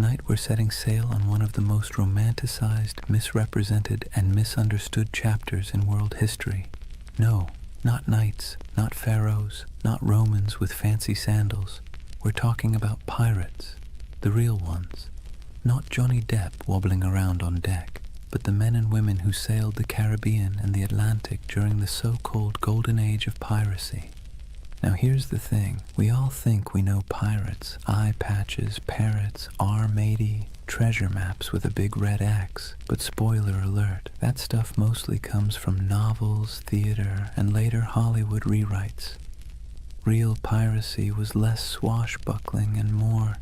Tonight we're setting sail on one of the most romanticized, misrepresented, and misunderstood chapters in world history. No, not knights, not pharaohs, not Romans with fancy sandals. We're talking about pirates, the real ones. Not Johnny Depp wobbling around on deck, but the men and women who sailed the Caribbean and the Atlantic during the so-called Golden Age of Piracy. Now here's the thing, we all think we know pirates, eye patches, parrots, R-matey, treasure maps with a big red X, but spoiler alert, that stuff mostly comes from novels, theater, and later Hollywood rewrites. Real piracy was less swashbuckling and more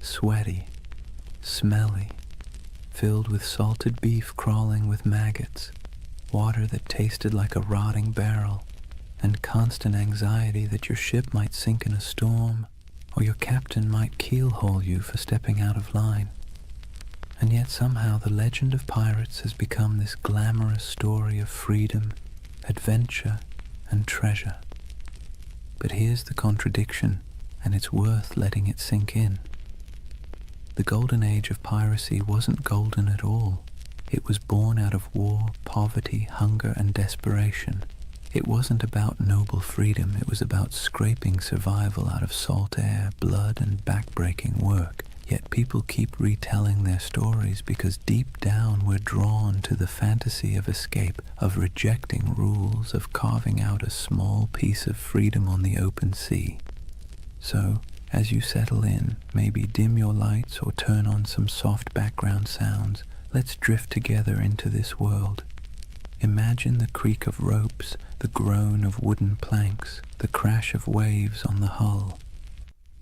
sweaty, smelly, filled with salted beef crawling with maggots, water that tasted like a rotting barrel, and constant anxiety that your ship might sink in a storm, or your captain might keelhaul you for stepping out of line. And yet somehow the legend of pirates has become this glamorous story of freedom, adventure, and treasure. But here's the contradiction, and it's worth letting it sink in. The Golden Age of Piracy wasn't golden at all. It was born out of war, poverty, hunger, and desperation. It wasn't about noble freedom, it was about scraping survival out of salt air, blood, and backbreaking work. Yet people keep retelling their stories because deep down we're drawn to the fantasy of escape, of rejecting rules, of carving out a small piece of freedom on the open sea. So, as you settle in, maybe dim your lights or turn on some soft background sounds, let's drift together into this world. Imagine the creak of ropes, the groan of wooden planks, the crash of waves on the hull.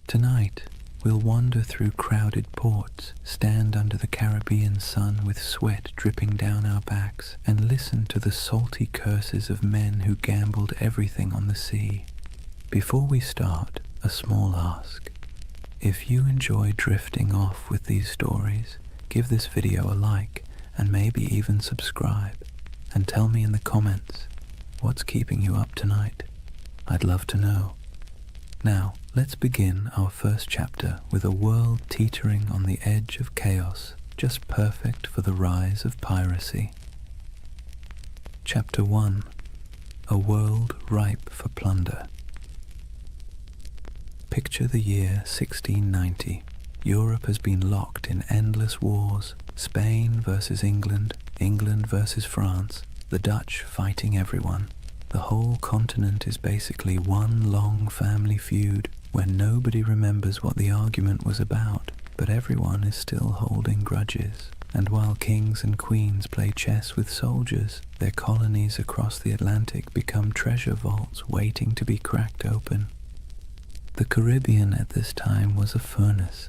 Tonight, we'll wander through crowded ports, stand under the Caribbean sun with sweat dripping down our backs, and listen to the salty curses of men who gambled everything on the sea. Before we start, a small ask. If you enjoy drifting off with these stories, give this video a like, and maybe even subscribe. And tell me in the comments, what's keeping you up tonight? I'd love to know. Now, let's begin our first chapter with a world teetering on the edge of chaos, just perfect for the rise of piracy. Chapter 1. A world ripe for plunder. Picture the year 1690. Europe has been locked in endless wars. Spain versus England, England versus France, the Dutch fighting everyone. The whole continent is basically one long family feud where nobody remembers what the argument was about, but everyone is still holding grudges. And while kings and queens play chess with soldiers, their colonies across the Atlantic become treasure vaults waiting to be cracked open. The Caribbean at this time was a furnace,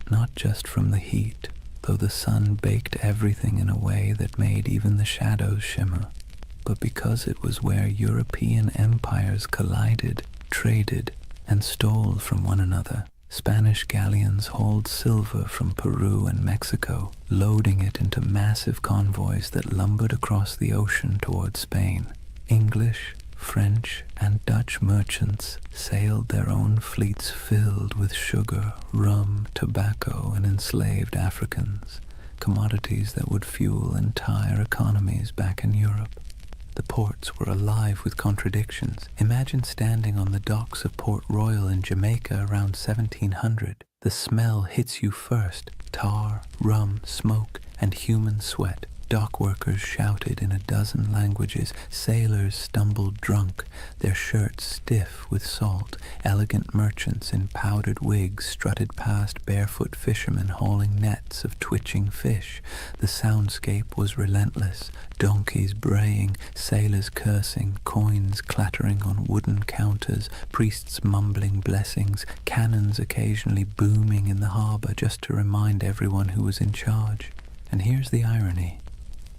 not just from the heat, though the sun baked everything in a way that made even the shadows shimmer, but because it was where European empires collided, traded, and stole from one another. Spanish galleons hauled silver from Peru and Mexico, loading it into massive convoys that lumbered across the ocean toward Spain. English, French, and Dutch merchants sailed their own fleets filled with sugar, rum, tobacco, and enslaved Africans, commodities that would fuel entire economies back in Europe. The ports were alive with contradictions. Imagine standing on the docks of Port Royal in Jamaica around 1700. The smell hits you first: tar, rum, smoke, and human sweat. Dock workers shouted in a dozen languages, sailors stumbled drunk, their shirts stiff with salt, elegant merchants in powdered wigs strutted past barefoot fishermen hauling nets of twitching fish. The soundscape was relentless, donkeys braying, sailors cursing, coins clattering on wooden counters, priests mumbling blessings, cannons occasionally booming in the harbor just to remind everyone who was in charge. And here's the irony.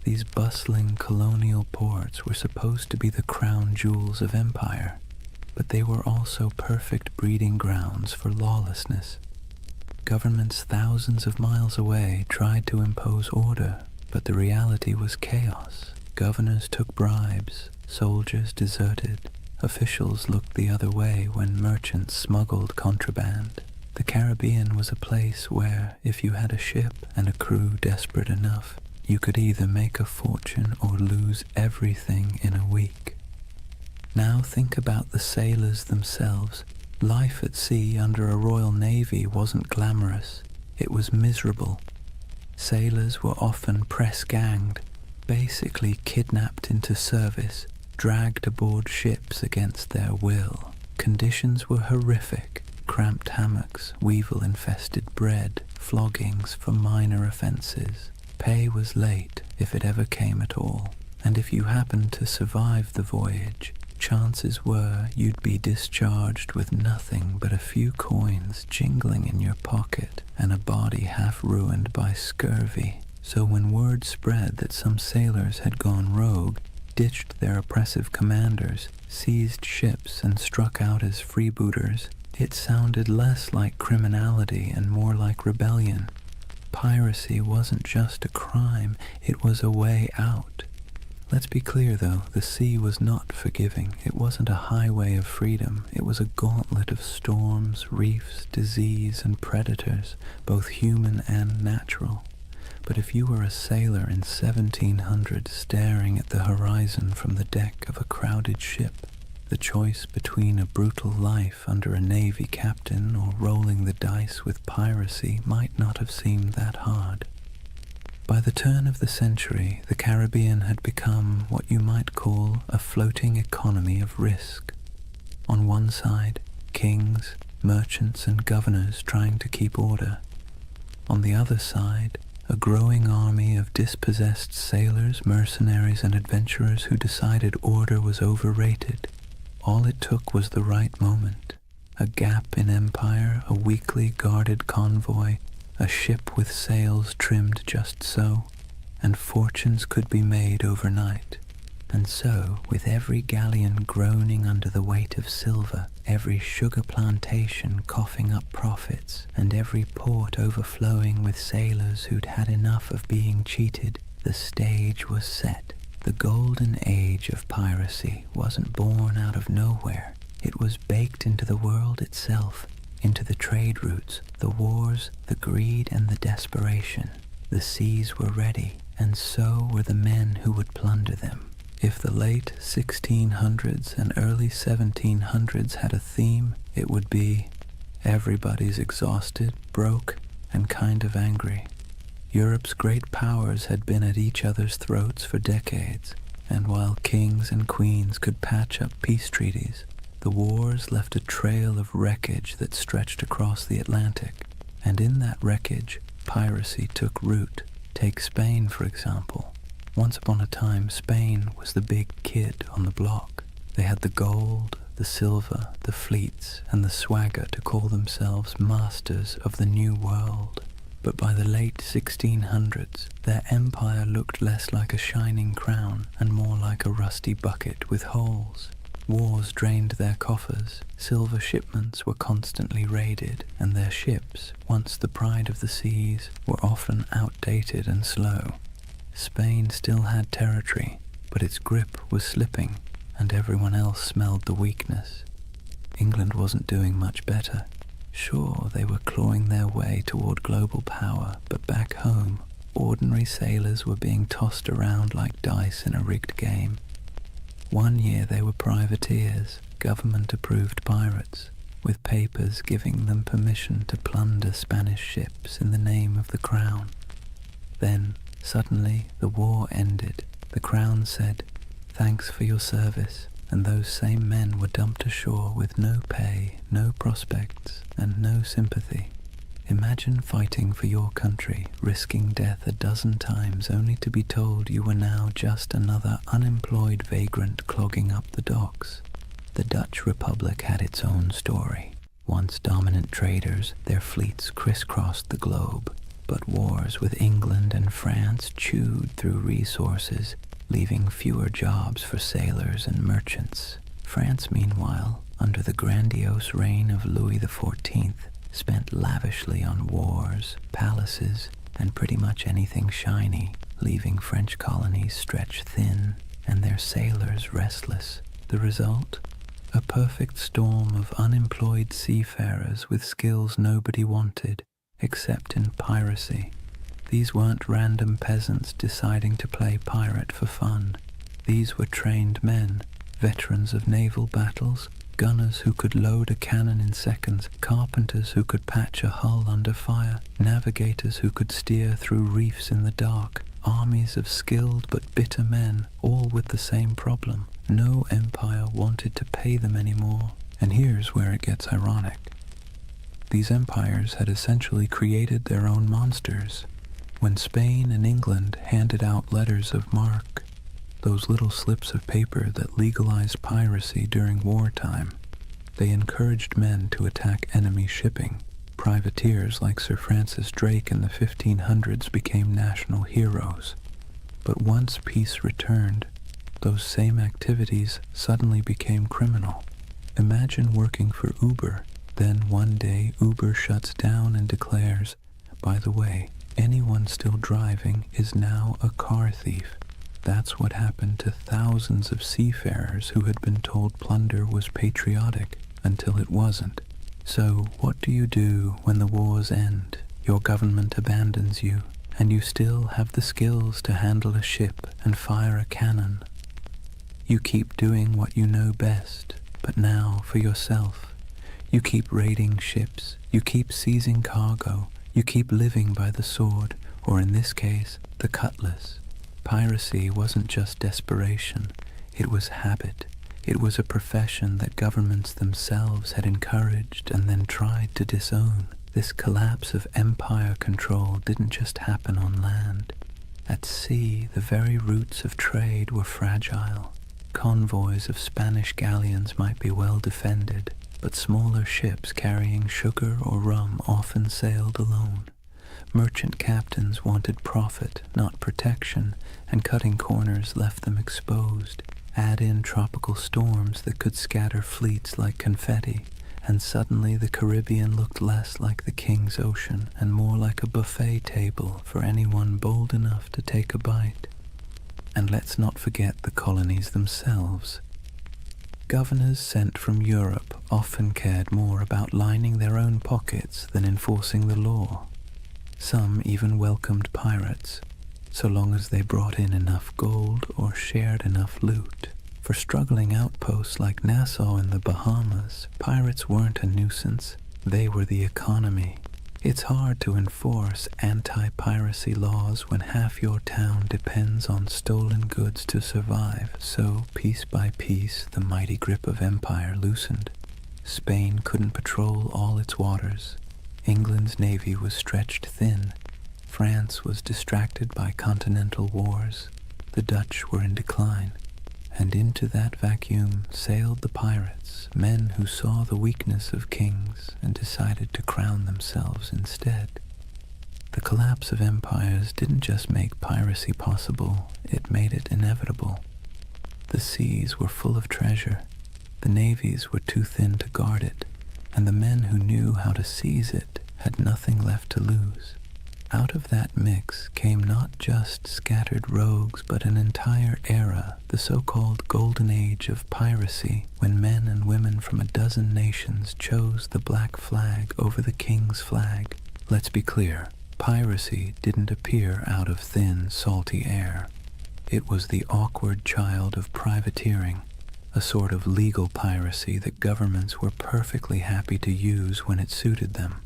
These bustling colonial ports were supposed to be the crown jewels of empire, but they were also perfect breeding grounds for lawlessness. Governments thousands of miles away tried to impose order, but the reality was chaos. Governors took bribes, soldiers deserted, officials looked the other way when merchants smuggled contraband. The Caribbean was a place where, if you had a ship and a crew desperate enough, you could either make a fortune or lose everything in a week. Now think about the sailors themselves. Life at sea under a Royal Navy wasn't glamorous. It was miserable. Sailors were often press-ganged, basically kidnapped into service, dragged aboard ships against their will. Conditions were horrific. Cramped hammocks, weevil-infested bread, floggings for minor offences. Pay was late, if it ever came at all, and if you happened to survive the voyage, chances were you'd be discharged with nothing but a few coins jingling in your pocket and a body half ruined by scurvy. So when word spread that some sailors had gone rogue, ditched their oppressive commanders, seized ships and struck out as freebooters, it sounded less like criminality and more like rebellion. Piracy wasn't just a crime, it was a way out. Let's be clear though, the sea was not forgiving. It wasn't a highway of freedom. It was a gauntlet of storms, reefs, disease, and predators, both human and natural. But if you were a sailor in 1700 staring at the horizon from the deck of a crowded ship, the choice between a brutal life under a navy captain or rolling the dice with piracy might not have seemed that hard. By the turn of the century, the Caribbean had become what you might call a floating economy of risk. On one side, kings, merchants, and governors trying to keep order. On the other side, a growing army of dispossessed sailors, mercenaries, and adventurers who decided order was overrated. All it took was the right moment, a gap in empire, a weakly guarded convoy, a ship with sails trimmed just so, and fortunes could be made overnight. And so, with every galleon groaning under the weight of silver, every sugar plantation coughing up profits, and every port overflowing with sailors who'd had enough of being cheated, the stage was set. The Golden Age of Piracy wasn't born out of nowhere. It was baked into the world itself, into the trade routes, the wars, the greed, and the desperation. The seas were ready, and so were the men who would plunder them. If the late 1600s and early 1700s had a theme, it would be everybody's exhausted, broke, and kind of angry. Europe's great powers had been at each other's throats for decades, and while kings and queens could patch up peace treaties, the wars left a trail of wreckage that stretched across the Atlantic. And in that wreckage, piracy took root. Take Spain, for example. Once upon a time, Spain was the big kid on the block. They had the gold, the silver, the fleets, and the swagger to call themselves masters of the New World. But by the late 1600s, their empire looked less like a shining crown and more like a rusty bucket with holes. Wars drained their coffers, silver shipments were constantly raided, and their ships, once the pride of the seas, were often outdated and slow. Spain still had territory, but its grip was slipping, and everyone else smelled the weakness. England wasn't doing much better. Sure, they were clawing their way toward global power, but back home, ordinary sailors were being tossed around like dice in a rigged game. One year they were privateers, government-approved pirates, with papers giving them permission to plunder Spanish ships in the name of the crown. Then, suddenly, the war ended. The crown said, "Thanks for your service," and those same men were dumped ashore with no pay, no prospects, and no sympathy. Imagine fighting for your country, risking death a dozen times only to be told you were now just another unemployed vagrant clogging up the docks. The Dutch Republic had its own story. Once dominant traders, their fleets crisscrossed the globe, but wars with England and France chewed through resources, leaving fewer jobs for sailors and merchants. France, meanwhile, under the grandiose reign of Louis XIV, spent lavishly on wars, palaces, and pretty much anything shiny, leaving French colonies stretched thin and their sailors restless. The result? a perfect storm of unemployed seafarers with skills nobody wanted except in piracy. These weren't random peasants deciding to play pirate for fun. These were trained men, veterans of naval battles, gunners who could load a cannon in seconds, carpenters who could patch a hull under fire, navigators who could steer through reefs in the dark, armies of skilled but bitter men, all with the same problem. No empire wanted to pay them anymore. And here's where it gets ironic. These empires had essentially created their own monsters. When Spain and England handed out letters of marque, those little slips of paper that legalized piracy during wartime, they encouraged men to attack enemy shipping. Privateers like Sir Francis Drake in the 1500s became national heroes. But once peace returned, those same activities suddenly became criminal. Imagine working for Uber, then one day Uber shuts down and declares, by the way, anyone still driving is now a car thief. That's what happened to thousands of seafarers who had been told plunder was patriotic until it wasn't. So what do you do when the wars end, your government abandons you, and you still have the skills to handle a ship and fire a cannon? You keep doing what you know best, but now for yourself. You keep raiding ships, you keep seizing cargo, you keep living by the sword, or in this case, the cutlass. Piracy wasn't just desperation, it was habit. It was a profession that governments themselves had encouraged and then tried to disown. This collapse of empire control didn't just happen on land. At sea, the very roots of trade were fragile. Convoys of Spanish galleons might be well defended, but smaller ships carrying sugar or rum often sailed alone. Merchant captains wanted profit, not protection, and cutting corners left them exposed. Add in tropical storms that could scatter fleets like confetti, and suddenly the Caribbean looked less like the King's Ocean and more like a buffet table for anyone bold enough to take a bite. And let's not forget the colonies themselves. Governors sent from Europe often cared more about lining their own pockets than enforcing the law. Some even welcomed pirates, so long as they brought in enough gold or shared enough loot. For struggling outposts like Nassau in the Bahamas, pirates weren't a nuisance, they were the economy. It's hard to enforce anti-piracy laws when half your town depends on stolen goods to survive, so piece by piece the mighty grip of empire loosened. Spain couldn't patrol all its waters. England's navy was stretched thin. France was distracted by continental wars. The Dutch were in decline. And into that vacuum sailed the pirates, men who saw the weakness of kings and decided to crown themselves instead. The collapse of empires didn't just make piracy possible, it made it inevitable. The seas were full of treasure. The navies were too thin to guard it, and the men who knew how to seize it had nothing left to lose. Out of that mix came not just scattered rogues, but an entire era, the so-called Golden Age of Piracy, when men and women from a dozen nations chose the black flag over the king's flag. Let's be clear, piracy didn't appear out of thin, salty air. It was the awkward child of privateering, a sort of legal piracy that governments were perfectly happy to use when it suited them.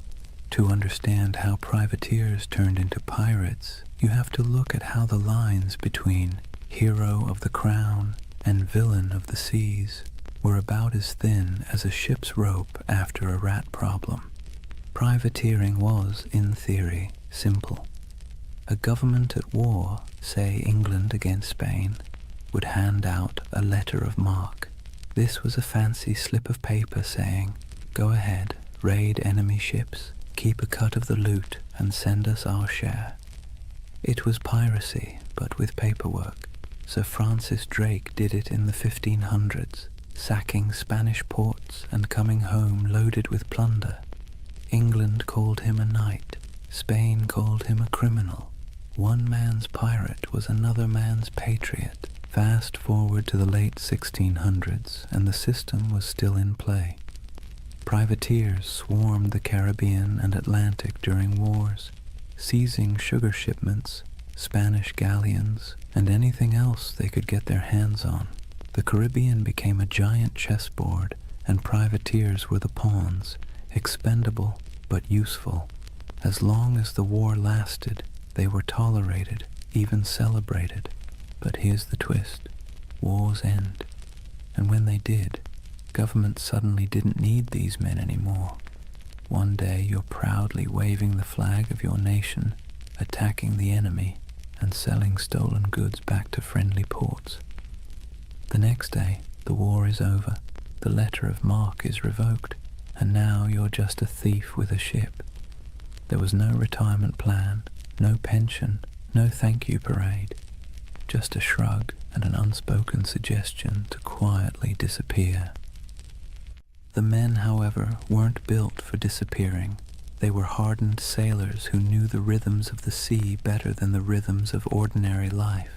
To understand how privateers turned into pirates, you have to look at how the lines between hero of the crown and villain of the seas were about as thin as a ship's rope after a rat problem. Privateering was, in theory, simple. A government at war, say England against Spain, would hand out a letter of marque. This was a fancy slip of paper saying, "Go ahead, raid enemy ships, keep a cut of the loot, and send us our share." It was piracy, but with paperwork. Sir Francis Drake did it in the 1500s, sacking Spanish ports and coming home loaded with plunder. England called him a knight, Spain called him a criminal. One man's pirate was another man's patriot. Fast forward to the late 1600s, and the system was still in play. Privateers swarmed the Caribbean and Atlantic during wars, seizing sugar shipments, Spanish galleons, and anything else they could get their hands on. The Caribbean became a giant chessboard, and privateers were the pawns, expendable but useful. As long as the war lasted, they were tolerated, even celebrated. But here's the twist. Wars end. And when they did, governments suddenly didn't need these men anymore. One day you're proudly waving the flag of your nation, attacking the enemy, and selling stolen goods back to friendly ports. The next day, the war is over, the letter of marque is revoked, and now you're just a thief with a ship. There was no retirement plan, no pension, no thank you parade, just a shrug and an unspoken suggestion to quietly disappear. The men, however, weren't built for disappearing. They were hardened sailors who knew the rhythms of the sea better than the rhythms of ordinary life.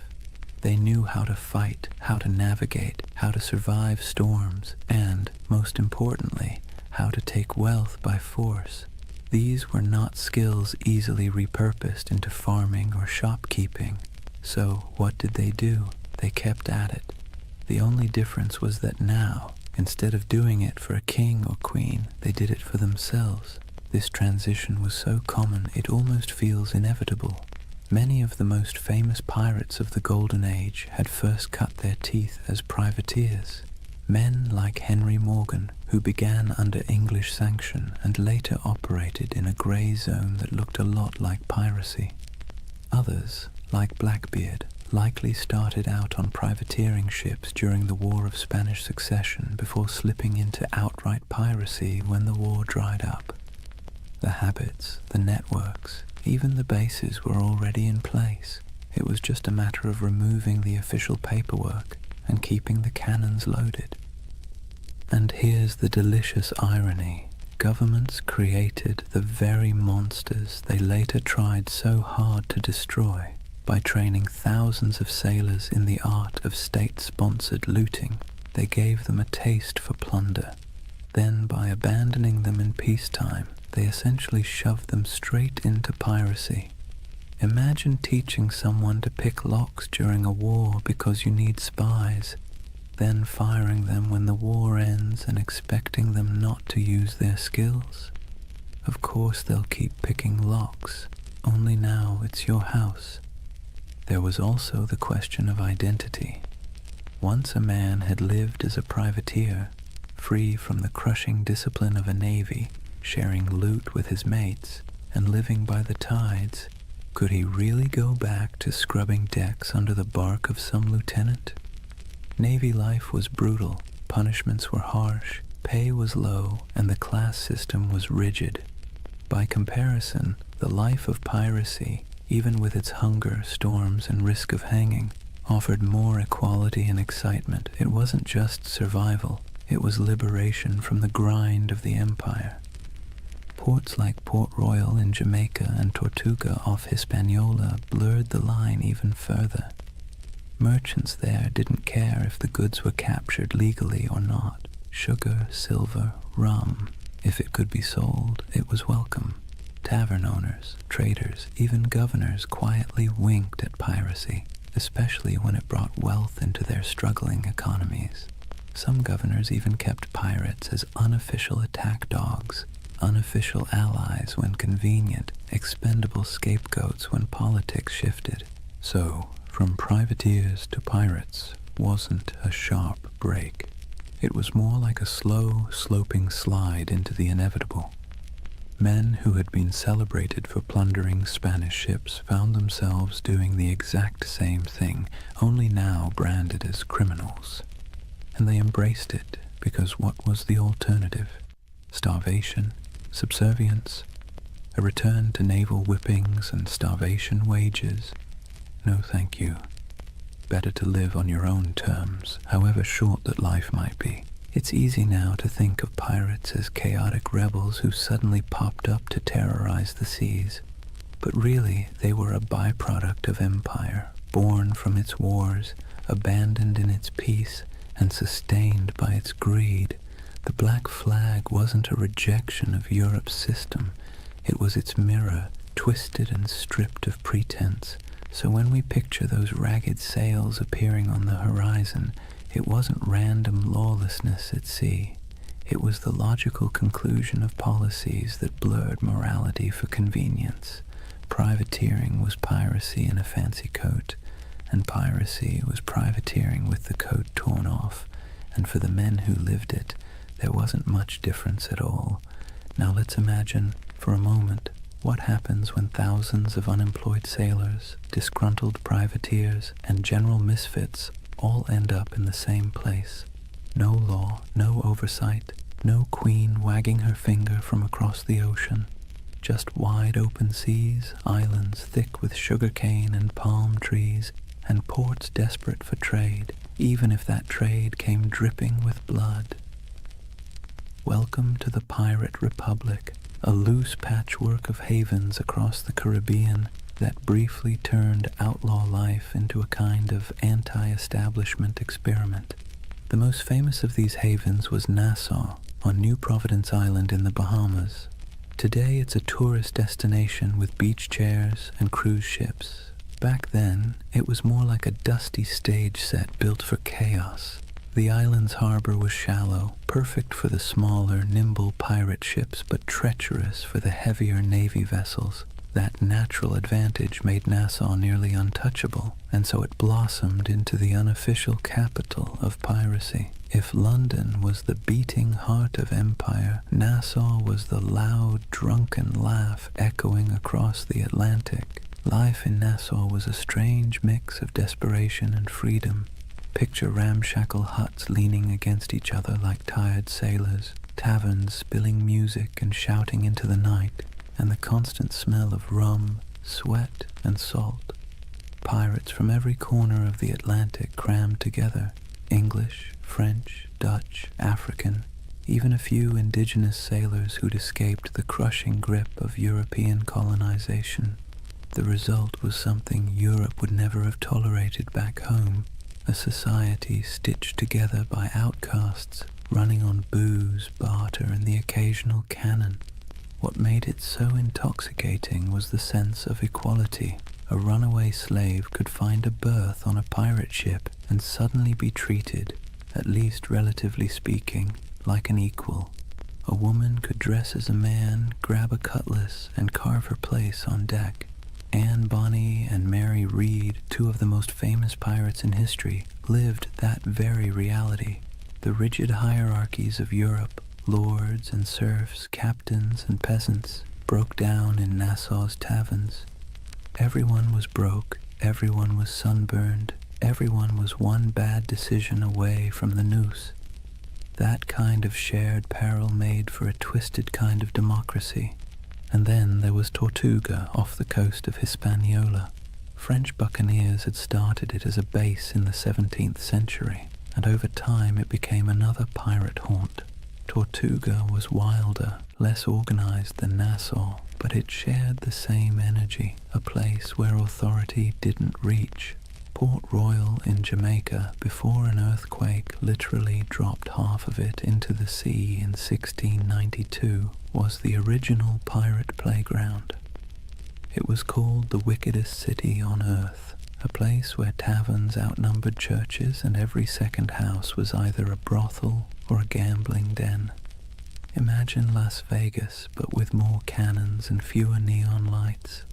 They knew how to fight, how to navigate, how to survive storms, and, most importantly, how to take wealth by force. These were not skills easily repurposed into farming or shopkeeping. So what did they do? They kept at it. The only difference was that now, instead of doing it for a king or queen, they did it for themselves. This transition was so common it almost feels inevitable. Many of the most famous pirates of the Golden Age had first cut their teeth as privateers. Men like Henry Morgan, who began under English sanction and later operated in a grey zone that looked a lot like piracy. Others, like Blackbeard, likely started out on privateering ships during the War of Spanish Succession before slipping into outright piracy when the war dried up. The habits, the networks, even the bases were already in place. It was just a matter of removing the official paperwork and keeping the cannons loaded. And here's the delicious irony. Governments created the very monsters they later tried so hard to destroy by training thousands of sailors in the art of state-sponsored looting. They gave them a taste for plunder. Then, by abandoning them in peacetime, they essentially shoved them straight into piracy. Imagine teaching someone to pick locks during a war because you need spies, then firing them when the war ends and expecting them not to use their skills. Of course they'll keep picking locks, only now it's your house. There was also the question of identity. Once a man had lived as a privateer, free from the crushing discipline of a navy, sharing loot with his mates, and living by the tides, could he really go back to scrubbing decks under the bark of some lieutenant? Navy life was brutal, punishments were harsh, pay was low, and the class system was rigid. By comparison, the life of piracy, even with its hunger, storms, and risk of hanging, offered more equality and excitement. It wasn't just survival, it was liberation from the grind of the empire. Ports like Port Royal in Jamaica and Tortuga off Hispaniola blurred the line even further. Merchants there didn't care if the goods were captured legally or not. Sugar, silver, rum, if it could be sold, it was welcome. Tavern owners, traders, even governors quietly winked at piracy, especially when it brought wealth into their struggling economies. Some governors even kept pirates as unofficial attack dogs, unofficial allies when convenient, expendable scapegoats when politics shifted. So, from privateers to pirates wasn't a sharp break. It was more like a slow, sloping slide into the inevitable. Men who had been celebrated for plundering Spanish ships found themselves doing the exact same thing, only now branded as criminals. And they embraced it because what was the alternative? Starvation? Subservience? A return to naval whippings and starvation wages? No, thank you. Better to live on your own terms, however short that life might be. It's easy now to think of pirates as chaotic rebels who suddenly popped up to terrorize the seas. But really, they were a byproduct of empire, born from its wars, abandoned in its peace, and sustained by its greed. The black flag wasn't a rejection of Europe's system. It was its mirror, twisted and stripped of pretense. So when we picture those ragged sails appearing on the horizon, it wasn't random lawlessness at sea. It was the logical conclusion of policies that blurred morality for convenience. Privateering was piracy in a fancy coat, and piracy was privateering with the coat torn off, and for the men who lived it, there wasn't much difference at all. Now let's imagine, for a moment, what happens when thousands of unemployed sailors, disgruntled privateers, and general misfits all end up in the same place. No law, no oversight, no queen wagging her finger from across the ocean. Just wide open seas, islands thick with sugarcane and palm trees, and ports desperate for trade, even if that trade came dripping with blood. Welcome to the Pirate Republic, a loose patchwork of havens across the Caribbean that briefly turned outlaw life into a kind of anti-establishment experiment. The most famous of these havens was Nassau, on New Providence Island in the Bahamas. Today it's a tourist destination with beach chairs and cruise ships. Back then, it was more like a dusty stage set built for chaos. The island's harbor was shallow, perfect for the smaller, nimble pirate ships, but treacherous for the heavier Navy vessels. That natural advantage made Nassau nearly untouchable, and so it blossomed into the unofficial capital of piracy. If London was the beating heart of empire, Nassau was the loud, drunken laugh echoing across the Atlantic. Life in Nassau was a strange mix of desperation and freedom. Picture ramshackle huts leaning against each other like tired sailors, taverns spilling music and shouting into the night, and the constant smell of rum, sweat, and salt. Pirates from every corner of the Atlantic crammed together, English, French, Dutch, African, even a few indigenous sailors who'd escaped the crushing grip of European colonization. The result was something Europe would never have tolerated back home, a society stitched together by outcasts, running on booze, barter, and the occasional cannon. What made it so intoxicating was the sense of equality. A runaway slave could find a berth on a pirate ship and suddenly be treated, at least relatively speaking, like an equal. A woman could dress as a man, grab a cutlass, and carve her place on deck. Anne Bonny and Mary Read, two of the most famous pirates in history, lived that very reality. The rigid hierarchies of Europe, lords and serfs, captains and peasants, broke down in Nassau's taverns. Everyone was broke, everyone was sunburned, everyone was one bad decision away from the noose. That kind of shared peril made for a twisted kind of democracy. And then there was Tortuga off the coast of Hispaniola. French buccaneers had started it as a base in the 17th century, and over time it became another pirate haunt. Tortuga was wilder, less organized than Nassau, but it shared the same energy, a place where authority didn't reach. Port Royal in Jamaica, before an earthquake literally dropped half of it into the sea in 1692, was the original pirate playground. It was called the wickedest city on earth, a place where taverns outnumbered churches and every second house was either a brothel or a gambling den. Imagine Las Vegas, but with more cannons and fewer neon lights.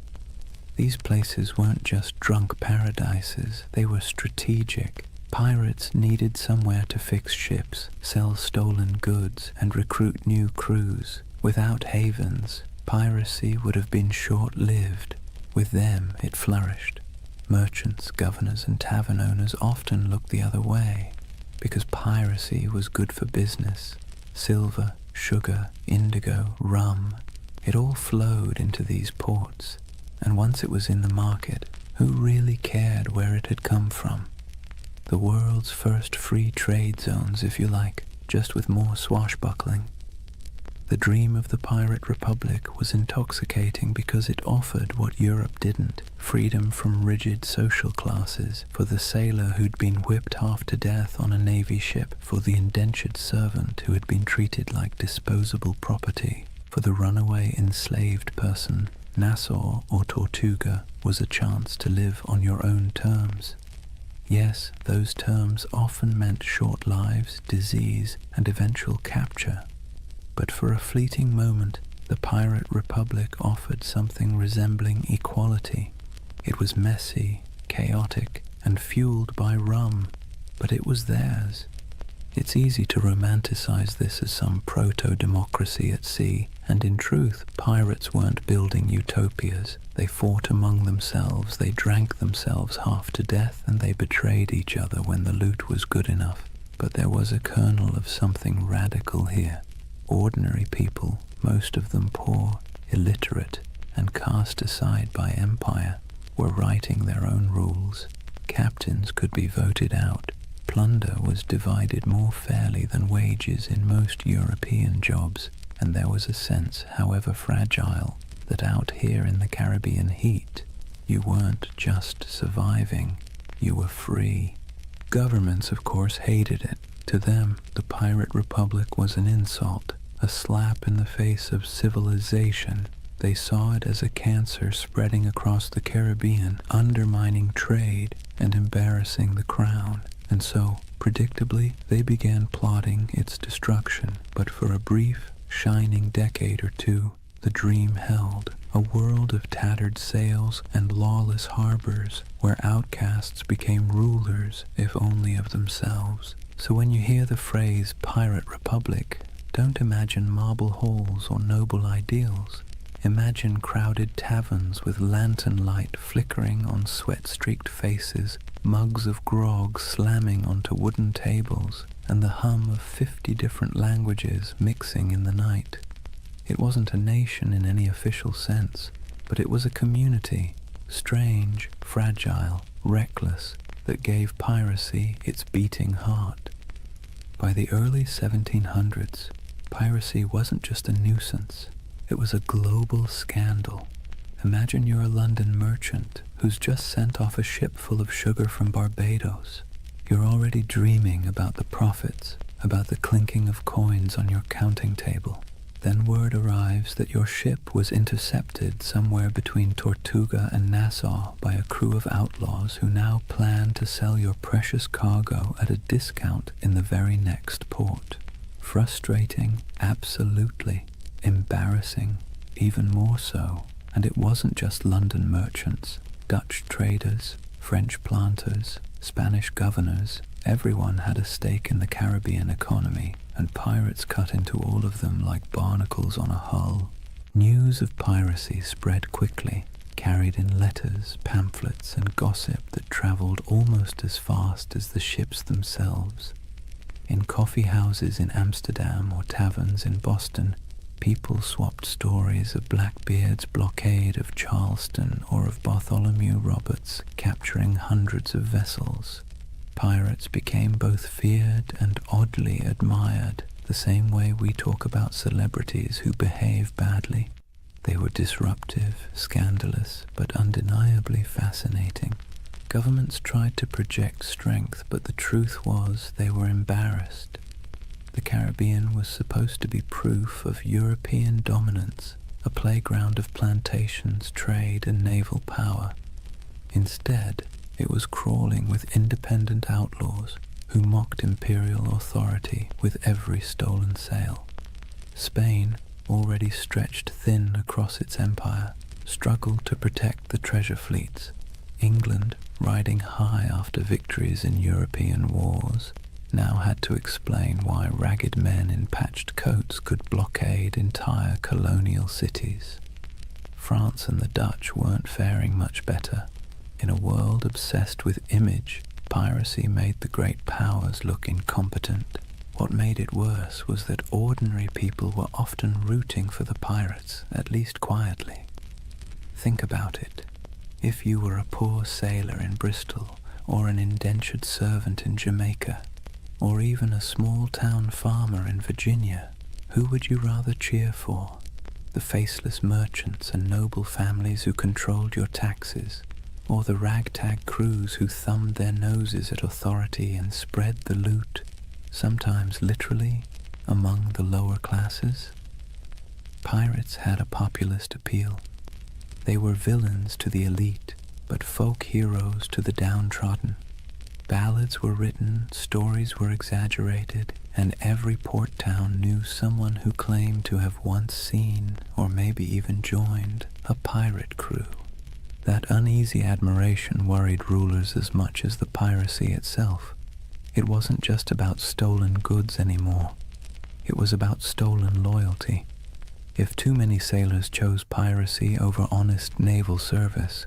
These places weren't just drunk paradises, they were strategic. Pirates needed somewhere to fix ships, sell stolen goods, and recruit new crews. Without havens, piracy would have been short-lived. With them, it flourished. Merchants, governors, and tavern owners often looked the other way, because piracy was good for business. Silver, sugar, indigo, rum, it all flowed into these ports. And once it was in the market, who really cared where it had come from? The world's first free trade zones, if you like, just with more swashbuckling. The dream of the pirate republic was intoxicating because it offered what Europe didn't: freedom from rigid social classes, for the sailor who'd been whipped half to death on a navy ship, for the indentured servant who had been treated like disposable property, for the runaway enslaved person. Nassau or Tortuga was a chance to live on your own terms. Yes, those terms often meant short lives, disease, and eventual capture. But for a fleeting moment, the pirate republic offered something resembling equality. It was messy, chaotic, and fueled by rum, but it was theirs. It's easy to romanticize this as some proto-democracy at sea, and in truth, pirates weren't building utopias. They fought among themselves, they drank themselves half to death, and they betrayed each other when the loot was good enough. But there was a kernel of something radical here. Ordinary people, most of them poor, illiterate, and cast aside by empire, were writing their own rules. Captains could be voted out. Plunder was divided more fairly than wages in most European jobs, and there was a sense, however fragile, that out here in the Caribbean heat, you weren't just surviving, you were free. Governments, of course, hated it. To them, the pirate republic was an insult, a slap in the face of civilization. They saw it as a cancer spreading across the Caribbean, undermining trade and embarrassing the crown. And so, predictably, they began plotting its destruction. But for a brief, shining decade or two, the dream held. A world of tattered sails and lawless harbors, where outcasts became rulers, if only of themselves. So when you hear the phrase Pirate Republic, don't imagine marble halls or noble ideals. Imagine crowded taverns with lantern light flickering on sweat-streaked faces, mugs of grog slamming onto wooden tables, and the hum of 50 different languages mixing in the night. It wasn't a nation in any official sense, but it was a community, strange, fragile, reckless, that gave piracy its beating heart. By the early 1700s, piracy wasn't just a nuisance, it was a global scandal. Imagine you're a London merchant who's just sent off a ship full of sugar from Barbados. You're already dreaming about the profits, about the clinking of coins on your counting table. Then word arrives that your ship was intercepted somewhere between Tortuga and Nassau by a crew of outlaws who now plan to sell your precious cargo at a discount in the very next port. Frustrating, absolutely. Embarrassing, even more so. And it wasn't just London merchants, Dutch traders, French planters, Spanish governors. Everyone had a stake in the Caribbean economy, and pirates cut into all of them like barnacles on a hull. News of piracy spread quickly, carried in letters, pamphlets, and gossip that traveled almost as fast as the ships themselves. In coffee houses in Amsterdam or taverns in Boston, people swapped stories of Blackbeard's blockade of Charleston or of Bartholomew Roberts capturing hundreds of vessels. Pirates became both feared and oddly admired, the same way we talk about celebrities who behave badly. They were disruptive, scandalous, but undeniably fascinating. Governments tried to project strength, but the truth was they were embarrassed. The Caribbean was supposed to be proof of European dominance, a playground of plantations, trade, and naval power. Instead, it was crawling with independent outlaws who mocked imperial authority with every stolen sail. Spain, already stretched thin across its empire, struggled to protect the treasure fleets. England, riding high after victories in European wars, now had to explain why ragged men in patched coats could blockade entire colonial cities. France and the Dutch weren't faring much better. In a world obsessed with image, piracy made the great powers look incompetent. What made it worse was that ordinary people were often rooting for the pirates, at least quietly. Think about it. If you were a poor sailor in Bristol, or an indentured servant in Jamaica, or even a small-town farmer in Virginia, Who would you rather cheer for? The faceless merchants and noble families who controlled your taxes, or the ragtag crews who thumbed their noses at authority and spread the loot, sometimes literally, among the lower classes? Pirates had a populist appeal. They were villains to the elite, but folk heroes to the downtrodden. Ballads were written, stories were exaggerated, and every port town knew someone who claimed to have once seen, or maybe even joined, a pirate crew. That uneasy admiration worried rulers as much as the piracy itself. It wasn't just about stolen goods anymore. It was about stolen loyalty. If too many sailors chose piracy over honest naval service,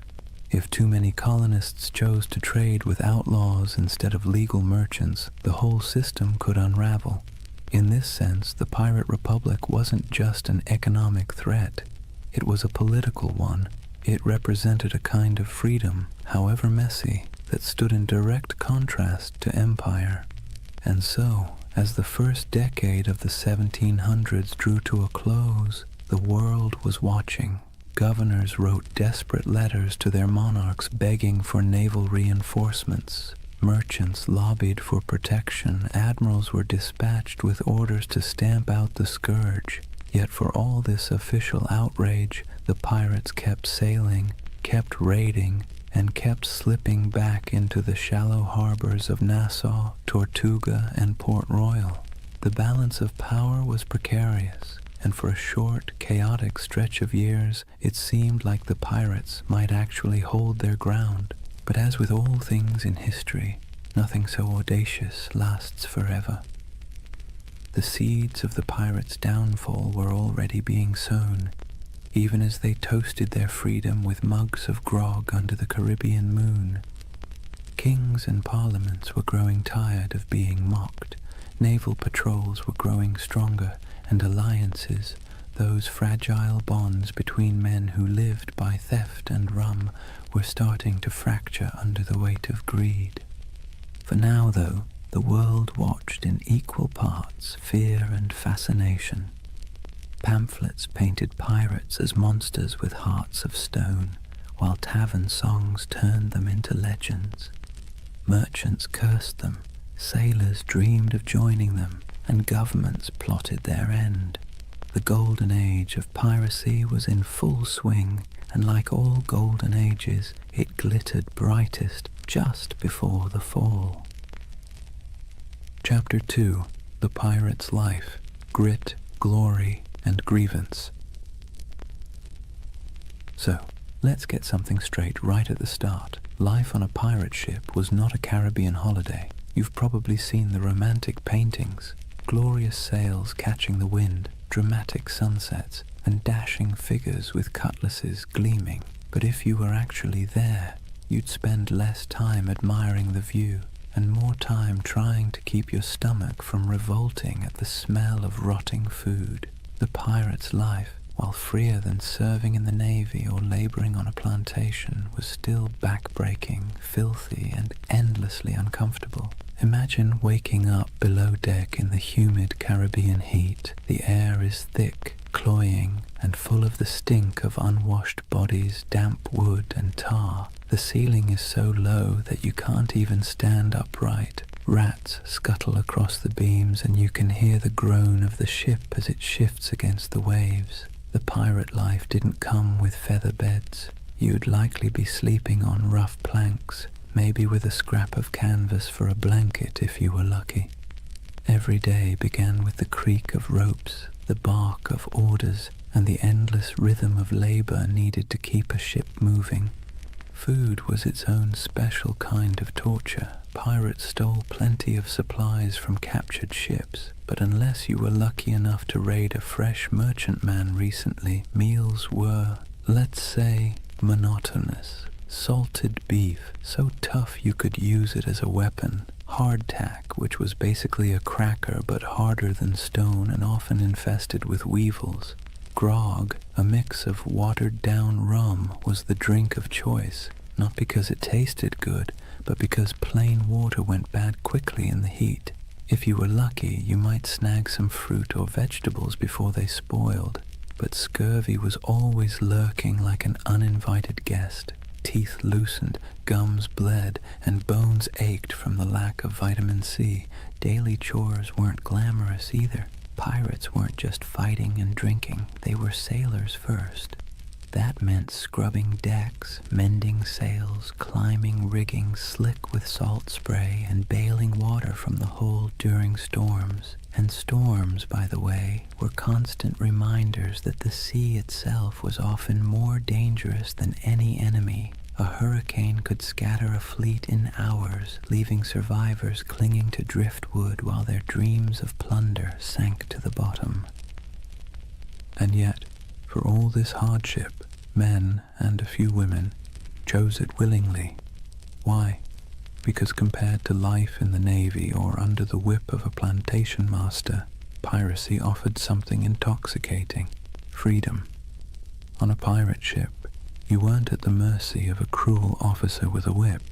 if too many colonists chose to trade with outlaws instead of legal merchants, the whole system could unravel. In this sense, the Pirate Republic wasn't just an economic threat. It was a political one. It represented a kind of freedom, however messy, that stood in direct contrast to empire. And so, as the first decade of the 1700s drew to a close, the world was watching. Governors wrote desperate letters to their monarchs begging for naval reinforcements. Merchants lobbied for protection. Admirals were dispatched with orders to stamp out the scourge. Yet for all this official outrage, the pirates kept sailing, kept raiding, and kept slipping back into the shallow harbors of Nassau, Tortuga, and Port Royal. The balance of power was precarious, and for a short, chaotic stretch of years, it seemed like the pirates might actually hold their ground. But as with all things in history, nothing so audacious lasts forever. The seeds of the pirates' downfall were already being sown, even as they toasted their freedom with mugs of grog under the Caribbean moon. Kings and parliaments were growing tired of being mocked. Naval patrols were growing stronger, and alliances, those fragile bonds between men who lived by theft and rum, were starting to fracture under the weight of greed. For now, though, the world watched in equal parts fear and fascination. Pamphlets painted pirates as monsters with hearts of stone, while tavern songs turned them into legends. Merchants cursed them, sailors dreamed of joining them, and governments plotted their end. The Golden Age of Piracy was in full swing, and like all golden ages, it glittered brightest just before the fall. Chapter 2. The Pirate's Life, Grit, Glory, and Grievance. So, let's get something straight right at the start. Life on a pirate ship was not a Caribbean holiday. You've probably seen the romantic paintings. Glorious sails catching the wind, dramatic sunsets, and dashing figures with cutlasses gleaming. But if you were actually there, you'd spend less time admiring the view, and more time trying to keep your stomach from revolting at the smell of rotting food. The pirate's life, while freer than serving in the Navy or laboring on a plantation, was still backbreaking, filthy, and endlessly uncomfortable. Imagine waking up below deck in the humid Caribbean heat. The air is thick, cloying, and full of the stink of unwashed bodies, damp wood, and tar. The ceiling is so low that you can't even stand upright. Rats scuttle across the beams, and you can hear the groan of the ship as it shifts against the waves. The pirate life didn't come with feather beds. You'd likely be sleeping on rough planks, maybe with a scrap of canvas for a blanket if you were lucky. Every day began with the creak of ropes, the bark of orders, and the endless rhythm of labor needed to keep a ship moving. Food was its own special kind of torture. Pirates stole plenty of supplies from captured ships, but unless you were lucky enough to raid a fresh merchantman recently, meals were, let's say, monotonous. Salted beef, so tough you could use it as a weapon. Hardtack, which was basically a cracker but harder than stone and often infested with weevils. Grog, a mix of watered-down rum, was the drink of choice, not because it tasted good, but because plain water went bad quickly in the heat. If you were lucky, you might snag some fruit or vegetables before they spoiled, but scurvy was always lurking like an uninvited guest. Teeth loosened, gums bled, and bones ached from the lack of vitamin C. Daily chores weren't glamorous either. Pirates weren't just fighting and drinking, they were sailors first. That meant scrubbing decks, mending sails, climbing rigging slick with salt spray, and bailing water from the hold during storms. And storms, by the way, were constant reminders that the sea itself was often more dangerous than any enemy. A hurricane could scatter a fleet in hours, leaving survivors clinging to driftwood while their dreams of plunder sank to the bottom. And yet, for all this hardship, men, and a few women, chose it willingly. Why? Because compared to life in the Navy or under the whip of a plantation master, piracy offered something intoxicating: freedom. On a pirate ship, you weren't at the mercy of a cruel officer with a whip.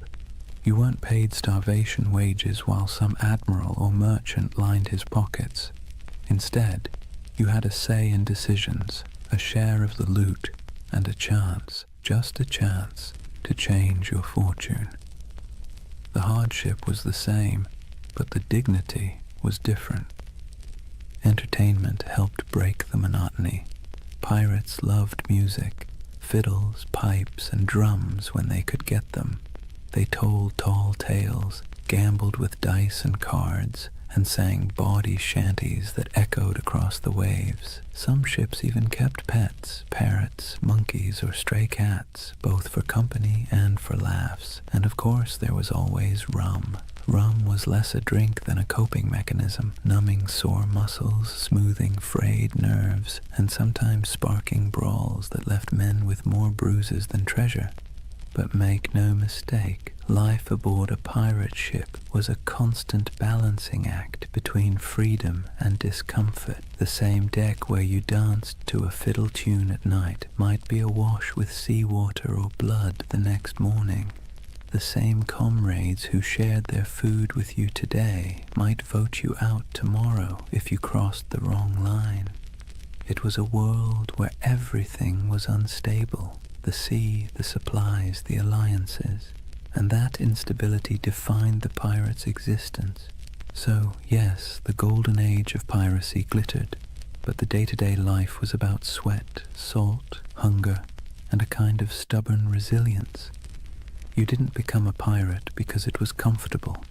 You weren't paid starvation wages while some admiral or merchant lined his pockets. Instead, you had a say in decisions, a share of the loot, and a chance, just a chance, to change your fortune. The hardship was the same, but the dignity was different. Entertainment helped break the monotony. Pirates loved music, fiddles, pipes, and drums when they could get them. They told tall tales, gambled with dice and cards, and sang bawdy shanties that echoed across the waves. Some ships even kept pets, parrots, monkeys, or stray cats, both for company and for laughs. And of course there was always rum. Rum was less a drink than a coping mechanism, numbing sore muscles, smoothing frayed nerves, and sometimes sparking brawls that left men with more bruises than treasure. But make no mistake, life aboard a pirate ship was a constant balancing act between freedom and discomfort. The same deck where you danced to a fiddle tune at night might be awash with seawater or blood the next morning. The same comrades who shared their food with you today might vote you out tomorrow if you crossed the wrong line. It was a world where everything was unstable. The sea, the supplies, the alliances, and that instability defined the pirate's existence. So, yes, the Golden Age of Piracy glittered, but the day-to-day life was about sweat, salt, hunger, and a kind of stubborn resilience. You didn't become a pirate because it was comfortable.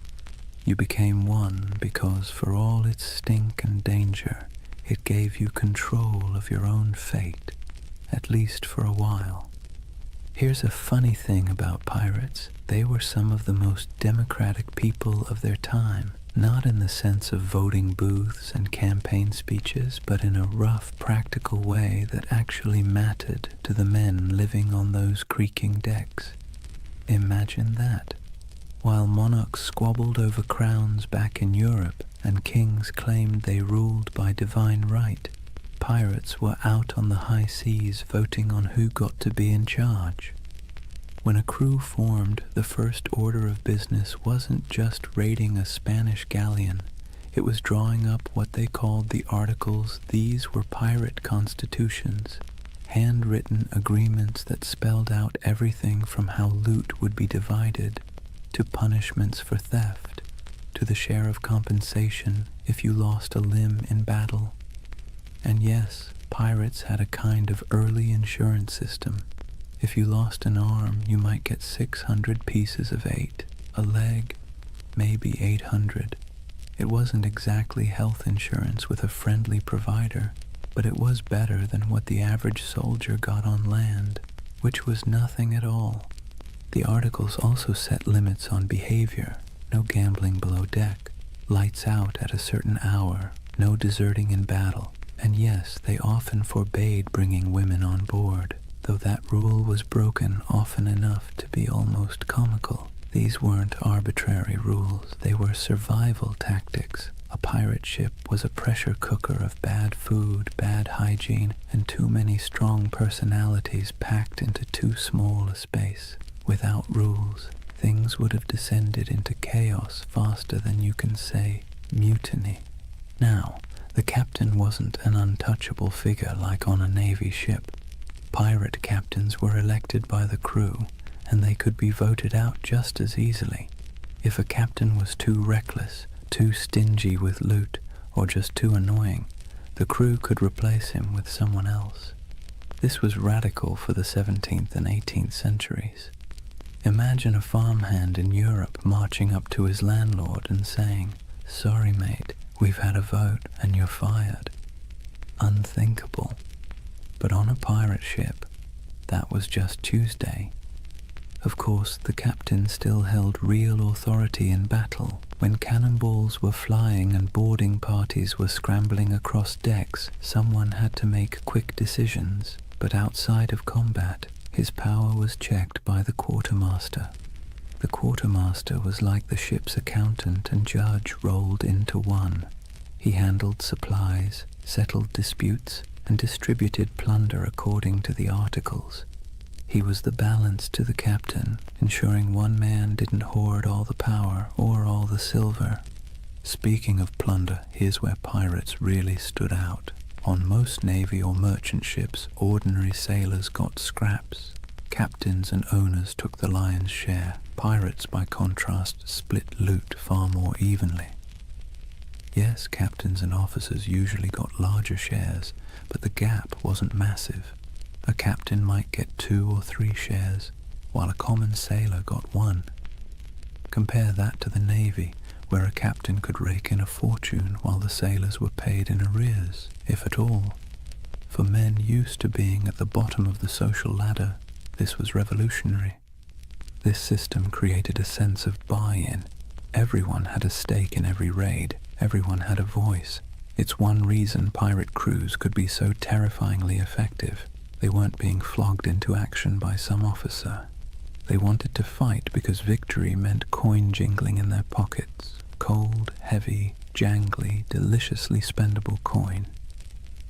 You became one because, for all its stink and danger, it gave you control of your own fate, at least for a while. Here's a funny thing about pirates. They were some of the most democratic people of their time, not in the sense of voting booths and campaign speeches, but in a rough, practical way that actually mattered to the men living on those creaking decks. Imagine that. While monarchs squabbled over crowns back in Europe and kings claimed they ruled by divine right, pirates were out on the high seas voting on who got to be in charge. When a crew formed, the first order of business wasn't just raiding a Spanish galleon, it was drawing up what they called the Articles. These were pirate constitutions, handwritten agreements that spelled out everything from how loot would be divided, to punishments for theft, to the share of compensation if you lost a limb in battle. And yes, pirates had a kind of early insurance system. If you lost an arm, you might get 600 pieces of 8, a leg, maybe 800. It wasn't exactly health insurance with a friendly provider, but it was better than what the average soldier got on land, which was nothing at all. The articles also set limits on behavior: no gambling below deck, lights out at a certain hour, no deserting in battle. And yes, they often forbade bringing women on board, though that rule was broken often enough to be almost comical. These weren't arbitrary rules, they were survival tactics. A pirate ship was a pressure cooker of bad food, bad hygiene, and too many strong personalities packed into too small a space. Without rules, things would have descended into chaos faster than you can say. mutiny. Now, the captain wasn't an untouchable figure like on a Navy ship. Pirate captains were elected by the crew, and they could be voted out just as easily. If a captain was too reckless, too stingy with loot, or just too annoying, the crew could replace him with someone else. This was radical for the 17th and 18th centuries. Imagine a farmhand in Europe marching up to his landlord and saying, "Sorry mate, we've had a vote and you're fired." Unthinkable. But on a pirate ship, that was just Tuesday. Of course, the captain still held real authority in battle. When cannonballs were flying and boarding parties were scrambling across decks, someone had to make quick decisions. But outside of combat, his power was checked by the quartermaster. The quartermaster was like the ship's accountant and judge rolled into one. He handled supplies, settled disputes, and distributed plunder according to the articles. He was the balance to the captain, ensuring one man didn't hoard all the power or all the silver. Speaking of plunder, here's where pirates really stood out. On most navy or merchant ships, ordinary sailors got scraps. Captains and owners took the lion's share. Pirates, by contrast, split loot far more evenly. Yes, captains and officers usually got larger shares, but the gap wasn't massive. A captain might get 2 or 3 shares, while a common sailor got 1. Compare that to the Navy, where a captain could rake in a fortune while the sailors were paid in arrears, if at all. For men used to being at the bottom of the social ladder, this was revolutionary. This system created a sense of buy-in. Everyone had a stake in every raid. Everyone had a voice. It's one reason pirate crews could be so terrifyingly effective. They weren't being flogged into action by some officer. They wanted to fight because victory meant coin jingling in their pockets. Cold, heavy, jangly, deliciously spendable coin.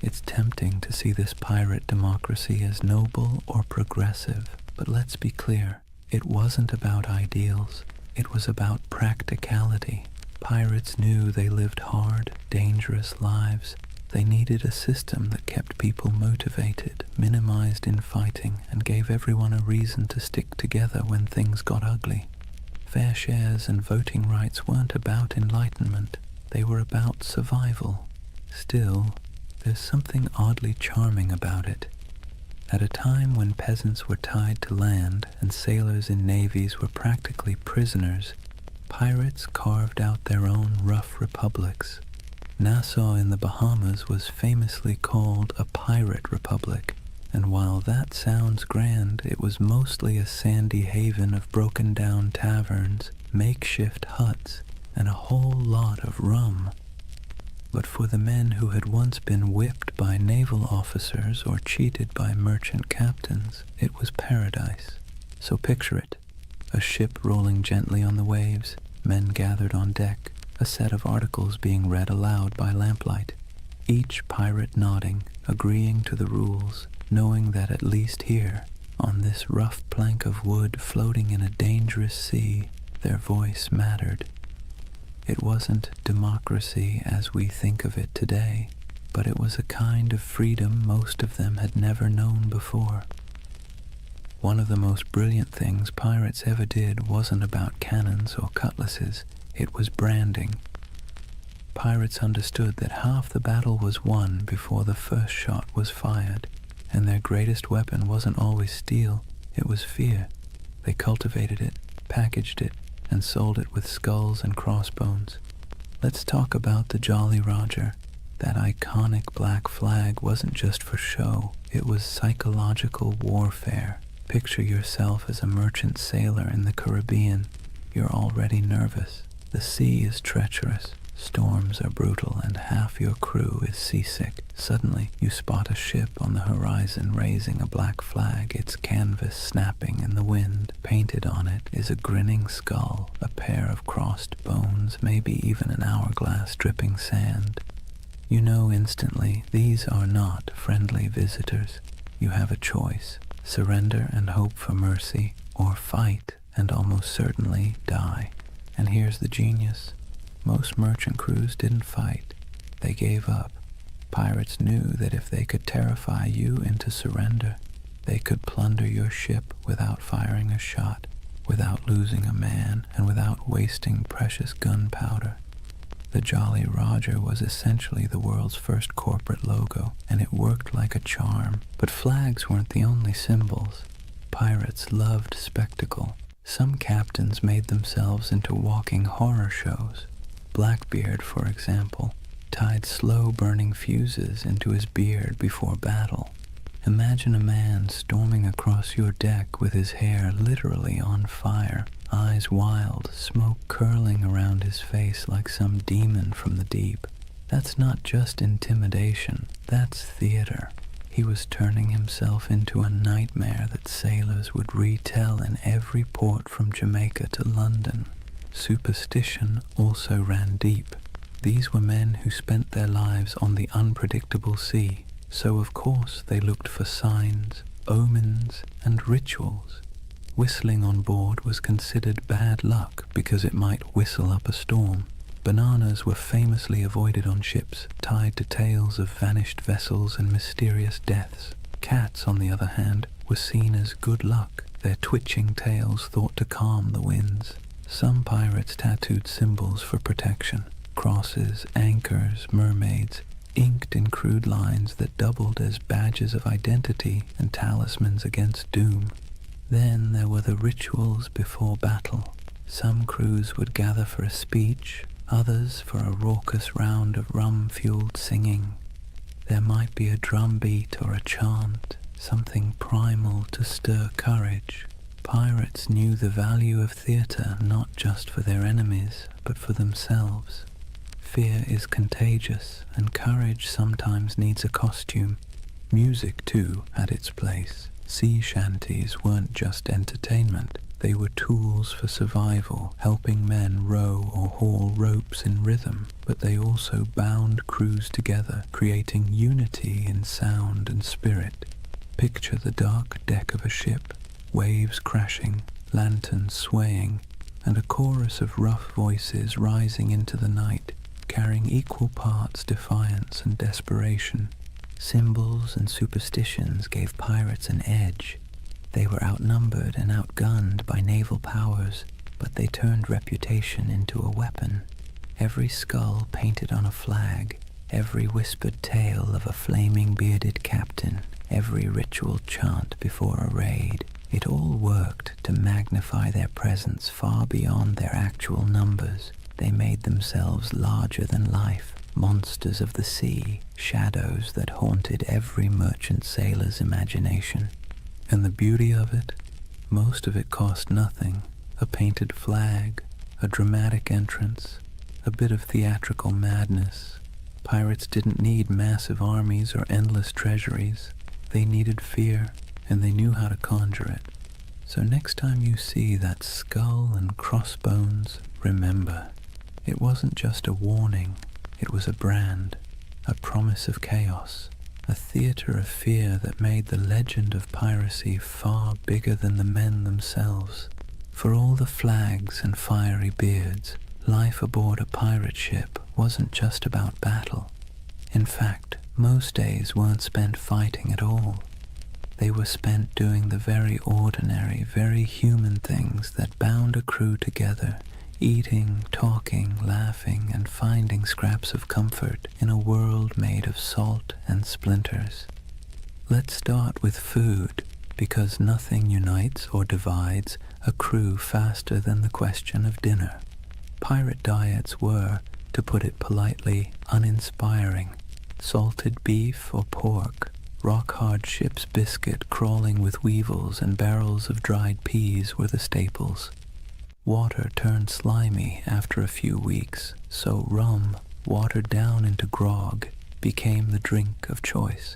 It's tempting to see this pirate democracy as noble or progressive, but let's be clear, it wasn't about ideals. It was about practicality. Pirates knew they lived hard, dangerous lives. They needed a system that kept people motivated, minimized infighting, and gave everyone a reason to stick together when things got ugly. Fair shares and voting rights weren't about enlightenment. They were about survival. Still, there's something oddly charming about it. At a time when peasants were tied to land and sailors in navies were practically prisoners, pirates carved out their own rough republics. Nassau in the Bahamas was famously called a pirate republic, and while that sounds grand, it was mostly a sandy haven of broken-down taverns, makeshift huts, and a whole lot of rum. But for the men who had once been whipped by naval officers or cheated by merchant captains, it was paradise. So picture it. A ship rolling gently on the waves, men gathered on deck, a set of articles being read aloud by lamplight, each pirate nodding, agreeing to the rules, knowing that at least here, on this rough plank of wood floating in a dangerous sea, their voice mattered. It wasn't democracy as we think of it today, but it was a kind of freedom most of them had never known before. One of the most brilliant things pirates ever did wasn't about cannons or cutlasses, it was branding. Pirates understood that half the battle was won before the first shot was fired, and their greatest weapon wasn't always steel, it was fear. They cultivated it, packaged it, and sold it with skulls and crossbones. Let's talk about the Jolly Roger. That iconic black flag wasn't just for show, it was psychological warfare. Picture yourself as a merchant sailor in the Caribbean. You're already nervous. The sea is treacherous. Storms are brutal and half your crew is seasick. Suddenly, you spot a ship on the horizon raising a black flag, its canvas snapping in the wind. Painted on it is a grinning skull, a pair of crossed bones, maybe even an hourglass dripping sand. You know instantly these are not friendly visitors. You have a choice. Surrender and hope for mercy, or fight and almost certainly die. And here's the genius. Most merchant crews didn't fight. They gave up. Pirates knew that if they could terrify you into surrender, they could plunder your ship without firing a shot, without losing a man, and without wasting precious gunpowder. The Jolly Roger was essentially the world's first corporate logo, and it worked like a charm. But flags weren't the only symbols. Pirates loved spectacle. Some captains made themselves into walking horror shows. Blackbeard, for example, tied slow-burning fuses into his beard before battle. Imagine a man storming across your deck with his hair literally on fire, eyes wild, smoke curling around his face like some demon from the deep. That's not just intimidation, that's theater. He was turning himself into a nightmare that sailors would retell in every port from Jamaica to London. Superstition also ran deep. These were men who spent their lives on the unpredictable sea, so of course they looked for signs, omens, and rituals. Whistling on board was considered bad luck because it might whistle up a storm. Bananas were famously avoided on ships, tied to tales of vanished vessels and mysterious deaths. Cats, on the other hand, were seen as good luck, their twitching tails thought to calm the winds. Some pirates tattooed symbols for protection: crosses, anchors, mermaids, inked in crude lines that doubled as badges of identity and talismans against doom. Then there were the rituals before battle. Some crews would gather for a speech, others for a raucous round of rum-fueled singing. There might be a drum beat or a chant, something primal to stir courage. Pirates knew the value of theatre not just for their enemies, but for themselves. Fear is contagious, and courage sometimes needs a costume. Music, too, had its place. Sea shanties weren't just entertainment. They were tools for survival, helping men row or haul ropes in rhythm, but they also bound crews together, creating unity in sound and spirit. Picture the dark deck of a ship, waves crashing, lanterns swaying, and a chorus of rough voices rising into the night, carrying equal parts defiance and desperation. Symbols and superstitions gave pirates an edge. They were outnumbered and outgunned by naval powers, but they turned reputation into a weapon. Every skull painted on a flag, every whispered tale of a flaming bearded captain, every ritual chant before a raid, it all worked to magnify their presence far beyond their actual numbers. They made themselves larger than life, monsters of the sea, shadows that haunted every merchant sailor's imagination. And the beauty of it? Most of it cost nothing. A painted flag, a dramatic entrance, a bit of theatrical madness. Pirates didn't need massive armies or endless treasuries. They needed fear, and they knew how to conjure it. So next time you see that skull and crossbones, remember, it wasn't just a warning, it was a brand, a promise of chaos, a theater of fear that made the legend of piracy far bigger than the men themselves. For all the flags and fiery beards, life aboard a pirate ship wasn't just about battle. In fact, most days weren't spent fighting at all. They were spent doing the very ordinary, very human things that bound a crew together, eating, talking, laughing, and finding scraps of comfort in a world made of salt and splinters. Let's start with food, because nothing unites or divides a crew faster than the question of dinner. Pirate diets were, to put it politely, uninspiring. Salted beef or pork, rock-hard ship's biscuit crawling with weevils and barrels of dried peas were the staples. Water turned slimy after a few weeks, so rum, watered down into grog, became the drink of choice.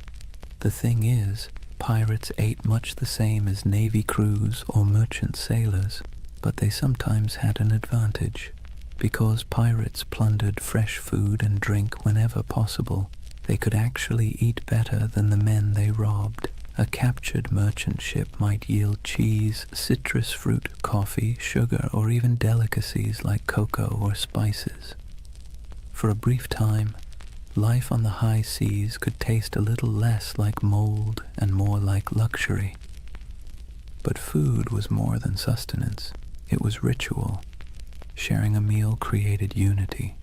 The thing is, pirates ate much the same as navy crews or merchant sailors, but they sometimes had an advantage. Because pirates plundered fresh food and drink whenever possible, they could actually eat better than the men they robbed. A captured merchant ship might yield cheese, citrus fruit, coffee, sugar, or even delicacies like cocoa or spices. For a brief time, life on the high seas could taste a little less like mold and more like luxury. But food was more than sustenance. It was ritual. Sharing a meal created unity.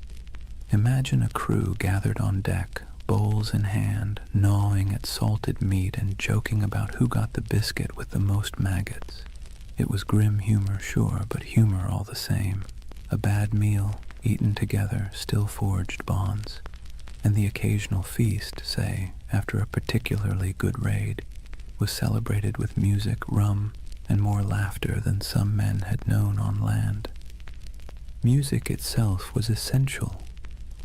Imagine a crew gathered on deck, bowls in hand, gnawing at salted meat and joking about who got the biscuit with the most maggots. It was grim humor, sure, but humor all the same. A bad meal, eaten together, still forged bonds. And the occasional feast, say, after a particularly good raid, was celebrated with music, rum, and more laughter than some men had known on land. Music itself was essential.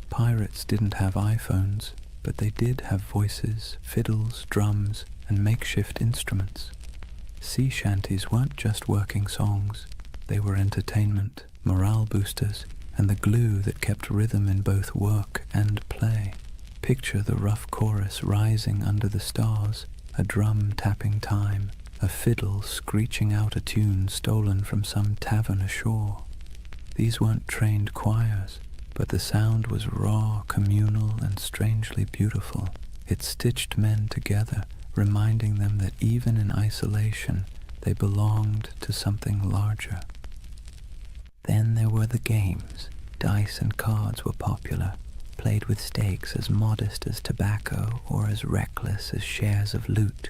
Pirates didn't have iPhones, but they did have voices, fiddles, drums, and makeshift instruments. Sea shanties weren't just working songs. They were entertainment, morale boosters, and the glue that kept rhythm in both work and play. Picture the rough chorus rising under the stars, a drum tapping time, a fiddle screeching out a tune stolen from some tavern ashore. These weren't trained choirs, but the sound was raw, communal, and strangely beautiful. It stitched men together, reminding them that even in isolation, they belonged to something larger. Then there were the games. Dice and cards were popular, played with stakes as modest as tobacco or as reckless as shares of loot.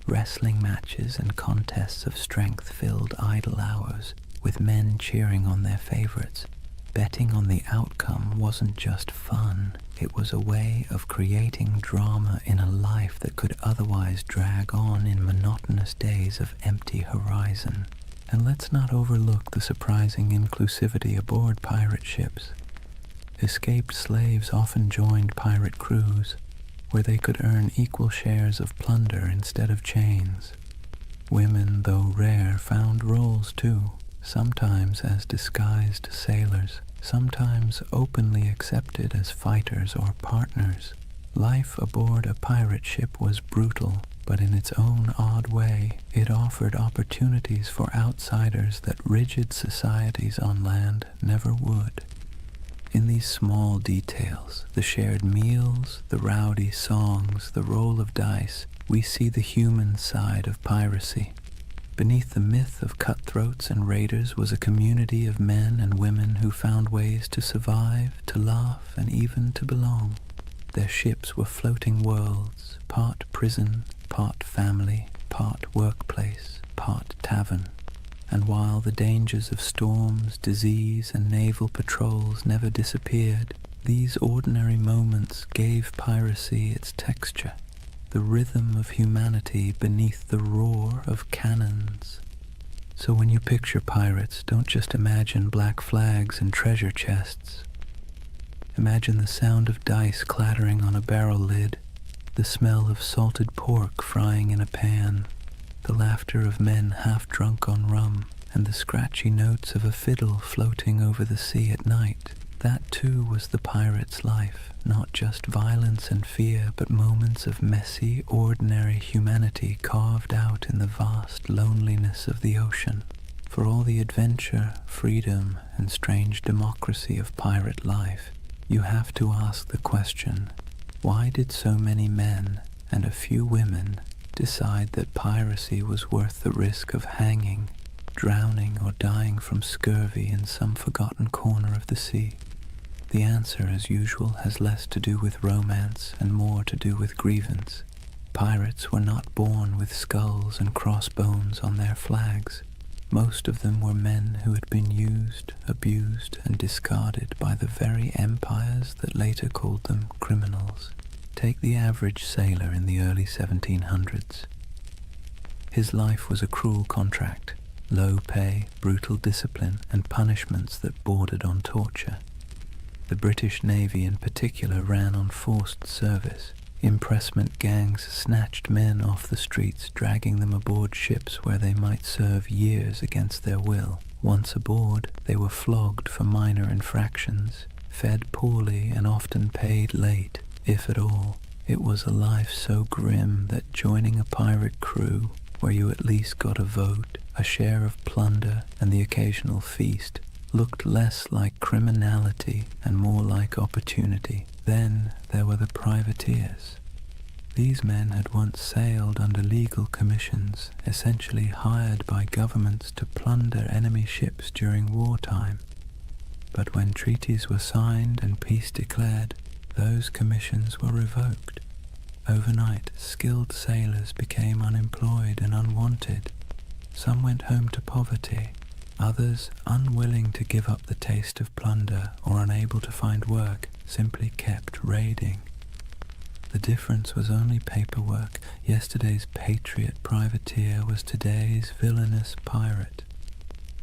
Wrestling matches and contests of strength filled idle hours, with men cheering on their favorites. Betting on the outcome wasn't just fun, it was a way of creating drama in a life that could otherwise drag on in monotonous days of empty horizon. And let's not overlook the surprising inclusivity aboard pirate ships. Escaped slaves often joined pirate crews, where they could earn equal shares of plunder instead of chains. Women, though rare, found roles too, sometimes as disguised sailors, sometimes openly accepted as fighters or partners. Life aboard a pirate ship was brutal, but in its own odd way, it offered opportunities for outsiders that rigid societies on land never would. In these small details, the shared meals, the rowdy songs, the roll of dice, we see the human side of piracy. Beneath the myth of cutthroats and raiders was a community of men and women who found ways to survive, to laugh, and even to belong. Their ships were floating worlds, part prison, part family, part workplace, part tavern. And while the dangers of storms, disease, and naval patrols never disappeared, these ordinary moments gave piracy its texture, the rhythm of humanity beneath the roar of cannons. So when you picture pirates, don't just imagine black flags and treasure chests. Imagine the sound of dice clattering on a barrel lid, the smell of salted pork frying in a pan, the laughter of men half drunk on rum, and the scratchy notes of a fiddle floating over the sea at night. That too was the pirate's life, not just violence and fear, but moments of messy, ordinary humanity carved out in the vast loneliness of the ocean. For all the adventure, freedom, and strange democracy of pirate life, you have to ask the question, why did so many men and a few women decide that piracy was worth the risk of hanging, drowning, or dying from scurvy in some forgotten corner of the sea? The answer, as usual, has less to do with romance and more to do with grievance. Pirates were not born with skulls and crossbones on their flags. Most of them were men who had been used, abused, and discarded by the very empires that later called them criminals. Take the average sailor in the early 1700s. His life was a cruel contract, low pay, brutal discipline, and punishments that bordered on torture. The British Navy in particular ran on forced service. Impressment gangs snatched men off the streets, dragging them aboard ships where they might serve years against their will. Once aboard, they were flogged for minor infractions, fed poorly, and often paid late, if at all. It was a life so grim that joining a pirate crew, where you at least got a vote, a share of plunder, and the occasional feast, looked less like criminality and more like opportunity. Then there were the privateers. These men had once sailed under legal commissions, essentially hired by governments to plunder enemy ships during wartime. But when treaties were signed and peace declared, those commissions were revoked. Overnight, skilled sailors became unemployed and unwanted. Some went home to poverty. Others, unwilling to give up the taste of plunder or unable to find work, simply kept raiding. The difference was only paperwork. Yesterday's patriot privateer was today's villainous pirate.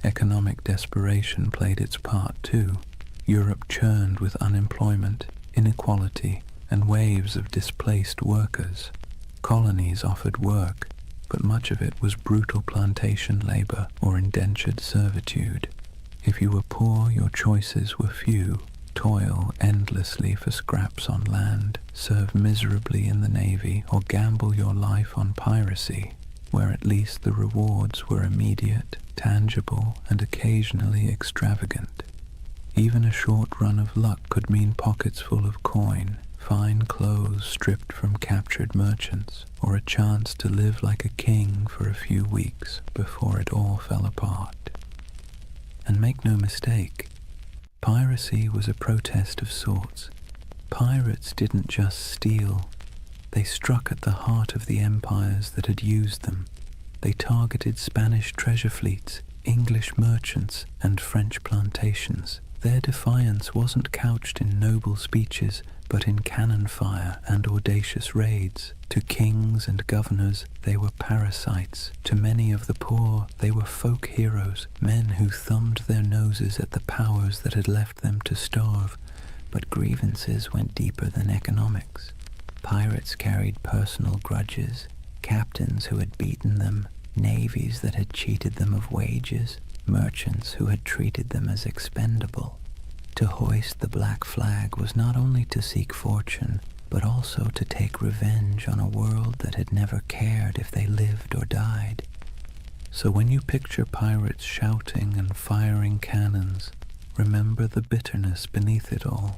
Economic desperation played its part too. Europe churned with unemployment, inequality, and waves of displaced workers. Colonies offered work, but much of it was brutal plantation labor or indentured servitude. If you were poor, your choices were few. Toil endlessly for scraps on land, serve miserably in the navy, or gamble your life on piracy, where at least the rewards were immediate, tangible, and occasionally extravagant. Even a short run of luck could mean pockets full of coin, fine clothes stripped from captured merchants, or a chance to live like a king for a few weeks before it all fell apart. And make no mistake, piracy was a protest of sorts. Pirates didn't just steal. They struck at the heart of the empires that had used them. They targeted Spanish treasure fleets, English merchants, and French plantations. Their defiance wasn't couched in noble speeches, but in cannon fire and audacious raids. To kings and governors, they were parasites. To many of the poor, they were folk heroes, men who thumbed their noses at the powers that had left them to starve. But grievances went deeper than economics. Pirates carried personal grudges, captains who had beaten them, navies that had cheated them of wages, merchants who had treated them as expendable. To hoist the black flag was not only to seek fortune, but also to take revenge on a world that had never cared if they lived or died. So when you picture pirates shouting and firing cannons, remember the bitterness beneath it all.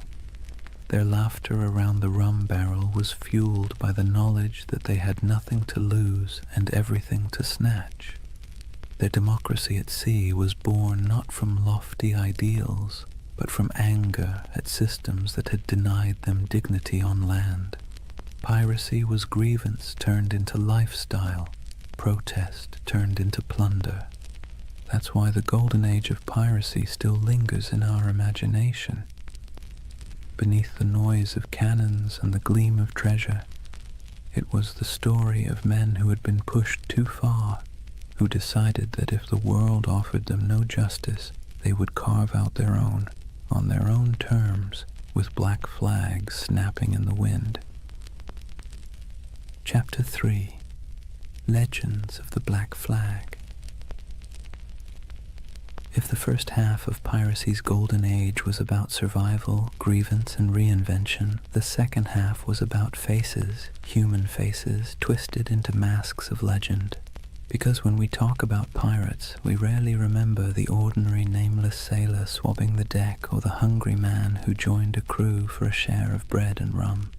Their laughter around the rum barrel was fueled by the knowledge that they had nothing to lose and everything to snatch. Their democracy at sea was born not from lofty ideals, but from anger at systems that had denied them dignity on land. Piracy was grievance turned into lifestyle, protest turned into plunder. That's why the Golden Age of Piracy still lingers in our imagination. Beneath the noise of cannons and the gleam of treasure, it was the story of men who had been pushed too far, who decided that if the world offered them no justice, they would carve out their own, on their own terms, with black flags snapping in the wind. Chapter 3. Legends of the Black Flag. If the first half of piracy's golden age was about survival, grievance, and reinvention, the second half was about faces, human faces, twisted into masks of legend. Because when we talk about pirates, we rarely remember the ordinary nameless sailor swabbing the deck or the hungry man who joined a crew for a share of bread and rum.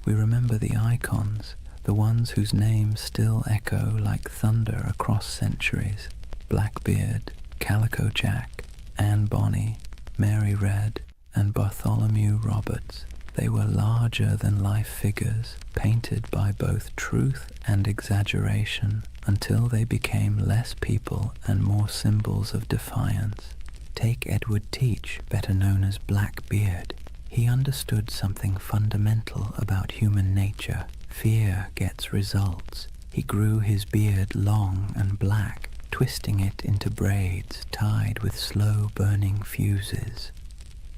We remember the icons, the ones whose names still echo like thunder across centuries. Blackbeard, Calico Jack, Anne Bonny, Mary Red, and Bartholomew Roberts. They were larger-than-life figures, painted by both truth and exaggeration, until they became less people and more symbols of defiance. Take Edward Teach, better known as Blackbeard. He understood something fundamental about human nature. Fear gets results. He grew his beard long and black, twisting it into braids tied with slow-burning fuses.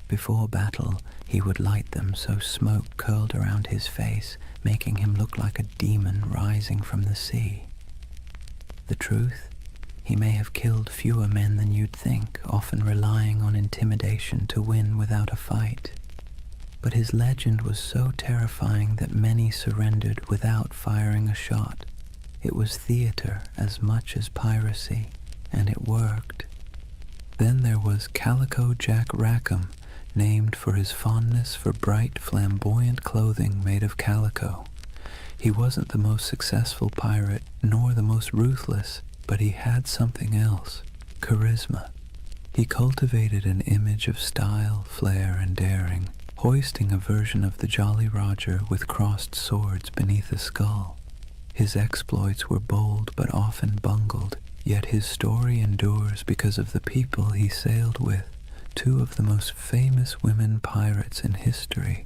Before battle, he would light them so smoke curled around his face, making him look like a demon rising from the sea. The truth? He may have killed fewer men than you'd think, often relying on intimidation to win without a fight. But his legend was so terrifying that many surrendered without firing a shot. It was theater as much as piracy, and it worked. Then there was Calico Jack Rackham, named for his fondness for bright, flamboyant clothing made of calico. He wasn't the most successful pirate, nor the most ruthless, but he had something else: charisma. He cultivated an image of style, flair, and daring, hoisting a version of the Jolly Roger with crossed swords beneath a skull. His exploits were bold but often bungled, yet his story endures because of the people he sailed with, two of the most famous women pirates in history.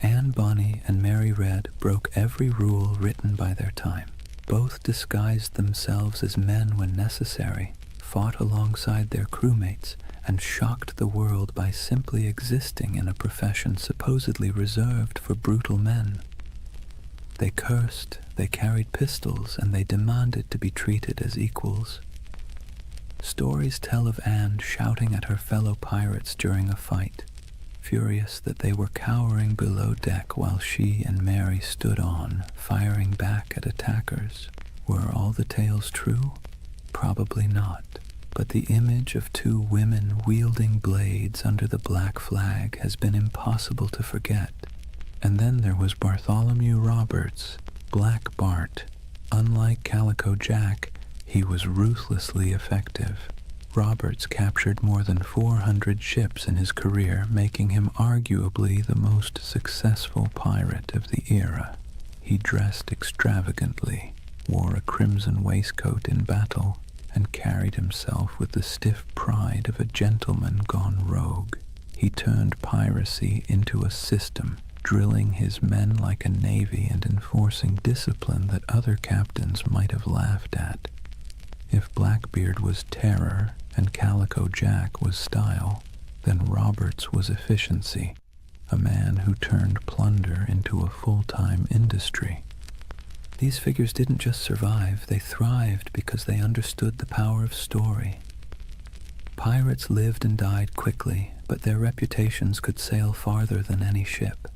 Anne Bonny and Mary Red broke every rule written by their time. Both disguised themselves as men when necessary, fought alongside their crewmates, and shocked the world by simply existing in a profession supposedly reserved for brutal men. They cursed, they carried pistols, and they demanded to be treated as equals. Stories tell of Anne shouting at her fellow pirates during a fight, furious that they were cowering below deck while she and Mary stood on, firing back at attackers. Were all the tales true? Probably not. But the image of two women wielding blades under the black flag has been impossible to forget. And then there was Bartholomew Roberts, Black Bart. Unlike Calico Jack, he was ruthlessly effective. Roberts captured more than 400 ships in his career, making him arguably the most successful pirate of the era. He dressed extravagantly, wore a crimson waistcoat in battle, and carried himself with the stiff pride of a gentleman gone rogue. He turned piracy into a system, drilling his men like a navy and enforcing discipline that other captains might have laughed at. If Blackbeard was terror and Calico Jack was style, then Roberts was efficiency, a man who turned plunder into a full-time industry. These figures didn't just survive, they thrived because they understood the power of story. Pirates lived and died quickly, but their reputations could sail farther than any ship.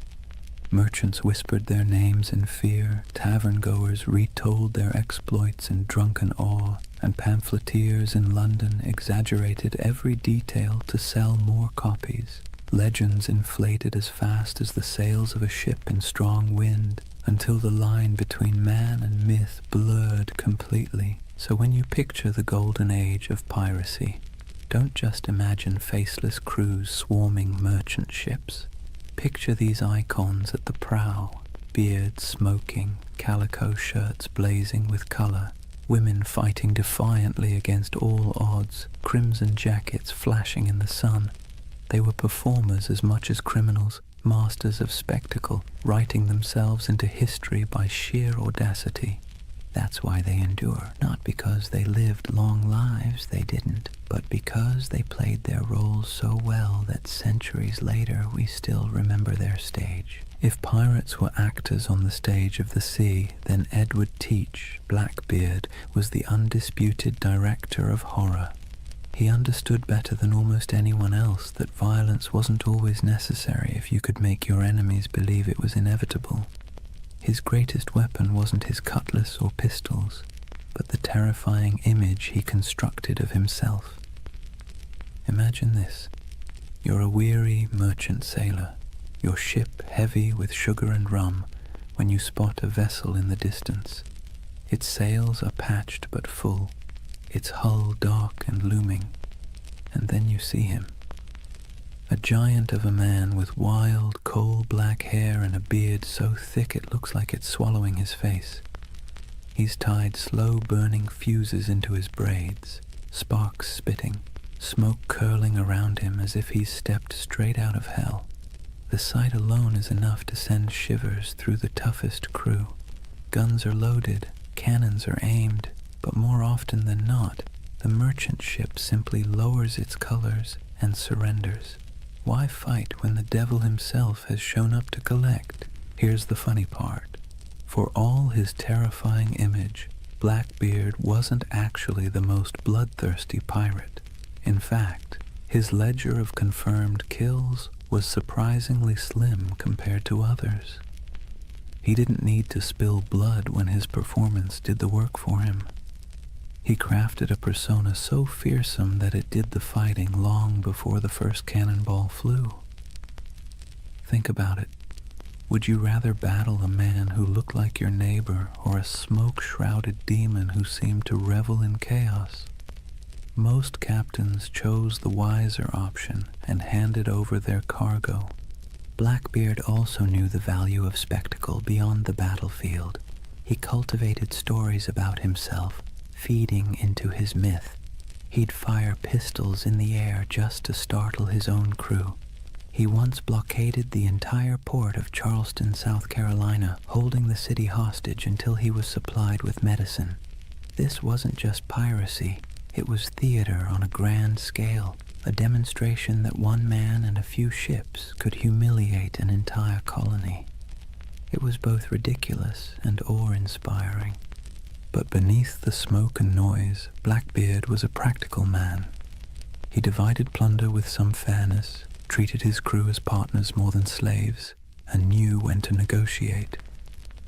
Merchants whispered their names in fear, tavern-goers retold their exploits in drunken awe, and pamphleteers in London exaggerated every detail to sell more copies. Legends inflated as fast as the sails of a ship in strong wind, until the line between man and myth blurred completely. So when you picture the Golden Age of Piracy, don't just imagine faceless crews swarming merchant ships. Picture these icons at the prow, beards smoking, calico shirts blazing with color, women fighting defiantly against all odds, crimson jackets flashing in the sun. They were performers as much as criminals, masters of spectacle, writing themselves into history by sheer audacity. That's why they endure, not because they lived long lives, they didn't, but because they played their roles so well that centuries later we still remember their stage. If pirates were actors on the stage of the sea, then Edward Teach, Blackbeard, was the undisputed director of horror. He understood better than almost anyone else that violence wasn't always necessary if you could make your enemies believe it was inevitable. His greatest weapon wasn't his cutlass or pistols, but the terrifying image he constructed of himself. Imagine this. You're a weary merchant sailor, your ship heavy with sugar and rum, when you spot a vessel in the distance. Its sails are patched but full, its hull dark and looming, and then you see him. A giant of a man with wild, coal-black hair and a beard so thick it looks like it's swallowing his face. He's tied slow-burning fuses into his braids, sparks spitting, smoke curling around him as if he's stepped straight out of hell. The sight alone is enough to send shivers through the toughest crew. Guns are loaded, cannons are aimed, but more often than not, the merchant ship simply lowers its colors and surrenders. Why fight when the devil himself has shown up to collect? Here's the funny part. For all his terrifying image, Blackbeard wasn't actually the most bloodthirsty pirate. In fact, his ledger of confirmed kills was surprisingly slim compared to others. He didn't need to spill blood when his performance did the work for him. He crafted a persona so fearsome that it did the fighting long before the first cannonball flew. Think about it. Would you rather battle a man who looked like your neighbor or a smoke-shrouded demon who seemed to revel in chaos? Most captains chose the wiser option and handed over their cargo. Blackbeard also knew the value of spectacle beyond the battlefield. He cultivated stories about himself, feeding into his myth. He'd fire pistols in the air just to startle his own crew. He once blockaded the entire port of Charleston, South Carolina, holding the city hostage until he was supplied with medicine. This wasn't just piracy, it was theater on a grand scale, a demonstration that one man and a few ships could humiliate an entire colony. It was both ridiculous and awe-inspiring. But beneath the smoke and noise, Blackbeard was a practical man. He divided plunder with some fairness, treated his crew as partners more than slaves, and knew when to negotiate.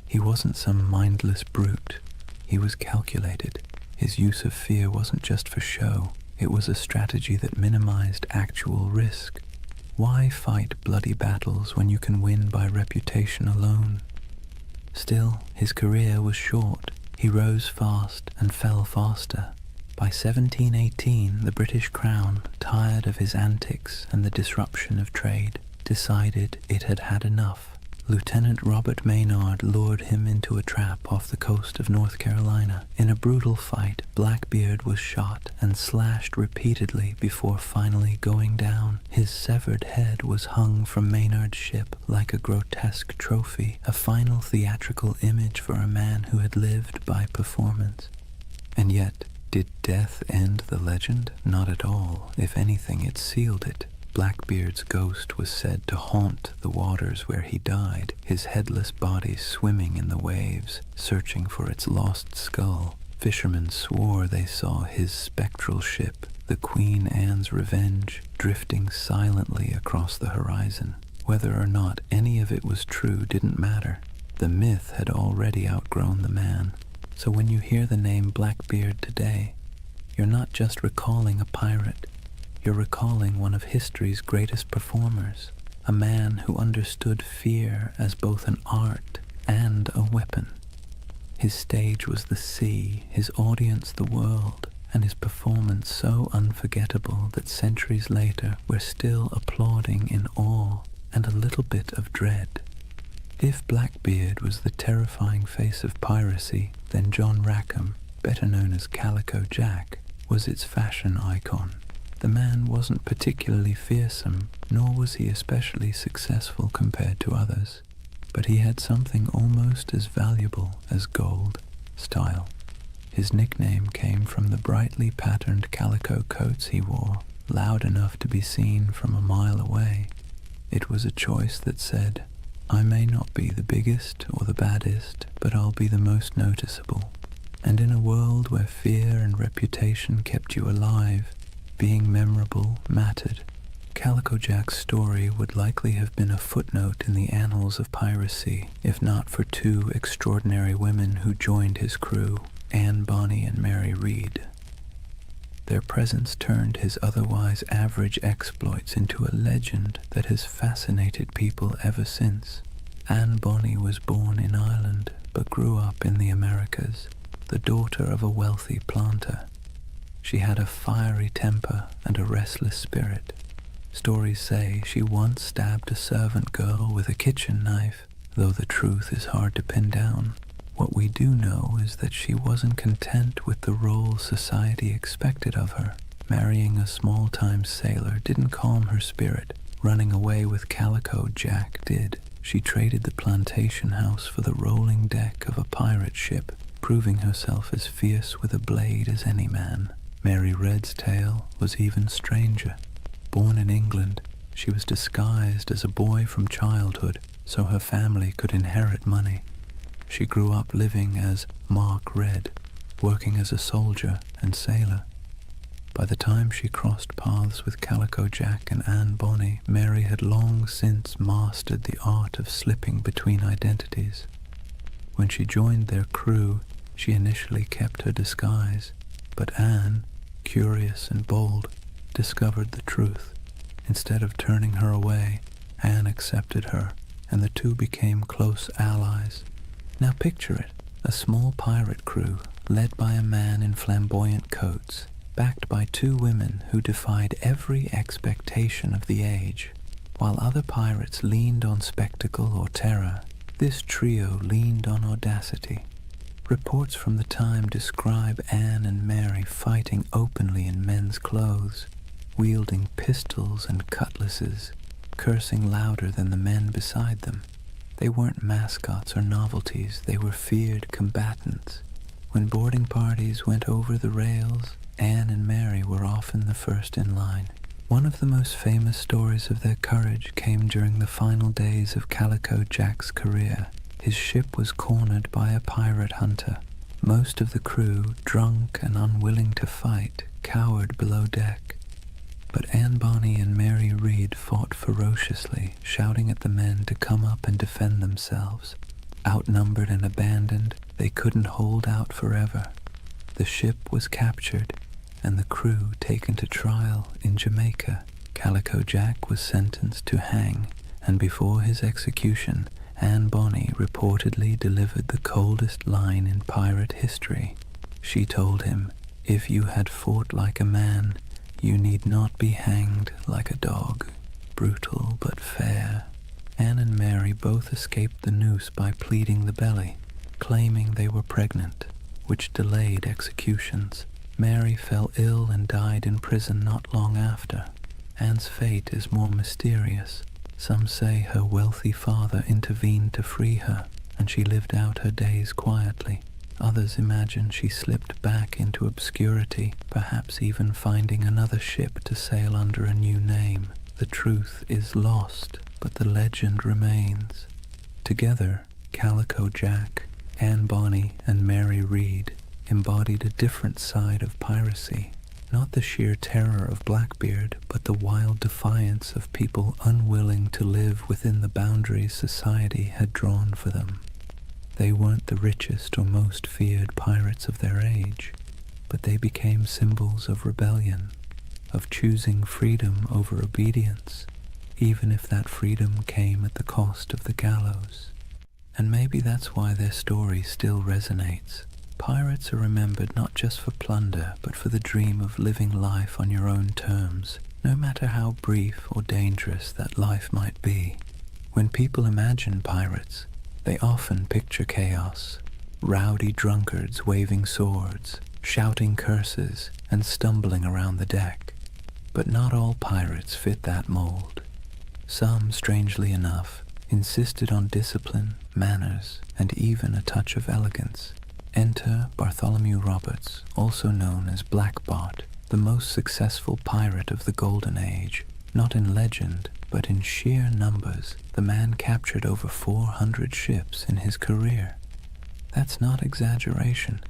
He wasn't some mindless brute. He was calculated. His use of fear wasn't just for show. It was a strategy that minimized actual risk. Why fight bloody battles when you can win by reputation alone? Still, his career was short. He rose fast and fell faster. By 1718, the British Crown, tired of his antics and the disruption of trade, decided it had had enough. Lieutenant Robert Maynard lured him into a trap off the coast of North Carolina. In a brutal fight, Blackbeard was shot and slashed repeatedly before finally going down. His severed head was hung from Maynard's ship like a grotesque trophy, a final theatrical image for a man who had lived by performance. And yet, did death end the legend? Not at all. If anything, it sealed it. Blackbeard's ghost was said to haunt the waters where he died, his headless body swimming in the waves, searching for its lost skull. Fishermen swore they saw his spectral ship, the Queen Anne's Revenge, drifting silently across the horizon. Whether or not any of it was true didn't matter. The myth had already outgrown the man. So when you hear the name Blackbeard today, you're not just recalling a pirate. You're recalling one of history's greatest performers, a man who understood fear as both an art and a weapon. His stage was the sea, his audience the world, and his performance so unforgettable that centuries later we're still applauding in awe and a little bit of dread. If Blackbeard was the terrifying face of piracy, then John Rackham, better known as Calico Jack, was its fashion icon. The man wasn't particularly fearsome, nor was he especially successful compared to others, but he had something almost as valuable as gold: style. His nickname came from the brightly patterned calico coats he wore, loud enough to be seen from a mile away. It was a choice that said, "I may not be the biggest or the baddest, but I'll be the most noticeable." And in a world where fear and reputation kept you alive, being memorable mattered. Calico Jack's story would likely have been a footnote in the annals of piracy, if not for two extraordinary women who joined his crew, Anne Bonny and Mary Read. Their presence turned his otherwise average exploits into a legend that has fascinated people ever since. Anne Bonny was born in Ireland, but grew up in the Americas, the daughter of a wealthy planter. She had a fiery temper and a restless spirit. Stories say she once stabbed a servant girl with a kitchen knife, though the truth is hard to pin down. What we do know is that she wasn't content with the role society expected of her. Marrying a small-time sailor didn't calm her spirit. Running away with Calico Jack did. She traded the plantation house for the rolling deck of a pirate ship, proving herself as fierce with a blade as any man. Mary Red's tale was even stranger. Born in England, she was disguised as a boy from childhood so her family could inherit money. She grew up living as Mark Red, working as a soldier and sailor. By the time she crossed paths with Calico Jack and Anne Bonny, Mary had long since mastered the art of slipping between identities. When she joined their crew, she initially kept her disguise. But Anne, curious and bold, discovered the truth. Instead of turning her away, Anne accepted her, and the two became close allies. Now picture it, a small pirate crew led by a man in flamboyant coats, backed by two women who defied every expectation of the age. While other pirates leaned on spectacle or terror, this trio leaned on audacity. Reports from the time describe Anne and Mary fighting openly in men's clothes, wielding pistols and cutlasses, cursing louder than the men beside them. They weren't mascots or novelties, they were feared combatants. When boarding parties went over the rails, Anne and Mary were often the first in line. One of the most famous stories of their courage came during the final days of Calico Jack's career. His ship was cornered by a pirate hunter. Most of the crew, drunk and unwilling to fight, cowered below deck. But Anne Bonny and Mary Read fought ferociously, shouting at the men to come up and defend themselves. Outnumbered and abandoned, they couldn't hold out forever. The ship was captured, and the crew taken to trial in Jamaica. Calico Jack was sentenced to hang, and before his execution, Anne Bonny reportedly delivered the coldest line in pirate history. She told him, "If you had fought like a man, you need not be hanged like a dog." Brutal but fair. Anne and Mary both escaped the noose by pleading the belly, claiming they were pregnant, which delayed executions. Mary fell ill and died in prison not long after. Anne's fate is more mysterious. Some say her wealthy father intervened to free her, and she lived out her days quietly. Others imagine she slipped back into obscurity, perhaps even finding another ship to sail under a new name. The truth is lost, but the legend remains. Together, Calico Jack, Anne Bonny, and Mary Read embodied a different side of piracy. Not the sheer terror of Blackbeard, but the wild defiance of people unwilling to live within the boundaries society had drawn for them. They weren't the richest or most feared pirates of their age, but they became symbols of rebellion, of choosing freedom over obedience, even if that freedom came at the cost of the gallows. And maybe that's why their story still resonates. Pirates are remembered not just for plunder, but for the dream of living life on your own terms, no matter how brief or dangerous that life might be. When people imagine pirates, they often picture chaos, rowdy drunkards waving swords, shouting curses, and stumbling around the deck. But not all pirates fit that mold. Some, strangely enough, insisted on discipline, manners, and even a touch of elegance. Enter Bartholomew Roberts, also known as Blackbot, the most successful pirate of the Golden Age. Not in legend, but in sheer numbers, the man captured over 400 ships in his career. That's not exaggeration,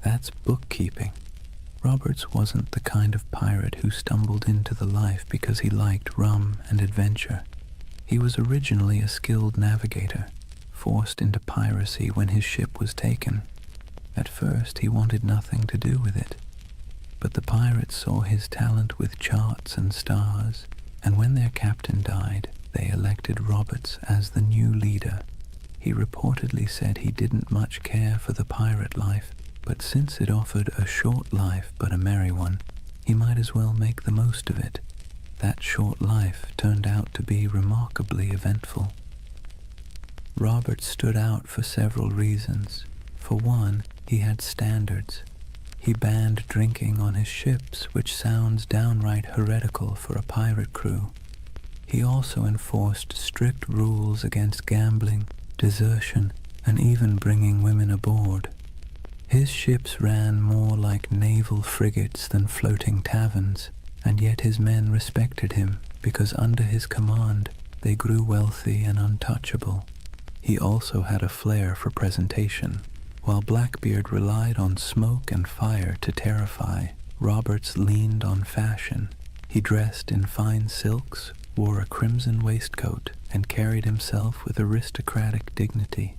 that's bookkeeping. Roberts wasn't the kind of pirate who stumbled into the life because he liked rum and adventure. He was originally a skilled navigator, forced into piracy when his ship was taken. At first, he wanted nothing to do with it, but the pirates saw his talent with charts and stars, and when their captain died, they elected Roberts as the new leader. He reportedly said he didn't much care for the pirate life, but since it offered a short life but a merry one, he might as well make the most of it. That short life turned out to be remarkably eventful. Roberts stood out for several reasons. For one, he had standards. He banned drinking on his ships, which sounds downright heretical for a pirate crew. He also enforced strict rules against gambling, desertion, and even bringing women aboard. His ships ran more like naval frigates than floating taverns, and yet his men respected him because under his command they grew wealthy and untouchable. He also had a flair for presentation. While Blackbeard relied on smoke and fire to terrify, Roberts leaned on fashion. He dressed in fine silks, wore a crimson waistcoat, and carried himself with aristocratic dignity.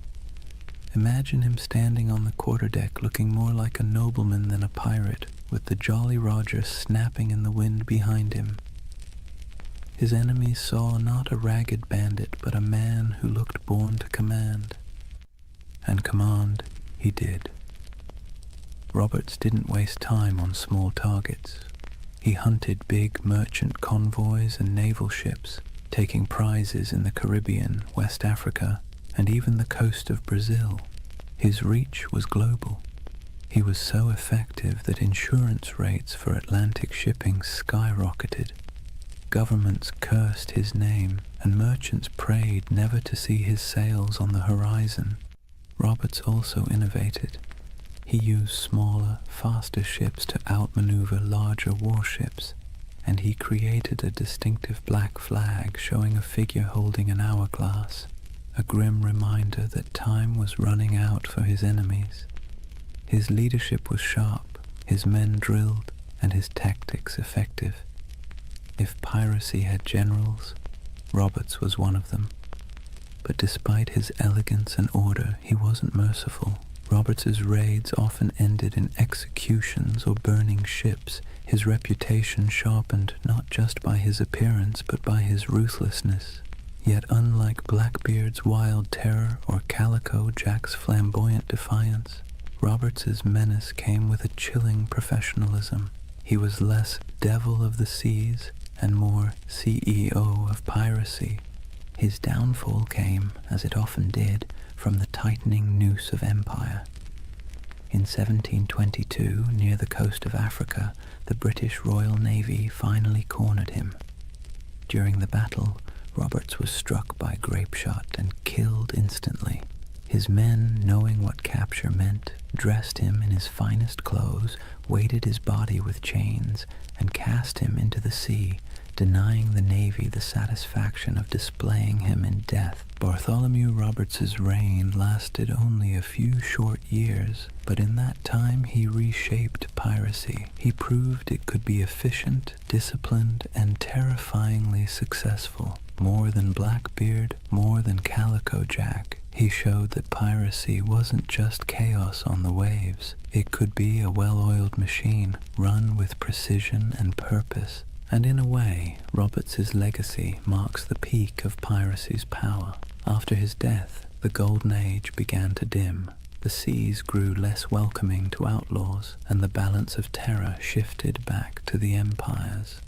Imagine him standing on the quarterdeck looking more like a nobleman than a pirate, with the Jolly Roger snapping in the wind behind him. His enemies saw not a ragged bandit, but a man who looked born to command. And command he did. Roberts didn't waste time on small targets. He hunted big merchant convoys and naval ships, taking prizes in the Caribbean, West Africa, and even the coast of Brazil. His reach was global. He was so effective that insurance rates for Atlantic shipping skyrocketed. Governments cursed his name, and merchants prayed never to see his sails on the horizon. Roberts also innovated. He used smaller, faster ships to outmaneuver larger warships, and he created a distinctive black flag showing a figure holding an hourglass, a grim reminder that time was running out for his enemies. His leadership was sharp, his men drilled, and his tactics effective. If piracy had generals, Roberts was one of them. But despite his elegance and order, he wasn't merciful. Roberts's raids often ended in executions or burning ships. His reputation sharpened not just by his appearance but by his ruthlessness. Yet unlike Blackbeard's wild terror or Calico Jack's flamboyant defiance, Roberts's menace came with a chilling professionalism. He was less devil of the seas and more CEO of piracy. His downfall came, as it often did, from the tightening noose of empire. In 1722, near the coast of Africa, the British Royal Navy finally cornered him. During the battle, Roberts was struck by grapeshot and killed instantly. His men, knowing what capture meant, dressed him in his finest clothes, weighted his body with chains, and cast him into the sea, denying the Navy the satisfaction of displaying him in death. Bartholomew Roberts's reign lasted only a few short years, but in that time he reshaped piracy. He proved it could be efficient, disciplined, and terrifyingly successful. More than Blackbeard, more than Calico Jack, he showed that piracy wasn't just chaos on the waves. It could be a well-oiled machine, run with precision and purpose. And in a way, Roberts's legacy marks the peak of piracy's power. After his death, the Golden Age began to dim. The seas grew less welcoming to outlaws, and the balance of terror shifted back to the empires.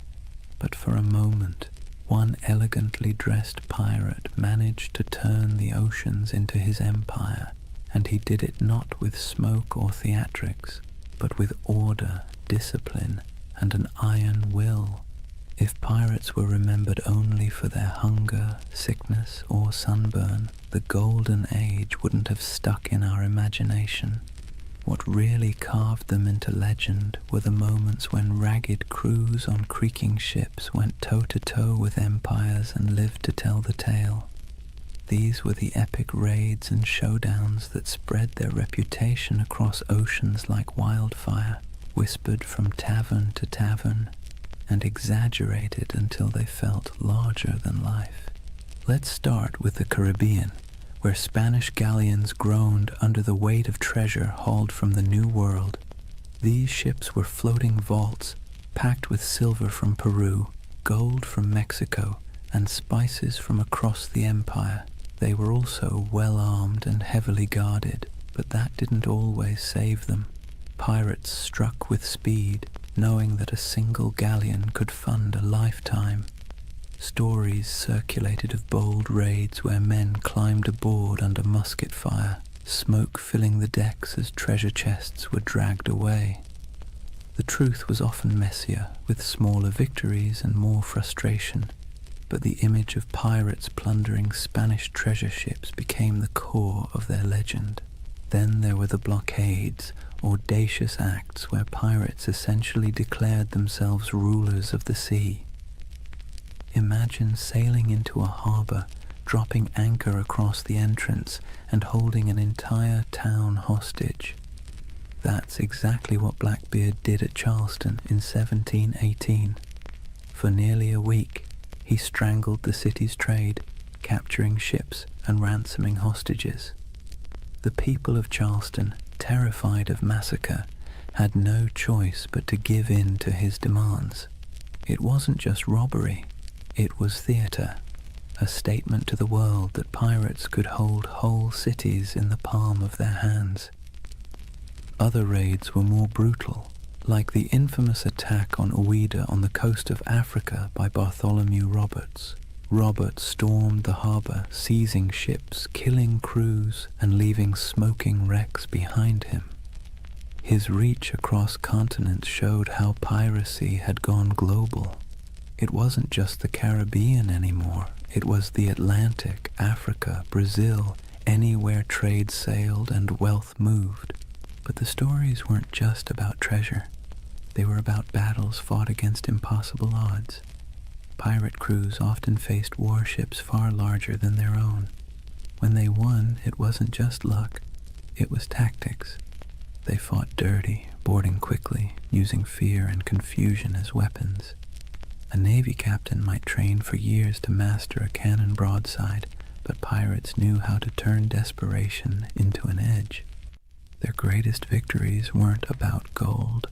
But for a moment, one elegantly dressed pirate managed to turn the oceans into his empire, and he did it not with smoke or theatrics, but with order, discipline, and an iron will. If pirates were remembered only for their hunger, sickness, or sunburn, the Golden Age wouldn't have stuck in our imagination. What really carved them into legend were the moments when ragged crews on creaking ships went toe-to-toe with empires and lived to tell the tale. These were the epic raids and showdowns that spread their reputation across oceans like wildfire, whispered from tavern to tavern, and exaggerated until they felt larger than life. Let's start with the Caribbean, where Spanish galleons groaned under the weight of treasure hauled from the New World. These ships were floating vaults, packed with silver from Peru, gold from Mexico, and spices from across the empire. They were also well-armed and heavily guarded, but that didn't always save them. Pirates struck with speed, knowing that a single galleon could fund a lifetime. Stories circulated of bold raids where men climbed aboard under musket fire, smoke filling the decks as treasure chests were dragged away. The truth was often messier, with smaller victories and more frustration, but the image of pirates plundering Spanish treasure ships became the core of their legend. Then there were the blockades, audacious acts where pirates essentially declared themselves rulers of the sea. Imagine sailing into a harbor, dropping anchor across the entrance, and holding an entire town hostage. That's exactly what Blackbeard did at Charleston in 1718. For nearly a week, he strangled the city's trade, capturing ships and ransoming hostages. The people of Charleston, terrified of massacre, had no choice but to give in to his demands. It wasn't just robbery, it was theater, a statement to the world that pirates could hold whole cities in the palm of their hands. Other raids were more brutal, like the infamous attack on Ouida on the coast of Africa by Bartholomew Roberts. Roberts stormed the harbor, seizing ships, killing crews, and leaving smoking wrecks behind him. His reach across continents showed how piracy had gone global. It wasn't just the Caribbean anymore. It was the Atlantic, Africa, Brazil, anywhere trade sailed and wealth moved. But the stories weren't just about treasure. They were about battles fought against impossible odds. Pirate crews often faced warships far larger than their own. When they won, it wasn't just luck, it was tactics. They fought dirty, boarding quickly, using fear and confusion as weapons. A Navy captain might train for years to master a cannon broadside, but pirates knew how to turn desperation into an edge. Their greatest victories weren't about gold.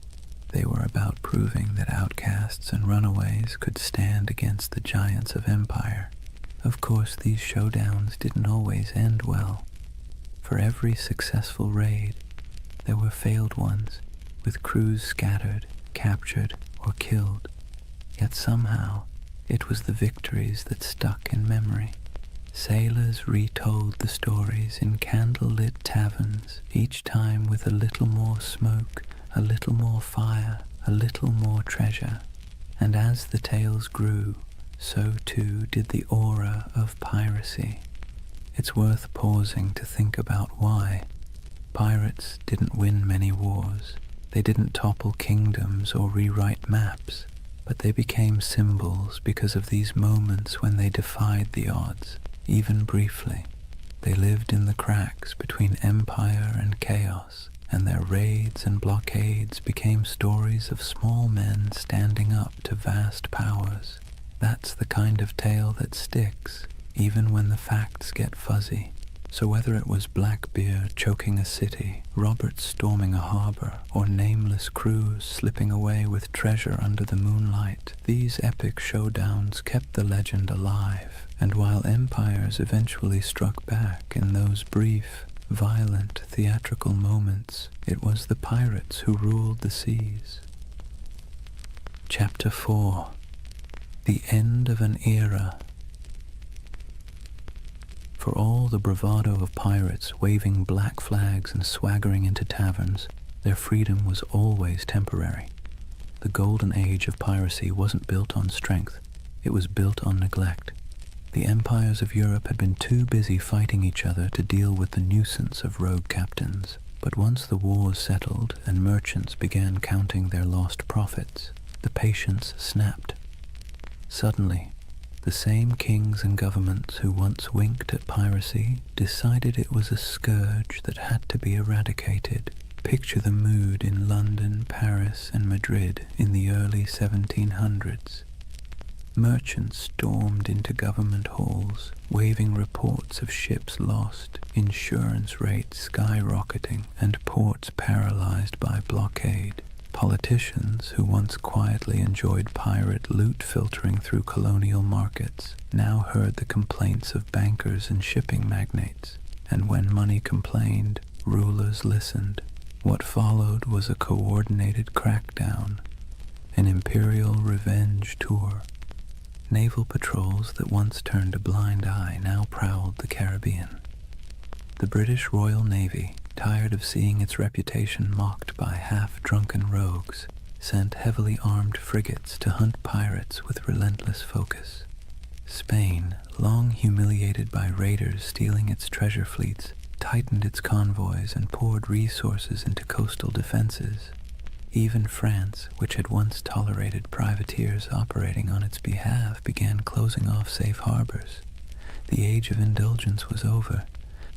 They were about proving that outcasts and runaways could stand against the giants of empire. Of course, these showdowns didn't always end well. For every successful raid, there were failed ones, with crews scattered, captured, or killed. Yet somehow, it was the victories that stuck in memory. Sailors retold the stories in candle-lit taverns, each time with a little more smoke, a little more fire, a little more treasure. And as the tales grew, so too did the aura of piracy. It's worth pausing to think about why. Pirates didn't win many wars. They didn't topple kingdoms or rewrite maps, but they became symbols because of these moments when they defied the odds, even briefly. They lived in the cracks between empire and chaos, and their raids and blockades became stories of small men standing up to vast powers. That's the kind of tale that sticks, even when the facts get fuzzy. So whether it was Blackbeard choking a city, Roberts storming a harbor, or nameless crews slipping away with treasure under the moonlight, these epic showdowns kept the legend alive. And while empires eventually struck back in those brief, violent, theatrical moments, it was the pirates who ruled the seas. Chapter 4. The End of an Era. For all the bravado of pirates waving black flags and swaggering into taverns, their freedom was always temporary. The Golden Age of Piracy wasn't built on strength, it was built on neglect. The empires of Europe had been too busy fighting each other to deal with the nuisance of rogue captains. But once the wars settled and merchants began counting their lost profits, the patience snapped. Suddenly, the same kings and governments who once winked at piracy decided it was a scourge that had to be eradicated. Picture the mood in London, Paris, and Madrid in the early 1700s. Merchants stormed into government halls, waving reports of ships lost, insurance rates skyrocketing, and ports paralyzed by blockade. Politicians who once quietly enjoyed pirate loot filtering through colonial markets now heard the complaints of bankers and shipping magnates, and when money complained, rulers listened. What followed was a coordinated crackdown, an imperial revenge tour. Naval patrols that once turned a blind eye now prowled the Caribbean. The British Royal Navy, tired of seeing its reputation mocked by half-drunken rogues, sent heavily armed frigates to hunt pirates with relentless focus. Spain, long humiliated by raiders stealing its treasure fleets, tightened its convoys and poured resources into coastal defenses. Even France, which had once tolerated privateers operating on its behalf, began closing off safe harbors. The age of indulgence was over,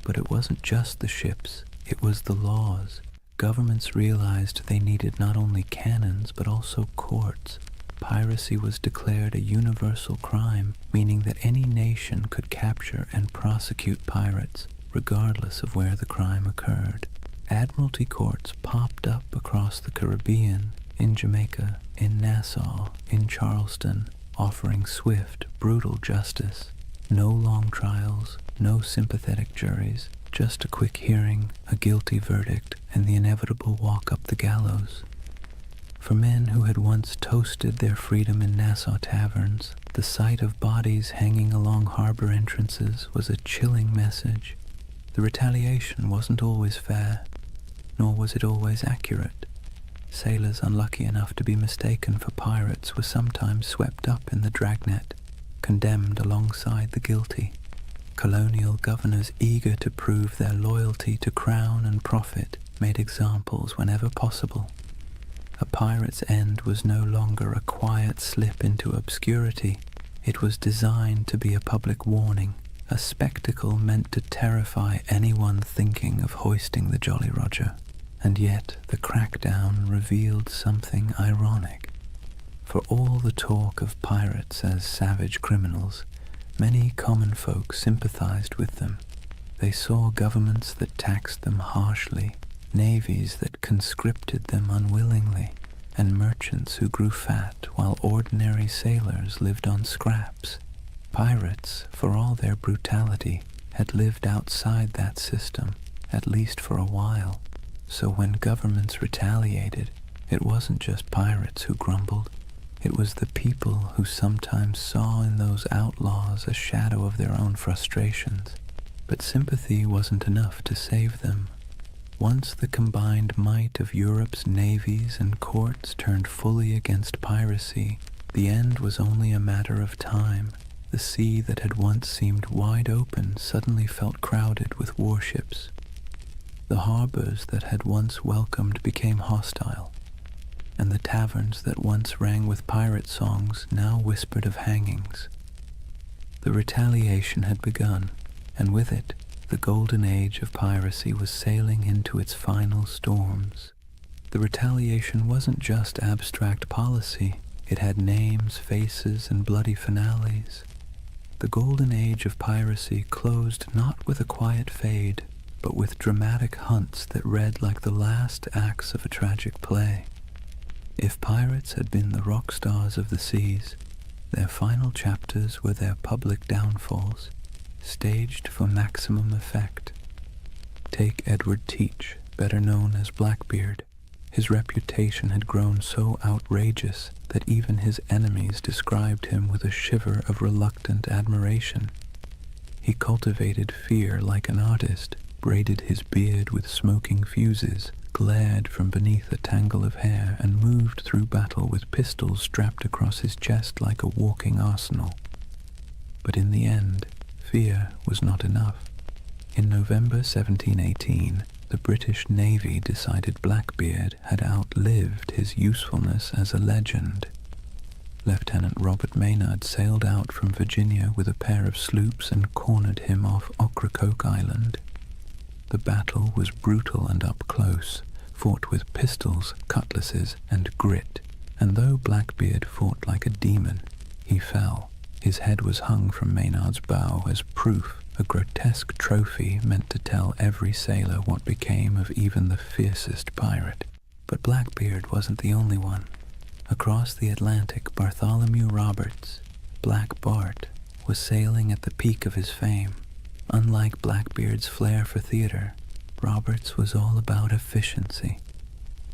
but it wasn't just the ships, it was the laws. Governments realized they needed not only cannons but also courts. Piracy was declared a universal crime, meaning that any nation could capture and prosecute pirates, regardless of where the crime occurred. Admiralty courts popped up across the Caribbean, in Jamaica, in Nassau, in Charleston, offering swift, brutal justice. No long trials, no sympathetic juries, just a quick hearing, a guilty verdict, and the inevitable walk up the gallows. For men who had once toasted their freedom in Nassau taverns, the sight of bodies hanging along harbor entrances was a chilling message. The retaliation wasn't always fair, nor was it always accurate. Sailors unlucky enough to be mistaken for pirates were sometimes swept up in the dragnet, condemned alongside the guilty. Colonial governors eager to prove their loyalty to crown and profit made examples whenever possible. A pirate's end was no longer a quiet slip into obscurity. It was designed to be a public warning, a spectacle meant to terrify anyone thinking of hoisting the Jolly Roger. And yet the crackdown revealed something ironic. For all the talk of pirates as savage criminals, many common folk sympathized with them. They saw governments that taxed them harshly, navies that conscripted them unwillingly, and merchants who grew fat while ordinary sailors lived on scraps. Pirates, for all their brutality, had lived outside that system, at least for a while. So when governments retaliated, it wasn't just pirates who grumbled. It was the people who sometimes saw in those outlaws a shadow of their own frustrations. But sympathy wasn't enough to save them. Once the combined might of Europe's navies and courts turned fully against piracy, the end was only a matter of time. The sea that had once seemed wide open suddenly felt crowded with warships. The harbors that had once welcomed became hostile, and the taverns that once rang with pirate songs now whispered of hangings. The retaliation had begun, and with it, the Golden Age of Piracy was sailing into its final storms. The retaliation wasn't just abstract policy. It had names, faces, and bloody finales. The Golden Age of Piracy closed not with a quiet fade, but with dramatic hunts that read like the last acts of a tragic play. If pirates had been the rock stars of the seas, their final chapters were their public downfalls, staged for maximum effect. Take Edward Teach, better known as Blackbeard. His reputation had grown so outrageous that even his enemies described him with a shiver of reluctant admiration. He cultivated fear like an artist, braided his beard with smoking fuses, glared from beneath a tangle of hair, and moved through battle with pistols strapped across his chest like a walking arsenal. But in the end, fear was not enough. In November 1718, the British Navy decided Blackbeard had outlived his usefulness as a legend. Lieutenant Robert Maynard sailed out from Virginia with a pair of sloops and cornered him off Ocracoke Island. The battle was brutal and up close, fought with pistols, cutlasses, and grit, and though Blackbeard fought like a demon, he fell. His head was hung from Maynard's bow as proof, a grotesque trophy meant to tell every sailor what became of even the fiercest pirate. But Blackbeard wasn't the only one. Across the Atlantic, Bartholomew Roberts, Black Bart, was sailing at the peak of his fame. Unlike Blackbeard's flair for theater, Roberts was all about efficiency.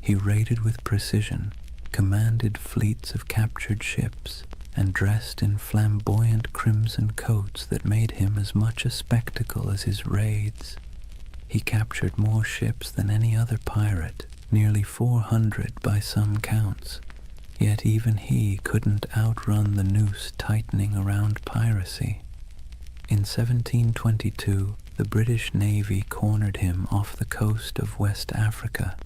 He raided with precision, commanded fleets of captured ships, and dressed in flamboyant crimson coats that made him as much a spectacle as his raids. He captured more ships than any other pirate, nearly 400 by some counts, yet even he couldn't outrun the noose tightening around piracy. In 1722, the British Navy cornered him off the coast of West Africa.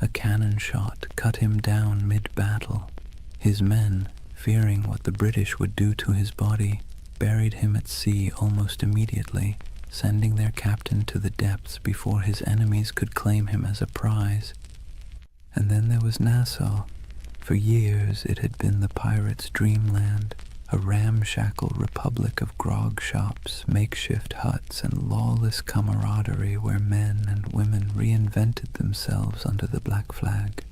A cannon shot cut him down mid-battle. His men, fearing what the British would do to his body, buried him at sea almost immediately, sending their captain to the depths before his enemies could claim him as a prize. And then there was Nassau. For years it had been the pirates' dreamland, a ramshackle republic of grog shops, makeshift huts, and lawless camaraderie where men and women reinvented themselves under the black flag.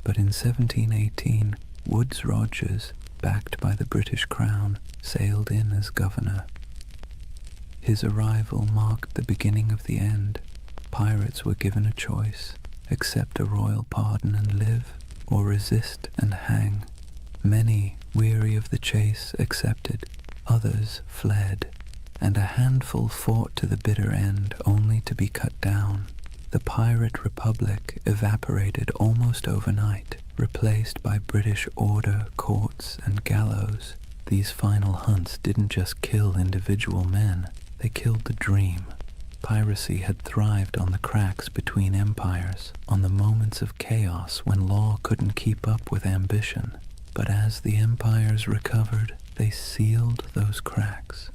But in 1718, Woodes Rogers, backed by the British Crown, sailed in as governor. His arrival marked the beginning of the end. Pirates were given a choice: accept a royal pardon and live, or resist and hang. Many, weary of the chase, accepted, others fled, and a handful fought to the bitter end, only to be cut down. The pirate republic evaporated almost overnight, replaced by British order, courts, and gallows. These final hunts didn't just kill individual men, they killed the dream. Piracy had thrived on the cracks between empires, on the moments of chaos when law couldn't keep up with ambition. But as the empires recovered, they sealed those cracks.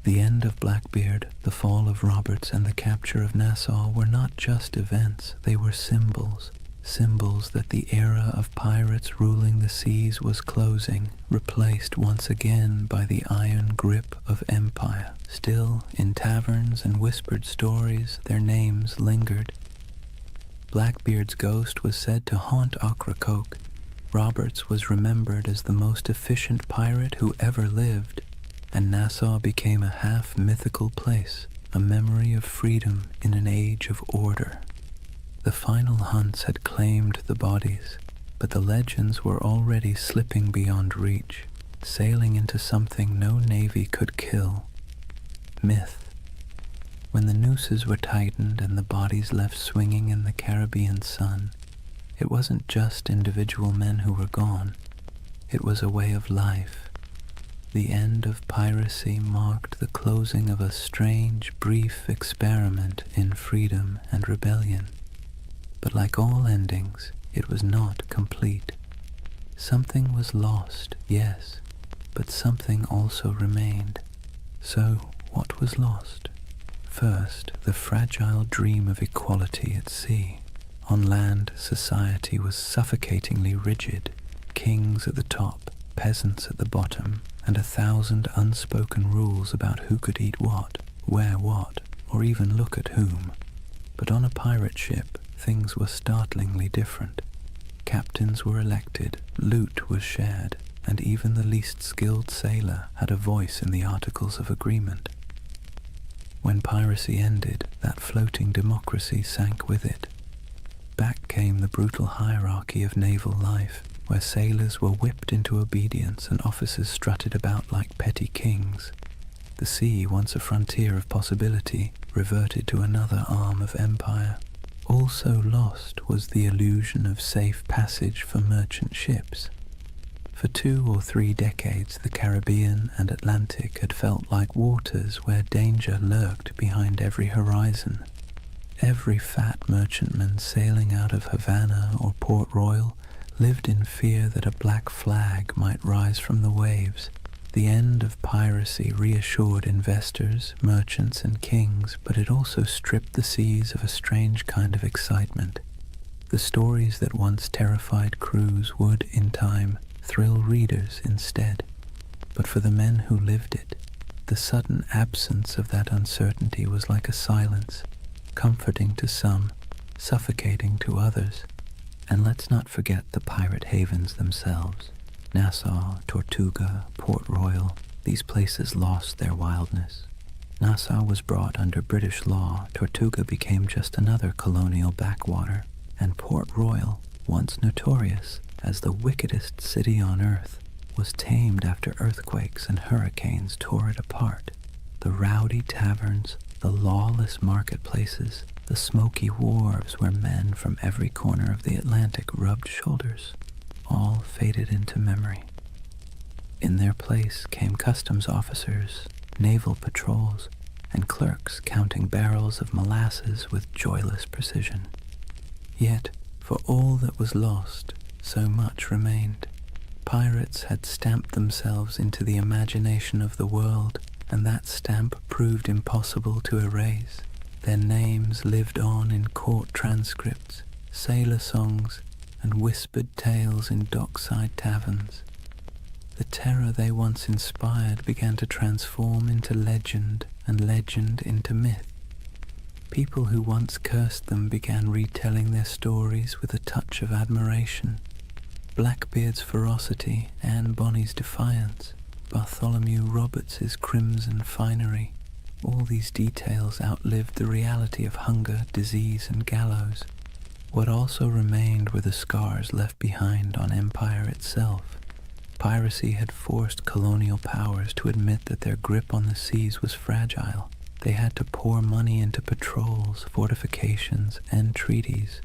The end of Blackbeard, the fall of Roberts, and the capture of Nassau were not just events, they were symbols. Symbols that the era of pirates ruling the seas was closing, replaced once again by the iron grip of empire. Still, in taverns and whispered stories, their names lingered. Blackbeard's ghost was said to haunt Ocracoke. Roberts was remembered as the most efficient pirate who ever lived, and Nassau became a half-mythical place, a memory of freedom in an age of order. The final hunts had claimed the bodies, but the legends were already slipping beyond reach, sailing into something no navy could kill: myth. When the nooses were tightened and the bodies left swinging in the Caribbean sun, it wasn't just individual men who were gone, it was a way of life. The end of piracy marked the closing of a strange, brief experiment in freedom and rebellion. But like all endings, it was not complete. Something was lost, yes, but something also remained. So, what was lost? First, the fragile dream of equality at sea. On land, society was suffocatingly rigid. Kings at the top, peasants at the bottom, and 1,000 unspoken rules about who could eat what, wear what, or even look at whom. But on a pirate ship, things were startlingly different. Captains were elected, loot was shared, and even the least skilled sailor had a voice in the Articles of Agreement. When piracy ended, that floating democracy sank with it. Back came the brutal hierarchy of naval life, where sailors were whipped into obedience and officers strutted about like petty kings. The sea, once a frontier of possibility, reverted to another arm of empire. Also lost was the illusion of safe passage for merchant ships. For 2 or 3 decades, the Caribbean and Atlantic had felt like waters where danger lurked behind every horizon. Every fat merchantman sailing out of Havana or Port Royal lived in fear that a black flag might rise from the waves. The end of piracy reassured investors, merchants, and kings, but it also stripped the seas of a strange kind of excitement. The stories that once terrified crews would, in time, thrill readers instead. But for the men who lived it, the sudden absence of that uncertainty was like a silence, comforting to some, suffocating to others. And let's not forget the pirate havens themselves. Nassau, Tortuga, Port Royal, these places lost their wildness. Nassau was brought under British law, Tortuga became just another colonial backwater, and Port Royal, once notorious as the wickedest city on earth, was tamed after earthquakes and hurricanes tore it apart. The rowdy taverns, the lawless marketplaces, the smoky wharves where men from every corner of the Atlantic rubbed shoulders, all faded into memory. In their place came customs officers, naval patrols, and clerks counting barrels of molasses with joyless precision. Yet, for all that was lost, so much remained. Pirates had stamped themselves into the imagination of the world, and that stamp proved impossible to erase. Their names lived on in court transcripts, sailor songs, and whispered tales in dockside taverns. the terror they once inspired began to transform into legend and legend into myth. People who once cursed them began retelling their stories with a touch of admiration. Blackbeard's ferocity, Anne Bonny's defiance, Bartholomew Roberts's crimson finery, all these details outlived the reality of hunger, disease, and gallows. What also remained were the scars left behind on empire itself. Piracy had forced colonial powers to admit that their grip on the seas was fragile. They had to pour money into patrols, fortifications, and treaties.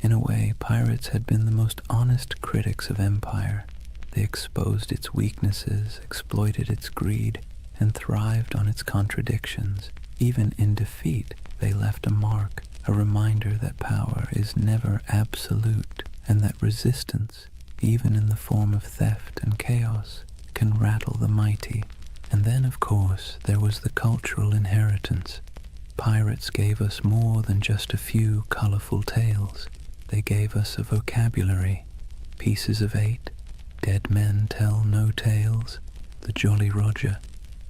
In a way, pirates had been the most honest critics of empire. They exposed its weaknesses, exploited its greed, and thrived on its contradictions. Even in defeat, they left a mark, a reminder that power is never absolute, and that resistance, even in the form of theft and chaos, can rattle the mighty. And then, of course, there was the cultural inheritance. Pirates gave us more than just a few colorful tales. They gave us a vocabulary, Pieces of Eight, Dead Men Tell No Tales, the Jolly Roger.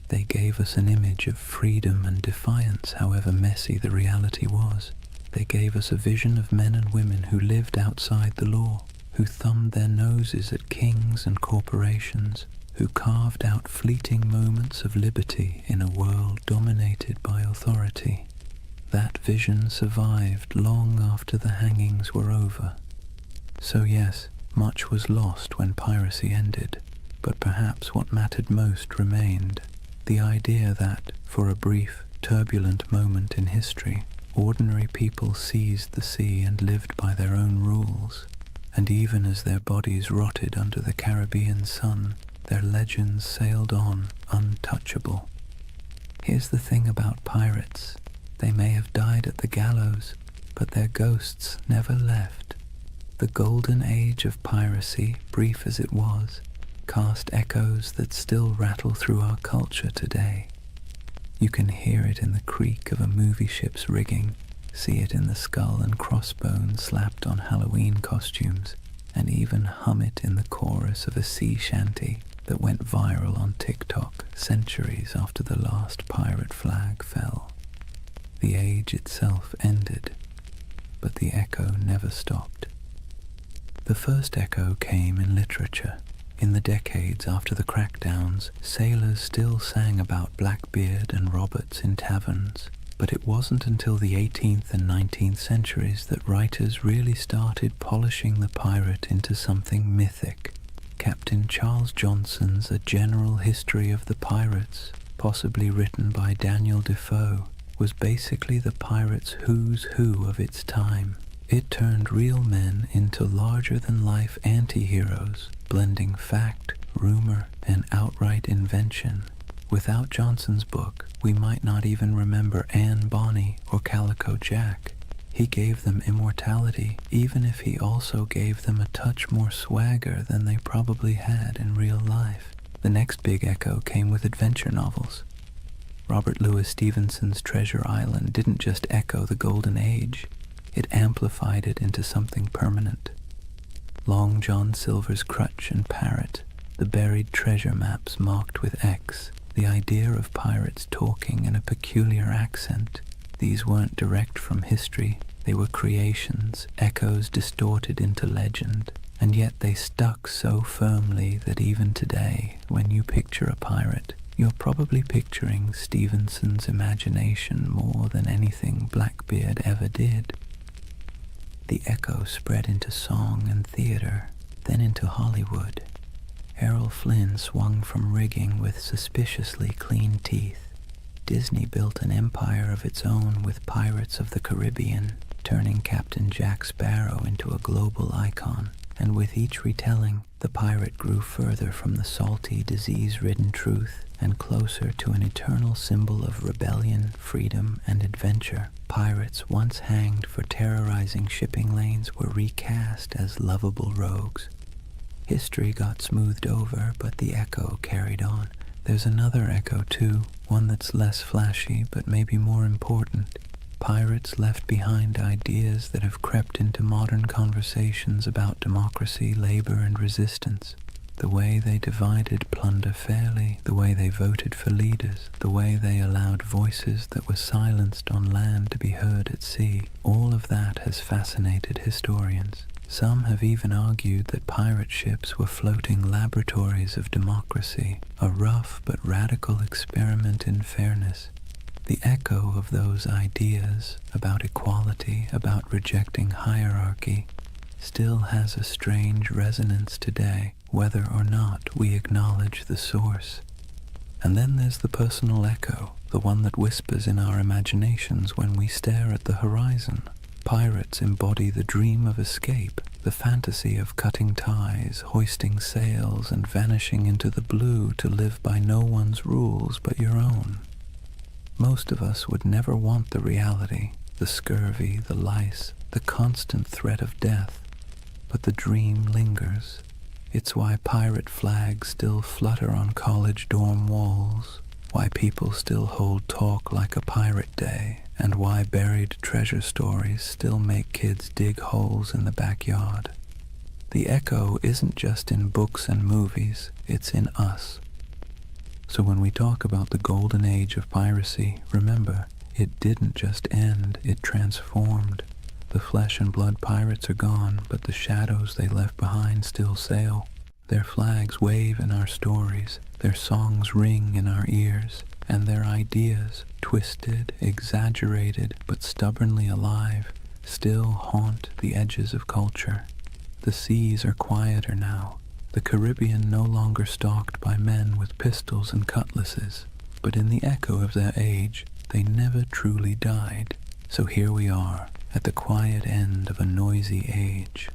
They gave us an image of freedom and defiance, however messy the reality was. They gave us a vision of men and women who lived outside the law, who thumbed their noses at kings and corporations, who carved out fleeting moments of liberty in a world dominated by authority. That vision survived long after the hangings were over. So yes, much was lost when piracy ended, but perhaps what mattered most remained. The idea that, for a brief, turbulent moment in history, ordinary people seized the sea and lived by their own rules, and even as their bodies rotted under the Caribbean sun, their legends sailed on untouchable. Here's the thing about pirates. They may have died at the gallows, but their ghosts never left. The Golden Age of Piracy, brief as it was, cast echoes that still rattle through our culture today. You can hear it in the creak of a movie ship's rigging, see it in the skull and crossbones slapped on Halloween costumes, and even hum it in the chorus of a sea shanty that went viral on TikTok centuries after the last pirate flag fell. The age itself ended, but the echo never stopped. The first echo came in literature. In the decades after the crackdowns, sailors still sang about Blackbeard and Roberts in taverns, but it wasn't until the 18th and 19th centuries that writers really started polishing the pirate into something mythic. Captain Charles Johnson's A General History of the Pirates, possibly written by Daniel Defoe, was basically the pirate's who's who of its time. It turned real men into larger-than-life anti-heroes, blending fact, rumor, and outright invention. Without Johnson's book, we might not even remember Anne Bonny or Calico Jack. He gave them immortality, even if he also gave them a touch more swagger than they probably had in real life. The next big echo came with adventure novels. Robert Louis Stevenson's Treasure Island didn't just echo the Golden Age, it amplified it into something permanent. Long John Silver's Crutch and Parrot, the buried treasure maps marked with X, the idea of pirates talking in a peculiar accent. These weren't direct from history, they were creations, echoes distorted into legend, and yet they stuck so firmly that even today, when you picture a pirate, you're probably picturing Stevenson's imagination more than anything Blackbeard ever did. The echo spread into song and theater, then into Hollywood. Errol Flynn swung from rigging with suspiciously clean teeth. Disney built an empire of its own with Pirates of the Caribbean, turning Captain Jack Sparrow into a global icon. And with each retelling, the pirate grew further from the salty, disease-ridden truth and closer to an eternal symbol of rebellion, freedom, and adventure. Pirates once hanged for terrorizing shipping lanes were recast as lovable rogues. History got smoothed over, but the echo carried on. There's another echo too, one that's less flashy but maybe more important. Pirates left behind ideas that have crept into modern conversations about democracy, labor, and resistance. the way they divided plunder fairly, the way they voted for leaders, the way they allowed voices that were silenced on land to be heard at sea, all of that has fascinated historians. Some have even argued that pirate ships were floating laboratories of democracy, a rough but radical experiment in fairness. The echo of those ideas about equality, about rejecting hierarchy, still has a strange resonance today, whether or not we acknowledge the source. And then there's the personal echo, the one that whispers in our imaginations when we stare at the horizon. Pirates embody the dream of escape, the fantasy of cutting ties, hoisting sails, and vanishing into the blue to live by no one's rules but your own. Most of us would never want the reality, the scurvy, the lice, the constant threat of death, but the dream lingers. It's why pirate flags still flutter on college dorm walls, why people still hold talk like a pirate day, and why buried treasure stories still make kids dig holes in the backyard. The echo isn't just in books and movies, it's in us. So when we talk about the Golden Age of Piracy, remember, it didn't just end, it transformed. The flesh and blood pirates are gone, but the shadows they left behind still sail. Their flags wave in our stories, their songs ring in our ears, and their ideas, twisted, exaggerated, but stubbornly alive, still haunt the edges of culture. The seas are quieter now, the Caribbean no longer stalked by men with pistols and cutlasses, but in the echo of their age, they never truly died. So here we are, at the quiet end of a noisy age.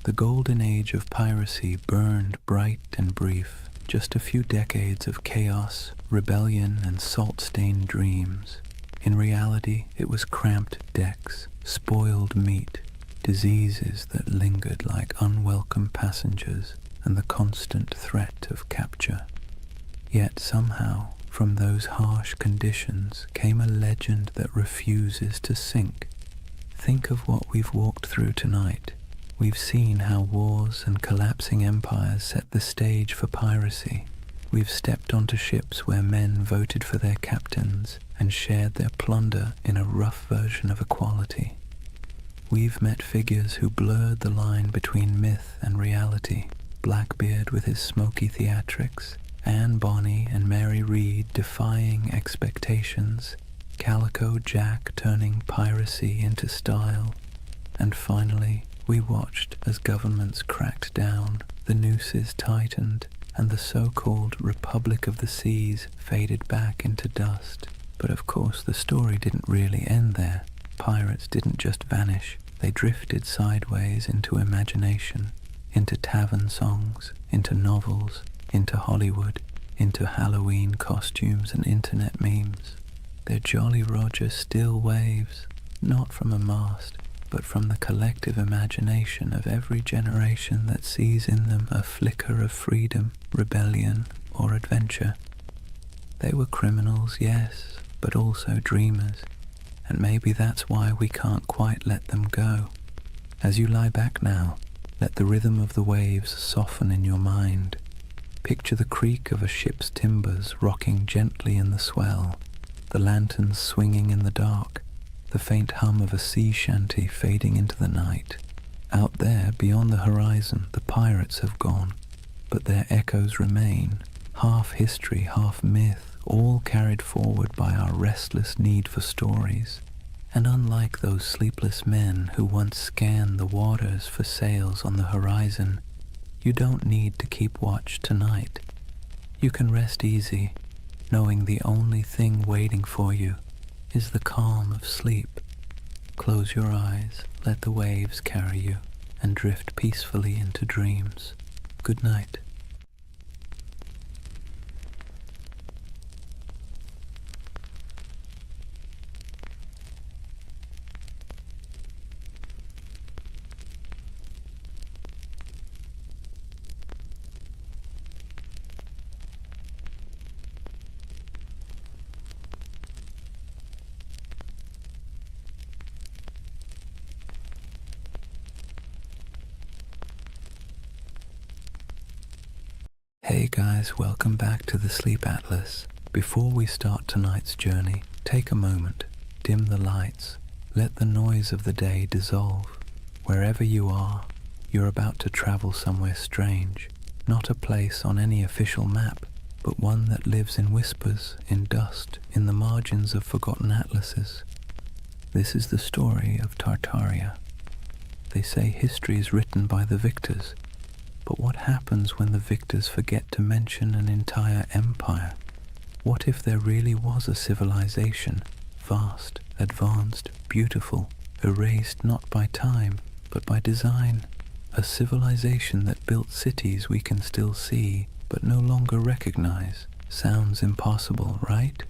The Golden Age of Piracy burned bright and brief, just a few decades of chaos, rebellion, and salt-stained dreams. In reality, it was cramped decks, spoiled meat, diseases that lingered like unwelcome passengers, and the constant threat of capture. Yet somehow, from those harsh conditions came a legend that refuses to sink. Think of what we've walked through tonight. We've seen how wars and collapsing empires set the stage for piracy. We've stepped onto ships where men voted for their captains and shared their plunder in a rough version of equality. We've met figures who blurred the line between myth and reality. Blackbeard with his smoky theatrics, Anne Bonny and Mary Read defying expectations, Calico Jack turning piracy into style, and finally we watched as governments cracked down, the nooses tightened, and the so-called Republic of the Seas faded back into dust. But of course the story didn't really end there. Pirates didn't just vanish, they drifted sideways into imagination, into tavern songs, into novels, into Hollywood, into Halloween costumes and internet memes. Their Jolly Roger still waves, not from a mast, but from the collective imagination of every generation that sees in them a flicker of freedom, rebellion, or adventure. They were criminals, yes, but also dreamers, and maybe that's why we can't quite let them go. As you lie back now, let the rhythm of the waves soften in your mind. Picture the creak of a ship's timbers rocking gently in the swell, the lanterns swinging in the dark, the faint hum of a sea shanty fading into the night. Out there, beyond the horizon, the pirates have gone, but their echoes remain, half history, half myth, all carried forward by our restless need for stories. And unlike those sleepless men who once scanned the waters for sails on the horizon, you don't need to keep watch tonight. You can rest easy, knowing the only thing waiting for you is the calm of sleep. Close your eyes, let the waves carry you, and drift peacefully into dreams. Good night. Hey guys, welcome back to the Sleep Atlas. Before we start tonight's journey, take a moment, dim the lights, let the noise of the day dissolve. Wherever you are, you're about to travel somewhere strange, not a place on any official map, but one that lives in whispers, in dust, in the margins of forgotten atlases. This is the story of Tartaria. They say history is written by the victors, but what happens when the victors forget to mention an entire empire? What if there really was a civilization, vast, advanced, beautiful, erased not by time, but by design? A civilization that built cities we can still see, but no longer recognize. Sounds impossible, right?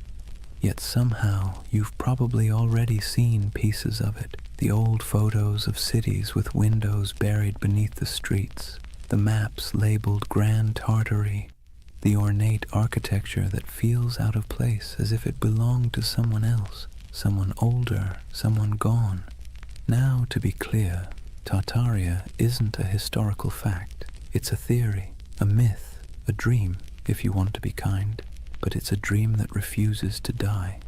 Yet somehow you've probably already seen pieces of it. The old photos of cities with windows buried beneath the streets, the maps labeled Grand Tartary, the ornate architecture that feels out of place as if it belonged to someone else, someone older, someone gone. Now, to be clear, Tartaria isn't a historical fact. It's a theory, a myth, a dream, if you want to be kind. But it's a dream that refuses to die,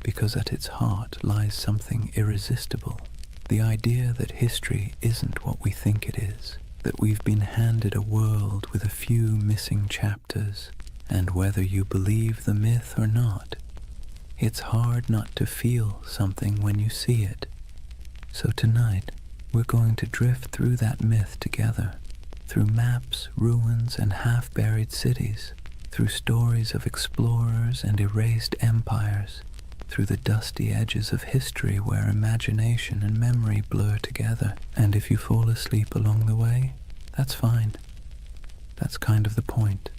because at its heart lies something irresistible. The idea that history isn't what we think it is, that we've been handed a world with a few missing chapters, and whether you believe the myth or not, it's hard not to feel something when you see it. So tonight, we're going to drift through that myth together, through maps, ruins, and half-buried cities, through stories of explorers and erased empires, through the dusty edges of history where imagination and memory blur together. And if you fall asleep along the way, that's fine. That's kind of the point.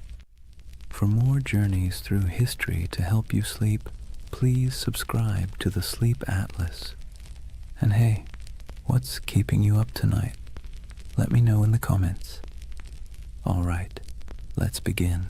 For more journeys through history to help you sleep, please subscribe to the Sleep Atlas. And hey, what's keeping you up tonight? Let me know in the comments. Alright, let's begin.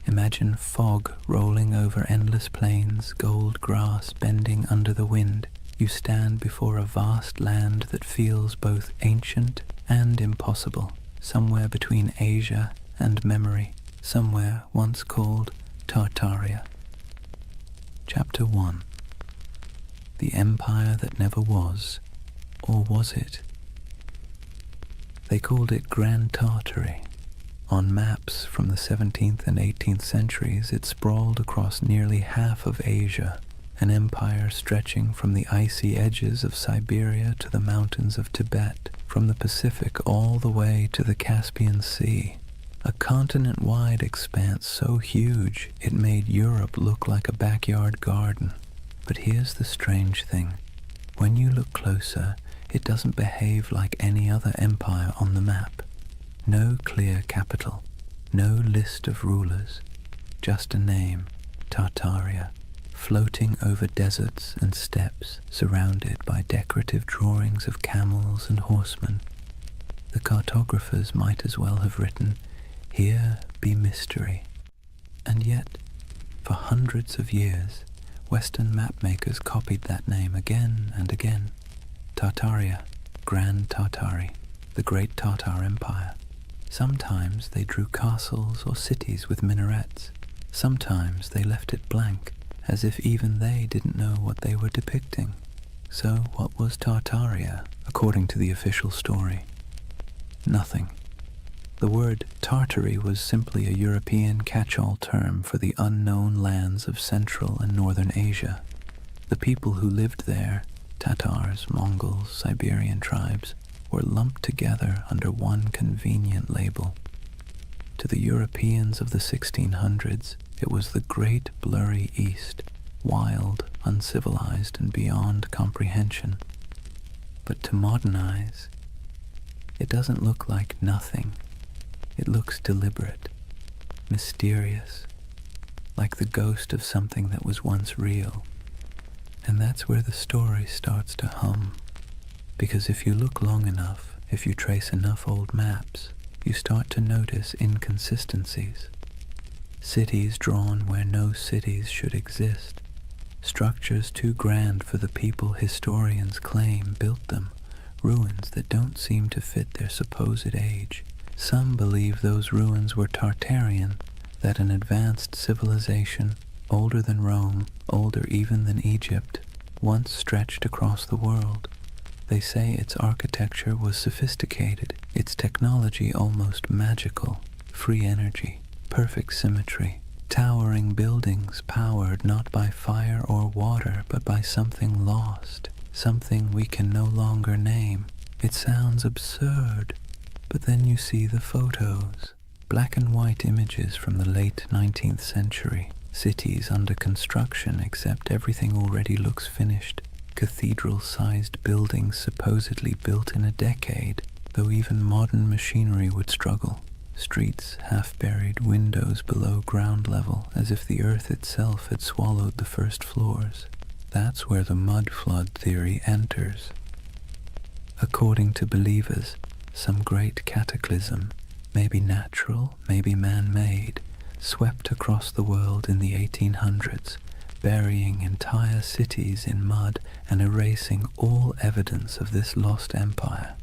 Imagine fog rolling over endless plains, gold grass bending under the wind. You stand before a vast land that feels both ancient and impossible, somewhere between Asia and memory, somewhere once called Tartaria. Chapter 1. The Empire That Never Was, or was it? They called it Grand Tartary. On maps from the 17th and 18th centuries, it sprawled across nearly half of Asia, an empire stretching from the icy edges of Siberia to the mountains of Tibet, from the Pacific all the way to the Caspian Sea. A continent-wide expanse so huge it made Europe look like a backyard garden. But here's the strange thing. When you look closer, it doesn't behave like any other empire on the map. No clear capital, no list of rulers, just a name, Tartaria, floating over deserts and steppes, surrounded by decorative drawings of camels and horsemen. The cartographers might as well have written, "Here be mystery." And yet, for hundreds of years, Western mapmakers copied that name again and again. Tartaria, Grand Tartary, the Great Tartar Empire. Sometimes they drew castles or cities with minarets. Sometimes they left it blank, as if even they didn't know what they were depicting. So what was Tartaria, according to the official story? Nothing. The word Tartary was simply a European catch-all term for the unknown lands of Central and Northern Asia. The people who lived there, Tatars, Mongols, Siberian tribes, were lumped together under one convenient label. To the Europeans of the 1600s, it was the great blurry East, wild, uncivilized, and beyond comprehension. But to modern eyes, it doesn't look like nothing. It looks deliberate, mysterious, like the ghost of something that was once real. And that's where the story starts to hum. Because if you look long enough, if you trace enough old maps, you start to notice inconsistencies. Cities drawn where no cities should exist. Structures too grand for the people historians claim built them. Ruins that don't seem to fit their supposed age. Some believe those ruins were Tartarian, that an advanced civilization, older than Rome, older even than Egypt, once stretched across the world. They say its architecture was sophisticated, its technology almost magical, free energy, perfect symmetry, towering buildings powered not by fire or water but by something lost, something we can no longer name. It sounds absurd, but then you see the photos, black and white images from the late 19th century, cities under construction except everything already looks finished, cathedral-sized buildings supposedly built in a decade, though even modern machinery would struggle. Streets half-buried, windows below ground level, as if the earth itself had swallowed the first floors. That's where the mud flood theory enters. According to believers, some great cataclysm, maybe natural, maybe man-made, swept across the world in the 1800s, burying entire cities in mud and erasing all evidence of this lost empire.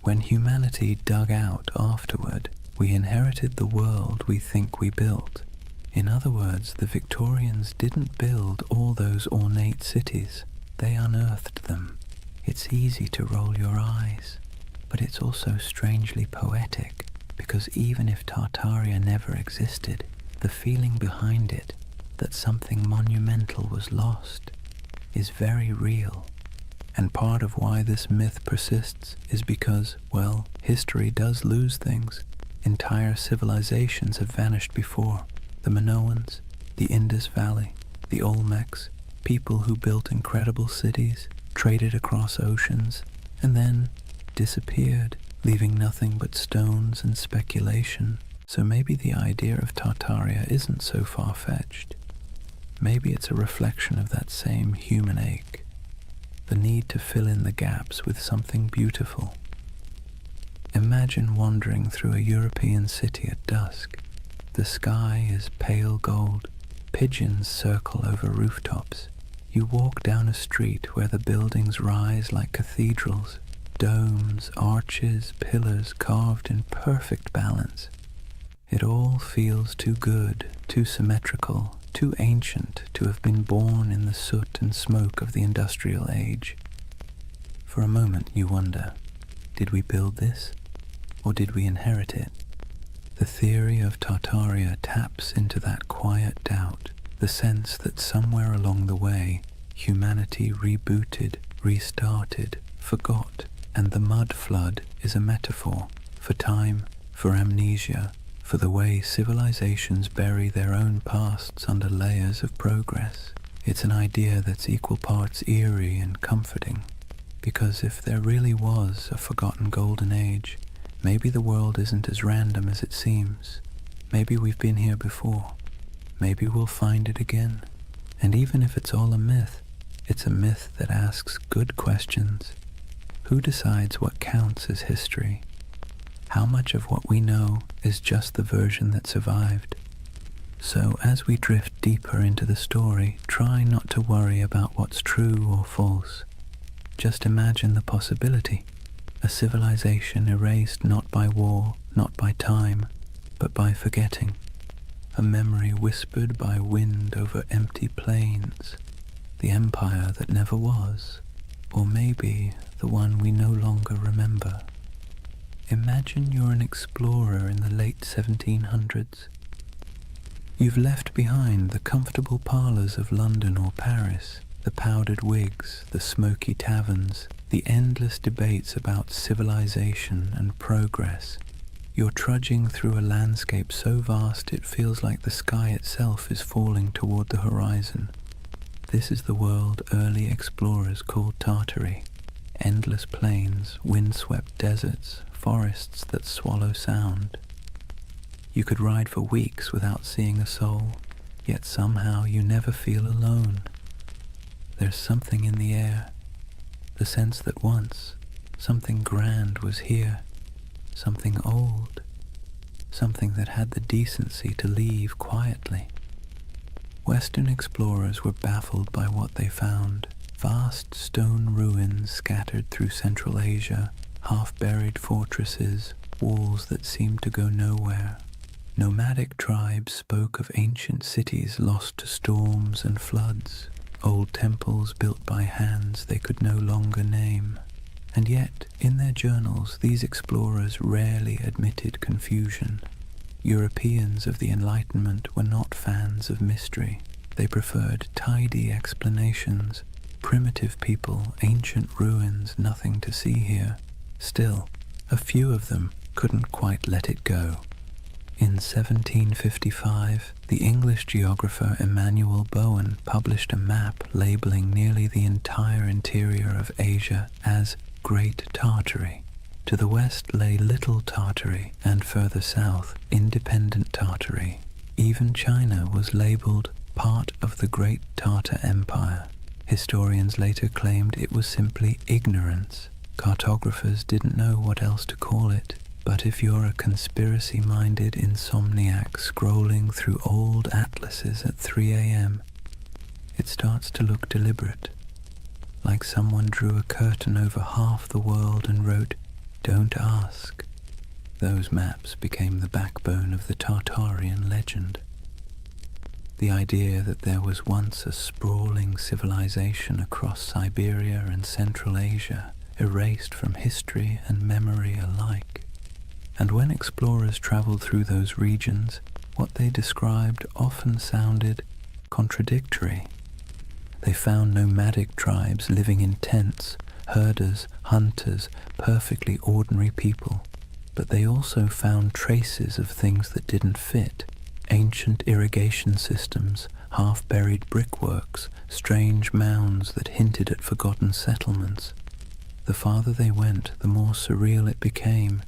When humanity dug out afterward, we inherited the world we think we built. In other words, the Victorians didn't build all those ornate cities. They unearthed them. It's easy to roll your eyes, but it's also strangely poetic, because even if Tartaria never existed, the feeling behind it, that something monumental was lost, is very real. And part of why this myth persists is because, well, history does lose things. Entire civilizations have vanished before. The Minoans, the Indus Valley, the Olmecs, people who built incredible cities, traded across oceans, and then disappeared, leaving nothing but stones and speculation. So maybe the idea of Tartaria isn't so far-fetched. Maybe it's a reflection of that same human ache, the need to fill in the gaps with something beautiful. Imagine wandering through a European city at dusk. The sky is pale gold, pigeons circle over rooftops. You walk down a street where the buildings rise like cathedrals, domes, arches, pillars carved in perfect balance. It all feels too good, too symmetrical, too ancient to have been born in the soot and smoke of the industrial age. For a moment you wonder, did we build this, or did we inherit it? The theory of Tartaria taps into that quiet doubt, the sense that somewhere along the way, humanity rebooted, restarted, forgot, and the mud flood is a metaphor for time, for amnesia, for the way civilizations bury their own pasts under layers of progress. It's an idea that's equal parts eerie and comforting, because if there really was a forgotten golden age, maybe the world isn't as random as it seems. Maybe we've been here before. Maybe we'll find it again. And even if it's all a myth, it's a myth that asks good questions. Who decides what counts as history? How much of what we know is just the version that survived? So as we drift deeper into the story, try not to worry about what's true or false. Just imagine the possibility. A civilization erased not by war, not by time, but by forgetting. A memory whispered by wind over empty plains. The empire that never was, or maybe the one we no longer remember. Imagine you're an explorer in the late 1700s. You've left behind the comfortable parlours of London or Paris, the powdered wigs, the smoky taverns, the endless debates about civilization and progress. You're trudging through a landscape so vast it feels like the sky itself is falling toward the horizon. This is the world early explorers called Tartary. Endless plains, windswept deserts, forests that swallow sound. You could ride for weeks without seeing a soul, yet somehow you never feel alone. There's something in the air, the sense that once something grand was here, something old, something that had the decency to leave quietly. Western explorers were baffled by what they found. Vast stone ruins scattered through Central Asia, half-buried fortresses, walls that seemed to go nowhere. Nomadic tribes spoke of ancient cities lost to storms and floods, old temples built by hands they could no longer name. And yet, in their journals, these explorers rarely admitted confusion. Europeans of the Enlightenment were not fans of mystery. They preferred tidy explanations. Primitive people, ancient ruins, nothing to see here. Still, a few of them couldn't quite let it go. In 1755, the English geographer Emmanuel Bowen published a map labeling nearly the entire interior of Asia as Great Tartary. To the west lay Little Tartary, and further south, Independent Tartary. Even China was labeled part of the Great Tartar Empire. Historians later claimed it was simply ignorance. Cartographers didn't know what else to call it. But if you're a conspiracy-minded insomniac scrolling through old atlases at 3 a.m., it starts to look deliberate, like someone drew a curtain over half the world and wrote, "Don't ask." Those maps became the backbone of the Tartarian legend. The idea that there was once a sprawling civilization across Siberia and Central Asia, erased from history and memory alike. And when explorers traveled through those regions, what they described often sounded contradictory. They found nomadic tribes living in tents, herders, hunters, perfectly ordinary people. But they also found traces of things that didn't fit. Ancient irrigation systems, half-buried brickworks, strange mounds that hinted at forgotten settlements. The farther they went, the more surreal it became.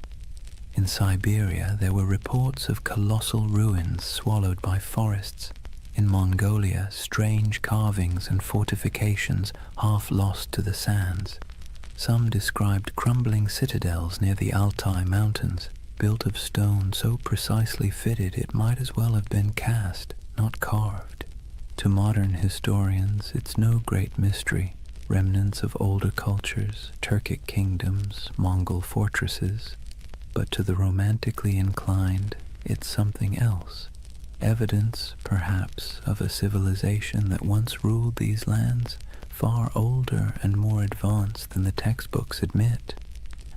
In Siberia, there were reports of colossal ruins swallowed by forests. In Mongolia, strange carvings and fortifications half lost to the sands. Some described crumbling citadels near the Altai Mountains, built of stone so precisely fitted it might as well have been cast, not carved. To modern historians, it's no great mystery. Remnants of older cultures, Turkic kingdoms, Mongol fortresses. But to the romantically inclined, it's something else. Evidence, perhaps, of a civilization that once ruled these lands, far older and more advanced than the textbooks admit.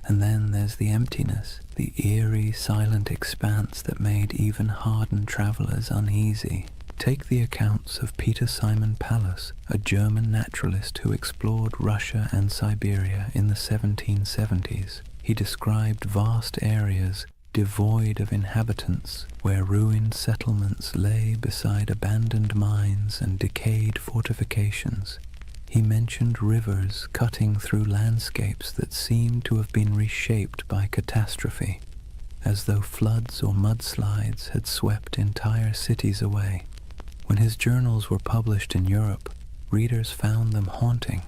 And then there's the emptiness, the eerie, silent expanse that made even hardened travelers uneasy. Take the accounts of Peter Simon Pallas, a German naturalist who explored Russia and Siberia in the 1770s. He described vast areas devoid of inhabitants, where ruined settlements lay beside abandoned mines and decayed fortifications. He mentioned rivers cutting through landscapes that seemed to have been reshaped by catastrophe, as though floods or mudslides had swept entire cities away. When his journals were published in Europe, readers found them haunting.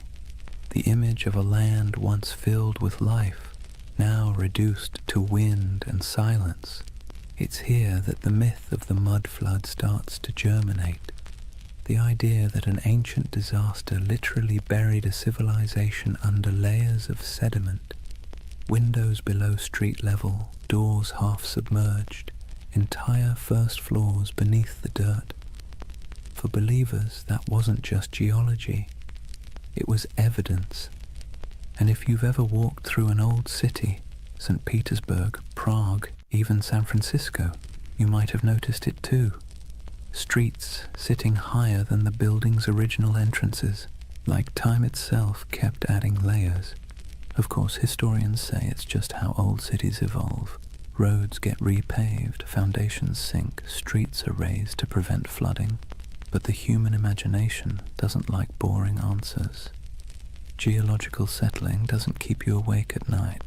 The image of a land once filled with life, now reduced to wind and silence. It's here that the myth of the mud flood starts to germinate. The idea that an ancient disaster literally buried a civilization under layers of sediment, windows below street level, doors half submerged, entire first floors beneath the dirt. For believers, that wasn't just geology, it was evidence. And if you've ever walked through an old city, St. Petersburg, Prague, even San Francisco, you might have noticed it too. Streets sitting higher than the building's original entrances, like time itself kept adding layers. Of course, historians say it's just how old cities evolve. Roads get repaved, foundations sink, streets are raised to prevent flooding. But the human imagination doesn't like boring answers. Geological settling doesn't keep you awake at night.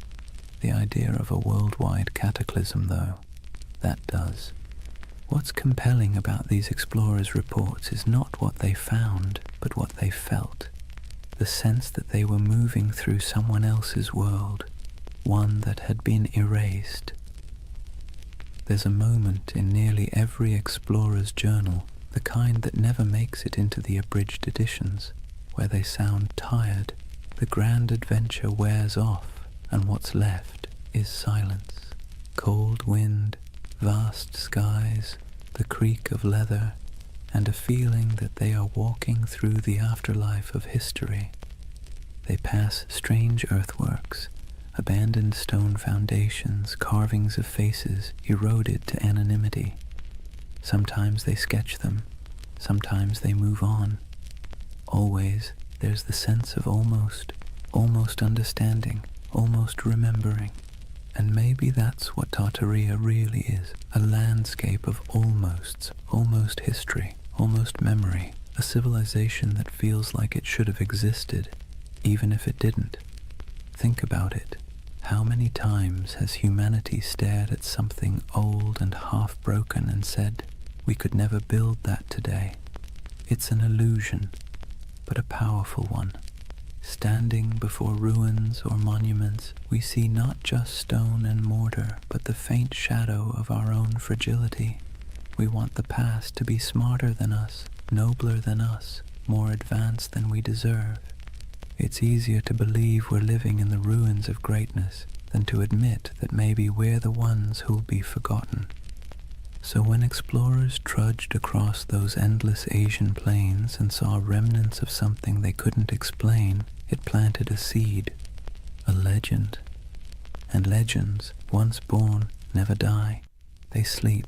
The idea of a worldwide cataclysm, though, that does. What's compelling about these explorers' reports is not what they found, but what they felt. The sense that they were moving through someone else's world, one that had been erased. There's a moment in nearly every explorer's journal, the kind that never makes it into the abridged editions, where they sound tired. The grand adventure wears off, and what's left is silence. Cold wind, vast skies, the creak of leather, and a feeling that they are walking through the afterlife of history. They pass strange earthworks, abandoned stone foundations, carvings of faces eroded to anonymity. Sometimes they sketch them, sometimes they move on. Always there's the sense of almost understanding, almost remembering. And maybe that's what Tartaria really is, a landscape of almost history, almost memory, a civilization that feels like it should have existed, even if it didn't. Think about it. How many times has humanity stared at something old and half-broken and said, we could never build that today? It's an illusion, but a powerful one. Standing before ruins or monuments, we see not just stone and mortar, but the faint shadow of our own fragility. We want the past to be smarter than us, nobler than us, more advanced than we deserve. It's easier to believe we're living in the ruins of greatness than to admit that maybe we're the ones who'll be forgotten. So when explorers trudged across those endless Asian plains and saw remnants of something they couldn't explain, it planted a seed, a legend. And legends, once born, never die. They sleep,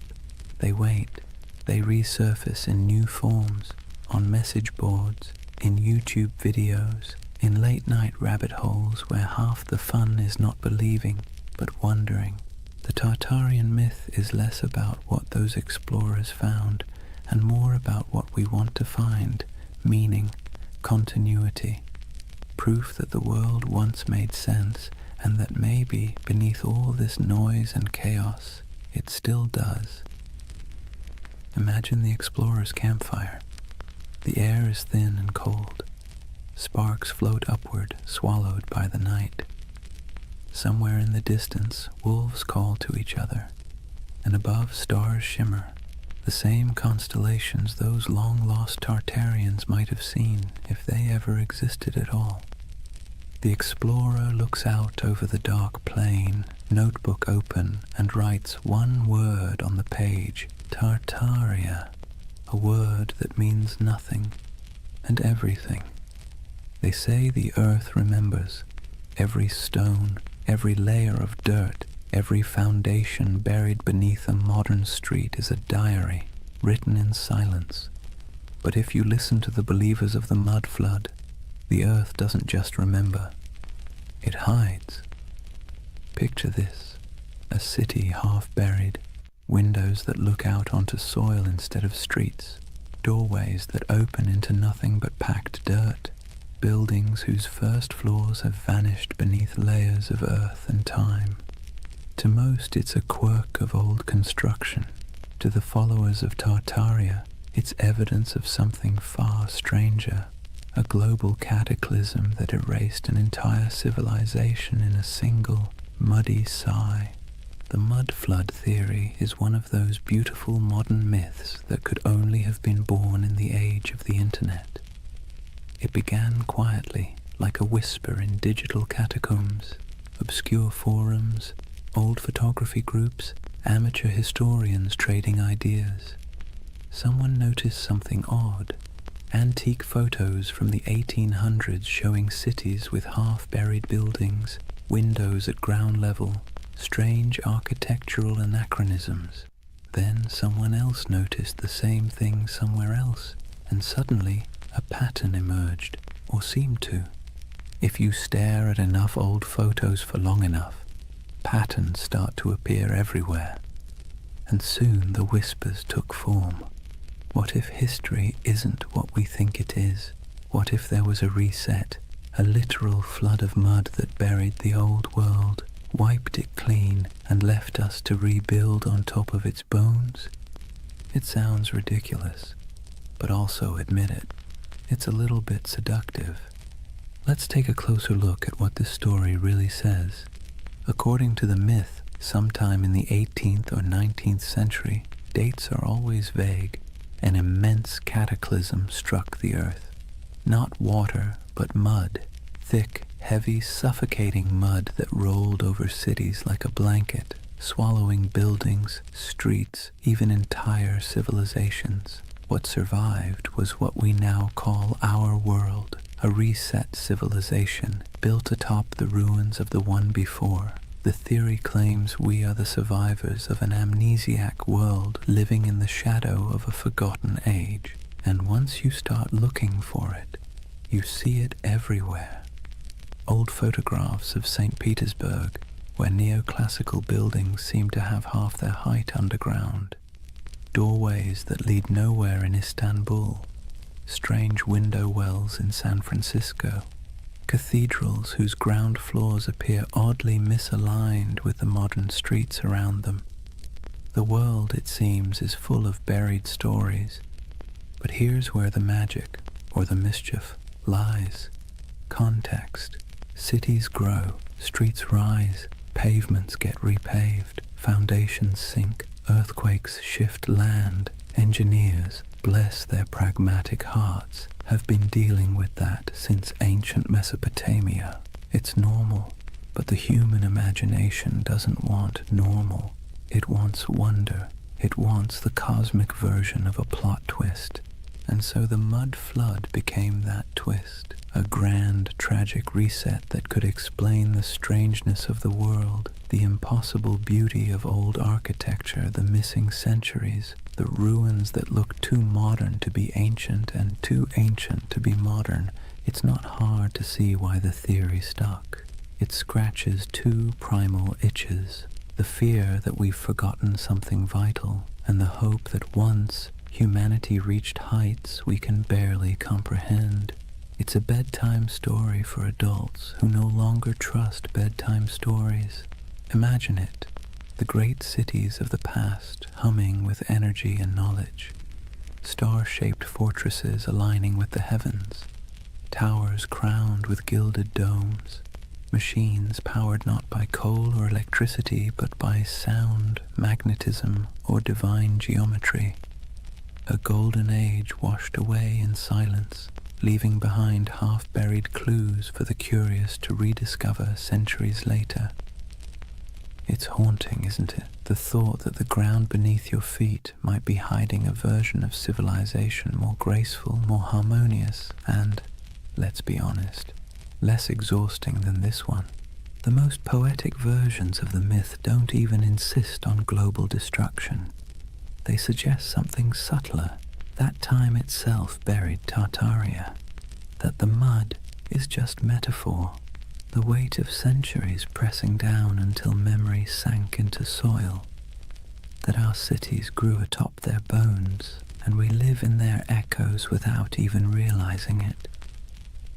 they wait, they resurface in new forms, on message boards, in YouTube videos, in late-night rabbit holes where half the fun is not believing, but wondering. The Tartarian myth is less about what those explorers found and more about what we want to find, meaning, continuity, proof that the world once made sense and that maybe beneath all this noise and chaos, it still does. Imagine the explorer's campfire. The air is thin and cold. Sparks float upward, swallowed by the night. Somewhere in the distance, wolves call to each other, and above stars shimmer, the same constellations those long-lost Tartarians might have seen if they ever existed at all. The explorer looks out over the dark plain, notebook open, and writes one word on the page, Tartaria, a word that means nothing and everything. They say the earth remembers, every stone, every layer of dirt, every foundation buried beneath a modern street is a diary, written in silence. But if you listen to the believers of the mud flood, the earth doesn't just remember, it hides. Picture this, a city half buried, windows that look out onto soil instead of streets, doorways that open into nothing but packed dirt, buildings whose first floors have vanished beneath layers of earth and time. To most, it's a quirk of old construction. To the followers of Tartaria, it's evidence of something far stranger, a global cataclysm that erased an entire civilization in a single, muddy sigh. The mud flood theory is one of those beautiful modern myths that could only have been born in the age of the internet. It began quietly, like a whisper in digital catacombs, obscure forums, old photography groups, amateur historians trading ideas. Someone noticed something odd, antique photos from the 1800s showing cities with half-buried buildings, windows at ground level, strange architectural anachronisms. Then someone else noticed the same thing somewhere else, and suddenly a pattern emerged, or seemed to. If you stare at enough old photos for long enough, patterns start to appear everywhere. And soon the whispers took form. What if history isn't what we think it is? What if there was a reset, a literal flood of mud that buried the old world, wiped it clean, and left us to rebuild on top of its bones? It sounds ridiculous, but also admit it. It's a little bit seductive. Let's take a closer look at what this story really says. According to the myth, sometime in the 18th or 19th century, dates are always vague, an immense cataclysm struck the earth. Not water, but mud, thick, heavy, suffocating mud that rolled over cities like a blanket, swallowing buildings, streets, even entire civilizations. What survived was what we now call our world, a reset civilization built atop the ruins of the one before. The theory claims we are the survivors of an amnesiac world living in the shadow of a forgotten age. And once you start looking for it, you see it everywhere. Old photographs of St. Petersburg, where neoclassical buildings seem to have half their height underground. Doorways that lead nowhere in Istanbul. Strange window wells in San Francisco. Cathedrals whose ground floors appear oddly misaligned with the modern streets around them. The world, it seems, is full of buried stories. But here's where the magic, or the mischief, lies. Context. Cities grow, streets rise, pavements get repaved, foundations sink, earthquakes shift land. Engineers, bless their pragmatic hearts, have been dealing with that since ancient Mesopotamia. It's normal, but the human imagination doesn't want normal. It wants wonder. It wants the cosmic version of a plot twist. And so the mud flood became that twist, a grand, tragic reset that could explain the strangeness of the world, the impossible beauty of old architecture, the missing centuries, the ruins that look too modern to be ancient and too ancient to be modern. It's not hard to see why the theory stuck. It scratches two primal itches, the fear that we've forgotten something vital, and the hope that once humanity reached heights we can barely comprehend. It's a bedtime story for adults who no longer trust bedtime stories. Imagine it, the great cities of the past humming with energy and knowledge, star-shaped fortresses aligning with the heavens, towers crowned with gilded domes, machines powered not by coal or electricity but by sound, magnetism, or divine geometry. A golden age washed away in silence, leaving behind half-buried clues for the curious to rediscover centuries later. It's haunting, isn't it? The thought that the ground beneath your feet might be hiding a version of civilization more graceful, more harmonious, and, let's be honest, less exhausting than this one. The most poetic versions of the myth don't even insist on global destruction. They suggest something subtler. That time itself buried Tartaria. That the mud is just metaphor. The weight of centuries pressing down until memory sank into soil. That our cities grew atop their bones, and we live in their echoes without even realizing it.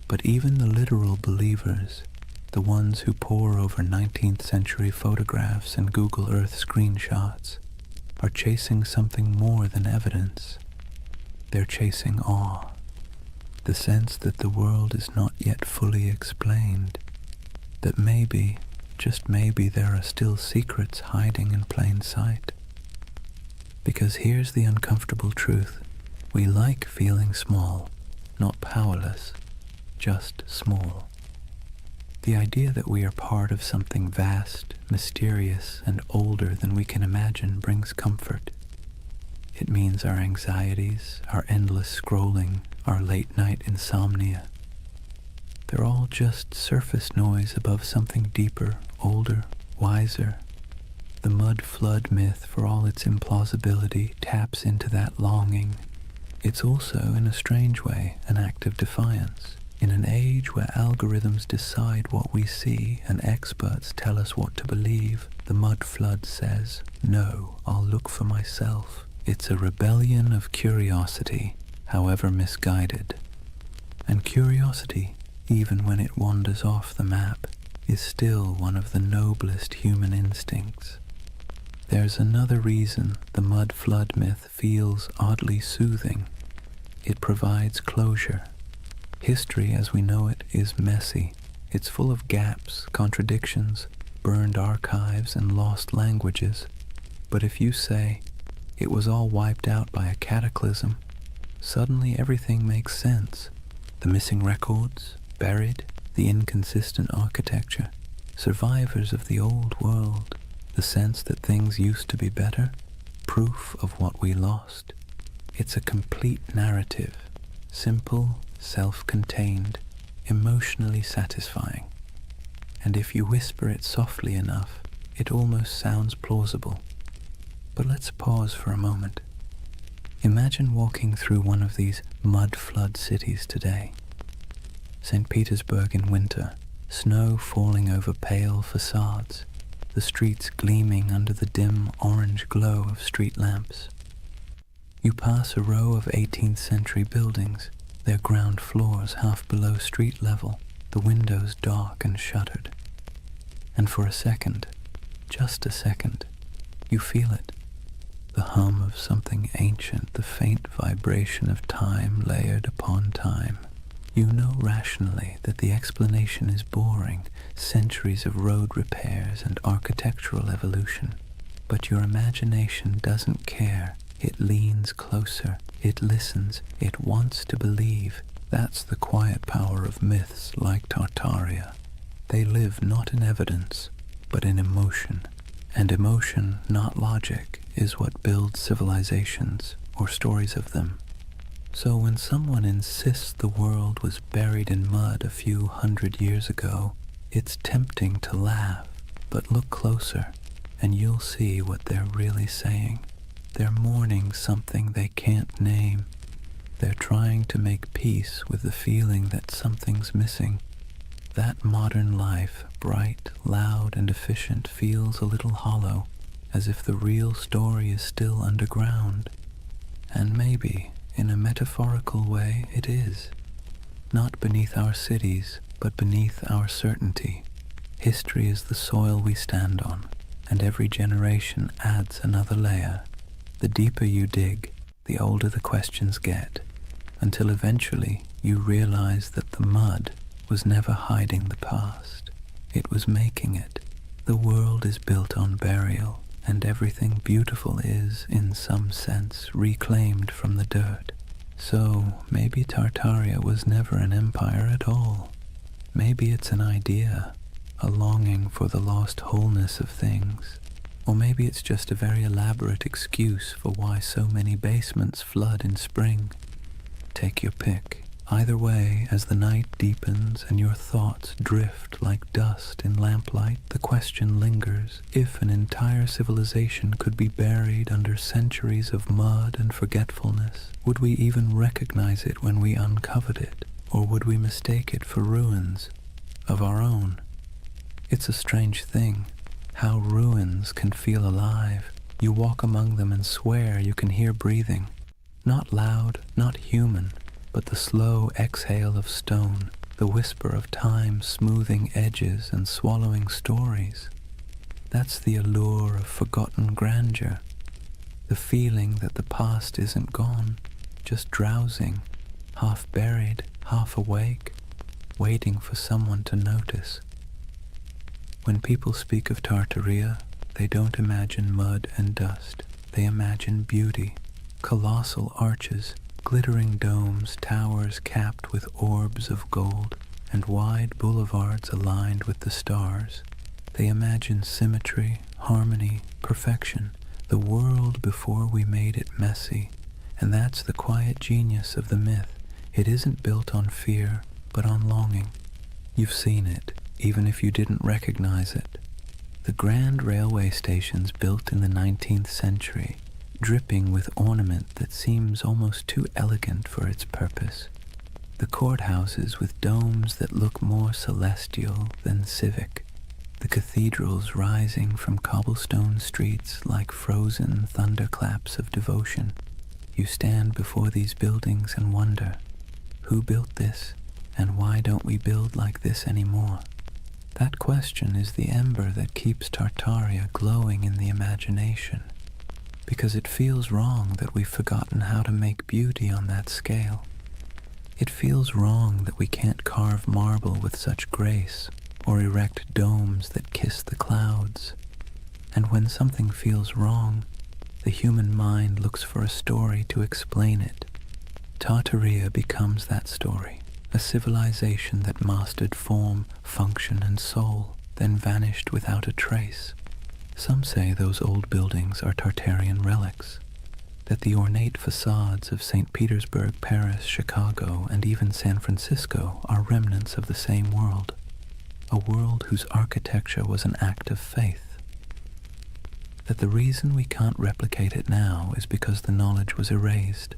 But even the literal believers, the ones who pore over 19th century photographs and Google Earth screenshots, are chasing something more than evidence. They're chasing awe, the sense that the world is not yet fully explained, that maybe, just maybe, there are still secrets hiding in plain sight. Because here's the uncomfortable truth. We like feeling small, not powerless, just small. The idea that we are part of something vast, mysterious, and older than we can imagine brings comfort. It means our anxieties, our endless scrolling, our late-night insomnia, they're all just surface noise above something deeper, older, wiser. The mud flood myth, for all its implausibility, taps into that longing. It's also, in a strange way, an act of defiance. In an age where algorithms decide what we see and experts tell us what to believe, the mud flood says, "No, I'll look for myself." It's a rebellion of curiosity, however misguided. And curiosity, even when it wanders off the map, is still one of the noblest human instincts. There's another reason the mud flood myth feels oddly soothing. It provides closure. History as we know it is messy. It's full of gaps, contradictions, burned archives, and lost languages. But if you say, it was all wiped out by a cataclysm, suddenly everything makes sense. The missing records, buried, the inconsistent architecture, survivors of the old world, The sense that things used to be better, proof of what we lost. It's a complete narrative, simple, self-contained, emotionally satisfying. And if you whisper it softly enough, it almost sounds plausible. But let's pause for a moment. Imagine walking through one of these mud-flood cities today. St. Petersburg in winter, snow falling over pale facades, the streets gleaming under the dim orange glow of street lamps. You pass a row of 18th century buildings, their ground floors half below street level, the windows dark and shuttered. And for a second, just a second, you feel it. The hum of something ancient, the faint vibration of time layered upon time. You know rationally that the explanation is boring, centuries of road repairs and architectural evolution. But your imagination doesn't care. It leans closer, it listens, it wants to believe. That's the quiet power of myths like Tartaria. They live not in evidence, but in emotion. And emotion, not logic, is what builds civilizations, or stories of them. So when someone insists the world was buried in mud a few hundred years ago, it's tempting to laugh, but look closer, and you'll see what they're really saying. They're mourning something they can't name. They're trying to make peace with the feeling that something's missing. That modern life, bright, loud, and efficient, feels a little hollow, as if the real story is still underground. And maybe, in a metaphorical way, it is. Not beneath our cities, but beneath our certainty. History is the soil we stand on, and every generation adds another layer. The deeper you dig, the older the questions get, until eventually you realize that the mud was never hiding the past. It was making it. The world is built on burial, and everything beautiful is, in some sense, reclaimed from the dirt. So maybe Tartaria was never an empire at all. Maybe it's an idea, a longing for the lost wholeness of things. Or maybe it's just a very elaborate excuse for why so many basements flood in spring. Take your pick. Either way, as the night deepens and your thoughts drift like dust in lamplight, the question lingers: if an entire civilization could be buried under centuries of mud and forgetfulness, would we even recognize it when we uncovered it? Or would we mistake it for ruins of our own? It's a strange thing, how ruins can feel alive. You walk among them and swear you can hear breathing. Not loud, not human, but the slow exhale of stone, the whisper of time smoothing edges and swallowing stories. That's the allure of forgotten grandeur, the feeling that the past isn't gone, just drowsing, half buried, half awake, waiting for someone to notice. When people speak of Tartaria, they don't imagine mud and dust. They imagine beauty, colossal arches, glittering domes, towers capped with orbs of gold, and wide boulevards aligned with the stars. They imagine symmetry, harmony, perfection, the world before we made it messy. And that's the quiet genius of the myth. It isn't built on fear, but on longing. You've seen it, even if you didn't recognize it. The grand railway stations built in the 19th century, dripping with ornament that seems almost too elegant for its purpose. The courthouses with domes that look more celestial than civic. The cathedrals rising from cobblestone streets like frozen thunderclaps of devotion. You stand before these buildings and wonder, who built this, and why don't we build like this anymore? That question is the ember that keeps Tartaria glowing in the imagination, because it feels wrong that we've forgotten how to make beauty on that scale. It feels wrong that we can't carve marble with such grace, or erect domes that kiss the clouds. And when something feels wrong, the human mind looks for a story to explain it. Tartaria becomes that story, a civilization that mastered form, function, and soul, then vanished without a trace. Some say those old buildings are Tartarian relics, that the ornate facades of St. Petersburg, Paris, Chicago, and even San Francisco are remnants of the same world, a world whose architecture was an act of faith. That the reason we can't replicate it now is because the knowledge was erased,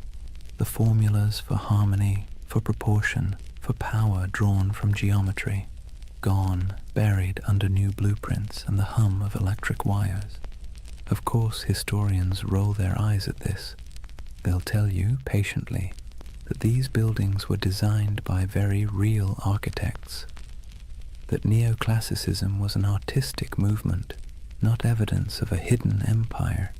the formulas for harmony, for proportion, for power drawn from geometry, gone, buried under new blueprints and the hum of electric wires. Of course, historians roll their eyes at this. They'll tell you, patiently, that these buildings were designed by very real architects, that neoclassicism was an artistic movement, not evidence of a hidden empire,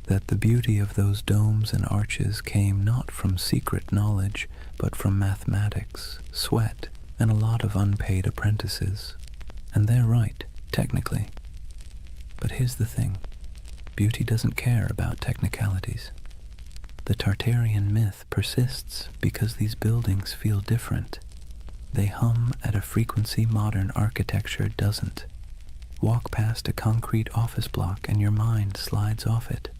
that the beauty of those domes and arches came not from secret knowledge, but from mathematics, sweat, and a lot of unpaid apprentices. And they're right, technically. But here's the thing. Beauty doesn't care about technicalities. The Tartarian myth persists because these buildings feel different. They hum at a frequency modern architecture doesn't. Walk past a concrete office block and your mind slides off it.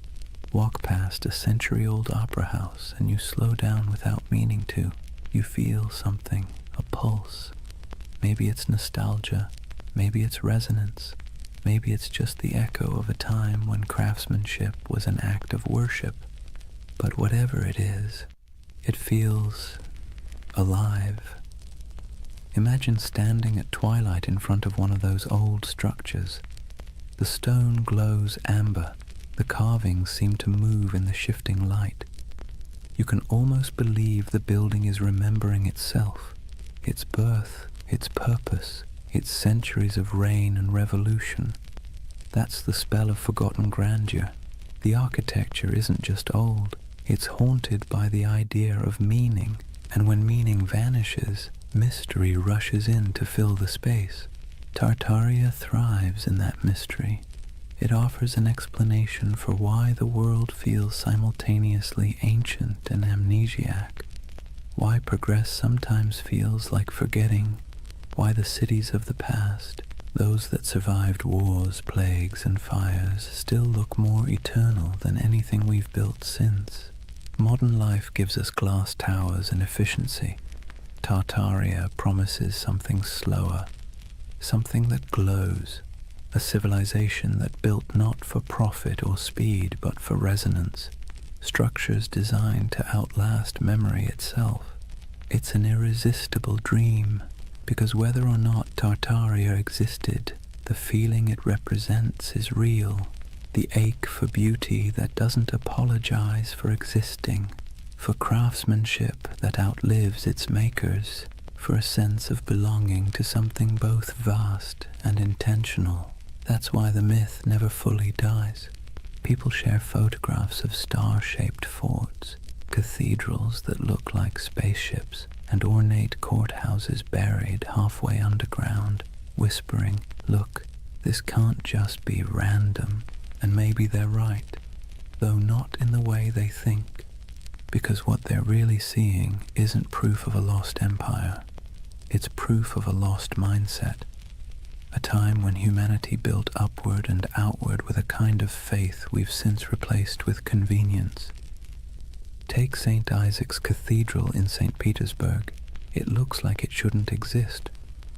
Walk past a century-old opera house and you slow down without meaning to. You feel something, a pulse. Maybe it's nostalgia, maybe it's resonance, maybe it's just the echo of a time when craftsmanship was an act of worship. But whatever it is, it feels alive. Imagine standing at twilight in front of one of those old structures. The stone glows amber. The carvings seem to move in the shifting light. You can almost believe the building is remembering itself, its birth, its purpose, its centuries of reign and revolution. That's the spell of forgotten grandeur. The architecture isn't just old, it's haunted by the idea of meaning, and when meaning vanishes, mystery rushes in to fill the space. Tartaria thrives in that mystery. It offers an explanation for why the world feels simultaneously ancient and amnesiac, why progress sometimes feels like forgetting, why the cities of the past, those that survived wars, plagues, and fires, still look more eternal than anything we've built since. Modern life gives us glass towers and efficiency. Tartaria promises something slower, something that glows, a civilization that built not for profit or speed but for resonance, structures designed to outlast memory itself. It's an irresistible dream, because whether or not Tartaria existed, the feeling it represents is real, the ache for beauty that doesn't apologize for existing, for craftsmanship that outlives its makers, for a sense of belonging to something both vast and intentional. That's why the myth never fully dies. People share photographs of star-shaped forts, cathedrals that look like spaceships, and ornate courthouses buried halfway underground, whispering, "Look, this can't just be random." And maybe they're right, though not in the way they think, because what they're really seeing isn't proof of a lost empire. It's proof of a lost mindset, a time when humanity built upward and outward with a kind of faith we've since replaced with convenience. Take St. Isaac's Cathedral in St. Petersburg. It looks like it shouldn't exist.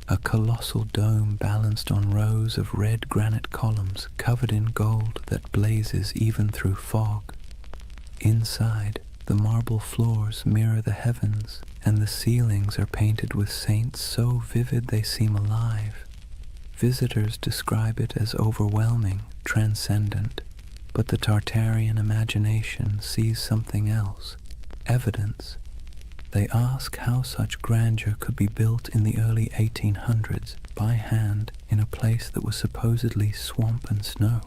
A colossal dome balanced on rows of red granite columns covered in gold that blazes even through fog. Inside, the marble floors mirror the heavens, and the ceilings are painted with saints so vivid they seem alive. Visitors describe it as overwhelming, transcendent, but the Tartarian imagination sees something else, evidence. They ask how such grandeur could be built in the early 1800s by hand in a place that was supposedly swamp and snow.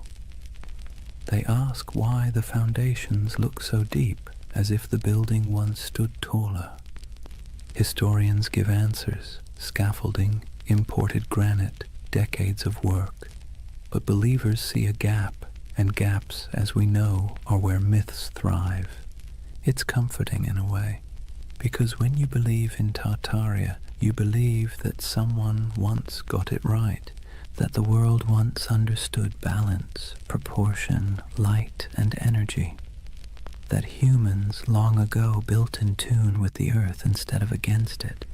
They ask why the foundations look so deep, as if the building once stood taller. Historians give answers: scaffolding, imported granite, decades of work. But believers see a gap, and gaps, as we know, are where myths thrive. It's comforting in a way, because when you believe in Tartaria, you believe that someone once got it right, that the world once understood balance, proportion, light, and energy, that humans long ago built in tune with the earth instead of against it.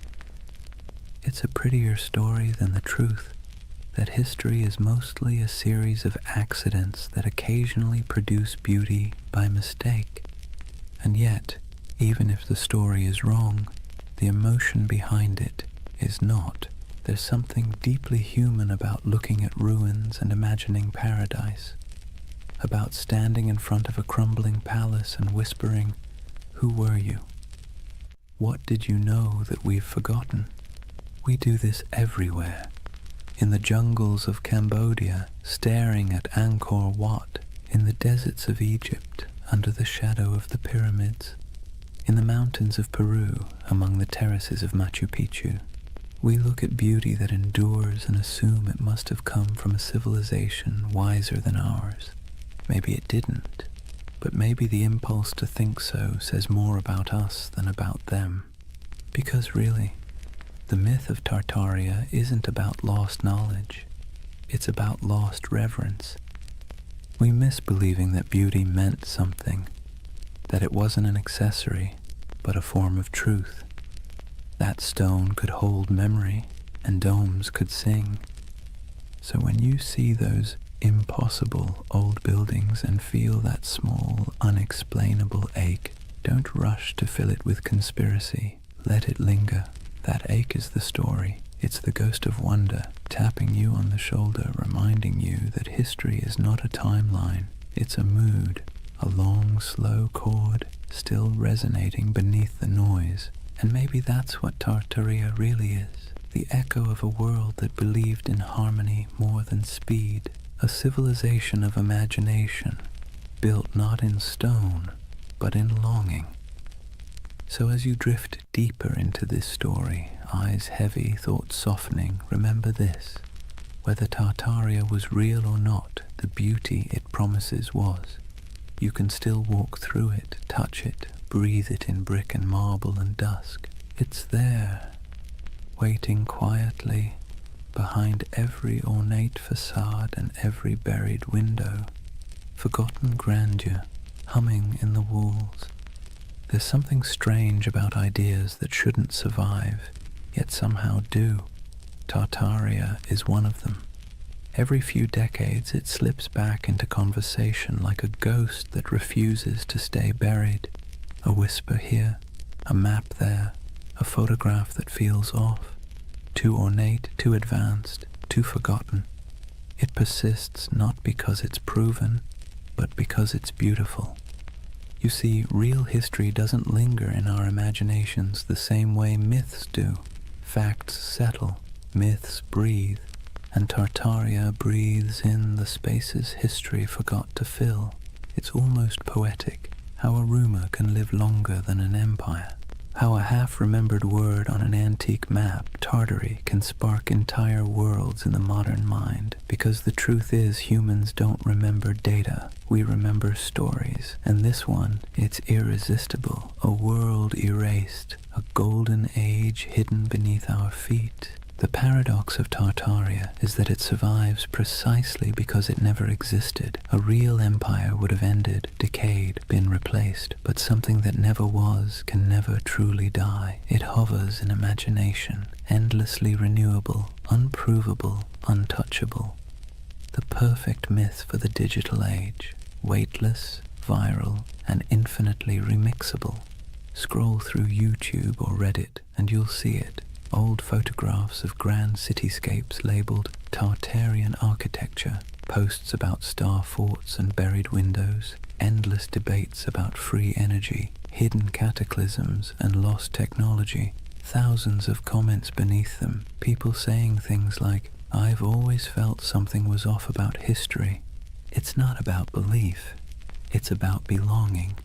It's a prettier story than the truth that history is mostly a series of accidents that occasionally produce beauty by mistake. And yet, even if the story is wrong, the emotion behind it is not. There's something deeply human about looking at ruins and imagining paradise, about standing in front of a crumbling palace and whispering, "Who were you? What did you know that we've forgotten?" We do this everywhere. In the jungles of Cambodia, staring at Angkor Wat, in the deserts of Egypt, under the shadow of the pyramids, in the mountains of Peru, among the terraces of Machu Picchu. We look at beauty that endures and assume it must have come from a civilization wiser than ours. Maybe it didn't, but maybe the impulse to think so says more about us than about them. Because really, the myth of Tartaria isn't about lost knowledge, it's about lost reverence. We miss believing that beauty meant something, that it wasn't an accessory, but a form of truth. That stone could hold memory, and domes could sing. So when you see those impossible old buildings and feel that small, unexplainable ache, don't rush to fill it with conspiracy. Let it linger. That ache is the story. It's the ghost of wonder, tapping you on the shoulder, reminding you that history is not a timeline. It's a mood, a long, slow chord, still resonating beneath the noise. And maybe that's what Tartaria really is, the echo of a world that believed in harmony more than speed, a civilization of imagination, built not in stone, but in longing. So as you drift deeper into this story, eyes heavy, thoughts softening, remember this: whether Tartaria was real or not, the beauty it promises was. You can still walk through it, touch it, breathe it in brick and marble and dusk. It's there, waiting quietly behind every ornate facade and every buried window. Forgotten grandeur, humming in the walls. There's something strange about ideas that shouldn't survive, yet somehow do. Tartaria is one of them. Every few decades it slips back into conversation like a ghost that refuses to stay buried. A whisper here, a map there, a photograph that feels off, too ornate, too advanced, too forgotten. It persists not because it's proven, but because it's beautiful. You see, real history doesn't linger in our imaginations the same way myths do. Facts settle, myths breathe, and Tartaria breathes in the spaces history forgot to fill. It's almost poetic, how a rumor can live longer than an empire, how a half-remembered word on an antique map, Tartary, can spark entire worlds in the modern mind, because the truth is humans don't remember data, we remember stories, and this one, it's irresistible, a world erased, a golden age hidden beneath our feet. The paradox of Tartaria is that it survives precisely because it never existed. A real empire would have ended, decayed, been replaced, but something that never was can never truly die. It hovers in imagination, endlessly renewable, unprovable, untouchable. The perfect myth for the digital age, weightless, viral, and infinitely remixable. Scroll through YouTube or Reddit and you'll see it. Old photographs of grand cityscapes labeled Tartarian architecture, posts about star forts and buried windows, endless debates about free energy, hidden cataclysms and lost technology, thousands of comments beneath them, people saying things like, "I've always felt something was off about history." It's not about belief, it's about belonging.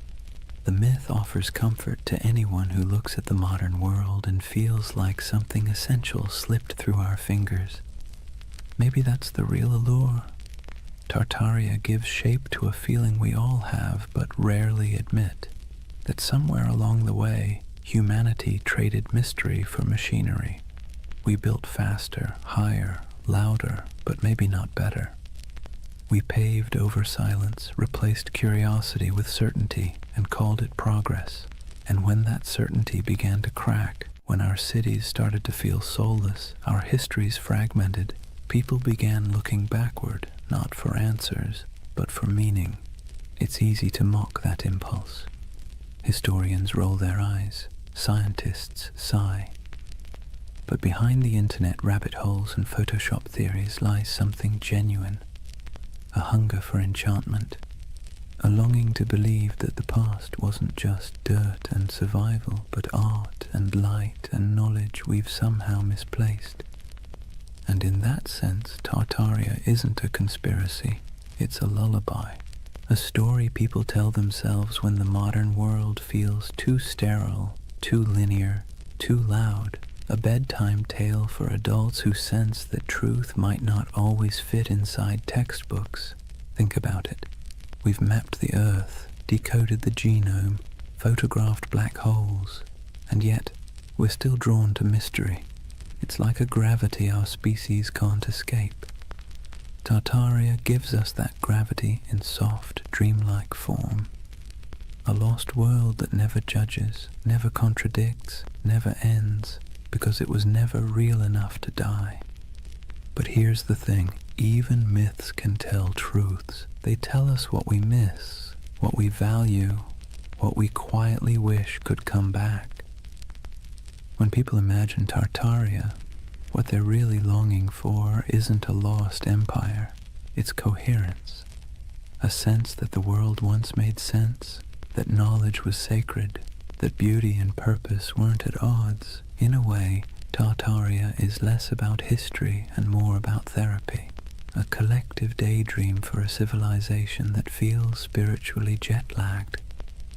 The myth offers comfort to anyone who looks at the modern world and feels like something essential slipped through our fingers. Maybe that's the real allure. Tartaria gives shape to a feeling we all have but rarely admit, that somewhere along the way, humanity traded mystery for machinery. We built faster, higher, louder, but maybe not better. We paved over silence, replaced curiosity with certainty, and called it progress. And when that certainty began to crack, when our cities started to feel soulless, our histories fragmented, people began looking backward, not for answers, but for meaning. It's easy to mock that impulse. Historians roll their eyes, scientists sigh. But behind the internet rabbit holes and Photoshop theories lies something genuine, a hunger for enchantment, a longing to believe that the past wasn't just dirt and survival, but art and light and knowledge we've somehow misplaced. And in that sense, Tartaria isn't a conspiracy, it's a lullaby, a story people tell themselves when the modern world feels too sterile, too linear, too loud, a bedtime tale for adults who sense that truth might not always fit inside textbooks. Think about it. We've mapped the Earth, decoded the genome, photographed black holes, and yet we're still drawn to mystery. It's like a gravity our species can't escape. Tartaria gives us that gravity in soft, dreamlike form. A lost world that never judges, never contradicts, never ends, because it was never real enough to die. But here's the thing, even myths can tell truths. They tell us what we miss, what we value, what we quietly wish could come back. When people imagine Tartaria, what they're really longing for isn't a lost empire, it's coherence, a sense that the world once made sense, that knowledge was sacred, that beauty and purpose weren't at odds. In a way, Tartaria is less about history and more about therapy, a collective daydream for a civilization that feels spiritually jet-lagged.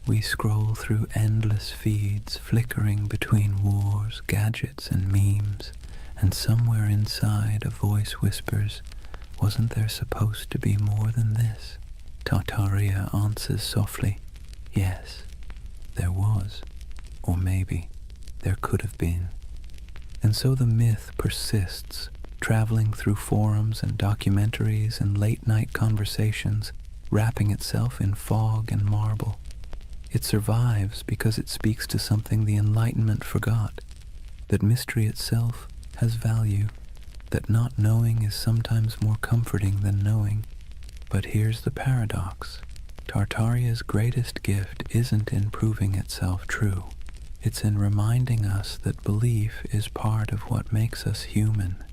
We scroll through endless feeds, flickering between wars, gadgets, and memes, and somewhere inside a voice whispers, "Wasn't there supposed to be more than this?" Tartaria answers softly, "Yes, there was, or maybe there could have been." And so the myth persists, traveling through forums and documentaries and late-night conversations, wrapping itself in fog and marble. It survives because it speaks to something the Enlightenment forgot, that mystery itself has value, that not knowing is sometimes more comforting than knowing. But here's the paradox. Tartaria's greatest gift isn't in proving itself true. It's in reminding us that belief is part of what makes us human,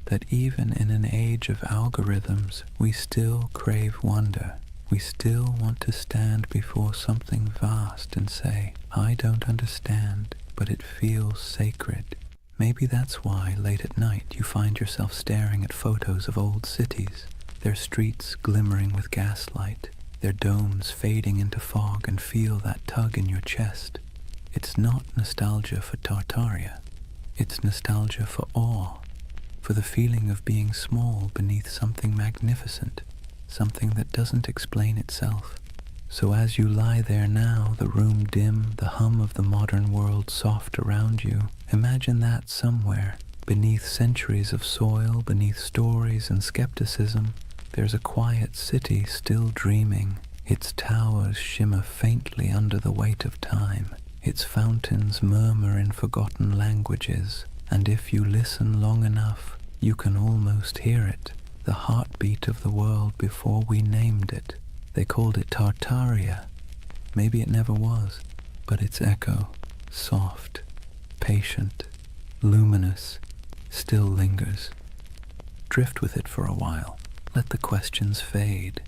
that even in an age of algorithms, we still crave wonder. We still want to stand before something vast and say, "I don't understand, but it feels sacred." Maybe that's why late at night you find yourself staring at photos of old cities, their streets glimmering with gaslight, their domes fading into fog, and feel that tug in your chest. It's not nostalgia for Tartaria. It's nostalgia for awe, for the feeling of being small beneath something magnificent, something that doesn't explain itself. So as you lie there now, the room dim, the hum of the modern world soft around you, imagine that somewhere, beneath centuries of soil, beneath stories and skepticism, there's a quiet city still dreaming. Its towers shimmer faintly under the weight of time. Its fountains murmur in forgotten languages, and if you listen long enough, you can almost hear it, the heartbeat of the world before we named it. They called it Tartaria. Maybe it never was, but its echo, soft, patient, luminous, still lingers. Drift with it for a while. Let the questions fade.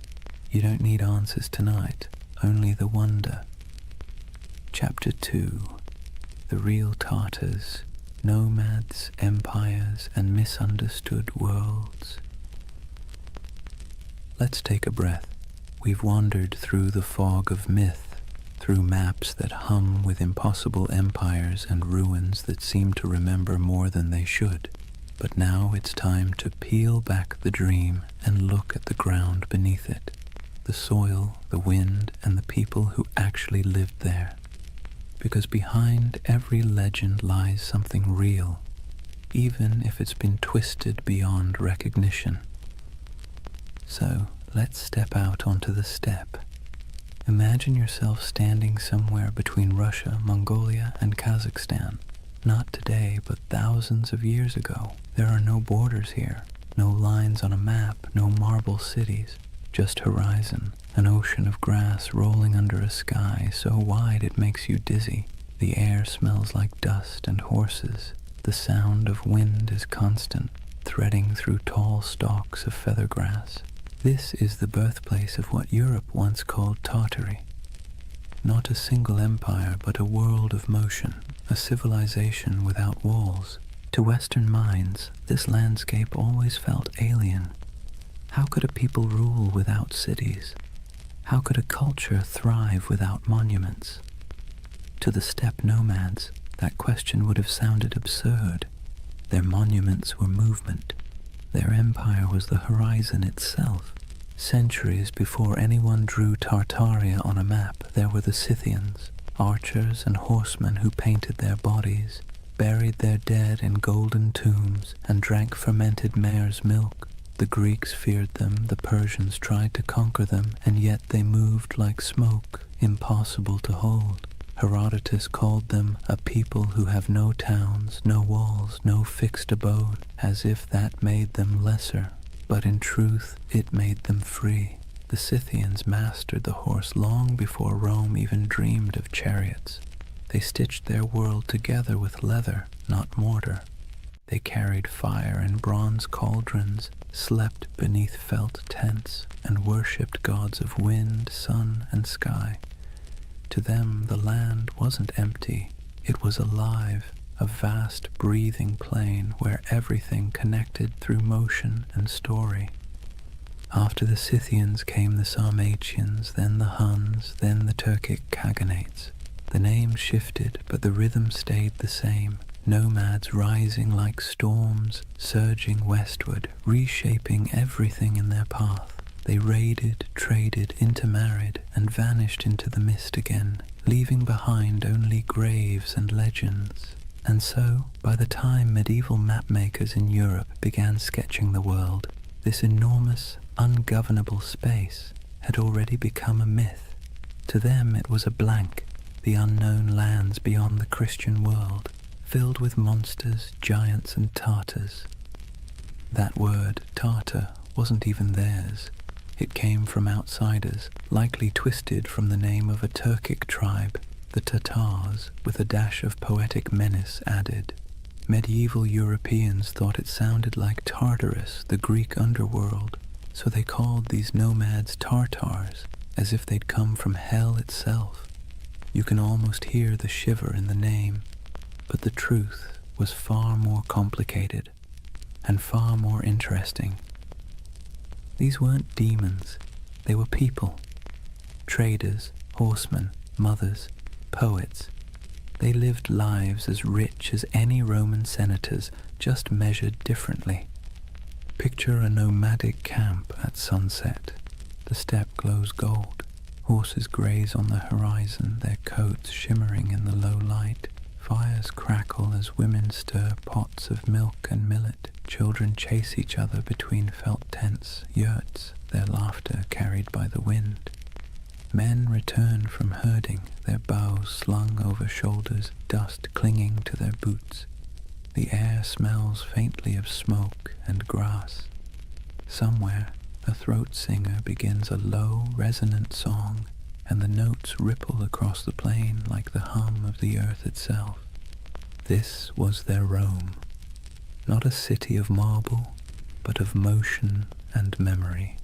You don't need answers tonight, only the wonder. Chapter 2. The Real Tartars, Nomads, Empires, and Misunderstood Worlds. Let's take a breath. We've wandered through the fog of myth, through maps that hum with impossible empires and ruins that seem to remember more than they should. But now it's time to peel back the dream and look at the ground beneath it, the soil, the wind, and the people who actually lived there. Because behind every legend lies something real, even if it's been twisted beyond recognition. So let's step out onto the steppe. Imagine yourself standing somewhere between Russia, Mongolia, and Kazakhstan. Not today, but thousands of years ago. There are no borders here, no lines on a map, no marble cities, just horizon, an ocean of grass rolling under a sky so wide it makes you dizzy. The air smells like dust and horses. The sound of wind is constant, threading through tall stalks of feather grass. This is the birthplace of what Europe once called Tartary. Not a single empire, but a world of motion, a civilization without walls. To Western minds, this landscape always felt alien. How could a people rule without cities? How could a culture thrive without monuments? To the steppe nomads, that question would have sounded absurd. Their monuments were movement. Their empire was the horizon itself. Centuries before anyone drew Tartaria on a map, there were the Scythians, archers and horsemen who painted their bodies, buried their dead in golden tombs, and drank fermented mare's milk. The Greeks feared them, the Persians tried to conquer them, and yet they moved like smoke, impossible to hold. Herodotus called them a people who have no towns, no walls, no fixed abode, as if that made them lesser. But in truth, it made them free. The Scythians mastered the horse long before Rome even dreamed of chariots. They stitched their world together with leather, not mortar. They carried fire in bronze cauldrons, slept beneath felt tents, and worshipped gods of wind, sun, and sky. To them, the land wasn't empty. It was alive, a vast breathing plain where everything connected through motion and story. After the Scythians came the Sarmatians, then the Huns, then the Turkic Khaganates. The names shifted, but the rhythm stayed the same. Nomads rising like storms, surging westward, reshaping everything in their path. They raided, traded, intermarried, and vanished into the mist again, leaving behind only graves and legends. And so, by the time medieval mapmakers in Europe began sketching the world, this enormous, ungovernable space had already become a myth. To them it was a blank, the unknown lands beyond the Christian world, filled with monsters, giants, and Tartars. That word, Tartar, wasn't even theirs. It came from outsiders, likely twisted from the name of a Turkic tribe, the Tatars, with a dash of poetic menace added. Medieval Europeans thought it sounded like Tartarus, the Greek underworld, so they called these nomads Tartars, as if they'd come from hell itself. You can almost hear the shiver in the name, but the truth was far more complicated and far more interesting. These weren't demons, they were people. Traders, horsemen, mothers, poets. They lived lives as rich as any Roman senators, just measured differently. Picture a nomadic camp at sunset. The steppe glows gold. Horses graze on the horizon, their coats shimmering in the low light. Fires crackle as women stir pots of milk and millet. Children chase each other between felt tents, yurts, their laughter carried by the wind. Men return from herding, their bows slung over shoulders, dust clinging to their boots. The air smells faintly of smoke and grass. Somewhere, a throat singer begins a low, resonant song, and the notes ripple across the plain like the hum of the earth itself. This was their Rome. Not a city of marble, but of motion and memory.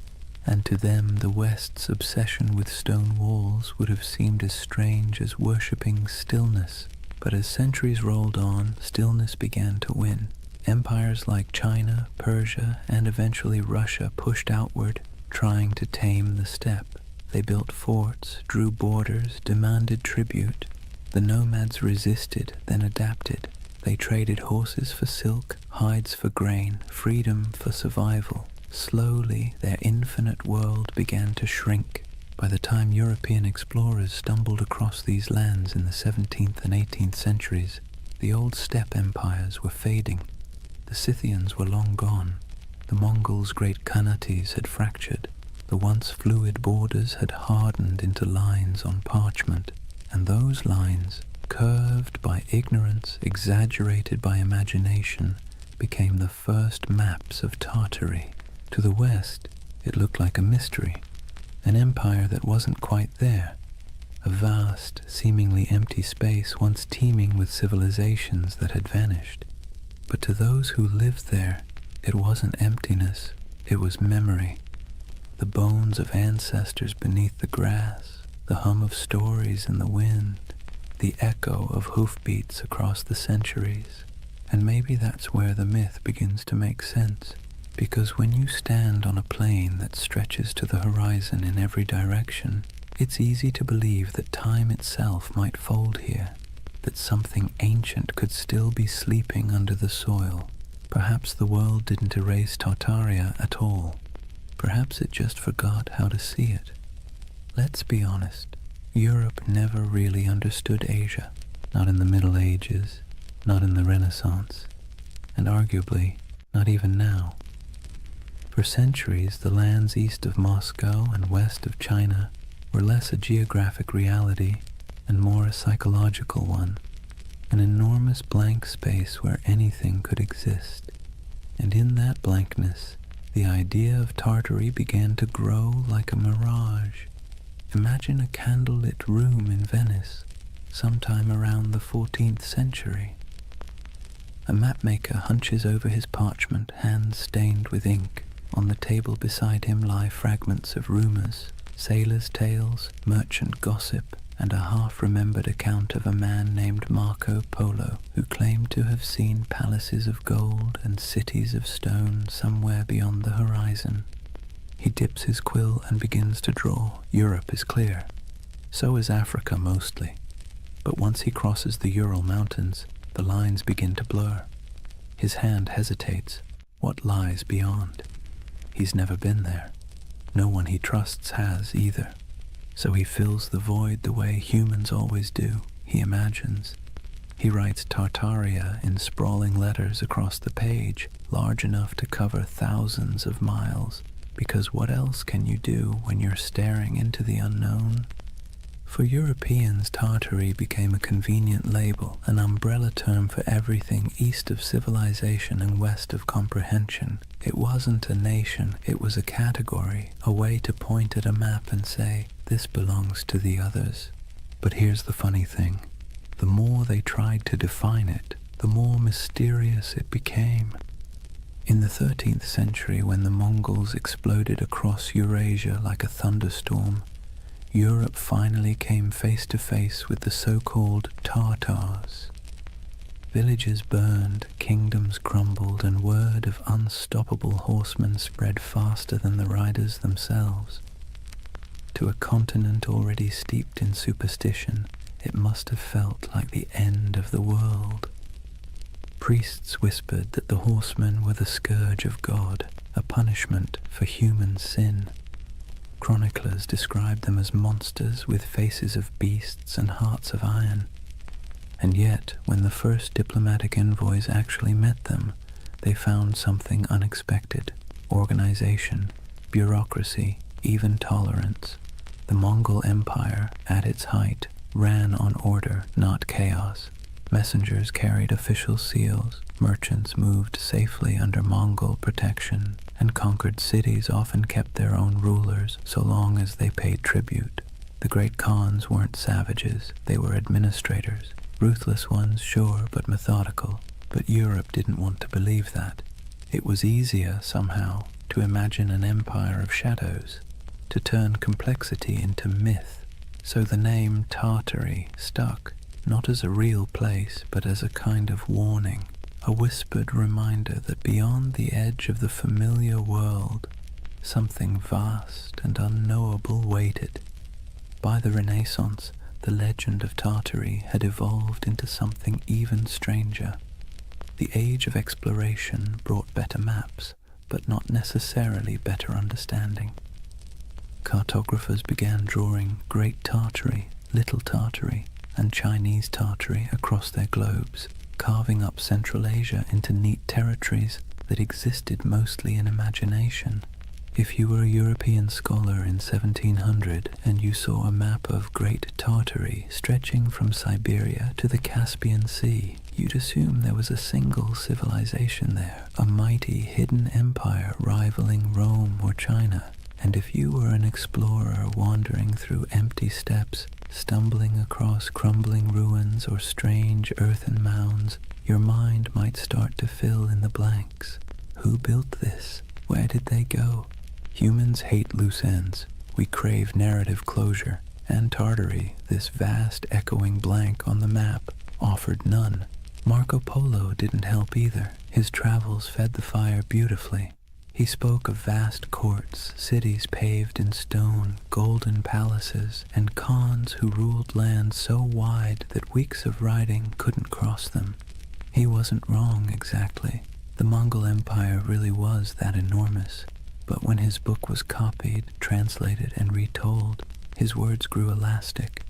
And to them the West's obsession with stone walls would have seemed as strange as worshipping stillness. But as centuries rolled on, stillness began to win. Empires like China, Persia, and eventually Russia pushed outward, trying to tame the steppe. They built forts, drew borders, demanded tribute. The nomads resisted, then adapted. They traded horses for silk, hides for grain, freedom for survival. Slowly, their infinite world began to shrink. By the time European explorers stumbled across these lands in the 17th and 18th centuries, the old steppe empires were fading. The Scythians were long gone. The Mongols' great Khanates had fractured. The once fluid borders had hardened into lines on parchment, and those lines, curved by ignorance, exaggerated by imagination, became the first maps of Tartary. To the west, it looked like a mystery, an empire that wasn't quite there, a vast, seemingly empty space once teeming with civilizations that had vanished. But to those who lived there, it wasn't emptiness, it was memory. The bones of ancestors beneath the grass, the hum of stories in the wind, the echo of hoofbeats across the centuries. And maybe that's where the myth begins to make sense, because when you stand on a plain that stretches to the horizon in every direction, it's easy to believe that time itself might fold here, that something ancient could still be sleeping under the soil. Perhaps the world didn't erase Tartaria at all. Perhaps it just forgot how to see it. Let's be honest, Europe never really understood Asia, not in the Middle Ages, not in the Renaissance, and arguably not even now. For centuries, the lands east of Moscow and west of China were less a geographic reality and more a psychological one, an enormous blank space where anything could exist. And in that blankness, the idea of Tartary began to grow like a mirage. Imagine a candlelit room in Venice, sometime around the 14th century. A mapmaker hunches over his parchment, hands stained with ink. On the table beside him lie fragments of rumors, sailors' tales, merchant gossip, and a half-remembered account of a man named Marco Polo, who claimed to have seen palaces of gold and cities of stone somewhere beyond the horizon. He dips his quill and begins to draw. Europe is clear. So is Africa mostly. But once he crosses the Ural Mountains, the lines begin to blur. His hand hesitates. What lies beyond? He's never been there. No one he trusts has either. So he fills the void the way humans always do. He imagines. He writes Tartaria in sprawling letters across the page, large enough to cover thousands of miles, because what else can you do when you're staring into the unknown? For Europeans, Tartary became a convenient label, an umbrella term for everything east of civilization and west of comprehension. It wasn't a nation, it was a category, a way to point at a map and say, this belongs to the others. But here's the funny thing. The more they tried to define it, the more mysterious it became. In the 13th century, when the Mongols exploded across Eurasia like a thunderstorm, Europe finally came face to face with the so-called Tartars. Villages burned, kingdoms crumbled, and word of unstoppable horsemen spread faster than the riders themselves. To a continent already steeped in superstition, it must have felt like the end of the world. Priests whispered that the horsemen were the scourge of God, a punishment for human sin. Chroniclers described them as monsters with faces of beasts and hearts of iron. And yet, when the first diplomatic envoys actually met them, they found something unexpected: organization, bureaucracy, even tolerance. The Mongol Empire, at its height, ran on order, not chaos. Messengers carried official seals, merchants moved safely under Mongol protection, and conquered cities often kept their own rulers so long as they paid tribute. The great Khans weren't savages, they were administrators. Ruthless ones, sure, but methodical. But Europe didn't want to believe that. It was easier, somehow, to imagine an empire of shadows, to turn complexity into myth. So the name Tartary stuck, not as a real place, but as a kind of warning, a whispered reminder that beyond the edge of the familiar world, something vast and unknowable waited. By the Renaissance, the legend of Tartary had evolved into something even stranger. The age of exploration brought better maps, but not necessarily better understanding. Cartographers began drawing Great Tartary, Little Tartary, and Chinese Tartary across their globes. carving up Central Asia into neat territories that existed mostly in imagination. If you were a European scholar in 1700 and you saw a map of Great Tartary stretching from Siberia to the Caspian Sea, you'd assume there was a single civilization there, a mighty hidden empire rivaling Rome or China. And if you were an explorer wandering through empty steppes, stumbling across crumbling ruins or strange earthen mounds, your mind might start to fill in the blanks. Who built this? Where did they go? Humans hate loose ends. We crave narrative closure, and Tartary, this vast echoing blank on the map, offered none. Marco Polo didn't help either. His travels fed the fire beautifully. He spoke of vast courts, cities paved in stone, golden palaces, and khans who ruled lands so wide that weeks of riding couldn't cross them. He wasn't wrong exactly. The Mongol Empire really was that enormous. But when his book was copied, translated, and retold, his words grew elastic.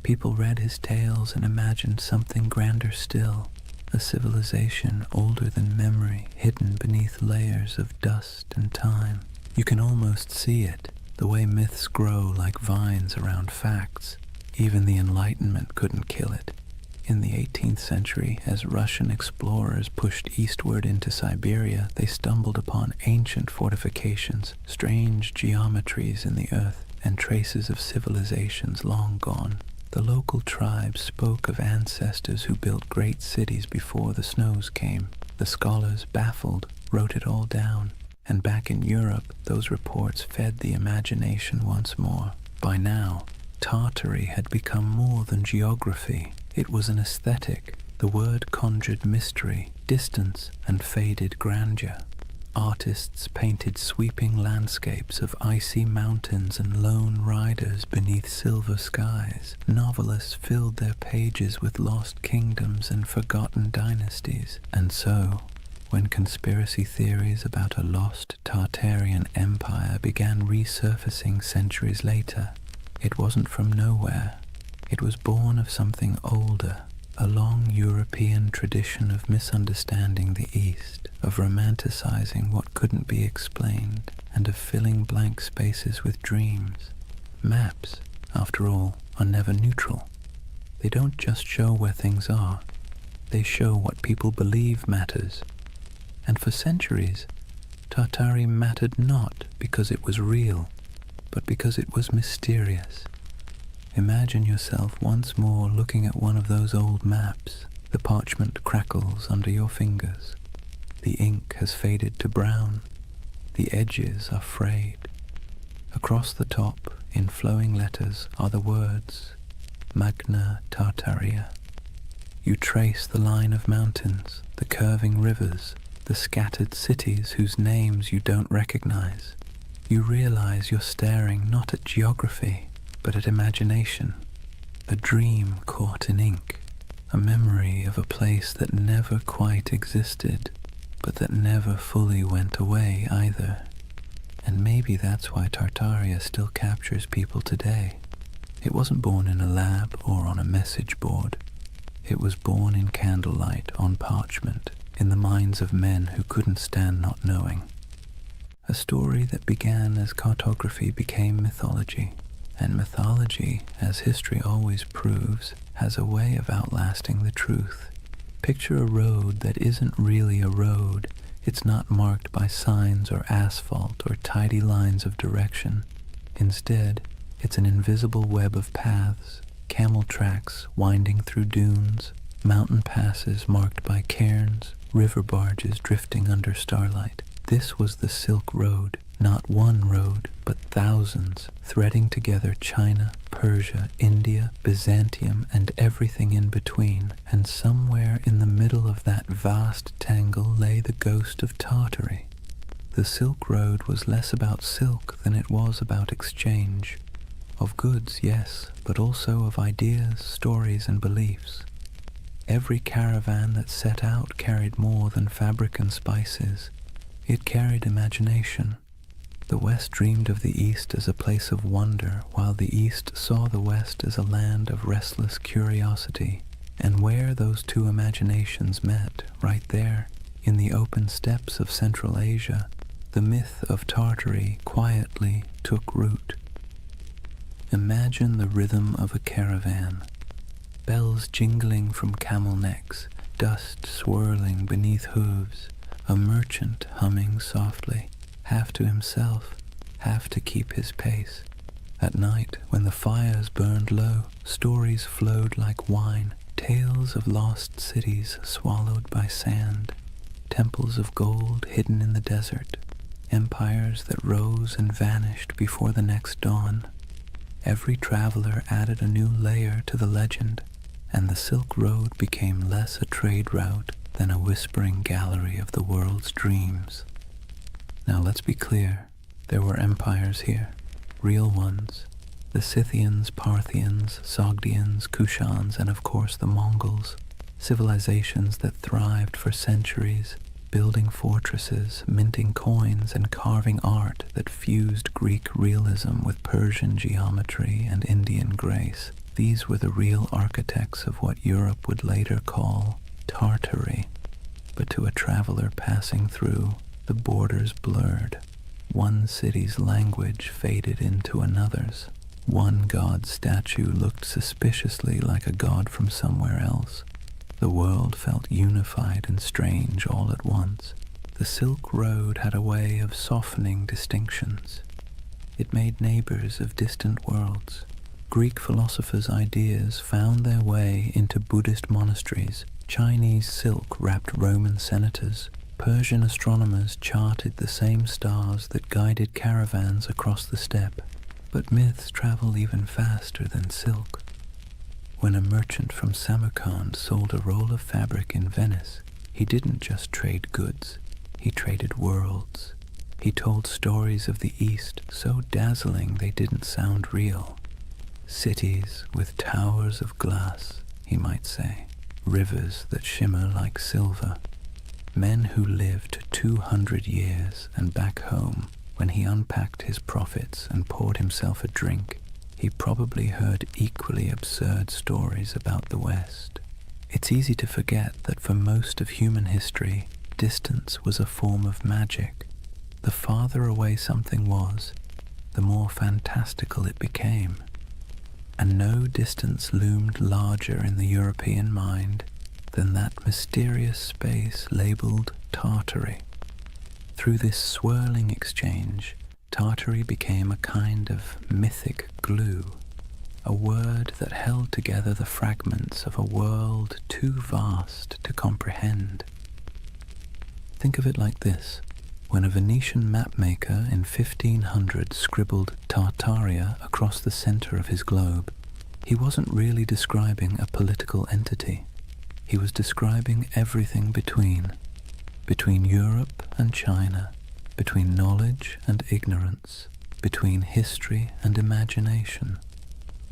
People read his tales and imagined something grander still. A civilization older than memory, hidden beneath layers of dust and time. You can almost see it, the way myths grow like vines around facts. Even the Enlightenment couldn't kill it. In the 18th century, as Russian explorers pushed eastward into Siberia, they stumbled upon ancient fortifications, strange geometries in the earth, and traces of civilizations long gone. The local tribes spoke of ancestors who built great cities before the snows came. The scholars, baffled, wrote it all down. And back in Europe, those reports fed the imagination once more. By now, Tartary had become more than geography. It was an aesthetic. The word conjured mystery, distance, and faded grandeur. Artists painted sweeping landscapes of icy mountains and lone riders beneath silver skies. Novelists filled their pages with lost kingdoms and forgotten dynasties. And so, when conspiracy theories about a lost Tartarian empire began resurfacing centuries later, it wasn't from nowhere. It was born of something older, a long European tradition of misunderstanding the East, of romanticizing what couldn't be explained, and of filling blank spaces with dreams. Maps, after all, are never neutral. They don't just show where things are, they show what people believe matters. And for centuries, Tartary mattered not because it was real, but because it was mysterious. Imagine yourself once more looking at one of those old maps. The parchment crackles under your fingers. The ink has faded to brown. The edges are frayed. Across the top, in flowing letters, are the words, Magna Tartaria. You trace the line of mountains, the curving rivers, the scattered cities whose names you don't recognize. You realize you're staring not at geography, but at imagination, a dream caught in ink, a memory of a place that never quite existed, but that never fully went away either. And maybe that's why Tartaria still captures people today. It wasn't born in a lab or on a message board. It was born in candlelight on parchment, in the minds of men who couldn't stand not knowing. A story that began as cartography became mythology. And mythology, as history always proves, has a way of outlasting the truth. Picture a road that isn't really a road. It's not marked by signs or asphalt or tidy lines of direction. Instead, it's an invisible web of paths, camel tracks winding through dunes, mountain passes marked by cairns, river barges drifting under starlight. This was the Silk Road. Not one road, but thousands, threading together China, Persia, India, Byzantium, and everything in between. And somewhere in the middle of that vast tangle lay the ghost of Tartary. The Silk Road was less about silk than it was about exchange. Of goods, yes, but also of ideas, stories, and beliefs. Every caravan that set out carried more than fabric and spices. It carried imagination. The West dreamed of the East as a place of wonder, while the East saw the West as a land of restless curiosity. And where those two imaginations met, right there, in the open steppes of Central Asia, the myth of Tartary quietly took root. Imagine the rhythm of a caravan, bells jingling from camel necks, dust swirling beneath hooves, a merchant humming softly, half to himself, half to keep his pace. At night, when the fires burned low, stories flowed like wine, tales of lost cities swallowed by sand, temples of gold hidden in the desert, empires that rose and vanished before the next dawn. Every traveler added a new layer to the legend, and the Silk Road became less a trade route than a whispering gallery of the world's dreams. Now let's be clear, there were empires here, real ones. The Scythians, Parthians, Sogdians, Kushans, and of course the Mongols, civilizations that thrived for centuries, building fortresses, minting coins, and carving art that fused Greek realism with Persian geometry and Indian grace. These were the real architects of what Europe would later call Tartary. But to a traveler passing through, the borders blurred. One city's language faded into another's. One god's statue looked suspiciously like a god from somewhere else. The world felt unified and strange all at once. The Silk Road had a way of softening distinctions. It made neighbors of distant worlds. Greek philosophers' ideas found their way into Buddhist monasteries. Chinese silk wrapped Roman senators. Persian astronomers charted the same stars that guided caravans across the steppe. But myths travel even faster than silk. When a merchant from Samarkand sold a roll of fabric in Venice, he didn't just trade goods, he traded worlds. He told stories of the East so dazzling they didn't sound real. Cities with towers of glass, he might say, rivers that shimmer like silver. Men who lived 200 years, and back home, when he unpacked his profits and poured himself a drink, he probably heard equally absurd stories about the West. It's easy to forget that for most of human history, distance was a form of magic. The farther away something was, the more fantastical it became. And no distance loomed larger in the European mind than that mysterious space labeled Tartary. Through this swirling exchange, Tartary became a kind of mythic glue, a word that held together the fragments of a world too vast to comprehend. Think of it like this. When a Venetian mapmaker in 1500 scribbled Tartaria across the center of his globe, he wasn't really describing a political entity. He was describing everything between Europe and China, between knowledge and ignorance, between history and imagination.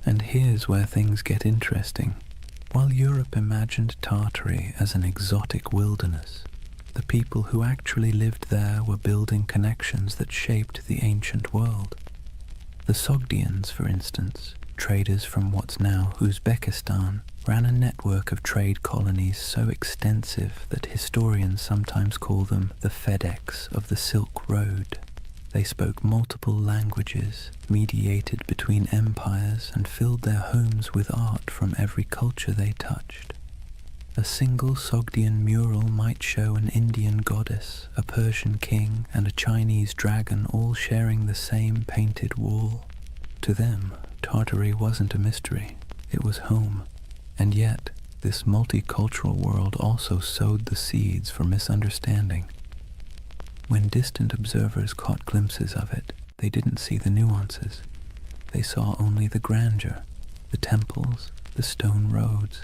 And here's where things get interesting. While Europe imagined Tartary as an exotic wilderness, the people who actually lived there were building connections that shaped the ancient world. The Sogdians, for instance, traders from what's now Uzbekistan, ran a network of trade colonies so extensive that historians sometimes call them the FedEx of the Silk Road. They spoke multiple languages, mediated between empires, and filled their homes with art from every culture they touched. A single Sogdian mural might show an Indian goddess, a Persian king, and a Chinese dragon all sharing the same painted wall. To them, Tartary wasn't a mystery, it was home. And yet, this multicultural world also sowed the seeds for misunderstanding. When distant observers caught glimpses of it, they didn't see the nuances. They saw only the grandeur, the temples, the stone roads,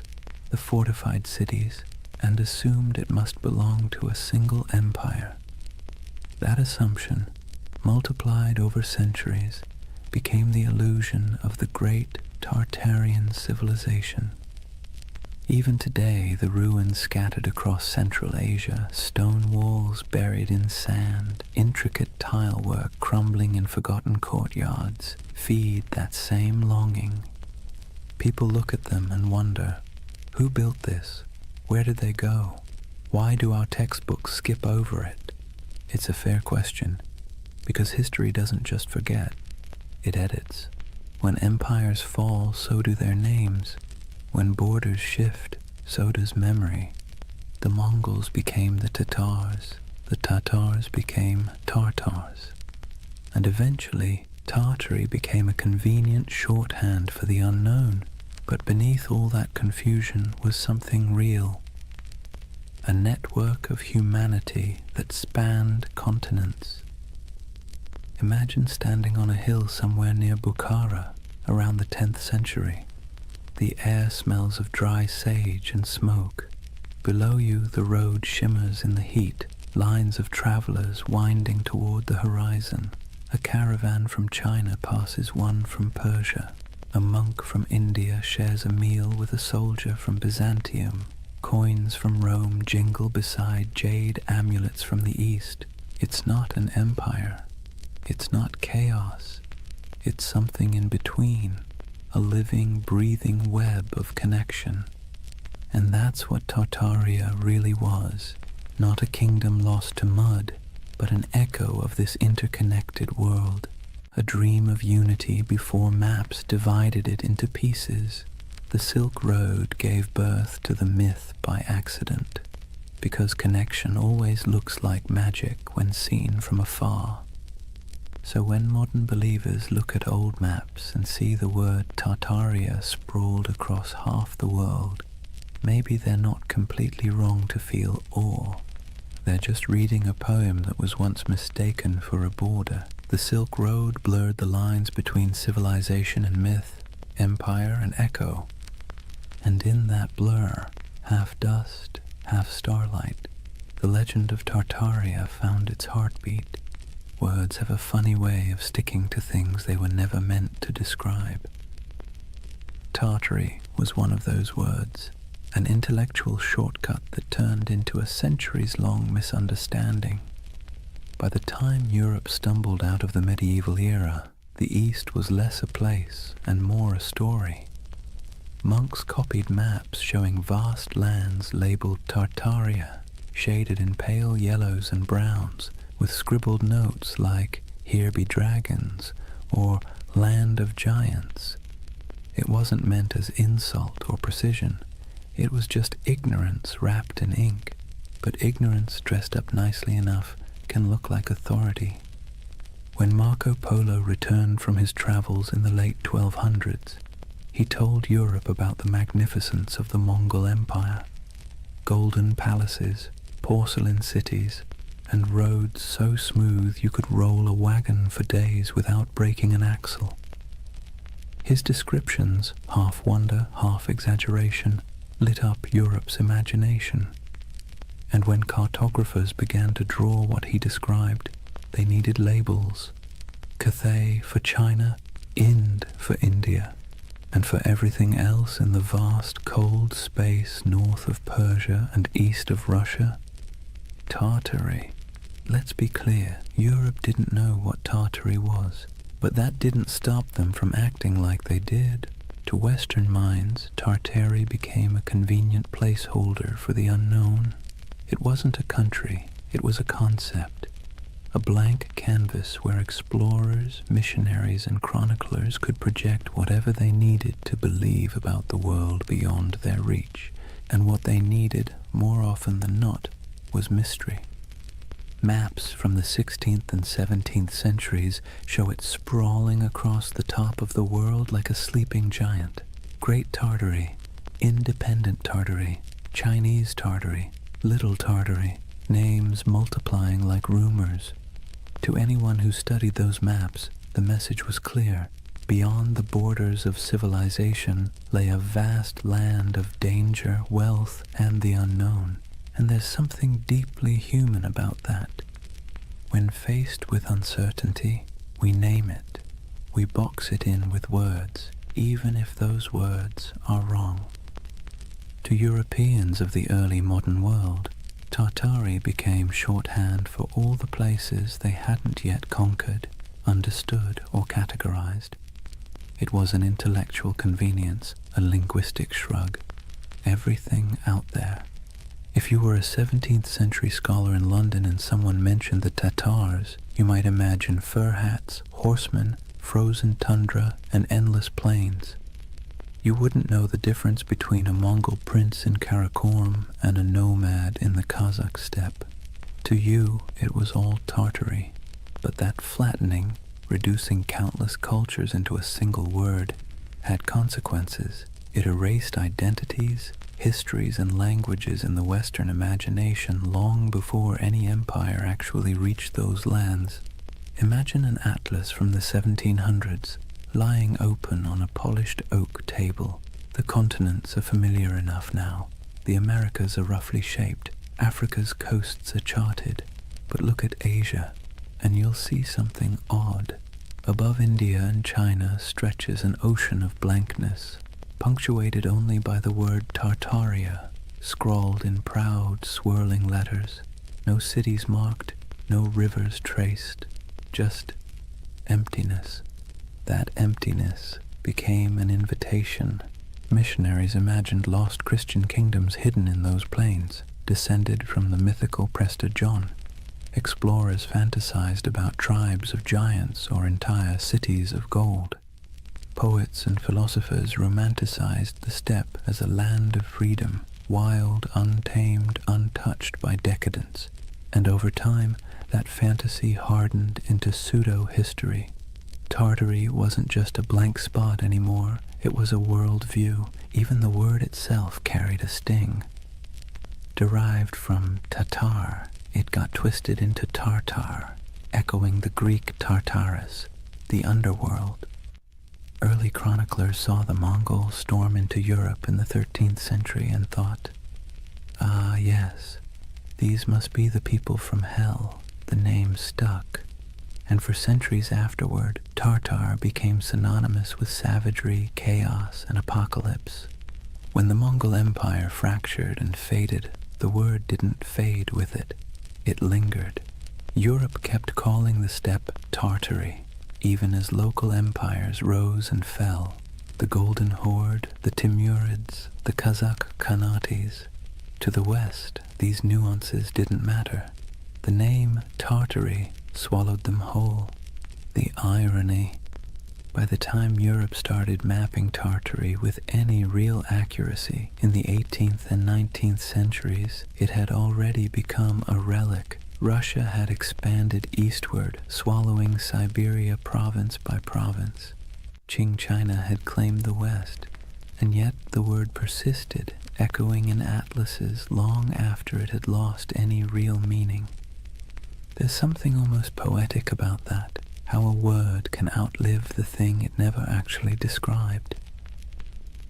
the fortified cities, and assumed it must belong to a single empire. That assumption, multiplied over centuries, became the illusion of the great Tartarian civilization. Even today, the ruins scattered across Central Asia, stone walls buried in sand, intricate tile work crumbling in forgotten courtyards, feed that same longing. People look at them and wonder, Who built this? Where did they go? Why do our textbooks skip over it? It's a fair question, because history doesn't just forget, it edits. When empires fall, so do their names. When borders shift, so does memory. The Mongols became the Tatars became Tartars. And eventually, Tartary became a convenient shorthand for the unknown. But beneath all that confusion was something real. A network of humanity that spanned continents. Imagine standing on a hill somewhere near Bukhara around the 10th century. The air smells of dry sage and smoke. Below you the road shimmers in the heat, lines of travelers winding toward the horizon. A caravan from China passes one from Persia. A monk from India shares a meal with a soldier from Byzantium. Coins from Rome jingle beside jade amulets from the East. It's not an empire. It's not chaos. It's something in between, a living, breathing web of connection. And that's what Tartaria really was. Not a kingdom lost to mud, but an echo of this interconnected world. A dream of unity before maps divided it into pieces. The Silk Road gave birth to the myth by accident, because connection always looks like magic when seen from afar. So when modern believers look at old maps and see the word Tartaria sprawled across half the world, maybe they're not completely wrong to feel awe. They're just reading a poem that was once mistaken for a border. The Silk Road blurred the lines between civilization and myth, empire and echo. And in that blur, half dust, half starlight, the legend of Tartaria found its heartbeat. Words have a funny way of sticking to things they were never meant to describe. Tartary was one of those words, an intellectual shortcut that turned into a centuries-long misunderstanding. By the time Europe stumbled out of the medieval era, the East was less a place and more a story. Monks copied maps showing vast lands labeled Tartaria, shaded in pale yellows and browns, with scribbled notes like, "Here be dragons," or "Land of Giants." It wasn't meant as insult or precision. It was just ignorance wrapped in ink. But ignorance dressed up nicely enough can look like authority. When Marco Polo returned from his travels in the late 1200s, he told Europe about the magnificence of the Mongol Empire. Golden palaces, porcelain cities, and roads so smooth you could roll a wagon for days without breaking an axle. His descriptions, half wonder, half exaggeration, lit up Europe's imagination. And when cartographers began to draw what he described, they needed labels. Cathay for China, Ind for India, and for everything else in the vast cold space north of Persia and east of Russia, Tartary. Let's be clear, Europe didn't know what Tartary was, but that didn't stop them from acting like they did. To Western minds, Tartary became a convenient placeholder for the unknown. It wasn't a country, it was a concept, a blank canvas where explorers, missionaries, and chroniclers could project whatever they needed to believe about the world beyond their reach, and what they needed, more often than not, was mystery. Maps from the 16th and 17th centuries show it sprawling across the top of the world like a sleeping giant. Great Tartary, Independent Tartary, Chinese Tartary, Little Tartary, names multiplying like rumors. To anyone who studied those maps, the message was clear. Beyond the borders of civilization lay a vast land of danger, wealth, and the unknown. And there's something deeply human about that. When faced with uncertainty, we name it. We box it in with words, even if those words are wrong. To Europeans of the early modern world, Tartary became shorthand for all the places they hadn't yet conquered, understood, or categorized. It was an intellectual convenience, a linguistic shrug. everything out there. If you were a 17th century scholar in London and someone mentioned the Tatars, you might imagine fur hats, horsemen, frozen tundra, and endless plains. You wouldn't know the difference between a Mongol prince in Karakorum and a nomad in the Kazakh steppe. To you, it was all Tartary, but that flattening, reducing countless cultures into a single word, had consequences. It erased identities, histories, and languages in the Western imagination long before any empire actually reached those lands. Imagine an atlas from the 1700s, lying open on a polished oak table. The continents are familiar enough now. The Americas are roughly shaped. Africa's coasts are charted. But look at Asia, and you'll see something odd. Above India and China stretches an ocean of blankness, punctuated only by the word Tartaria, scrawled in proud, swirling letters. No cities marked, no rivers traced, just emptiness. That emptiness became an invitation. Missionaries imagined lost Christian kingdoms hidden in those plains, descended from the mythical Prester John. Explorers fantasized about tribes of giants or entire cities of gold. Poets and philosophers romanticized the steppe as a land of freedom, wild, untamed, untouched by decadence. And over time, that fantasy hardened into pseudo-history. Tartary wasn't just a blank spot anymore, it was a world view. Even the word itself carried a sting. Derived from Tatar, it got twisted into Tartar, echoing the Greek Tartarus, the underworld. Early chroniclers saw the Mongols storm into Europe in the 13th century and thought, "Ah, yes, these must be the people from hell." The name stuck, and for centuries afterward, Tartar became synonymous with savagery, chaos, and apocalypse. When the Mongol Empire fractured and faded, the word didn't fade with it. It lingered. Europe kept calling the steppe Tartary, even as local empires rose and fell. The Golden Horde, the Timurids, the Kazakh Khanates. To the west, these nuances didn't matter. The name Tartary swallowed them whole. The irony. By the time Europe started mapping Tartary with any real accuracy in the 18th and 19th centuries, it had already become a relic. Russia had expanded eastward, swallowing Siberia province by province. Qing China had claimed the west, and yet the word persisted, echoing in atlases long after it had lost any real meaning. There's something almost poetic about that, how a word can outlive the thing it never actually described.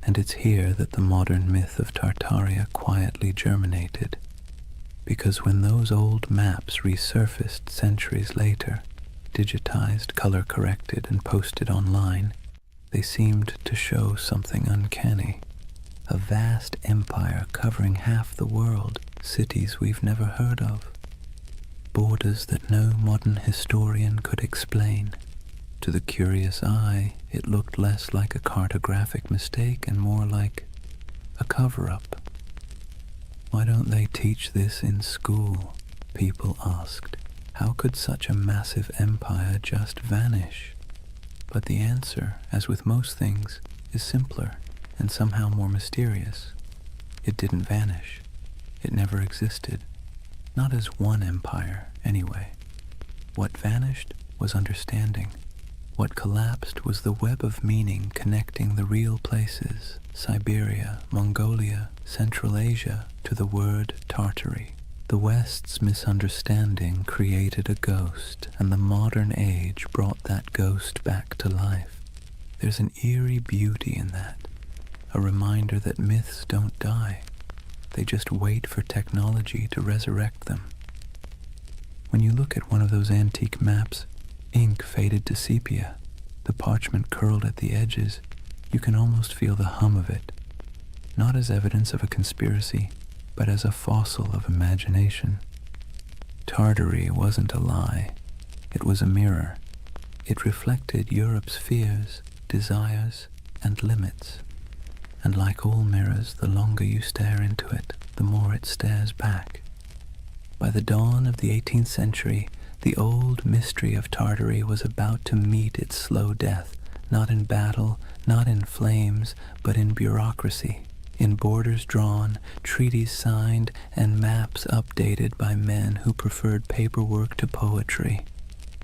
And it's here that the modern myth of Tartaria quietly germinated, because when those old maps resurfaced centuries later, digitized, color-corrected, and posted online, they seemed to show something uncanny. A vast empire covering half the world, cities we've never heard of. Borders that no modern historian could explain. To the curious eye, it looked less like a cartographic mistake and more like a cover-up. Why don't they teach this in school? People asked. How could such a massive empire just vanish? But the answer, as with most things, is simpler and somehow more mysterious. It didn't vanish. It never existed. Not as one empire, anyway. What vanished was understanding. What collapsed was the web of meaning connecting the real places, Siberia, Mongolia, Central Asia, to the word Tartary. The West's misunderstanding created a ghost, and the modern age brought that ghost back to life. There's an eerie beauty in that, a reminder that myths don't die. They just wait for technology to resurrect them. When you look at one of those antique maps, ink faded to sepia, the parchment curled at the edges, you can almost feel the hum of it, not as evidence of a conspiracy, but as a fossil of imagination. Tartary wasn't a lie. It was a mirror. It reflected Europe's fears, desires, and limits. and like all mirrors, the longer you stare into it, the more it stares back. By the dawn of the 18th century, the old mystery of Tartary was about to meet its slow death, not in battle, not in flames, but in bureaucracy, in borders drawn, treaties signed, and maps updated by men who preferred paperwork to poetry.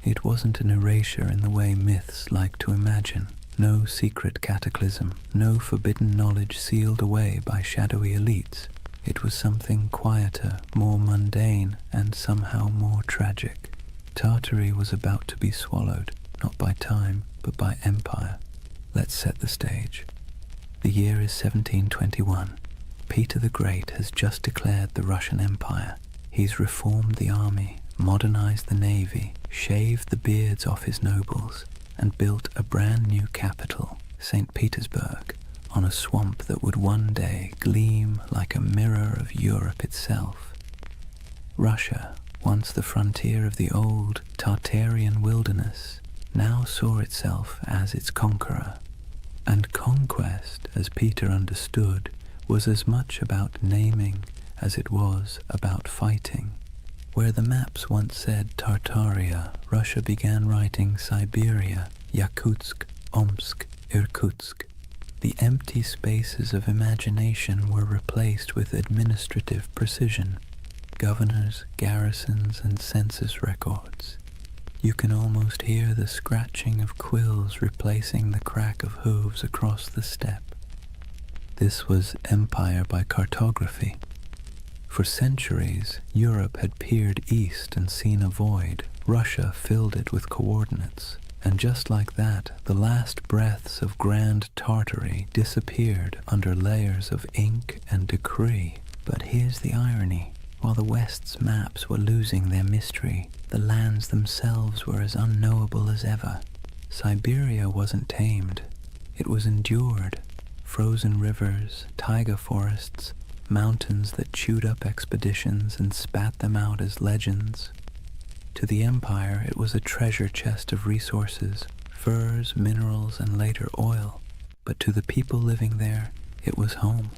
It wasn't an erasure in the way myths like to imagine. No secret cataclysm, no forbidden knowledge sealed away by shadowy elites. It was something quieter, more mundane, and somehow more tragic. Tartary was about to be swallowed, not by time, but by empire. Let's set the stage. The year is 1721. Peter the Great has just declared the Russian Empire. He's reformed the army, modernized the navy, shaved the beards off his nobles, and built a brand new capital, St. Petersburg, on a swamp that would one day gleam like a mirror of Europe itself. Russia, once the frontier of the old Tartarian wilderness, now saw itself as its conqueror. And conquest, as Peter understood, was as much about naming as it was about fighting. Where the maps once said Tartaria, Russia began writing Siberia, Yakutsk, Omsk, Irkutsk. The empty spaces of imagination were replaced with administrative precision, governors, garrisons, and census records. You can almost hear the scratching of quills replacing the crack of hooves across the steppe. This was empire by cartography. For centuries, Europe had peered east and seen a void. Russia filled it with coordinates. And just like that, the last breaths of Grand Tartary disappeared under layers of ink and decree. But here's the irony. While the West's maps were losing their mystery, the lands themselves were as unknowable as ever. Siberia wasn't tamed. It was endured. Frozen rivers, taiga forests, mountains that chewed up expeditions and spat them out as legends. To the empire, it was a treasure chest of resources, furs, minerals, and later oil. But to the people living there, it was home.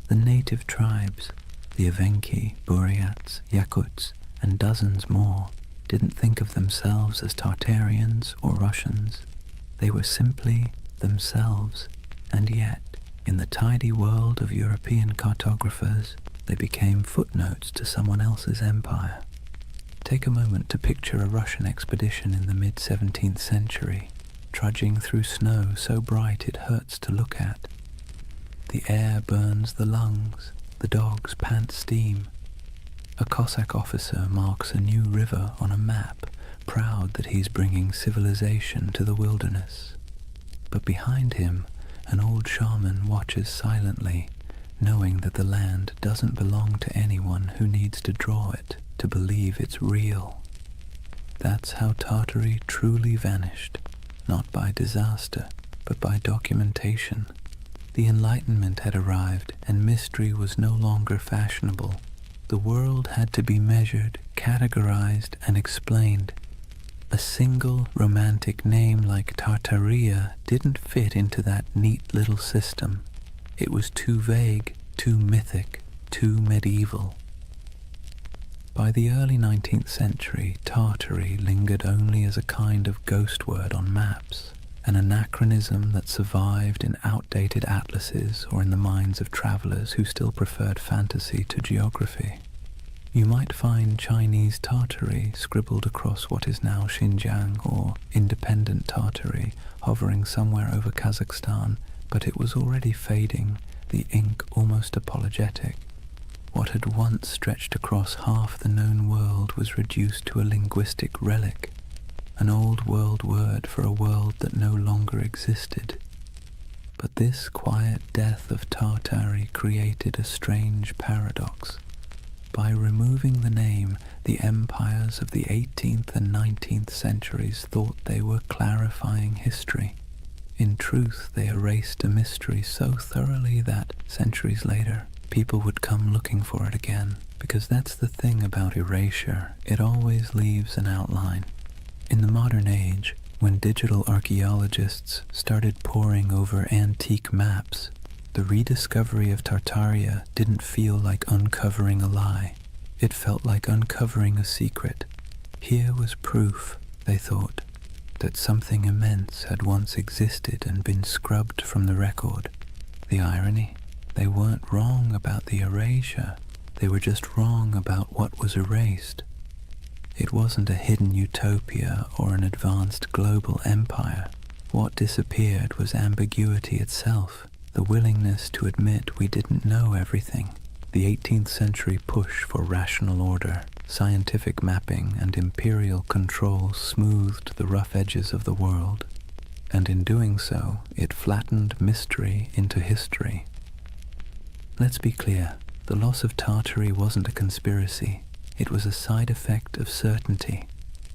The native tribes, the Evenki, Buryats, Yakuts, and dozens more, didn't think of themselves as Tartarians or Russians. They were simply themselves, and yet, in the tidy world of European cartographers, they became footnotes to someone else's empire. Take a moment to picture a Russian expedition in the mid-17th century, trudging through snow so bright it hurts to look at. The air burns the lungs, the dogs pant steam. A Cossack officer marks a new river on a map, proud that he's bringing civilization to the wilderness. But behind him, an old shaman watches silently, knowing that the land doesn't belong to anyone who needs to draw it to believe it's real. That's how Tartary truly vanished, not by disaster, but by documentation. The Enlightenment had arrived, and mystery was no longer fashionable. The world had to be measured, categorized, and explained. A single romantic name like Tartaria didn't fit into that neat little system. It was too vague, too mythic, too medieval. By the early 19th century, Tartary lingered only as a kind of ghost word on maps, an anachronism that survived in outdated atlases or in the minds of travelers who still preferred fantasy to geography. You might find Chinese Tartary scribbled across what is now Xinjiang, or independent Tartary hovering somewhere over Kazakhstan, but it was already fading, the ink almost apologetic. What had once stretched across half the known world was reduced to a linguistic relic, an old world word for a world that no longer existed. But this quiet death of Tartary created a strange paradox. By removing the name, the empires of the 18th and 19th centuries thought they were clarifying history. In truth, they erased a mystery so thoroughly that, centuries later, people would come looking for it again, because that's the thing about erasure, it always leaves an outline. In the modern age, when digital archaeologists started poring over antique maps, The rediscovery of Tartaria didn't feel like uncovering a lie. It felt like uncovering a secret. Here was proof, they thought, that something immense had once existed and been scrubbed from the record. The irony? They weren't wrong about the erasure. They were just wrong about what was erased. It wasn't a hidden utopia or an advanced global empire. What disappeared was ambiguity itself, the willingness to admit we didn't know everything. The 18th century push for rational order, scientific mapping, and imperial control smoothed the rough edges of the world, and in doing so, it flattened mystery into history. Let's be clear, the loss of Tartary wasn't a conspiracy. It was a side effect of certainty,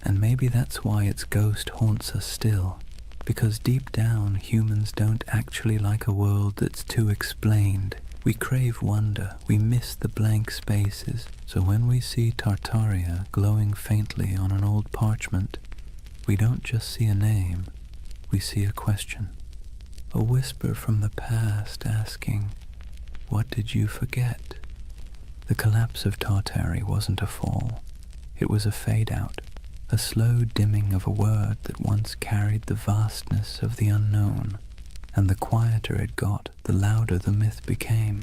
and maybe that's why its ghost haunts us still, because deep down humans don't actually like a world that's too explained. We crave wonder, we miss the blank spaces, so when we see Tartaria glowing faintly on an old parchment, we don't just see a name, we see a question. A whisper from the past asking, "What did you forget?" The collapse of Tartary wasn't a fall. It was a fade-out, a slow dimming of a word that once carried the vastness of the unknown. And the quieter it got, the louder the myth became.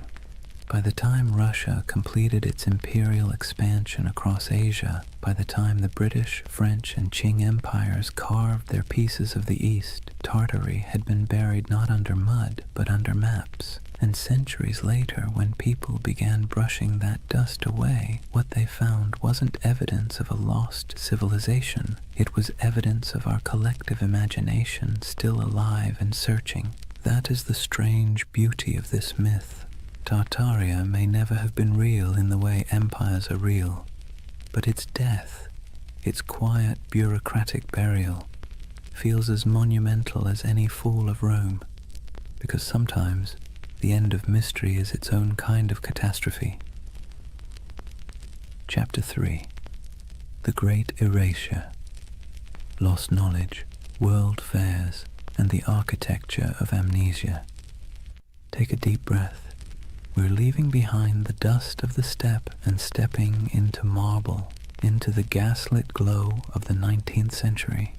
By the time Russia completed its imperial expansion across Asia, by the time the British, French, and Qing empires carved their pieces of the East, Tartary had been buried not under mud, but under maps. And centuries later, when people began brushing that dust away, what they found wasn't evidence of a lost civilization. It was evidence of our collective imagination still alive and searching. That is the strange beauty of this myth. Tartaria may never have been real in the way empires are real, but its death, its quiet bureaucratic burial, feels as monumental as any fall of Rome, because sometimes the end of mystery is its own kind of catastrophe. Chapter 3. The Great Erasure. Lost knowledge, world fairs, and the architecture of amnesia. Take a deep breath. We're leaving behind the dust of the steppe and stepping into marble, into the gaslit glow of the 19th century,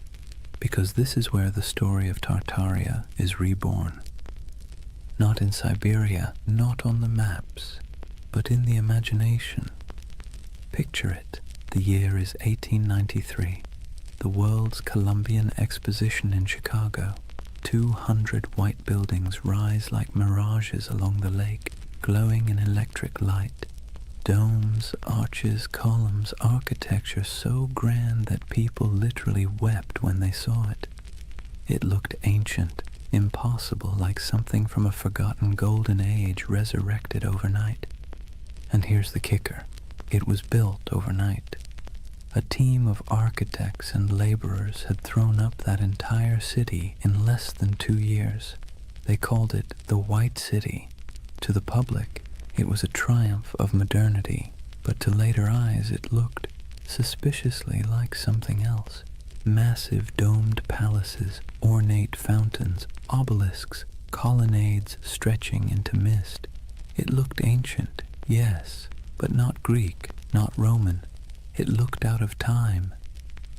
because this is where the story of Tartaria is reborn. Not in Siberia, not on the maps, but in the imagination. Picture it. The year is 1893. The World's Columbian Exposition in Chicago. 200 white buildings rise like mirages along the lake, glowing in electric light. Domes, arches, columns, architecture so grand that people literally wept when they saw it. It looked ancient, impossible, like something from a forgotten golden age resurrected overnight. And here's the kicker. It was built overnight. A team of architects and laborers had thrown up that entire city in less than 2 years. They called it the White City. To the public, it was a triumph of modernity, but to later eyes it looked suspiciously like something else. Massive domed palaces, ornate fountains, obelisks, colonnades stretching into mist. It looked ancient, yes, but not Greek, not Roman. It looked out of time.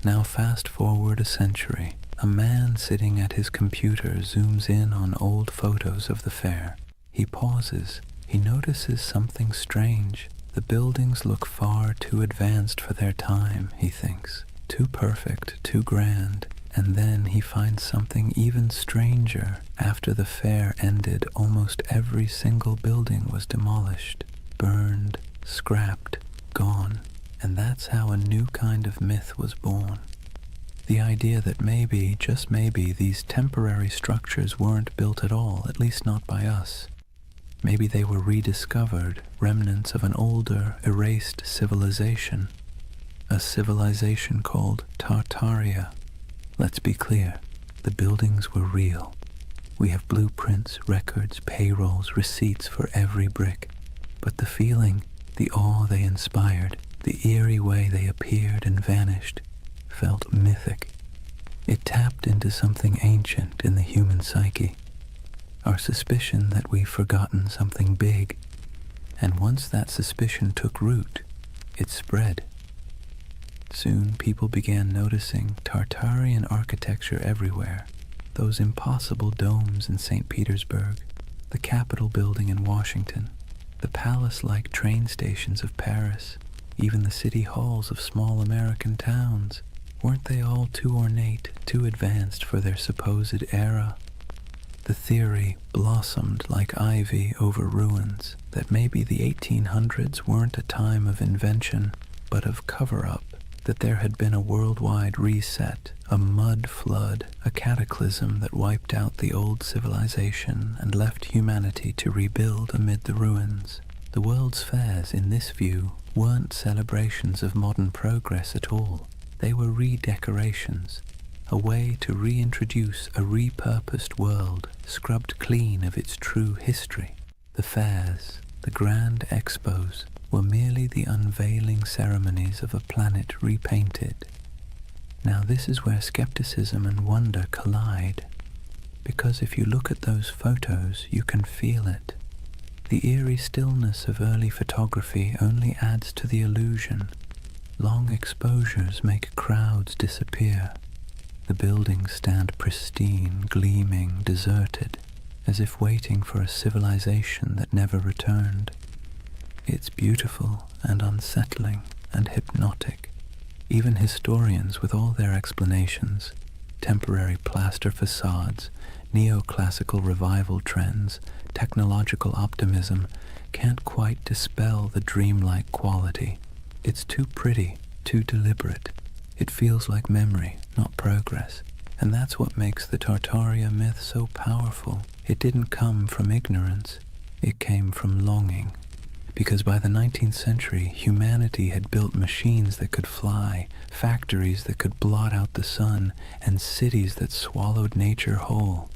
Now fast forward a century. A man sitting at his computer zooms in on old photos of the fair. He pauses. He notices something strange. The buildings look far too advanced for their time, he thinks. Too perfect, too grand. And then he finds something even stranger. After the fair ended, almost every single building was demolished, burned, scrapped, gone. And that's how a new kind of myth was born. The idea that maybe, just maybe, these temporary structures weren't built at all, at least not by us. Maybe they were rediscovered, remnants of an older, erased civilization. A civilization called Tartaria. Let's be clear, the buildings were real. We have blueprints, records, payrolls, receipts for every brick. But the feeling, the awe they inspired, the eerie way they appeared and vanished, felt mythic. It tapped into something ancient in the human psyche. our suspicion that we've forgotten something big. And once that suspicion took root, it spread. Soon people began noticing Tartarian architecture everywhere. Those impossible domes in St. Petersburg, the Capitol building in Washington, the palace-like train stations of Paris, even the city halls of small American towns. Weren't they all too ornate, too advanced for their supposed era? The theory blossomed like ivy over ruins that maybe the 1800s weren't a time of invention, but of cover-up, that there had been a worldwide reset, a mud flood, a cataclysm that wiped out the old civilization and left humanity to rebuild amid the ruins. The world's fairs, in this view, weren't celebrations of modern progress at all. They were redecorations, a way to reintroduce a repurposed world, scrubbed clean of its true history. The fairs, the grand expos, were merely the unveiling ceremonies of a planet repainted. Now this is where skepticism and wonder collide, because if you look at those photos, you can feel it. The eerie stillness of early photography only adds to the illusion. Long exposures make crowds disappear. The buildings stand pristine, gleaming, deserted, as if waiting for a civilization that never returned. It's beautiful and unsettling and hypnotic. Even historians, with all their explanations, temporary plaster facades, neoclassical revival trends, technological optimism, can't quite dispel the dreamlike quality. It's too pretty, too deliberate. It feels like memory, not progress. And that's what makes the Tartaria myth so powerful. It didn't come from ignorance. It came from longing. Because by the 19th century, humanity had built machines that could fly, factories that could blot out the sun, and cities that swallowed nature whole.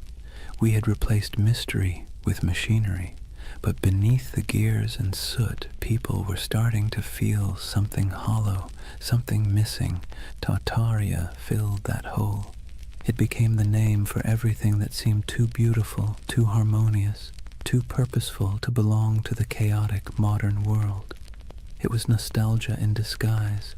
We had replaced mystery with machinery. But beneath the gears and soot, people were starting to feel something hollow, something missing. Tartaria filled that hole. It became the name for everything that seemed too beautiful, too harmonious, too purposeful to belong to the chaotic modern world. It was nostalgia in disguise,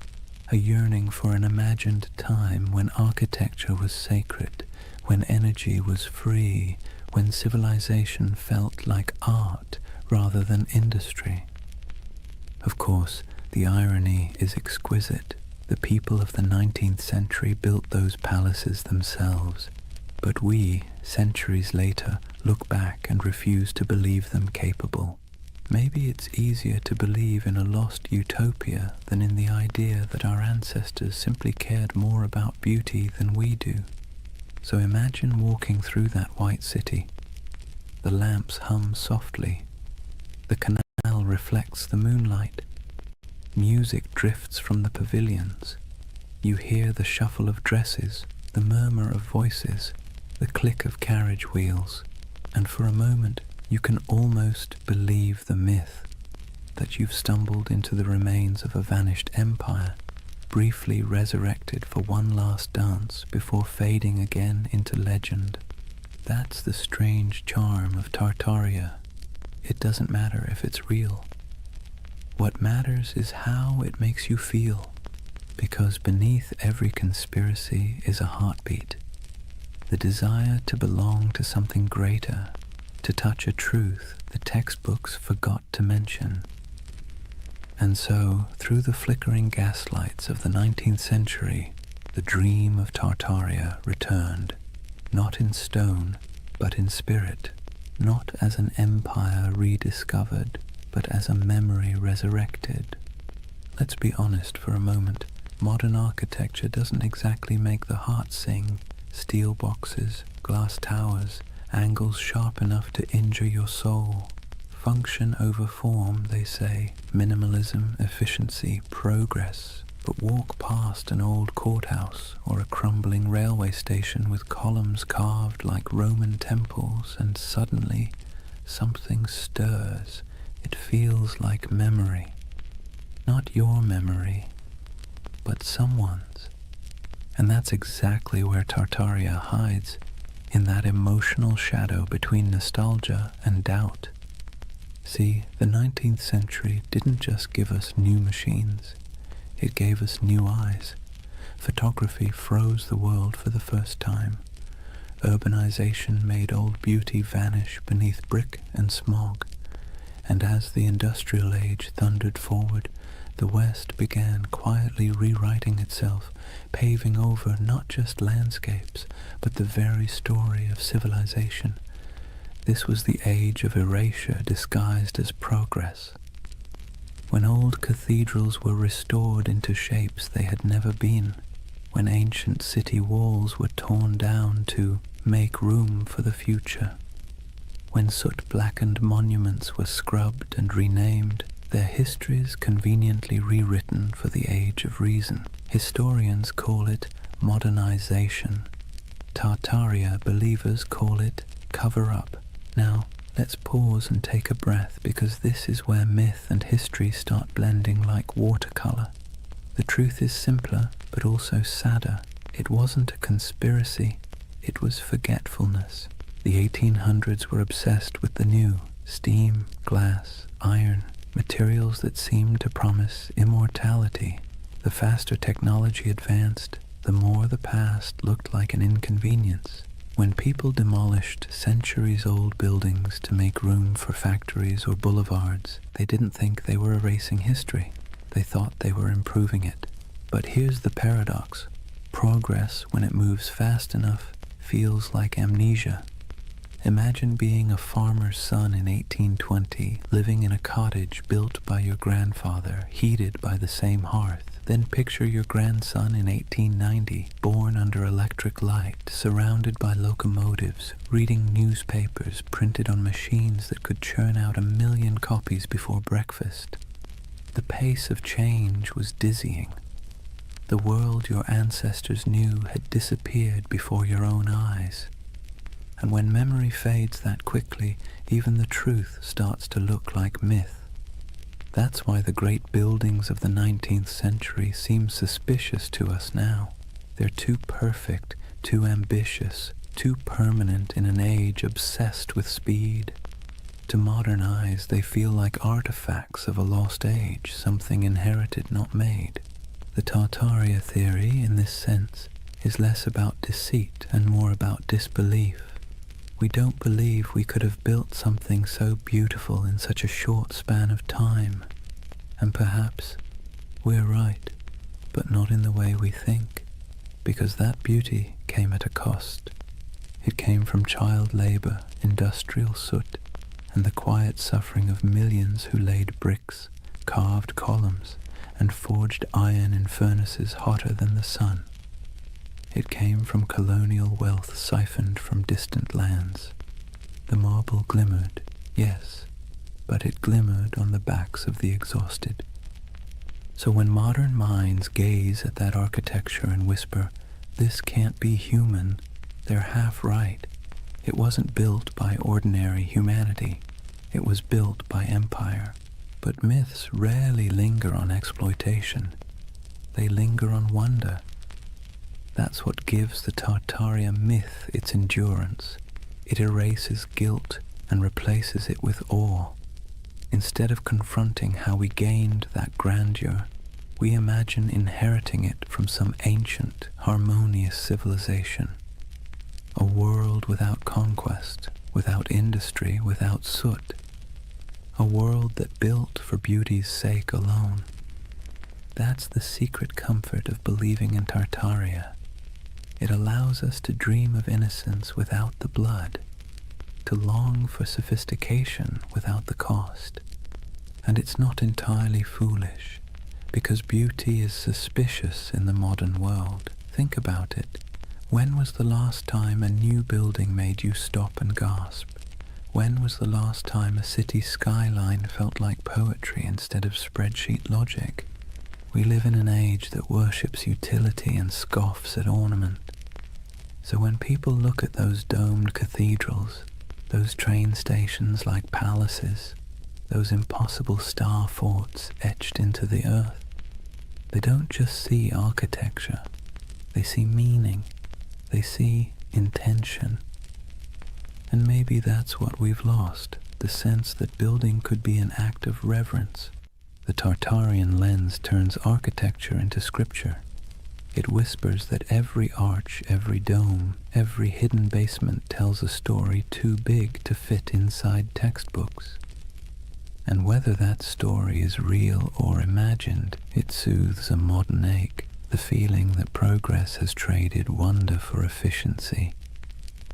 a yearning for an imagined time when architecture was sacred, when energy was free, when civilization felt like art rather than industry. Of course, the irony is exquisite. The people of the 19th century built those palaces themselves, but we, centuries later, look back and refuse to believe them capable. Maybe it's easier to believe in a lost utopia than in the idea that our ancestors simply cared more about beauty than we do. So imagine walking through that white city. The lamps hum softly. The canal reflects the moonlight. Music drifts from the pavilions. You hear the shuffle of dresses, the murmur of voices, the click of carriage wheels, and for a moment you can almost believe the myth that you've stumbled into the remains of a vanished empire, briefly resurrected for one last dance before fading again into legend. That's the strange charm of Tartaria. It doesn't matter if it's real. What matters is how it makes you feel, because beneath every conspiracy is a heartbeat, the desire to belong to something greater, to touch a truth the textbooks forgot to mention. And so, through the flickering gaslights of the 19th century, the dream of Tartaria returned, not in stone, but in spirit, not as an empire rediscovered, but as a memory resurrected. Let's be honest for a moment. Modern architecture doesn't exactly make the heart sing. Steel boxes, glass towers, angles sharp enough to injure your soul. Function over form, they say. Minimalism, efficiency, progress. But walk past an old courthouse or a crumbling railway station with columns carved like Roman temples, and suddenly something stirs. It feels like memory. Not your memory, but someone's. And that's exactly where Tartaria hides, in that emotional shadow between nostalgia and doubt. See, the 19th century didn't just give us new machines, it gave us new eyes. Photography froze the world for the first time. Urbanization made old beauty vanish beneath brick and smog. And as the industrial age thundered forward, the West began quietly rewriting itself, paving over not just landscapes, but the very story of civilization. This was the age of erasure disguised as progress. When old cathedrals were restored into shapes they had never been, when ancient city walls were torn down to make room for the future, when soot-blackened monuments were scrubbed and renamed, their histories conveniently rewritten for the age of reason. Historians call it modernization. Tartaria believers call it cover-up. Now, let's pause and take a breath, because this is where myth and history start blending like watercolor. The truth is simpler, but also sadder. It wasn't a conspiracy, it was forgetfulness. The 1800s were obsessed with the new: steam, glass, iron, materials that seemed to promise immortality. The faster technology advanced, the more the past looked like an inconvenience. When people demolished centuries-old buildings to make room for factories or boulevards, they didn't think they were erasing history. They thought they were improving it. But here's the paradox. Progress, when it moves fast enough, feels like amnesia. Imagine being a farmer's son in 1820, living in a cottage built by your grandfather, heated by the same hearth. Then picture your grandson in 1890, born under electric light, surrounded by locomotives, reading newspapers printed on machines that could churn out 1 million copies before breakfast. The pace of change was dizzying. The world your ancestors knew had disappeared before your own eyes. And when memory fades that quickly, even the truth starts to look like myth. That's why the great buildings of the 19th century seem suspicious to us now. They're too perfect, too ambitious, too permanent in an age obsessed with speed. To modern eyes, they feel like artifacts of a lost age, something inherited, not made. The Tartaria theory, in this sense, is less about deceit and more about disbelief. We don't believe we could have built something so beautiful in such a short span of time. And perhaps we're right, but not in the way we think, because that beauty came at a cost. It came from child labor, industrial soot, and the quiet suffering of millions who laid bricks, carved columns, and forged iron in furnaces hotter than the sun. It came from colonial wealth siphoned from distant lands. The marble glimmered, yes, but it glimmered on the backs of the exhausted. So when modern minds gaze at that architecture and whisper, "This can't be human," they're half right. It wasn't built by ordinary humanity. It was built by empire. But myths rarely linger on exploitation. They linger on wonder. That's what gives the Tartaria myth its endurance. It erases guilt and replaces it with awe. Instead of confronting how we gained that grandeur, we imagine inheriting it from some ancient, harmonious civilization. A world without conquest, without industry, without soot. A world that built for beauty's sake alone. That's the secret comfort of believing in Tartaria. It allows us to dream of innocence without the blood, to long for sophistication without the cost. And it's not entirely foolish, because beauty is suspicious in the modern world. Think about it. When was the last time a new building made you stop and gasp? When was the last time a city skyline felt like poetry instead of spreadsheet logic? We live in an age that worships utility and scoffs at ornament. So when people look at those domed cathedrals, those train stations like palaces, those impossible star forts etched into the earth, they don't just see architecture, they see meaning, they see intention. And maybe that's what we've lost, the sense that building could be an act of reverence. The Tartarian lens turns architecture into scripture. It whispers that every arch, every dome, every hidden basement tells a story too big to fit inside textbooks. And whether that story is real or imagined, it soothes a modern ache, the feeling that progress has traded wonder for efficiency.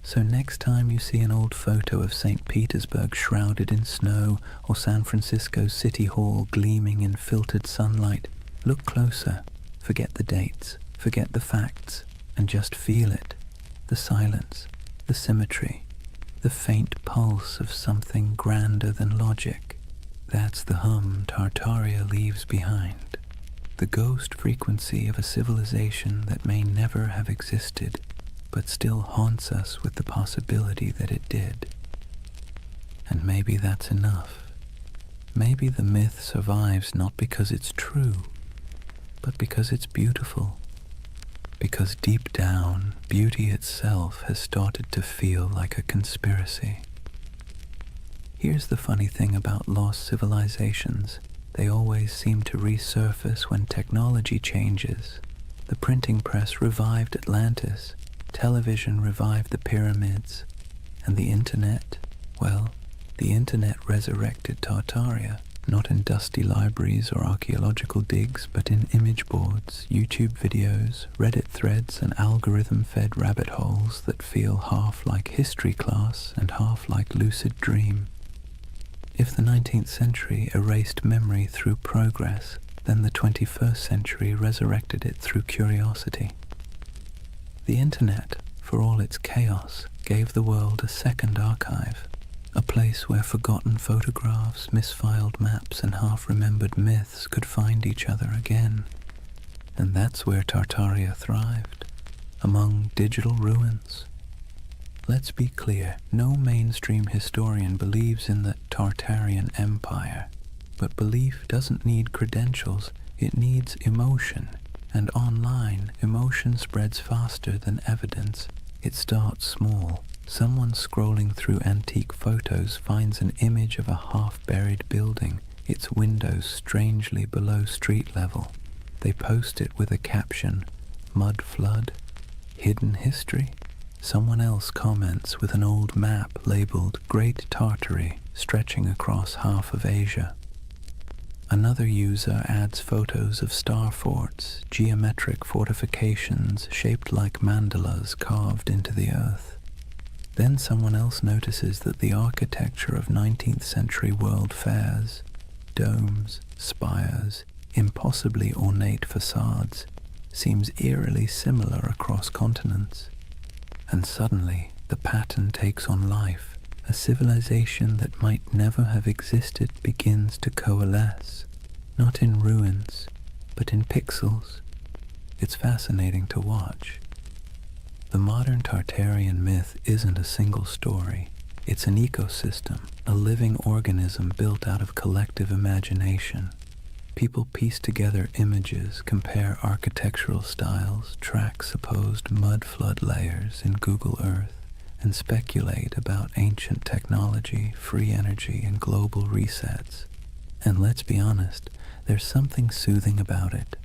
So next time you see an old photo of St. Petersburg shrouded in snow or San Francisco's City Hall gleaming in filtered sunlight, look closer, forget the dates, forget the facts, and just feel it. The silence, the symmetry, the faint pulse of something grander than logic. That's the hum Tartaria leaves behind. The ghost frequency of a civilization that may never have existed, but still haunts us with the possibility that it did. And maybe that's enough. Maybe the myth survives not because it's true, but because it's beautiful. Because deep down, beauty itself has started to feel like a conspiracy. Here's the funny thing about lost civilizations. They always seem to resurface when technology changes. The printing press revived Atlantis, television revived the pyramids, and the internet, well, the internet resurrected Tartaria, not in dusty libraries or archaeological digs, but in image boards, YouTube videos, Reddit threads, and algorithm-fed rabbit holes that feel half like history class and half like lucid dream. If the 19th century erased memory through progress, then the 21st century resurrected it through curiosity. The internet, for all its chaos, gave the world a second archive, a place where forgotten photographs, misfiled maps, and half-remembered myths could find each other again. And that's where Tartaria thrived, among digital ruins. Let's be clear, no mainstream historian believes in the Tartarian Empire, but belief doesn't need credentials, it needs emotion. And online, emotion spreads faster than evidence. It starts small. Someone scrolling through antique photos finds an image of a half-buried building, its windows strangely below street level. They post it with a caption, "Mud flood? Hidden history?" Someone else comments with an old map labeled Great Tartary, stretching across half of Asia. Another user adds photos of star forts, geometric fortifications shaped like mandalas carved into the earth. Then someone else notices that the architecture of 19th century world fairs, domes, spires, impossibly ornate facades, seems eerily similar across continents. And suddenly, the pattern takes on life. A civilization that might never have existed begins to coalesce, not in ruins, but in pixels. It's fascinating to watch. The modern Tartarian myth isn't a single story. It's an ecosystem, a living organism built out of collective imagination. People piece together images, compare architectural styles, track supposed mud flood layers in Google Earth, and speculate about ancient technology, free energy, and global resets. And let's be honest, there's something soothing about it.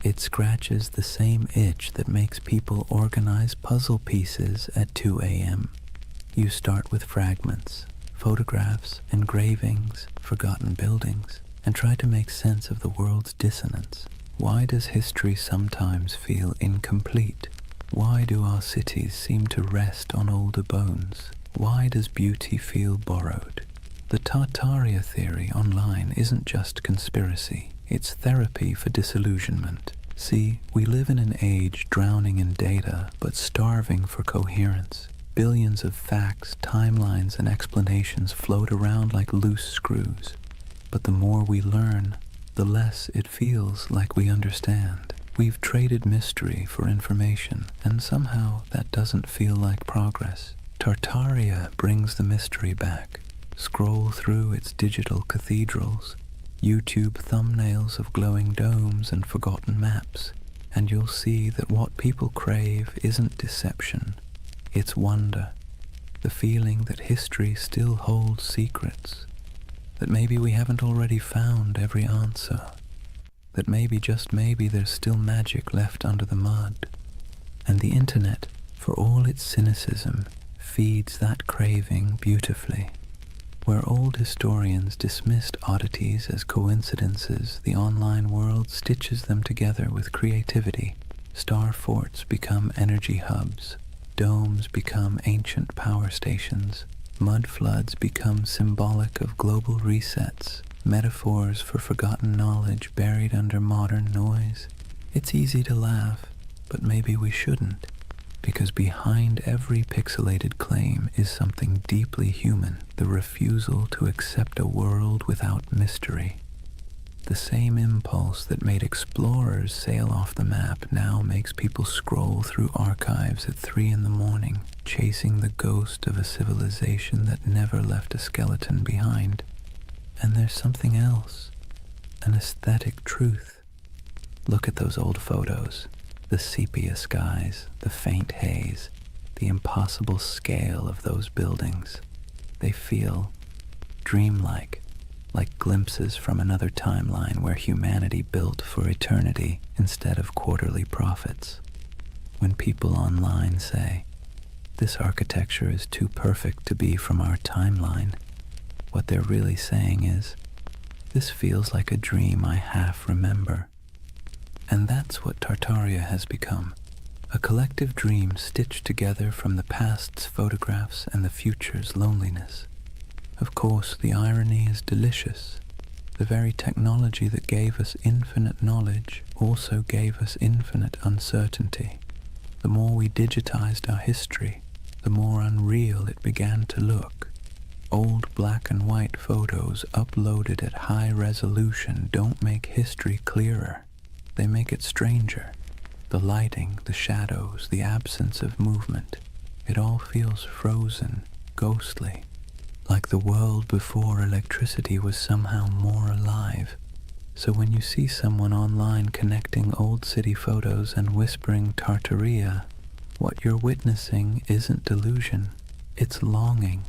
It scratches the same itch that makes people organize puzzle pieces at 2 a.m. You start with fragments, photographs, engravings, forgotten buildings, and try to make sense of the world's dissonance. Why does history sometimes feel incomplete? Why do our cities seem to rest on older bones? Why does beauty feel borrowed? The Tartaria theory online isn't just conspiracy, it's therapy for disillusionment. See, we live in an age drowning in data, but starving for coherence. Billions of facts, timelines, and explanations float around like loose screws. But the more we learn, the less it feels like we understand. We've traded mystery for information, and somehow that doesn't feel like progress. Tartaria brings the mystery back. Scroll through its digital cathedrals, YouTube thumbnails of glowing domes and forgotten maps, and you'll see that what people crave isn't deception, it's wonder. the feeling that history still holds secrets, that maybe we haven't already found every answer, that maybe, just maybe, there's still magic left under the mud. And the internet, for all its cynicism, feeds that craving beautifully. Where old historians dismissed oddities as coincidences, the online world stitches them together with creativity. Star forts become energy hubs, domes become ancient power stations, mud floods become symbolic of global resets, metaphors for forgotten knowledge buried under modern noise. It's easy to laugh, but maybe we shouldn't, because behind every pixelated claim is something deeply human, the refusal to accept a world without mystery. The same impulse that made explorers sail off the map now makes people scroll through archives at 3 a.m, chasing the ghost of a civilization that never left a skeleton behind. And there's something else, an aesthetic truth. Look at those old photos, the sepia skies, the faint haze, the impossible scale of those buildings. They feel dreamlike, like glimpses from another timeline where humanity built for eternity instead of quarterly profits. When people online say, "This architecture is too perfect to be from our timeline," what they're really saying is, "This feels like a dream I half remember." And that's what Tartaria has become, a collective dream stitched together from the past's photographs and the future's loneliness. Of course, the irony is delicious. The very technology that gave us infinite knowledge also gave us infinite uncertainty. The more we digitized our history, the more unreal it began to look. Old black and white photos uploaded at high resolution don't make history clearer. They make it stranger. The lighting, the shadows, the absence of movement, it all feels frozen, ghostly, like the world before electricity was somehow more alive. So when you see someone online connecting old city photos and whispering Tartaria, what you're witnessing isn't delusion, it's longing,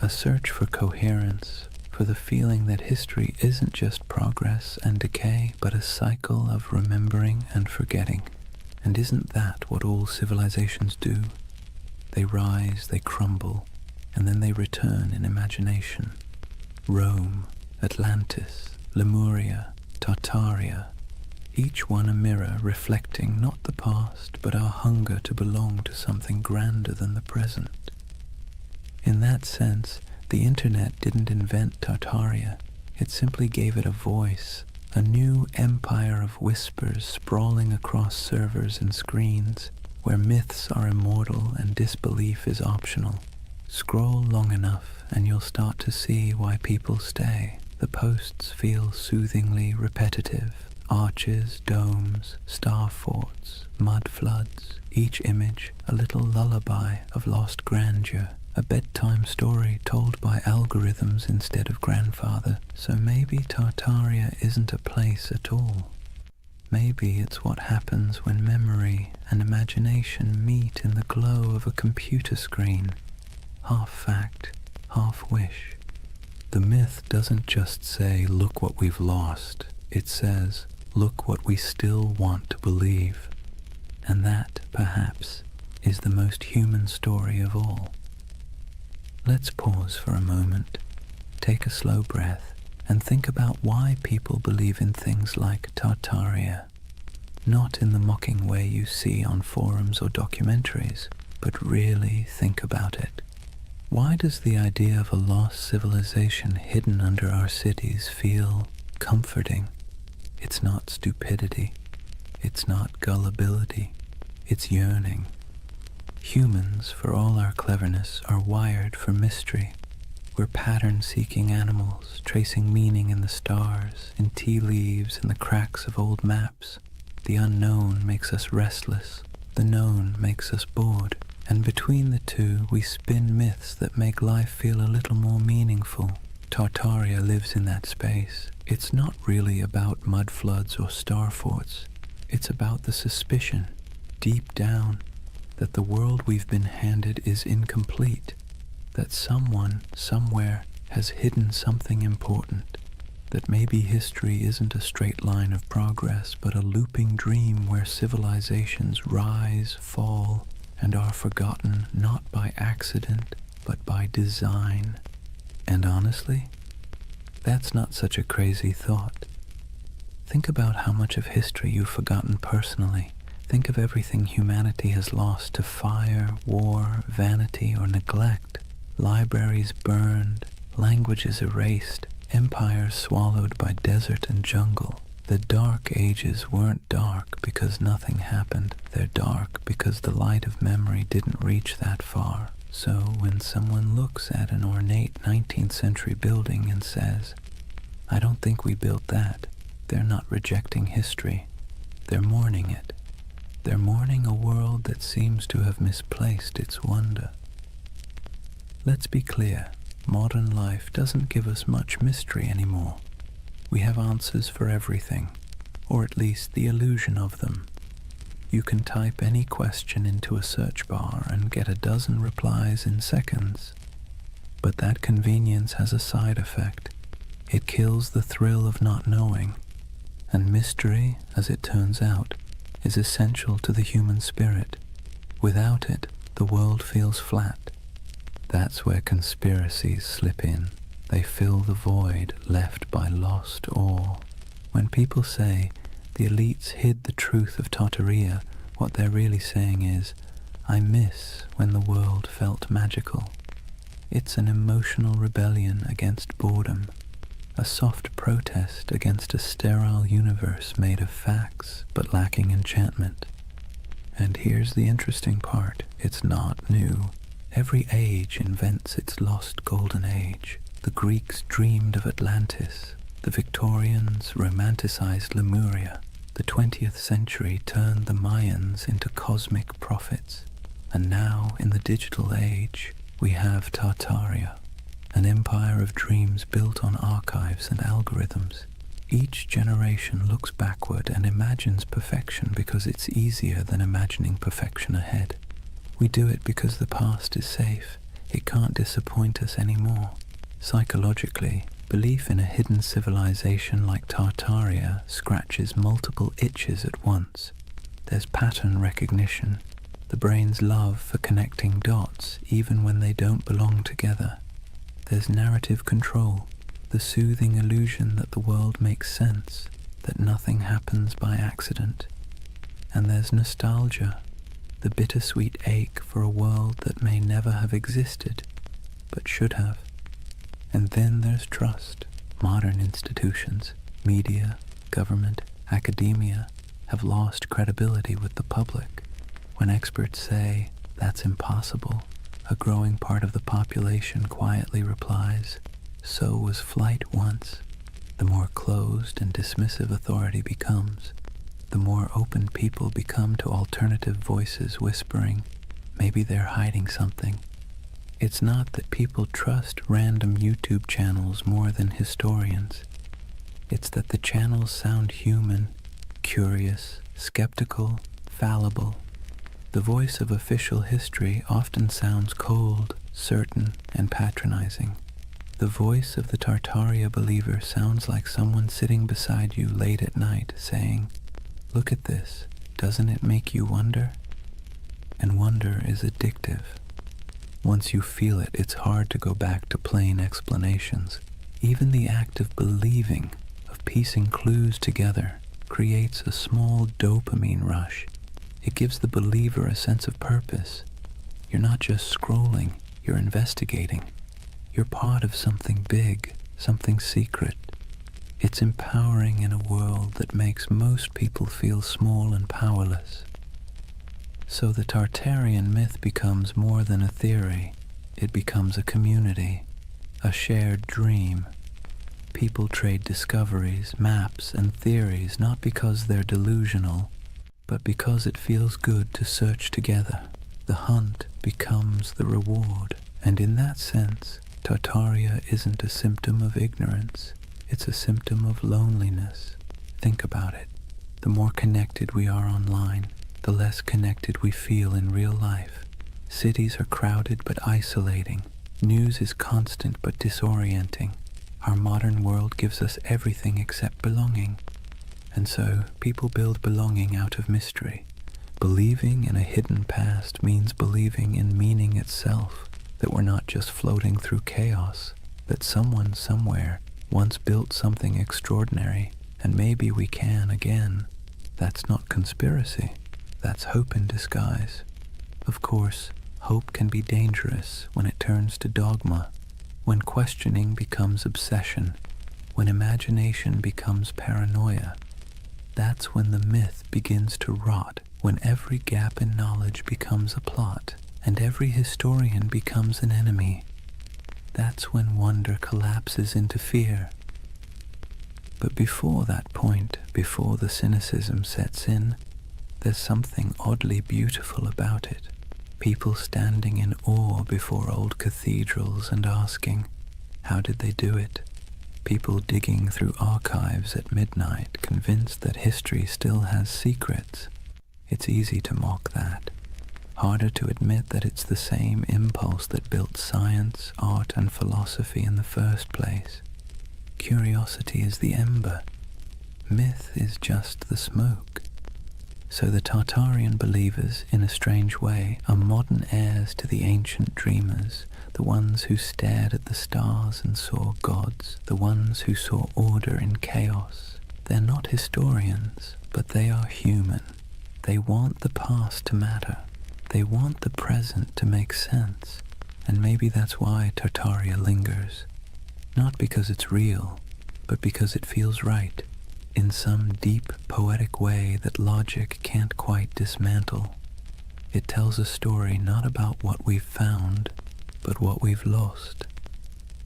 a search for coherence, for the feeling that history isn't just progress and decay, but a cycle of remembering and forgetting. And isn't that what all civilizations do? They rise, they crumble, and then they return in imagination. Rome, Atlantis, Lemuria, Tartaria, each one a mirror reflecting not the past, but our hunger to belong to something grander than the present. In that sense, the internet didn't invent Tartaria, it simply gave it a voice, a new empire of whispers sprawling across servers and screens, where myths are immortal and disbelief is optional. Scroll long enough and you'll start to see why people stay. The posts feel soothingly repetitive. Arches, domes, star forts, mud floods, each image a little lullaby of lost grandeur, a bedtime story told by algorithms instead of grandfather. So maybe Tartaria isn't a place at all. Maybe it's what happens when memory and imagination meet in the glow of a computer screen. Half fact, half wish. The myth doesn't just say, "Look what we've lost." It says, "Look what we still want to believe." And that, perhaps, is the most human story of all. Let's pause for a moment, take a slow breath, and think about why people believe in things like Tartaria. Not in the mocking way you see on forums or documentaries, but really think about it. Why does the idea of a lost civilization hidden under our cities feel comforting? It's not stupidity. It's not gullibility. It's yearning. Humans, for all our cleverness, are wired for mystery. We're pattern-seeking animals, tracing meaning in the stars, in tea leaves, in the cracks of old maps. The unknown makes us restless. The known makes us bored. And between the two, we spin myths that make life feel a little more meaningful. Tartaria lives in that space. It's not really about mud floods or star forts. It's about the suspicion, deep down, that the world we've been handed is incomplete, that someone, somewhere, has hidden something important, that maybe history isn't a straight line of progress, but a looping dream where civilizations rise, fall, and are forgotten not by accident, but by design. And honestly, that's not such a crazy thought. Think about how much of history you've forgotten personally. Think of everything humanity has lost to fire, war, vanity, or neglect. Libraries burned, languages erased, empires swallowed by desert and jungle. The dark ages weren't dark because nothing happened. They're dark because the light of memory didn't reach that far. So when someone looks at an ornate 19th century building and says, "I don't think we built that," they're not rejecting history. They're mourning it. They're mourning a world that seems to have misplaced its wonder. Let's be clear, modern life doesn't give us much mystery anymore. We have answers for everything, or at least the illusion of them. You can type any question into a search bar and get a dozen replies in seconds. But that convenience has a side effect. It kills the thrill of not knowing. And mystery, as it turns out, is essential to the human spirit. Without it, the world feels flat. That's where conspiracies slip in. They fill the void left by lost awe. When people say the elites hid the truth of Tartaria, what they're really saying is, I miss when the world felt magical. It's an emotional rebellion against boredom, a soft protest against a sterile universe made of facts but lacking enchantment. And here's the interesting part, it's not new. Every age invents its lost golden age. The Greeks dreamed of Atlantis, the Victorians romanticized Lemuria, the 20th century turned the Mayans into cosmic prophets, and now in the digital age we have Tartaria, an empire of dreams built on archives and algorithms. Each generation looks backward and imagines perfection because it's easier than imagining perfection ahead. We do it because the past is safe. It can't disappoint us anymore. Psychologically, belief in a hidden civilization like Tartaria scratches multiple itches at once. There's pattern recognition, the brain's love for connecting dots even when they don't belong together. There's narrative control, the soothing illusion that the world makes sense, that nothing happens by accident. And there's nostalgia, the bittersweet ache for a world that may never have existed, but should have. And then there's trust. Modern institutions, media, government, academia, have lost credibility with the public. When experts say, that's impossible, a growing part of the population quietly replies, so was flight once. The more closed and dismissive authority becomes, the more open people become to alternative voices whispering, maybe they're hiding something. It's not that people trust random YouTube channels more than historians. It's that the channels sound human, curious, skeptical, fallible. The voice of official history often sounds cold, certain, and patronizing. The voice of the Tartaria believer sounds like someone sitting beside you late at night saying, "Look at this, doesn't it make you wonder?" And wonder is addictive. Once you feel it, it's hard to go back to plain explanations. Even the act of believing, of piecing clues together, creates a small dopamine rush. It gives the believer a sense of purpose. You're not just scrolling, you're investigating. You're part of something big, something secret. It's empowering in a world that makes most people feel small and powerless. So the Tartarian myth becomes more than a theory. It becomes a community, a shared dream. People trade discoveries, maps, and theories not because they're delusional, but because it feels good to search together. The hunt becomes the reward, and in that sense, Tartaria isn't a symptom of ignorance. It's a symptom of loneliness. Think about it. The more connected we are online, the less connected we feel in real life. Cities are crowded but isolating. News is constant but disorienting. Our modern world gives us everything except belonging. And so, people build belonging out of mystery. Believing in a hidden past means believing in meaning itself, that we're not just floating through chaos, that someone somewhere once built something extraordinary, and maybe we can again. That's not conspiracy. That's hope in disguise. Of course, hope can be dangerous when it turns to dogma, when questioning becomes obsession, when imagination becomes paranoia. That's when the myth begins to rot, when every gap in knowledge becomes a plot, and every historian becomes an enemy. That's when wonder collapses into fear. But before that point, before the cynicism sets in, there's something oddly beautiful about it. People standing in awe before old cathedrals and asking, how did they do it? People digging through archives at midnight, convinced that history still has secrets. It's easy to mock that. Harder to admit that it's the same impulse that built science, art, and philosophy in the first place. Curiosity is the ember. Myth is just the smoke. So the Tartarian believers, in a strange way, are modern heirs to the ancient dreamers, the ones who stared at the stars and saw gods, the ones who saw order in chaos. They're not historians, but they are human. They want the past to matter. They want the present to make sense. And maybe that's why Tartaria lingers. Not because it's real, but because it feels right, in some deep, poetic way that logic can't quite dismantle. It tells a story not about what we've found, but what we've lost.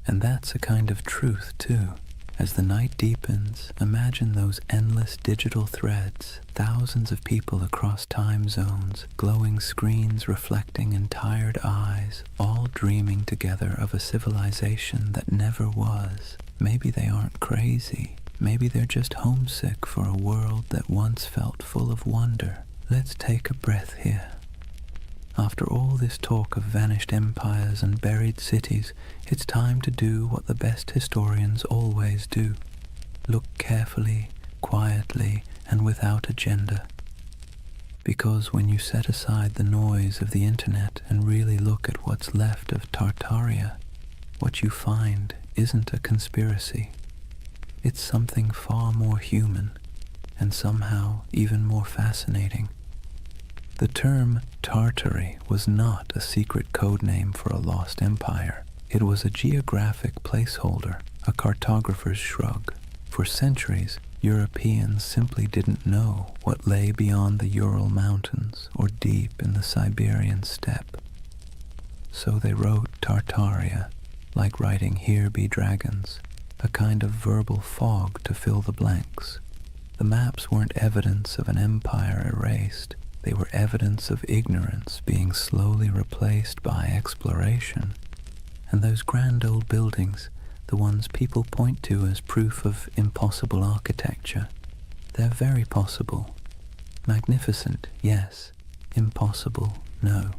And that's a kind of truth, too. As the night deepens, imagine those endless digital threads, thousands of people across time zones, glowing screens reflecting in tired eyes, all dreaming together of a civilization that never was. Maybe they aren't crazy. Maybe they're just homesick for a world that once felt full of wonder. Let's take a breath here. After all this talk of vanished empires and buried cities, it's time to do what the best historians always do. Look carefully, quietly, and without agenda. Because when you set aside the noise of the internet and really look at what's left of Tartaria, what you find isn't a conspiracy. It's something far more human, and somehow even more fascinating. The term Tartary was not a secret code name for a lost empire. It was a geographic placeholder, a cartographer's shrug. For centuries, Europeans simply didn't know what lay beyond the Ural Mountains or deep in the Siberian steppe. So they wrote Tartaria, like writing "Here be dragons," a kind of verbal fog to fill the blanks. The maps weren't evidence of an empire erased. They were evidence of ignorance being slowly replaced by exploration. And those grand old buildings, the ones people point to as proof of impossible architecture, they're very possible. Magnificent, yes. Impossible, no.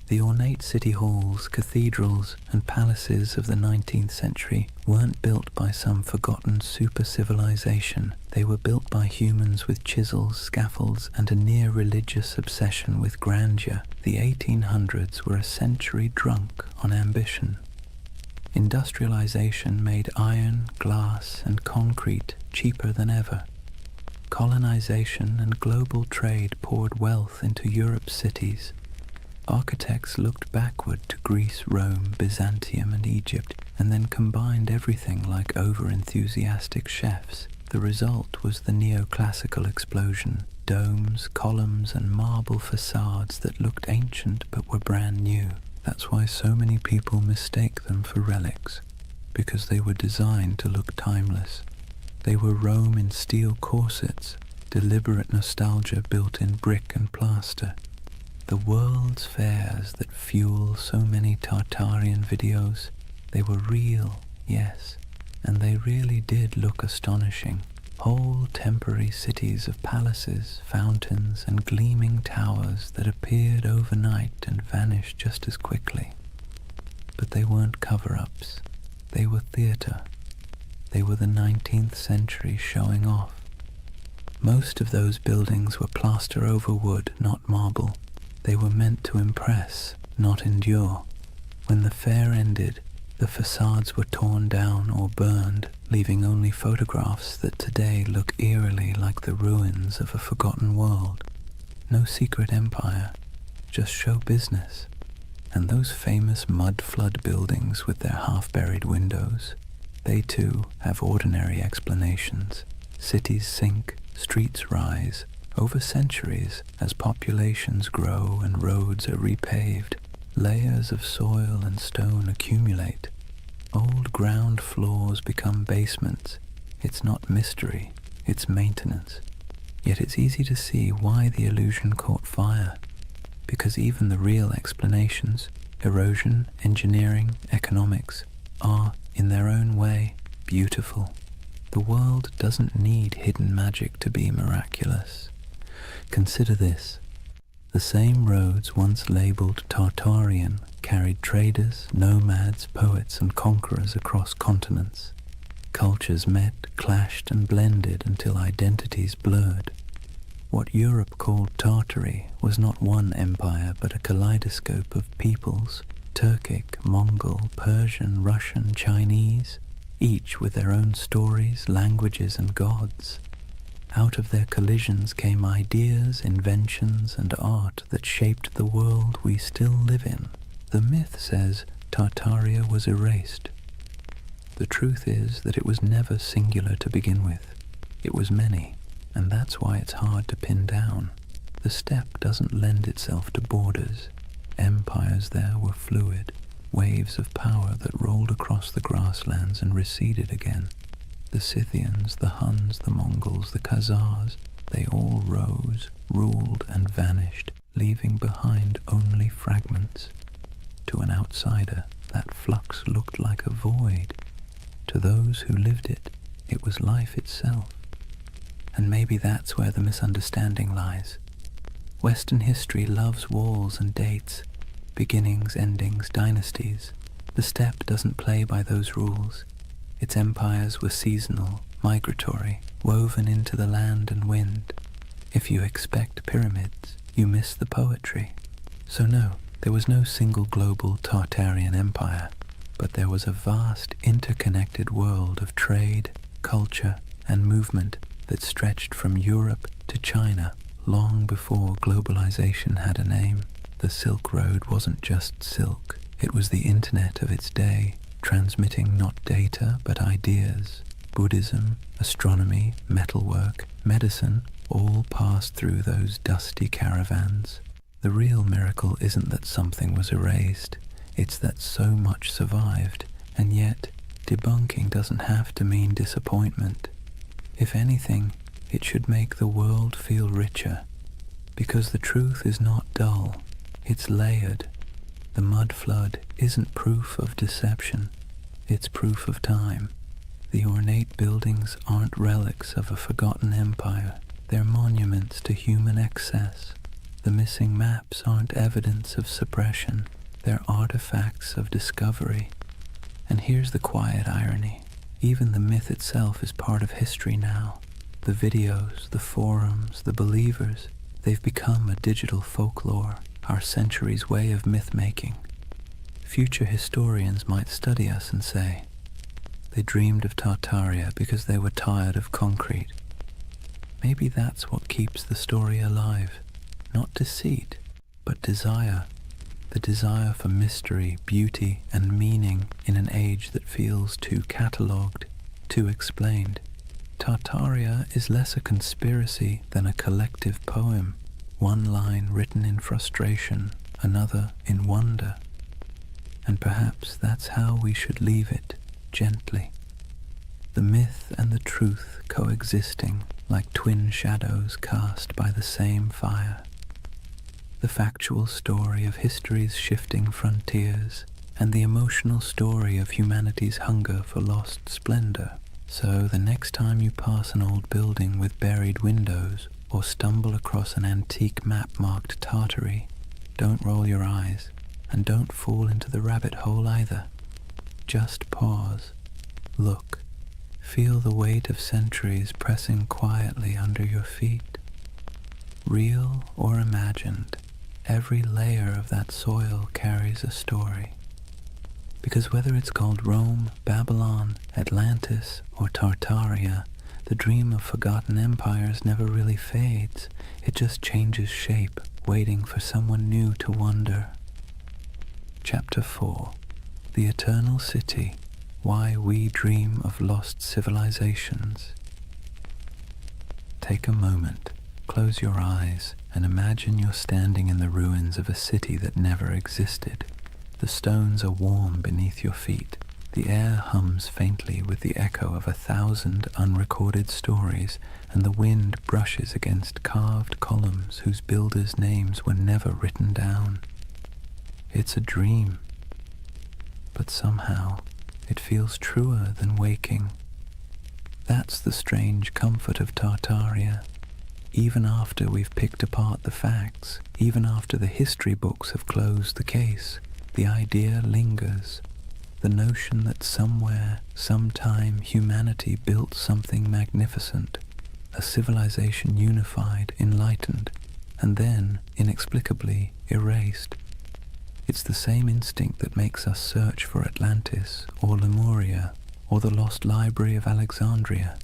The ornate city halls, cathedrals, and palaces of the 19th century weren't built by some forgotten super-civilization. They were built by humans with chisels, scaffolds, and a near-religious obsession with grandeur. The 1800s were a century drunk on ambition. Industrialization made iron, glass, and concrete cheaper than ever. Colonization and global trade poured wealth into Europe's cities. Architects looked backward to Greece, Rome, Byzantium, and Egypt, and then combined everything like over-enthusiastic chefs. The result was the neoclassical explosion, domes, columns, and marble facades that looked ancient but were brand new. That's why so many people mistake them for relics, because they were designed to look timeless. They were Rome in steel corsets, deliberate nostalgia built in brick and plaster. The world's fairs that fuel so many Tartarian videos, they were real, yes, and they really did look astonishing. Whole temporary cities of palaces, fountains, and gleaming towers that appeared overnight and vanished just as quickly. But they weren't cover-ups. They were theatre. They were the 19th century showing off. Most of those buildings were plaster over wood, not marble. They were meant to impress, not endure. When the fair ended, the facades were torn down or burned, leaving only photographs that today look eerily like the ruins of a forgotten world. No secret empire, just show business. And those famous mud flood buildings with their half-buried windows, they too have ordinary explanations. Cities sink, streets rise, over centuries as populations grow and roads are repaved. Layers of soil and stone accumulate. Old ground floors become basements. It's not mystery, it's maintenance. Yet it's easy to see why the illusion caught fire. Because even the real explanations, erosion, engineering, economics, are, in their own way, beautiful. The world doesn't need hidden magic to be miraculous. Consider this. The same roads once labeled Tartarian carried traders, nomads, poets, and conquerors across continents. Cultures met, clashed, and blended until identities blurred. What Europe called Tartary was not one empire but a kaleidoscope of peoples, Turkic, Mongol, Persian, Russian, Chinese, each with their own stories, languages, and gods. Out of their collisions came ideas, inventions, and art that shaped the world we still live in. The myth says Tartaria was erased. The truth is that it was never singular to begin with. It was many, and that's why it's hard to pin down. The steppe doesn't lend itself to borders. Empires there were fluid, waves of power that rolled across the grasslands and receded again. The Scythians, the Huns, the Mongols, the Khazars, they all rose, ruled, and vanished, leaving behind only fragments. To an outsider, that flux looked like a void. To those who lived it, it was life itself. And maybe that's where the misunderstanding lies. Western history loves walls and dates, beginnings, endings, dynasties. The steppe doesn't play by those rules. Its empires were seasonal, migratory, woven into the land and wind. If you expect pyramids, you miss the poetry. So no, there was no single global Tartarian empire, but there was a vast interconnected world of trade, culture, and movement that stretched from Europe to China long before globalization had a name. The Silk Road wasn't just silk, it was the internet of its day, transmitting not data but ideas. Buddhism, astronomy, metalwork, medicine all passed through those dusty caravans. The real miracle isn't that something was erased, it's that so much survived, and yet debunking doesn't have to mean disappointment. If anything, it should make the world feel richer, because the truth is not dull, it's layered. The mud flood isn't proof of deception, it's proof of time. The ornate buildings aren't relics of a forgotten empire, they're monuments to human excess. The missing maps aren't evidence of suppression, they're artifacts of discovery. And here's the quiet irony. Even the myth itself is part of history now. The videos, the forums, the believers, they've become a digital folklore, our century's way of myth-making. Future historians might study us and say, they dreamed of Tartaria because they were tired of concrete. Maybe that's what keeps the story alive. Not deceit, but desire. The desire for mystery, beauty, and meaning in an age that feels too catalogued, too explained. Tartaria is less a conspiracy than a collective poem, one line written in frustration, another in wonder. And perhaps that's how we should leave it, gently. The myth and the truth coexisting like twin shadows cast by the same fire. The factual story of history's shifting frontiers, and the emotional story of humanity's hunger for lost splendor. So the next time you pass an old building with buried windows, or stumble across an antique map marked Tartary, don't roll your eyes. And don't fall into the rabbit hole either. Just pause, look, feel the weight of centuries pressing quietly under your feet. Real or imagined, every layer of that soil carries a story. Because whether it's called Rome, Babylon, Atlantis, or Tartaria, the dream of forgotten empires never really fades. It just changes shape, waiting for someone new to wonder. Chapter 4. The Eternal City, Why We Dream of Lost Civilizations. Take a moment, close your eyes, and imagine you're standing in the ruins of a city that never existed. The stones are warm beneath your feet. The air hums faintly with the echo of 1,000 unrecorded stories, and the wind brushes against carved columns whose builders' names were never written down. It's a dream, but somehow it feels truer than waking. That's the strange comfort of Tartaria. Even after we've picked apart the facts, even after the history books have closed the case, the idea lingers. The notion that somewhere, sometime, humanity built something magnificent, a civilization unified, enlightened, and then, inexplicably, erased. It's the same instinct that makes us search for Atlantis, or Lemuria, or the lost library of Alexandria.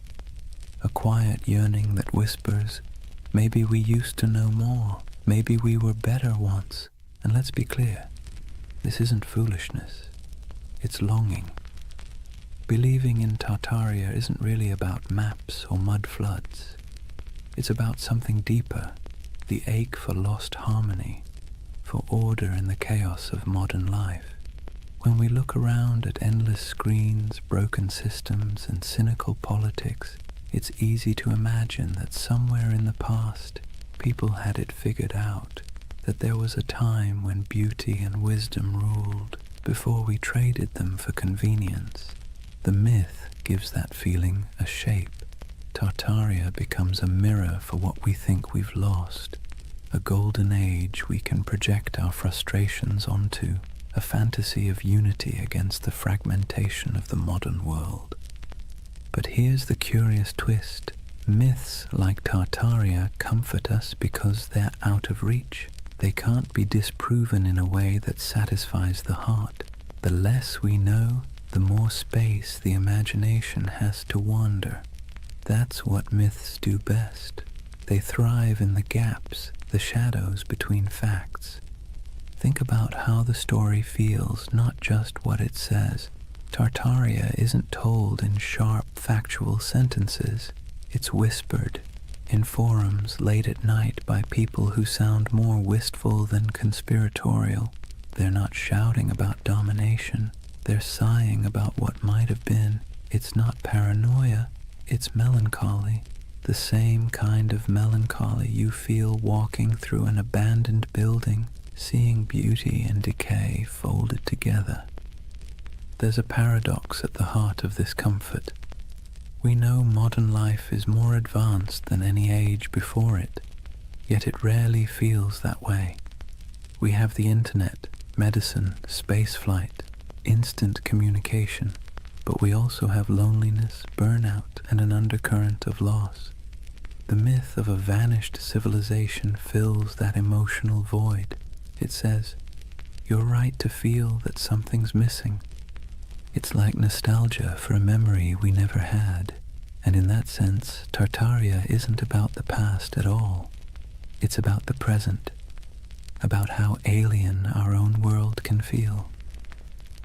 A quiet yearning that whispers, maybe we used to know more, maybe we were better once. And let's be clear, this isn't foolishness, it's longing. Believing in Tartaria isn't really about maps or mud floods. It's about something deeper, the ache for lost harmony, for order in the chaos of modern life. When we look around at endless screens, broken systems, and cynical politics, it's easy to imagine that somewhere in the past, people had it figured out, that there was a time when beauty and wisdom ruled, before we traded them for convenience. The myth gives that feeling a shape. Tartaria becomes a mirror for what we think we've lost, a golden age we can project our frustrations onto, a fantasy of unity against the fragmentation of the modern world. But here's the curious twist. Myths like Tartaria comfort us because they're out of reach. They can't be disproven in a way that satisfies the heart. The less we know, the more space the imagination has to wander. That's what myths do best. They thrive in the gaps, the shadows between facts. Think about how the story feels, not just what it says. Tartaria isn't told in sharp, factual sentences. It's whispered in forums late at night by people who sound more wistful than conspiratorial. They're not shouting about domination. They're sighing about what might have been. It's not paranoia. It's melancholy. The same kind of melancholy you feel walking through an abandoned building, seeing beauty and decay folded together. There's a paradox at the heart of this comfort. We know modern life is more advanced than any age before it, yet it rarely feels that way. We have the internet, medicine, spaceflight, instant communication, but we also have loneliness, burnout, and an undercurrent of loss. The myth of a vanished civilization fills that emotional void. It says, you're right to feel that something's missing. It's like nostalgia for a memory we never had, and in that sense, Tartaria isn't about the past at all. It's about the present, about how alien our own world can feel.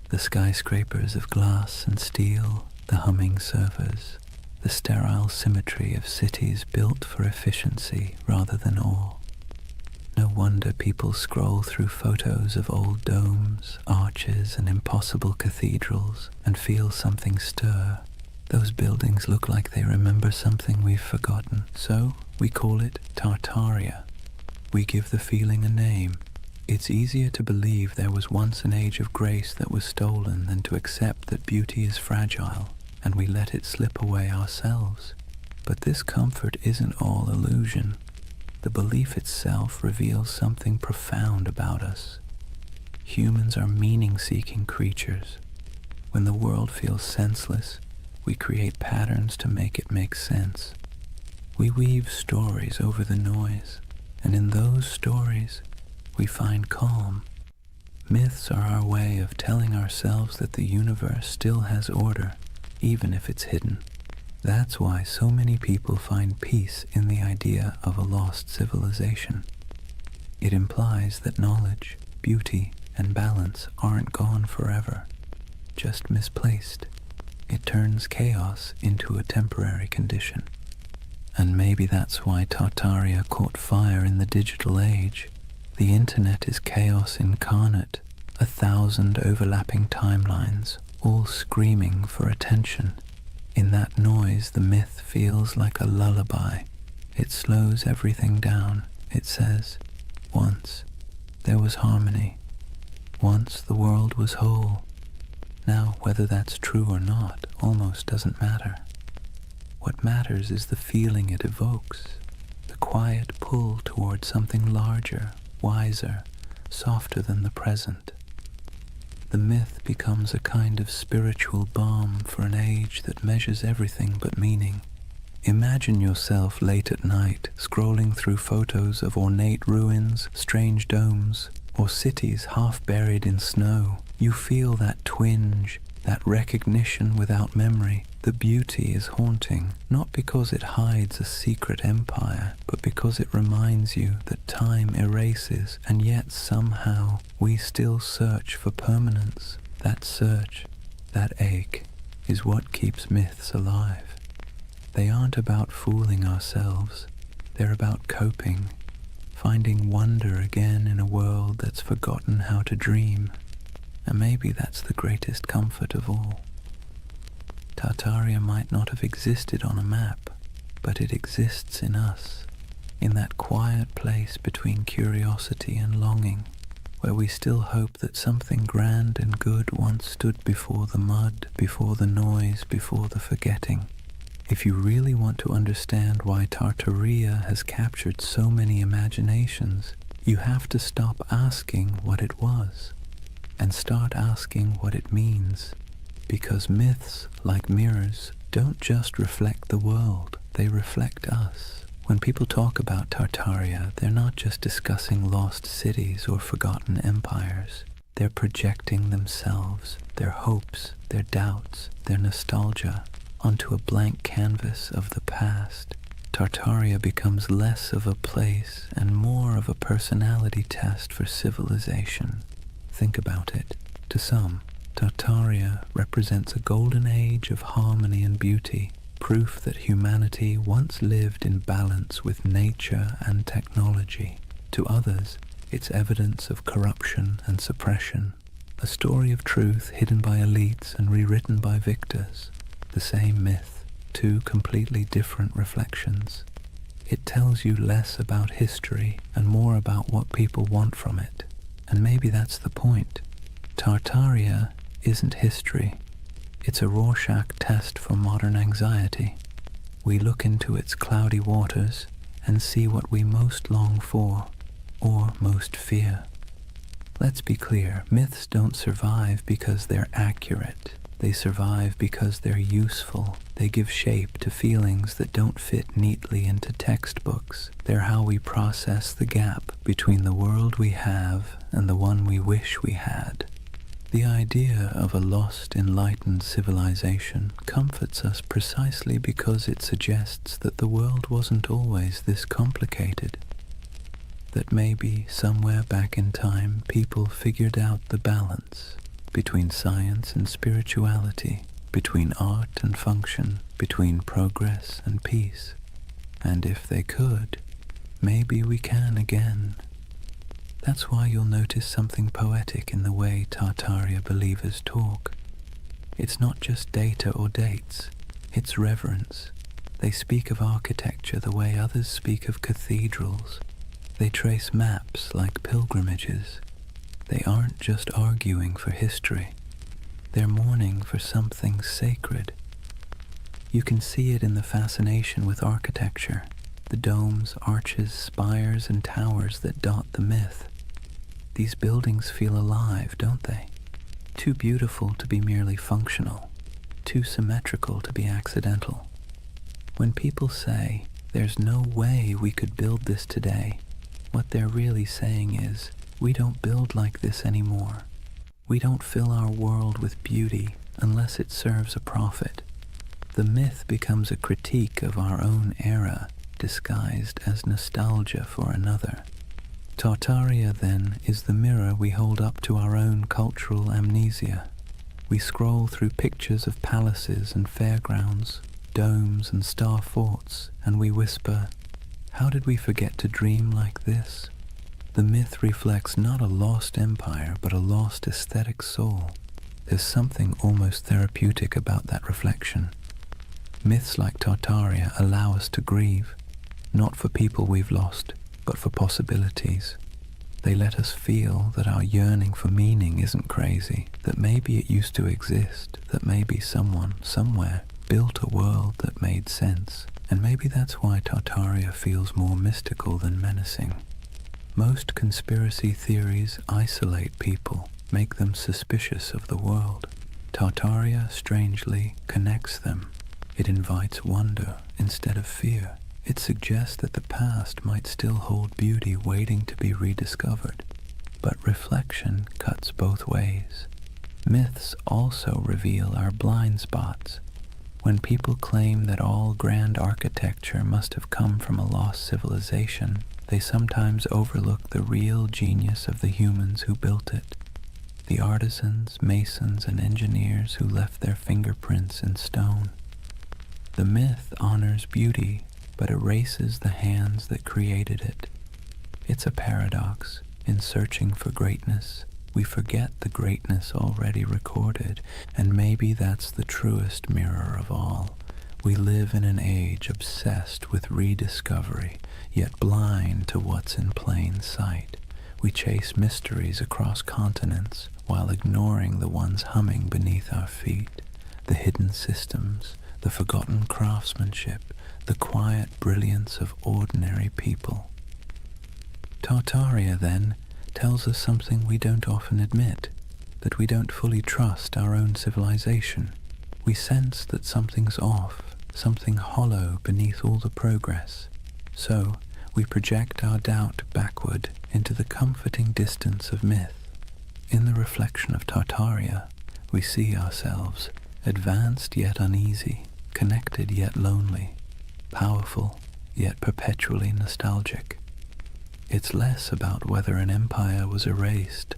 The skyscrapers of glass and steel, the humming servers, the sterile symmetry of cities built for efficiency rather than awe. No wonder people scroll through photos of old domes, arches, and impossible cathedrals and feel something stir. Those buildings look like they remember something we've forgotten, so we call it Tartaria. We give the feeling a name. It's easier to believe there was once an age of grace that was stolen than to accept that beauty is fragile, and we let it slip away ourselves. But this comfort isn't all illusion. The belief itself reveals something profound about us. Humans are meaning-seeking creatures. When the world feels senseless, we create patterns to make it make sense. We weave stories over the noise, and in those stories, we find calm. Myths are our way of telling ourselves that the universe still has order, even if it's hidden. That's why so many people find peace in the idea of a lost civilization. It implies that knowledge, beauty, and balance aren't gone forever, just misplaced. It turns chaos into a temporary condition. And maybe that's why Tartaria caught fire in the digital age. The internet is chaos incarnate, 1,000 overlapping timelines, all screaming for attention. In that noise, the myth feels like a lullaby. It slows everything down. It says, once there was harmony. Once the world was whole. Now, whether that's true or not almost doesn't matter. What matters is the feeling it evokes, the quiet pull towards something larger, wiser, softer than the present. The myth becomes a kind of spiritual balm for an age that measures everything but meaning. Imagine yourself late at night, scrolling through photos of ornate ruins, strange domes, or cities half buried in snow. You feel that twinge, that recognition without memory. The beauty is haunting, not because it hides a secret empire, but because it reminds you that time erases, and yet somehow we still search for permanence. That search, that ache, is what keeps myths alive. They aren't about fooling ourselves. They're about coping, finding wonder again in a world that's forgotten how to dream. And maybe that's the greatest comfort of all. Tartaria might not have existed on a map, but it exists in us, in that quiet place between curiosity and longing, where we still hope that something grand and good once stood before the mud, before the noise, before the forgetting. If you really want to understand why Tartaria has captured so many imaginations, you have to stop asking what it was and start asking what it means. Because myths, like mirrors, don't just reflect the world, they reflect us. When people talk about Tartaria, they're not just discussing lost cities or forgotten empires. They're projecting themselves, their hopes, their doubts, their nostalgia, onto a blank canvas of the past. Tartaria becomes less of a place and more of a personality test for civilization. Think about it. To some, Tartaria represents a golden age of harmony and beauty, proof that humanity once lived in balance with nature and technology. To others, it's evidence of corruption and suppression, a story of truth hidden by elites and rewritten by victors. The same myth, two completely different reflections. It tells you less about history and more about what people want from it. And maybe that's the point. Tartaria isn't history. It's a Rorschach test for modern anxiety. We look into its cloudy waters and see what we most long for, or most fear. Let's be clear, myths don't survive because they're accurate. They survive because they're useful. They give shape to feelings that don't fit neatly into textbooks. They're how we process the gap between the world we have and the one we wish we had. The idea of a lost, enlightened civilization comforts us precisely because it suggests that the world wasn't always this complicated. That maybe somewhere back in time people figured out the balance between science and spirituality, between art and function, between progress and peace. And if they could, maybe we can again. That's why you'll notice something poetic in the way Tartaria believers talk. It's not just data or dates, it's reverence. They speak of architecture the way others speak of cathedrals. They trace maps like pilgrimages. They aren't just arguing for history. They're mourning for something sacred. You can see it in the fascination with architecture, the domes, arches, spires, and towers that dot the myth. These buildings feel alive, don't they? Too beautiful to be merely functional, too symmetrical to be accidental. When people say, "There's no way we could build this today," what they're really saying is, we don't build like this anymore. We don't fill our world with beauty unless it serves a profit. The myth becomes a critique of our own era, disguised as nostalgia for another. Tartaria, then, is the mirror we hold up to our own cultural amnesia. We scroll through pictures of palaces and fairgrounds, domes and star forts, and we whisper, "How did we forget to dream like this?" The myth reflects not a lost empire, but a lost aesthetic soul. There's something almost therapeutic about that reflection. Myths like Tartaria allow us to grieve, not for people we've lost, but for possibilities. They let us feel that our yearning for meaning isn't crazy, that maybe it used to exist, that maybe someone, somewhere, built a world that made sense, and maybe that's why Tartaria feels more mystical than menacing. Most conspiracy theories isolate people, make them suspicious of the world. Tartaria, strangely, connects them. It invites wonder instead of fear. It suggests that the past might still hold beauty waiting to be rediscovered. But reflection cuts both ways. Myths also reveal our blind spots. When people claim that all grand architecture must have come from a lost civilization, they sometimes overlook the real genius of the humans who built it. The artisans, masons, and engineers who left their fingerprints in stone. The myth honors beauty, but erases the hands that created it. It's a paradox. In searching for greatness, we forget the greatness already recorded, and maybe that's the truest mirror of all. We live in an age obsessed with rediscovery, yet blind to what's in plain sight. We chase mysteries across continents while ignoring the ones humming beneath our feet, the hidden systems, the forgotten craftsmanship, the quiet brilliance of ordinary people. Tartaria, then, tells us something we don't often admit, that we don't fully trust our own civilization. We sense that something's off, something hollow beneath all the progress. So, we project our doubt backward into the comforting distance of myth. In the reflection of Tartaria, we see ourselves, advanced yet uneasy, connected yet lonely, powerful yet perpetually nostalgic. It's less about whether an empire was erased,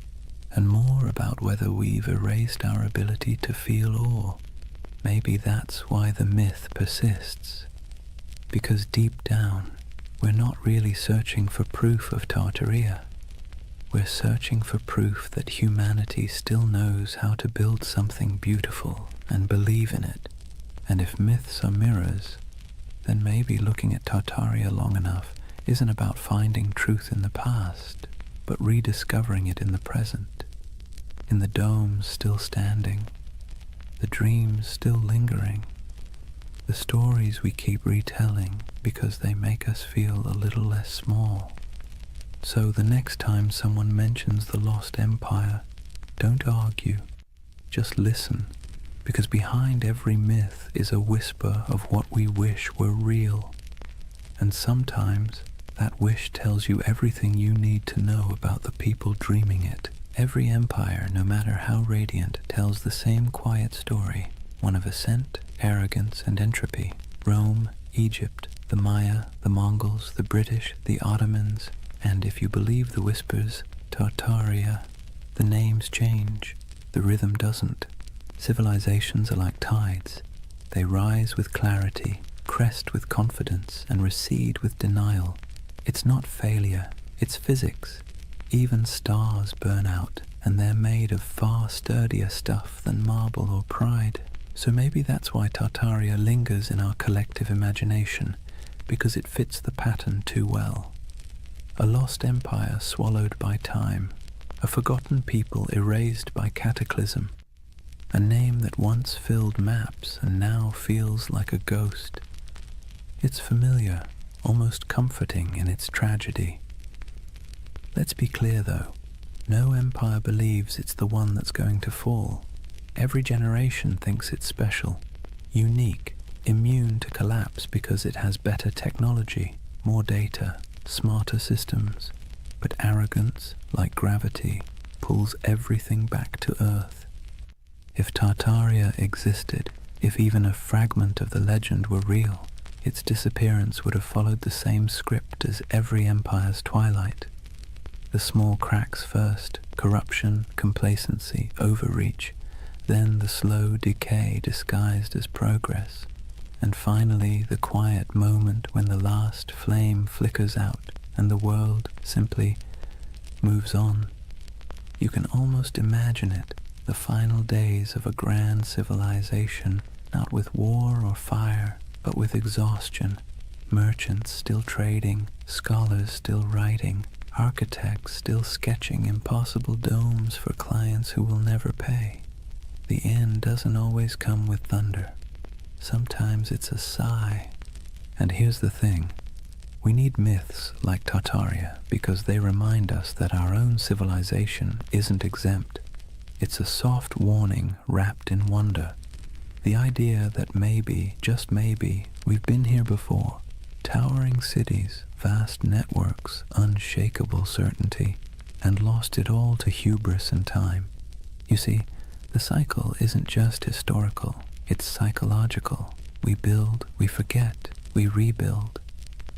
and more about whether we've erased our ability to feel awe. Maybe that's why the myth persists, because deep down, we're not really searching for proof of Tartaria. We're searching for proof that humanity still knows how to build something beautiful and believe in it. And if myths are mirrors, then maybe looking at Tartaria long enough isn't about finding truth in the past, but rediscovering it in the present, in the domes still standing, the dreams still lingering, the stories we keep retelling because they make us feel a little less small. So the next time someone mentions the lost empire, don't argue, just listen, because behind every myth is a whisper of what we wish were real. And sometimes that wish tells you everything you need to know about the people dreaming it. Every empire, no matter how radiant, tells the same quiet story, one of ascent, arrogance, and entropy. Rome, Egypt, the Maya, the Mongols, the British, the Ottomans, and if you believe the whispers, Tartaria. The names change, the rhythm doesn't. Civilizations are like tides. They rise with clarity, crest with confidence, and recede with denial. It's not failure, it's physics. Even stars burn out, and they're made of far sturdier stuff than marble or pride. So maybe that's why Tartaria lingers in our collective imagination, because it fits the pattern too well. A lost empire swallowed by time, a forgotten people erased by cataclysm, a name that once filled maps and now feels like a ghost. It's familiar, almost comforting in its tragedy. Let's be clear though, No empire believes it's the one that's going to fall. Every generation thinks it's special, unique, immune to collapse because it has better technology, more data, smarter systems. But arrogance, like gravity, pulls everything back to Earth. If Tartaria existed, if even a fragment of the legend were real, its disappearance would have followed the same script as every empire's twilight. The small cracks first, corruption, complacency, overreach, then the slow decay disguised as progress, and finally the quiet moment when the last flame flickers out and the world simply moves on. You can almost imagine it, the final days of a grand civilization, not with war or fire, but with exhaustion, merchants still trading, scholars still writing, architects still sketching impossible domes for clients who will never pay. The end doesn't always come with thunder. Sometimes it's a sigh. And here's the thing. We need myths like Tartaria because they remind us that our own civilization isn't exempt. It's a soft warning wrapped in wonder. The idea that maybe, just maybe, we've been here before. Towering cities, vast networks, unshakable certainty, and lost it all to hubris and time. You see, the cycle isn't just historical, it's psychological. We build, we forget, we rebuild.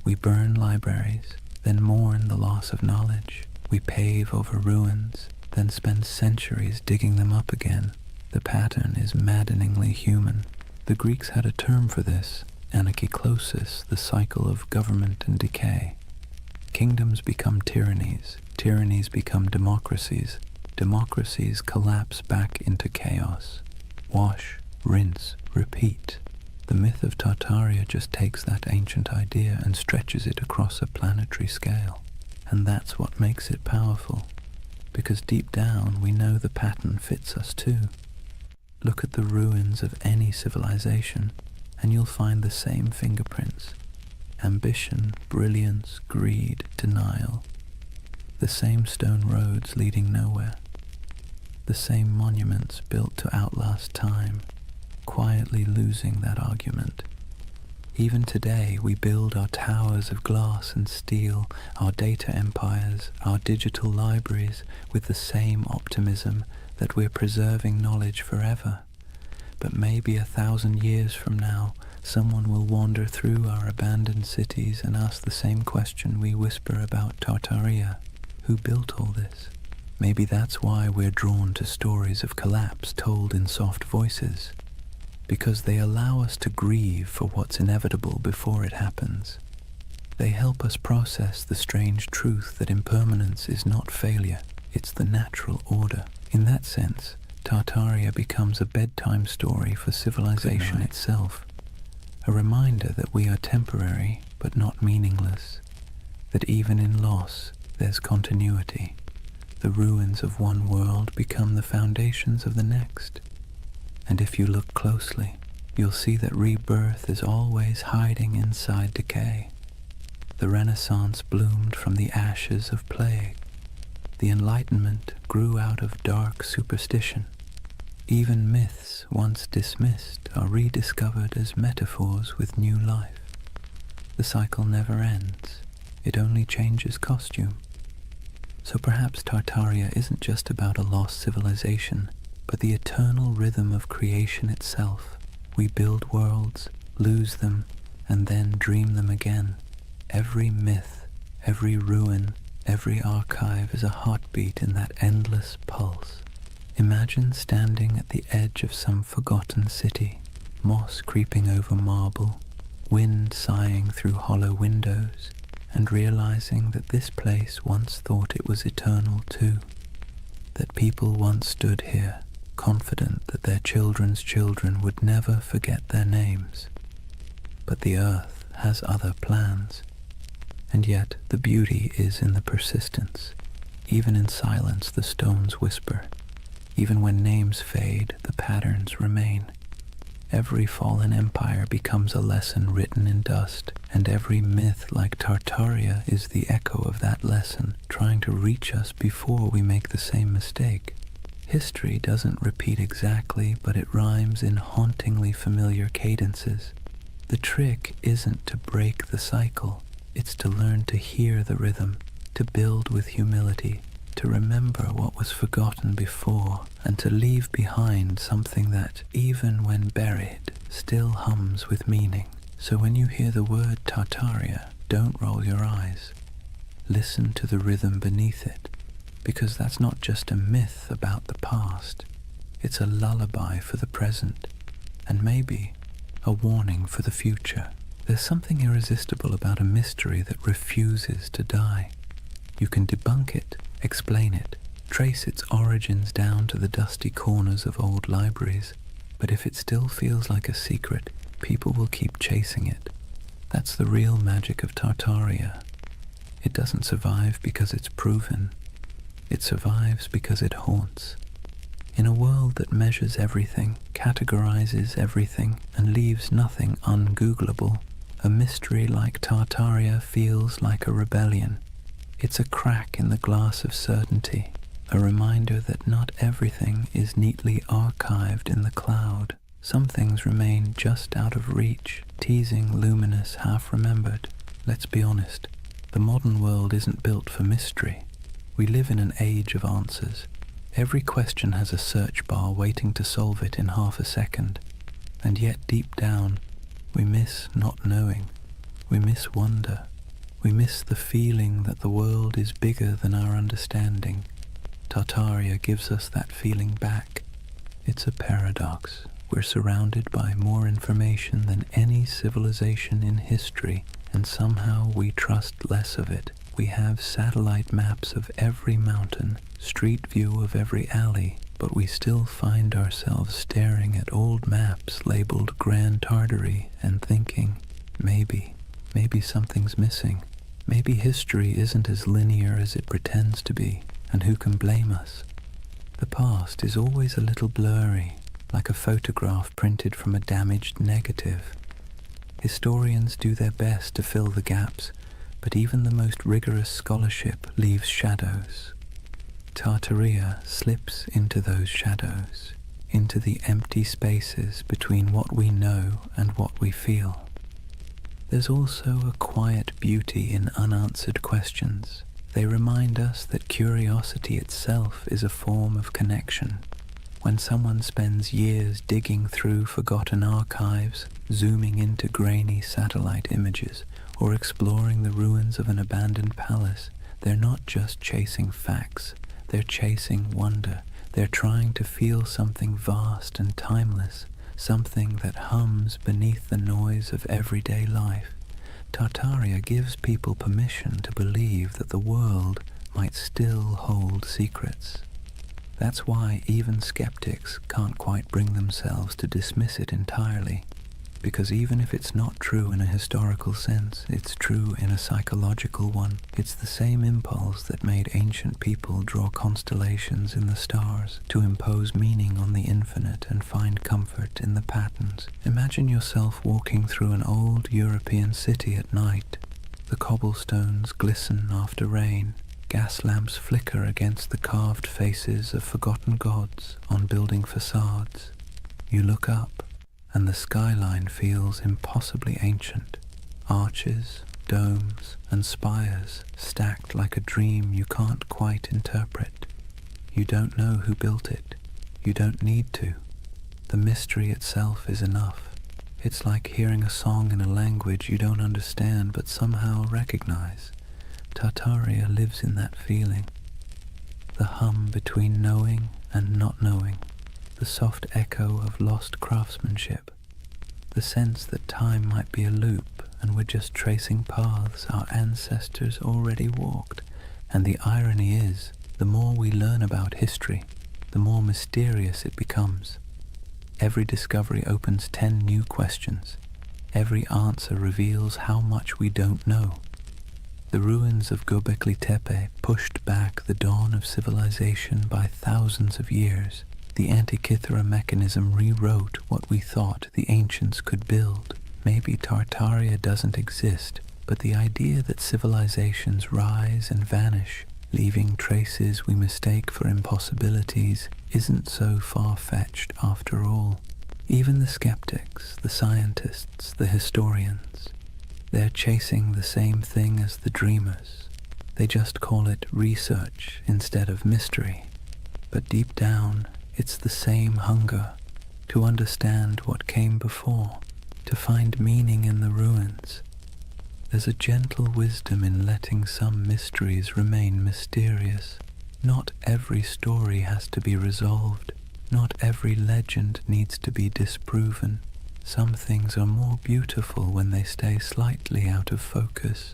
We burn libraries, then mourn the loss of knowledge. We pave over ruins, then spend centuries digging them up again. The pattern is maddeningly human. The Greeks had a term for this, anarchiklosis, the cycle of government and decay. Kingdoms become tyrannies, tyrannies become democracies, democracies collapse back into chaos. Wash, rinse, repeat. The myth of Tartaria just takes that ancient idea and stretches it across a planetary scale. And that's what makes it powerful, because deep down we know the pattern fits us too. Look at the ruins of any civilization, and you'll find the same fingerprints. Ambition, brilliance, greed, denial. The same stone roads leading nowhere. The same monuments built to outlast time, quietly losing that argument. Even today we build our towers of glass and steel, our data empires, our digital libraries with the same optimism that we're preserving knowledge forever. But maybe 1,000 years from now, someone will wander through our abandoned cities and ask the same question we whisper about Tartaria. Who built all this? Maybe that's why we're drawn to stories of collapse told in soft voices, because they allow us to grieve for what's inevitable before it happens. They help us process the strange truth that impermanence is not failure, it's the natural order. In that sense, Tartaria becomes a bedtime story for civilization itself, a reminder that we are temporary but not meaningless, that even in loss there's continuity. The ruins of one world become the foundations of the next. And if you look closely, you'll see that rebirth is always hiding inside decay. The Renaissance bloomed from the ashes of plague. The Enlightenment grew out of dark superstition. Even myths once dismissed are rediscovered as metaphors with new life. The cycle never ends. It only changes costume. So perhaps Tartaria isn't just about a lost civilization, but the eternal rhythm of creation itself. We build worlds, lose them, and then dream them again. Every myth, every ruin, every archive is a heartbeat in that endless pulse. Imagine standing at the edge of some forgotten city, moss creeping over marble, wind sighing through hollow windows, and realizing that this place once thought it was eternal too, that people once stood here, confident that their children's children would never forget their names. But the earth has other plans, and yet the beauty is in the persistence. Even in silence the stones whisper. Even when names fade, the patterns remain. Every fallen empire becomes a lesson written in dust, and every myth like Tartaria is the echo of that lesson, trying to reach us before we make the same mistake. History doesn't repeat exactly, but it rhymes in hauntingly familiar cadences. The trick isn't to break the cycle, it's to learn to hear the rhythm, to build with humility, to remember what was forgotten before, and to leave behind something that, even when buried, still hums with meaning. So when you hear the word Tartaria, don't roll your eyes. Listen to the rhythm beneath it, because that's not just a myth about the past. It's a lullaby for the present, and maybe a warning for the future. There's something irresistible about a mystery that refuses to die. You can debunk it, explain it, trace its origins down to the dusty corners of old libraries, but if it still feels like a secret, people will keep chasing it. That's the real magic of Tartaria. It doesn't survive because it's proven. It survives because it haunts. In a world that measures everything, categorizes everything, and leaves nothing ungoogleable, a mystery like Tartaria feels like a rebellion. It's a crack in the glass of certainty, a reminder that not everything is neatly archived in the cloud. Some things remain just out of reach, teasing, luminous, half-remembered. Let's be honest, the modern world isn't built for mystery. We live in an age of answers. Every question has a search bar waiting to solve it in half a second. And yet deep down, we miss not knowing. We miss wonder. We miss the feeling that the world is bigger than our understanding. Tartaria gives us that feeling back. It's a paradox. We're surrounded by more information than any civilization in history, and somehow we trust less of it. We have satellite maps of every mountain, street view of every alley, but we still find ourselves staring at old maps labeled Grand Tartary and thinking, maybe something's missing. Maybe history isn't as linear as it pretends to be, and who can blame us? The past is always a little blurry, like a photograph printed from a damaged negative. Historians do their best to fill the gaps, but even the most rigorous scholarship leaves shadows. Tartaria slips into those shadows, into the empty spaces between what we know and what we feel. There's also a quiet beauty in unanswered questions. They remind us that curiosity itself is a form of connection. When someone spends years digging through forgotten archives, zooming into grainy satellite images, or exploring the ruins of an abandoned palace, they're not just chasing facts, they're chasing wonder. They're trying to feel something vast and timeless, something that hums beneath the noise of everyday life. Tartaria gives people permission to believe that the world might still hold secrets. That's why even skeptics can't quite bring themselves to dismiss it entirely, because even if it's not true in a historical sense, it's true in a psychological one. It's the same impulse that made ancient people draw constellations in the stars, to impose meaning on the infinite and find comfort in the patterns. Imagine yourself walking through an old European city at night. The cobblestones glisten after rain. Gas lamps flicker against the carved faces of forgotten gods on building facades. You look up, and the skyline feels impossibly ancient. Arches, domes, and spires stacked like a dream you can't quite interpret. You don't know who built it. You don't need to. The mystery itself is enough. It's like hearing a song in a language you don't understand but somehow recognize. Tartaria lives in that feeling. The hum between knowing and not knowing. The soft echo of lost craftsmanship, the sense that time might be a loop and we're just tracing paths our ancestors already walked. And the irony is, the more we learn about history, the more mysterious it becomes. Every discovery opens 10 new questions. Every answer reveals how much we don't know. The ruins of Göbekli Tepe pushed back the dawn of civilization by thousands of years. The Antikythera mechanism rewrote what we thought the ancients could build. Maybe Tartaria doesn't exist, but the idea that civilizations rise and vanish, leaving traces we mistake for impossibilities, isn't so far-fetched after all. Even the skeptics, the scientists, the historians, they're chasing the same thing as the dreamers. They just call it research instead of mystery. But deep down, it's the same hunger to understand what came before, to find meaning in the ruins. There's a gentle wisdom in letting some mysteries remain mysterious. Not every story has to be resolved. Not every legend needs to be disproven. Some things are more beautiful when they stay slightly out of focus.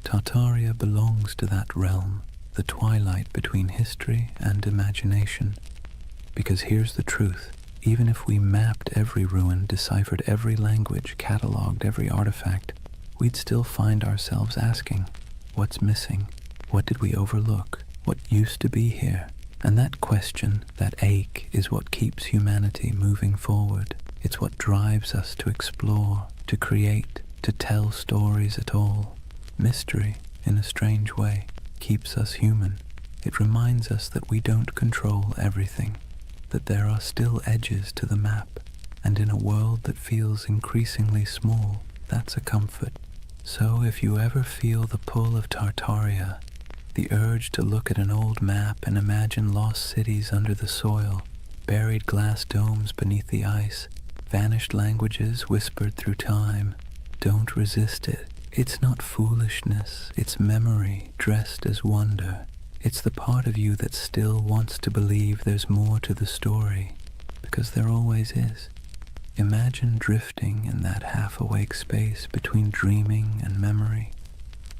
Tartaria belongs to that realm, the twilight between history and imagination. Because here's the truth. Even if we mapped every ruin, deciphered every language, catalogued every artifact, we'd still find ourselves asking, what's missing? What did we overlook? What used to be here? And that question, that ache, is what keeps humanity moving forward. It's what drives us to explore, to create, to tell stories at all. Mystery, in a strange way, keeps us human. It reminds us that we don't control everything, that there are still edges to the map, and in a world that feels increasingly small, that's a comfort. So if you ever feel the pull of Tartaria, the urge to look at an old map and imagine lost cities under the soil, buried glass domes beneath the ice, vanished languages whispered through time, don't resist it. It's not foolishness, it's memory dressed as wonder. It's the part of you that still wants to believe there's more to the story, because there always is. Imagine drifting in that half-awake space between dreaming and memory,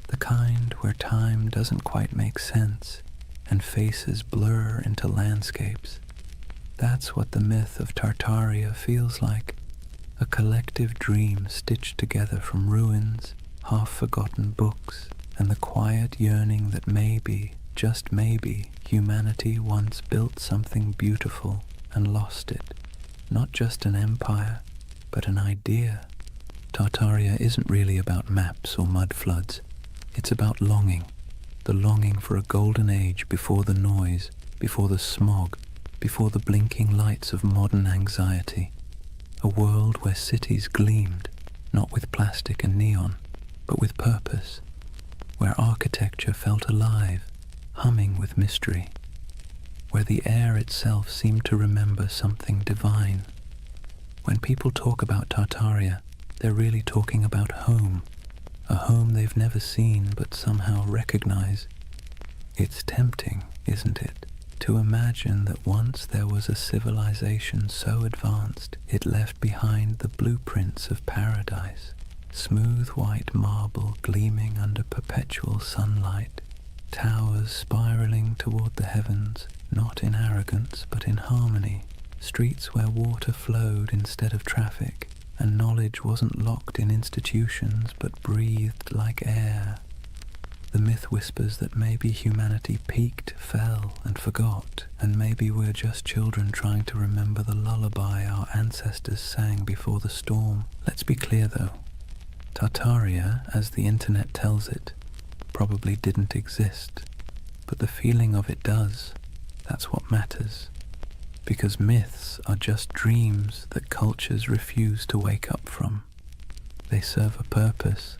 the kind where time doesn't quite make sense and faces blur into landscapes. That's what the myth of Tartaria feels like, a collective dream stitched together from ruins, half-forgotten books, and the quiet yearning that maybe, just maybe, humanity once built something beautiful and lost it. Not just an empire, but an idea. Tartaria isn't really about maps or mud floods. It's about longing, the longing for a golden age before the noise, before the smog, before the blinking lights of modern anxiety. A world where cities gleamed, not with plastic and neon, but with purpose, where architecture felt alive, humming with mystery, where the air itself seemed to remember something divine. When people talk about Tartaria, they're really talking about home, a home they've never seen but somehow recognize. It's tempting, isn't it, to imagine that once there was a civilization so advanced it left behind the blueprints of paradise, smooth white marble gleaming under perpetual sunlight, towers spiraling toward the heavens, not in arrogance but in harmony, streets where water flowed instead of traffic, and knowledge wasn't locked in institutions but breathed like air. The myth whispers that maybe humanity peaked, fell, and forgot, and maybe we're just children trying to remember the lullaby our ancestors sang before the storm. Let's be clear though, Tartaria, as the internet tells it, probably didn't exist, but the feeling of it does. That's what matters. Because myths are just dreams that cultures refuse to wake up from. They serve a purpose,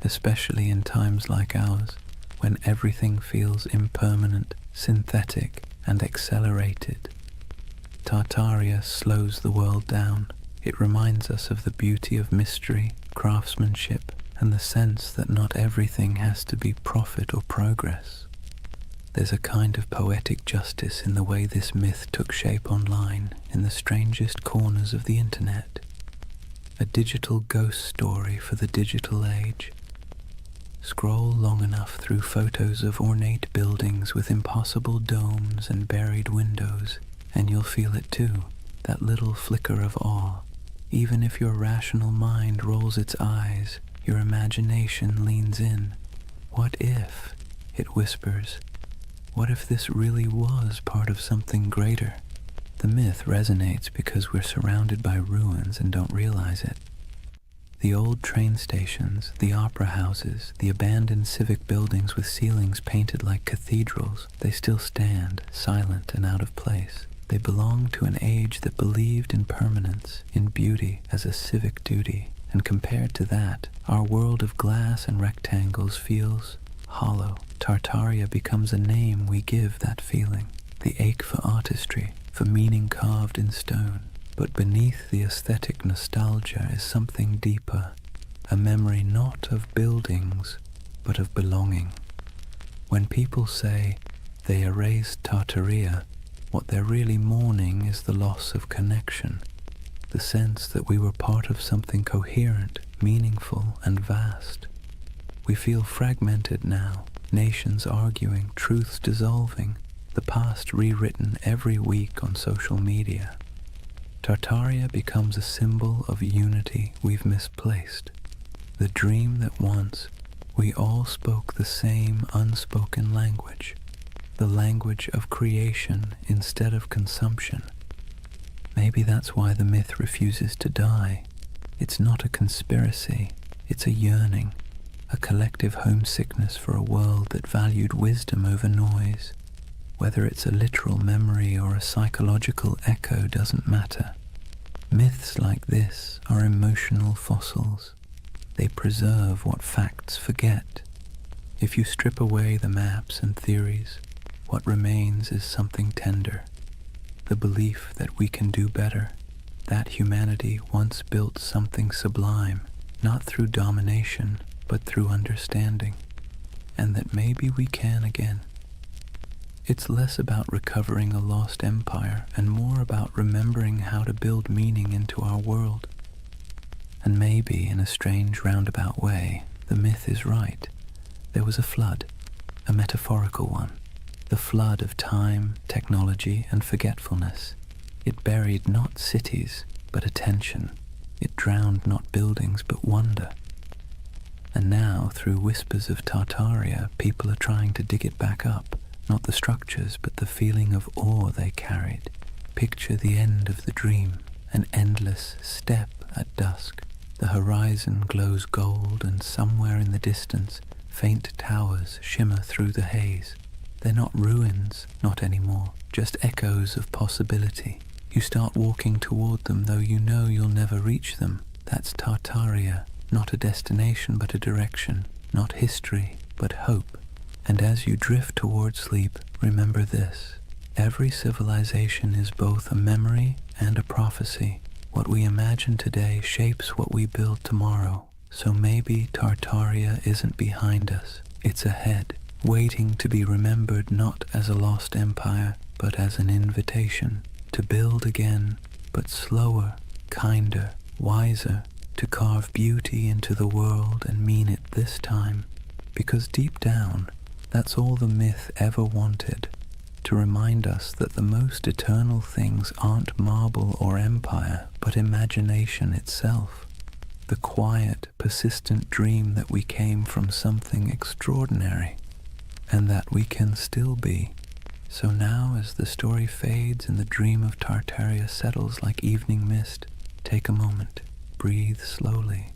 especially in times like ours, when everything feels impermanent, synthetic, and accelerated. Tartaria slows the world down. It reminds us of the beauty of mystery, craftsmanship, and the sense that not everything has to be profit or progress. There's a kind of poetic justice in the way this myth took shape online, in the strangest corners of the internet. A digital ghost story for the digital age. Scroll long enough through photos of ornate buildings with impossible domes and buried windows, and you'll feel it too, that little flicker of awe. Even if your rational mind rolls its eyes, your imagination leans in. What if, it whispers, what if this really was part of something greater? The myth resonates because we're surrounded by ruins and don't realize it. The old train stations, the opera houses, the abandoned civic buildings with ceilings painted like cathedrals, they still stand, silent and out of place. They belong to an age that believed in permanence, in beauty as a civic duty, and compared to that, our world of glass and rectangles feels hollow. Tartaria becomes a name we give that feeling, the ache for artistry, for meaning carved in stone. But beneath the aesthetic nostalgia is something deeper, a memory not of buildings, but of belonging. When people say they erased Tartaria, what they're really mourning is the loss of connection, the sense that we were part of something coherent, meaningful, and vast. We feel fragmented now, nations arguing, truths dissolving, the past rewritten every week on social media. Tartaria becomes a symbol of unity we've misplaced, the dream that once we all spoke the same unspoken language, the language of creation instead of consumption. Maybe that's why the myth refuses to die. It's not a conspiracy, it's a yearning, a collective homesickness for a world that valued wisdom over noise. Whether it's a literal memory or a psychological echo doesn't matter. Myths like this are emotional fossils. They preserve what facts forget. If you strip away the maps and theories, what remains is something tender. The belief that we can do better, that humanity once built something sublime, not through domination, but through understanding, and that maybe we can again. It's less about recovering a lost empire and more about remembering how to build meaning into our world. And maybe, in a strange roundabout way, the myth is right. There was a flood, a metaphorical one, the flood of time, technology, and forgetfulness. It buried not cities, but attention. It drowned not buildings, but wonder. And now, through whispers of Tartaria, people are trying to dig it back up. Not the structures, but the feeling of awe they carried. Picture the end of the dream, an endless step at dusk. The horizon glows gold, and somewhere in the distance, faint towers shimmer through the haze. They're not ruins, not anymore, just echoes of possibility. You start walking toward them, though you know you'll never reach them. That's Tartaria, not a destination, but a direction. Not history, but hope. And as you drift toward sleep, remember this. Every civilization is both a memory and a prophecy. What we imagine today shapes what we build tomorrow. So maybe Tartaria isn't behind us. It's ahead, waiting to be remembered not as a lost empire, but as an invitation to build again, but slower, kinder, wiser, to carve beauty into the world and mean it this time. Because deep down, that's all the myth ever wanted, to remind us that the most eternal things aren't marble or empire, but imagination itself. The quiet, persistent dream that we came from something extraordinary, and that we can still be. So now, as the story fades and the dream of Tartaria settles like evening mist, take a moment, breathe slowly,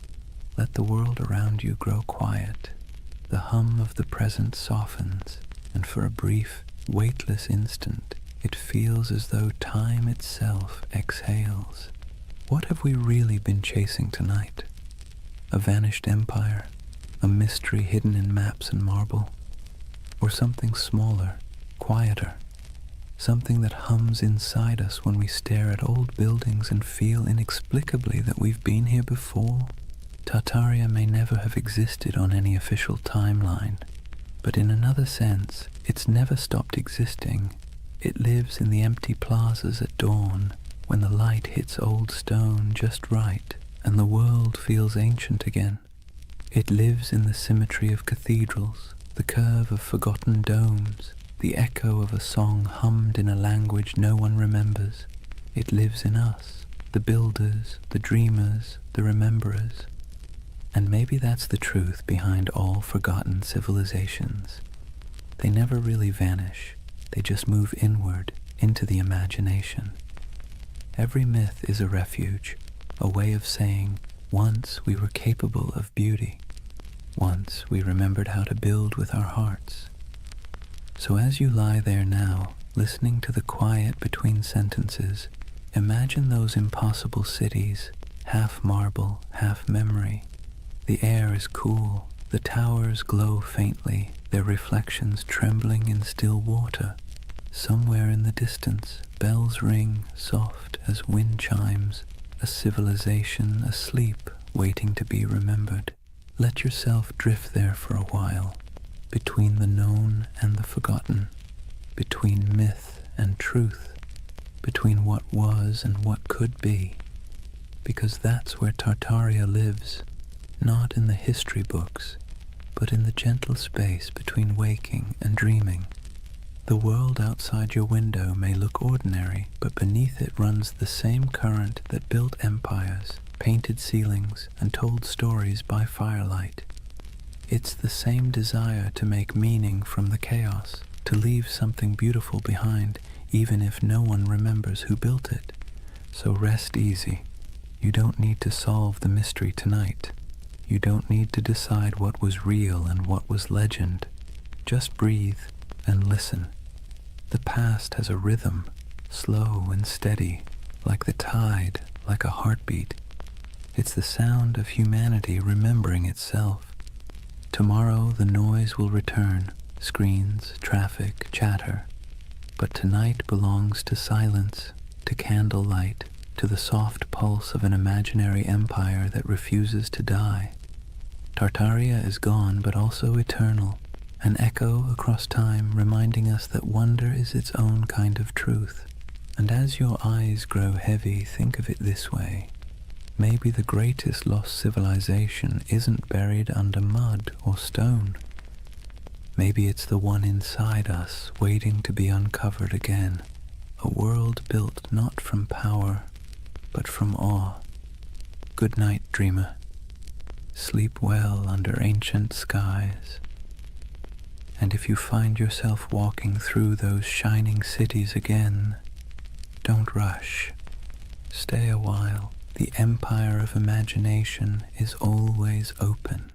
let the world around you grow quiet. The hum of the present softens, and for a brief, weightless instant, it feels as though time itself exhales. What have we really been chasing tonight? A vanished empire? A mystery hidden in maps and marble? Or something smaller, quieter? Something that hums inside us when we stare at old buildings and feel inexplicably that we've been here before? Tartaria may never have existed on any official timeline, but in another sense, it's never stopped existing. It lives in the empty plazas at dawn, when the light hits old stone just right, and the world feels ancient again. It lives in the symmetry of cathedrals, the curve of forgotten domes, the echo of a song hummed in a language no one remembers. It lives in us, the builders, the dreamers, the rememberers. And maybe that's the truth behind all forgotten civilizations. They never really vanish, they just move inward into the imagination. Every myth is a refuge, a way of saying, once we were capable of beauty. Once we remembered how to build with our hearts. So as you lie there now, listening to the quiet between sentences, imagine those impossible cities, half marble, half memory. The air is cool, the towers glow faintly, their reflections trembling in still water. Somewhere in the distance, bells ring, soft as wind chimes, a civilization asleep, waiting to be remembered. Let yourself drift there for a while, between the known and the forgotten, between myth and truth, between what was and what could be, because that's where Tartaria lives, not in the history books, but in the gentle space between waking and dreaming. The world outside your window may look ordinary, but beneath it runs the same current that built empires, painted ceilings, and told stories by firelight. It's the same desire to make meaning from the chaos, to leave something beautiful behind, even if no one remembers who built it. So rest easy. You don't need to solve the mystery tonight. You don't need to decide what was real and what was legend. Just breathe and listen. The past has a rhythm, slow and steady, like the tide, like a heartbeat. It's the sound of humanity remembering itself. Tomorrow the noise will return, screens, traffic, chatter. But tonight belongs to silence, to candlelight, to the soft pulse of an imaginary empire that refuses to die. Tartaria is gone, but also eternal, an echo across time reminding us that wonder is its own kind of truth. And as your eyes grow heavy, think of it this way. Maybe the greatest lost civilization isn't buried under mud or stone. Maybe it's the one inside us, waiting to be uncovered again. A world built not from power, but from awe. Good night, dreamer. Sleep well under ancient skies. And if you find yourself walking through those shining cities again, don't rush. Stay a while. The empire of imagination is always open.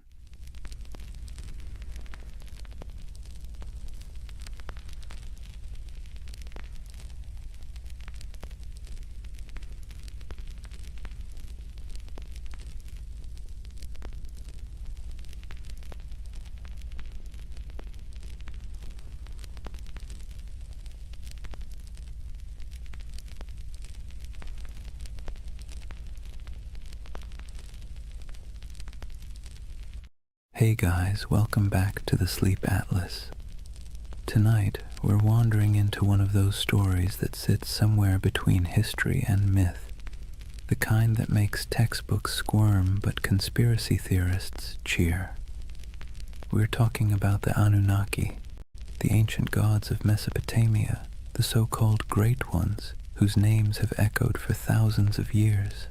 Hey guys, welcome back to the Sleep Atlas. Tonight, we're wandering into one of those stories that sits somewhere between history and myth, the kind that makes textbooks squirm but conspiracy theorists cheer. We're talking about the Anunnaki, the ancient gods of Mesopotamia, the so-called Great Ones, whose names have echoed for thousands of years.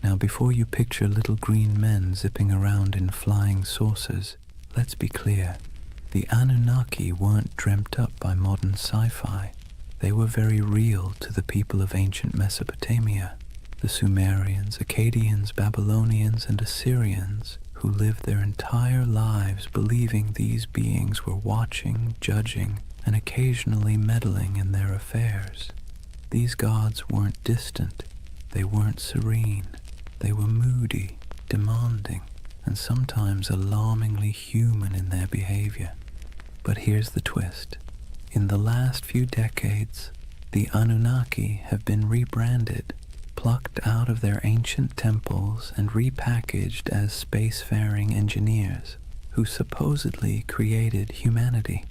Now, before you picture little green men zipping around in flying saucers, let's be clear. The Anunnaki weren't dreamt up by modern sci-fi. They were very real to the people of ancient Mesopotamia, the Sumerians, Akkadians, Babylonians, and Assyrians, who lived their entire lives believing these beings were watching, judging, and occasionally meddling in their affairs. These gods weren't distant. They weren't serene. They were moody, demanding, and sometimes alarmingly human in their behavior. But here's the twist. In the last few decades, the Anunnaki have been rebranded, plucked out of their ancient temples and repackaged as spacefaring engineers who supposedly created humanity.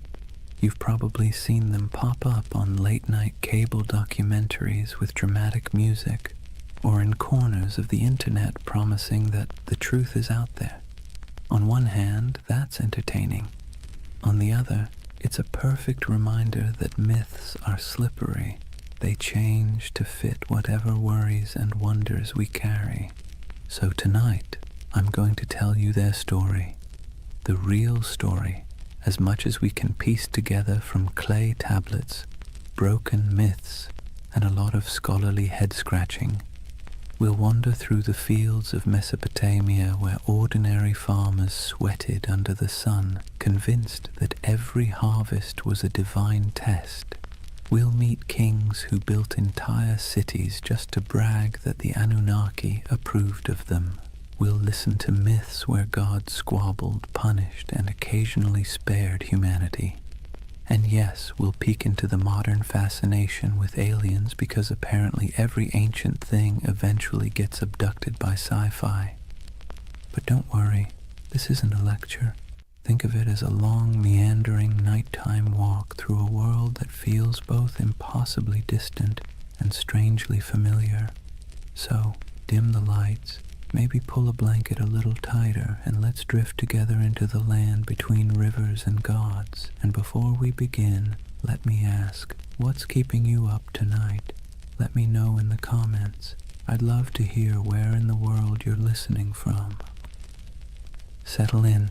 You've probably seen them pop up on late-night cable documentaries with dramatic music, or in corners of the internet promising that the truth is out there. On one hand, that's entertaining. On the other, it's a perfect reminder that myths are slippery. They change to fit whatever worries and wonders we carry. So tonight, I'm going to tell you their story. The real story, as much as we can piece together from clay tablets, broken myths, and a lot lot of scholarly head-scratching. We'll wander through the fields of Mesopotamia where ordinary farmers sweated under the sun, convinced that every harvest was a divine test. We'll meet kings who built entire cities just to brag that the Anunnaki approved of them. We'll listen to myths where gods squabbled, punished, and occasionally spared humanity. And yes, we'll peek into the modern fascination with aliens because apparently every ancient thing eventually gets abducted by sci-fi. But don't worry, this isn't a lecture. Think of it as a long, meandering nighttime walk through a world that feels both impossibly distant and strangely familiar. So, dim the lights, maybe pull a blanket a little tighter, and let's drift together into the land between rivers and gods. And before we begin, let me ask, what's keeping you up tonight? Let me know in the comments. I'd love to hear where in the world you're listening from. Settle in.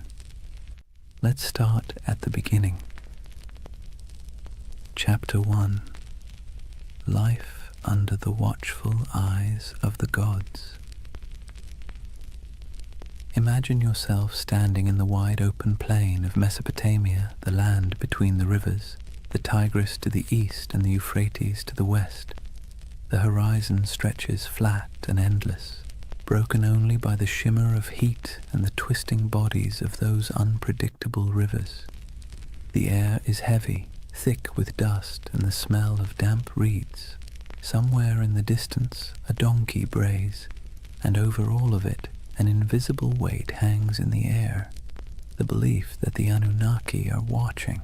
Let's start at the beginning. Chapter 1. Life under the watchful eyes of the gods. Imagine yourself standing in the wide open plain of Mesopotamia, the land between the rivers, the Tigris to the east and the Euphrates to the west. The horizon stretches flat and endless, broken only by the shimmer of heat and the twisting bodies of those unpredictable rivers. The air is heavy, thick with dust and the smell of damp reeds. Somewhere in the distance, a donkey brays, and over all of it, an invisible weight hangs in the air, the belief that the Anunnaki are watching.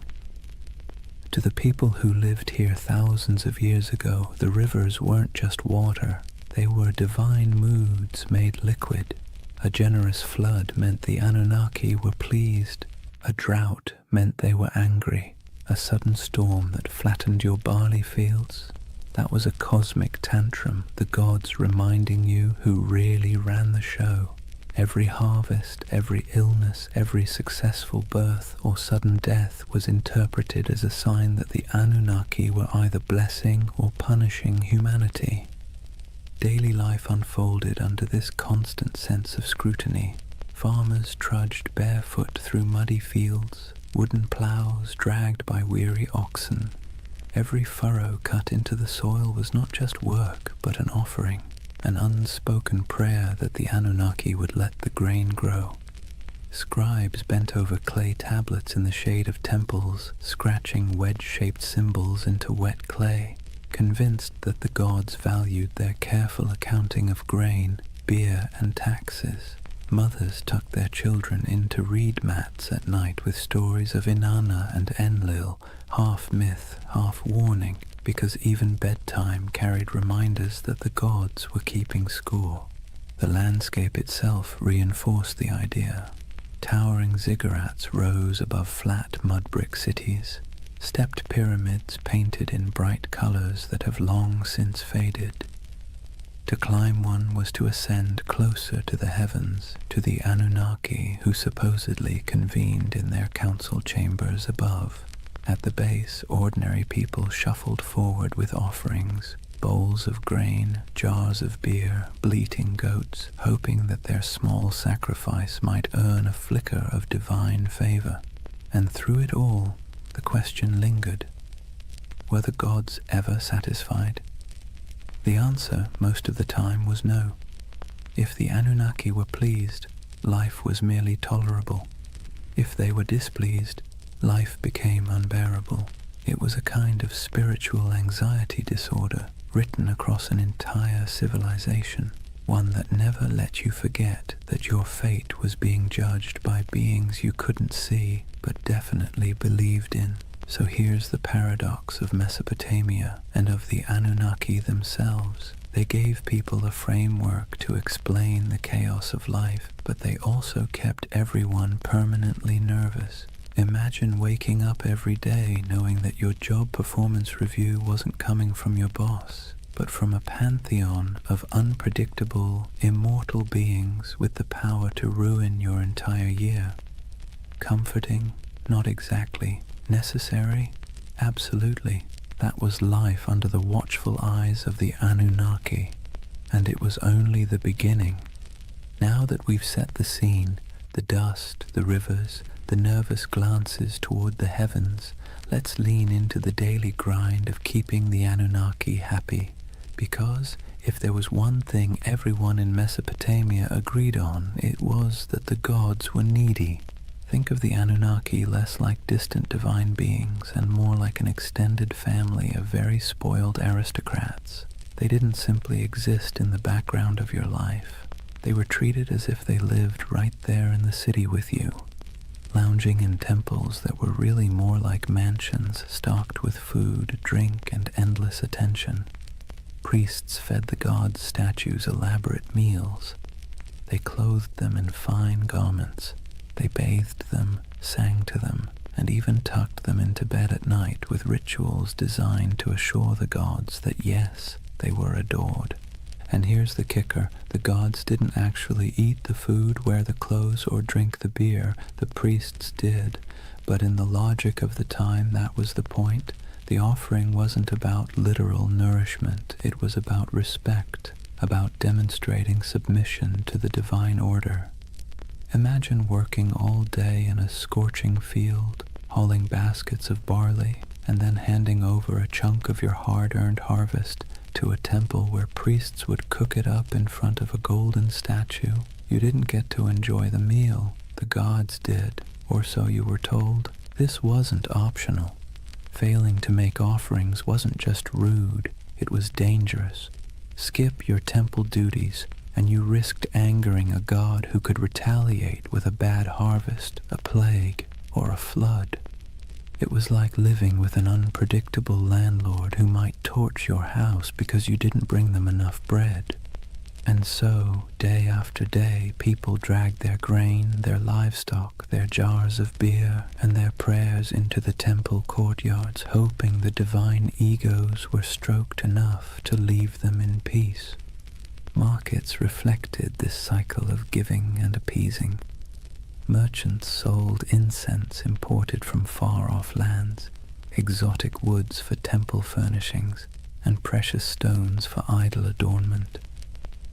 To the people who lived here thousands of years ago, the rivers weren't just water, they were divine moods made liquid. A generous flood meant the Anunnaki were pleased, a drought meant they were angry, a sudden storm that flattened your barley fields. That was a cosmic tantrum, the gods reminding you who really ran the show. Every harvest, every illness, every successful birth or sudden death was interpreted as a sign that the Anunnaki were either blessing or punishing humanity. Daily life unfolded under this constant sense of scrutiny. Farmers trudged barefoot through muddy fields, wooden plows dragged by weary oxen. Every furrow cut into the soil was not just work, but an offering. An unspoken prayer that the Anunnaki would let the grain grow. Scribes bent over clay tablets in the shade of temples, scratching wedge-shaped symbols into wet clay, convinced that the gods valued their careful accounting of grain, beer, and taxes. Mothers tucked their children into reed mats at night with stories of Inanna and Enlil, half myth, half warning, because even bedtime carried reminders that the gods were keeping score. The landscape itself reinforced the idea. Towering ziggurats rose above flat mud-brick cities, stepped pyramids painted in bright colors that have long since faded. To climb one was to ascend closer to the heavens, to the Anunnaki who supposedly convened in their council chambers above. At the base, ordinary people shuffled forward with offerings, bowls of grain, jars of beer, bleating goats, hoping that their small sacrifice might earn a flicker of divine favor. And through it all, the question lingered. Were the gods ever satisfied? The answer, most of the time, was no. If the Anunnaki were pleased, life was merely tolerable. If they were displeased, life became unbearable. It was a kind of spiritual anxiety disorder written across an entire civilization, one that never let you forget that your fate was being judged by beings you couldn't see but definitely believed in. So here's the paradox of Mesopotamia and of the Anunnaki themselves. They gave people a framework to explain the chaos of life, but they also kept everyone permanently nervous. Imagine waking up every day knowing that your job performance review wasn't coming from your boss, but from a pantheon of unpredictable, immortal beings with the power to ruin your entire year. Comforting? Not exactly. Necessary? Absolutely. That was life under the watchful eyes of the Anunnaki, and it was only the beginning. Now that we've set the scene, the dust, the rivers, the nervous glances toward the heavens, let's lean into the daily grind of keeping the Anunnaki happy, because if there was one thing everyone in Mesopotamia agreed on, it was that the gods were needy. Think of the Anunnaki less like distant divine beings and more like an extended family of very spoiled aristocrats. They didn't simply exist in the background of your life. They were treated as if they lived right there in the city with you, lounging in temples that were really more like mansions stocked with food, drink, and endless attention. Priests fed the gods' statues elaborate meals. They clothed them in fine garments. They bathed them, sang to them, and even tucked them into bed at night with rituals designed to assure the gods that yes, they were adored. And here's the kicker, the gods didn't actually eat the food, wear the clothes, or drink the beer. The priests did, but in the logic of the time that was the point. The offering wasn't about literal nourishment, it was about respect, about demonstrating submission to the divine order. Imagine working all day in a scorching field, hauling baskets of barley, and then handing over a chunk of your hard-earned harvest to a temple where priests would cook it up in front of a golden statue. You didn't get to enjoy the meal, the gods did, or so you were told. This wasn't optional. Failing to make offerings wasn't just rude, it was dangerous. Skip your temple duties, and you risked angering a god who could retaliate with a bad harvest, a plague, or a flood. It was like living with an unpredictable landlord who might torch your house because you didn't bring them enough bread. And so, day after day, people dragged their grain, their livestock, their jars of beer, and their prayers into the temple courtyards, hoping the divine egos were stroked enough to leave them in peace. Markets reflected this cycle of giving and appeasing. Merchants sold incense imported from far-off lands, exotic woods for temple furnishings, and precious stones for idol adornment.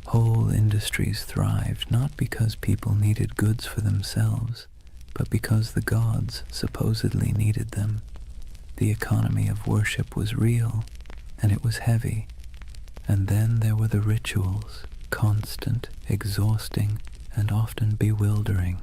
Whole industries thrived not because people needed goods for themselves, but because the gods supposedly needed them. The economy of worship was real, and it was heavy. And then there were the rituals, constant, exhausting, and often bewildering.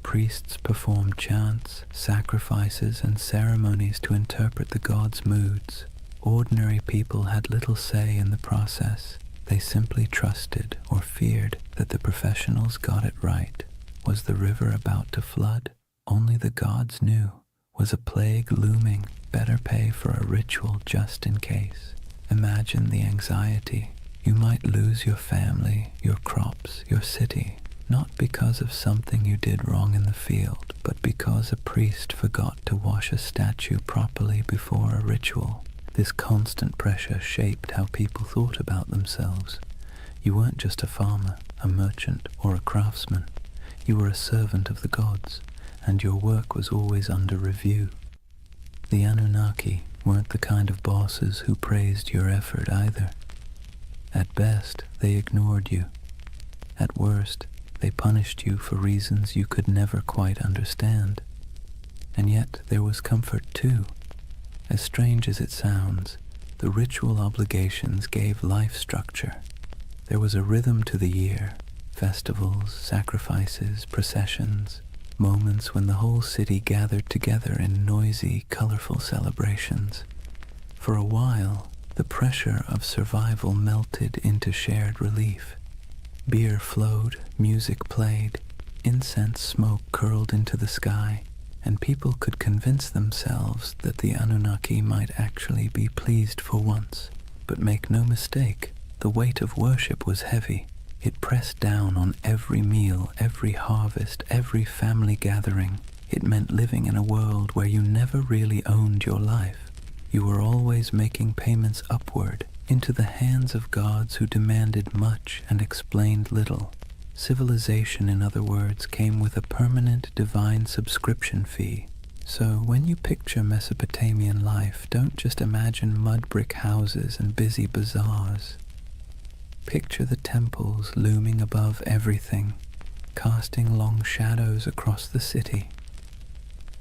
Priests performed chants, sacrifices, and ceremonies to interpret the gods' moods. Ordinary people had little say in the process. They simply trusted or feared that the professionals got it right. Was the river about to flood? Only the gods knew. Was a plague looming? Better pay for a ritual just in case. Imagine the anxiety. You might lose your family, your crops, your city, not because of something you did wrong in the field, but because a priest forgot to wash a statue properly before a ritual. This constant pressure shaped how people thought about themselves. You weren't just a farmer, a merchant, or a craftsman. You were a servant of the gods, and your work was always under review. The Anunnaki weren't the kind of bosses who praised your effort either. At best, they ignored you. At worst, they punished you for reasons you could never quite understand. And yet there was comfort too. As strange as it sounds, the ritual obligations gave life structure. There was a rhythm to the year, festivals, sacrifices, processions, moments when the whole city gathered together in noisy, colorful celebrations. For a while, the pressure of survival melted into shared relief. Beer flowed, music played, incense smoke curled into the sky, and people could convince themselves that the Anunnaki might actually be pleased for once. But make no mistake, the weight of worship was heavy. It pressed down on every meal, every harvest, every family gathering. It meant living in a world where you never really owned your life. You were always making payments upward, into the hands of gods who demanded much and explained little. Civilization, in other words, came with a permanent divine subscription fee. So when you picture Mesopotamian life, don't just imagine mud brick houses and busy bazaars. Picture the temples looming above everything, casting long shadows across the city.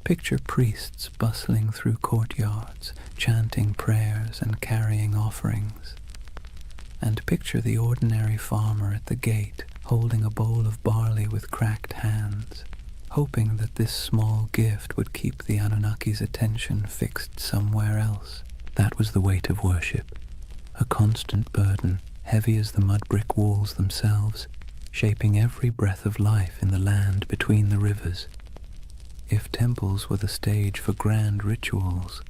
Picture priests bustling through courtyards, chanting prayers and carrying offerings. And picture the ordinary farmer at the gate, holding a bowl of barley with cracked hands, hoping that this small gift would keep the Anunnaki's attention fixed somewhere else. That was the weight of worship, a constant burden, heavy as the mud brick walls themselves, shaping every breath of life in the land between the rivers. If temples were the stage for grand rituals,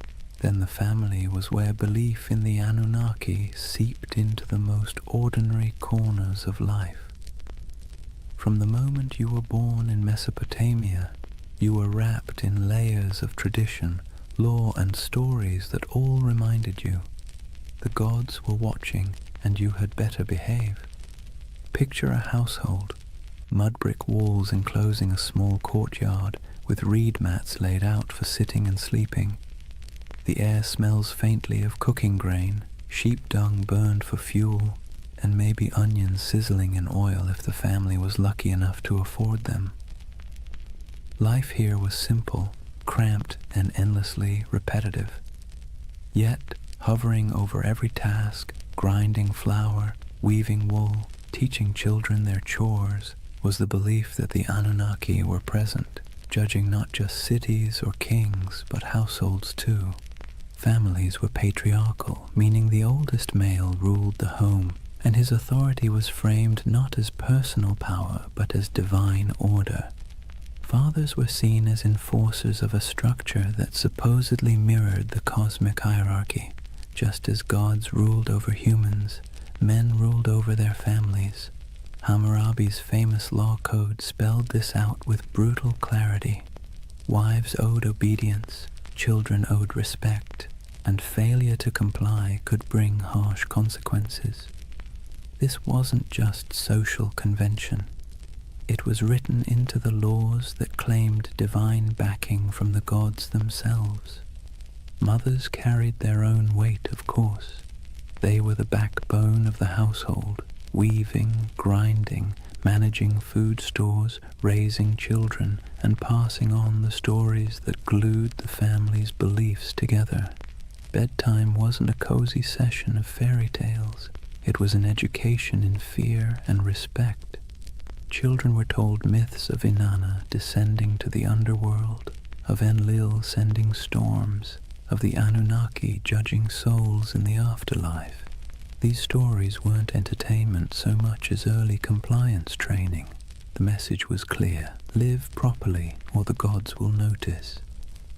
then the family was where belief in the Anunnaki seeped into the most ordinary corners of life. From the moment you were born in Mesopotamia, you were wrapped in layers of tradition, lore and stories that all reminded you the gods were watching and you had better behave. Picture a household, mud brick walls enclosing a small courtyard with reed mats laid out for sitting and sleeping. The air smells faintly of cooking grain, sheep dung burned for fuel, and maybe onions sizzling in oil if the family was lucky enough to afford them. Life here was simple, cramped, and endlessly repetitive. Yet, hovering over every task, grinding flour, weaving wool, teaching children their chores, was the belief that the Anunnaki were present, judging not just cities or kings, but households too. Families were patriarchal, meaning the oldest male ruled the home, and his authority was framed not as personal power, but as divine order. Fathers were seen as enforcers of a structure that supposedly mirrored the cosmic hierarchy. Just as gods ruled over humans, men ruled over their families. Hammurabi's famous law code spelled this out with brutal clarity. Wives owed obedience, children owed respect, and failure to comply could bring harsh consequences. This wasn't just social convention. It was written into the laws that claimed divine backing from the gods themselves. Mothers carried their own weight, of course. They were the backbone of the household, weaving, grinding, managing food stores, raising children, and passing on the stories that glued the family's beliefs together. Bedtime wasn't a cozy session of fairy tales. It was an education in fear and respect. Children were told myths of Inanna descending to the underworld, of Enlil sending storms, of the Anunnaki judging souls in the afterlife. These stories weren't entertainment so much as early compliance training. The message was clear: live properly or the gods will notice.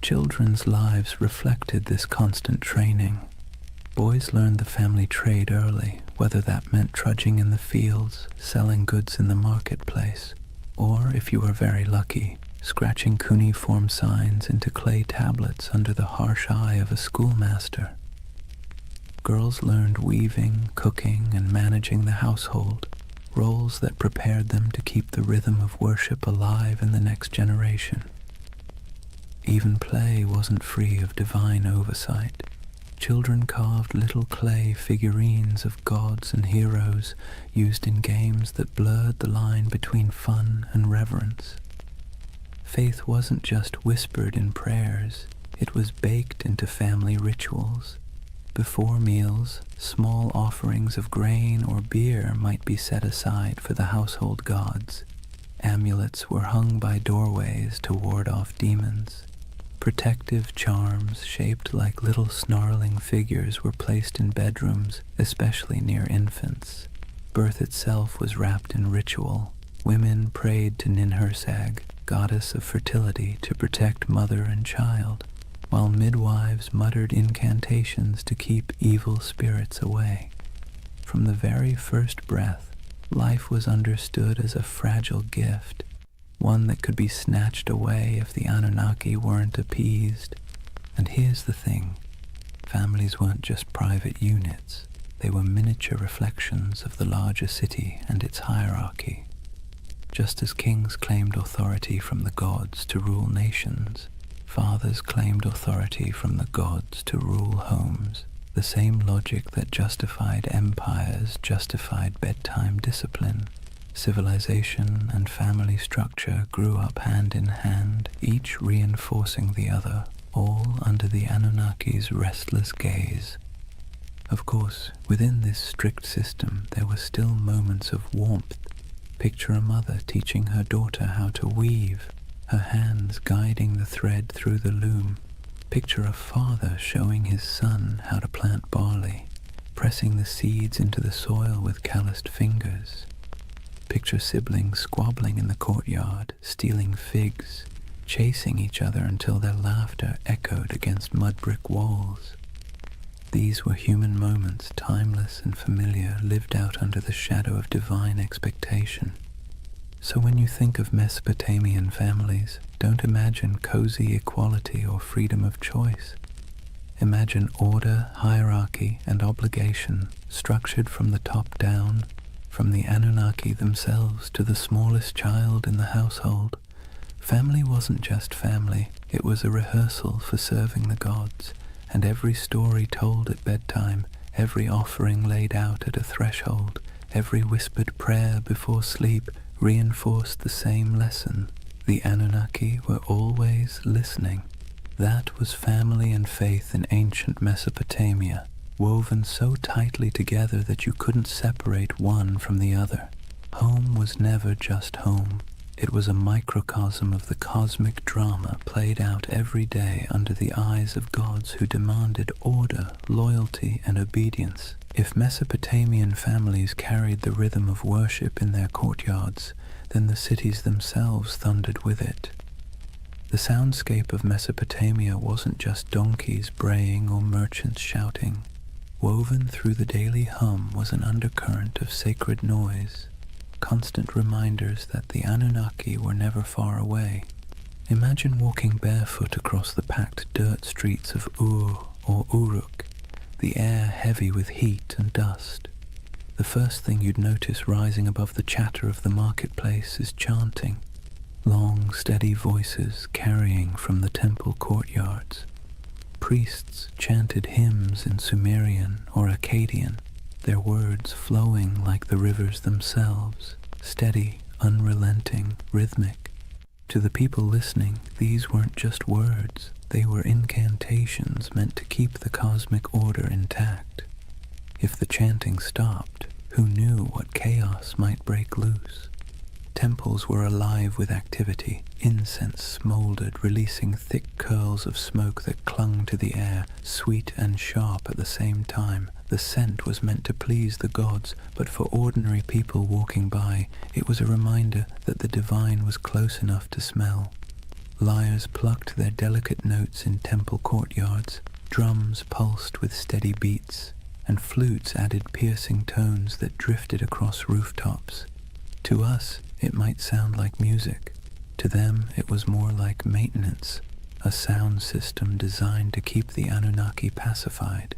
Children's lives reflected this constant training. Boys learned the family trade early, whether that meant trudging in the fields, selling goods in the marketplace, or, if you were very lucky, scratching cuneiform signs into clay tablets under the harsh eye of a schoolmaster. Girls learned weaving, cooking, and managing the household, roles that prepared them to keep the rhythm of worship alive in the next generation. Even play wasn't free of divine oversight. Children carved little clay figurines of gods and heroes used in games that blurred the line between fun and reverence. Faith wasn't just whispered in prayers, it was baked into family rituals. Before meals, small offerings of grain or beer might be set aside for the household gods. Amulets were hung by doorways to ward off demons. Protective charms shaped like little snarling figures were placed in bedrooms, especially near infants. Birth itself was wrapped in ritual. Women prayed to Ninhursag, goddess of fertility, to protect mother and child, while midwives muttered incantations to keep evil spirits away. From the very first breath, life was understood as a fragile gift, one that could be snatched away if the Anunnaki weren't appeased. And here's the thing, families weren't just private units, they were miniature reflections of the larger city and its hierarchy. Just as kings claimed authority from the gods to rule nations, Fathers claimed authority from the gods to rule homes. The same logic that justified empires justified bedtime discipline. Civilization and family structure grew up hand in hand, each reinforcing the other, all under the Anunnaki's restless gaze. Of course, within this strict system there were still moments of warmth. Picture a mother teaching her daughter how to weave, her hands guiding the thread through the loom. Picture a father showing his son how to plant barley, pressing the seeds into the soil with calloused fingers. Picture siblings squabbling in the courtyard, stealing figs, chasing each other until their laughter echoed against mud brick walls. These were human moments, timeless and familiar, lived out under the shadow of divine expectation. So when you think of Mesopotamian families, don't imagine cozy equality or freedom of choice. Imagine order, hierarchy, and obligation structured from the top down, from the Anunnaki themselves to the smallest child in the household. Family wasn't just family, it was a rehearsal for serving the gods, and every story told at bedtime, every offering laid out at a threshold, every whispered prayer before sleep reinforced the same lesson. The Anunnaki were always listening. That was family and faith in ancient Mesopotamia, woven so tightly together that you couldn't separate one from the other. Home was never just home. It was a microcosm of the cosmic drama played out every day under the eyes of gods who demanded order, loyalty, and obedience. If Mesopotamian families carried the rhythm of worship in their courtyards, then the cities themselves thundered with it. The soundscape of Mesopotamia wasn't just donkeys braying or merchants shouting. Woven through the daily hum was an undercurrent of sacred noise, constant reminders that the Anunnaki were never far away. Imagine walking barefoot across the packed dirt streets of Ur or Uruk, the air heavy with heat and dust. The first thing you'd notice rising above the chatter of the marketplace is chanting, long, steady voices carrying from the temple courtyards. Priests chanted hymns in Sumerian or Akkadian, their words flowing like the rivers themselves, steady, unrelenting, rhythmic. To the people listening, these weren't just words, they were incantations meant to keep the cosmic order intact. If the chanting stopped, who knew what chaos might break loose? Temples were alive with activity. Incense smoldered, releasing thick curls of smoke that clung to the air, sweet and sharp at the same time. The scent was meant to please the gods, but for ordinary people walking by, it was a reminder that the divine was close enough to smell. Lyres plucked their delicate notes in temple courtyards, drums pulsed with steady beats, and flutes added piercing tones that drifted across rooftops. To us, it might sound like music. To them, it was more like maintenance, a sound system designed to keep the Anunnaki pacified.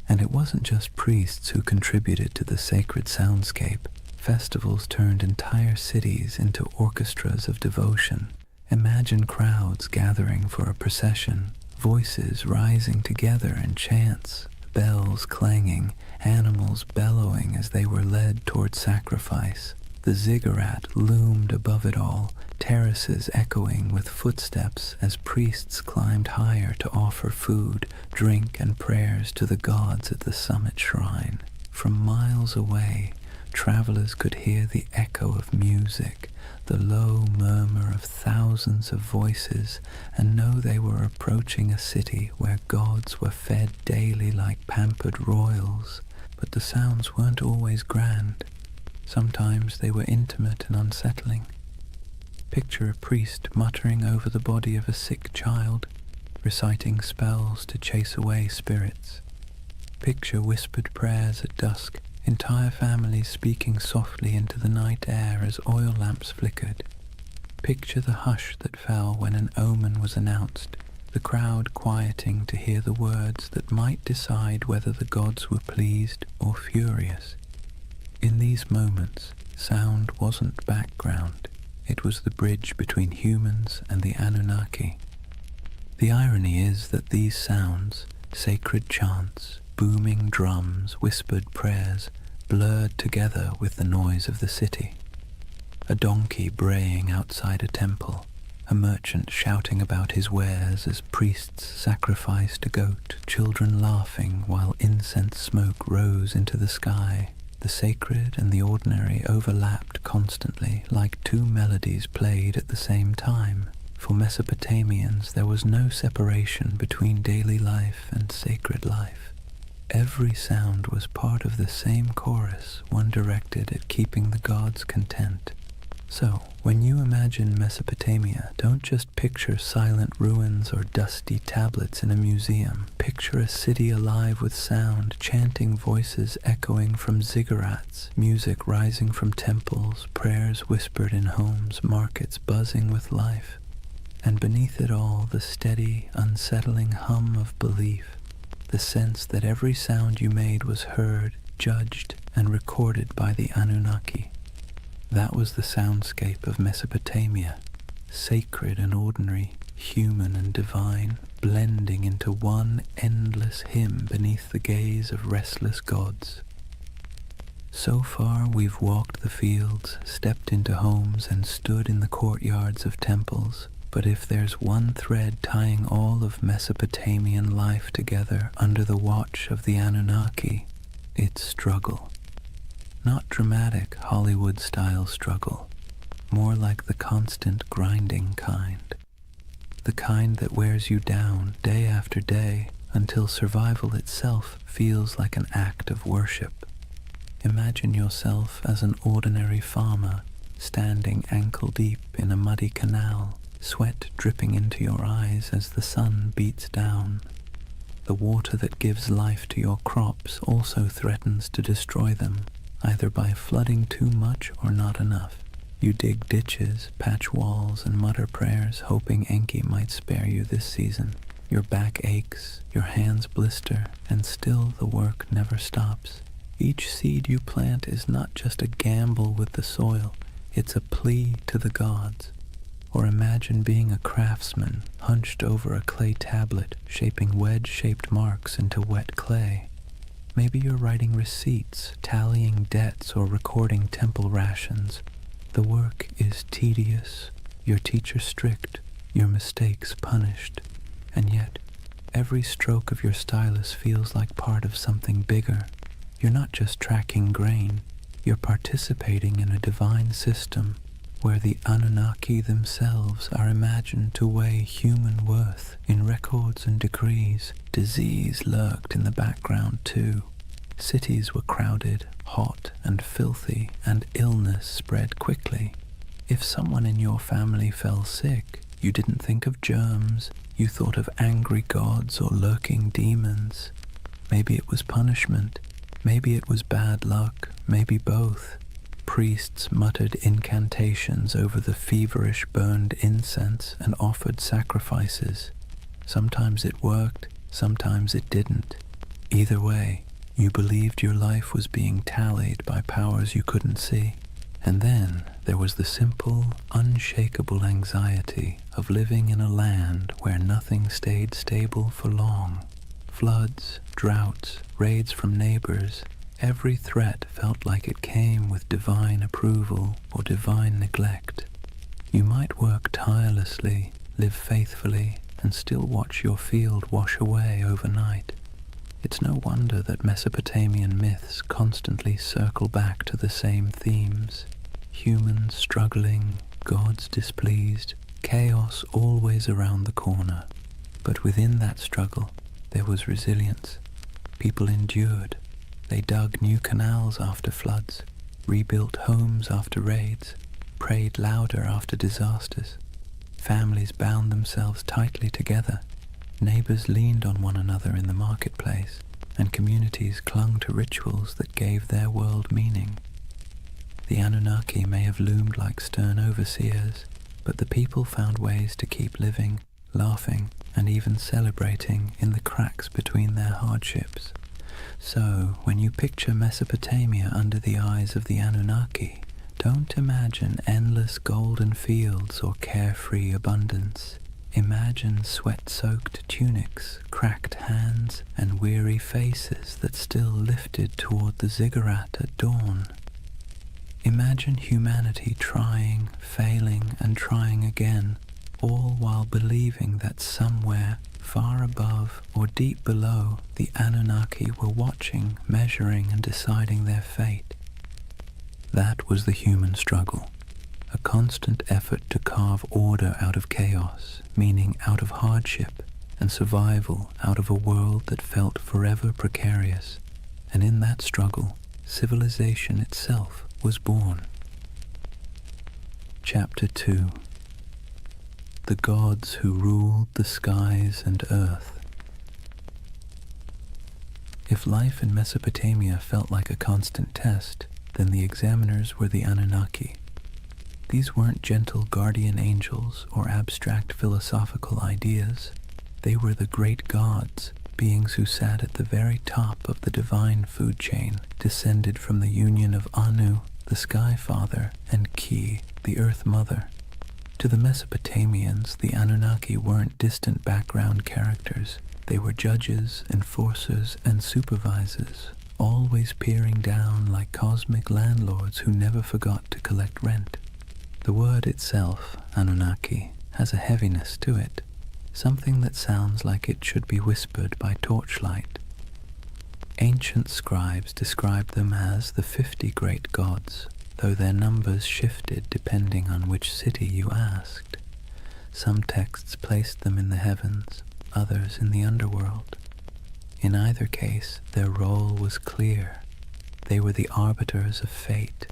And it wasn't just priests who contributed to the sacred soundscape. Festivals turned entire cities into orchestras of devotion. Imagine crowds gathering for a procession, voices rising together in chants, bells clanging, animals bellowing as they were led toward sacrifice. The ziggurat loomed above it all, terraces echoing with footsteps as priests climbed higher to offer food, drink, and prayers to the gods at the summit shrine. From miles away, travelers could hear the echo of music, the low murmur of thousands of voices, and know they were approaching a city where gods were fed daily like pampered royals. But the sounds weren't always grand. Sometimes they were intimate and unsettling. Picture a priest muttering over the body of a sick child, reciting spells to chase away spirits. Picture whispered prayers at dusk, entire families speaking softly into the night air as oil lamps flickered. Picture the hush that fell when an omen was announced, the crowd quieting to hear the words that might decide whether the gods were pleased or furious. In these moments, sound wasn't background. It was the bridge between humans and the Anunnaki. The irony is that these sounds, sacred chants, booming drums, whispered prayers, blurred together with the noise of the city. A donkey braying outside a temple, a merchant shouting about his wares as priests sacrificed a goat, children laughing while incense smoke rose into the sky. The sacred and the ordinary overlapped constantly, like two melodies played at the same time. For Mesopotamians, there was no separation between daily life and sacred life. Every sound was part of the same chorus, one directed at keeping the gods content. So, when you imagine Mesopotamia, don't just picture silent ruins or dusty tablets in a museum. Picture a city alive with sound, chanting voices echoing from ziggurats, music rising from temples, prayers whispered in homes, markets buzzing with life. And beneath it all, the steady, unsettling hum of belief, the sense that every sound you made was heard, judged, and recorded by the Anunnaki. That was the soundscape of Mesopotamia, sacred and ordinary, human and divine, blending into one endless hymn beneath the gaze of restless gods. So far we've walked the fields, stepped into homes, and stood in the courtyards of temples. But if there's one thread tying all of Mesopotamian life together under the watch of the Anunnaki, it's struggle. Not dramatic Hollywood-style struggle, more like the constant grinding kind. The kind that wears you down day after day until survival itself feels like an act of worship. Imagine yourself as an ordinary farmer, standing ankle-deep in a muddy canal, sweat dripping into your eyes as the sun beats down. The water that gives life to your crops also threatens to destroy them, either by flooding too much or not enough. You dig ditches, patch walls, and mutter prayers, hoping Enki might spare you this season. Your back aches, your hands blister, and still the work never stops. Each seed you plant is not just a gamble with the soil, it's a plea to the gods. Or imagine being a craftsman, hunched over a clay tablet, shaping wedge-shaped marks into wet clay. Maybe you're writing receipts, tallying debts, or recording temple rations. The work is tedious, your teacher strict, your mistakes punished. And yet, every stroke of your stylus feels like part of something bigger. You're not just tracking grain, you're participating in a divine system where the Anunnaki themselves are imagined to weigh human worth in records and decrees. Disease lurked in the background too. Cities were crowded, hot and filthy, and illness spread quickly. If someone in your family fell sick, you didn't think of germs, you thought of angry gods or lurking demons. Maybe it was punishment, maybe it was bad luck, maybe both. Priests muttered incantations over the feverish burned incense and offered sacrifices. Sometimes it worked, sometimes it didn't. Either way, you believed your life was being tallied by powers you couldn't see. And then there was the simple, unshakable anxiety of living in a land where nothing stayed stable for long. Floods, droughts, raids from neighbors. Every threat felt like it came with divine approval or divine neglect. You might work tirelessly, live faithfully, and still watch your field wash away overnight. It's no wonder that Mesopotamian myths constantly circle back to the same themes. Humans struggling, gods displeased, chaos always around the corner. But within that struggle, there was resilience. People endured. They dug new canals after floods, rebuilt homes after raids, prayed louder after disasters. Families bound themselves tightly together. Neighbors leaned on one another in the marketplace, and communities clung to rituals that gave their world meaning. The Anunnaki may have loomed like stern overseers, but the people found ways to keep living, laughing, and even celebrating in the cracks between their hardships. So, when you picture Mesopotamia under the eyes of the Anunnaki, don't imagine endless golden fields or carefree abundance. Imagine sweat-soaked tunics, cracked hands, and weary faces that still lifted toward the ziggurat at dawn. Imagine humanity trying, failing, and trying again, all while believing that somewhere, far above or deep below, the Anunnaki were watching, measuring, and deciding their fate. That was the human struggle. A constant effort to carve order out of chaos, meaning out of hardship, and survival out of a world that felt forever precarious. And in that struggle, civilization itself was born. Chapter 2. The Gods Who Ruled the Skies and Earth. If life in Mesopotamia felt like a constant test, then the examiners were the Anunnaki. These weren't gentle guardian angels or abstract philosophical ideas. They were the great gods, beings who sat at the very top of the divine food chain, descended from the union of Anu, the Sky Father, and Ki, the Earth Mother. To the Mesopotamians, the Anunnaki weren't distant background characters. They were judges, enforcers, and supervisors, always peering down like cosmic landlords who never forgot to collect rent. The word itself, Anunnaki, has a heaviness to it, something that sounds like it should be whispered by torchlight. Ancient scribes described them as the 50 great gods, though their numbers shifted depending on which city you asked. Some texts placed them in the heavens, others in the underworld. In either case, their role was clear. They were the arbiters of fate,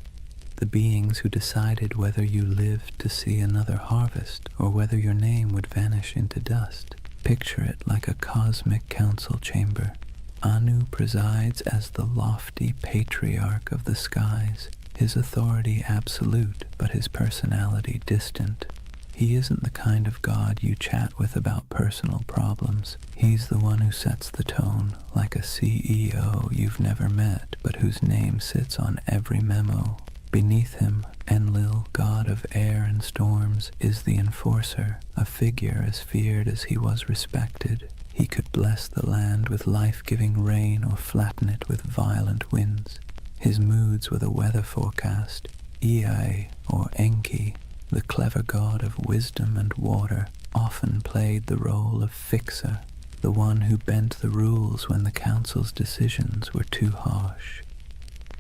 the beings who decided whether you lived to see another harvest or whether your name would vanish into dust. Picture it like a cosmic council chamber. Anu presides as the lofty patriarch of the skies, his authority absolute, but his personality distant. He isn't the kind of god you chat with about personal problems. He's the one who sets the tone, like a CEO you've never met, but whose name sits on every memo. Beneath him, Enlil, god of air and storms, is the enforcer, a figure as feared as he was respected. He could bless the land with life-giving rain or flatten it with violent winds. His moods were the weather forecast. Ea, or Enki, the clever god of wisdom and water, often played the role of fixer, the one who bent the rules when the council's decisions were too harsh.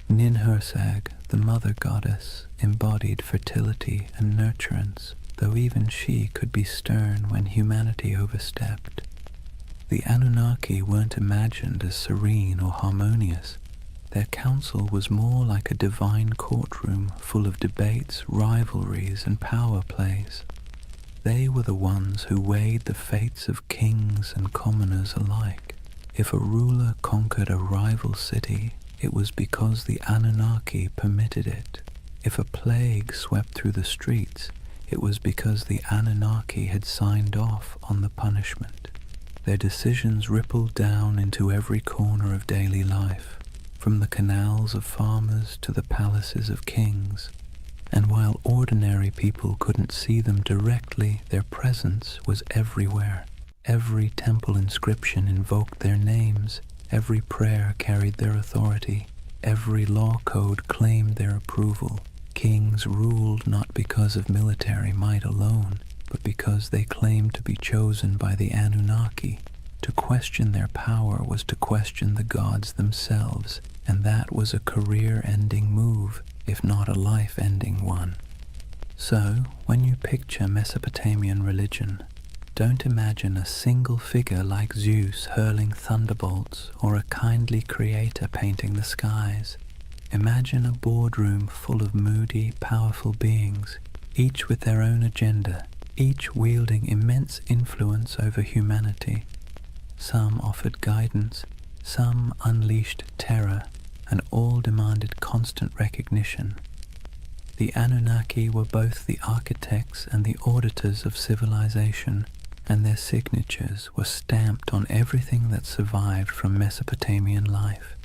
Ninhursag, the mother goddess, embodied fertility and nurturance, though even she could be stern when humanity overstepped. The Anunnaki weren't imagined as serene or harmonious. Their council was more like a divine courtroom full of debates, rivalries, and power plays. They were the ones who weighed the fates of kings and commoners alike. If a ruler conquered a rival city, it was because the Anunnaki permitted it. If a plague swept through the streets, it was because the Anunnaki had signed off on the punishment. Their decisions rippled down into every corner of daily life, from the canals of farmers to the palaces of kings. And while ordinary people couldn't see them directly, their presence was everywhere. Every temple inscription invoked their names. Every prayer carried their authority. Every law code claimed their approval. Kings ruled not because of military might alone, but because they claimed to be chosen by the Anunnaki. To question their power was to question the gods themselves, and that was a career-ending move, if not a life-ending one. So, when you picture Mesopotamian religion, don't imagine a single figure like Zeus hurling thunderbolts or a kindly creator painting the skies. Imagine a boardroom full of moody, powerful beings, each with their own agenda, each wielding immense influence over humanity. Some offered guidance, some unleashed terror, and all demanded constant recognition. The Anunnaki were both the architects and the auditors of civilization, and their signatures were stamped on everything that survived from Mesopotamian life.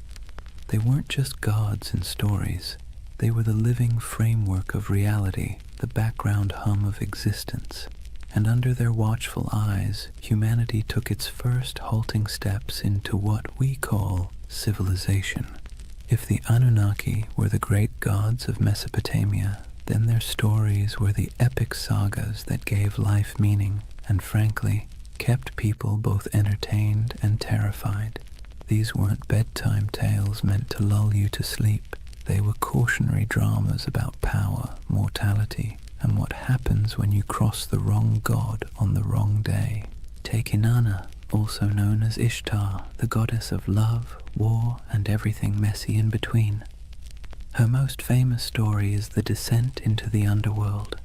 They weren't just gods in stories. They were the living framework of reality, the background hum of existence. and under their watchful eyes, humanity took its first halting steps into what we call civilization. If the Anunnaki were the great gods of Mesopotamia, then their stories were the epic sagas that gave life meaning and, frankly, kept people both entertained and terrified. These weren't bedtime tales meant to lull you to sleep. They were cautionary dramas about power, mortality, and what happens when you cross the wrong god on the wrong day. Take Inanna, also known as Ishtar, the goddess of love, war, and everything messy in between. Her most famous story is the descent into the underworld.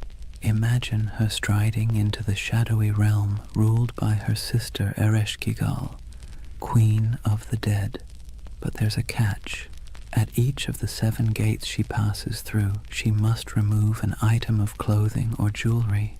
Imagine her striding into the shadowy realm ruled by her sister Ereshkigal, Queen of the Dead. But there's a catch. At each of the 7 gates she passes through, she must remove an item of clothing or jewelry.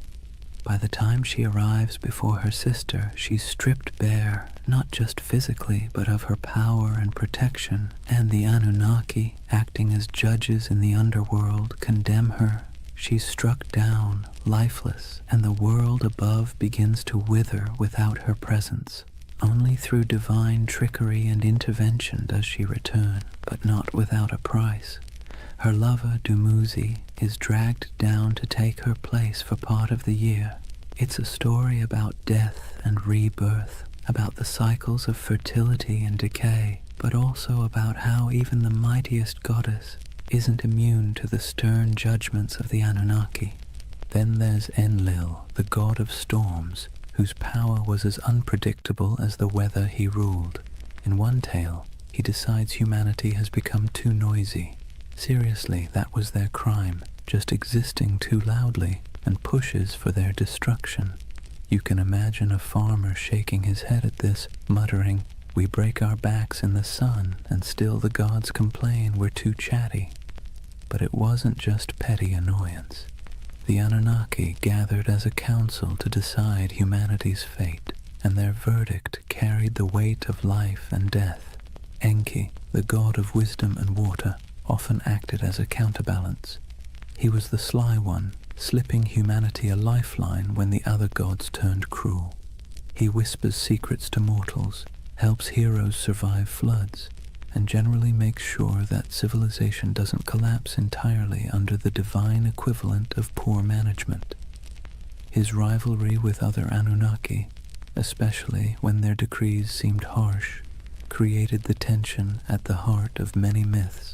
By the time she arrives before her sister, she's stripped bare, not just physically, but of her power and protection, and the Anunnaki, acting as judges in the underworld, condemn her. She's struck down, lifeless, and the world above begins to wither without her presence. Only through divine trickery and intervention does she return, but not without a price. Her lover, Dumuzi, is dragged down to take her place for part of the year. It's a story about death and rebirth, about the cycles of fertility and decay, but also about how even the mightiest goddess isn't immune to the stern judgments of the Anunnaki. Then there's Enlil, the god of storms, whose power was as unpredictable as the weather he ruled. In one tale, he decides humanity has become too noisy. Seriously, that was their crime, just existing too loudly, and pushes for their destruction. You can imagine a farmer shaking his head at this, muttering, "We break our backs in the sun, and still the gods complain we're too chatty." But it wasn't just petty annoyance. The Anunnaki gathered as a council to decide humanity's fate, and their verdict carried the weight of life and death. Enki, the god of wisdom and water, often acted as a counterbalance. He was the sly one, slipping humanity a lifeline when the other gods turned cruel. He whispers secrets to mortals, helps heroes survive floods, and generally makes sure that civilization doesn't collapse entirely under the divine equivalent of poor management. His rivalry with other Anunnaki, especially when their decrees seemed harsh, created the tension at the heart of many myths.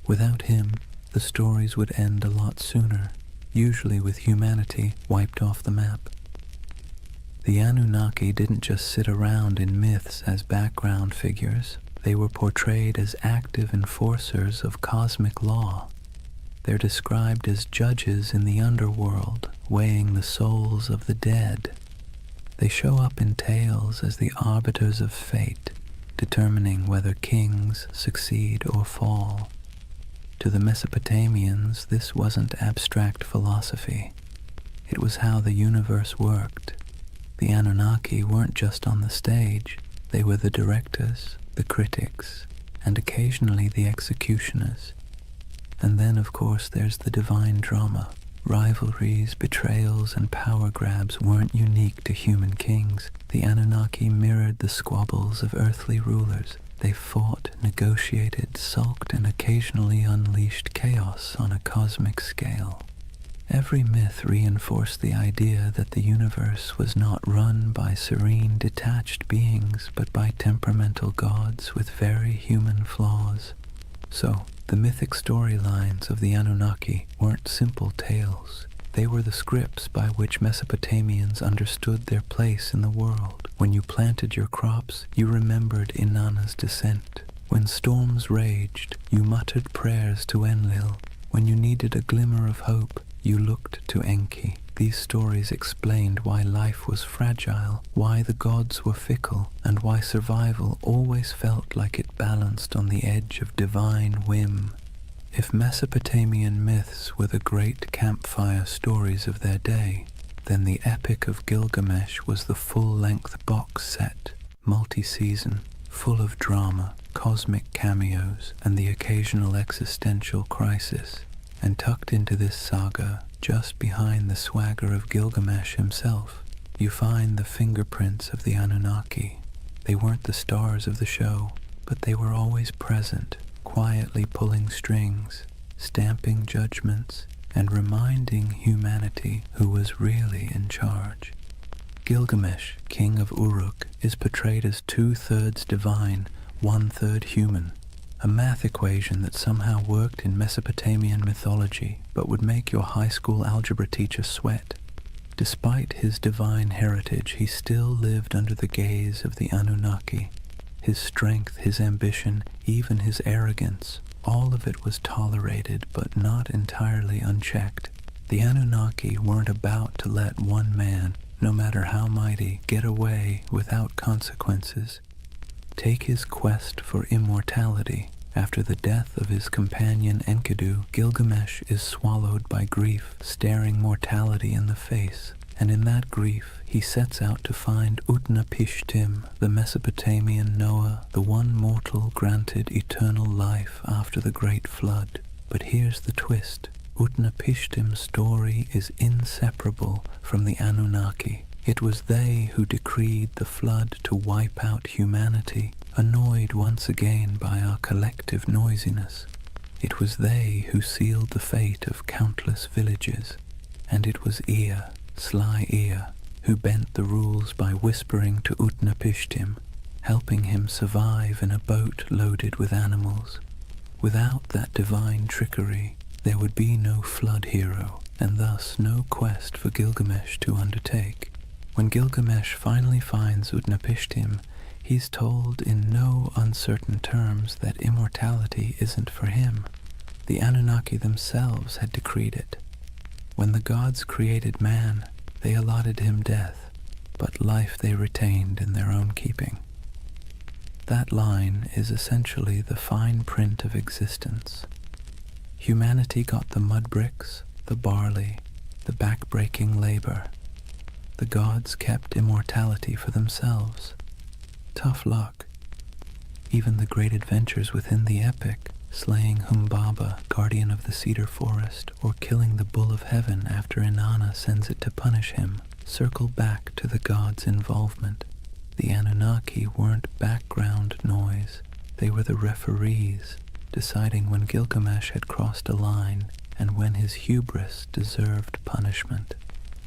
Without him, the stories would end a lot sooner, usually with humanity wiped off the map. The Anunnaki didn't just sit around in myths as background figures. They were portrayed as active enforcers of cosmic law. They're described as judges in the underworld, weighing the souls of the dead. They show up in tales as the arbiters of fate, determining whether kings succeed or fall. To the Mesopotamians, this wasn't abstract philosophy. It was how the universe worked. The Anunnaki weren't just on the stage. They were the directors, the critics, and occasionally the executioners. And then, of course, there's the divine drama. Rivalries, betrayals, and power grabs weren't unique to human kings. The Anunnaki mirrored the squabbles of earthly rulers. They fought, negotiated, sulked, and occasionally unleashed chaos on a cosmic scale. Every myth reinforced the idea that the universe was not run by serene, detached beings, but by temperamental gods with very human flaws. So, the mythic storylines of the Anunnaki weren't simple tales. They were the scripts by which Mesopotamians understood their place in the world. When you planted your crops, you remembered Inanna's descent. When storms raged, you muttered prayers to Enlil. When you needed a glimmer of hope, you looked to Enki. These stories explained why life was fragile, why the gods were fickle, and why survival always felt like it balanced on the edge of divine whim. If Mesopotamian myths were the great campfire stories of their day, then the Epic of Gilgamesh was the full-length box set, multi-season, full of drama, cosmic cameos, and the occasional existential crisis. And tucked into this saga, just behind the swagger of Gilgamesh himself, you find the fingerprints of the Anunnaki. They weren't the stars of the show, but they were always present, quietly pulling strings, stamping judgments, and reminding humanity who was really in charge. Gilgamesh, king of Uruk, is portrayed as 2/3 divine, 1/3 human, a math equation that somehow worked in Mesopotamian mythology but would make your high school algebra teacher sweat. Despite his divine heritage, he still lived under the gaze of the Anunnaki. His strength, his ambition, even his arrogance, all of it was tolerated but not entirely unchecked. The Anunnaki weren't about to let one man, no matter how mighty, get away without consequences. Take his quest for immortality. After the death of his companion Enkidu, Gilgamesh is swallowed by grief, staring mortality in the face, and in that grief he sets out to find Utnapishtim, the Mesopotamian Noah, the one mortal granted eternal life after the great flood. But here's the twist. Utnapishtim's story is inseparable from the Anunnaki. It was they who decreed the flood to wipe out humanity, annoyed once again by our collective noisiness. It was they who sealed the fate of countless villages, and it was Ea, sly Ea, who bent the rules by whispering to Utnapishtim, helping him survive in a boat loaded with animals. Without that divine trickery, there would be no flood hero, and thus no quest for Gilgamesh to undertake. When Gilgamesh finally finds Utnapishtim, he's told in no uncertain terms that immortality isn't for him. The Anunnaki themselves had decreed it. When the gods created man, they allotted him death, but life they retained in their own keeping. That line is essentially the fine print of existence. Humanity got the mud bricks, the barley, the back-breaking labor. The gods kept immortality for themselves. Tough luck. Even the great adventures within the epic, slaying Humbaba, guardian of the cedar forest, or killing the bull of heaven after Inanna sends it to punish him, circle back to the gods' involvement. The Anunnaki weren't background noise. They were the referees, deciding when Gilgamesh had crossed a line and when his hubris deserved punishment.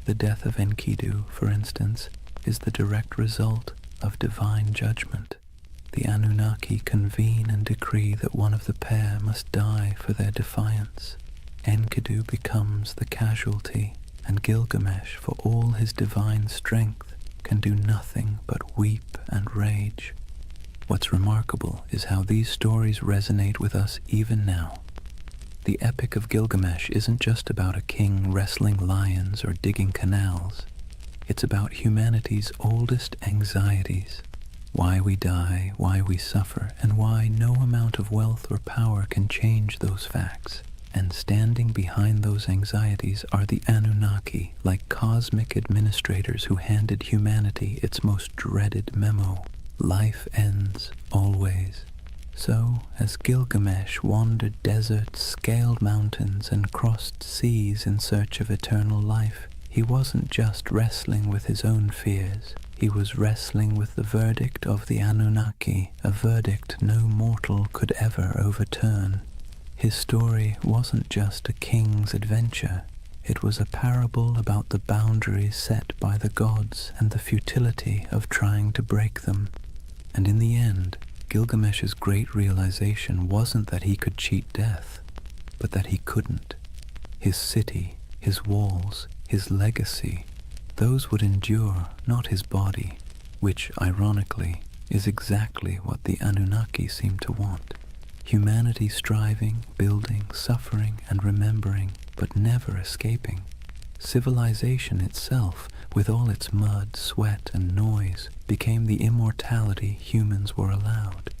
The death of Enkidu, for instance, is the direct result of divine judgment. The Anunnaki convene and decree that one of the pair must die for their defiance. Enkidu becomes the casualty, and Gilgamesh, for all his divine strength, can do nothing but weep and rage. What's remarkable is how these stories resonate with us even now. The Epic of Gilgamesh isn't just about a king wrestling lions or digging canals. It's about humanity's oldest anxieties. Why we die, why we suffer, and why no amount of wealth or power can change those facts. And standing behind those anxieties are the Anunnaki, like cosmic administrators who handed humanity its most dreaded memo. Life ends, always. So, as Gilgamesh wandered deserts, scaled mountains, and crossed seas in search of eternal life, he wasn't just wrestling with his own fears. He was wrestling with the verdict of the Anunnaki, a verdict no mortal could ever overturn. His story wasn't just a king's adventure. It was a parable about the boundaries set by the gods and the futility of trying to break them. And in the end, Gilgamesh's great realization wasn't that he could cheat death, but that he couldn't. His city, his walls, his legacy, those would endure, not his body, which, ironically, is exactly what the Anunnaki seem to want. Humanity striving, building, suffering, and remembering, but never escaping. Civilization itself, with all its mud, sweat, and noise, became the immortality humans were allowed.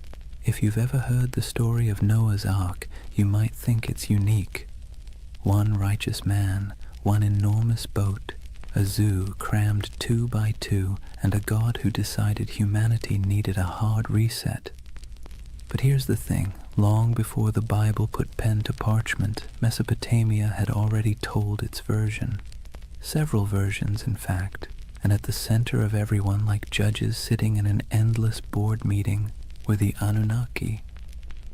If you've ever heard the story of Noah's Ark, you might think it's unique. One righteous man, one enormous boat, a zoo crammed 2 by 2, and a god who decided humanity needed a hard reset. But here's the thing, Long before the Bible put pen to parchment, Mesopotamia had already told its version. Several versions, in fact, and at the center of everyone, like judges sitting in an endless board meeting, were the Anunnaki.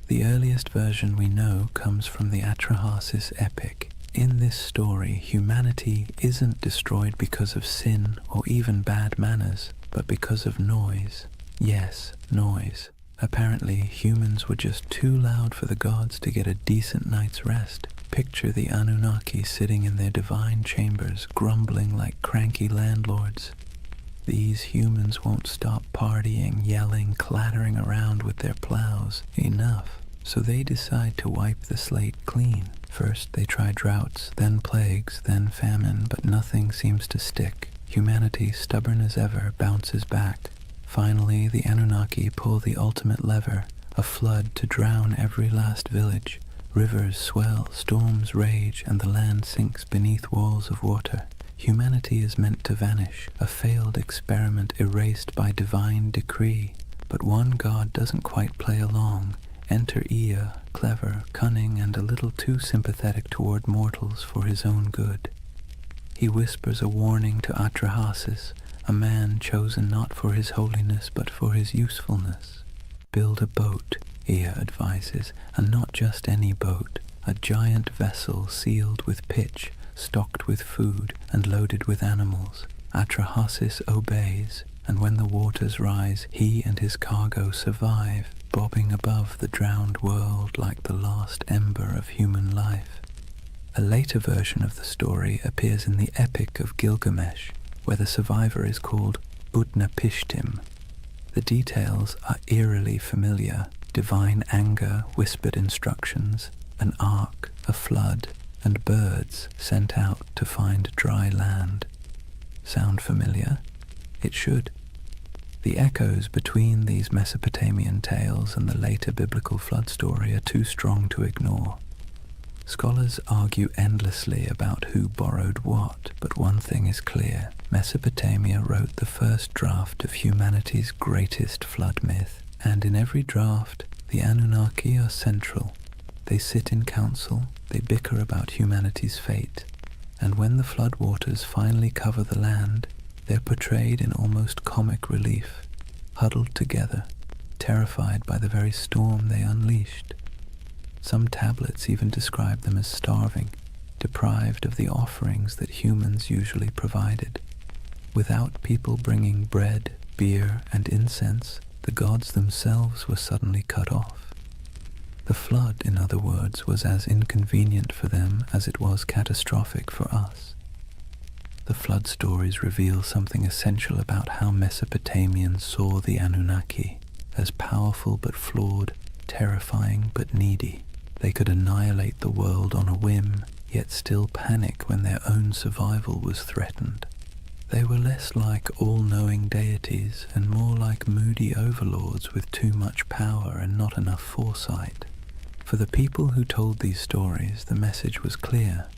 The earliest version we know comes from the Atrahasis epic. In this story, humanity isn't destroyed because of sin or even bad manners, but because of noise. Yes, noise. Apparently, humans were just too loud for the gods to get a decent night's rest. Picture the Anunnaki sitting in their divine chambers, grumbling like cranky landlords. These humans won't stop partying, yelling, clattering around with their plows. Enough. So they decide to wipe the slate clean. First they try droughts, then plagues, then famine, but nothing seems to stick. Humanity, stubborn as ever, bounces back. Finally, the Anunnaki pull the ultimate lever, a flood to drown every last village. Rivers swell, storms rage, and the land sinks beneath walls of water. Humanity is meant to vanish, a failed experiment erased by divine decree. But one god doesn't quite play along. Enter Ea, clever, cunning, and a little too sympathetic toward mortals for his own good. He whispers a warning to Atrahasis, a man chosen not for his holiness but for his usefulness. Build a boat, Ea advises, and not just any boat, a giant vessel sealed with pitch, stocked with food, and loaded with animals. Atrahasis obeys, and when the waters rise, he and his cargo survive, bobbing above the drowned world like the last ember of human life. A later version of the story appears in the Epic of Gilgamesh, where the survivor is called Utnapishtim. The details are eerily familiar: divine anger, whispered instructions, an ark, a flood, and birds sent out to find dry land. Sound familiar? It should. The echoes between these Mesopotamian tales and the later biblical flood story are too strong to ignore. Scholars argue endlessly about who borrowed what, but one thing is clear: Mesopotamia wrote the first draft of humanity's greatest flood myth, and in every draft, the Anunnaki are central. They sit in council, they bicker about humanity's fate, and when the floodwaters finally cover the land, they're portrayed in almost comic relief, huddled together, terrified by the very storm they unleashed. Some tablets even describe them as starving, deprived of the offerings that humans usually provided. Without people bringing bread, beer, and incense, the gods themselves were suddenly cut off. The flood, in other words, was as inconvenient for them as it was catastrophic for us. The flood stories reveal something essential about how Mesopotamians saw the Anunnaki, as powerful but flawed, terrifying but needy. They could annihilate the world on a whim, yet still panic when their own survival was threatened. They were less like all-knowing deities and more like moody overlords with too much power and not enough foresight. For the people who told these stories, the message was clear.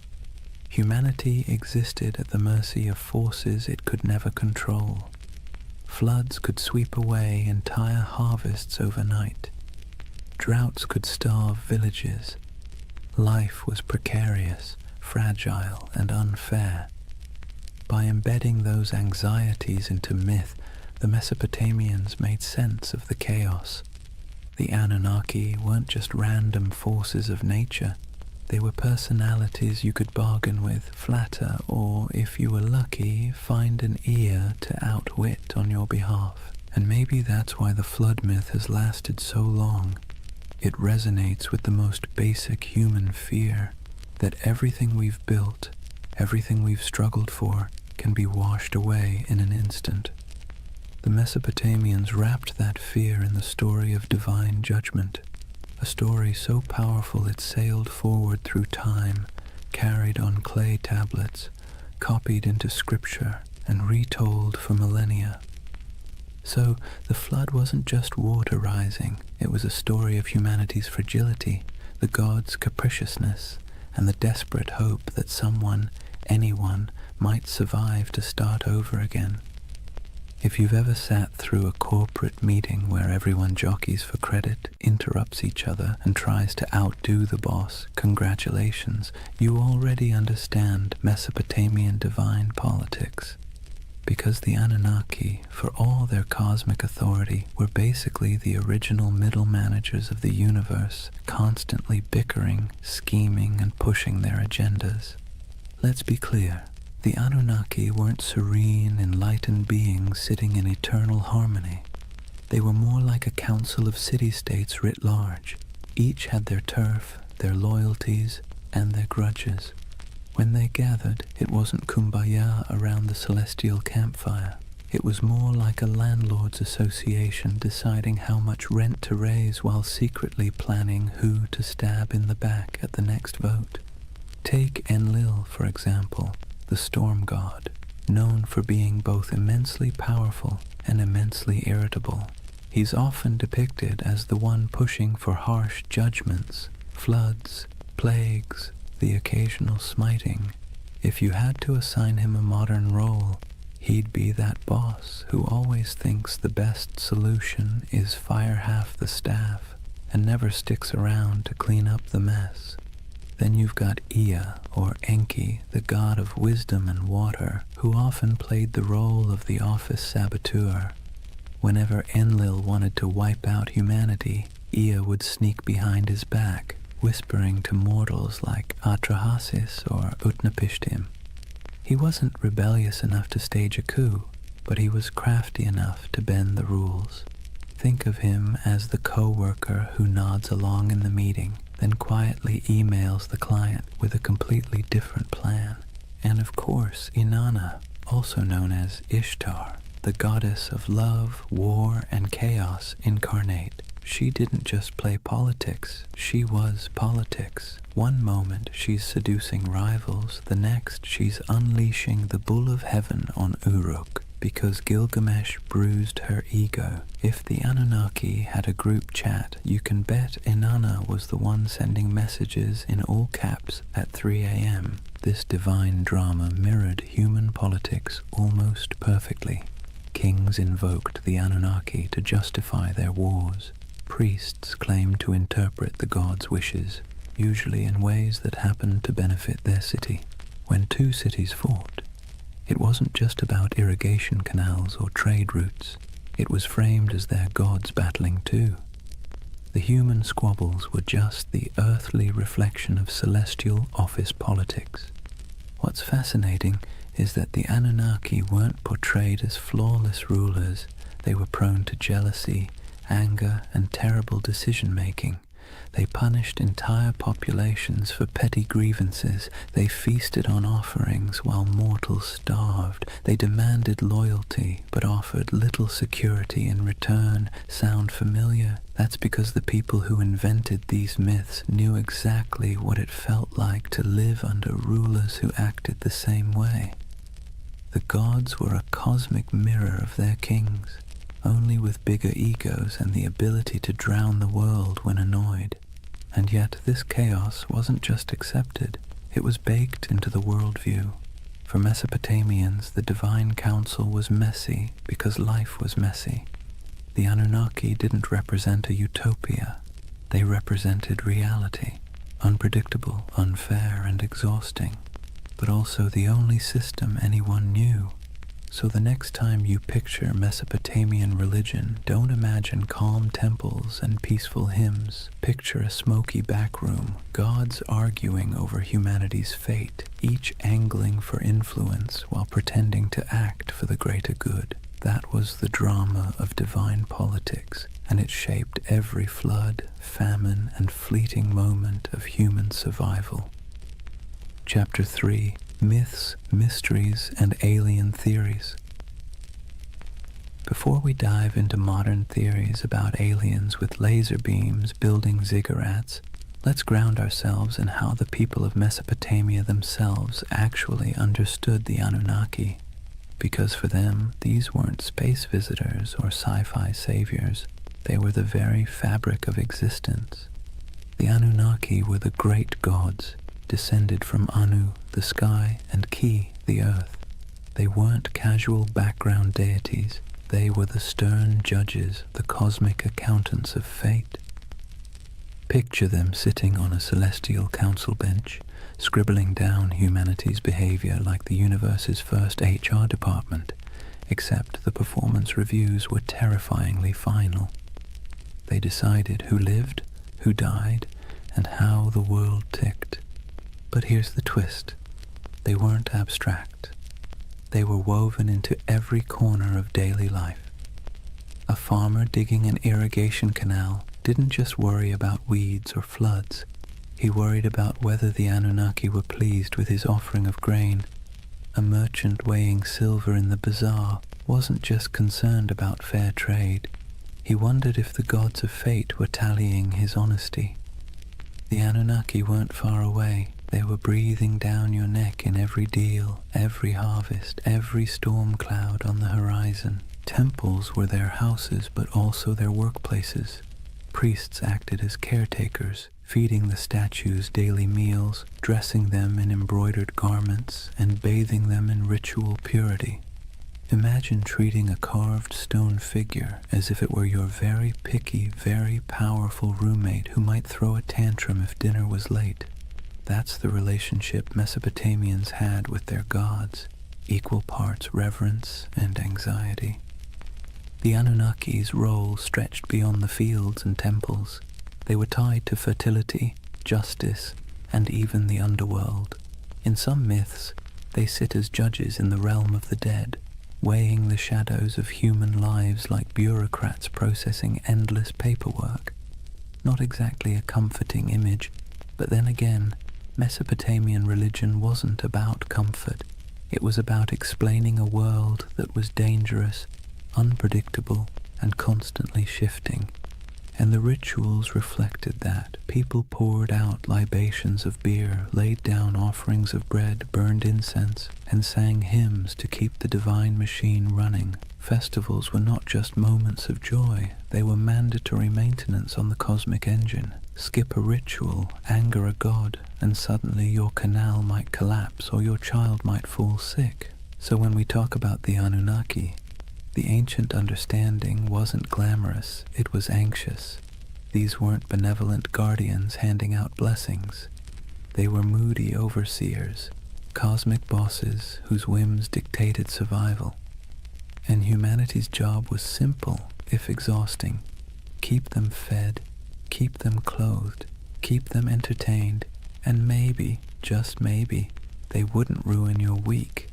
Humanity existed at the mercy of forces it could never control. Floods could sweep away entire harvests overnight. Droughts could starve villages. Life was precarious, fragile, and unfair. By embedding those anxieties into myth, the Mesopotamians made sense of the chaos. The Anunnaki weren't just random forces of nature. They were personalities you could bargain with, flatter, or, if you were lucky, find an ear to outwit on your behalf. And maybe that's why the flood myth has lasted so long. It resonates with the most basic human fear, that everything we've built, everything we've struggled for, can be washed away in an instant. The Mesopotamians wrapped that fear in the story of divine judgment, a story so powerful it sailed forward through time, carried on clay tablets, copied into scripture, and retold for millennia. So the flood wasn't just water rising, it was a story of humanity's fragility, the gods' capriciousness, and the desperate hope that someone, anyone, might survive to start over again. If you've ever sat through a corporate meeting where everyone jockeys for credit, interrupts each other, and tries to outdo the boss, congratulations, you already understand Mesopotamian divine politics. Because the Anunnaki, for all their cosmic authority, were basically the original middle managers of the universe, constantly bickering, scheming, and pushing their agendas. Let's be clear. The Anunnaki weren't serene, enlightened beings sitting in eternal harmony. They were more like a council of city-states writ large. Each had their turf, their loyalties, and their grudges. When they gathered, it wasn't kumbaya around the celestial campfire. It was more like a landlord's association deciding how much rent to raise while secretly planning who to stab in the back at the next vote. Take Enlil, for example, the storm god, known for being both immensely powerful and immensely irritable. He's often depicted as the one pushing for harsh judgments, floods, plagues, the occasional smiting. If you had to assign him a modern role, he'd be that boss who always thinks the best solution is fire half the staff and never sticks around to clean up the mess. Then you've got Ea, or Enki, the god of wisdom and water, who often played the role of the office saboteur. Whenever Enlil wanted to wipe out humanity, Ea would sneak behind his back, whispering to mortals like Atrahasis or Utnapishtim. He wasn't rebellious enough to stage a coup, but he was crafty enough to bend the rules. Think of him as the co-worker who nods along in the meeting, then quietly emails the client with a completely different plan. And of course, Inanna, also known as Ishtar, the goddess of love, war, and chaos incarnate. She didn't just play politics, she was politics. One moment she's seducing rivals, the next she's unleashing the bull of heaven on Uruk, because Gilgamesh bruised her ego. If the Anunnaki had a group chat, you can bet Inanna was the one sending messages in all caps at 3 a.m. This divine drama mirrored human politics almost perfectly. Kings invoked the Anunnaki to justify their wars. Priests claimed to interpret the gods' wishes, usually in ways that happened to benefit their city. When two cities fought, it wasn't just about irrigation canals or trade routes. It was framed as their gods battling too. The human squabbles were just the earthly reflection of celestial office politics. What's fascinating is that the Anunnaki weren't portrayed as flawless rulers. They were prone to jealousy, anger, and terrible decision-making. They punished entire populations for petty grievances. They feasted on offerings while mortals starved. They demanded loyalty, but offered little security in return. Sound familiar? That's because the people who invented these myths knew exactly what it felt like to live under rulers who acted the same way. The gods were a cosmic mirror of their kings, only with bigger egos and the ability to drown the world when annoyed. And yet this chaos wasn't just accepted, it was baked into the worldview. For Mesopotamians, the divine council was messy because life was messy. The Anunnaki didn't represent a utopia, they represented reality, unpredictable, unfair, and exhausting, but also the only system anyone knew. So the next time you picture Mesopotamian religion, don't imagine calm temples and peaceful hymns. Picture a smoky back room, gods arguing over humanity's fate, each angling for influence while pretending to act for the greater good. That was the drama of divine politics, and it shaped every flood, famine, and fleeting moment of human survival. Chapter 3. Myths, Mysteries, and Alien Theories. Before we dive into modern theories about aliens with laser beams building ziggurats, let's ground ourselves in how the people of Mesopotamia themselves actually understood the Anunnaki. Because for them, these weren't space visitors or sci-fi saviors. They were the very fabric of existence. The Anunnaki were the great gods, descended from Anu, the sky, and Ki, the earth. They weren't casual background deities. they were the stern judges, the cosmic accountants of fate. Picture them sitting on a celestial council bench, scribbling down humanity's behavior like the universe's first HR department, except the performance reviews were terrifyingly final. They decided who lived, who died, and how the world ticked. But here's the twist. They weren't abstract. They were woven into every corner of daily life. A farmer digging an irrigation canal didn't just worry about weeds or floods. He worried about whether the Anunnaki were pleased with his offering of grain. A merchant weighing silver in the bazaar wasn't just concerned about fair trade. He wondered if the gods of fate were tallying his honesty. The Anunnaki weren't far away. They were breathing down your neck in every deal, every harvest, every storm cloud on the horizon. Temples were their houses, but also their workplaces. Priests acted as caretakers, feeding the statues daily meals, dressing them in embroidered garments, and bathing them in ritual purity. Imagine treating a carved stone figure as if it were your very picky, very powerful roommate who might throw a tantrum if dinner was late. That's the relationship Mesopotamians had with their gods, equal parts reverence and anxiety. The Anunnaki's role stretched beyond the fields and temples. They were tied to fertility, justice, and even the underworld. In some myths, they sit as judges in the realm of the dead, weighing the shadows of human lives like bureaucrats processing endless paperwork. Not exactly a comforting image, but then again, Mesopotamian religion wasn't about comfort. It was about explaining a world that was dangerous, unpredictable, and constantly shifting. And the rituals reflected that. People poured out libations of beer, laid down offerings of bread, burned incense, and sang hymns to keep the divine machine running. Festivals were not just moments of joy, they were mandatory maintenance on the cosmic engine. Skip a ritual, anger a god, and suddenly your canal might collapse or your child might fall sick. So when we talk about the Anunnaki, the ancient understanding wasn't glamorous, it was anxious. These weren't benevolent guardians handing out blessings. They were moody overseers, cosmic bosses whose whims dictated survival. And humanity's job was simple, if exhausting. Keep them fed, keep them clothed, keep them entertained, and maybe, just maybe, they wouldn't ruin your week.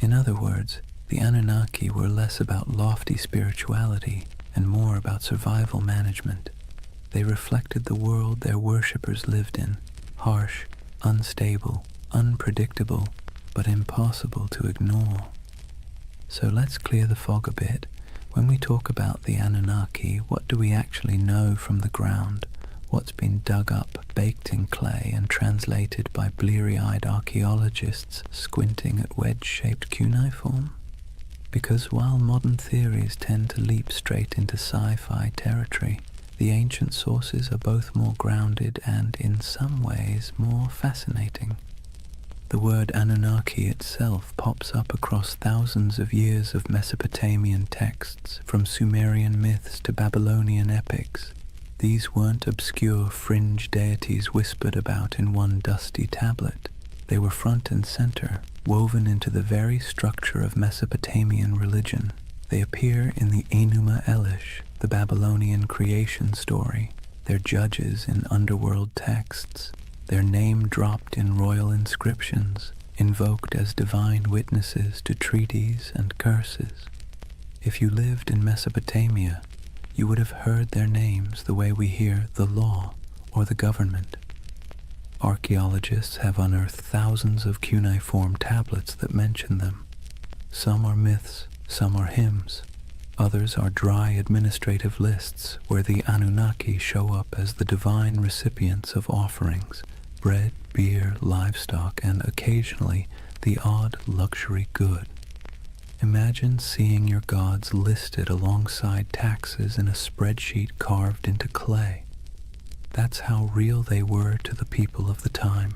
In other words, the Anunnaki were less about lofty spirituality and more about survival management. They reflected the world their worshippers lived in, harsh, unstable, unpredictable, but impossible to ignore. So let's clear the fog a bit. When we talk about the Anunnaki, what do we actually know from the ground? What's been dug up, baked in clay, and translated by bleary-eyed archaeologists squinting at wedge-shaped cuneiform? Because while modern theories tend to leap straight into sci-fi territory, the ancient sources are both more grounded and, in some ways, more fascinating. The word Anunnaki itself pops up across thousands of years of Mesopotamian texts, from Sumerian myths to Babylonian epics. These weren't obscure fringe deities whispered about in one dusty tablet. They were front and center, woven into the very structure of Mesopotamian religion. They appear in the Enuma Elish, the Babylonian creation story, their judges in underworld texts, their name dropped in royal inscriptions, invoked as divine witnesses to treaties and curses. If you lived in Mesopotamia, you would have heard their names the way we hear the law or the government. Archaeologists have unearthed thousands of cuneiform tablets that mention them. Some are myths, some are hymns. Others are dry administrative lists where the Anunnaki show up as the divine recipients of offerings, bread, beer, livestock, and occasionally the odd luxury good. Imagine seeing your gods listed alongside taxes in a spreadsheet carved into clay. That's how real they were to the people of the time.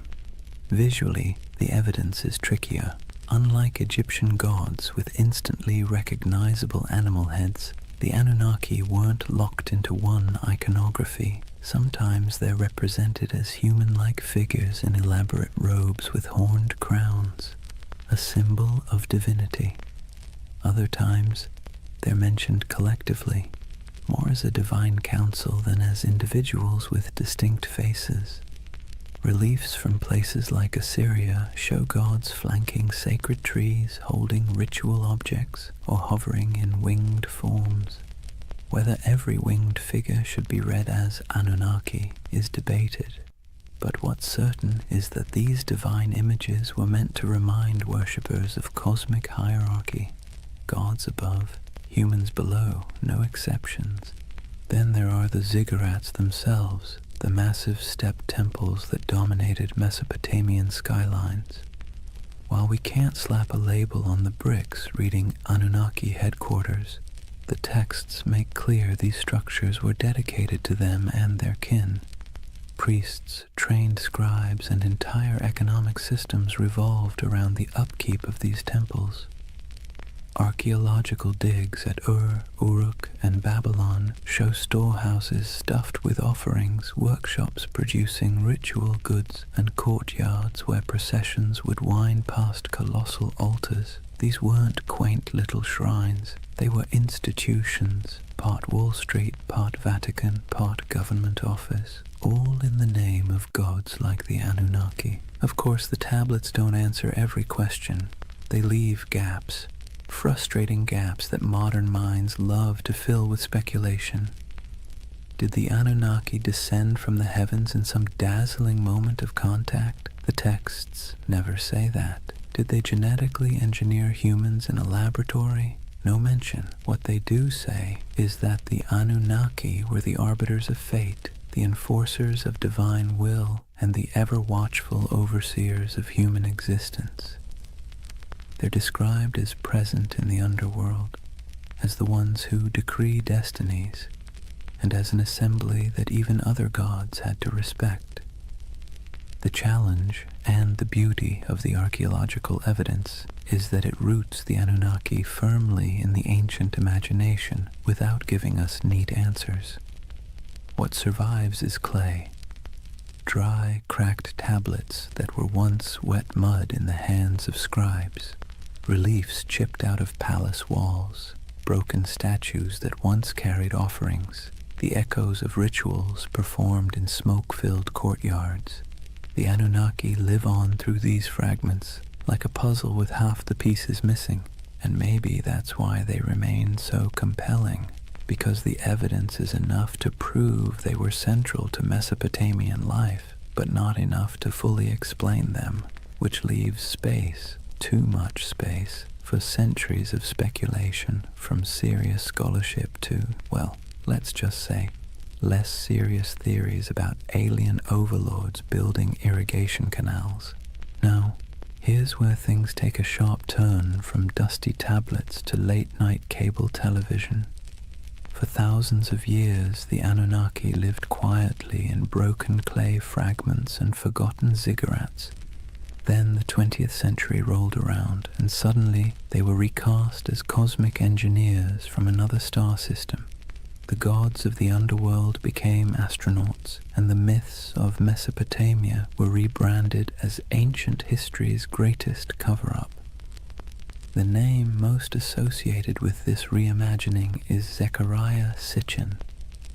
Visually, the evidence is trickier. Unlike Egyptian gods with instantly recognizable animal heads, the Anunnaki weren't locked into one iconography. Sometimes they're represented as human-like figures in elaborate robes with horned crowns, a symbol of divinity. Other times, they're mentioned collectively, more as a divine council than as individuals with distinct faces. Reliefs from places like Assyria show gods flanking sacred trees, holding ritual objects, or hovering in winged forms. Whether every winged figure should be read as Anunnaki is debated, but what's certain is that these divine images were meant to remind worshippers of cosmic hierarchy, gods above, humans below, no exceptions. Then there are the ziggurats themselves, the massive step temples that dominated Mesopotamian skylines. While we can't slap a label on the bricks reading Anunnaki headquarters, the texts make clear these structures were dedicated to them and their kin. Priests, trained scribes, and entire economic systems revolved around the upkeep of these temples. Archaeological digs at Ur, Uruk, and Babylon show storehouses stuffed with offerings, workshops producing ritual goods, and courtyards where processions would wind past colossal altars. These weren't quaint little shrines, they were institutions, part Wall Street, part Vatican, part government office, all in the name of gods like the Anunnaki. Of course, the tablets don't answer every question. They leave gaps. Frustrating gaps that modern minds love to fill with speculation. Did the Anunnaki descend from the heavens in some dazzling moment of contact? The texts never say that. Did they genetically engineer humans in a laboratory? No mention. What they do say is that the Anunnaki were the arbiters of fate, the enforcers of divine will, and the ever-watchful overseers of human existence. They're described as present in the underworld, as the ones who decree destinies, and as an assembly that even other gods had to respect. The challenge and the beauty of the archaeological evidence is that it roots the Anunnaki firmly in the ancient imagination without giving us neat answers. What survives is clay, dry, cracked tablets that were once wet mud in the hands of scribes. Reliefs chipped out of palace walls, broken statues that once carried offerings, the echoes of rituals performed in smoke-filled courtyards. The Anunnaki live on through these fragments, like a puzzle with half the pieces missing, and maybe that's why they remain so compelling, because the evidence is enough to prove they were central to Mesopotamian life, but not enough to fully explain them, which leaves space, too much space, for centuries of speculation, from serious scholarship to, well, let's just say, less serious theories about alien overlords building irrigation canals. Now, here's where things take a sharp turn from dusty tablets to late-night cable television. For thousands of years, the Anunnaki lived quietly in broken clay fragments and forgotten ziggurats. Then the 20th century rolled around, and suddenly they were recast as cosmic engineers from another star system. The gods of the underworld became astronauts, and the myths of Mesopotamia were rebranded as ancient history's greatest cover-up. The name most associated with this reimagining is Zecharia Sitchin,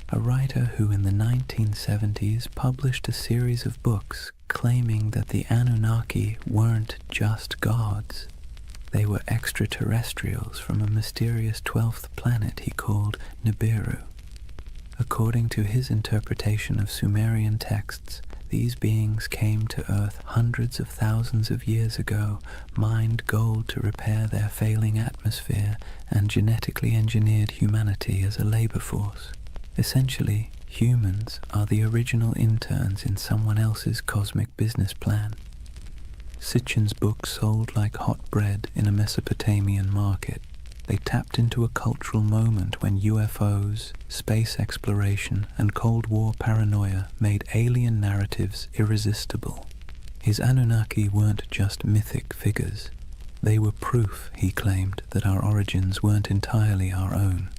a writer who in the 1970s published a series of books claiming that the Anunnaki weren't just gods. They were extraterrestrials from a mysterious 12th planet he called Nibiru. According to his interpretation of Sumerian texts, these beings came to Earth hundreds of thousands of years ago, mined gold to repair their failing atmosphere, and genetically engineered humanity as a labor force. Essentially, humans are the original interns in someone else's cosmic business plan. Sitchin's book sold like hot bread in a Mesopotamian market. They tapped into a cultural moment when UFOs, space exploration, and Cold War paranoia made alien narratives irresistible. His Anunnaki weren't just mythic figures. They were proof, he claimed, that our origins weren't entirely our own.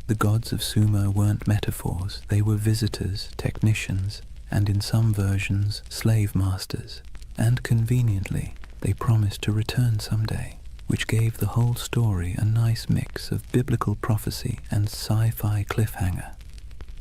The gods of Sumer weren't metaphors, they were visitors, technicians, and in some versions, slave masters. And conveniently, they promised to return someday, which gave the whole story a nice mix of biblical prophecy and sci-fi cliffhanger.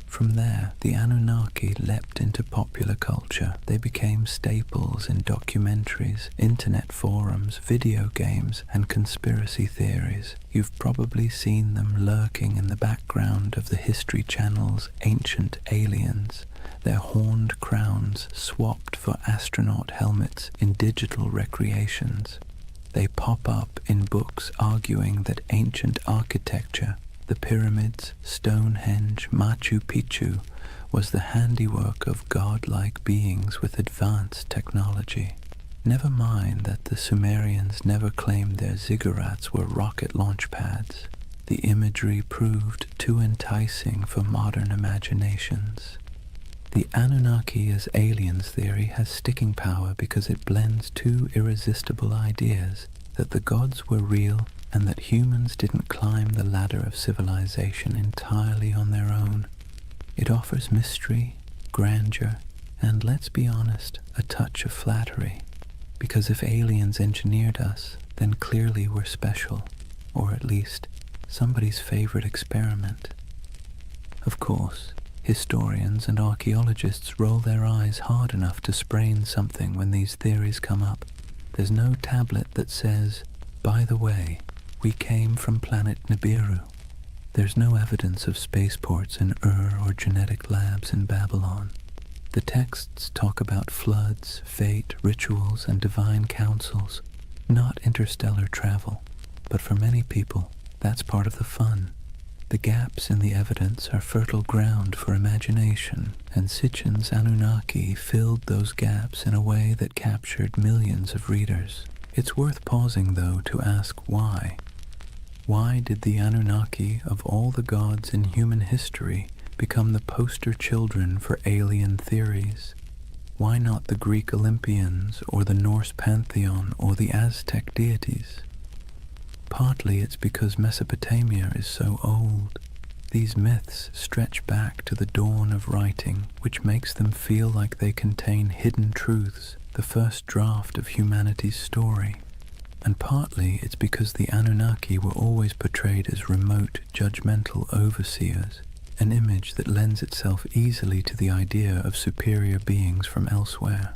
From there, the Anunnaki leapt into popular culture. They became staples in documentaries, internet forums, video games, and conspiracy theories. You've probably seen them lurking in the background of the History Channel's Ancient Aliens, their horned crowns swapped for astronaut helmets in digital recreations. They pop up in books arguing that ancient architecture, the pyramids, Stonehenge, Machu Picchu, was the handiwork of godlike beings with advanced technology. Never mind that the Sumerians never claimed their ziggurats were rocket launch pads. The imagery proved too enticing for modern imaginations. The Anunnaki as aliens theory has sticking power because it blends two irresistible ideas, that the gods were real and that humans didn't climb the ladder of civilization entirely on their own. It offers mystery, grandeur, and, let's be honest, a touch of flattery. Because if aliens engineered us, then clearly we're special, or at least somebody's favorite experiment. Of course, historians and archaeologists roll their eyes hard enough to sprain something when these theories come up. There's no tablet that says, by the way, we came from planet Nibiru. There's no evidence of spaceports in Ur or genetic labs in Babylon. The texts talk about floods, fate, rituals, and divine councils, not interstellar travel. But for many people, that's part of the fun. The gaps in the evidence are fertile ground for imagination, and Sitchin's Anunnaki filled those gaps in a way that captured millions of readers. It's worth pausing, though, to ask why. Why did the Anunnaki, of all the gods in human history, become the poster children for alien theories? Why not the Greek Olympians, or the Norse pantheon, or the Aztec deities? Partly it's because Mesopotamia is so old. These myths stretch back to the dawn of writing, which makes them feel like they contain hidden truths, the first draft of humanity's story. And partly it's because the Anunnaki were always portrayed as remote, judgmental overseers, an image that lends itself easily to the idea of superior beings from elsewhere.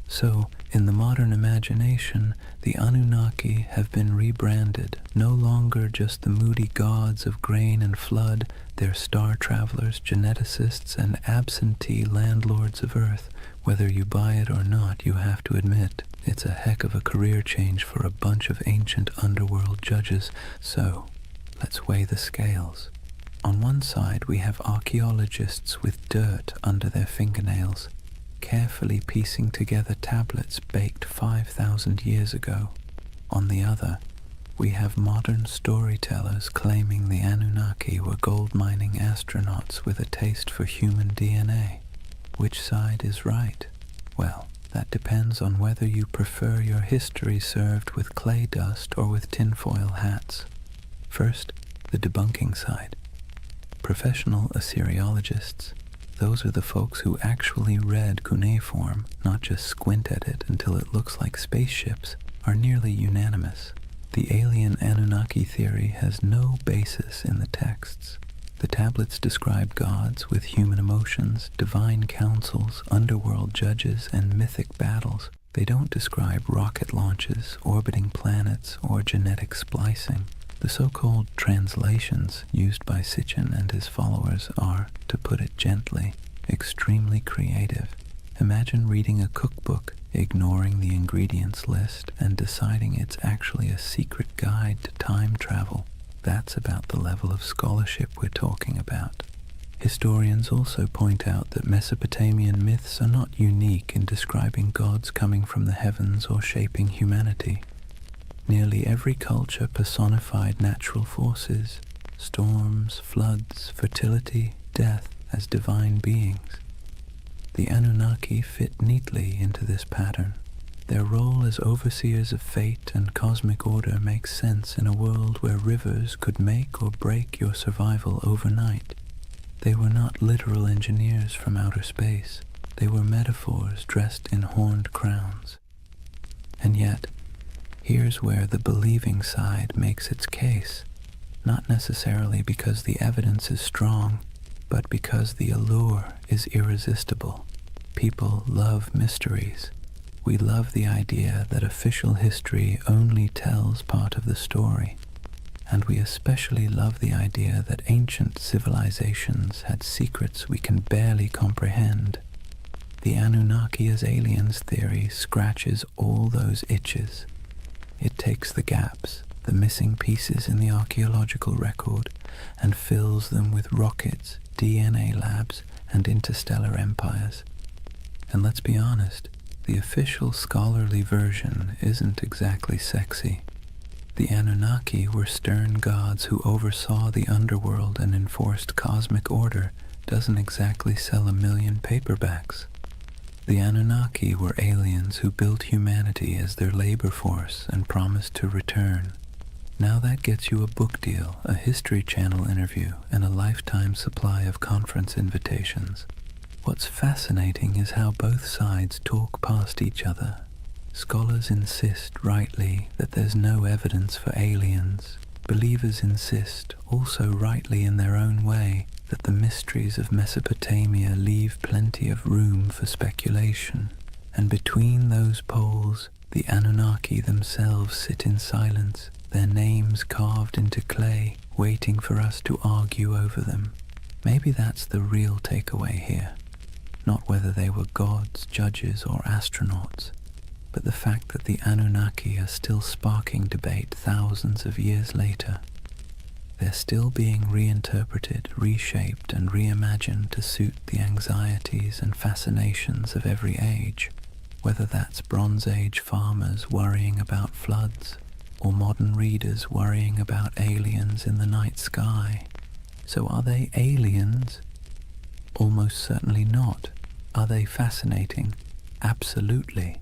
So, in the modern imagination, the Anunnaki have been rebranded, no longer just the moody gods of grain and flood. They're star travelers, geneticists, and absentee landlords of Earth. Whether you buy it or not, you have to admit, it's a heck of a career change for a bunch of ancient underworld judges. So, let's weigh the scales. On one side, we have archaeologists with dirt under their fingernails, carefully piecing together tablets baked 5,000 years ago. On the other, we have modern storytellers claiming the Anunnaki were gold-mining astronauts with a taste for human DNA. Which side is right? Well, that depends on whether you prefer your history served with clay dust or with tinfoil hats. First, the debunking side. Professional Assyriologists, those are the folks who actually read cuneiform, not just squint at it until it looks like spaceships, are nearly unanimous. The alien Anunnaki theory has no basis in the texts. The tablets describe gods with human emotions, divine councils, underworld judges, and mythic battles. They don't describe rocket launches, orbiting planets, or genetic splicing. The so-called translations used by Sitchin and his followers are, to put it gently, extremely creative. Imagine reading a cookbook, ignoring the ingredients list, and deciding it's actually a secret guide to time travel. That's about the level of scholarship we're talking about. Historians also point out that Mesopotamian myths are not unique in describing gods coming from the heavens or shaping humanity. Nearly every culture personified natural forces, storms, floods, fertility, death, as divine beings. The Anunnaki fit neatly into this pattern. Their role as overseers of fate and cosmic order makes sense in a world where rivers could make or break your survival overnight. They were not literal engineers from outer space. They were metaphors dressed in horned crowns. And yet, here's where the believing side makes its case, not necessarily because the evidence is strong, but because the allure is irresistible. People love mysteries. We love the idea that official history only tells part of the story, and we especially love the idea that ancient civilizations had secrets we can barely comprehend. The Anunnaki as aliens theory scratches all those itches. It takes the gaps, the missing pieces in the archaeological record, and fills them with rockets, DNA labs, and interstellar empires. And let's be honest, the official scholarly version isn't exactly sexy. The Anunnaki were stern gods who oversaw the underworld and enforced cosmic order doesn't exactly sell 1 million paperbacks. The Anunnaki were aliens who built humanity as their labor force and promised to return. Now that gets you a book deal, a History Channel interview, and a lifetime supply of conference invitations. What's fascinating is how both sides talk past each other. Scholars insist, rightly, that there's no evidence for aliens. Believers insist, also rightly in their own way, that the mysteries of Mesopotamia leave plenty of room for speculation. And between those poles, the Anunnaki themselves sit in silence, their names carved into clay, waiting for us to argue over them. Maybe that's the real takeaway here. Not whether they were gods, judges, or astronauts, but the fact that the Anunnaki are still sparking debate thousands of years later. They're still being reinterpreted, reshaped, and reimagined to suit the anxieties and fascinations of every age, whether that's Bronze Age farmers worrying about floods, or modern readers worrying about aliens in the night sky. So are they aliens? Almost certainly not. Are they fascinating? Absolutely.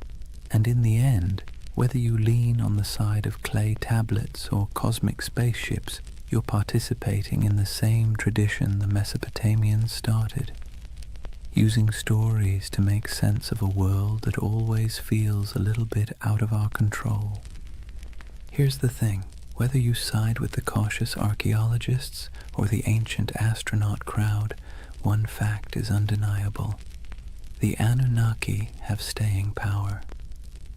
And in the end, whether you lean on the side of clay tablets or cosmic spaceships, you're participating in the same tradition the Mesopotamians started, using stories to make sense of a world that always feels a little bit out of our control. Here's the thing, whether you side with the cautious archaeologists or the ancient astronaut crowd, one fact is undeniable. The Anunnaki have staying power.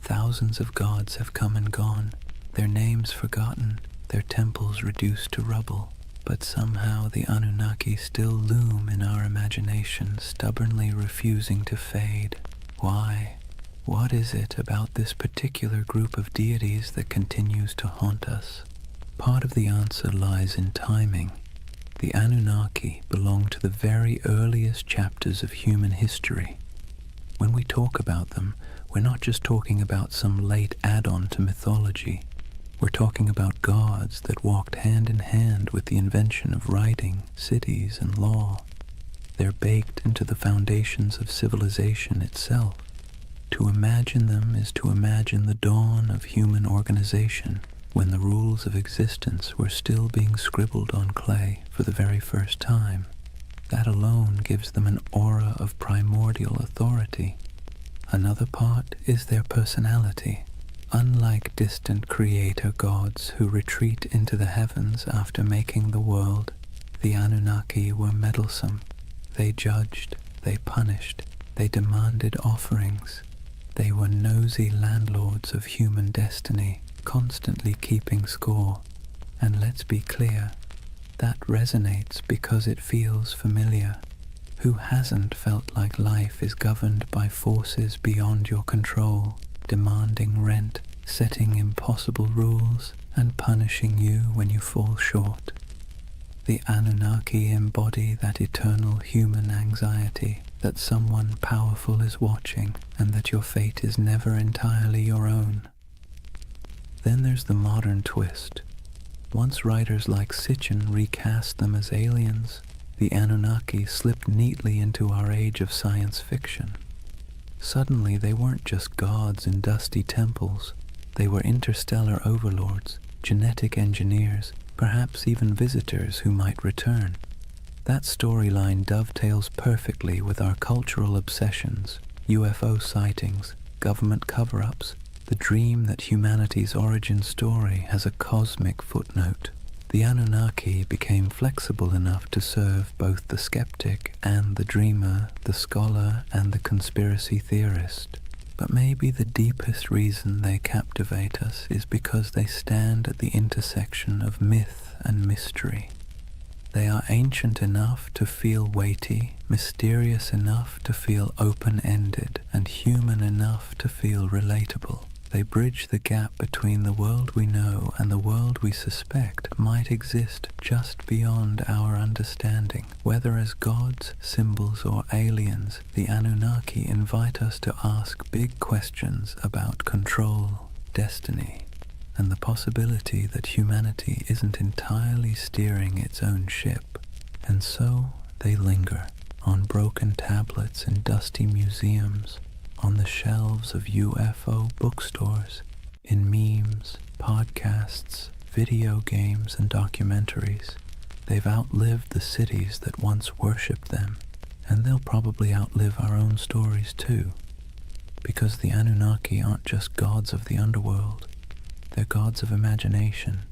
Thousands of gods have come and gone, their names forgotten, their temples reduced to rubble, but somehow the Anunnaki still loom in our imagination, stubbornly refusing to fade. Why? What is it about this particular group of deities that continues to haunt us? Part of the answer lies in timing. The Anunnaki belong to the very earliest chapters of human history. When we talk about them, we're not just talking about some late add-on to mythology. We're talking about gods that walked hand in hand with the invention of writing, cities, and law. They're baked into the foundations of civilization itself. To imagine them is to imagine the dawn of human organization, when the rules of existence were still being scribbled on clay for the very first time. That alone gives them an aura of primordial authority. Another part is their personality. Unlike distant creator gods who retreat into the heavens after making the world, the Anunnaki were meddlesome. They judged, they punished, they demanded offerings. They were nosy landlords of human destiny, constantly keeping score. And let's be clear, that resonates because it feels familiar. Who hasn't felt like life is governed by forces beyond your control, demanding rent, setting impossible rules, and punishing you when you fall short? The Anunnaki embody that eternal human anxiety that someone powerful is watching and that your fate is never entirely your own. Then there's the modern twist. Once writers like Sitchin recast them as aliens, the Anunnaki slipped neatly into our age of science fiction. Suddenly they weren't just gods in dusty temples. They were interstellar overlords, genetic engineers, perhaps even visitors who might return. That storyline dovetails perfectly with our cultural obsessions, UFO sightings, government cover-ups, the dream that humanity's origin story has a cosmic footnote. The Anunnaki became flexible enough to serve both the skeptic and the dreamer, the scholar and the conspiracy theorist. But maybe the deepest reason they captivate us is because they stand at the intersection of myth and mystery. They are ancient enough to feel weighty, mysterious enough to feel open-ended, and human enough to feel relatable. They bridge the gap between the world we know and the world we suspect might exist just beyond our understanding. Whether as gods, symbols, or aliens, the Anunnaki invite us to ask big questions about control, destiny, and the possibility that humanity isn't entirely steering its own ship. And so they linger on broken tablets in dusty museums, on the shelves of UFO bookstores, in memes, podcasts, video games, and documentaries. They've outlived the cities that once worshipped them, and they'll probably outlive our own stories too, because the Anunnaki aren't just gods of the underworld, they're gods of imagination,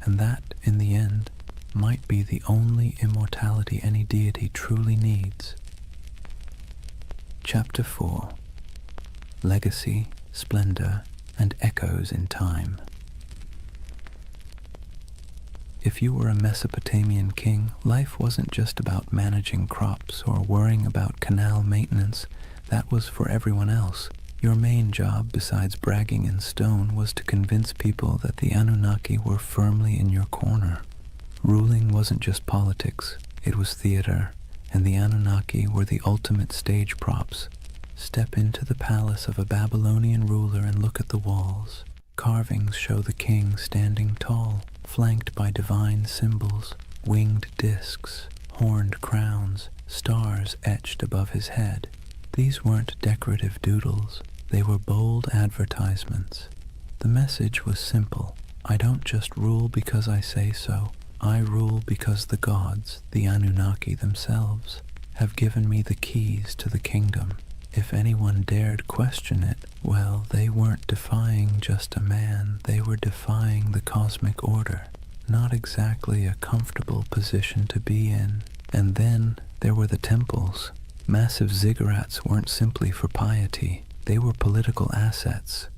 and that, in the end, might be the only immortality any deity truly needs. Chapter 4. Legacy, Splendor, and Echoes in Time. If you were a Mesopotamian king, life wasn't just about managing crops or worrying about canal maintenance. That was for everyone else. Your main job, besides bragging in stone, was to convince people that the Anunnaki were firmly in your corner. Ruling wasn't just politics, it was theater, and the Anunnaki were the ultimate stage props. Step into the palace of a Babylonian ruler and look at the walls. Carvings show the king standing tall, flanked by divine symbols, winged discs, horned crowns, stars etched above his head. These weren't decorative doodles, they were bold advertisements. The message was simple: I don't just rule because I say so, I rule because the gods, the Anunnaki themselves, have given me the keys to the kingdom. If anyone dared question it, well, they weren't defying just a man, they were defying the cosmic order. Not exactly a comfortable position to be in. And then there were the temples. Massive ziggurats weren't simply for piety, they were political assets.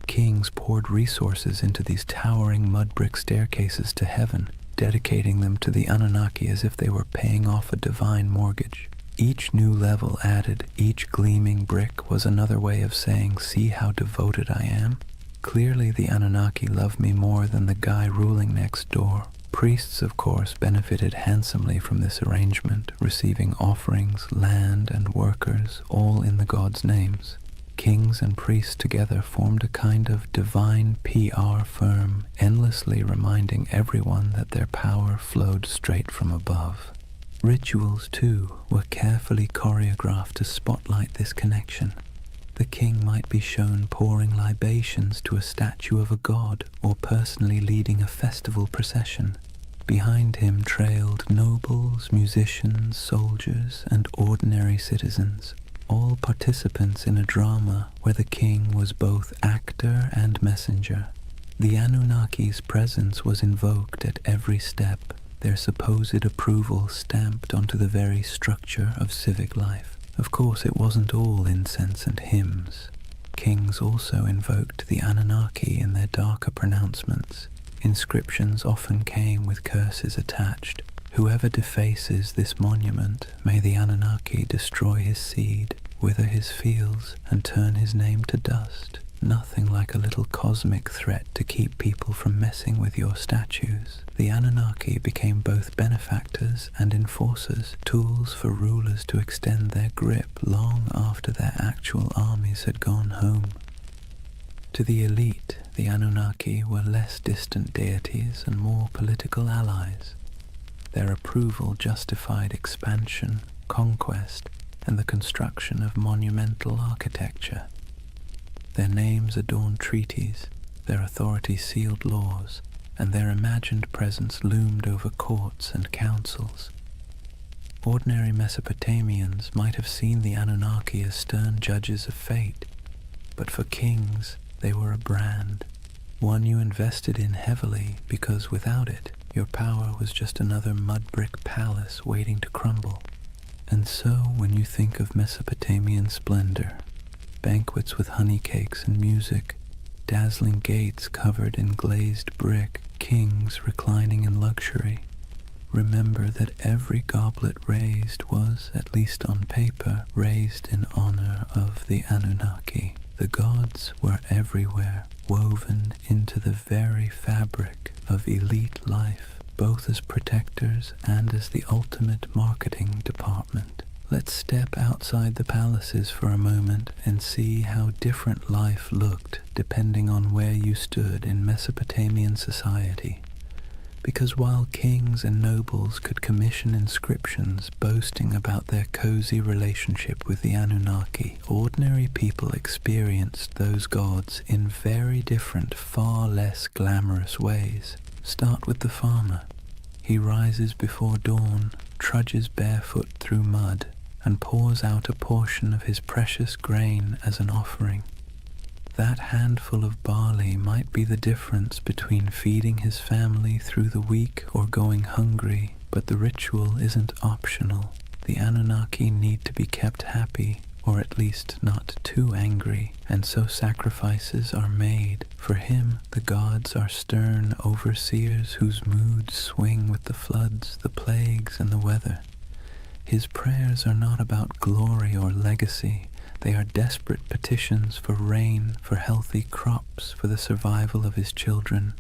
Kings poured resources into these towering mud brick staircases to heaven, dedicating them to the Anunnaki as if they were paying off a divine mortgage. Each new level added, each gleaming brick was another way of saying, see how devoted I am? Clearly the Anunnaki love me more than the guy ruling next door. Priests, of course, benefited handsomely from this arrangement, receiving offerings, land, and workers, all in the gods' names. Kings and priests together formed a kind of divine PR firm, endlessly reminding everyone that their power flowed straight from above. Rituals, too, were carefully choreographed to spotlight this connection. The king might be shown pouring libations to a statue of a god or personally leading a festival procession. Behind him trailed nobles, musicians, soldiers, and ordinary citizens, all participants in a drama where the king was both actor and messenger. The Anunnaki's presence was invoked at every step, their supposed approval stamped onto the very structure of civic life. Of course, it wasn't all incense and hymns. Kings also invoked the Anunnaki in their darker pronouncements. Inscriptions often came with curses attached. Whoever defaces this monument, may the Anunnaki destroy his seed, wither his fields, and turn his name to dust. Nothing like a little cosmic threat to keep people from messing with your statues. The Anunnaki became both benefactors and enforcers, tools for rulers to extend their grip long after their actual armies had gone home. To the elite, the Anunnaki were less distant deities and more political allies. Their approval justified expansion, conquest, and the construction of monumental architecture. Their names adorned treaties, their authority sealed laws, and their imagined presence loomed over courts and councils. Ordinary Mesopotamians might have seen the Anunnaki as stern judges of fate, but for kings they were a brand, one you invested in heavily because without it your power was just another mud-brick palace waiting to crumble. And so when you think of Mesopotamian splendor, banquets with honey cakes and music, dazzling gates covered in glazed brick, kings reclining in luxury, remember that every goblet raised was, at least on paper, raised in honor of the Anunnaki. The gods were everywhere, woven into the very fabric of elite life, both as protectors and as the ultimate marketing department. Let's step outside the palaces for a moment and see how different life looked depending on where you stood in Mesopotamian society. Because while kings and nobles could commission inscriptions boasting about their cozy relationship with the Anunnaki, ordinary people experienced those gods in very different, far less glamorous ways. Start with the farmer. He rises before dawn, trudges barefoot through mud, and pours out a portion of his precious grain as an offering. That handful of barley might be the difference between feeding his family through the week or going hungry, but the ritual isn't optional. The Anunnaki need to be kept happy, or at least not too angry, and so sacrifices are made. For him, the gods are stern overseers whose moods swing with the floods, the plagues, and the weather. His prayers are not about glory or legacy. They are desperate petitions for rain, for healthy crops, for the survival of his children.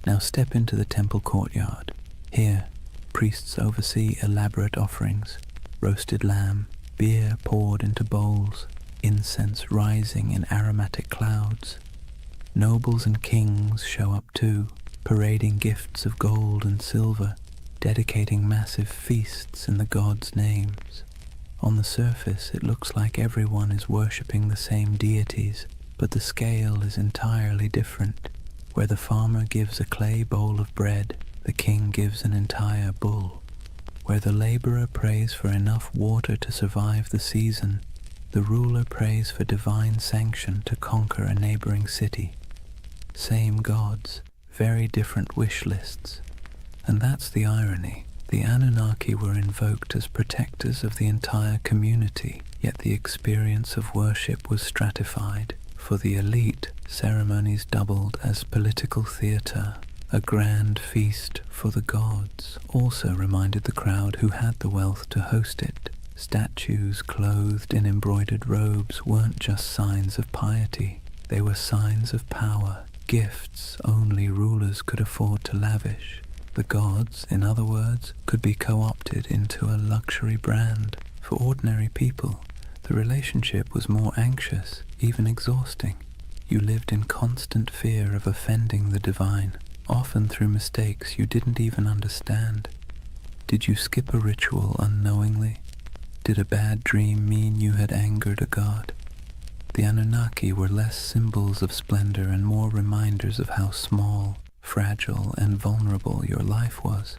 Now step into the temple courtyard. Here, priests oversee elaborate offerings, roasted lamb, beer poured into bowls, incense rising in aromatic clouds. Nobles and kings show up too, parading gifts of gold and silver, dedicating massive feasts in the gods' names. On the surface, it looks like everyone is worshipping the same deities, but the scale is entirely different. Where the farmer gives a clay bowl of bread, the king gives an entire bull. Where the laborer prays for enough water to survive the season, the ruler prays for divine sanction to conquer a neighboring city. Same gods, very different wish lists. And that's the irony. The Anunnaki were invoked as protectors of the entire community, yet the experience of worship was stratified. For the elite, ceremonies doubled as political theater. A grand feast for the gods also reminded the crowd who had the wealth to host it. Statues clothed in embroidered robes weren't just signs of piety. They were signs of power, gifts only rulers could afford to lavish. The gods, in other words, could be co-opted into a luxury brand. For ordinary people, the relationship was more anxious, even exhausting. You lived in constant fear of offending the divine, often through mistakes you didn't even understand. Did you skip a ritual unknowingly? Did a bad dream mean you had angered a god? The Anunnaki were less symbols of splendor and more reminders of how small, fragile, and vulnerable your life was.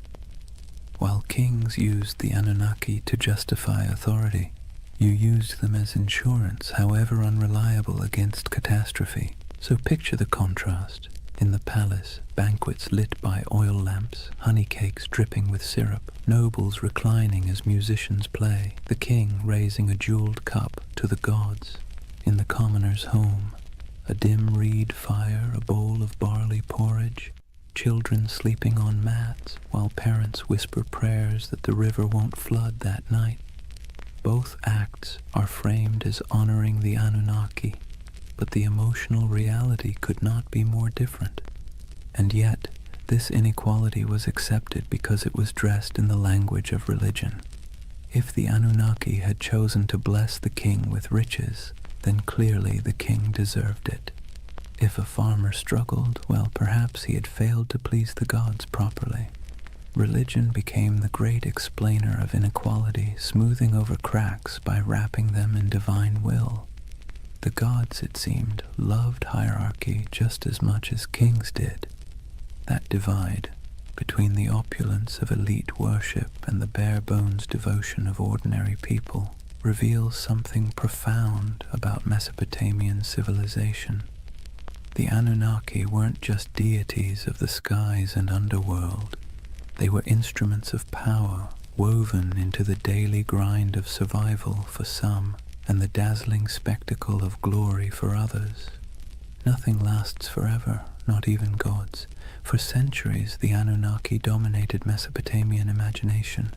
While kings used the Anunnaki to justify authority, you used them as insurance, however unreliable, against catastrophe. So picture the contrast. In the palace, banquets lit by oil lamps, honey cakes dripping with syrup, nobles reclining as musicians play, the king raising a jeweled cup to the gods. In the commoner's home, a dim reed fire, a bowl of barley porridge, children sleeping on mats while parents whisper prayers that the river won't flood that night. Both acts are framed as honoring the Anunnaki, but the emotional reality could not be more different. And yet, this inequality was accepted because it was dressed in the language of religion. If the Anunnaki had chosen to bless the king with riches, then clearly the king deserved it. If a farmer struggled, well, perhaps he had failed to please the gods properly. Religion became the great explainer of inequality, smoothing over cracks by wrapping them in divine will. The gods, it seemed, loved hierarchy just as much as kings did. That divide between the opulence of elite worship and the bare-bones devotion of ordinary people reveals something profound about Mesopotamian civilization. The Anunnaki weren't just deities of the skies and underworld. They were instruments of power woven into the daily grind of survival for some and the dazzling spectacle of glory for others. Nothing lasts forever, not even gods. For centuries, the Anunnaki dominated Mesopotamian imagination.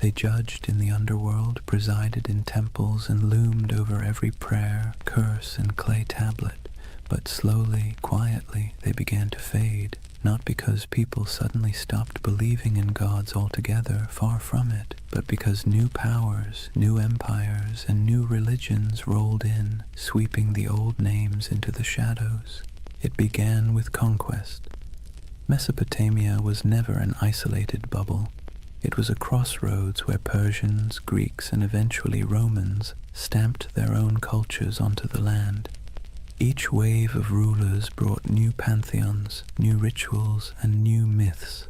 They judged in the underworld, presided in temples, and loomed over every prayer, curse, and clay tablet. But slowly, quietly, they began to fade, not because people suddenly stopped believing in gods altogether, far from it, but because new powers, new empires, and new religions rolled in, sweeping the old names into the shadows. It began with conquest. Mesopotamia was never an isolated bubble. It was a crossroads where Persians, Greeks, and eventually Romans stamped their own cultures onto the land. Each wave of rulers brought new pantheons, new rituals, and new myths.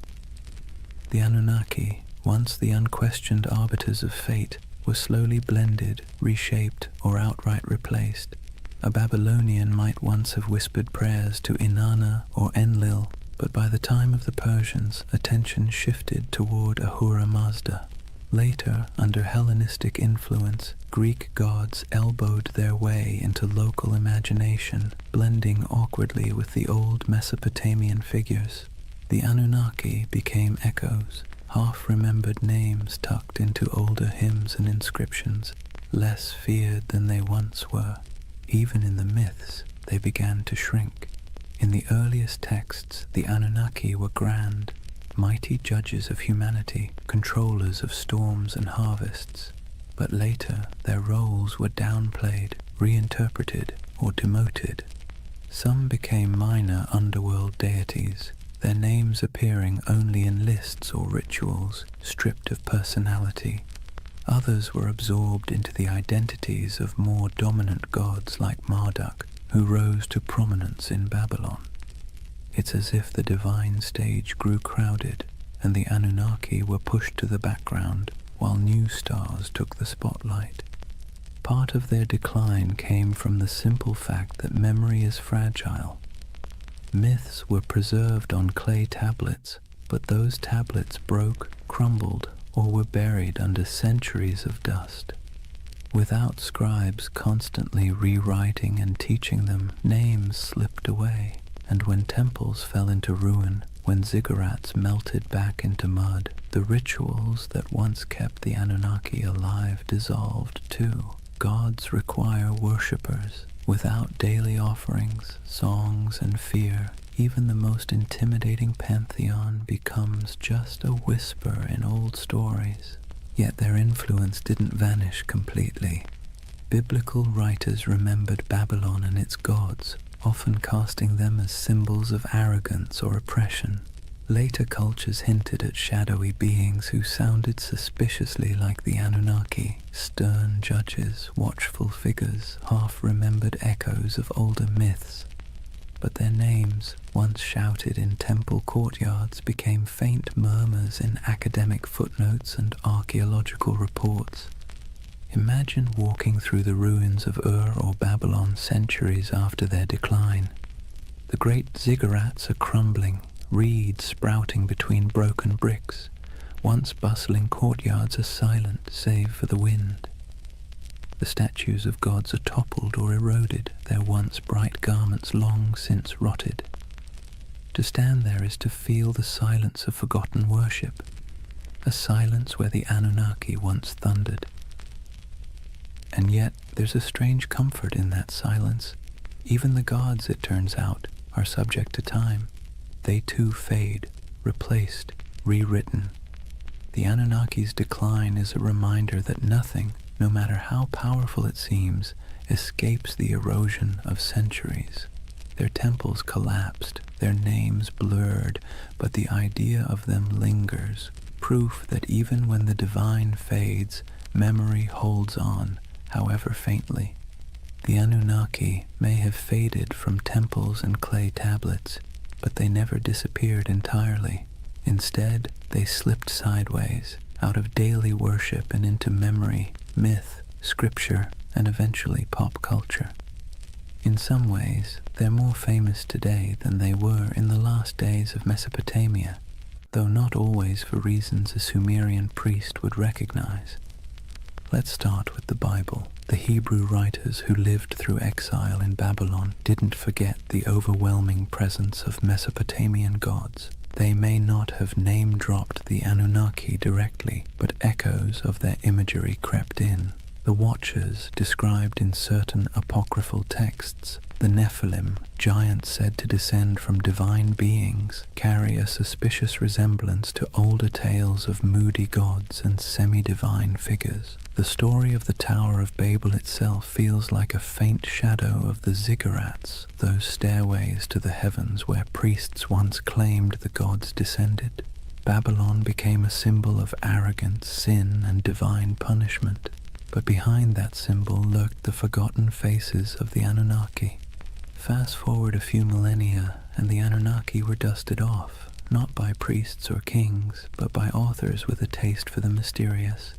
The Anunnaki, once the unquestioned arbiters of fate, were slowly blended, reshaped, or outright replaced. A Babylonian might once have whispered prayers to Inanna or Enlil, but by the time of the Persians, attention shifted toward Ahura Mazda. Later, under Hellenistic influence, Greek gods elbowed their way into local imagination, blending awkwardly with the old Mesopotamian figures. The Anunnaki became echoes, half-remembered names tucked into older hymns and inscriptions, less feared than they once were. Even in the myths, they began to shrink. In the earliest texts, the Anunnaki were grand, mighty judges of humanity, controllers of storms and harvests. But later, their roles were downplayed, reinterpreted, or demoted. Some became minor underworld deities, their names appearing only in lists or rituals, stripped of personality. Others were absorbed into the identities of more dominant gods like Marduk, who rose to prominence in Babylon. It's as if the divine stage grew crowded, and the Anunnaki were pushed to the background, while new stars took the spotlight. Part of their decline came from the simple fact that memory is fragile. Myths were preserved on clay tablets, but those tablets broke, crumbled, or were buried under centuries of dust. Without scribes constantly rewriting and teaching them, names slipped away, and when temples fell into ruin, when ziggurats melted back into mud, the rituals that once kept the Anunnaki alive dissolved too. Gods require worshippers. Without daily offerings, songs, and fear, even the most intimidating pantheon becomes just a whisper in old stories. Yet their influence didn't vanish completely. Biblical writers remembered Babylon and its gods, often casting them as symbols of arrogance or oppression. Later cultures hinted at shadowy beings who sounded suspiciously like the Anunnaki, stern judges, watchful figures, half-remembered echoes of older myths. But their names, once shouted in temple courtyards, became faint murmurs in academic footnotes and archaeological reports. Imagine walking through the ruins of Ur or Babylon centuries after their decline. The great ziggurats are crumbling, reeds sprouting between broken bricks. Once bustling courtyards are silent, save for the wind. The statues of gods are toppled or eroded, their once bright garments long since rotted. To stand there is to feel the silence of forgotten worship, a silence where the Anunnaki once thundered. And yet there's a strange comfort in that silence. Even the gods, it turns out, are subject to time. They too fade, replaced, rewritten. The Anunnaki's decline is a reminder that nothing, no matter how powerful it seems, escapes the erosion of centuries. Their temples collapsed, their names blurred, but the idea of them lingers, proof that even when the divine fades, memory holds on, however faintly. The Anunnaki may have faded from temples and clay tablets, but they never disappeared entirely. Instead, they slipped sideways, out of daily worship and into memory, myth, scripture, and eventually pop culture. In some ways, they're more famous today than they were in the last days of Mesopotamia, though not always for reasons a Sumerian priest would recognize. Let's start with the Bible. The Hebrew writers who lived through exile in Babylon didn't forget the overwhelming presence of Mesopotamian gods. They may not have name-dropped the Anunnaki directly, but echoes of their imagery crept in. The Watchers, described in certain apocryphal texts, the Nephilim, giants said to descend from divine beings, carry a suspicious resemblance to older tales of moody gods and semi-divine figures. The story of the Tower of Babel itself feels like a faint shadow of the ziggurats, those stairways to the heavens where priests once claimed the gods descended. Babylon became a symbol of arrogance, sin, and divine punishment. But behind that symbol lurked the forgotten faces of the Anunnaki. Fast forward a few millennia, and the Anunnaki were dusted off, not by priests or kings, but by authors with a taste for the mysterious.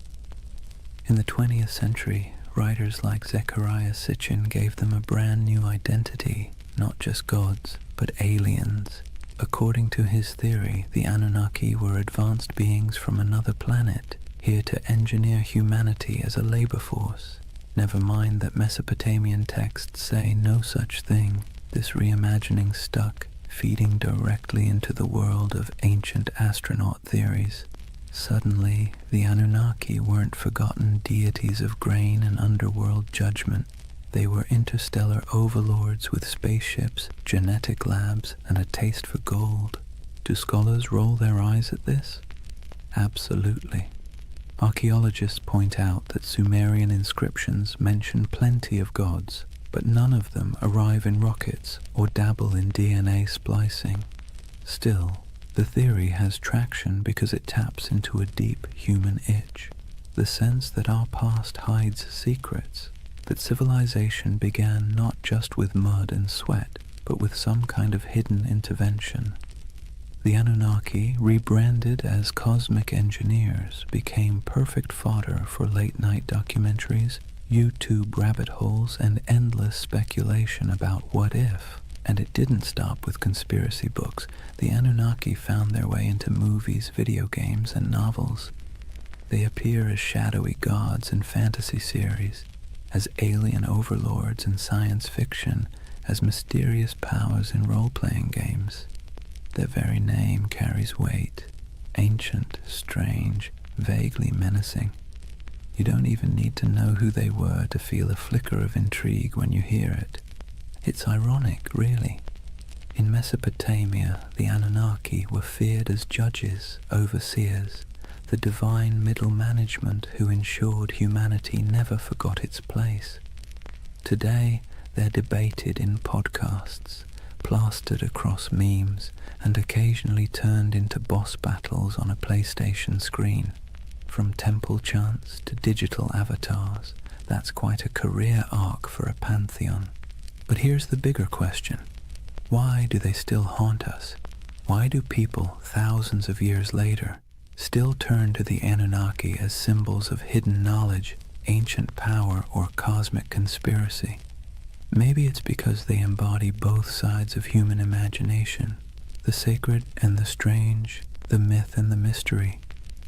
In the 20th century, writers like Zecharia Sitchin gave them a brand new identity, not just gods, but aliens. According to his theory, the Anunnaki were advanced beings from another planet, here to engineer humanity as a labor force. Never mind that Mesopotamian texts say no such thing. This reimagining stuck, feeding directly into the world of ancient astronaut theories. Suddenly, the Anunnaki weren't forgotten deities of grain and underworld judgment. They were interstellar overlords with spaceships, genetic labs, and a taste for gold. Do scholars roll their eyes at this? Absolutely. Archaeologists point out that Sumerian inscriptions mention plenty of gods, but none of them arrive in rockets or dabble in DNA splicing. Still, the theory has traction because it taps into a deep human itch, the sense that our past hides secrets, that civilization began not just with mud and sweat, but with some kind of hidden intervention. The Anunnaki, rebranded as cosmic engineers, became perfect fodder for late-night documentaries, YouTube rabbit holes, and endless speculation about what if. And it didn't stop with conspiracy books. The Anunnaki found their way into movies, video games, and novels. They appear as shadowy gods in fantasy series, as alien overlords in science fiction, as mysterious powers in role-playing games. Their very name carries weight, ancient, strange, vaguely menacing. You don't even need to know who they were to feel a flicker of intrigue when you hear it. It's ironic, really. In Mesopotamia, the Anunnaki were feared as judges, overseers, the divine middle management who ensured humanity never forgot its place. Today, they're debated in podcasts, plastered across memes, and occasionally turned into boss battles on a PlayStation screen. From temple chants to digital avatars, that's quite a career arc for a pantheon. But here's the bigger question. Why do they still haunt us? Why do people, thousands of years later, still turn to the Anunnaki as symbols of hidden knowledge, ancient power, or cosmic conspiracy? Maybe it's because they embody both sides of human imagination, the sacred and the strange, the myth and the mystery.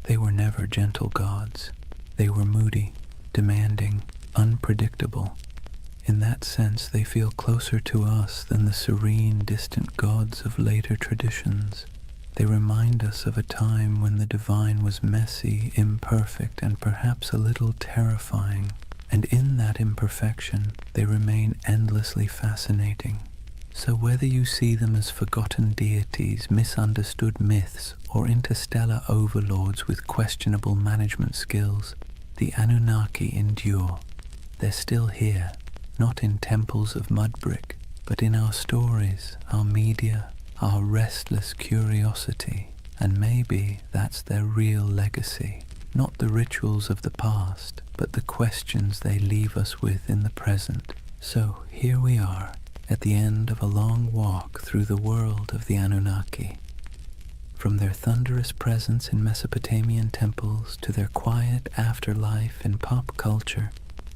They were never gentle gods. They were moody, demanding, unpredictable. In that sense, they feel closer to us than the serene, distant gods of later traditions. They remind us of a time when the divine was messy, imperfect, and perhaps a little terrifying. And in that imperfection, they remain endlessly fascinating. So whether you see them as forgotten deities, misunderstood myths, or interstellar overlords with questionable management skills, the Anunnaki endure. They're still here, not in temples of mud brick, but in our stories, our media, our restless curiosity, and maybe that's their real legacy. Not the rituals of the past, but the questions they leave us with in the present. So here we are, at the end of a long walk through the world of the Anunnaki. From their thunderous presence in Mesopotamian temples to their quiet afterlife in pop culture,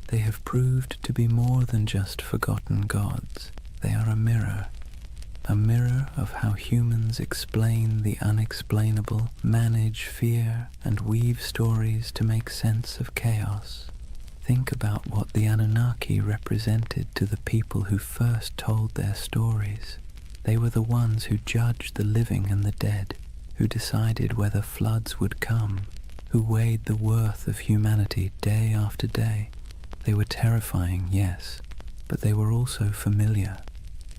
they have proved to be more than just forgotten gods. They are a mirror of how humans explain the unexplainable, manage fear, and weave stories to make sense of chaos. Think about what the Anunnaki represented to the people who first told their stories. They were the ones who judged the living and the dead, who decided whether floods would come, who weighed the worth of humanity day after day. They were terrifying, yes, but they were also familiar.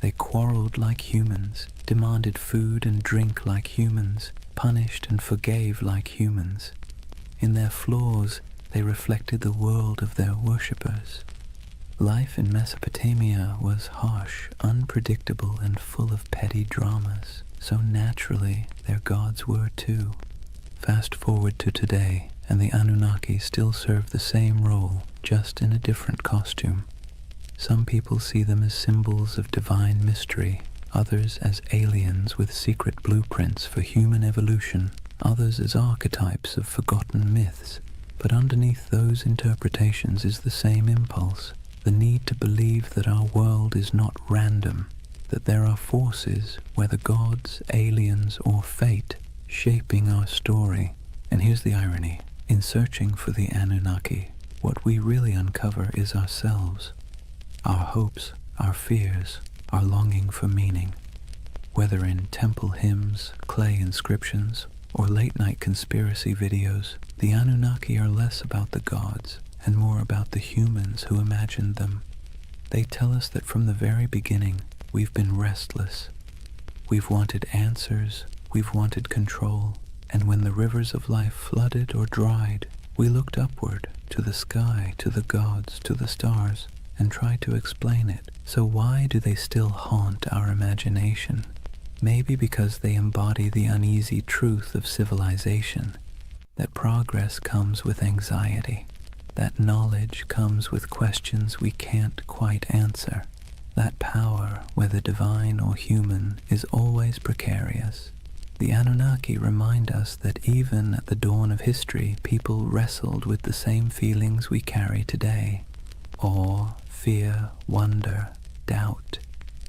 They quarreled like humans, demanded food and drink like humans, punished and forgave like humans. In their flaws, they reflected the world of their worshippers. Life in Mesopotamia was harsh, unpredictable, and full of petty dramas. So naturally, their gods were too. Fast forward to today, and the Anunnaki still serve the same role, just in a different costume. Some people see them as symbols of divine mystery, others as aliens with secret blueprints for human evolution, others as archetypes of forgotten myths. But underneath those interpretations is the same impulse, the need to believe that our world is not random, that there are forces, whether gods, aliens, or fate, shaping our story. And here's the irony. In searching for the Anunnaki, what we really uncover is ourselves. Our hopes, our fears, our longing for meaning. Whether in temple hymns, clay inscriptions, or late-night conspiracy videos, the Anunnaki are less about the gods and more about the humans who imagined them. They tell us that from the very beginning, we've been restless. We've wanted answers, we've wanted control, and when the rivers of life flooded or dried, we looked upward, to the sky, to the gods, to the stars, and tried to explain it. So why do they still haunt our imagination? Maybe because they embody the uneasy truth of civilization, that progress comes with anxiety, that knowledge comes with questions we can't quite answer, that power, whether divine or human, is always precarious. The Anunnaki remind us that even at the dawn of history, people wrestled with the same feelings we carry today: awe, fear, wonder, doubt.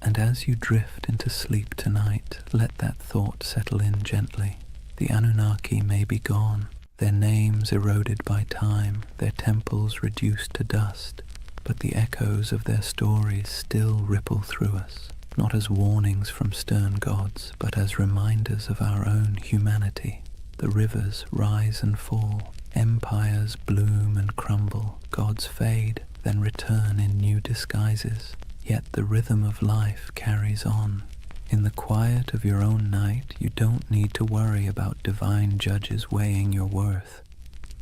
And as you drift into sleep tonight, let that thought settle in gently. The Anunnaki may be gone, their names eroded by time, their temples reduced to dust, but the echoes of their stories still ripple through us, not as warnings from stern gods, but as reminders of our own humanity. The rivers rise and fall, empires bloom and crumble, gods fade, then return in new disguises. Yet the rhythm of life carries on. In the quiet of your own night, you don't need to worry about divine judges weighing your worth.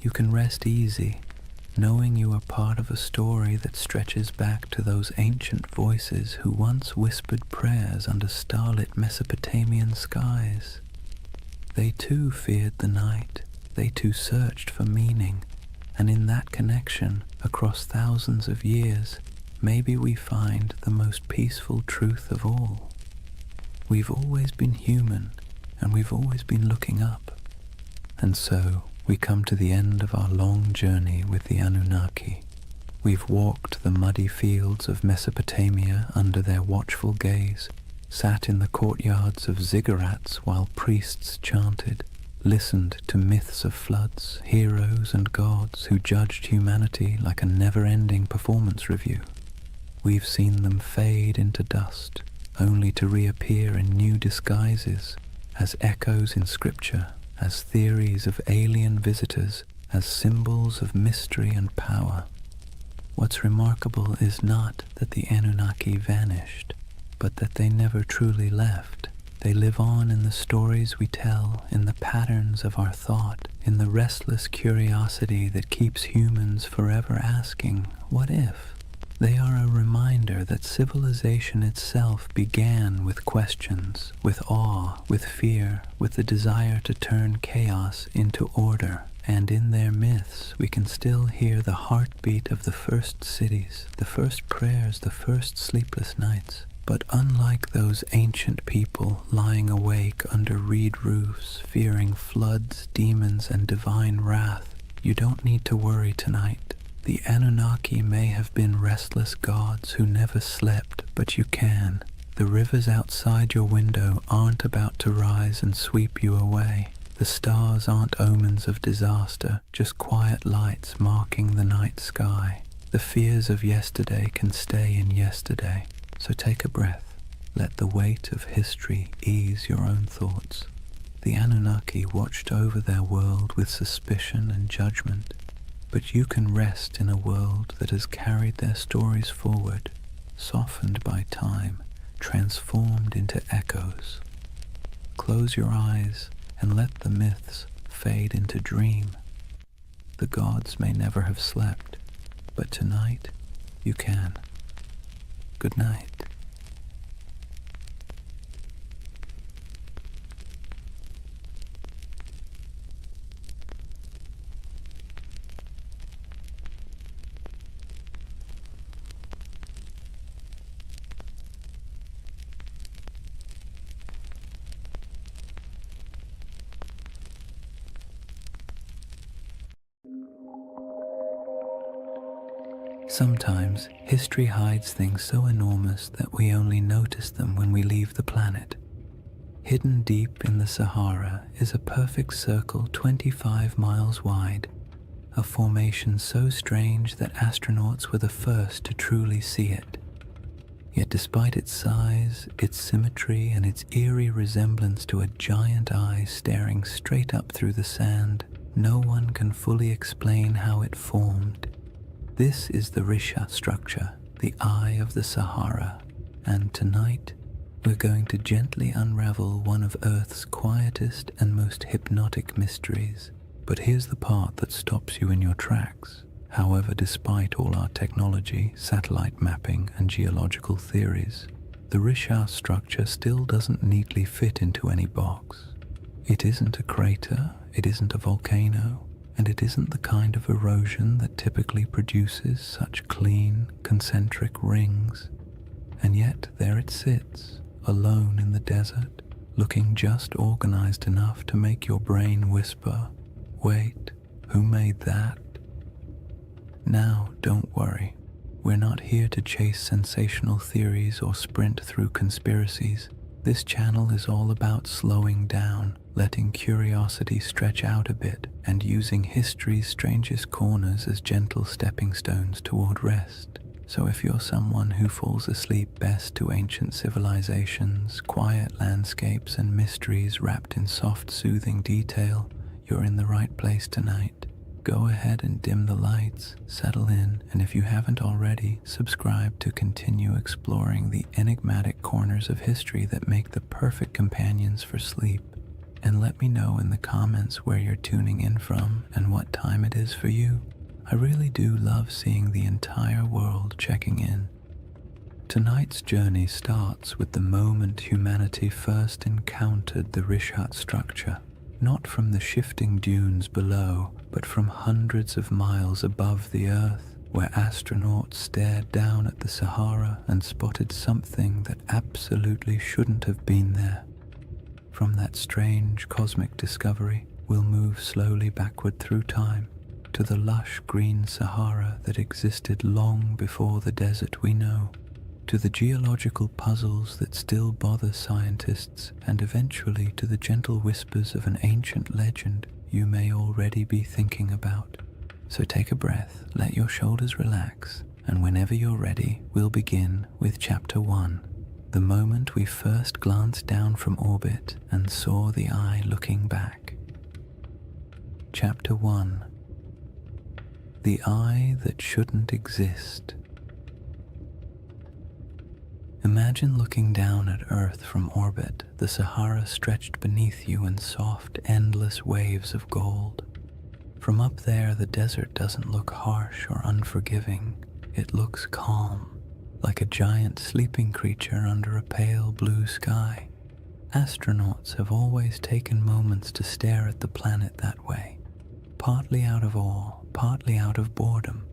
You can rest easy, knowing you are part of a story that stretches back to those ancient voices who once whispered prayers under starlit Mesopotamian skies. They too feared the night, they too searched for meaning, and in that connection, across thousands of years, maybe we find the most peaceful truth of all. We've always been human, and we've always been looking up. And so, we come to the end of our long journey with the Anunnaki. We've walked the muddy fields of Mesopotamia under their watchful gaze, sat in the courtyards of ziggurats while priests chanted, listened to myths of floods, heroes and gods who judged humanity like a never-ending performance review. We've seen them fade into dust, only to reappear in new disguises, as echoes in scripture, as theories of alien visitors, as symbols of mystery and power. What's remarkable is not that the Anunnaki vanished, but that they never truly left. They live on in the stories we tell, in the patterns of our thought, in the restless curiosity that keeps humans forever asking, what if? They are a reminder that civilization itself began with questions, with awe, with fear, with the desire to turn chaos into order. And in their myths, we can still hear the heartbeat of the first cities, the first prayers, the first sleepless nights. But unlike those ancient people lying awake under reed roofs, fearing floods, demons, and divine wrath, you don't need to worry tonight. The Anunnaki may have been restless gods who never slept, but you can. The rivers outside your window aren't about to rise and sweep you away. The stars aren't omens of disaster, just quiet lights marking the night sky. The fears of yesterday can stay in yesterday, so take a breath. Let the weight of history ease your own thoughts. The Anunnaki watched over their world with suspicion and judgment, but you can rest in a world that has carried their stories forward, softened by time, transformed into echoes. Close your eyes and let the myths fade into dream. The gods may never have slept, but tonight you can. Good night. Sometimes history hides things so enormous that we only notice them when we leave the planet. Hidden deep in the Sahara is a perfect circle 25 miles wide, a formation so strange that astronauts were the first to truly see it. Yet despite its size, its symmetry, and its eerie resemblance to a giant eye staring straight up through the sand, no one can fully explain how it formed. This is the Risha structure, the Eye of the Sahara, and tonight we're going to gently unravel one of Earth's quietest and most hypnotic mysteries. But here's the part that stops you in your tracks. However, despite all our technology, satellite mapping, and geological theories, the Risha structure still doesn't neatly fit into any box. It isn't a crater, it isn't a volcano, and it isn't the kind of erosion that typically produces such clean, concentric rings. And yet there it sits, alone in the desert, looking just organized enough to make your brain whisper, "Wait, who made that?" Now, don't worry. We're not here to chase sensational theories or sprint through conspiracies. This channel is all about slowing down, letting curiosity stretch out a bit, and using history's strangest corners as gentle stepping stones toward rest. So if you're someone who falls asleep best to ancient civilizations, quiet landscapes, and mysteries wrapped in soft, soothing detail, you're in the right place tonight. Go ahead and dim the lights, settle in, and if you haven't already, subscribe to continue exploring the enigmatic corners of history that make the perfect companions for sleep. And let me know in the comments where you're tuning in from and what time it is for you. I really do love seeing the entire world checking in. Tonight's journey starts with the moment humanity first encountered the Rishat structure. Not from the shifting dunes below, but from hundreds of miles above the Earth, where astronauts stared down at the Sahara and spotted something that absolutely shouldn't have been there. From that strange cosmic discovery, we'll move slowly backward through time to the lush green Sahara that existed long before the desert we know, to the geological puzzles that still bother scientists, and eventually to the gentle whispers of an ancient legend you may already be thinking about. So take a breath, let your shoulders relax, and whenever you're ready, we'll begin with Chapter 1, the moment we first glanced down from orbit and saw the eye looking back. Chapter 1. The Eye That Shouldn't Exist. Imagine looking down at Earth from orbit, the Sahara stretched beneath you in soft, endless waves of gold. From up there, the desert doesn't look harsh or unforgiving. It looks calm, like a giant sleeping creature under a pale blue sky. Astronauts have always taken moments to stare at the planet that way, partly out of awe, partly out of boredom,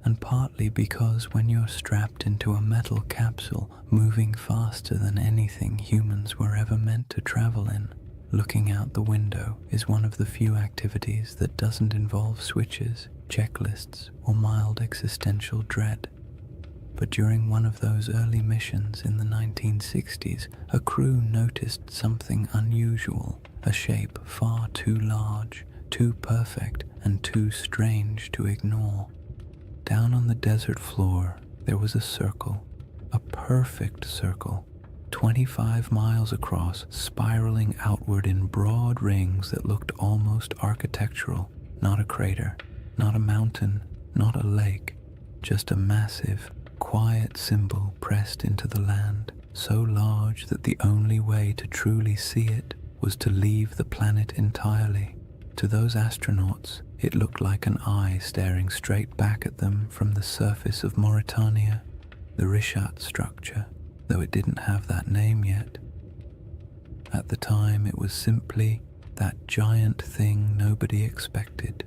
and partly because when you're strapped into a metal capsule moving faster than anything humans were ever meant to travel in, looking out the window is one of the few activities that doesn't involve switches, checklists, or mild existential dread. But during one of those early missions in the 1960s, a crew noticed something unusual, a shape far too large, too perfect, and too strange to ignore. Down on the desert floor, there was a circle, a perfect circle, 25 miles across, spiraling outward in broad rings that looked almost architectural. Not a crater, not a mountain, not a lake, just a massive, quiet symbol pressed into the land, so large that the only way to truly see it was to leave the planet entirely. To those astronauts, it looked like an eye staring straight back at them from the surface of Mauritania, the Richat structure, though it didn't have that name yet. At the time, it was simply that giant thing nobody expected.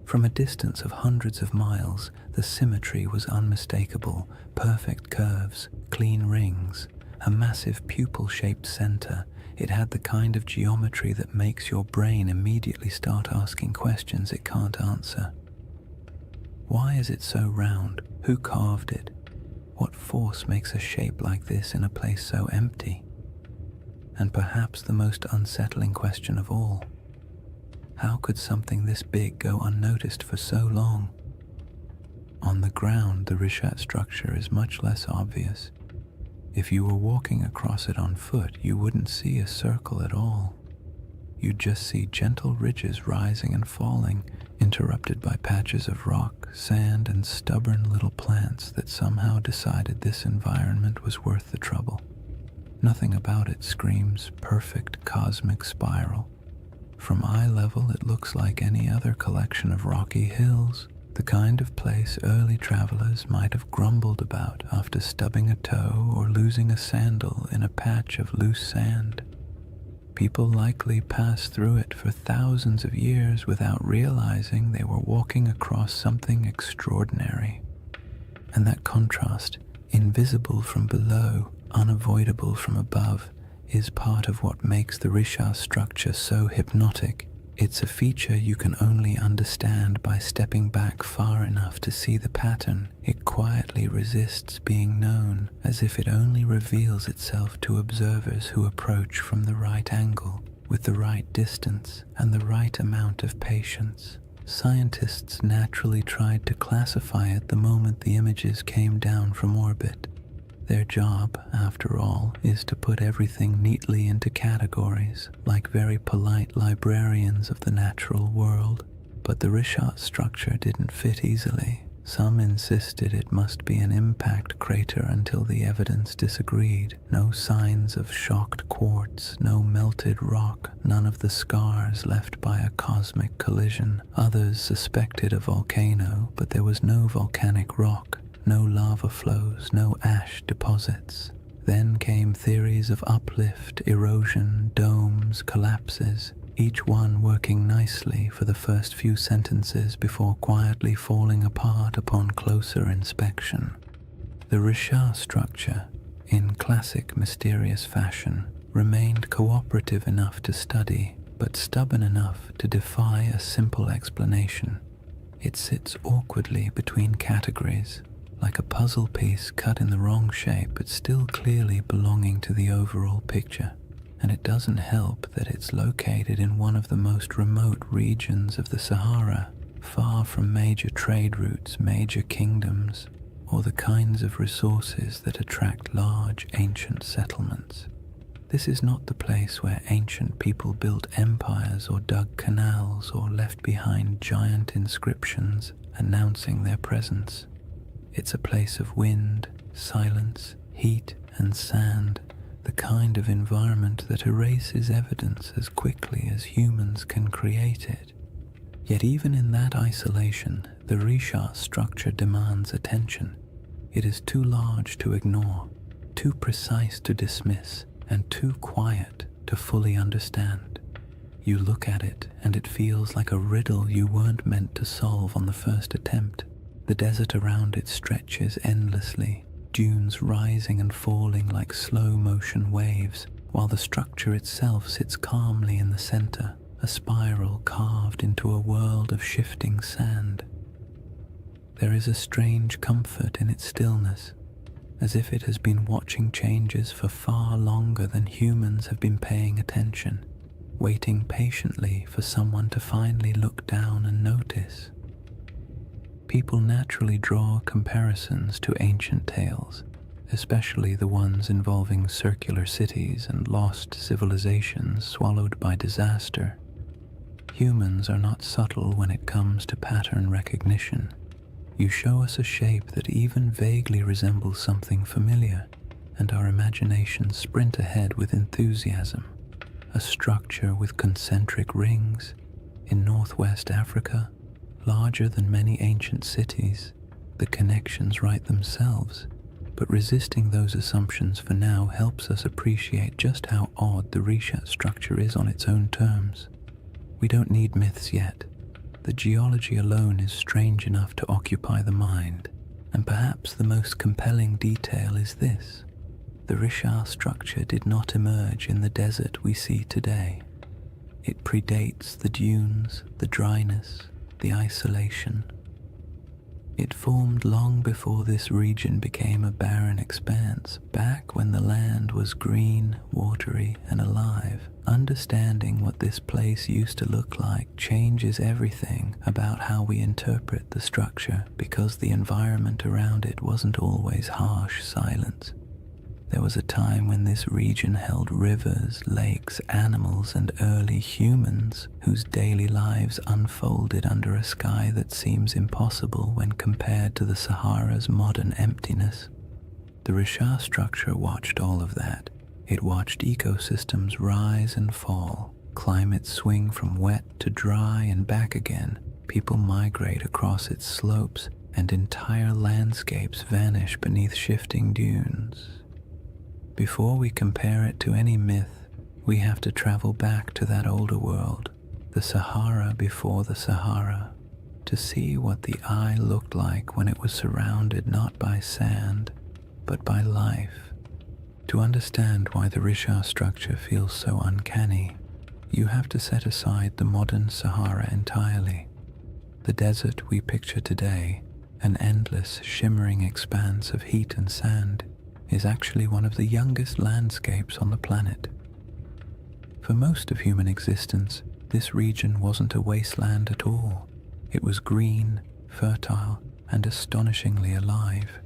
From a distance of hundreds of miles, the symmetry was unmistakable: perfect curves, clean rings, a massive pupil-shaped center. It had the kind of geometry that makes your brain immediately start asking questions it can't answer. Why is it so round? Who carved it? What force makes a shape like this in a place so empty? And perhaps the most unsettling question of all, how could something this big go unnoticed for so long? On the ground, the Richat structure is much less obvious. If you were walking across it on foot, you wouldn't see a circle at all. You'd just see gentle ridges rising and falling, interrupted by patches of rock, sand, and stubborn little plants that somehow decided this environment was worth the trouble. Nothing about it screams perfect cosmic spiral. From eye level, it looks like any other collection of rocky hills, the kind of place early travelers might have grumbled about after stubbing a toe or losing a sandal in a patch of loose sand. People likely passed through it for thousands of years without realizing they were walking across something extraordinary. And that contrast, invisible from below, unavoidable from above, is part of what makes the Richat structure so hypnotic. It's a feature you can only understand by stepping back far enough to see the pattern. It quietly resists being known, as if it only reveals itself to observers who approach from the right angle, with the right distance, and the right amount of patience. Scientists naturally tried to classify it the moment the images came down from orbit. Their job, after all, is to put everything neatly into categories, like very polite librarians of the natural world. But the Richat structure didn't fit easily. Some insisted it must be an impact crater until the evidence disagreed. No signs of shocked quartz, no melted rock, none of the scars left by a cosmic collision. Others suspected a volcano, but there was no volcanic rock. No lava flows, no ash deposits. Then came theories of uplift, erosion, domes, collapses, each one working nicely for the first few sentences before quietly falling apart upon closer inspection. The Richat structure, in classic mysterious fashion, remained cooperative enough to study, but stubborn enough to defy a simple explanation. It sits awkwardly between categories, like a puzzle piece cut in the wrong shape but still clearly belonging to the overall picture. And it doesn't help that it's located in one of the most remote regions of the Sahara, far from major trade routes, major kingdoms, or the kinds of resources that attract large ancient settlements. This is not the place where ancient people built empires or dug canals or left behind giant inscriptions announcing their presence. It's a place of wind, silence, heat, and sand, the kind of environment that erases evidence as quickly as humans can create it. Yet even in that isolation, the Risha structure demands attention. It is too large to ignore, too precise to dismiss, and too quiet to fully understand. You look at it and it feels like a riddle you weren't meant to solve on the first attempt. The desert around it stretches endlessly, dunes rising and falling like slow-motion waves, while the structure itself sits calmly in the center, a spiral carved into a world of shifting sand. There is a strange comfort in its stillness, as if it has been watching changes for far longer than humans have been paying attention, waiting patiently for someone to finally look down and notice. People naturally draw comparisons to ancient tales, especially the ones involving circular cities and lost civilizations swallowed by disaster. Humans are not subtle when it comes to pattern recognition. You show us a shape that even vaguely resembles something familiar, and our imaginations sprint ahead with enthusiasm. A structure with concentric rings in northwest Africa, larger than many ancient cities. The connections write themselves, but resisting those assumptions for now helps us appreciate just how odd the Risha structure is on its own terms. We don't need myths yet. The geology alone is strange enough to occupy the mind, and perhaps the most compelling detail is this. The Risha structure did not emerge in the desert we see today. It predates the dunes, the dryness, the isolation. It formed long before this region became a barren expanse, back when the land was green, watery, and alive. Understanding what this place used to look like changes everything about how we interpret the structure, because the environment around it wasn't always harsh silence. There was a time when this region held rivers, lakes, animals, and early humans whose daily lives unfolded under a sky that seems impossible when compared to the Sahara's modern emptiness. The Risha structure watched all of that. It watched ecosystems rise and fall, climates swing from wet to dry and back again, people migrate across its slopes, and entire landscapes vanish beneath shifting dunes. Before we compare it to any myth, we have to travel back to that older world, the Sahara before the Sahara, to see what the eye looked like when it was surrounded not by sand, but by life. To understand why the Risha structure feels so uncanny, you have to set aside the modern Sahara entirely. The desert we picture today, an endless, shimmering expanse of heat and sand, is actually one of the youngest landscapes on the planet. For most of human existence, this region wasn't a wasteland at all. It was green, fertile, and astonishingly alive.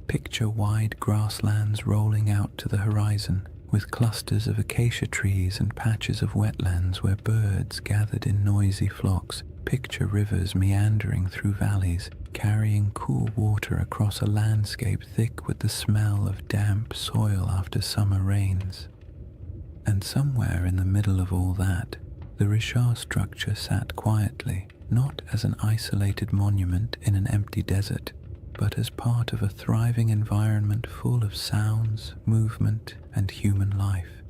Picture wide grasslands rolling out to the horizon, with clusters of acacia trees and patches of wetlands where birds gathered in noisy flocks. Picture rivers meandering through valleys, carrying cool water across a landscape thick with the smell of damp soil after summer rains. And somewhere in the middle of all that, the Risha structure sat quietly, not as an isolated monument in an empty desert, but as part of a thriving environment full of sounds, movement, and human life.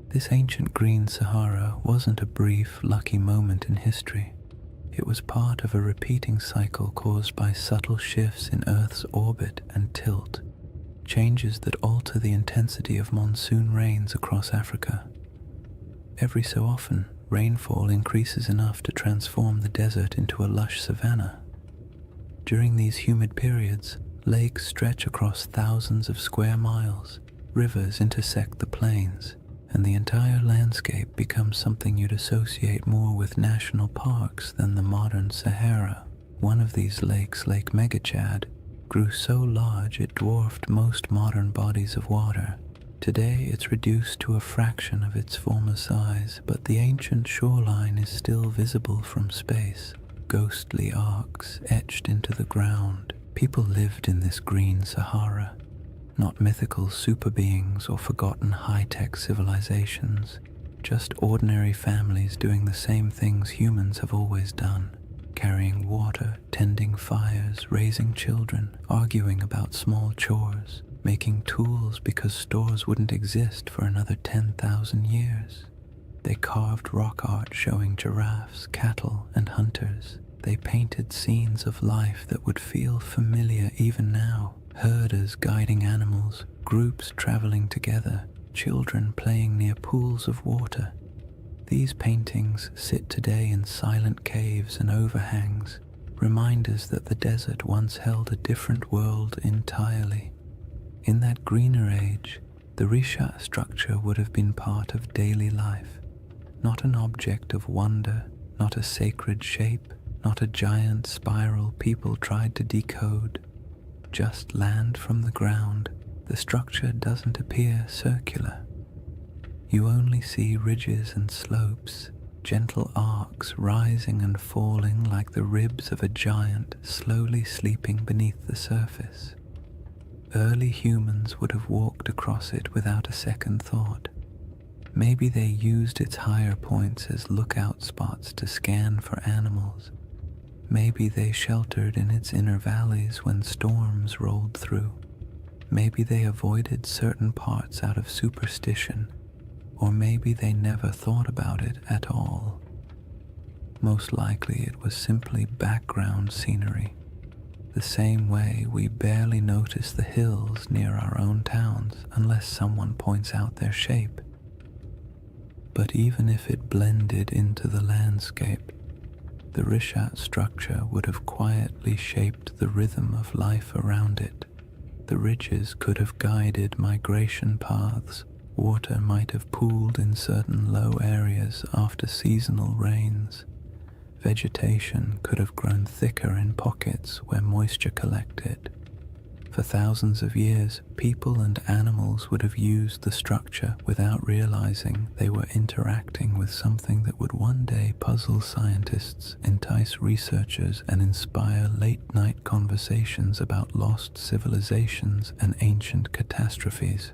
This ancient green Sahara wasn't a brief, lucky moment in history. It was part of a repeating cycle caused by subtle shifts in Earth's orbit and tilt, changes that alter the intensity of monsoon rains across Africa. Every so often, rainfall increases enough to transform the desert into a lush savanna. During these humid periods, lakes stretch across thousands of square miles, rivers intersect the plains, and the entire landscape becomes something you'd associate more with national parks than the modern Sahara. One of these lakes, Lake Megachad, grew so large it dwarfed most modern bodies of water. Today it's reduced to a fraction of its former size, but the ancient shoreline is still visible from space, ghostly arcs etched into the ground. People lived in this green Sahara, not mythical super beings or forgotten high-tech civilizations. just ordinary families doing the same things humans have always done, carrying water, tending fires, raising children, arguing about small chores, making tools because stores wouldn't exist for another 10,000 years. They carved rock art showing giraffes, cattle, and hunters. They painted scenes of life that would feel familiar even now. Herders guiding animals, groups traveling together, children playing near pools of water. These paintings sit today in silent caves and overhangs, reminders that the desert once held a different world entirely. In that greener age, the Risha structure would have been part of daily life, not an object of wonder, not a sacred shape, not a giant spiral people tried to decode. Just land from the ground. The structure doesn't appear circular. You only see ridges and slopes, gentle arcs rising and falling like the ribs of a giant slowly sleeping beneath the surface. Early humans would have walked across it without a second thought. Maybe they used its higher points as lookout spots to scan for animals. Maybe they sheltered in its inner valleys when storms rolled through. Maybe they avoided certain parts out of superstition, or maybe they never thought about it at all. Most likely it was simply background scenery, the same way we barely notice the hills near our own towns unless someone points out their shape. But even if it blended into the landscape, the Rishat structure would have quietly shaped the rhythm of life around it. The ridges could have guided migration paths. Water might have pooled in certain low areas after seasonal rains. Vegetation could have grown thicker in pockets where moisture collected. For thousands of years, people and animals would have used the structure without realizing they were interacting with something that would one day puzzle scientists, entice researchers, and inspire late-night conversations about lost civilizations and ancient catastrophes.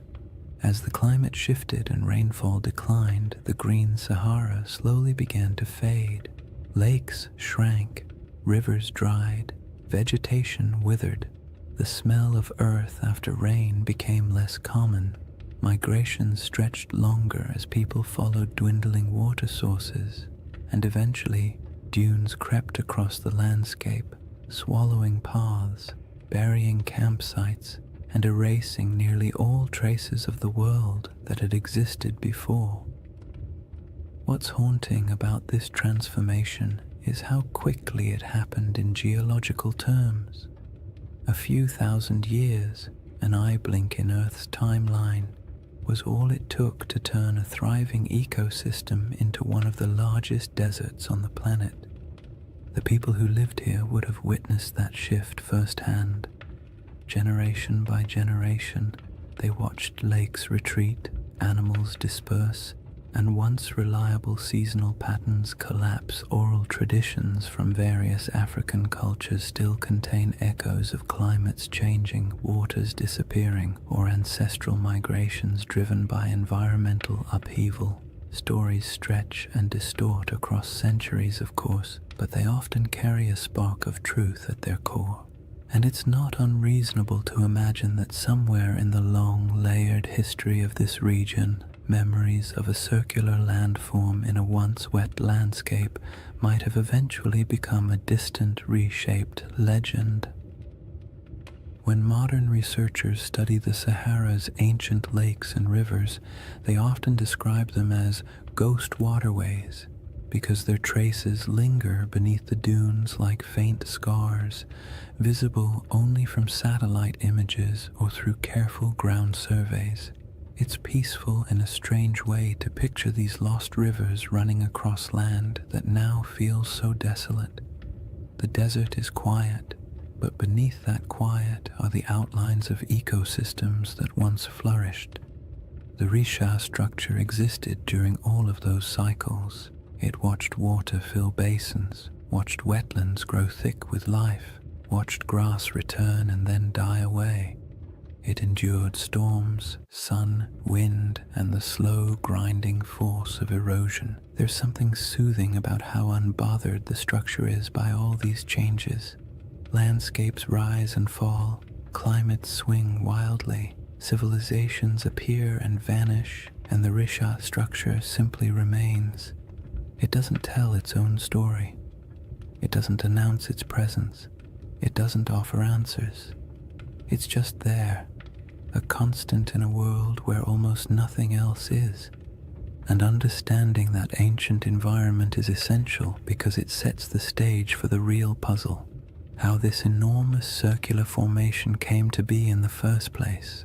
As the climate shifted and rainfall declined, the green Sahara slowly began to fade. Lakes shrank, rivers dried, vegetation withered. The smell of earth after rain became less common. Migration stretched longer as people followed dwindling water sources, and eventually dunes crept across the landscape, swallowing paths, burying campsites, and erasing nearly all traces of the world that had existed before. What's haunting about this transformation is how quickly it happened in geological terms. A few thousand years, an eye blink in Earth's timeline, was all it took to turn a thriving ecosystem into one of the largest deserts on the planet. The people who lived here would have witnessed that shift firsthand. Generation by generation, they watched lakes retreat, animals disperse, and once reliable seasonal patterns collapse. Oral traditions from various African cultures still contain echoes of climates changing, waters disappearing, or ancestral migrations driven by environmental upheaval. Stories stretch and distort across centuries, of course, but they often carry a spark of truth at their core. And it's not unreasonable to imagine that somewhere in the long, layered history of this region, memories of a circular landform in a once wet landscape might have eventually become a distant, reshaped legend. When modern researchers study the Sahara's ancient lakes and rivers, they often describe them as ghost waterways, because their traces linger beneath the dunes like faint scars, visible only from satellite images or through careful ground surveys. It's peaceful in a strange way to picture these lost rivers running across land that now feels so desolate. The desert is quiet, but beneath that quiet are the outlines of ecosystems that once flourished. The Risha structure existed during all of those cycles. It watched water fill basins, watched wetlands grow thick with life, watched grass return and then die away. It endured storms, sun, wind, and the slow grinding force of erosion. There's something soothing about how unbothered the structure is by all these changes. Landscapes rise and fall, climates swing wildly, civilizations appear and vanish, and the Risha structure simply remains. It doesn't tell its own story. It doesn't announce its presence. It doesn't offer answers. It's just there, a constant in a world where almost nothing else is. And understanding that ancient environment is essential because it sets the stage for the real puzzle, how this enormous circular formation came to be in the first place.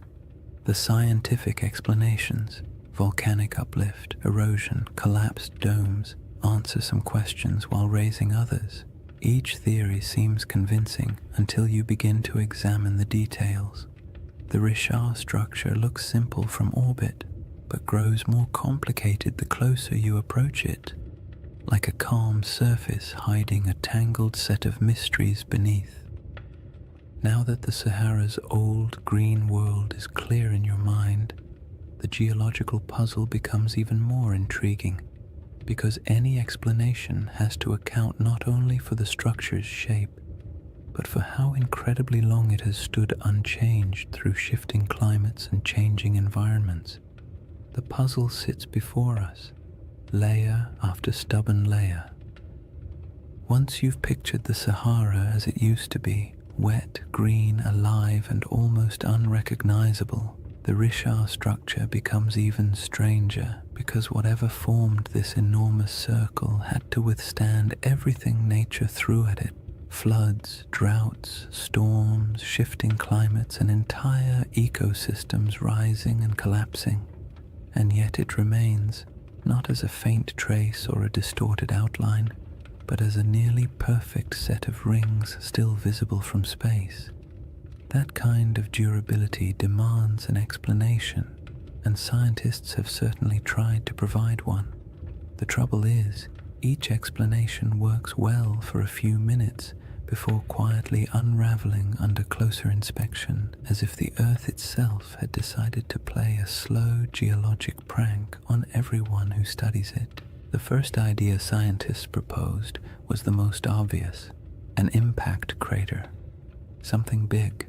The scientific explanations, volcanic uplift, erosion, collapsed domes, answer some questions while raising others. Each theory seems convincing until you begin to examine the details. The Risha structure looks simple from orbit, but grows more complicated the closer you approach it, like a calm surface hiding a tangled set of mysteries beneath. Now that the Sahara's old green world is clear in your mind, the geological puzzle becomes even more intriguing, because any explanation has to account not only for the structure's shape, but for how incredibly long it has stood unchanged through shifting climates and changing environments. The puzzle sits before us, layer after stubborn layer. Once you've pictured the Sahara as it used to be, wet, green, alive, and almost unrecognizable, the Risha structure becomes even stranger, because whatever formed this enormous circle had to withstand everything nature threw at it. Floods, droughts, storms, shifting climates, and entire ecosystems rising and collapsing. And yet it remains, not as a faint trace or a distorted outline, but as a nearly perfect set of rings still visible from space. That kind of durability demands an explanation, and scientists have certainly tried to provide one. The trouble is, each explanation works well for a few minutes before quietly unraveling under closer inspection, as if the Earth itself had decided to play a slow geologic prank on everyone who studies it. The first idea scientists proposed was the most obvious: an impact crater. Something big,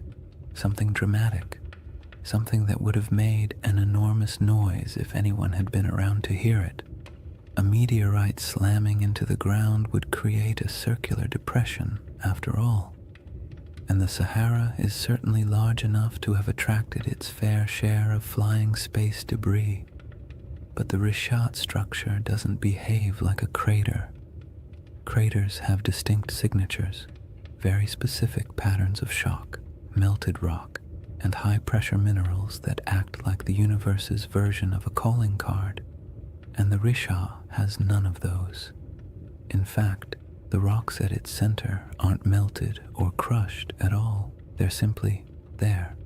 something dramatic, something that would have made an enormous noise if anyone had been around to hear it. A meteorite slamming into the ground would create a circular depression, after all. And the Sahara is certainly large enough to have attracted its fair share of flying space debris. But the Rishat structure doesn't behave like a crater. Craters have distinct signatures, very specific patterns of shock, melted rock, and high-pressure minerals that act like the universe's version of a calling card. And the Risha has none of those. In fact, the rocks at its center aren't melted or crushed at all. They're simply there.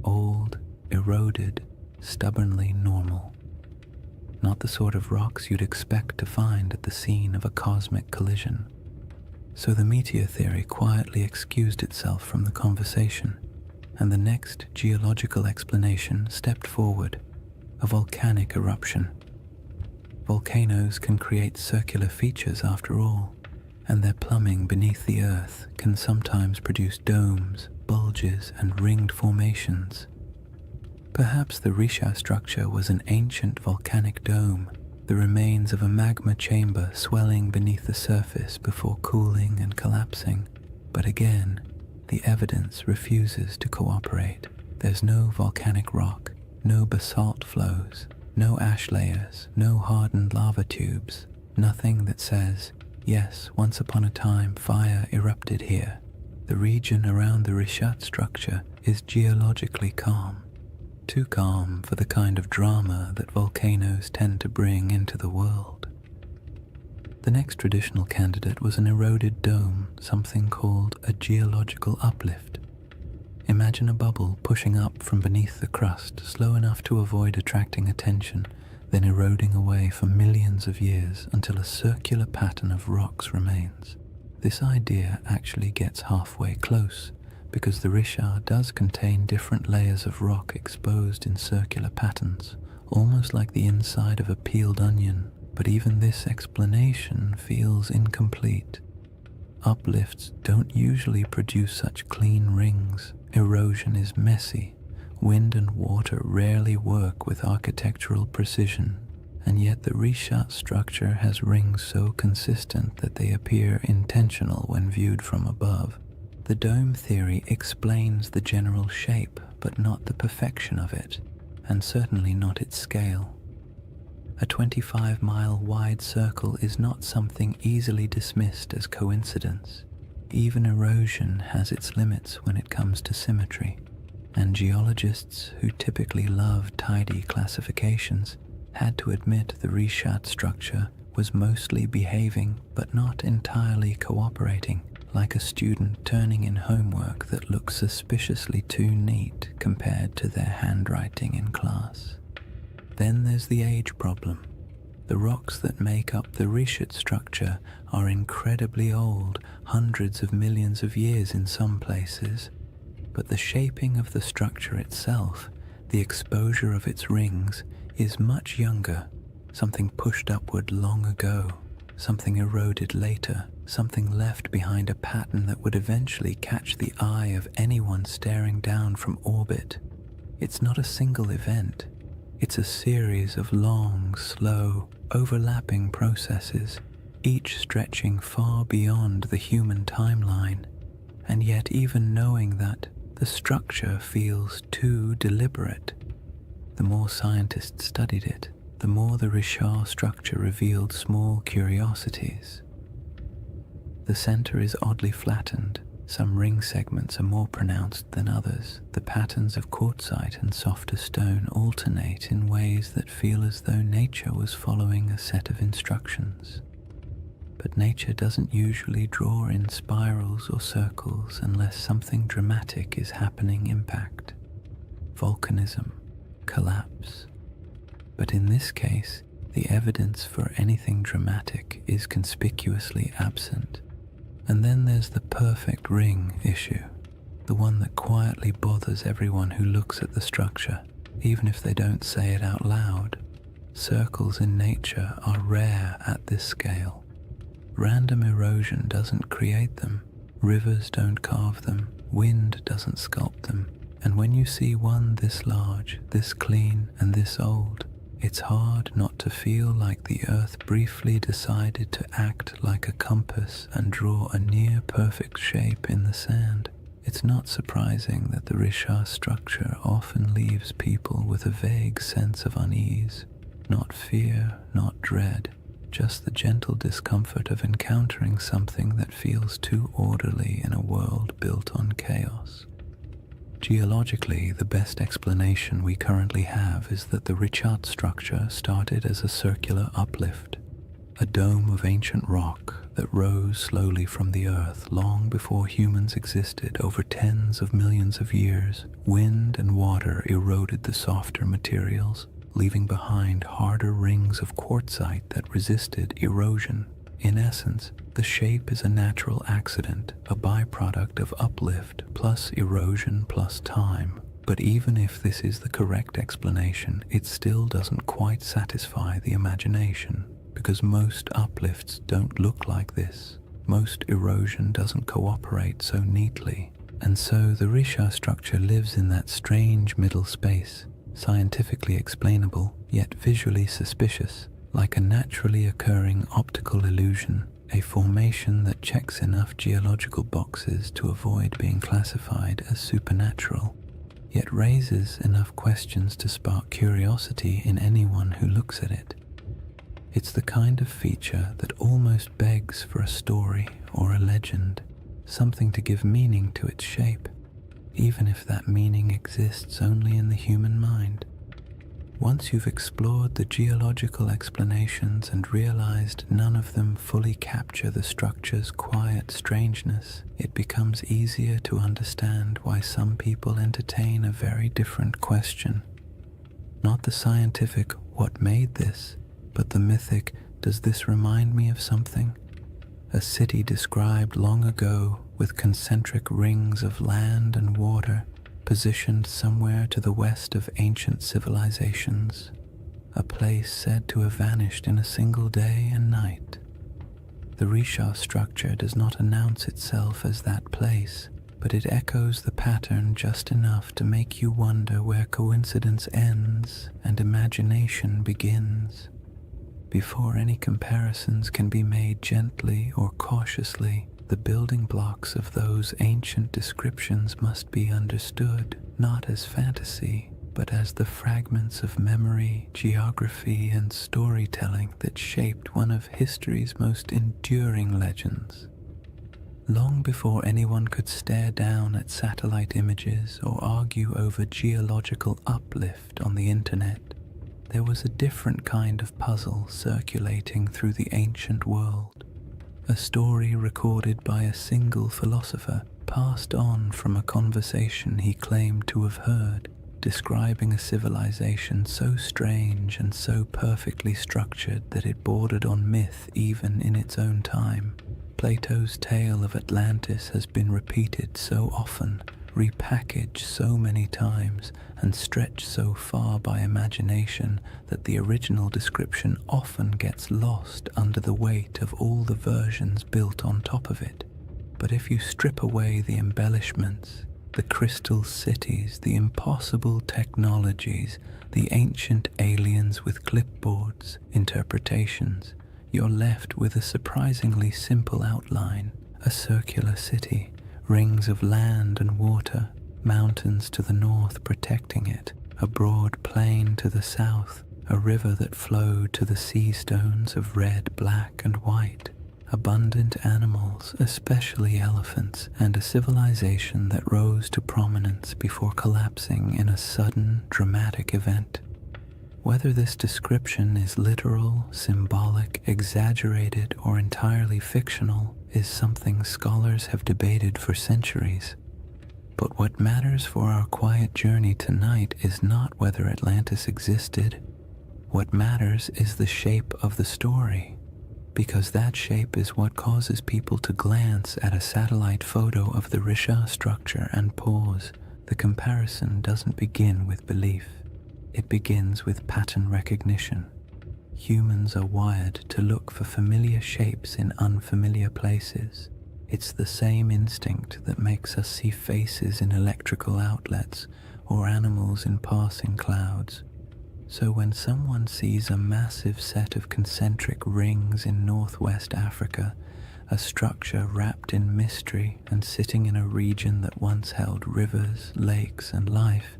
Old, eroded, stubbornly normal. Not the sort of rocks you'd expect to find at the scene of a cosmic collision. So the meteor theory quietly excused itself from the conversation, and the next geological explanation stepped forward: a volcanic eruption. Volcanoes can create circular features after all, and their plumbing beneath the earth can sometimes produce domes, bulges, and ringed formations. Perhaps the Risha structure was an ancient volcanic dome, the remains of a magma chamber swelling beneath the surface before cooling and collapsing. But again, the evidence refuses to cooperate. There's no volcanic rock, no basalt flows, no ash layers, no hardened lava tubes, nothing that says, yes, once upon a time fire erupted here. The region around the Rishat structure is geologically calm, too calm for the kind of drama that volcanoes tend to bring into the world. The next traditional candidate was an eroded dome, something called a geological uplift. Imagine a bubble pushing up from beneath the crust, slow enough to avoid attracting attention, then eroding away for millions of years until a circular pattern of rocks remains. This idea actually gets halfway close, because the Richard does contain different layers of rock exposed in circular patterns, almost like the inside of a peeled onion, but even this explanation feels incomplete. Uplifts don't usually produce such clean rings. Erosion is messy. Wind and water rarely work with architectural precision, and yet the Richat structure has rings so consistent that they appear intentional when viewed from above. The dome theory explains the general shape, but not the perfection of it, and certainly not its scale. A 25-mile wide circle is not something easily dismissed as coincidence. Even erosion has its limits when it comes to symmetry, and geologists who typically love tidy classifications had to admit the Richat structure was mostly behaving but not entirely cooperating, like a student turning in homework that looks suspiciously too neat compared to their handwriting in class. Then there's the age problem. The rocks that make up the Richat structure are incredibly old, hundreds of millions of years in some places, but the shaping of the structure itself, the exposure of its rings, is much younger, something pushed upward long ago, something eroded later, something left behind a pattern that would eventually catch the eye of anyone staring down from orbit. It's not a single event. It's a series of long, slow, overlapping processes, each stretching far beyond the human timeline. And yet even knowing that, the structure feels too deliberate. The more scientists studied it, the more the Richat structure revealed small curiosities. The center is oddly flattened. Some ring segments are more pronounced than others. The patterns of quartzite and softer stone alternate in ways that feel as though nature was following a set of instructions. But nature doesn't usually draw in spirals or circles unless something dramatic is happening. Impact, volcanism, collapse. But in this case, the evidence for anything dramatic is conspicuously absent. And then there's the perfect ring issue, the one that quietly bothers everyone who looks at the structure, even if they don't say it out loud. Circles in nature are rare at this scale. Random erosion doesn't create them, rivers don't carve them, wind doesn't sculpt them, and when you see one this large, this clean, and this old, it's hard not to feel like the earth briefly decided to act like a compass and draw a near-perfect shape in the sand. It's not surprising that the Richat structure often leaves people with a vague sense of unease, not fear, not dread, just the gentle discomfort of encountering something that feels too orderly in a world built on chaos. Geologically, the best explanation we currently have is that the Richat structure started as a circular uplift, a dome of ancient rock that rose slowly from the earth long before humans existed. Over tens of millions of years, wind and water eroded the softer materials, leaving behind harder rings of quartzite that resisted erosion. In essence, the shape is a natural accident, a byproduct of uplift plus erosion plus time. But even if this is the correct explanation, it still doesn't quite satisfy the imagination, because most uplifts don't look like this. Most erosion doesn't cooperate so neatly, and so the Richat structure lives in that strange middle space, scientifically explainable, yet visually suspicious, like a naturally occurring optical illusion, a formation that checks enough geological boxes to avoid being classified as supernatural, yet raises enough questions to spark curiosity in anyone who looks at it. It's the kind of feature that almost begs for a story or a legend, something to give meaning to its shape, even if that meaning exists only in the human mind. Once you've explored the geological explanations and realized none of them fully capture the structure's quiet strangeness, it becomes easier to understand why some people entertain a very different question. Not the scientific, what made this, but the mythic, does this remind me of something? A city described long ago, with concentric rings of land and water positioned somewhere to the west of ancient civilizations, a place said to have vanished in a single day and night. The Risha structure does not announce itself as that place, but it echoes the pattern just enough to make you wonder where coincidence ends and imagination begins. Before any comparisons can be made gently or cautiously, the building blocks of those ancient descriptions must be understood, not as fantasy, but as the fragments of memory, geography, and storytelling that shaped one of history's most enduring legends. Long before anyone could stare down at satellite images or argue over geological uplift on the internet, there was a different kind of puzzle circulating through the ancient world, a story recorded by a single philosopher, passed on from a conversation he claimed to have heard, describing a civilization so strange and so perfectly structured that it bordered on myth even in its own time. Plato's tale of Atlantis has been repeated so often, repackaged so many times, and stretched so far by imagination that the original description often gets lost under the weight of all the versions built on top of it. But if you strip away the embellishments, the crystal cities, the impossible technologies, the ancient aliens with clipboards, interpretations, you're left with a surprisingly simple outline: a circular city, rings of land and water, mountains to the north protecting it, a broad plain to the south, a river that flowed to the sea stones of red, black, and white, abundant animals, especially elephants, and a civilization that rose to prominence before collapsing in a sudden, dramatic event. Whether this description is literal, symbolic, exaggerated, or entirely fictional is something scholars have debated for centuries. But what matters for our quiet journey tonight is not whether Atlantis existed. What matters is the shape of the story, because that shape is what causes people to glance at a satellite photo of the Risha structure and pause. The comparison doesn't begin with belief. It begins with pattern recognition. Humans are wired to look for familiar shapes in unfamiliar places. It's the same instinct that makes us see faces in electrical outlets or animals in passing clouds. So when someone sees a massive set of concentric rings in northwest Africa, a structure wrapped in mystery and sitting in a region that once held rivers, lakes, and life,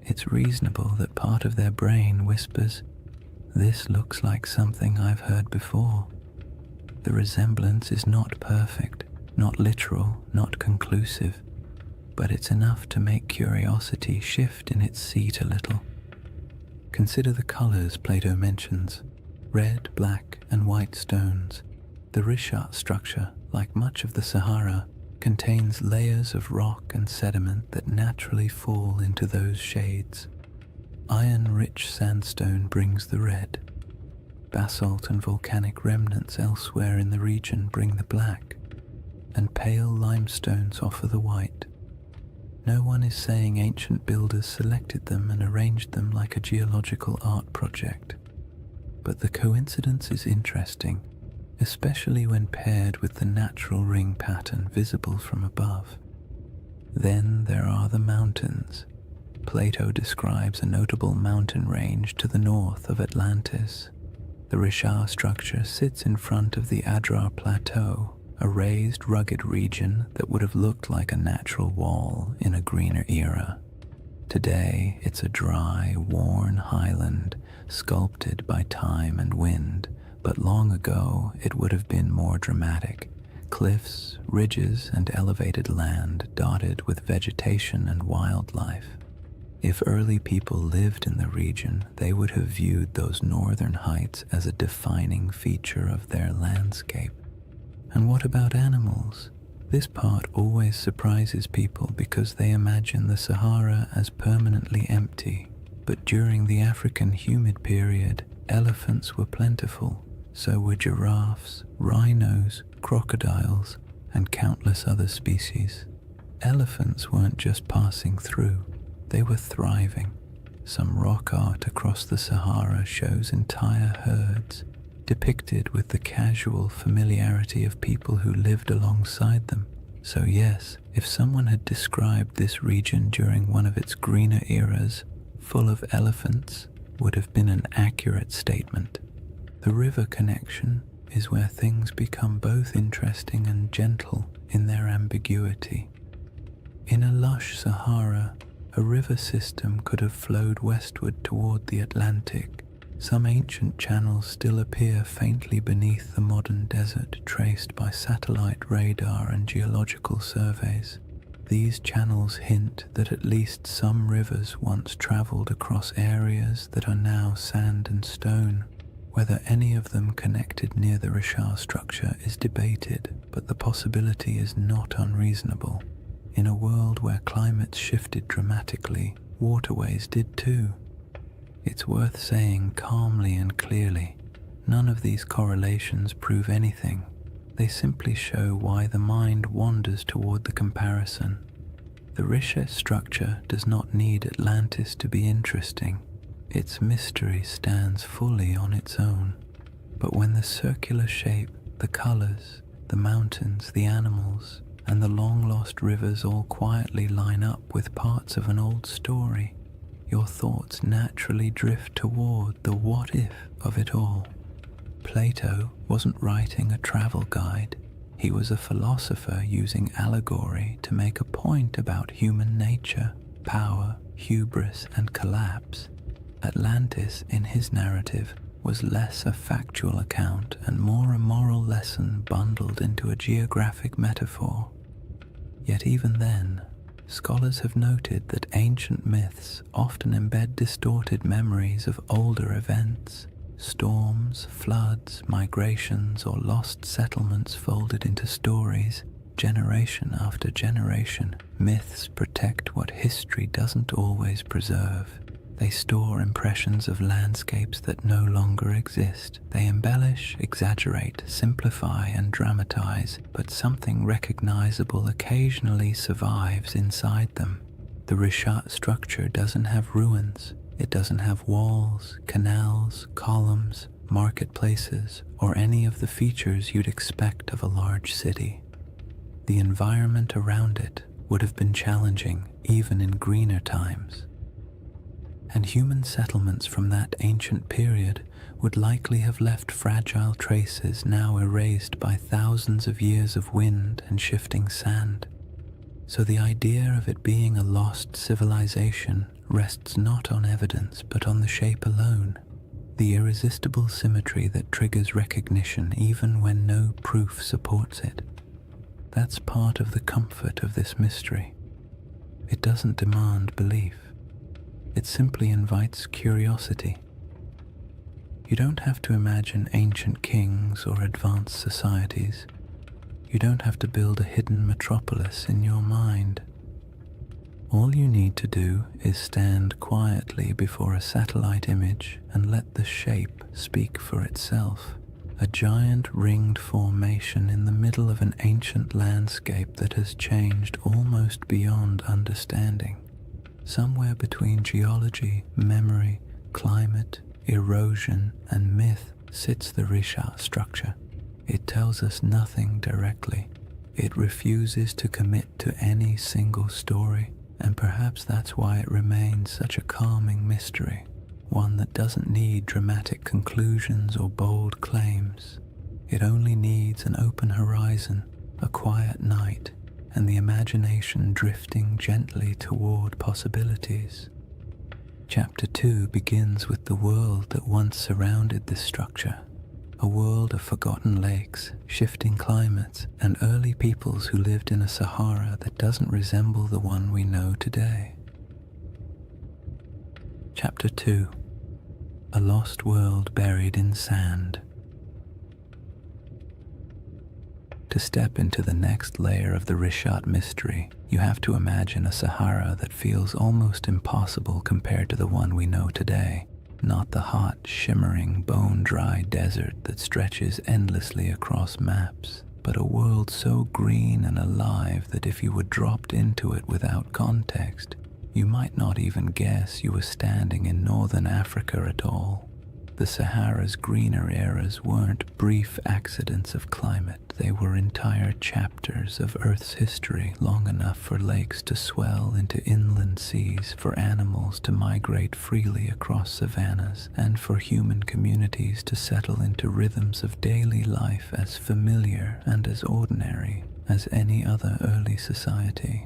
it's reasonable that part of their brain whispers, "This looks like something I've heard before." The resemblance is not perfect, not literal, not conclusive, but it's enough to make curiosity shift in its seat a little. Consider the colors Plato mentions: red, black, and white stones. The Rishat structure, like much of the Sahara, contains layers of rock and sediment that naturally fall into those shades. Iron-rich sandstone brings the red. Basalt and volcanic remnants elsewhere in the region bring the black, and pale limestones offer the white. No one is saying ancient builders selected them and arranged them like a geological art project, but the coincidence is interesting, especially when paired with the natural ring pattern visible from above. Then there are the mountains. Plato describes a notable mountain range to the north of Atlantis. The Risha structure sits in front of the Adrar Plateau, a raised, rugged region that would have looked like a natural wall in a greener era. Today, it's a dry, worn highland, sculpted by time and wind, but long ago it would have been more dramatic. Cliffs, ridges, and elevated land dotted with vegetation and wildlife. If early people lived in the region, they would have viewed those northern heights as a defining feature of their landscape. And what about animals? This part always surprises people because they imagine the Sahara as permanently empty. But during the African humid period, elephants were plentiful. So were giraffes, rhinos, crocodiles, and countless other species. Elephants weren't just passing through, they were thriving. Some rock art across the Sahara shows entire herds, depicted with the casual familiarity of people who lived alongside them. So yes, if someone had described this region during one of its greener eras, full of elephants, would have been an accurate statement. The river connection is where things become both interesting and gentle in their ambiguity. In a lush Sahara, a river system could have flowed westward toward the Atlantic. Some ancient channels still appear faintly beneath the modern desert, traced by satellite radar and geological surveys. These channels hint that at least some rivers once traveled across areas that are now sand and stone. Whether any of them connected near the Richard structure is debated, but the possibility is not unreasonable. In a world where climates shifted dramatically, waterways did too. It's worth saying calmly and clearly, none of these correlations prove anything. They simply show why the mind wanders toward the comparison. The Richet structure does not need Atlantis to be interesting. Its mystery stands fully on its own. But when the circular shape, the colors, the mountains, the animals, and the long-lost rivers all quietly line up with parts of an old story, your thoughts naturally drift toward the what-if of it all. Plato wasn't writing a travel guide. He was a philosopher using allegory to make a point about human nature, power, hubris, and collapse. Atlantis, in his narrative, was less a factual account and more a moral lesson bundled into a geographic metaphor. Yet even then, scholars have noted that ancient myths often embed distorted memories of older events. Storms, floods, migrations, or lost settlements folded into stories, generation after generation. Myths protect what history doesn't always preserve. They store impressions of landscapes that no longer exist. They embellish, exaggerate, simplify, and dramatize, but something recognizable occasionally survives inside them. The Richat structure doesn't have ruins. It doesn't have walls, canals, columns, marketplaces, or any of the features you'd expect of a large city. The environment around it would have been challenging even in greener times. And human settlements from that ancient period would likely have left fragile traces now erased by thousands of years of wind and shifting sand. So the idea of it being a lost civilization rests not on evidence but on the shape alone, the irresistible symmetry that triggers recognition even when no proof supports it. That's part of the comfort of this mystery. It doesn't demand belief. It simply invites curiosity. You don't have to imagine ancient kings or advanced societies. You don't have to build a hidden metropolis in your mind. All you need to do is stand quietly before a satellite image and let the shape speak for itself. A giant ringed formation in the middle of an ancient landscape that has changed almost beyond understanding. Somewhere between geology, memory, climate, erosion, and myth sits the Richat structure. It tells us nothing directly. It refuses to commit to any single story, and perhaps that's why it remains such a calming mystery, one that doesn't need dramatic conclusions or bold claims. It only needs an open horizon, a quiet night, and the imagination drifting gently toward possibilities. Chapter 2 begins with the world that once surrounded this structure, a world of forgotten lakes, shifting climates, and early peoples who lived in a Sahara that doesn't resemble the one we know today. Chapter 2: A Lost World Buried in Sand. To step into the next layer of the Richat mystery, you have to imagine a Sahara that feels almost impossible compared to the one we know today. Not the hot, shimmering, bone-dry desert that stretches endlessly across maps, but a world so green and alive that if you were dropped into it without context, you might not even guess you were standing in northern Africa at all. The Sahara's greener eras weren't brief accidents of climate, they were entire chapters of Earth's history, long enough for lakes to swell into inland seas, for animals to migrate freely across savannas, and for human communities to settle into rhythms of daily life as familiar and as ordinary as any other early society.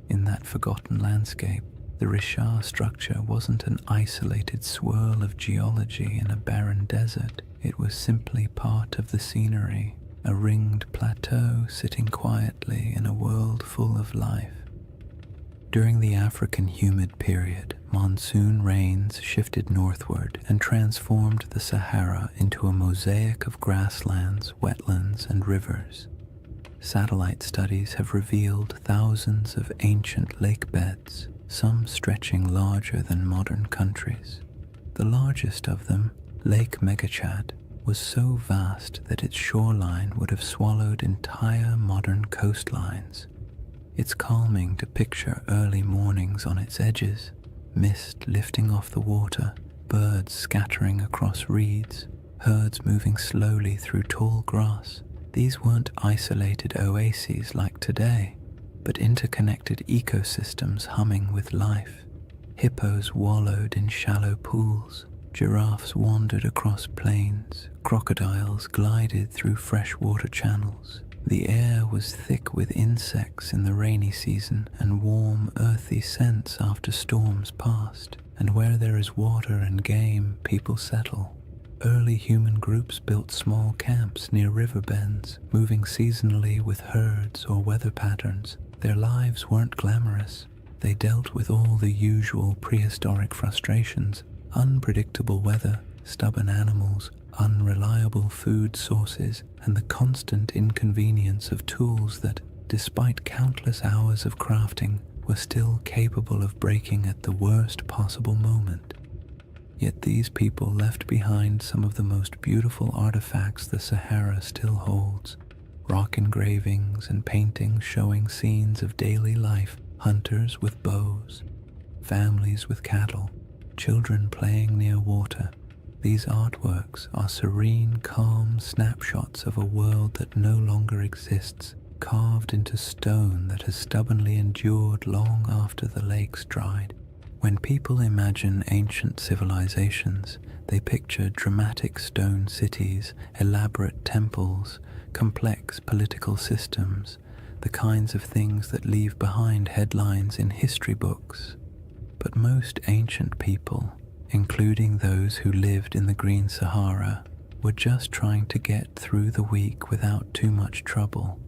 In that forgotten landscape, the Richard structure wasn't an isolated swirl of geology in a barren desert. It was simply part of the scenery, a ringed plateau sitting quietly in a world full of life. During the African humid period, monsoon rains shifted northward and transformed the Sahara into a mosaic of grasslands, wetlands, and rivers. Satellite studies have revealed thousands of ancient lake beds, some stretching larger than modern countries. The largest of them, Lake Megachad, was so vast that its shoreline would have swallowed entire modern coastlines. It's calming to picture early mornings on its edges, mist lifting off the water, birds scattering across reeds, herds moving slowly through tall grass. These weren't isolated oases like today, but interconnected ecosystems humming with life. Hippos wallowed in shallow pools, giraffes wandered across plains, crocodiles glided through freshwater channels. The air was thick with insects in the rainy season and warm, earthy scents after storms passed. And where there is water and game, people settle. Early human groups built small camps near river bends, moving seasonally with herds or weather patterns. Their lives weren't glamorous. They dealt with all the usual prehistoric frustrations: unpredictable weather, stubborn animals, unreliable food sources, and the constant inconvenience of tools that, despite countless hours of crafting, were still capable of breaking at the worst possible moment. Yet these people left behind some of the most beautiful artifacts the Sahara still holds. Rock engravings and paintings showing scenes of daily life, hunters with bows, families with cattle, children playing near water. These artworks are serene, calm snapshots of a world that no longer exists, carved into stone that has stubbornly endured long after the lakes dried. When people imagine ancient civilizations, they picture dramatic stone cities, elaborate temples, complex political systems, the kinds of things that leave behind headlines in history books. But most ancient people, including those who lived in the Green Sahara, were just trying to get through the week without too much trouble.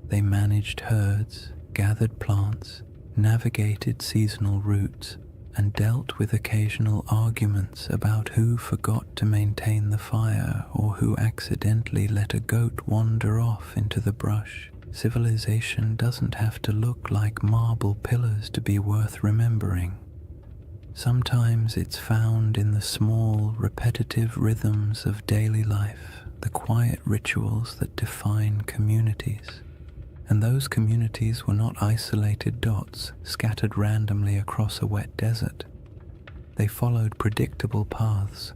They managed herds, gathered plants, navigated seasonal routes, and dealt with occasional arguments about who forgot to maintain the fire or who accidentally let a goat wander off into the brush. Civilization doesn't have to look like marble pillars to be worth remembering. Sometimes it's found in the small, repetitive rhythms of daily life, the quiet rituals that define communities. And those communities were not isolated dots scattered randomly across a wet desert. They followed predictable paths.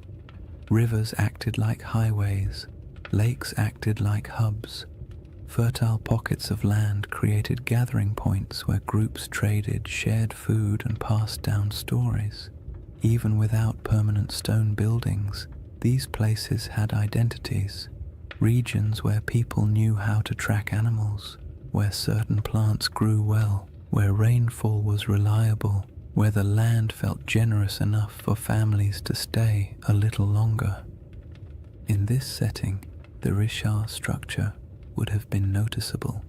Rivers acted like highways, lakes acted like hubs. Fertile pockets of land created gathering points where groups traded, shared food, and passed down stories. Even without permanent stone buildings, these places had identities, regions where people knew how to track animals, where certain plants grew well, where rainfall was reliable, where the land felt generous enough for families to stay a little longer. In this setting, the Richard structure would have been noticeable,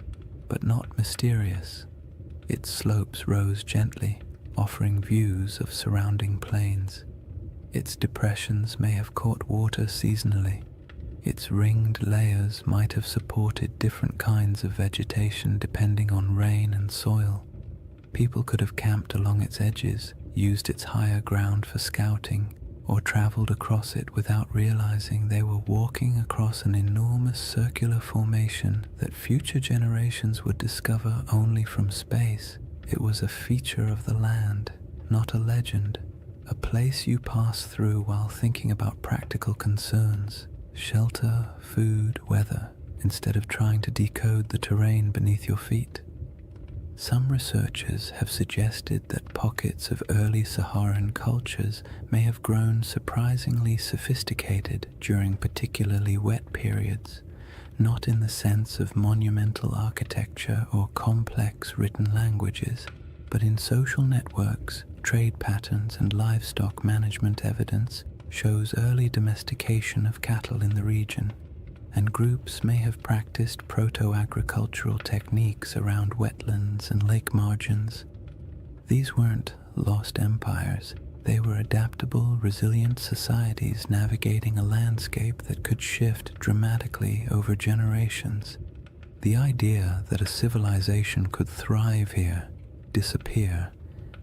but not mysterious. Its slopes rose gently, offering views of surrounding plains. Its depressions may have caught water seasonally. Its ringed layers might have supported different kinds of vegetation depending on rain and soil. People could have camped along its edges, used its higher ground for scouting, or traveled across it without realizing they were walking across an enormous circular formation that future generations would discover only from space. It was a feature of the land, not a legend, a place you pass through while thinking about practical concerns, shelter, food, weather, instead of trying to decode the terrain beneath your feet. Some researchers have suggested that pockets of early Saharan cultures may have grown surprisingly sophisticated during particularly wet periods, not in the sense of monumental architecture or complex written languages, but in social networks, trade patterns, and livestock management. Evidence shows early domestication of cattle in the region, and groups may have practiced proto-agricultural techniques around wetlands and lake margins. These weren't lost empires. They were adaptable, resilient societies navigating a landscape that could shift dramatically over generations. The idea that a civilization could thrive here, disappear,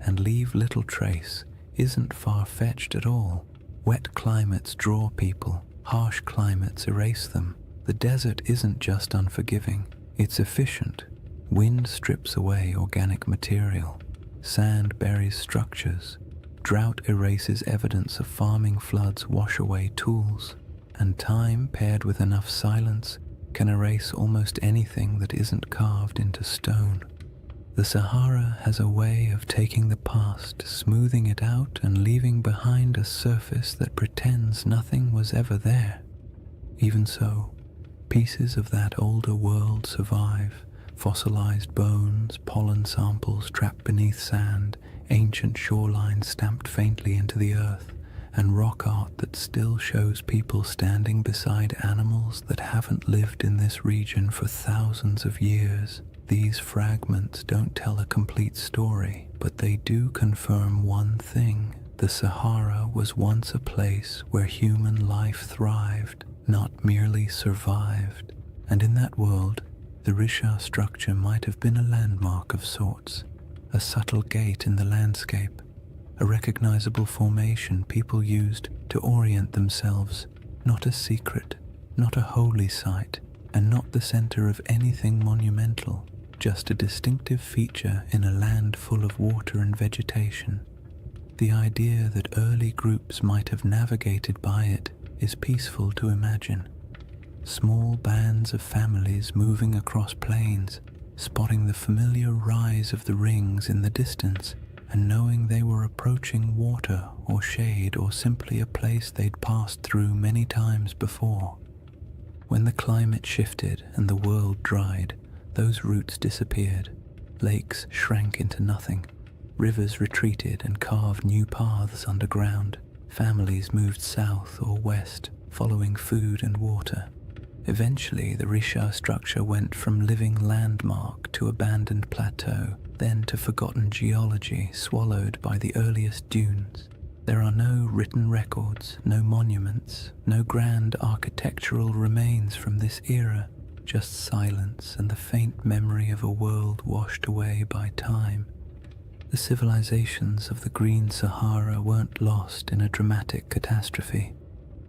and leave little trace isn't far-fetched at all. Wet climates draw people, harsh climates erase them. The desert isn't just unforgiving, it's efficient. Wind strips away organic material, sand buries structures, drought erases evidence of farming, floods wash away tools, and time paired with enough silence can erase almost anything that isn't carved into stone. The Sahara has a way of taking the past, smoothing it out, and leaving behind a surface that pretends nothing was ever there. Even so, pieces of that older world survive: fossilized bones, pollen samples trapped beneath sand, ancient shorelines stamped faintly into the earth, and rock art that still shows people standing beside animals that haven't lived in this region for thousands of years. These fragments don't tell a complete story, but they do confirm one thing: the Sahara was once a place where human life thrived, not merely survived. And in that world, the Risha structure might have been a landmark of sorts, a subtle gate in the landscape, a recognizable formation people used to orient themselves, not a secret, not a holy site, and not the center of anything monumental, just a distinctive feature in a land full of water and vegetation. The idea that early groups might have navigated by it is peaceful to imagine. Small bands of families moving across plains, spotting the familiar rise of the rings in the distance, and knowing they were approaching water or shade or simply a place they'd passed through many times before. When the climate shifted and the world dried, those routes disappeared. Lakes shrank into nothing. Rivers retreated and carved new paths underground. Families moved south or west, following food and water. Eventually, the Risha structure went from living landmark to abandoned plateau, then to forgotten geology swallowed by the earliest dunes. There are no written records, no monuments, no grand architectural remains from this era, just silence and the faint memory of a world washed away by time. The civilizations of the Green Sahara weren't lost in a dramatic catastrophe.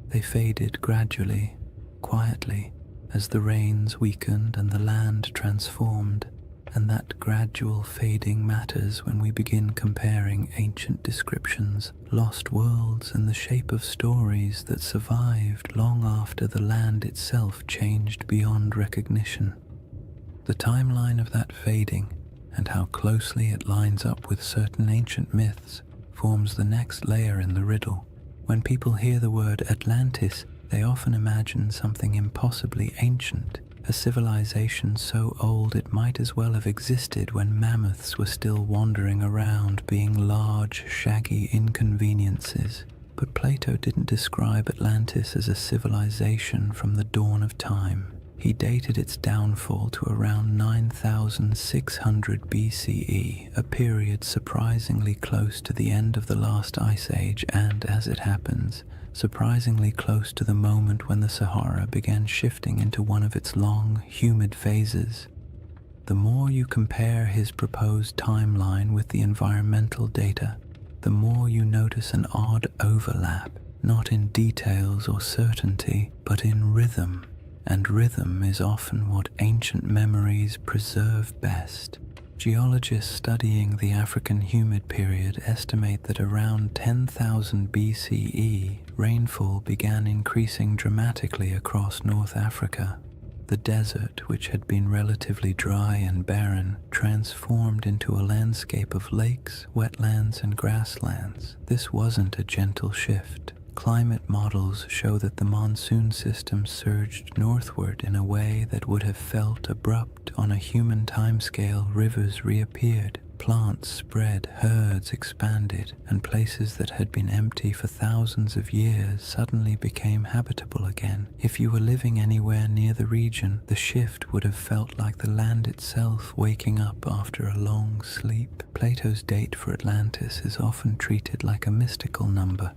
They faded gradually, quietly, as the rains weakened and the land transformed, and that gradual fading matters when we begin comparing ancient descriptions, lost worlds, and the shape of stories that survived long after the land itself changed beyond recognition. The timeline of that fading, and how closely it lines up with certain ancient myths, forms the next layer in the riddle. When people hear the word Atlantis, they often imagine something impossibly ancient, a civilization so old it might as well have existed when mammoths were still wandering around, being large, shaggy inconveniences. But Plato didn't describe Atlantis as a civilization from the dawn of time. He dated its downfall to around 9,600 BCE, a period surprisingly close to the end of the last ice age and, as it happens, surprisingly close to the moment when the Sahara began shifting into one of its long, humid phases. The more you compare his proposed timeline with the environmental data, the more you notice an odd overlap, not in details or certainty, but in rhythm. And rhythm is often what ancient memories preserve best. Geologists studying the African humid period estimate that around 10,000 BCE, rainfall began increasing dramatically across North Africa. The desert, which had been relatively dry and barren, transformed into a landscape of lakes, wetlands, and grasslands. This wasn't a gentle shift. Climate models show that the monsoon system surged northward in a way that would have felt abrupt on a human timescale. Rivers reappeared, plants spread, herds expanded, and places that had been empty for thousands of years suddenly became habitable again. If you were living anywhere near the region, the shift would have felt like the land itself waking up after a long sleep. Plato's date for Atlantis is often treated like a mystical number.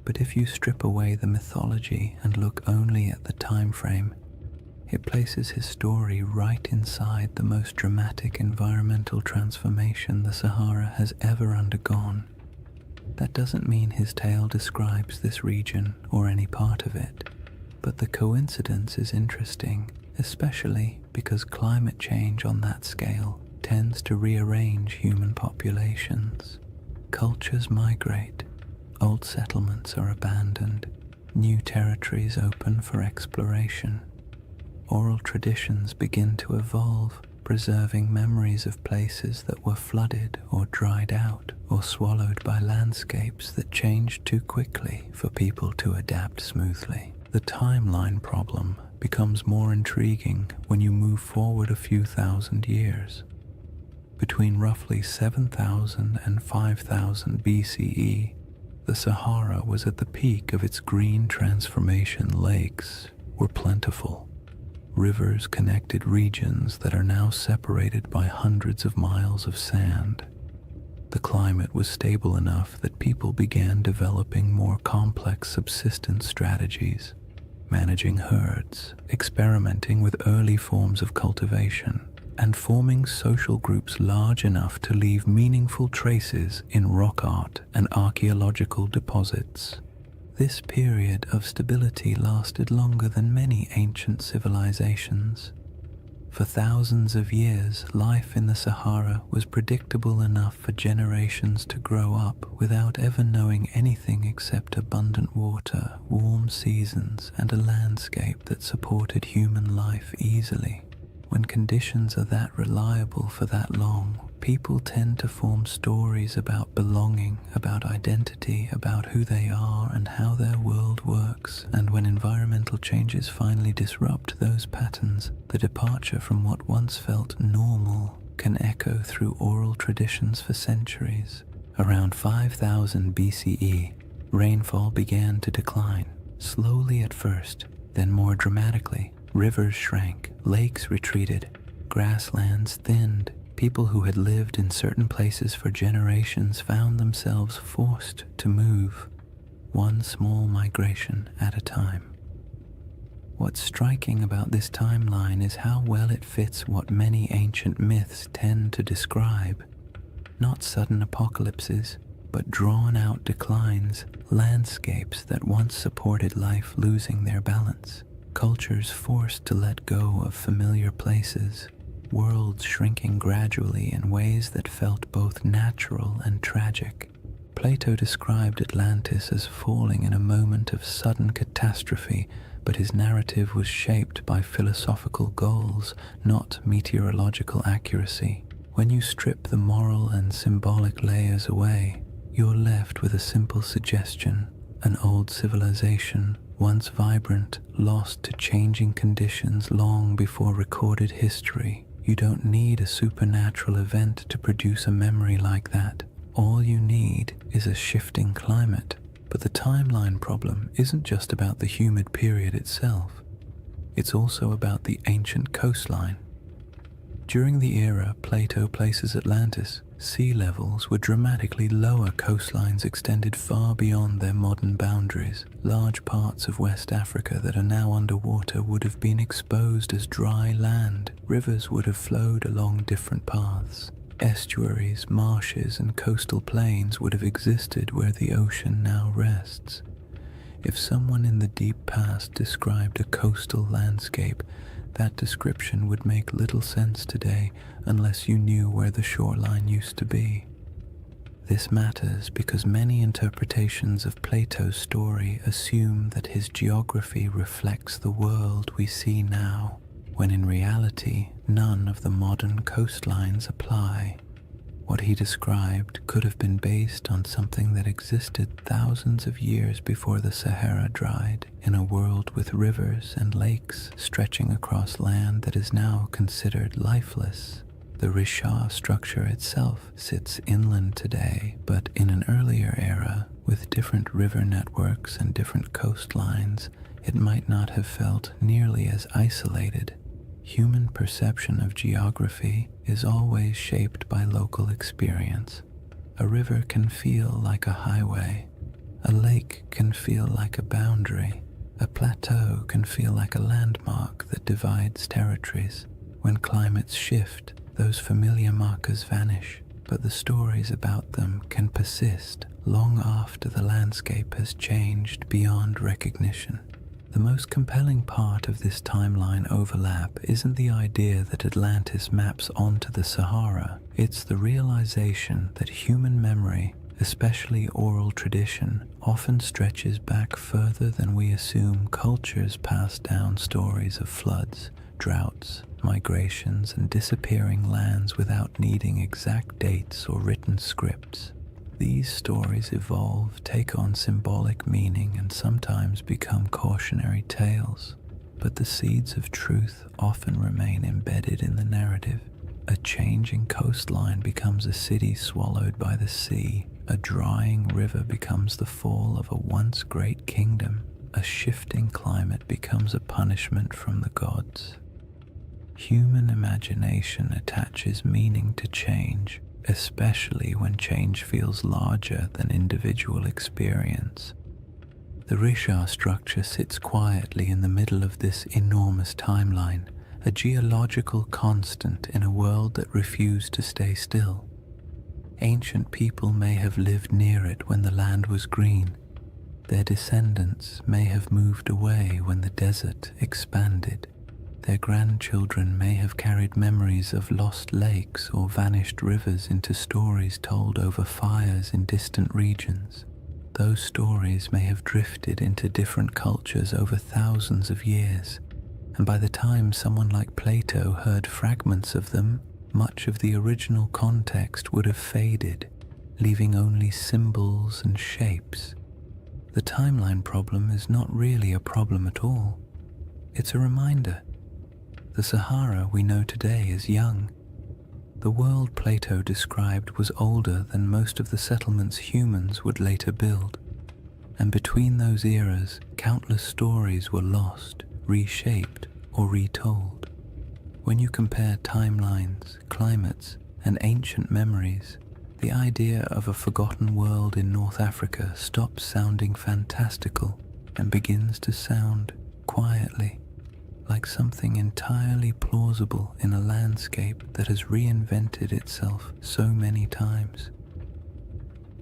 But if you strip away the mythology and look only at the time frame, it places his story right inside the most dramatic environmental transformation the Sahara has ever undergone. That doesn't mean his tale describes this region or any part of it, but the coincidence is interesting, especially because climate change on that scale tends to rearrange human populations. Cultures migrate. Old settlements are abandoned, new territories open for exploration. Oral traditions begin to evolve, preserving memories of places that were flooded or dried out or swallowed by landscapes that changed too quickly for people to adapt smoothly. The timeline problem becomes more intriguing when you move forward a few thousand years. Between roughly 7,000 and 5,000 BCE, the Sahara was at the peak of its green transformation. Lakes were plentiful. Rivers connected regions that are now separated by hundreds of miles of sand. The climate was stable enough that people began developing more complex subsistence strategies, managing herds, experimenting with early forms of cultivation, and forming social groups large enough to leave meaningful traces in rock art and archaeological deposits. This period of stability lasted longer than many ancient civilizations. For thousands of years, life in the Sahara was predictable enough for generations to grow up without ever knowing anything except abundant water, warm seasons, and a landscape that supported human life easily. When conditions are that reliable for that long, people tend to form stories about belonging, about identity, about who they are and how their world works. And when environmental changes finally disrupt those patterns, the departure from what once felt normal can echo through oral traditions for centuries. Around 5000 BCE, rainfall began to decline, slowly at first, then more dramatically. Rivers shrank, lakes retreated, grasslands thinned. People who had lived in certain places for generations found themselves forced to move, one small migration at a time. What's striking about this timeline is how well it fits what many ancient myths tend to describe. Not sudden apocalypses, but drawn-out declines, landscapes that once supported life losing their balance. Cultures forced to let go of familiar places, worlds shrinking gradually in ways that felt both natural and tragic. Plato described Atlantis as falling in a moment of sudden catastrophe, but his narrative was shaped by philosophical goals, not meteorological accuracy. When you strip the moral and symbolic layers away, you're left with a simple suggestion: an old civilization, once vibrant, lost to changing conditions long before recorded history. You don't need a supernatural event to produce a memory like that. All you need is a shifting climate. But the timeline problem isn't just about the humid period itself. It's also about the ancient coastline. During the era Plato places Atlantis, sea levels were dramatically lower. Coastlines extended far beyond their modern boundaries. Large parts of West Africa that are now underwater would have been exposed as dry land. Rivers would have flowed along different paths. Estuaries, marshes, and coastal plains would have existed where the ocean now rests. If someone in the deep past described a coastal landscape, that description would make little sense today unless you knew where the shoreline used to be. This matters because many interpretations of Plato's story assume that his geography reflects the world we see now, when in reality none of the modern coastlines apply. What he described could have been based on something that existed thousands of years before the Sahara dried, in a world with rivers and lakes stretching across land that is now considered lifeless. The Risha structure itself sits inland today, but in an earlier era, with different river networks and different coastlines, it might not have felt nearly as isolated. Human perception of geography is always shaped by local experience. A river can feel like a highway. A lake can feel like a boundary. A plateau can feel like a landmark that divides territories. When climates shift, those familiar markers vanish, but the stories about them can persist long after the landscape has changed beyond recognition. The most compelling part of this timeline overlap isn't the idea that Atlantis maps onto the Sahara, it's the realization that human memory, especially oral tradition, often stretches back further than we assume. Cultures pass down stories of floods, droughts, migrations, and disappearing lands without needing exact dates or written scripts. These stories evolve, take on symbolic meaning, and sometimes become cautionary tales, but the seeds of truth often remain embedded in the narrative. A changing coastline becomes a city swallowed by the sea. A drying river becomes the fall of a once great kingdom. A shifting climate becomes a punishment from the gods. Human imagination attaches meaning to change, especially when change feels larger than individual experience. The Risha structure sits quietly in the middle of this enormous timeline, a geological constant in a world that refused to stay still. Ancient people may have lived near it when the land was green. Their descendants may have moved away when the desert expanded. Their grandchildren may have carried memories of lost lakes or vanished rivers into stories told over fires in distant regions. Those stories may have drifted into different cultures over thousands of years, and by the time someone like Plato heard fragments of them, much of the original context would have faded, leaving only symbols and shapes. The timeline problem is not really a problem at all. It's a reminder. The Sahara we know today is young. The world Plato described was older than most of the settlements humans would later build. And between those eras, countless stories were lost, reshaped, or retold. When you compare timelines, climates, and ancient memories, the idea of a forgotten world in North Africa stops sounding fantastical and begins to sound, quietly, like something entirely plausible in a landscape that has reinvented itself so many times.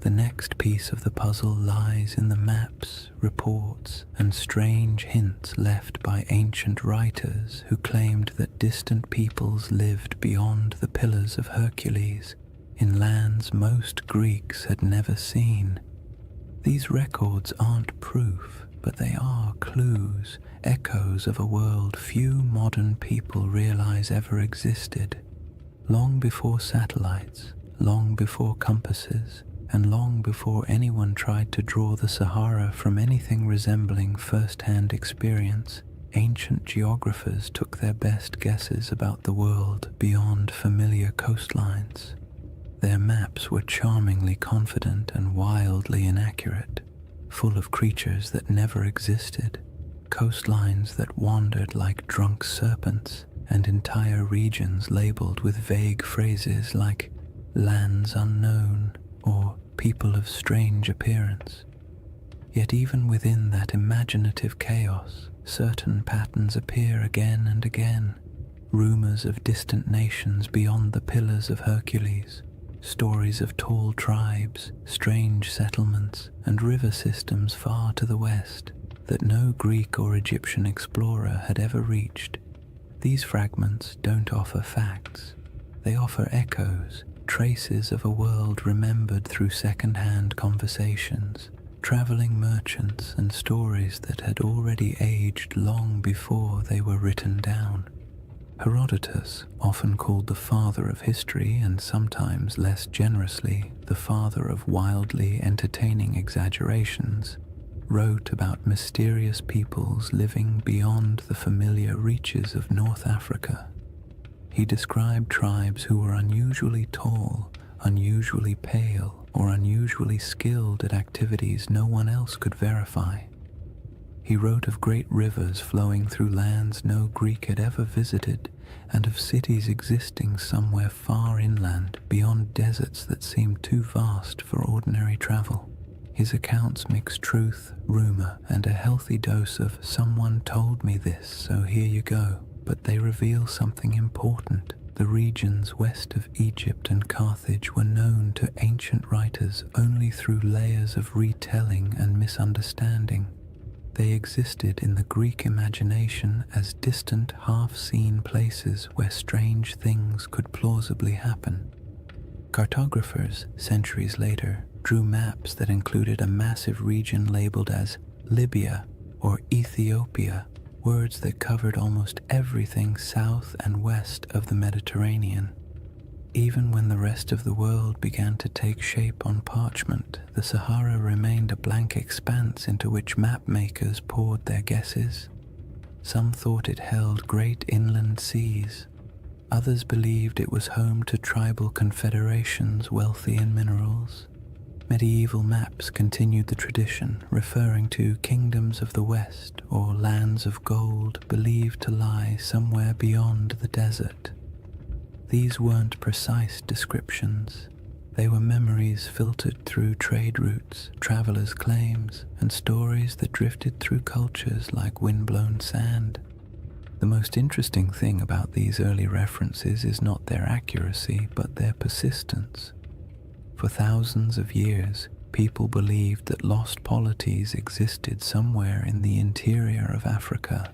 The next piece of the puzzle lies in the maps, reports, and strange hints left by ancient writers who claimed that distant peoples lived beyond the Pillars of Hercules, in lands most Greeks had never seen. These records aren't proof, but they are clues, echoes of a world few modern people realize ever existed. Long before satellites, long before compasses, and long before anyone tried to draw the Sahara from anything resembling first-hand experience, ancient geographers took their best guesses about the world beyond familiar coastlines. Their maps were charmingly confident and wildly inaccurate, full of creatures that never existed, coastlines that wandered like drunk serpents, and entire regions labeled with vague phrases like lands unknown or people of strange appearance. Yet even within that imaginative chaos, certain patterns appear again and again. rumors of distant nations beyond the Pillars of Hercules, stories of tall tribes, strange settlements, and river systems far to the west that no Greek or Egyptian explorer had ever reached. These fragments don't offer facts. They offer echoes, traces of a world remembered through second-hand conversations, traveling merchants, and stories that had already aged long before they were written down. Herodotus, often called the father of history and sometimes less generously the father of wildly entertaining exaggerations, wrote about mysterious peoples living beyond the familiar reaches of North Africa. He described tribes who were unusually tall, unusually pale, or unusually skilled at activities no one else could verify. He wrote of great rivers flowing through lands no Greek had ever visited, and of cities existing somewhere far inland beyond deserts that seemed too vast for ordinary travel. His accounts mix truth, rumor, and a healthy dose of "someone told me this, so here you go," but they reveal something important. The regions west of Egypt and Carthage were known to ancient writers only through layers of retelling and misunderstanding. They existed in the Greek imagination as distant, half-seen places where strange things could plausibly happen. Cartographers, centuries later, drew maps that included a massive region labeled as Libya or Ethiopia, words that covered almost everything south and west of the Mediterranean. Even when the rest of the world began to take shape on parchment, the Sahara remained a blank expanse into which map makers poured their guesses. Some thought it held great inland seas. Others believed it was home to tribal confederations wealthy in minerals. Medieval maps continued the tradition, referring to kingdoms of the West or lands of gold believed to lie somewhere beyond the desert. These weren't precise descriptions. They were memories filtered through trade routes, travelers' claims, and stories that drifted through cultures like windblown sand. The most interesting thing about these early references is not their accuracy, but their persistence. For thousands of years, people believed that lost polities existed somewhere in the interior of Africa.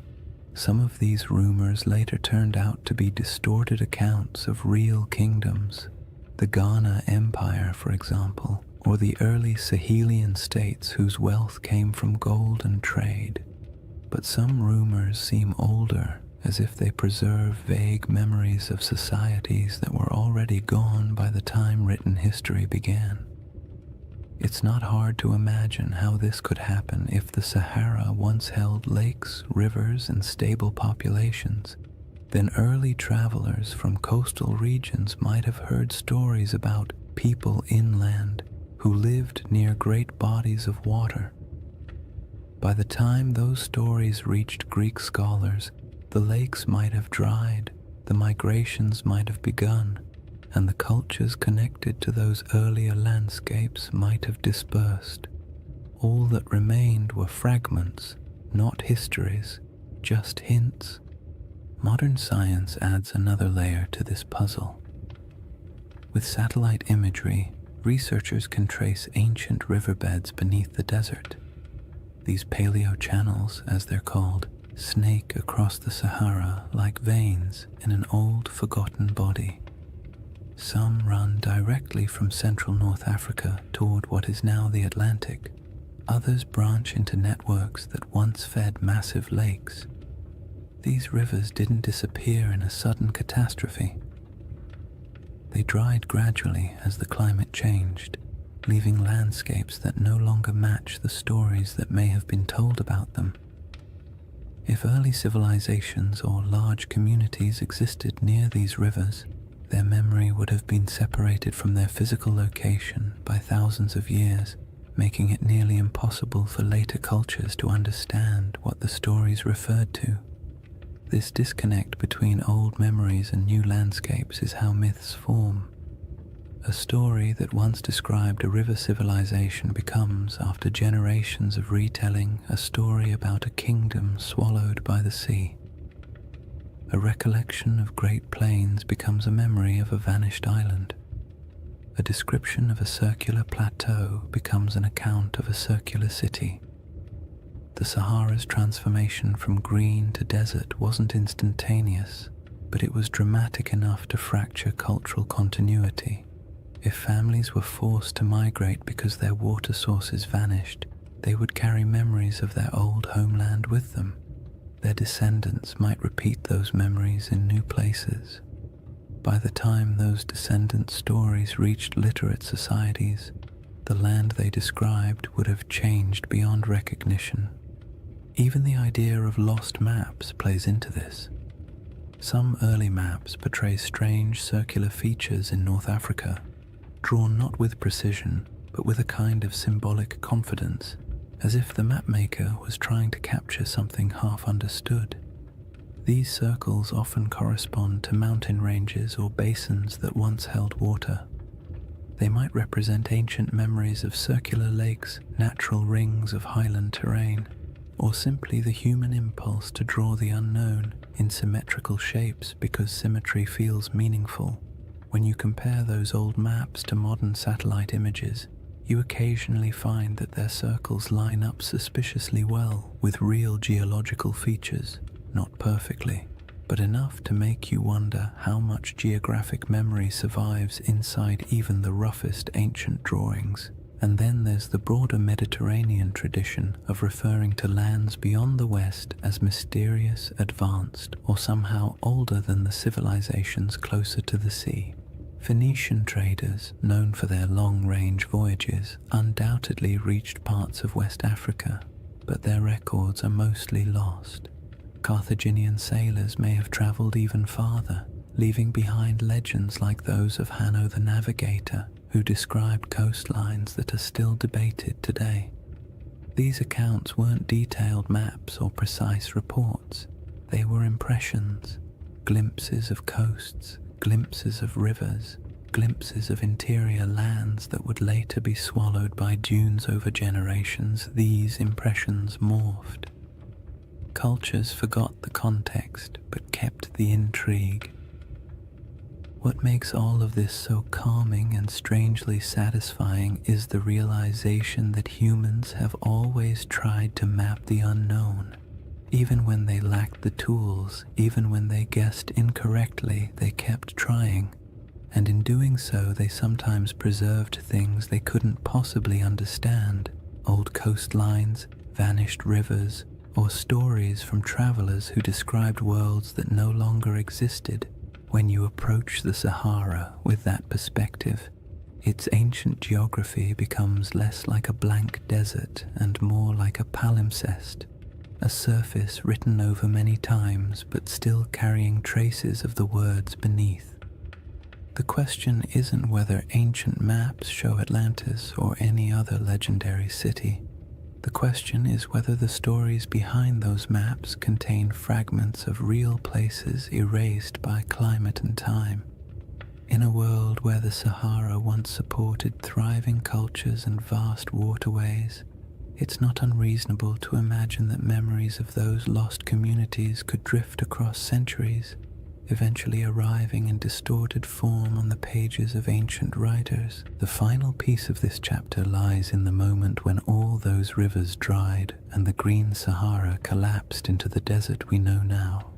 Some of these rumors later turned out to be distorted accounts of real kingdoms. The Ghana Empire, for example, or the early Sahelian states whose wealth came from gold and trade. But some rumors seem older, as if they preserve vague memories of societies that were already gone by the time written history began. It's not hard to imagine how this could happen if the Sahara once held lakes, rivers, and stable populations. Then early travelers from coastal regions might have heard stories about people inland who lived near great bodies of water. By the time those stories reached Greek scholars, the lakes might have dried, the migrations might have begun, and the cultures connected to those earlier landscapes might have dispersed. All that remained were fragments, not histories, just hints. Modern science adds another layer to this puzzle. With satellite imagery, researchers can trace ancient riverbeds beneath the desert. These paleo-channels, as they're called, snake across the Sahara like veins in an old, forgotten body. Some run directly from central North Africa toward what is now the Atlantic. Others branch into networks that once fed massive lakes. These rivers didn't disappear in a sudden catastrophe. They dried gradually as the climate changed, leaving landscapes that no longer match the stories that may have been told about them. If early civilizations or large communities existed near these rivers, their memory would have been separated from their physical location by thousands of years, making it nearly impossible for later cultures to understand what the stories referred to. This disconnect between old memories and new landscapes is how myths form. A story that once described a river civilization becomes, after generations of retelling, a story about a kingdom swallowed by the sea. A recollection of great plains becomes a memory of a vanished island. A description of a circular plateau becomes an account of a circular city. The Sahara's transformation from green to desert wasn't instantaneous, but it was dramatic enough to fracture cultural continuity. If families were forced to migrate because their water sources vanished, they would carry memories of their old homeland with them. Their descendants might repeat those memories in new places. By the time those descendant stories reached literate societies, the land they described would have changed beyond recognition. Even the idea of lost maps plays into this. Some early maps portray strange circular features in North Africa, drawn not with precision, but with a kind of symbolic confidence, as if the mapmaker was trying to capture something half understood. These circles often correspond to mountain ranges or basins that once held water. They might represent ancient memories of circular lakes, natural rings of highland terrain, or simply the human impulse to draw the unknown in symmetrical shapes because symmetry feels meaningful. When you compare those old maps to modern satellite images, you occasionally find that their circles line up suspiciously well with real geological features. Not perfectly, but enough to make you wonder how much geographic memory survives inside even the roughest ancient drawings. And then there's the broader Mediterranean tradition of referring to lands beyond the West as mysterious, advanced, or somehow older than the civilizations closer to the sea. Phoenician traders, known for their long-range voyages, undoubtedly reached parts of West Africa, but their records are mostly lost. Carthaginian sailors may have traveled even farther, leaving behind legends like those of Hanno the Navigator, who described coastlines that are still debated today. These accounts weren't detailed maps or precise reports. They were impressions, glimpses of coasts, glimpses of rivers, glimpses of interior lands that would later be swallowed by dunes over generations. These impressions morphed. Cultures forgot the context but kept the intrigue. What makes all of this so calming and strangely satisfying is the realization that humans have always tried to map the unknown. Even when they lacked the tools, even when they guessed incorrectly, they kept trying. And in doing so, they sometimes preserved things they couldn't possibly understand. Old coastlines, vanished rivers, or stories from travelers who described worlds that no longer existed. When you approach the Sahara with that perspective, its ancient geography becomes less like a blank desert and more like a palimpsest, a surface written over many times but still carrying traces of the words beneath. The question isn't whether ancient maps show Atlantis or any other legendary city. The question is whether the stories behind those maps contain fragments of real places erased by climate and time. In a world where the Sahara once supported thriving cultures and vast waterways, it's not unreasonable to imagine that memories of those lost communities could drift across centuries, eventually arriving in distorted form on the pages of ancient writers. The final piece of this chapter lies in the moment when all those rivers dried and the green Sahara collapsed into the desert we know now.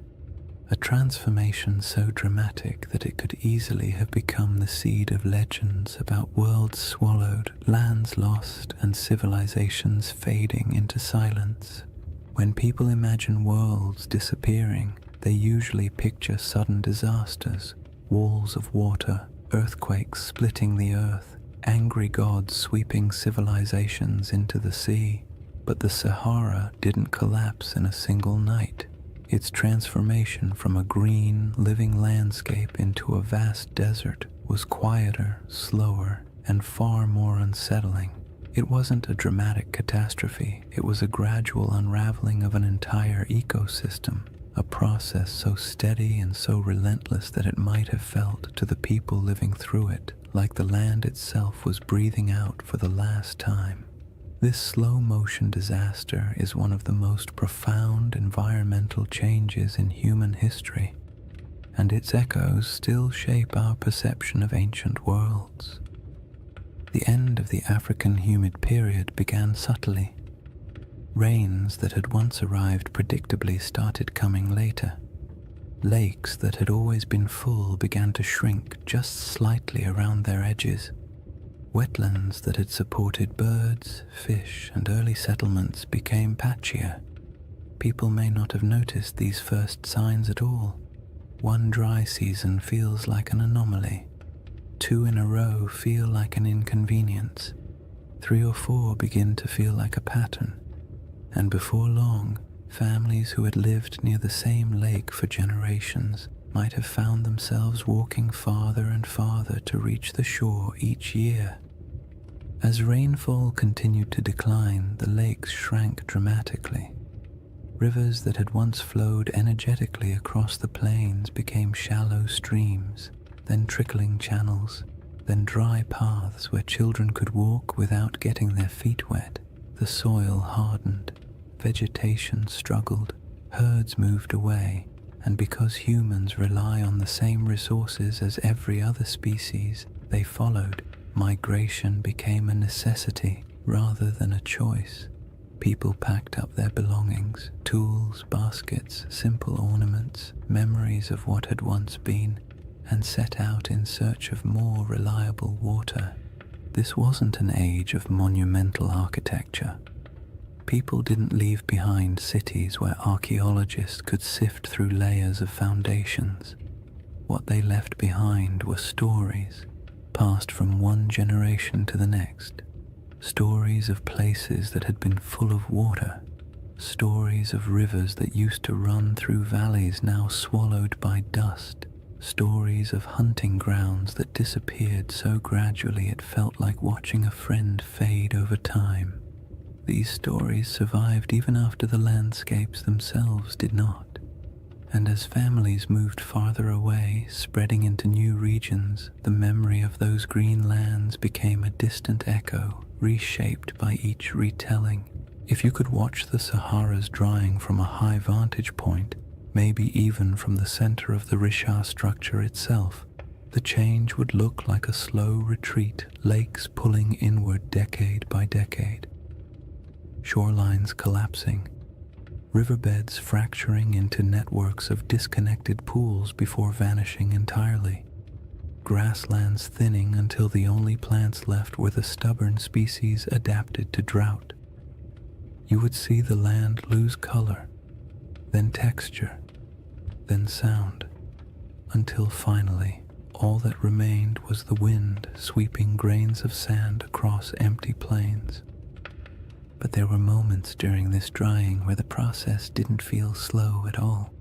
A transformation so dramatic that it could easily have become the seed of legends about worlds swallowed, lands lost, and civilizations fading into silence. When people imagine worlds disappearing, they usually picture sudden disasters, walls of water, earthquakes splitting the earth, angry gods sweeping civilizations into the sea. But the Sahara didn't collapse in a single night. Its transformation from a green, living landscape into a vast desert was quieter, slower, and far more unsettling. It wasn't a dramatic catastrophe, it was a gradual unraveling of an entire ecosystem, a process so steady and so relentless that it might have felt to the people living through it like the land itself was breathing out for the last time. This slow-motion disaster is one of the most profound environmental changes in human history, and its echoes still shape our perception of ancient worlds. The end of the African humid period began subtly. Rains that had once arrived predictably started coming later. Lakes that had always been full began to shrink just slightly around their edges. Wetlands that had supported birds, fish, and early settlements became patchier. People may not have noticed these first signs at all. One dry season feels like an anomaly. 2 in a row feel like an inconvenience. 3 or 4 begin to feel like a pattern. And before long, families who had lived near the same lake for generations might have found themselves walking farther and farther to reach the shore each year. As rainfall continued to decline, the lakes shrank dramatically. Rivers that had once flowed energetically across the plains became shallow streams, then trickling channels, then dry paths where children could walk without getting their feet wet. The soil hardened, vegetation struggled, herds moved away, and because humans rely on the same resources as every other species, they followed. Migration became a necessity rather than a choice. People packed up their belongings, tools, baskets, simple ornaments, memories of what had once been, and set out in search of more reliable water. This wasn't an age of monumental architecture. People didn't leave behind cities where archaeologists could sift through layers of foundations. What they left behind were stories, passed from one generation to the next. Stories of places that had been full of water. Stories of rivers that used to run through valleys now swallowed by dust. Stories of hunting grounds that disappeared so gradually it felt like watching a friend fade over time. These stories survived even after the landscapes themselves did not. And as families moved farther away, spreading into new regions, the memory of those green lands became a distant echo, reshaped by each retelling. If you could watch the Sahara's drying from a high vantage point, maybe even from the center of the Richard structure itself, the change would look like a slow retreat, lakes pulling inward decade by decade. Shorelines collapsing, riverbeds fracturing into networks of disconnected pools before vanishing entirely, grasslands thinning until the only plants left were the stubborn species adapted to drought. You would see the land lose color, then texture, then sound, until finally all that remained was the wind sweeping grains of sand across empty plains. But there were moments during this drying where the process didn't feel slow at all.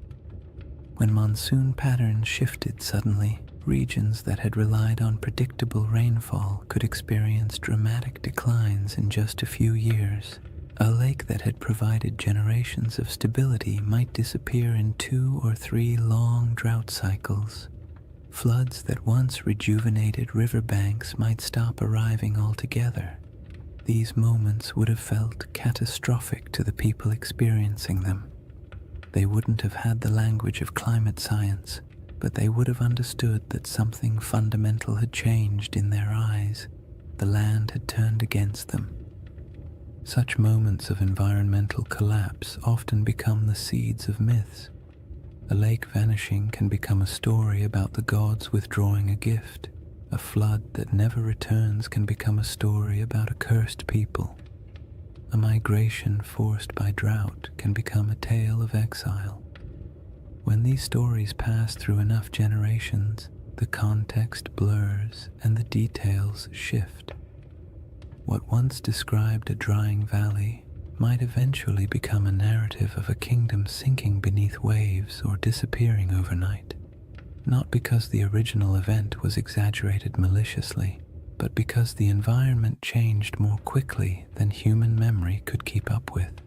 When monsoon patterns shifted suddenly, regions that had relied on predictable rainfall could experience dramatic declines in just a few years. A lake that had provided generations of stability might disappear in 2 or 3 long drought cycles. Floods that once rejuvenated riverbanks might stop arriving altogether. These moments would have felt catastrophic to the people experiencing them. They wouldn't have had the language of climate science, but they would have understood that something fundamental had changed in their eyes. The land had turned against them. Such moments of environmental collapse often become the seeds of myths. A lake vanishing can become a story about the gods withdrawing a gift. A flood that never returns can become a story about a cursed people. A migration forced by drought can become a tale of exile. When these stories pass through enough generations, the context blurs and the details shift. What once described a drying valley might eventually become a narrative of a kingdom sinking beneath waves or disappearing overnight. Not because the original event was exaggerated maliciously, but because the environment changed more quickly than human memory could keep up with.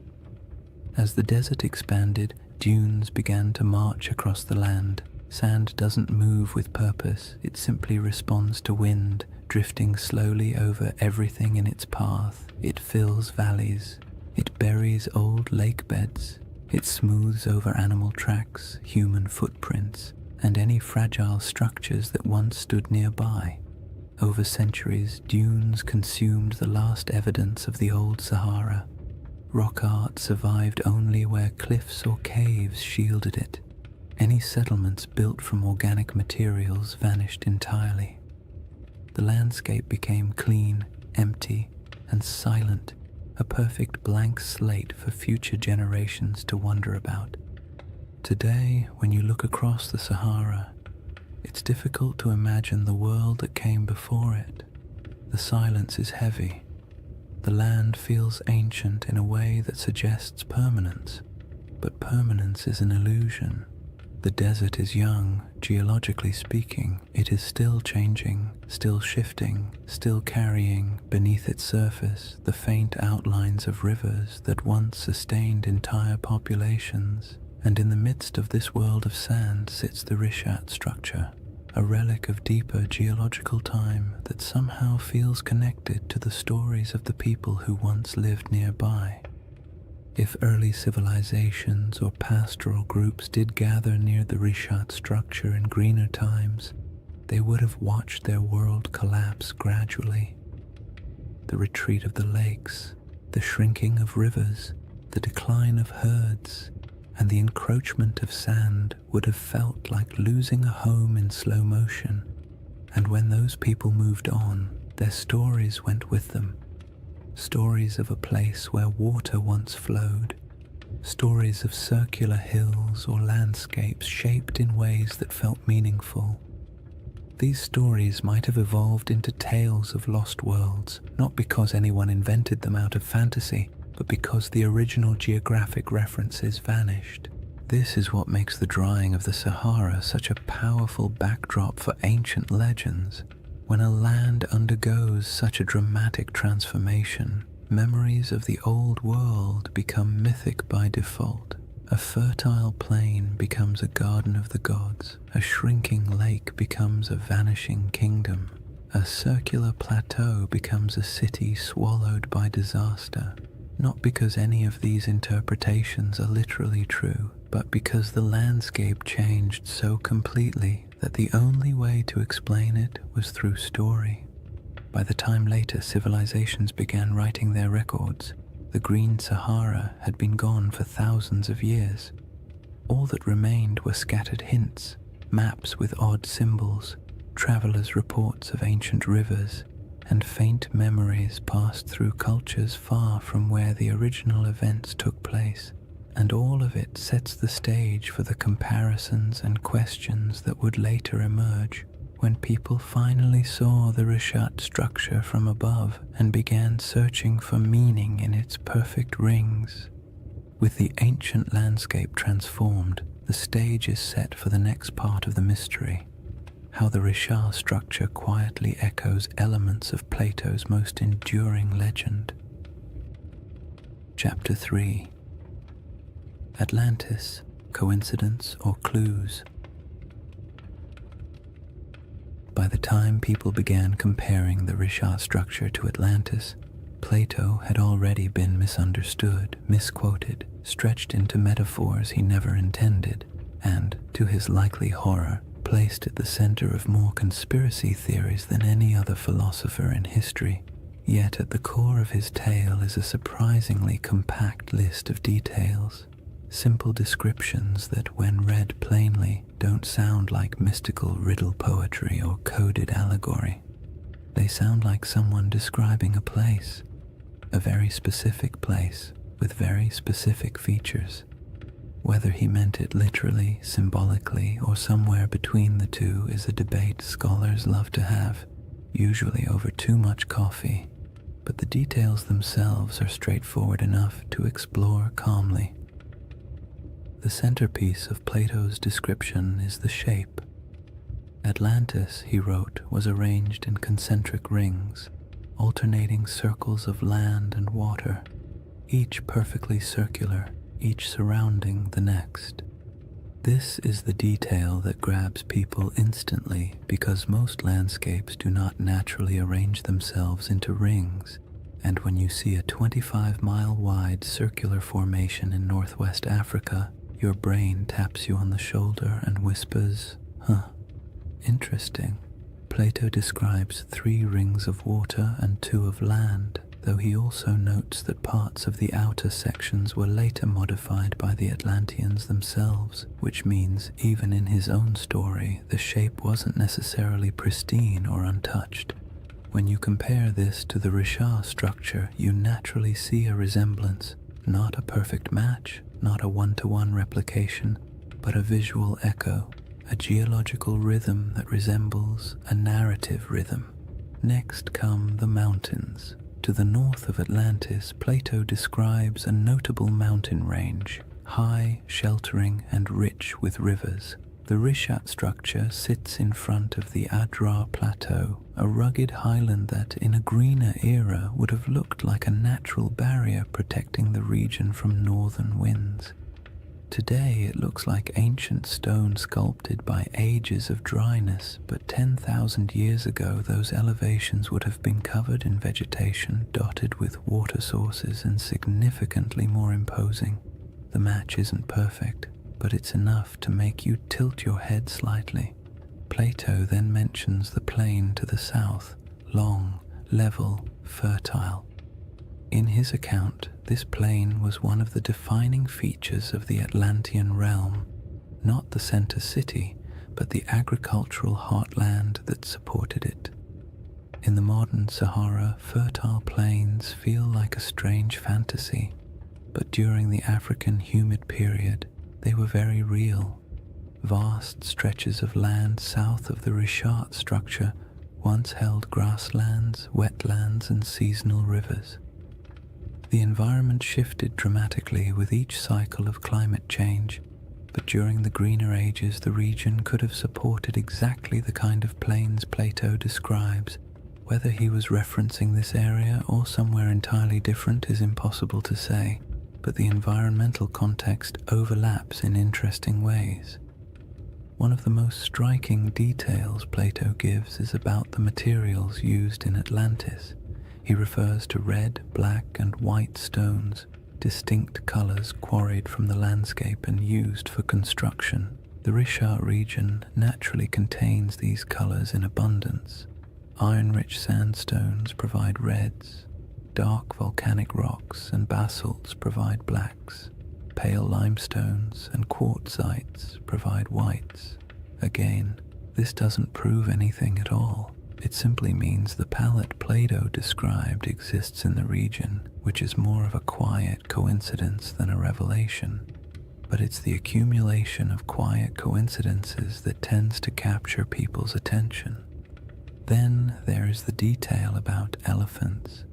As the desert expanded, dunes began to march across the land, Sand doesn't move with purpose, it simply responds to wind, drifting slowly over everything in its path. It fills valleys, it buries old lake beds, it smooths over animal tracks, human footprints, and any fragile structures that once stood nearby. Over centuries, dunes consumed the last evidence of the old Sahara. Rock art survived only where cliffs or caves shielded it. Any settlements built from organic materials vanished entirely. The landscape became clean, empty, and silent, a perfect blank slate for future generations to wonder about. Today, when you look across the Sahara, it's difficult to imagine the world that came before it. The silence is heavy. The land feels ancient in a way that suggests permanence, but permanence is an illusion. The desert is young, geologically speaking. It is still changing, still shifting, still carrying beneath its surface the faint outlines of rivers that once sustained entire populations. And in the midst of this world of sand sits the Rishat structure, a relic of deeper geological time that somehow feels connected to the stories of the people who once lived nearby. If early civilizations or pastoral groups did gather near the Rishat structure in greener times, they would have watched their world collapse gradually. The retreat of the lakes, the shrinking of rivers, the decline of herds, and the encroachment of sand would have felt like losing a home in slow motion. And when those people moved on, their stories went with them. Stories of a place where water once flowed, stories of circular hills or landscapes shaped in ways that felt meaningful. These stories might have evolved into tales of lost worlds, not because anyone invented them out of fantasy, but because the original geographic references vanished. This is what makes the drying of the Sahara such a powerful backdrop for ancient legends. When a land undergoes such a dramatic transformation, memories of the old world become mythic by default. A fertile plain becomes a garden of the gods. A shrinking lake becomes a vanishing kingdom. A circular plateau becomes a city swallowed by disaster. Not because any of these interpretations are literally true, but because the landscape changed so completely that the only way to explain it was through story. By the time later civilizations began writing their records, the Green Sahara had been gone for thousands of years. All that remained were scattered hints, maps with odd symbols, travelers' reports of ancient rivers, and faint memories passed through cultures far from where the original events took place. And all of it sets the stage for the comparisons and questions that would later emerge when people finally saw the Rishat structure from above and began searching for meaning in its perfect rings. With the ancient landscape transformed, the stage is set for the next part of the mystery. How the Rishat structure quietly echoes elements of Plato's most enduring legend. Chapter 3. Atlantis, Coincidence or Clues? By the time people began comparing the Rishat structure to Atlantis, Plato had already been misunderstood, misquoted, stretched into metaphors he never intended, and, to his likely horror, placed at the center of more conspiracy theories than any other philosopher in history. Yet at the core of his tale is a surprisingly compact list of details, simple descriptions that, when read plainly, don't sound like mystical riddle poetry or coded allegory. They sound like someone describing a place, a very specific place with very specific features. Whether he meant it literally, symbolically, or somewhere between the two is a debate scholars love to have, usually over too much coffee, but the details themselves are straightforward enough to explore calmly. The centerpiece of Plato's description is the shape. Atlantis, he wrote, was arranged in concentric rings, alternating circles of land and water, each perfectly circular, each surrounding the next. This is the detail that grabs people instantly because most landscapes do not naturally arrange themselves into rings, and when you see a 25-mile-wide circular formation in northwest Africa, your brain taps you on the shoulder and whispers, "Huh, interesting." Plato describes 3 rings of water and 2 of land, though he also notes that parts of the outer sections were later modified by the Atlanteans themselves, which means even in his own story, the shape wasn't necessarily pristine or untouched. When you compare this to the Richat structure, you naturally see a resemblance, not a perfect match, not a one-to-one replication, but a visual echo, a geological rhythm that resembles a narrative rhythm. Next come the mountains. To the north of Atlantis, Plato describes a notable mountain range, high, sheltering, and rich with rivers. The Richat structure sits in front of the Adrar Plateau, a rugged highland that, in a greener era, would have looked like a natural barrier protecting the region from northern winds. Today it looks like ancient stone sculpted by ages of dryness, but 10,000 years ago those elevations would have been covered in vegetation dotted with water sources and significantly more imposing. The match isn't perfect, but it's enough to make you tilt your head slightly. Plato then mentions the plain to the south, long, level, fertile. In his account, this plain was one of the defining features of the Atlantean realm, not the center city, but the agricultural heartland that supported it. In the modern Sahara, fertile plains feel like a strange fantasy, but during the African humid period, they were very real. Vast stretches of land south of the Richat structure once held grasslands, wetlands, and seasonal rivers. The environment shifted dramatically with each cycle of climate change, but during the greener ages the region could have supported exactly the kind of plains Plato describes. Whether he was referencing this area or somewhere entirely different is impossible to say, but the environmental context overlaps in interesting ways. One of the most striking details Plato gives is about the materials used in Atlantis. He refers to red, black, and white stones, distinct colors quarried from the landscape and used for construction. The Richat region naturally contains these colors in abundance. Iron-rich sandstones provide reds, dark volcanic rocks and basalts provide blacks, pale limestones and quartzites provide whites. Again, this doesn't prove anything at all. It simply means the palette Plato described exists in the region, which is more of a quiet coincidence than a revelation. But it's the accumulation of quiet coincidences that tends to capture people's attention. Then there is the detail about elephants.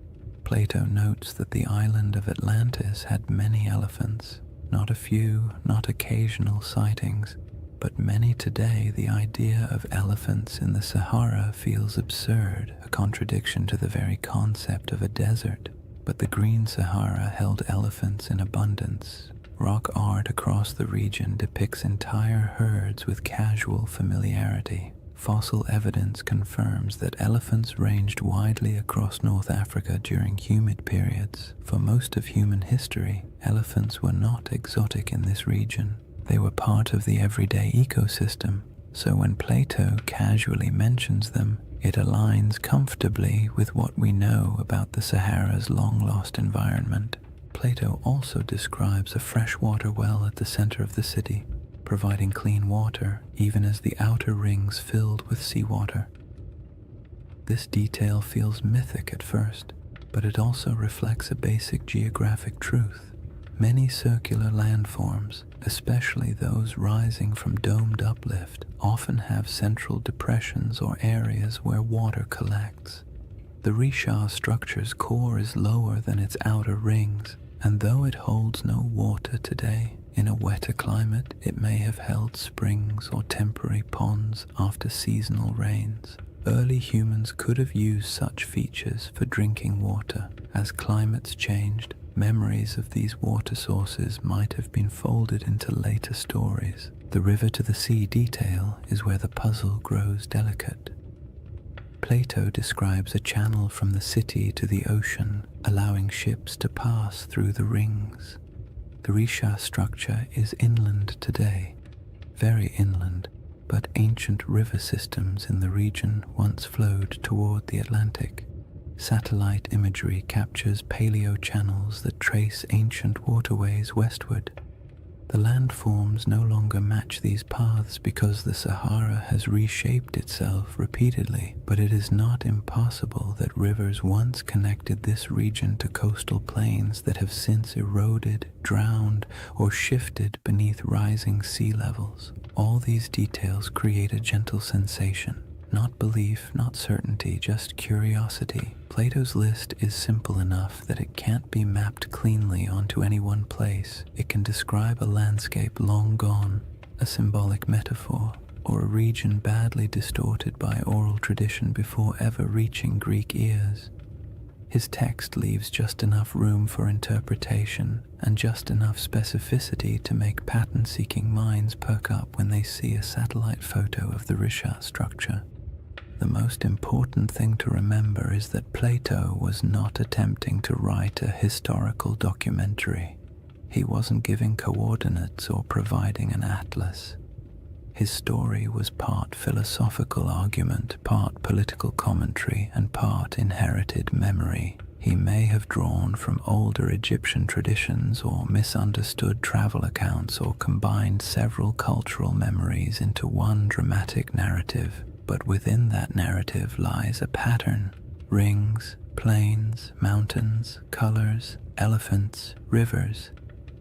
Plato notes that the island of Atlantis had many elephants, not a few, not occasional sightings, but many today. The idea of elephants in the Sahara feels absurd, a contradiction to the very concept of a desert. But the Green Sahara held elephants in abundance. Rock art across the region depicts entire herds with casual familiarity. Fossil evidence confirms that elephants ranged widely across North Africa during humid periods. For most of human history, elephants were not exotic in this region. They were part of the everyday ecosystem, so when Plato casually mentions them, it aligns comfortably with what we know about the Sahara's long-lost environment. Plato also describes a freshwater well at the center of the city, providing clean water even as the outer rings filled with seawater. This detail feels mythic at first, but it also reflects a basic geographic truth. Many circular landforms, especially those rising from domed uplift, often have central depressions or areas where water collects. The Richat structure's core is lower than its outer rings, and though it holds no water today, in a wetter climate it may have held springs or temporary ponds after seasonal rains. Early humans could have used such features for drinking water. As climates changed, memories of these water sources might have been folded into later stories. The river to the sea detail is where the puzzle grows delicate. Plato describes a channel from the city to the ocean, allowing ships to pass through the rings. The Risha structure is inland today, very inland, but ancient river systems in the region once flowed toward the Atlantic. Satellite imagery captures paleo channels that trace ancient waterways westward. The landforms no longer match these paths because the Sahara has reshaped itself repeatedly, but it is not impossible that rivers once connected this region to coastal plains that have since eroded, drowned, or shifted beneath rising sea levels. All these details create a gentle sensation. Not belief, not certainty, just curiosity. Plato's list is simple enough that it can't be mapped cleanly onto any one place. It can describe a landscape long gone, a symbolic metaphor, or a region badly distorted by oral tradition before ever reaching Greek ears. His text leaves just enough room for interpretation and just enough specificity to make pattern-seeking minds perk up when they see a satellite photo of the Risha structure. The most important thing to remember is that Plato was not attempting to write a historical documentary. He wasn't giving coordinates or providing an atlas. His story was part philosophical argument, part political commentary, and part inherited memory. He may have drawn from older Egyptian traditions or misunderstood travel accounts or combined several cultural memories into one dramatic narrative. But within that narrative lies a pattern: rings, plains, mountains, colors, elephants, rivers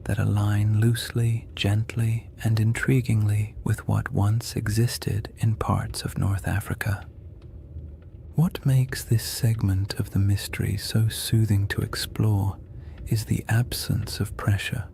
that align loosely, gently, and intriguingly with what once existed in parts of North Africa. What makes this segment of the mystery so soothing to explore is the absence of pressure.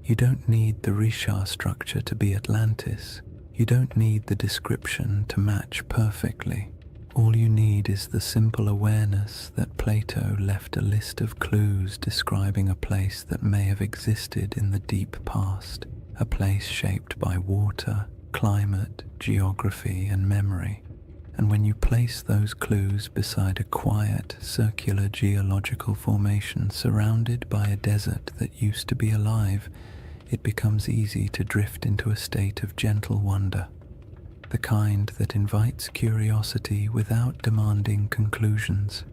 You don't need the Risha structure to be Atlantis. You don't need the description to match perfectly. All you need is the simple awareness that Plato left a list of clues describing a place that may have existed in the deep past, a place shaped by water, climate, geography, and memory. And when you place those clues beside a quiet, circular geological formation surrounded by a desert that used to be alive, it becomes easy to drift into a state of gentle wonder, the kind that invites curiosity without demanding conclusions.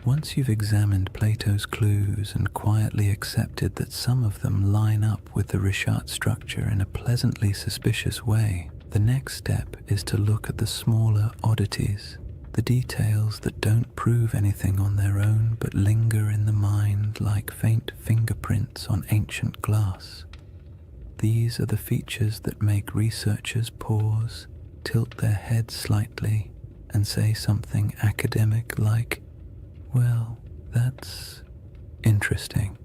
Once you've examined Plato's clues and quietly accepted that some of them line up with the Rishat structure in a pleasantly suspicious way, the next step is to look at the smaller oddities, the details that don't prove anything on their own but linger in the mind like faint fingerprints on ancient glass. These are the features that make researchers pause, tilt their heads slightly, and say something academic like, "Well, that's interesting."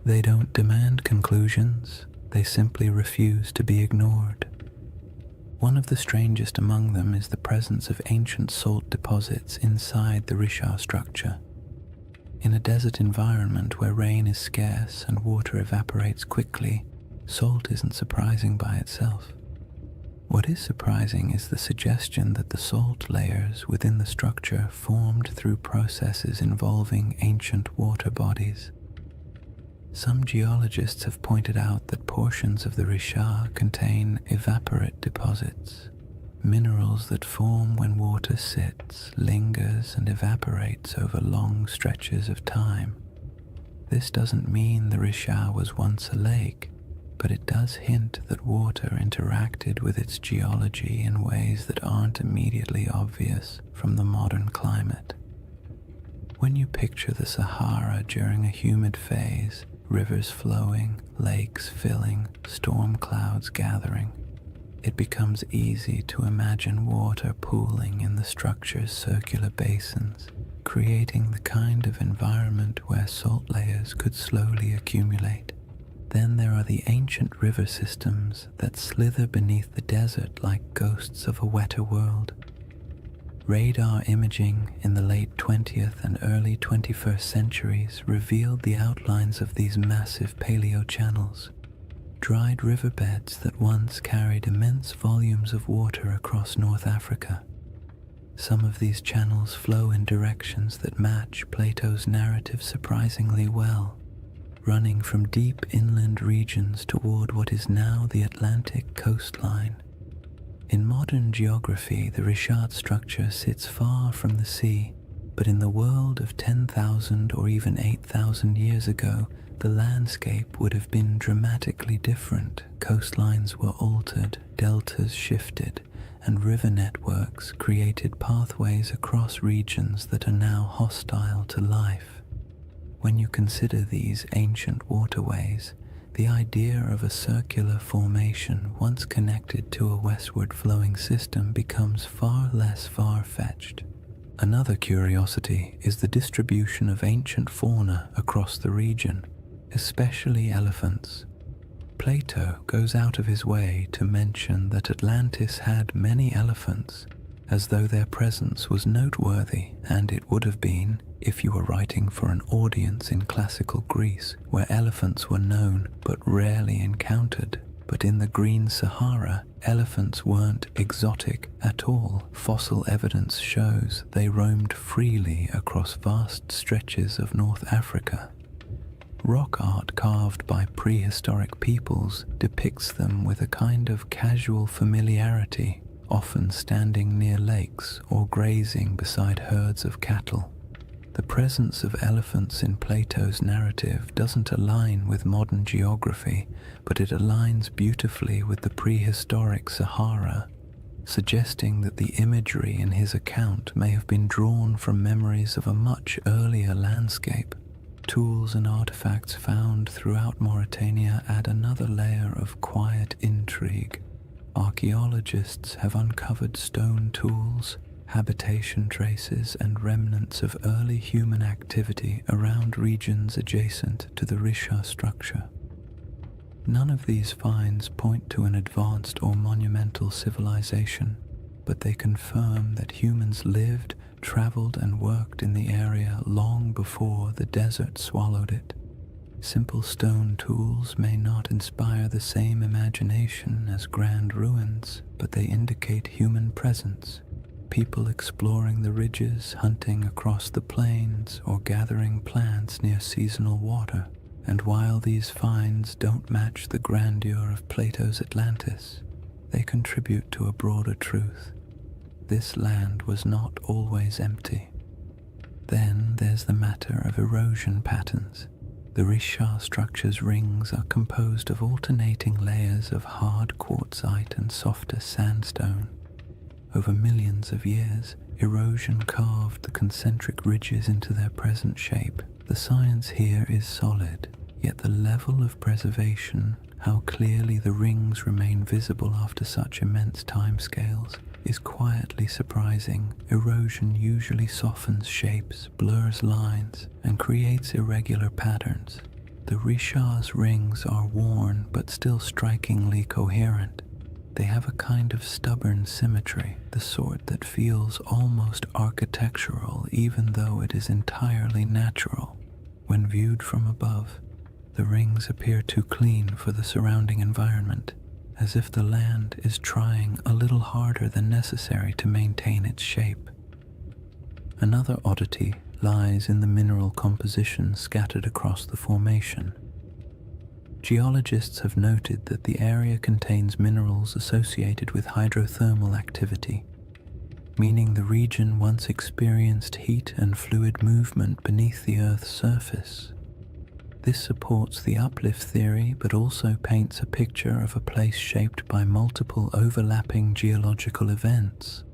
They don't demand conclusions, they simply refuse to be ignored. One of the strangest among them is the presence of ancient salt deposits inside the Risha structure. In a desert environment where rain is scarce and water evaporates quickly, salt isn't surprising by itself. What is surprising is the suggestion that the salt layers within the structure formed through processes involving ancient water bodies. Some geologists have pointed out that portions of the Risha contain evaporate deposits, minerals that form when water sits, lingers, and evaporates over long stretches of time. This doesn't mean the Risha was once a lake, but it does hint that water interacted with its geology in ways that aren't immediately obvious from the modern climate. When you picture the Sahara during a humid phase, rivers flowing, lakes filling, storm clouds gathering, it becomes easy to imagine water pooling in the structure's circular basins, creating the kind of environment where salt layers could slowly accumulate. Then there are the ancient river systems that slither beneath the desert like ghosts of a wetter world. Radar imaging in the late 20th and early 21st centuries revealed the outlines of these massive paleo channels. dried riverbeds that once carried immense volumes of water across North Africa. Some of these channels flow in directions that match Plato's narrative surprisingly well, running from deep inland regions toward what is now the Atlantic coastline. In modern geography, the Richard structure sits far from the sea, but in the world of 10,000 or even 8,000 years ago, the landscape would have been dramatically different. Coastlines were altered, deltas shifted, and river networks created pathways across regions that are now hostile to life. When you consider these ancient waterways, the idea of a circular formation once connected to a westward flowing system becomes far less far-fetched. Another curiosity is the distribution of ancient fauna across the region, especially elephants. Plato goes out of his way to mention that Atlantis had many elephants, as though their presence was noteworthy, and it would have been if you were writing for an audience in classical Greece, where elephants were known but rarely encountered. But in the Green Sahara, elephants weren't exotic at all. Fossil evidence shows they roamed freely across vast stretches of North Africa. Rock art carved by prehistoric peoples depicts them with a kind of casual familiarity, often standing near lakes or grazing beside herds of cattle. The presence of elephants in Plato's narrative doesn't align with modern geography, but it aligns beautifully with the prehistoric Sahara, suggesting that the imagery in his account may have been drawn from memories of a much earlier landscape. Tools and artifacts found throughout Mauritania add another layer of quiet intrigue. Archaeologists have uncovered stone tools, habitation traces, and remnants of early human activity around regions adjacent to the Richard structure. None of these finds point to an advanced or monumental civilization, but they confirm that humans lived, traveled, and worked in the area long before the desert swallowed it. Simple stone tools may not inspire the same imagination as grand ruins, but they indicate human presence. People exploring the ridges, hunting across the plains, or gathering plants near seasonal water. And while these finds don't match the grandeur of Plato's Atlantis, they contribute to a broader truth. This land was not always empty. Then there's the matter of erosion patterns. The Richard structure's rings are composed of alternating layers of hard quartzite and softer sandstone. Over millions of years, erosion carved the concentric ridges into their present shape. The science here is solid, yet the level of preservation, how clearly the rings remain visible after such immense timescales, is quietly surprising. Erosion usually softens shapes, blurs lines, and creates irregular patterns. The Richard's rings are worn but still strikingly coherent. They have a kind of stubborn symmetry, the sort that feels almost architectural even though it is entirely natural. When viewed from above, the rings appear too clean for the surrounding environment, as if the land is trying a little harder than necessary to maintain its shape. Another oddity lies in the mineral composition scattered across the formation. Geologists have noted that the area contains minerals associated with hydrothermal activity, meaning the region once experienced heat and fluid movement beneath the Earth's surface. This supports the uplift theory, but also paints a picture of a place shaped by multiple overlapping geological events.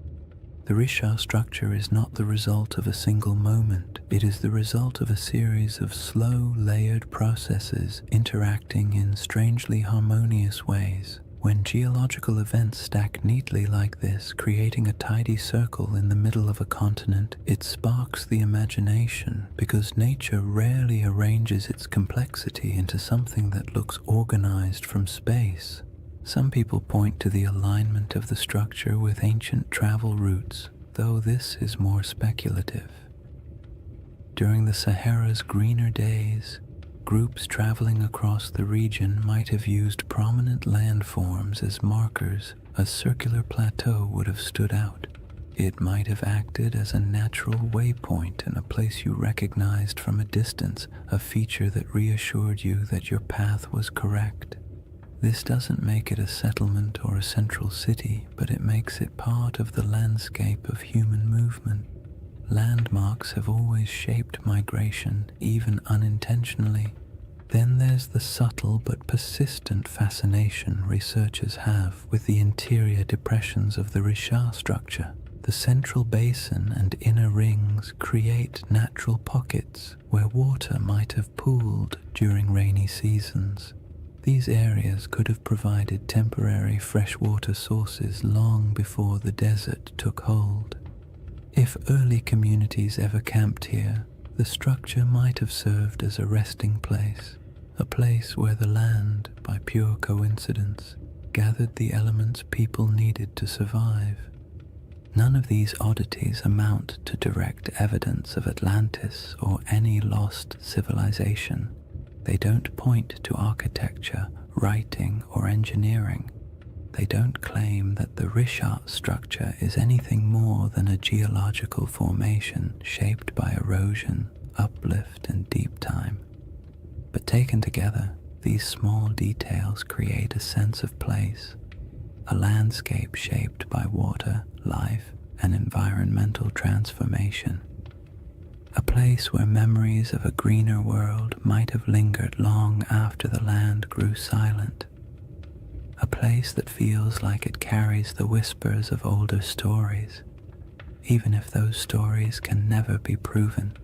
The Richard structure is not the result of a single moment. It is the result of a series of slow, layered processes interacting in strangely harmonious ways. When geological events stack neatly like this, creating a tidy circle in the middle of a continent, it sparks the imagination, because nature rarely arranges its complexity into something that looks organized from space. Some people point to the alignment of the structure with ancient travel routes, though this is more speculative. During the Sahara's greener days, Groups traveling across the region might have used prominent landforms as markers. A circular plateau would have stood out. It might have acted as a natural waypoint in a place you recognized from a distance, a feature that reassured you that your path was correct. This doesn't make it a settlement or a central city, but it makes it part of the landscape of human movement. Landmarks have always shaped migration, even unintentionally. Then there's the subtle but persistent fascination researchers have with the interior depressions of the Richat structure. The central basin and inner rings create natural pockets where water might have pooled during rainy seasons. These areas could have provided temporary freshwater sources long before the desert took hold. If early communities ever camped here, the structure might have served as a resting place, a place where the land, by pure coincidence, gathered the elements people needed to survive. None of these oddities amount to direct evidence of Atlantis or any lost civilization. They don't point to architecture, writing, or engineering. They don't claim that the Richat structure is anything more than a geological formation shaped by erosion, uplift, and deep time. But taken together, these small details create a sense of place, a landscape shaped by water, life, and environmental transformation. A place where memories of a greener world might have lingered long after the land grew silent. A place that feels like it carries the whispers of older stories, even if those stories can never be proven.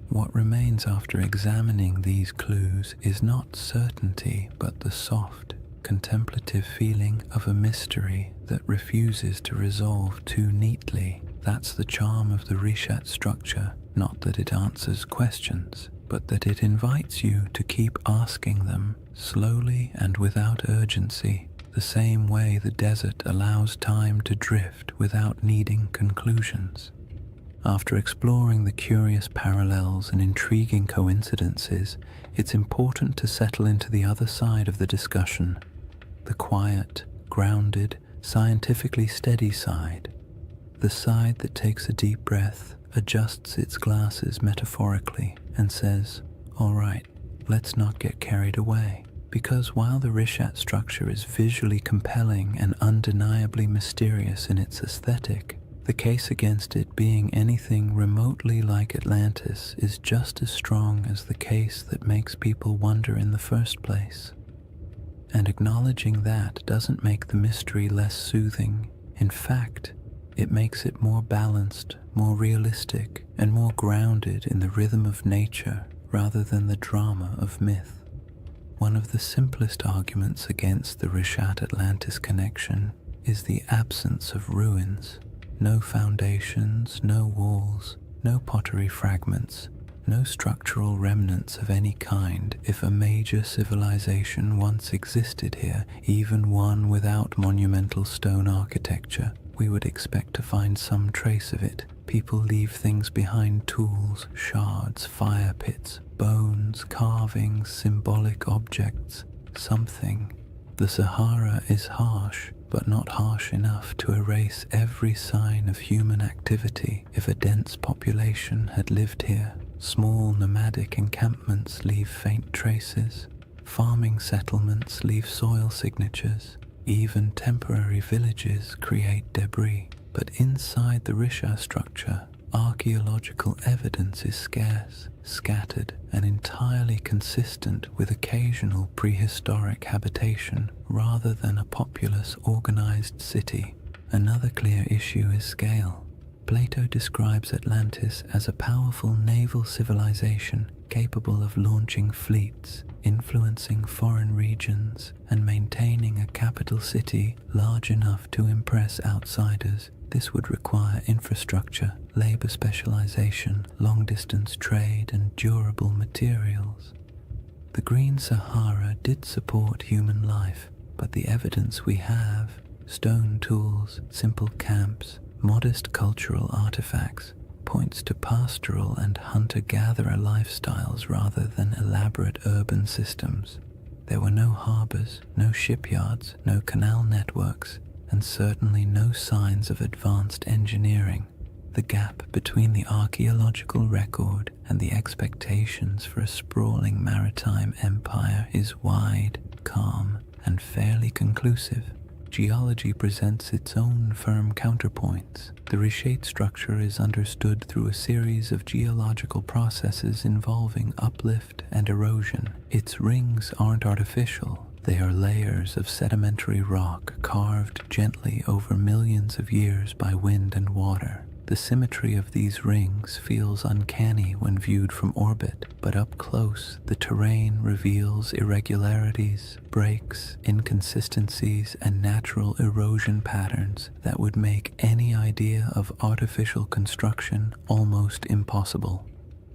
What remains after examining these clues is not certainty, but the soft, contemplative feeling of a mystery that refuses to resolve too neatly. That's the charm of the Richat structure, not that it answers questions, but that it invites you to keep asking them, slowly and without urgency, the same way the desert allows time to drift without needing conclusions. After exploring the curious parallels and intriguing coincidences, it's important to settle into the other side of the discussion, the quiet, grounded, scientifically steady side, the side that takes a deep breath, adjusts its glasses metaphorically, and says, "All right, let's not get carried away." Because while the Richat structure is visually compelling and undeniably mysterious in its aesthetic, the case against it being anything remotely like Atlantis is just as strong as the case that makes people wonder in the first place. And acknowledging that doesn't make the mystery less soothing. In fact, it makes it more balanced, more realistic, and more grounded in the rhythm of nature rather than the drama of myth. One of the simplest arguments against the Richat-Atlantis connection is the absence of ruins. No foundations, no walls, no pottery fragments, no structural remnants of any kind. If a major civilization once existed here, even one without monumental stone architecture, we would expect to find some trace of it. People leave things behind: tools, shards, fire pits, bones, carvings, symbolic objects, something. The Sahara is harsh, but not harsh enough to erase every sign of human activity. If a dense population had lived here, small nomadic encampments leave faint traces, farming settlements leave soil signatures, even temporary villages create debris. But inside the Richat structure, archaeological evidence is scarce, scattered, and entirely consistent with occasional prehistoric habitation rather than a populous, organized city. Another clear issue is scale. Plato describes Atlantis as a powerful naval civilization capable of launching fleets, influencing foreign regions, and maintaining a capital city large enough to impress outsiders. This would require infrastructure, labor specialization, long-distance trade, and durable materials. The Green Sahara did support human life, but the evidence we have, stone tools, simple camps, modest cultural artifacts, points to pastoral and hunter-gatherer lifestyles rather than elaborate urban systems. There were no harbors, no shipyards, no canal networks, and certainly no signs of advanced engineering. The gap between the archaeological record and the expectations for a sprawling maritime empire is wide, calm, and fairly conclusive. Geology presents its own firm counterpoints. The reshaped structure is understood through a series of geological processes involving uplift and erosion. Its rings aren't artificial. They are layers of sedimentary rock carved gently over millions of years by wind and water. The symmetry of these rings feels uncanny when viewed from orbit, but up close, the terrain reveals irregularities, breaks, inconsistencies, and natural erosion patterns that would make any idea of artificial construction almost impossible.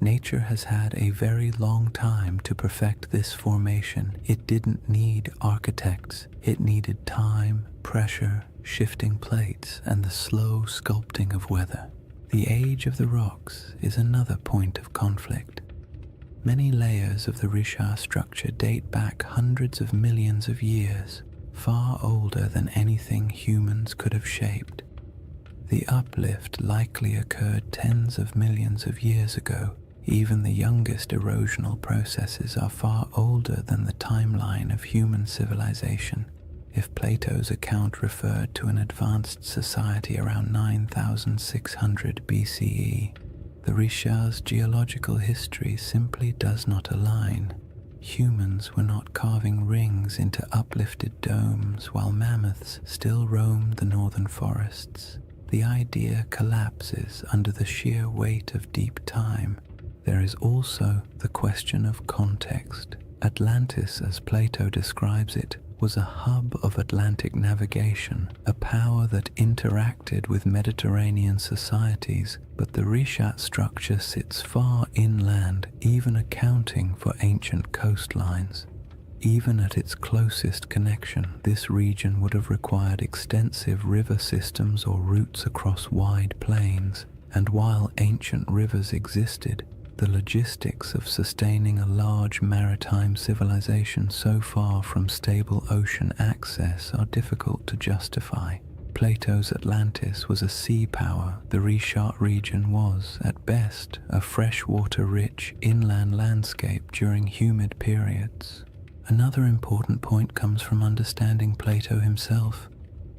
Nature has had a very long time to perfect this formation. It didn't need architects. It needed time, pressure, shifting plates, and the slow sculpting of weather. The age of the rocks is another point of conflict. Many layers of the Richat structure date back hundreds of millions of years, far older than anything humans could have shaped. The uplift likely occurred tens of millions of years ago. Even the youngest erosional processes are far older than the timeline of human civilization. If Plato's account referred to an advanced society around 9600 BCE, the Richat's geological history simply does not align. Humans were not carving rings into uplifted domes while mammoths still roamed the northern forests. The idea collapses under the sheer weight of deep time. There is also the question of context. Atlantis, as Plato describes it, was a hub of Atlantic navigation, a power that interacted with Mediterranean societies, but the Richat structure sits far inland, even accounting for ancient coastlines. Even at its closest connection, this region would have required extensive river systems or routes across wide plains, and while ancient rivers existed, the logistics of sustaining a large maritime civilization so far from stable ocean access are difficult to justify. Plato's Atlantis was a sea power. The Richat region was, at best, a freshwater-rich inland landscape during humid periods. Another important point comes from understanding Plato himself.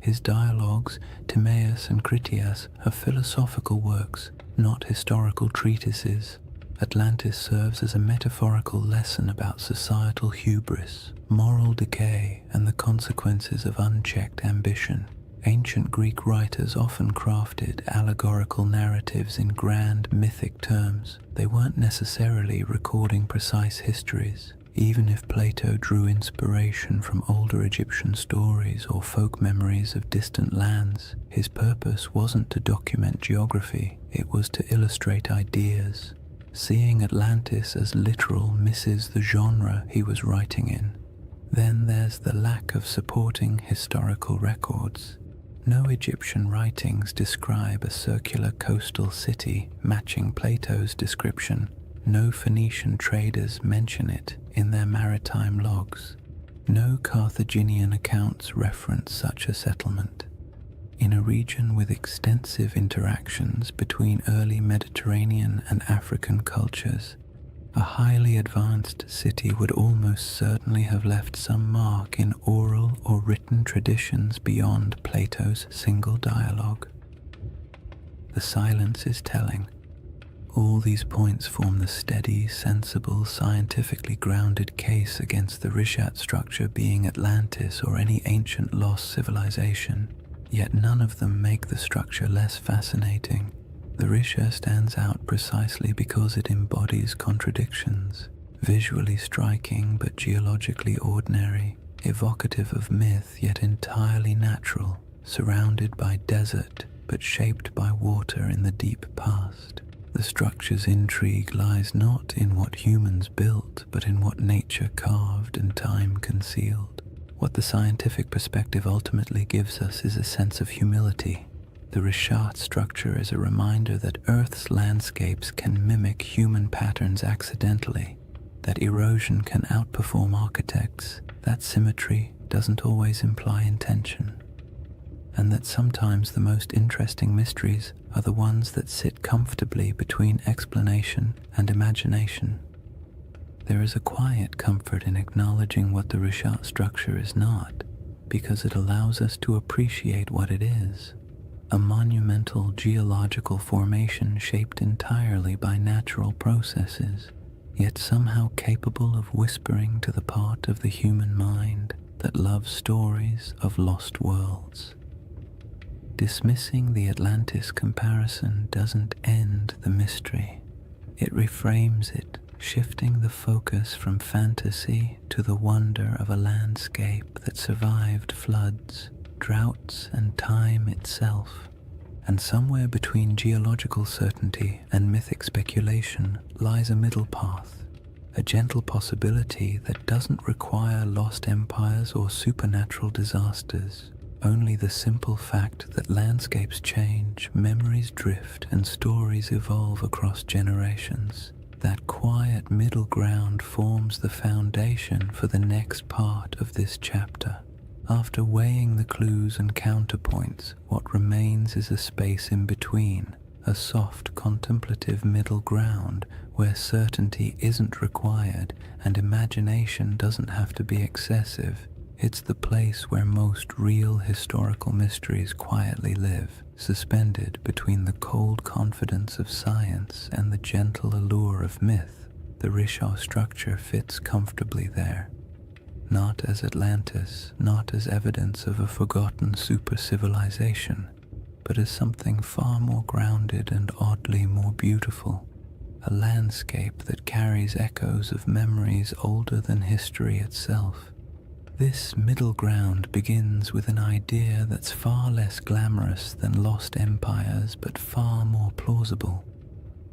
His dialogues, Timaeus and Critias, are philosophical works, not historical treatises. Atlantis serves as a metaphorical lesson about societal hubris, moral decay, and the consequences of unchecked ambition. Ancient Greek writers often crafted allegorical narratives in grand mythic terms. They weren't necessarily recording precise histories. Even if Plato drew inspiration from older Egyptian stories or folk memories of distant lands, his purpose wasn't to document geography, it was to illustrate ideas. Seeing Atlantis as literal misses the genre he was writing in. Then there's the lack of supporting historical records. No Egyptian writings describe a circular coastal city matching Plato's description. No Phoenician traders mention it in their maritime logs. No Carthaginian accounts reference such a settlement. In a region with extensive interactions between early Mediterranean and African cultures, a highly advanced city would almost certainly have left some mark in oral or written traditions beyond Plato's single dialogue. The silence is telling. All these points form the steady, sensible, scientifically grounded case against the Richat structure being Atlantis or any ancient lost civilization. Yet none of them make the structure less fascinating. The Richat stands out precisely because it embodies contradictions, visually striking but geologically ordinary, evocative of myth yet entirely natural, surrounded by desert but shaped by water in the deep past. The structure's intrigue lies not in what humans built, but in what nature carved and time concealed. What the scientific perspective ultimately gives us is a sense of humility. The Richat structure is a reminder that Earth's landscapes can mimic human patterns accidentally, that erosion can outperform architects, that symmetry doesn't always imply intention, and that sometimes the most interesting mysteries are the ones that sit comfortably between explanation and imagination. There is a quiet comfort in acknowledging what the Richat structure is not, because it allows us to appreciate what it is: a monumental geological formation shaped entirely by natural processes, yet somehow capable of whispering to the part of the human mind that loves stories of lost worlds. Dismissing the Atlantis comparison doesn't end the mystery. It reframes it, shifting the focus from fantasy to the wonder of a landscape that survived floods, droughts, and time itself. And somewhere between geological certainty and mythic speculation lies a middle path, a gentle possibility that doesn't require lost empires or supernatural disasters. Only the simple fact that landscapes change, memories drift, and stories evolve across generations. That quiet middle ground forms the foundation for the next part of this chapter. After weighing the clues and counterpoints, what remains is a space in between, a soft, contemplative middle ground where certainty isn't required and imagination doesn't have to be excessive. It's the place where most real historical mysteries quietly live, suspended between the cold confidence of science and the gentle allure of myth. The Richat structure fits comfortably there, not as Atlantis, not as evidence of a forgotten super-civilization, but as something far more grounded and oddly more beautiful, a landscape that carries echoes of memories older than history itself. This middle ground begins with an idea that's far less glamorous than lost empires but far more plausible,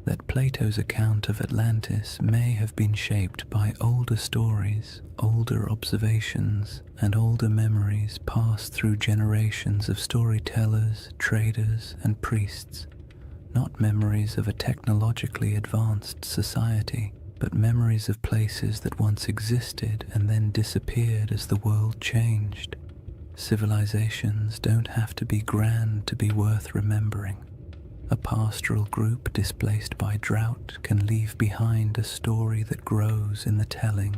that Plato's account of Atlantis may have been shaped by older stories, older observations, and older memories passed through generations of storytellers, traders, and priests, not memories of a technologically advanced society, but memories of places that once existed and then disappeared as the world changed. Civilizations don't have to be grand to be worth remembering. A pastoral group displaced by drought can leave behind a story that grows in the telling.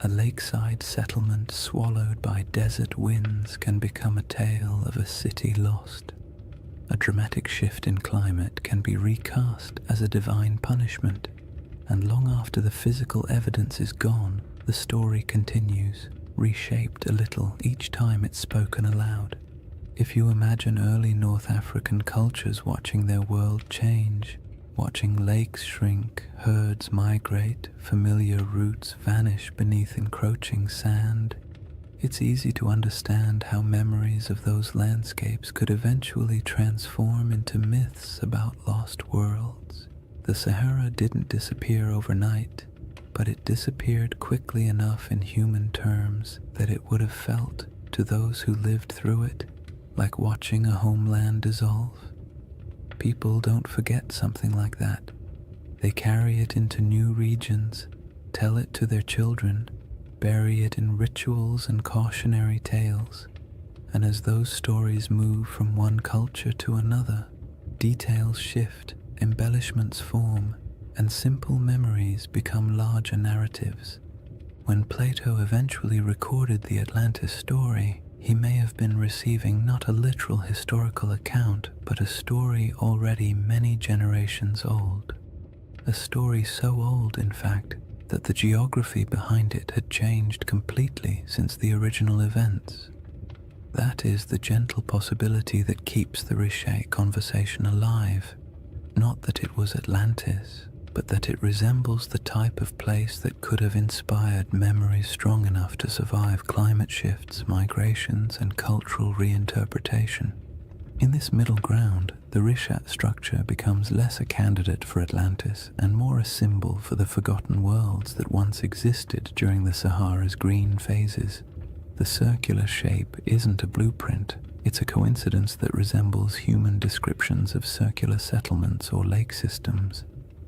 A lakeside settlement swallowed by desert winds can become a tale of a city lost. A dramatic shift in climate can be recast as a divine punishment, and long after the physical evidence is gone, the story continues, reshaped a little each time it's spoken aloud. If you imagine early North African cultures watching their world change, watching lakes shrink, herds migrate, familiar routes vanish beneath encroaching sand, it's easy to understand how memories of those landscapes could eventually transform into myths about lost worlds. The Sahara didn't disappear overnight, but it disappeared quickly enough in human terms that it would have felt, to those who lived through it, like watching a homeland dissolve. People don't forget something like that. They carry it into new regions, tell it to their children, bury it in rituals and cautionary tales, and as those stories move from one culture to another, details shift, embellishments form, and simple memories become larger narratives. When Plato eventually recorded the Atlantis story, he may have been receiving not a literal historical account, but a story already many generations old. A story so old, in fact, that the geography behind it had changed completely since the original events. That is the gentle possibility that keeps the Richat conversation alive. Not that it was Atlantis, but that it resembles the type of place that could have inspired memories strong enough to survive climate shifts, migrations, and cultural reinterpretation. In this middle ground, the Richat structure becomes less a candidate for Atlantis and more a symbol for the forgotten worlds that once existed during the Sahara's green phases. The circular shape isn't a blueprint, It's a coincidence that resembles human descriptions of circular settlements or lake systems.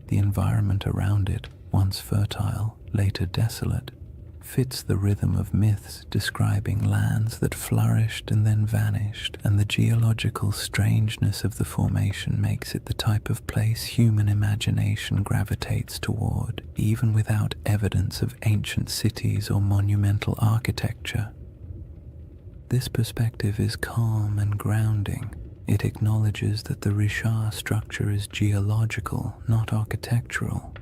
The environment around it, once fertile, later desolate, fits the rhythm of myths describing lands that flourished and then vanished, and the geological strangeness of the formation makes it the type of place human imagination gravitates toward, even without evidence of ancient cities or monumental architecture. This perspective is calm and grounding. It acknowledges that the Richat structure is geological, not architectural.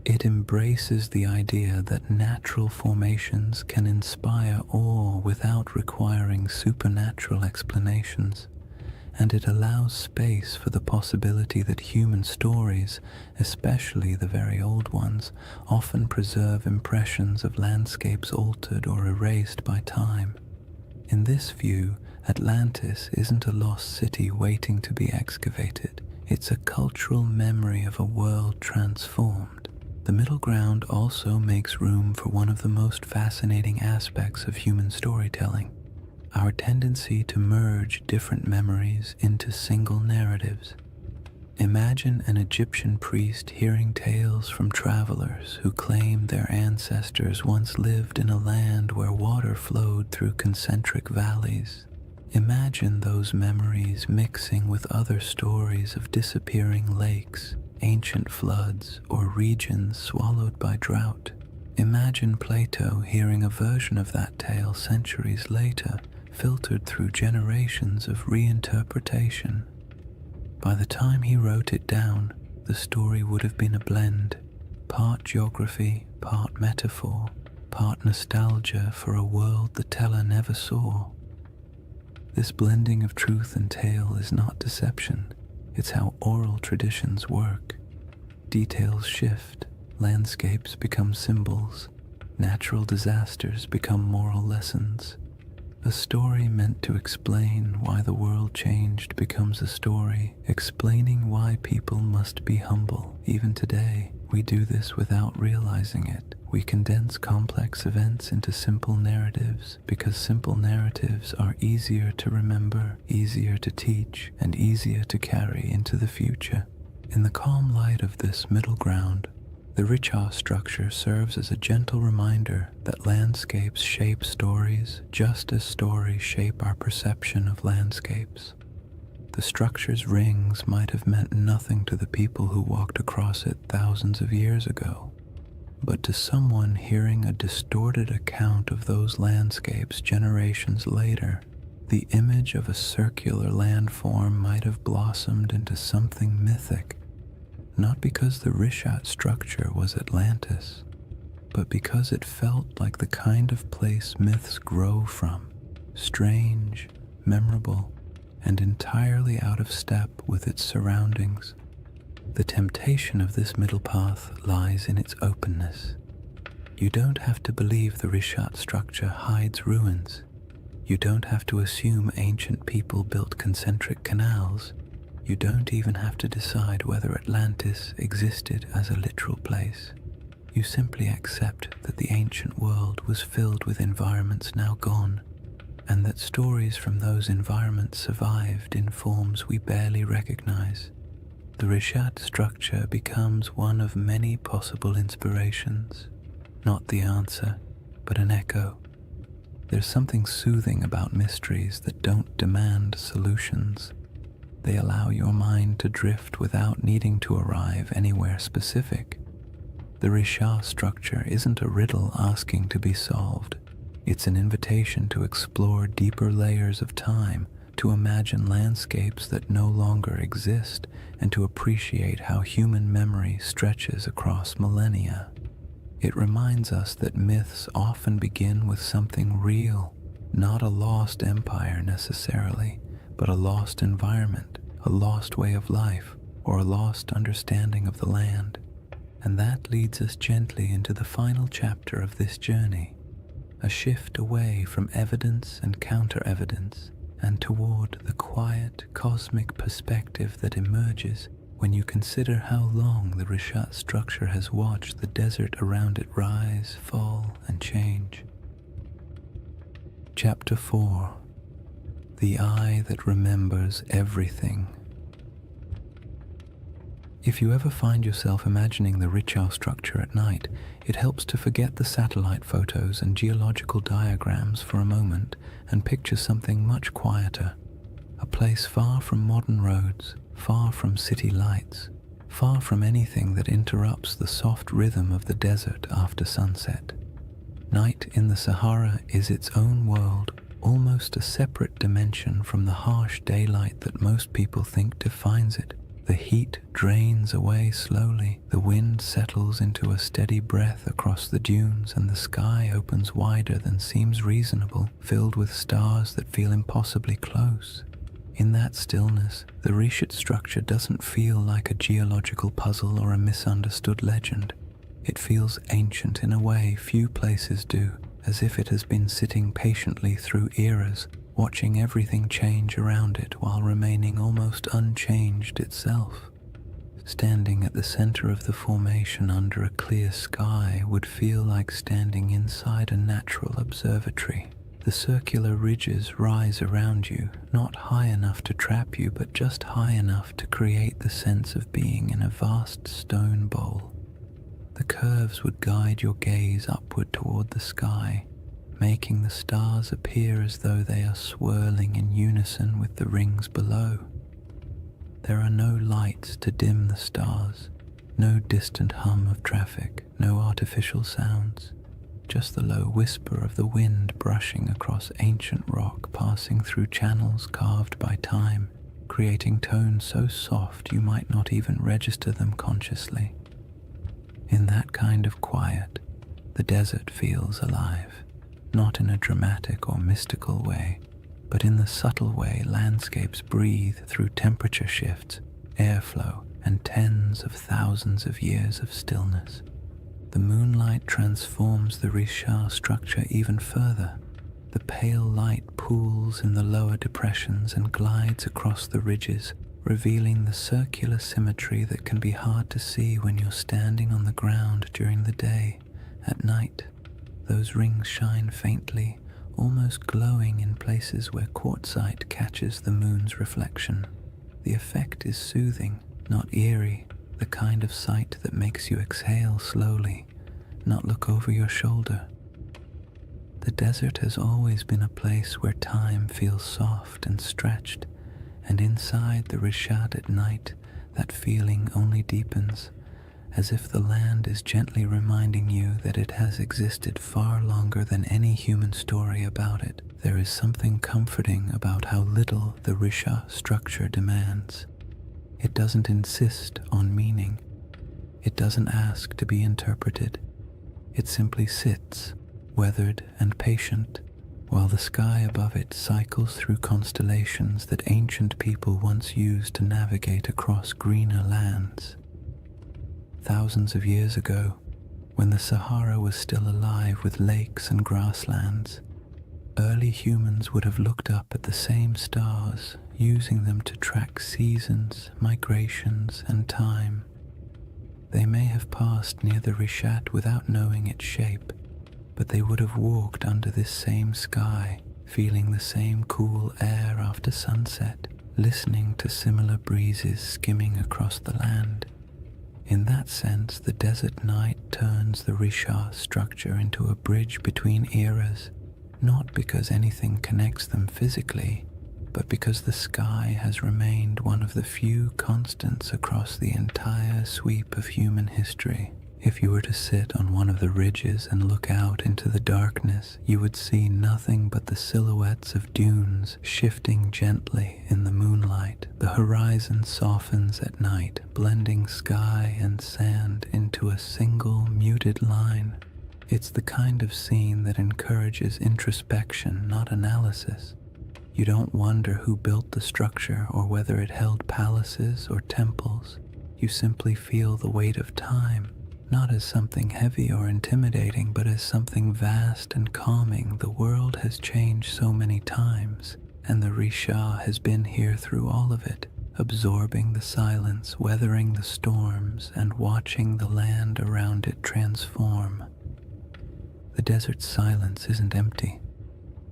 It embraces the idea that natural formations can inspire awe without requiring supernatural explanations, and it allows space for the possibility that human stories, especially the very old ones, often preserve impressions of landscapes altered or erased by time. In this view, Atlantis isn't a lost city waiting to be excavated. It's a cultural memory of a world transformed. The middle ground also makes room for one of the most fascinating aspects of human storytelling, our tendency to merge different memories into single narratives. Imagine an Egyptian priest hearing tales from travelers who claim their ancestors once lived in a land where water flowed through concentric valleys. Imagine those memories mixing with other stories of disappearing lakes, ancient floods, or regions swallowed by drought. Imagine Plato hearing a version of that tale centuries later, filtered through generations of reinterpretation. By the time he wrote it down, the story would have been a blend, part geography, part metaphor, part nostalgia for a world the teller never saw. This blending of truth and tale is not deception. It's how oral traditions work. Details shift, landscapes become symbols, natural disasters become moral lessons. A story meant to explain why the world changed becomes a story explaining why people must be humble. Even today, we do this without realizing it. We condense complex events into simple narratives because simple narratives are easier to remember, easier to teach, and easier to carry into the future. In the calm light of this middle ground, the Richat structure serves as a gentle reminder that landscapes shape stories just as stories shape our perception of landscapes. The structure's rings might have meant nothing to the people who walked across it thousands of years ago, but to someone hearing a distorted account of those landscapes generations later, the image of a circular landform might have blossomed into something mythic, not because the Richat structure was Atlantis, but because it felt like the kind of place myths grow from, strange, memorable, and entirely out of step with its surroundings. The temptation of this middle path lies in its openness. You don't have to believe the Richat structure hides ruins. You don't have to assume ancient people built concentric canals. You don't even have to decide whether Atlantis existed as a literal place. You simply accept that the ancient world was filled with environments now gone, and that stories from those environments survived in forms we barely recognize. The Richat structure becomes one of many possible inspirations, not the answer, but an echo. There's something soothing about mysteries that don't demand solutions. They allow your mind to drift without needing to arrive anywhere specific. The Richat structure isn't a riddle asking to be solved. It's an invitation to explore deeper layers of time, to imagine landscapes that no longer exist, and to appreciate how human memory stretches across millennia. It reminds us that myths often begin with something real, not a lost empire necessarily, but a lost environment, a lost way of life, or a lost understanding of the land. And that leads us gently into the final chapter of this journey, a shift away from evidence and counter-evidence, and toward the quiet, cosmic perspective that emerges when you consider how long the Richat structure has watched the desert around it rise, fall, and change. Chapter 4. the eye that remembers everything. If you ever find yourself imagining the Richau structure at night, it helps to forget the satellite photos and geological diagrams for a moment and picture something much quieter. A place far from modern roads, far from city lights, far from anything that interrupts the soft rhythm of the desert after sunset. Night in the Sahara is its own world, almost a separate dimension from the harsh daylight that most people think defines it. The heat drains away slowly, the wind settles into a steady breath across the dunes, and the sky opens wider than seems reasonable, filled with stars that feel impossibly close. In that stillness, the Richat structure doesn't feel like a geological puzzle or a misunderstood legend. It feels ancient in a way few places do, as if it has been sitting patiently through eras, watching everything change around it while remaining almost unchanged itself. Standing at the center of the formation under a clear sky would feel like standing inside a natural observatory. The circular ridges rise around you, not high enough to trap you, but just high enough to create the sense of being in a vast stone bowl. The curves would guide your gaze upward toward the sky, making the stars appear as though they are swirling in unison with the rings below. There are no lights to dim the stars, no distant hum of traffic, no artificial sounds, just the low whisper of the wind brushing across ancient rock, passing through channels carved by time, creating tones so soft you might not even register them consciously. In that kind of quiet, the desert feels alive. Not in a dramatic or mystical way, but in the subtle way landscapes breathe through temperature shifts, airflow, and tens of thousands of years of stillness. The moonlight transforms the Richat structure even further. The pale light pools in the lower depressions and glides across the ridges, revealing the circular symmetry that can be hard to see when you're standing on the ground during the day. At night, those rings shine faintly, almost glowing in places where quartzite catches the moon's reflection. The effect is soothing, not eerie, the kind of sight that makes you exhale slowly, not look over your shoulder. The desert has always been a place where time feels soft and stretched, and inside the Richat at night, that feeling only deepens, as if the land is gently reminding you that it has existed far longer than any human story about it. There is something comforting about how little the Richat structure demands. It doesn't insist on meaning. It doesn't ask to be interpreted. It simply sits, weathered and patient, while the sky above it cycles through constellations that ancient people once used to navigate across greener lands. Thousands of years ago, when the Sahara was still alive with lakes and grasslands, early humans would have looked up at the same stars, using them to track seasons, migrations, and time. They may have passed near the Richat without knowing its shape, but they would have walked under this same sky, feeling the same cool air after sunset, listening to similar breezes skimming across the land. In that sense, the desert night turns the Richat structure into a bridge between eras, not because anything connects them physically, but because the sky has remained one of the few constants across the entire sweep of human history. If you were to sit on one of the ridges and look out into the darkness, you would see nothing but the silhouettes of dunes shifting gently in the moonlight. The horizon softens at night, blending sky and sand into a single muted line. It's the kind of scene that encourages introspection, not analysis. You don't wonder who built the structure or whether it held palaces or temples. You simply feel the weight of time, not as something heavy or intimidating, but as something vast and calming. The world has changed so many times, and the Richat has been here through all of it, absorbing the silence, weathering the storms, and watching the land around it transform. The desert's silence isn't empty.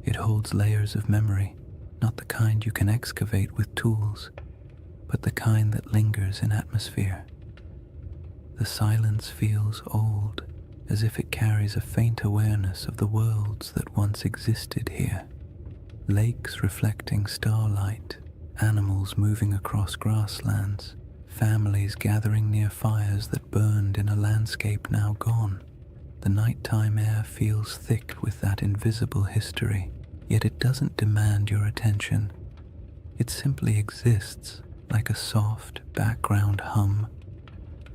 It holds layers of memory, not the kind you can excavate with tools, but the kind that lingers in atmosphere. The silence feels old, as if it carries a faint awareness of the worlds that once existed here. Lakes reflecting starlight, animals moving across grasslands, families gathering near fires that burned in a landscape now gone. The nighttime air feels thick with that invisible history, yet it doesn't demand your attention. It simply exists, like a soft background hum.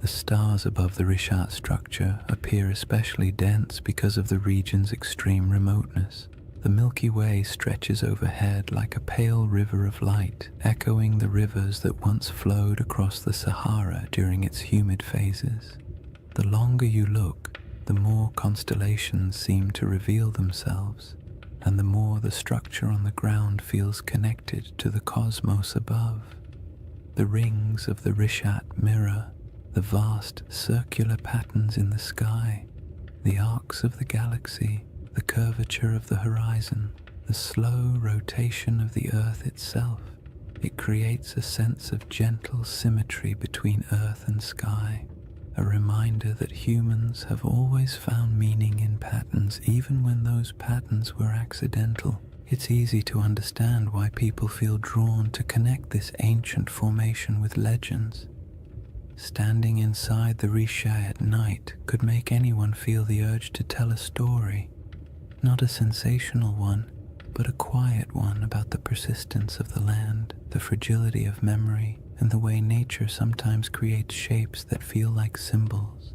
The stars above the Rishat structure appear especially dense because of the region's extreme remoteness. The Milky Way stretches overhead like a pale river of light, echoing the rivers that once flowed across the Sahara during its humid phases. The longer you look, the more constellations seem to reveal themselves, and the more the structure on the ground feels connected to the cosmos above. The rings of the Rishat mirror the vast circular patterns in the sky, the arcs of the galaxy, the curvature of the horizon, the slow rotation of the Earth itself. It creates a sense of gentle symmetry between Earth and sky, a reminder that humans have always found meaning in patterns even when those patterns were accidental. It's easy to understand why people feel drawn to connect this ancient formation with legends. Standing inside the Risha at night could make anyone feel the urge to tell a story, not a sensational one, but a quiet one about the persistence of the land, the fragility of memory, and the way nature sometimes creates shapes that feel like symbols.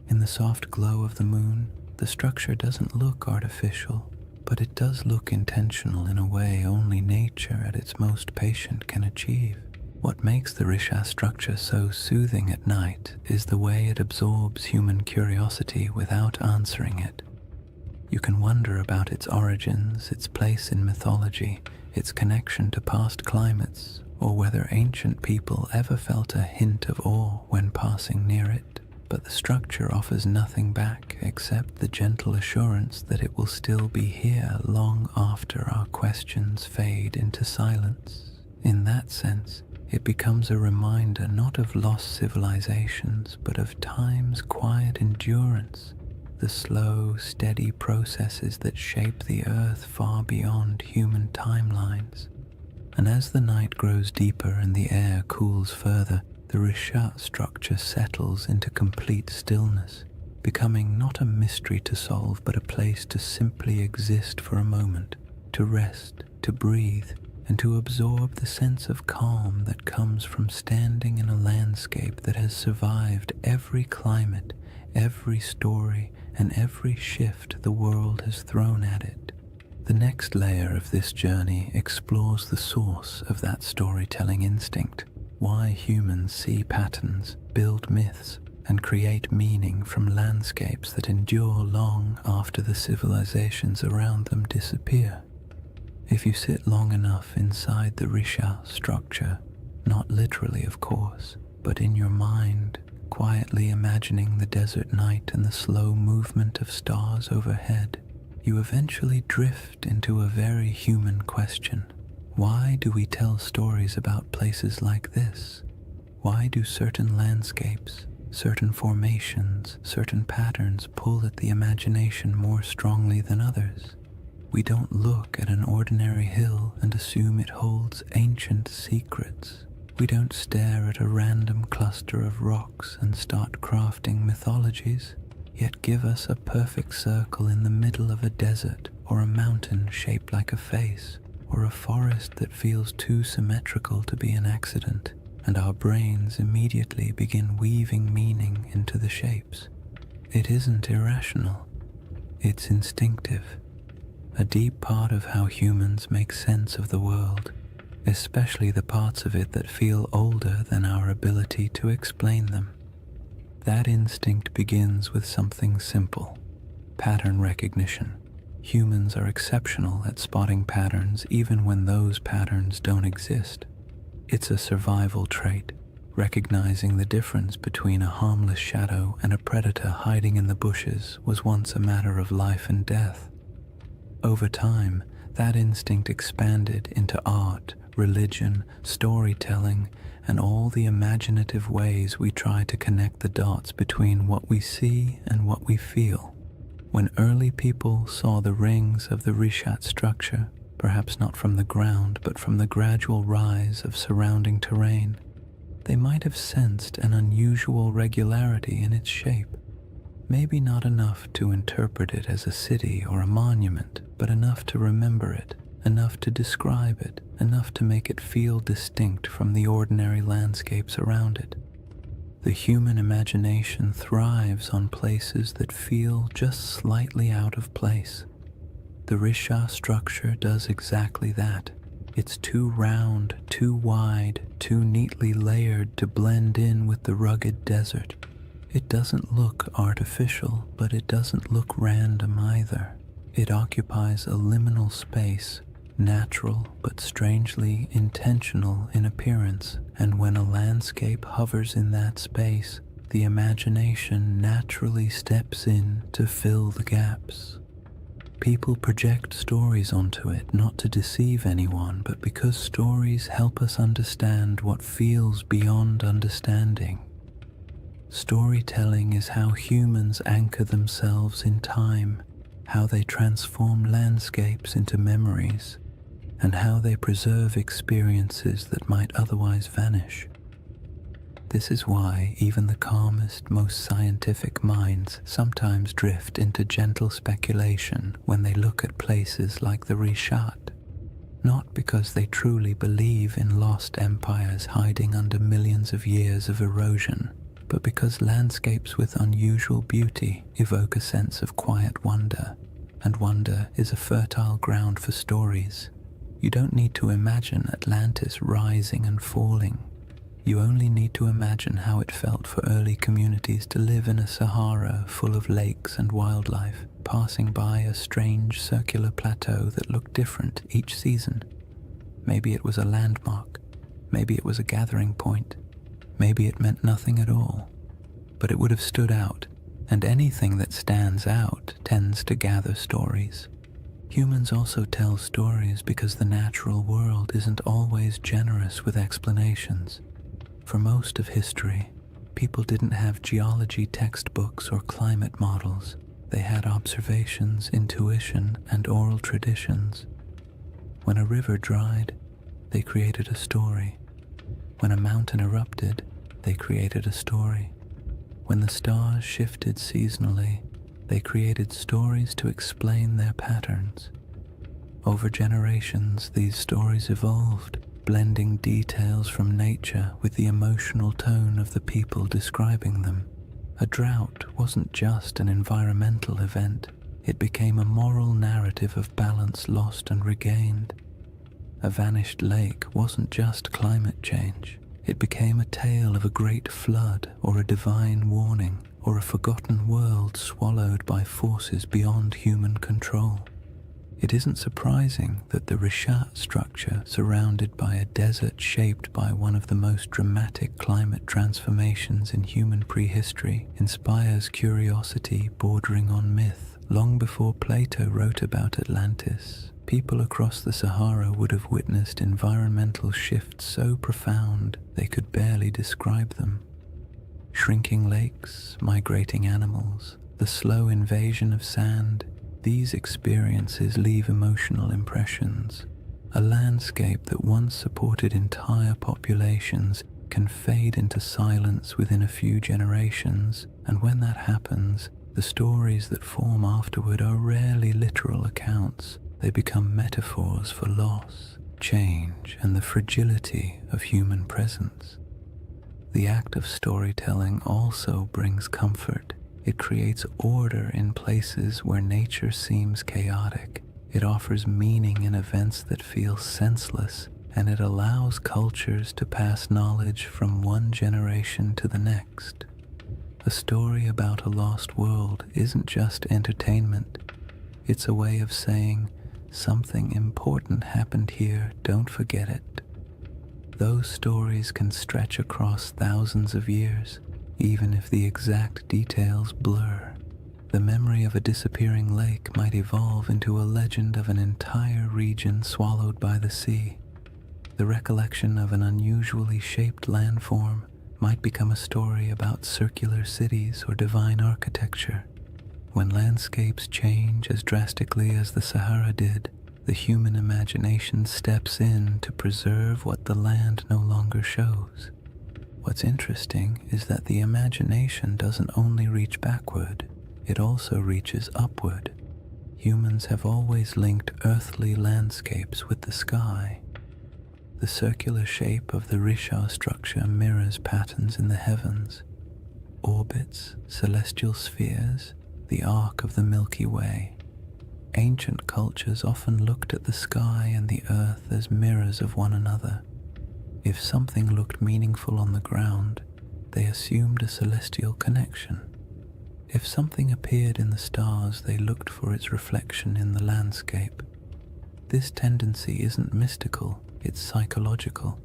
In the soft glow of the moon, the structure doesn't look artificial, but it does look intentional in a way only nature at its most patient can achieve. What makes the Risha structure so soothing at night is the way it absorbs human curiosity without answering it. You can wonder about its origins, its place in mythology, its connection to past climates, or whether ancient people ever felt a hint of awe when passing near it. But the structure offers nothing back except the gentle assurance that it will still be here long after our questions fade into silence. In that sense, it becomes a reminder not of lost civilizations, but of time's quiet endurance, the slow, steady processes that shape the earth far beyond human timelines. And as the night grows deeper and the air cools further, the Rishat structure settles into complete stillness, becoming not a mystery to solve, but a place to simply exist for a moment, to rest, to breathe, and to absorb the sense of calm that comes from standing in a landscape that has survived every climate, every story, and every shift the world has thrown at it. The next layer of this journey explores the source of that storytelling instinct, why humans see patterns, build myths, and create meaning from landscapes that endure long after the civilizations around them disappear. If you sit long enough inside the Risha structure, not literally of course, but in your mind, quietly imagining the desert night and the slow movement of stars overhead, you eventually drift into a very human question. Why do we tell stories about places like this? Why do certain landscapes, certain formations, certain patterns pull at the imagination more strongly than others? We don't look at an ordinary hill and assume it holds ancient secrets. We don't stare at a random cluster of rocks and start crafting mythologies, yet give us a perfect circle in the middle of a desert, or a mountain shaped like a face, or a forest that feels too symmetrical to be an accident, and our brains immediately begin weaving meaning into the shapes. It isn't irrational, it's instinctive. A deep part of how humans make sense of the world, especially the parts of it that feel older than our ability to explain them. That instinct begins with something simple: pattern recognition. Humans are exceptional at spotting patterns even when those patterns don't exist. It's a survival trait. Recognizing the difference between a harmless shadow and a predator hiding in the bushes was once a matter of life and death. Over time, That instinct expanded into art, religion, storytelling, and all the imaginative ways we try to connect the dots between what we see and what we feel. When early people saw the rings of the Rishat structure, perhaps not from the ground but from the gradual rise of surrounding terrain, they might have sensed an unusual regularity in its shape. Maybe not enough to interpret it as a city or a monument, but enough to remember it, enough to describe it, enough to make it feel distinct from the ordinary landscapes around it. The human imagination thrives on places that feel just slightly out of place. The Risha structure does exactly that. It's too round, too wide, too neatly layered to blend in with the rugged desert. It doesn't look artificial, but it doesn't look random either. It occupies a liminal space, natural but strangely intentional in appearance, and when a landscape hovers in that space, the imagination naturally steps in to fill the gaps. People project stories onto it not to deceive anyone, but because stories help us understand what feels beyond understanding. Storytelling is how humans anchor themselves in time, how they transform landscapes into memories, and how they preserve experiences that might otherwise vanish. This is why even the calmest, most scientific minds sometimes drift into gentle speculation when they look at places like the Rishat, not because they truly believe in lost empires hiding under millions of years of erosion, but because landscapes with unusual beauty evoke a sense of quiet wonder, and wonder is a fertile ground for stories. You don't need to imagine Atlantis rising and falling. You only need to imagine how it felt for early communities to live in a Sahara full of lakes and wildlife, passing by a strange circular plateau that looked different each season. Maybe it was a landmark, maybe it was a gathering point, maybe it meant nothing at all, but it would have stood out, and anything that stands out tends to gather stories. Humans also tell stories because the natural world isn't always generous with explanations. For most of history, people didn't have geology textbooks or climate models. They had observations, intuition, and oral traditions. When a river dried, they created a story. When a mountain erupted, they created a story. When the stars shifted seasonally, they created stories to explain their patterns. Over generations, these stories evolved, blending details from nature with the emotional tone of the people describing them. A drought wasn't just an environmental event, it became a moral narrative of balance lost and regained. A vanished lake wasn't just climate change, it became a tale of a great flood or a divine warning, or a forgotten world swallowed by forces beyond human control. It isn't surprising that the Rishat structure, surrounded by a desert shaped by one of the most dramatic climate transformations in human prehistory, inspires curiosity bordering on myth. Long before Plato wrote about Atlantis, people across the Sahara would have witnessed environmental shifts so profound they could barely describe them. Shrinking lakes, migrating animals, the slow invasion of sand, these experiences leave emotional impressions. A landscape that once supported entire populations can fade into silence within a few generations, and when that happens, the stories that form afterward are rarely literal accounts. They become metaphors for loss, change, and the fragility of human presence. The act of storytelling also brings comfort. It creates order in places where nature seems chaotic. It offers meaning in events that feel senseless, and it allows cultures to pass knowledge from one generation to the next. A story about a lost world isn't just entertainment. It's a way of saying, something important happened here, don't forget it. Those stories can stretch across thousands of years, even if the exact details blur. The memory of a disappearing lake might evolve into a legend of an entire region swallowed by the sea. The recollection of an unusually shaped landform might become a story about circular cities or divine architecture. When landscapes change as drastically as the Sahara did, the human imagination steps in to preserve what the land no longer shows. What's interesting is that the imagination doesn't only reach backward, it also reaches upward. Humans have always linked earthly landscapes with the sky. The circular shape of the Risha structure mirrors patterns in the heavens, orbits, celestial spheres, the arc of the Milky Way. Ancient cultures often looked at the sky and the earth as mirrors of one another. If something looked meaningful on the ground, they assumed a celestial connection. If something appeared in the stars, they looked for its reflection in the landscape. This tendency isn't mystical, it's psychological.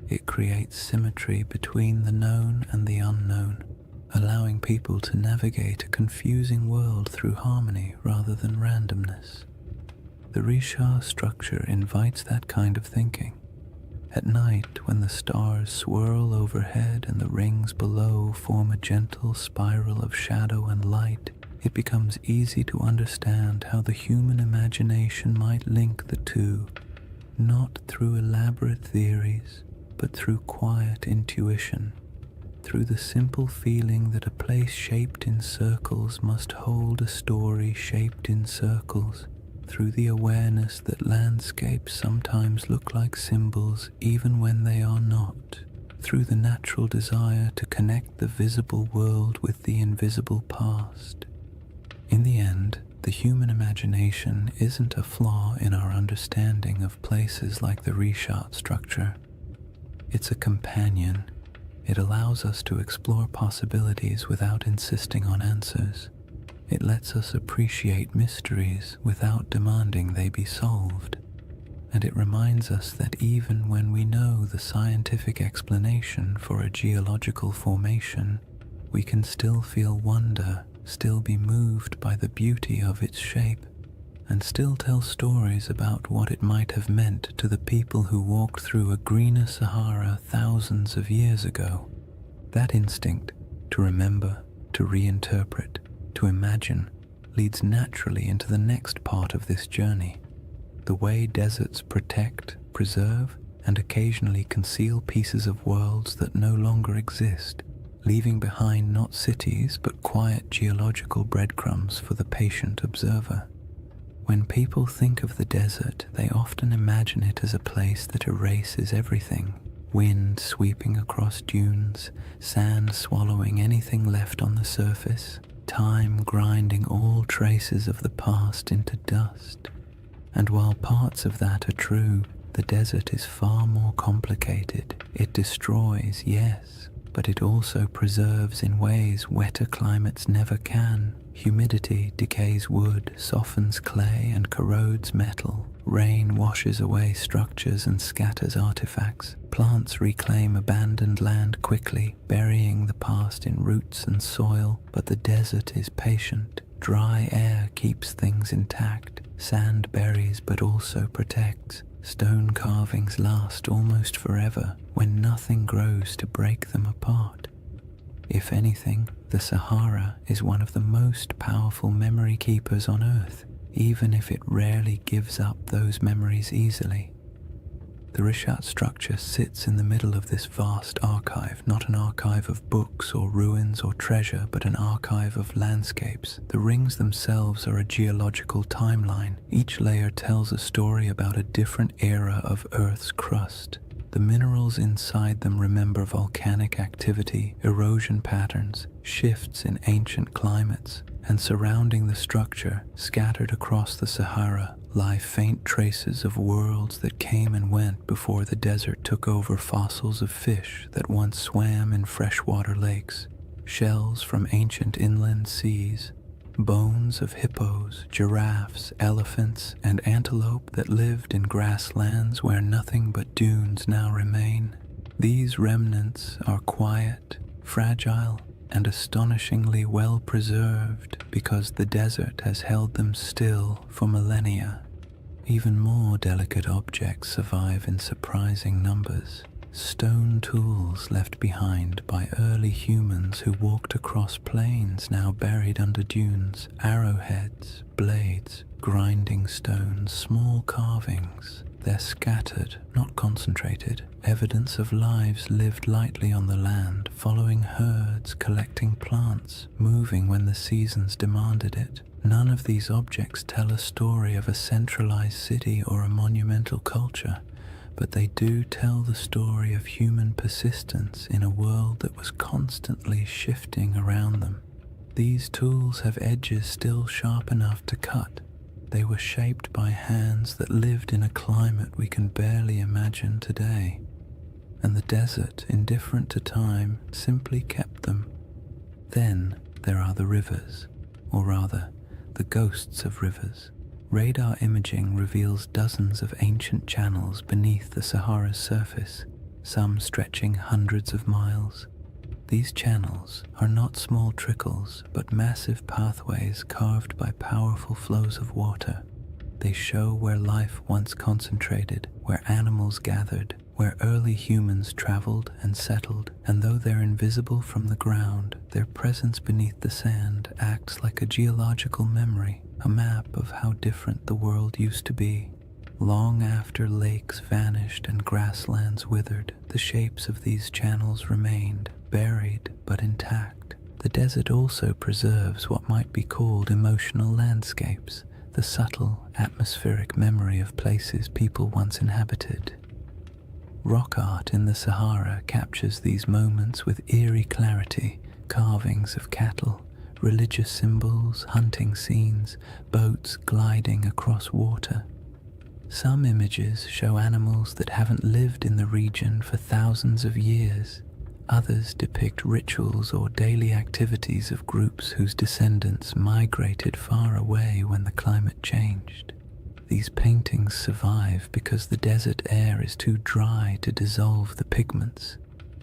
It creates symmetry between the known and the unknown, allowing people to navigate a confusing world through harmony rather than randomness. The Risha structure invites that kind of thinking. At night, when the stars swirl overhead and the rings below form a gentle spiral of shadow and light, it becomes easy to understand how the human imagination might link the two, not through elaborate theories, but through quiet intuition, through the simple feeling that a place shaped in circles must hold a story shaped in circles, through the awareness that landscapes sometimes look like symbols even when they are not, through the natural desire to connect the visible world with the invisible past. In the end, the human imagination isn't a flaw in our understanding of places like the Risha structure. It's a companion. It allows us to explore possibilities without insisting on answers. It lets us appreciate mysteries without demanding they be solved. And it reminds us that even when we know the scientific explanation for a geological formation, we can still feel wonder, still be moved by the beauty of its shape, and still tell stories about what it might have meant to the people who walked through a greener Sahara thousands of years ago. That instinct to remember, to reinterpret, to imagine, leads naturally into the next part of this journey. The way deserts protect, preserve, and occasionally conceal pieces of worlds that no longer exist, leaving behind not cities but quiet geological breadcrumbs for the patient observer. When people think of the desert, they often imagine it as a place that erases everything. Wind sweeping across dunes, sand swallowing anything left on the surface, time grinding all traces of the past into dust. And while parts of that are true, the desert is far more complicated. It destroys, yes, but it also preserves in ways wetter climates never can. Humidity decays wood, softens clay, and corrodes metal. Rain washes away structures and scatters artifacts. Plants reclaim abandoned land quickly, burying the past in roots and soil, but the desert is patient. Dry air keeps things intact. Sand buries but also protects. Stone carvings last almost forever when nothing grows to break them apart. If anything, the Sahara is one of the most powerful memory keepers on Earth, even if it rarely gives up those memories easily. The Rishat structure sits in the middle of this vast archive, not an archive of books or ruins or treasure, but an archive of landscapes. The rings themselves are a geological timeline. Each layer tells a story about a different era of Earth's crust. The minerals inside them remember volcanic activity, erosion patterns, shifts in ancient climates, and surrounding the structure, scattered across the Sahara, lie faint traces of worlds that came and went before the desert took over. Fossils of fish that once swam in freshwater lakes, shells from ancient inland seas, bones of hippos, giraffes, elephants, and antelope that lived in grasslands where nothing but dunes now remain. These remnants are quiet, fragile, and astonishingly well preserved because the desert has held them still for millennia. Even more delicate objects survive in surprising numbers. Stone tools left behind by early humans who walked across plains now buried under dunes, arrowheads, blades, grinding stones, small carvings. They're scattered, not concentrated, evidence of lives lived lightly on the land, following herds, collecting plants, moving when the seasons demanded it. None of these objects tell a story of a centralized city or a monumental culture, but they do tell the story of human persistence in a world that was constantly shifting around them. These tools have edges still sharp enough to cut. They were shaped by hands that lived in a climate we can barely imagine today, and the desert, indifferent to time, simply kept them. Then there are the rivers, or rather, the ghosts of rivers. Radar imaging reveals dozens of ancient channels beneath the Sahara's surface, some stretching hundreds of miles. These channels are not small trickles, but massive pathways carved by powerful flows of water. They show where life once concentrated, where animals gathered, where early humans traveled and settled, and though they're invisible from the ground, their presence beneath the sand acts like a geological memory, a map of how different the world used to be. Long after lakes vanished and grasslands withered, the shapes of these channels remained, buried but intact. The desert also preserves what might be called emotional landscapes, the subtle, atmospheric memory of places people once inhabited. Rock art in the Sahara captures these moments with eerie clarity, carvings of cattle, religious symbols, hunting scenes, boats gliding across water. Some images show animals that haven't lived in the region for thousands of years. Others depict rituals or daily activities of groups whose descendants migrated far away when the climate changed. These paintings survive because the desert air is too dry to dissolve the pigments.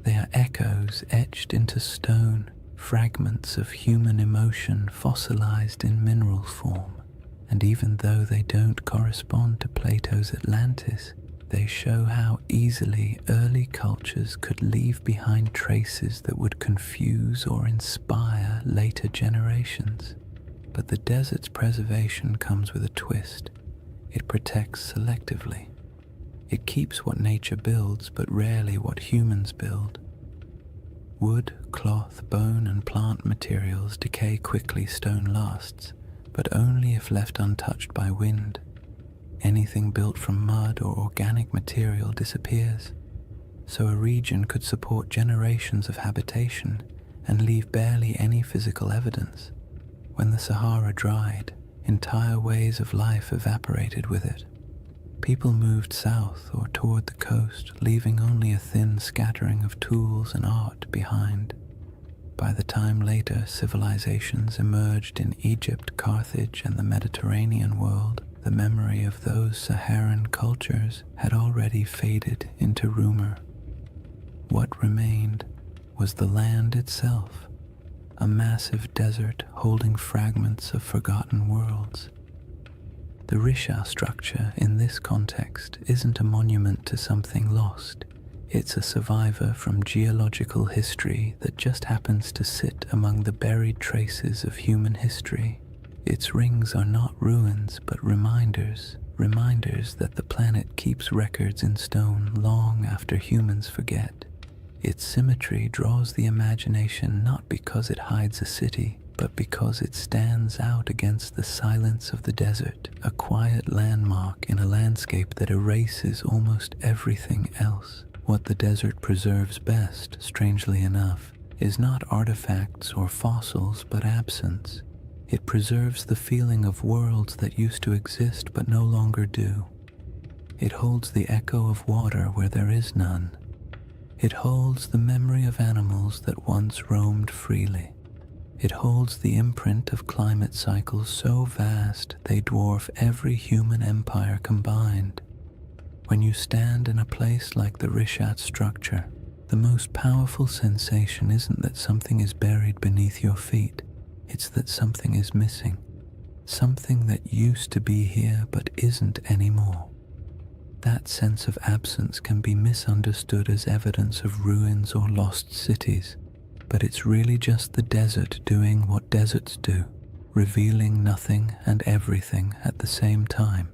They are echoes etched into stone, fragments of human emotion fossilized in mineral form. And even though they don't correspond to Plato's Atlantis, they show how easily early cultures could leave behind traces that would confuse or inspire later generations. But the desert's preservation comes with a twist. It protects selectively. It keeps what nature builds, but rarely what humans build. Wood, cloth, bone, and plant materials decay quickly, stone lasts, but only if left untouched by wind. Anything built from mud or organic material disappears, so a region could support generations of habitation and leave barely any physical evidence. When the Sahara dried, entire ways of life evaporated with it. People moved south or toward the coast, leaving only a thin scattering of tools and art behind. By the time later civilizations emerged in Egypt, Carthage, and the Mediterranean world, the memory of those Saharan cultures had already faded into rumor. What remained was the land itself, a massive desert holding fragments of forgotten worlds. The Risha structure in this context isn't a monument to something lost. It's a survivor from geological history that just happens to sit among the buried traces of human history. Its rings are not ruins, but reminders that the planet keeps records in stone long after humans forget. Its symmetry draws the imagination not because it hides a city, but because it stands out against the silence of the desert, a quiet landmark in a landscape that erases almost everything else. What the desert preserves best, strangely enough, is not artifacts or fossils, but absence. It preserves the feeling of worlds that used to exist but no longer do. It holds the echo of water where there is none. It holds the memory of animals that once roamed freely. It holds the imprint of climate cycles so vast they dwarf every human empire combined. When you stand in a place like the Rishat structure, The most powerful sensation isn't that something is buried beneath your feet, it's that something is missing. Something that used to be here but isn't anymore. That sense of absence can be misunderstood as evidence of ruins or lost cities, but it's really just the desert doing what deserts do, revealing nothing and everything at the same time.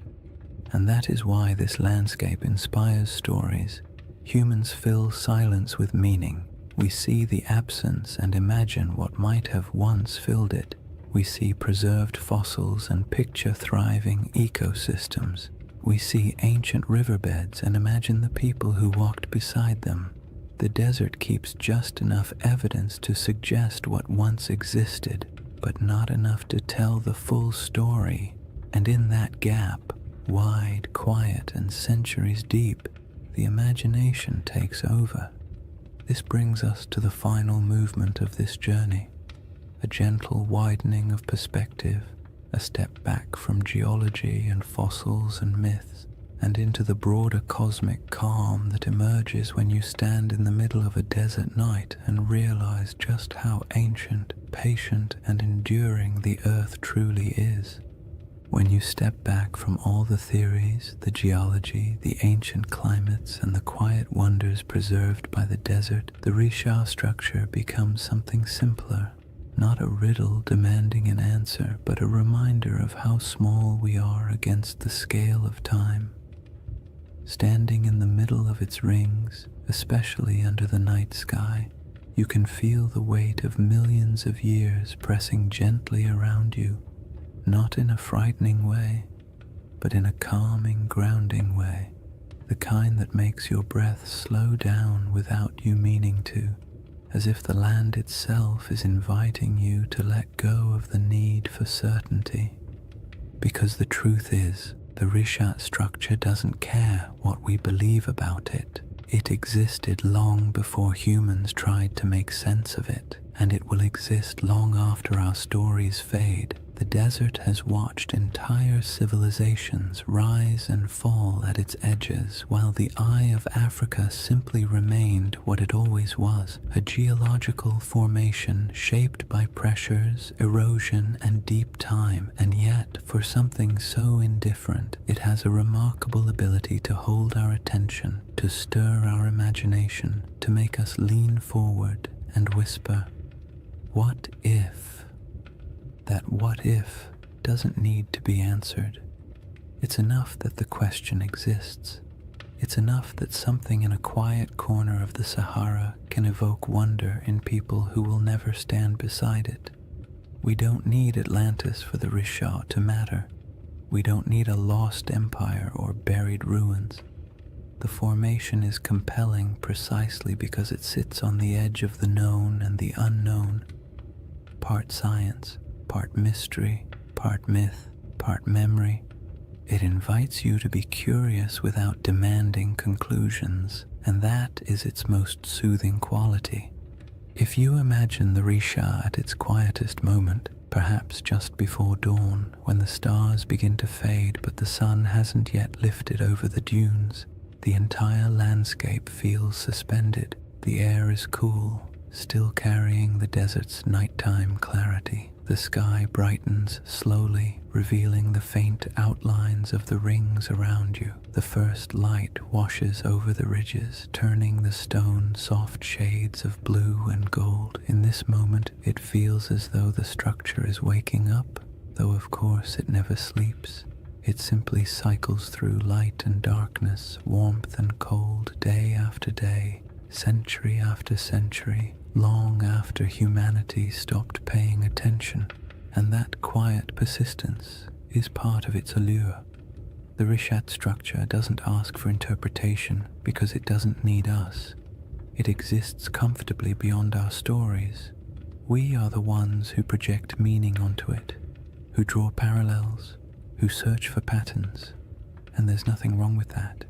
And that is why this landscape inspires stories. Humans fill silence with meaning. We see the absence and imagine what might have once filled it. We see preserved fossils and picture thriving ecosystems. We see ancient riverbeds and imagine the people who walked beside them. The desert keeps just enough evidence to suggest what once existed, but not enough to tell the full story. And in that gap, wide, quiet, and centuries deep, the imagination takes over. This brings us to the final movement of this journey, a gentle widening of perspective, a step back from geology and fossils and myths, and into the broader cosmic calm that emerges when you stand in the middle of a desert night and realize just how ancient, patient, and enduring the earth truly is. When you step back from all the theories, the geology, the ancient climates, and the quiet wonders preserved by the desert, the Risha structure becomes something simpler. Not a riddle demanding an answer, but a reminder of how small we are against the scale of time. Standing in the middle of its rings, especially under the night sky, you can feel the weight of millions of years pressing gently around you, not in a frightening way, but in a calming, grounding way, the kind that makes your breath slow down without you meaning to, as if the land itself is inviting you to let go of the need for certainty. Because the truth is, the Rishat structure doesn't care what we believe about it. It existed long before humans tried to make sense of it, and it will exist long after our stories fade. The desert has watched entire civilizations rise and fall at its edges, while the eye of Africa simply remained what it always was, a geological formation shaped by pressures, erosion, and deep time. And yet, for something so indifferent, it has a remarkable ability to hold our attention, to stir our imagination, to make us lean forward and whisper, "What if?" That what if doesn't need to be answered. It's enough that the question exists. It's enough that something in a quiet corner of the Sahara can evoke wonder in people who will never stand beside it. We don't need Atlantis for the Risha to matter. We don't need a lost empire or buried ruins. The formation is compelling precisely because it sits on the edge of the known and the unknown, part science, part mystery, part myth, part memory. It invites you to be curious without demanding conclusions, and that is its most soothing quality. If you imagine the Risha at its quietest moment, perhaps just before dawn, when the stars begin to fade but the sun hasn't yet lifted over the dunes, the entire landscape feels suspended. The air is cool, still carrying the desert's nighttime clarity. The sky brightens slowly, revealing the faint outlines of the rings around you. The first light washes over the ridges, turning the stone soft shades of blue and gold. In this moment, it feels as though the structure is waking up, though of course it never sleeps. It simply cycles through light and darkness, warmth and cold, day after day, century after century, long after humanity stopped paying attention, and that quiet persistence is part of its allure. The Rishat structure doesn't ask for interpretation because it doesn't need us. It exists comfortably beyond our stories. We are the ones who project meaning onto it, who draw parallels, who search for patterns, and there's nothing wrong with that.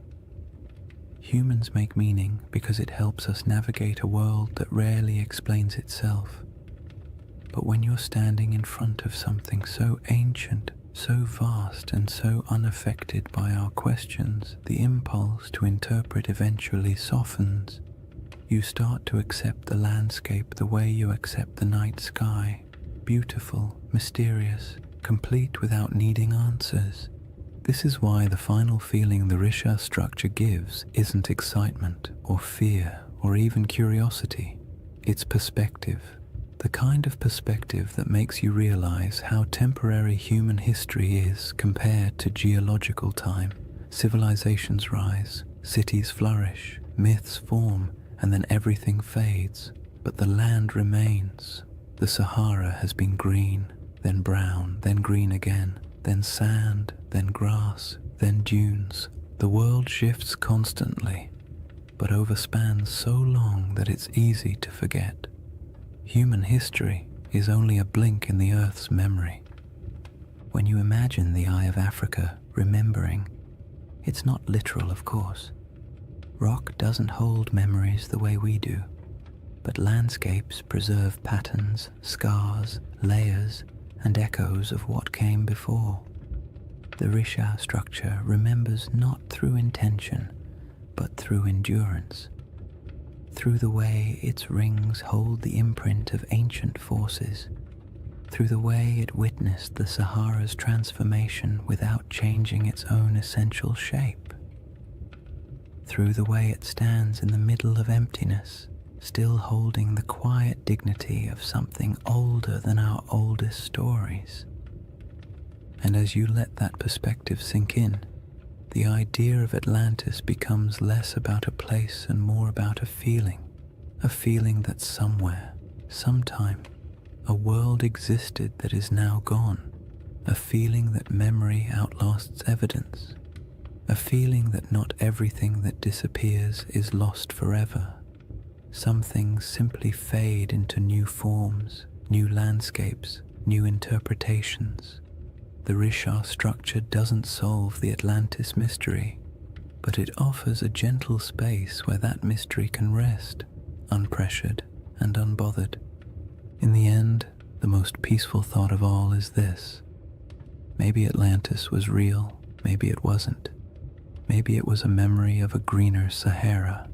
Humans make meaning because it helps us navigate a world that rarely explains itself. But when you're standing in front of something so ancient, so vast, and so unaffected by our questions, the impulse to interpret eventually softens. You start to accept the landscape the way you accept the night sky, beautiful, mysterious, complete without needing answers. This is why the final feeling the Risha structure gives isn't excitement or fear or even curiosity. It's perspective, the kind of perspective that makes you realize how temporary human history is compared to geological time. Civilizations rise, cities flourish, myths form, and then everything fades. But the land remains. The Sahara has been green, then brown, then green again, then sand, then grass, then dunes. The world shifts constantly, but overspans so long that it's easy to forget. Human history is only a blink in the Earth's memory. When you imagine the Eye of Africa remembering, it's not literal, of course. Rock doesn't hold memories the way we do, but landscapes preserve patterns, scars, layers, and echoes of what came before. The Risha structure remembers not through intention, but through endurance, through the way its rings hold the imprint of ancient forces, through the way it witnessed the Sahara's transformation without changing its own essential shape, through the way it stands in the middle of emptiness, still holding the quiet dignity of something older than our oldest stories. And as you let that perspective sink in, the idea of Atlantis becomes less about a place and more about a feeling that somewhere, sometime, a world existed that is now gone, a feeling that memory outlasts evidence, a feeling that not everything that disappears is lost forever. Some things simply fade into new forms, new landscapes, new interpretations. The Risha structure doesn't solve the Atlantis mystery, but it offers a gentle space where that mystery can rest, unpressured and unbothered. In the end, the most peaceful thought of all is this: maybe Atlantis was real, maybe it wasn't. Maybe it was a memory of a greener Sahara.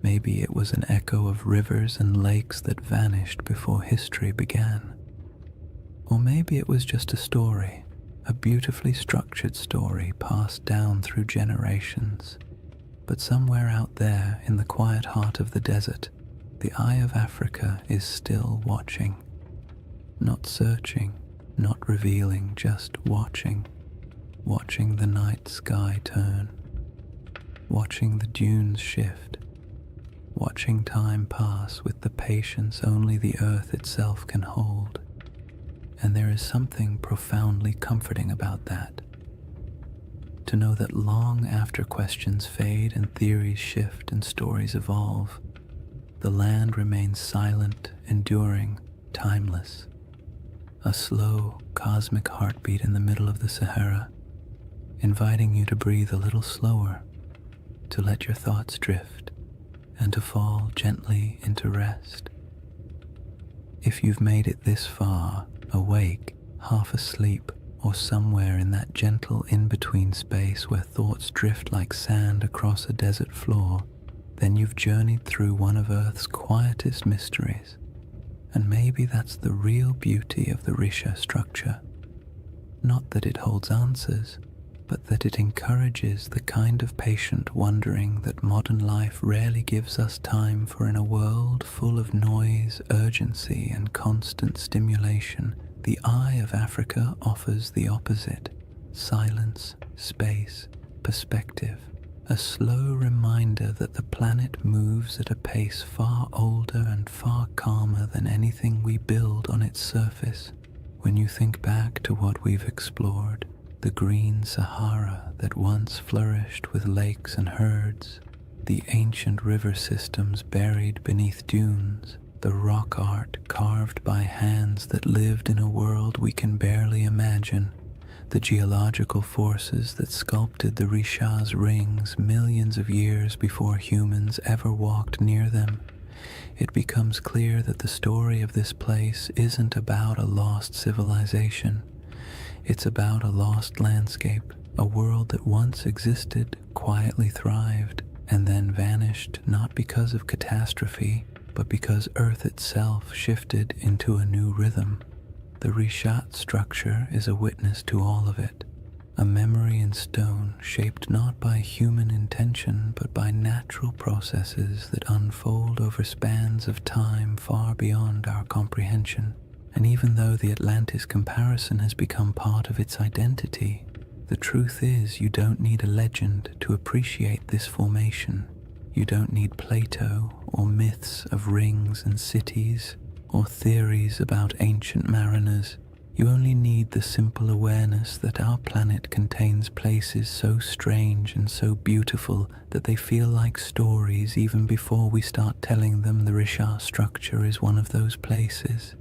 Maybe it was an echo of rivers and lakes that vanished before history began. Or maybe it was just a story, a beautifully structured story passed down through generations. But somewhere out there in the quiet heart of the desert, the Eye of Africa is still watching. Not searching, not revealing, just watching. Watching the night sky turn. Watching the dunes shift. Watching time pass with the patience only the earth itself can hold. And there is something profoundly comforting about that. To know that long after questions fade and theories shift and stories evolve, the land remains silent, enduring, timeless. A slow, cosmic heartbeat in the middle of the Sahara, inviting you to breathe a little slower, to let your thoughts drift, and to fall gently into rest. If you've made it this far, awake, half asleep, or somewhere in that gentle in-between space where thoughts drift like sand across a desert floor, then you've journeyed through one of Earth's quietest mysteries. And maybe that's the real beauty of the Risha structure. Not that it holds answers, but that it encourages the kind of patient wondering that modern life rarely gives us time for. In a world full of noise, urgency, and constant stimulation, the Eye of Africa offers the opposite: silence, space, perspective, a slow reminder that the planet moves at a pace far older and far calmer than anything we build on its surface. When you think back to what we've explored, the green Sahara that once flourished with lakes and herds, the ancient river systems buried beneath dunes, the rock art carved by hands that lived in a world we can barely imagine, the geological forces that sculpted the Risha's rings millions of years before humans ever walked near them, it becomes clear that the story of this place isn't about a lost civilization. It's about a lost landscape, a world that once existed, quietly thrived, and then vanished not because of catastrophe, but because Earth itself shifted into a new rhythm. The Rishat structure is a witness to all of it, a memory in stone shaped not by human intention but by natural processes that unfold over spans of time far beyond our comprehension. And even though the Atlantis comparison has become part of its identity, the truth is you don't need a legend to appreciate this formation. You don't need Plato or myths of rings and cities or theories about ancient mariners. You only need the simple awareness that our planet contains places so strange and so beautiful that they feel like stories even before we start telling them the Rishat structure is one of those places.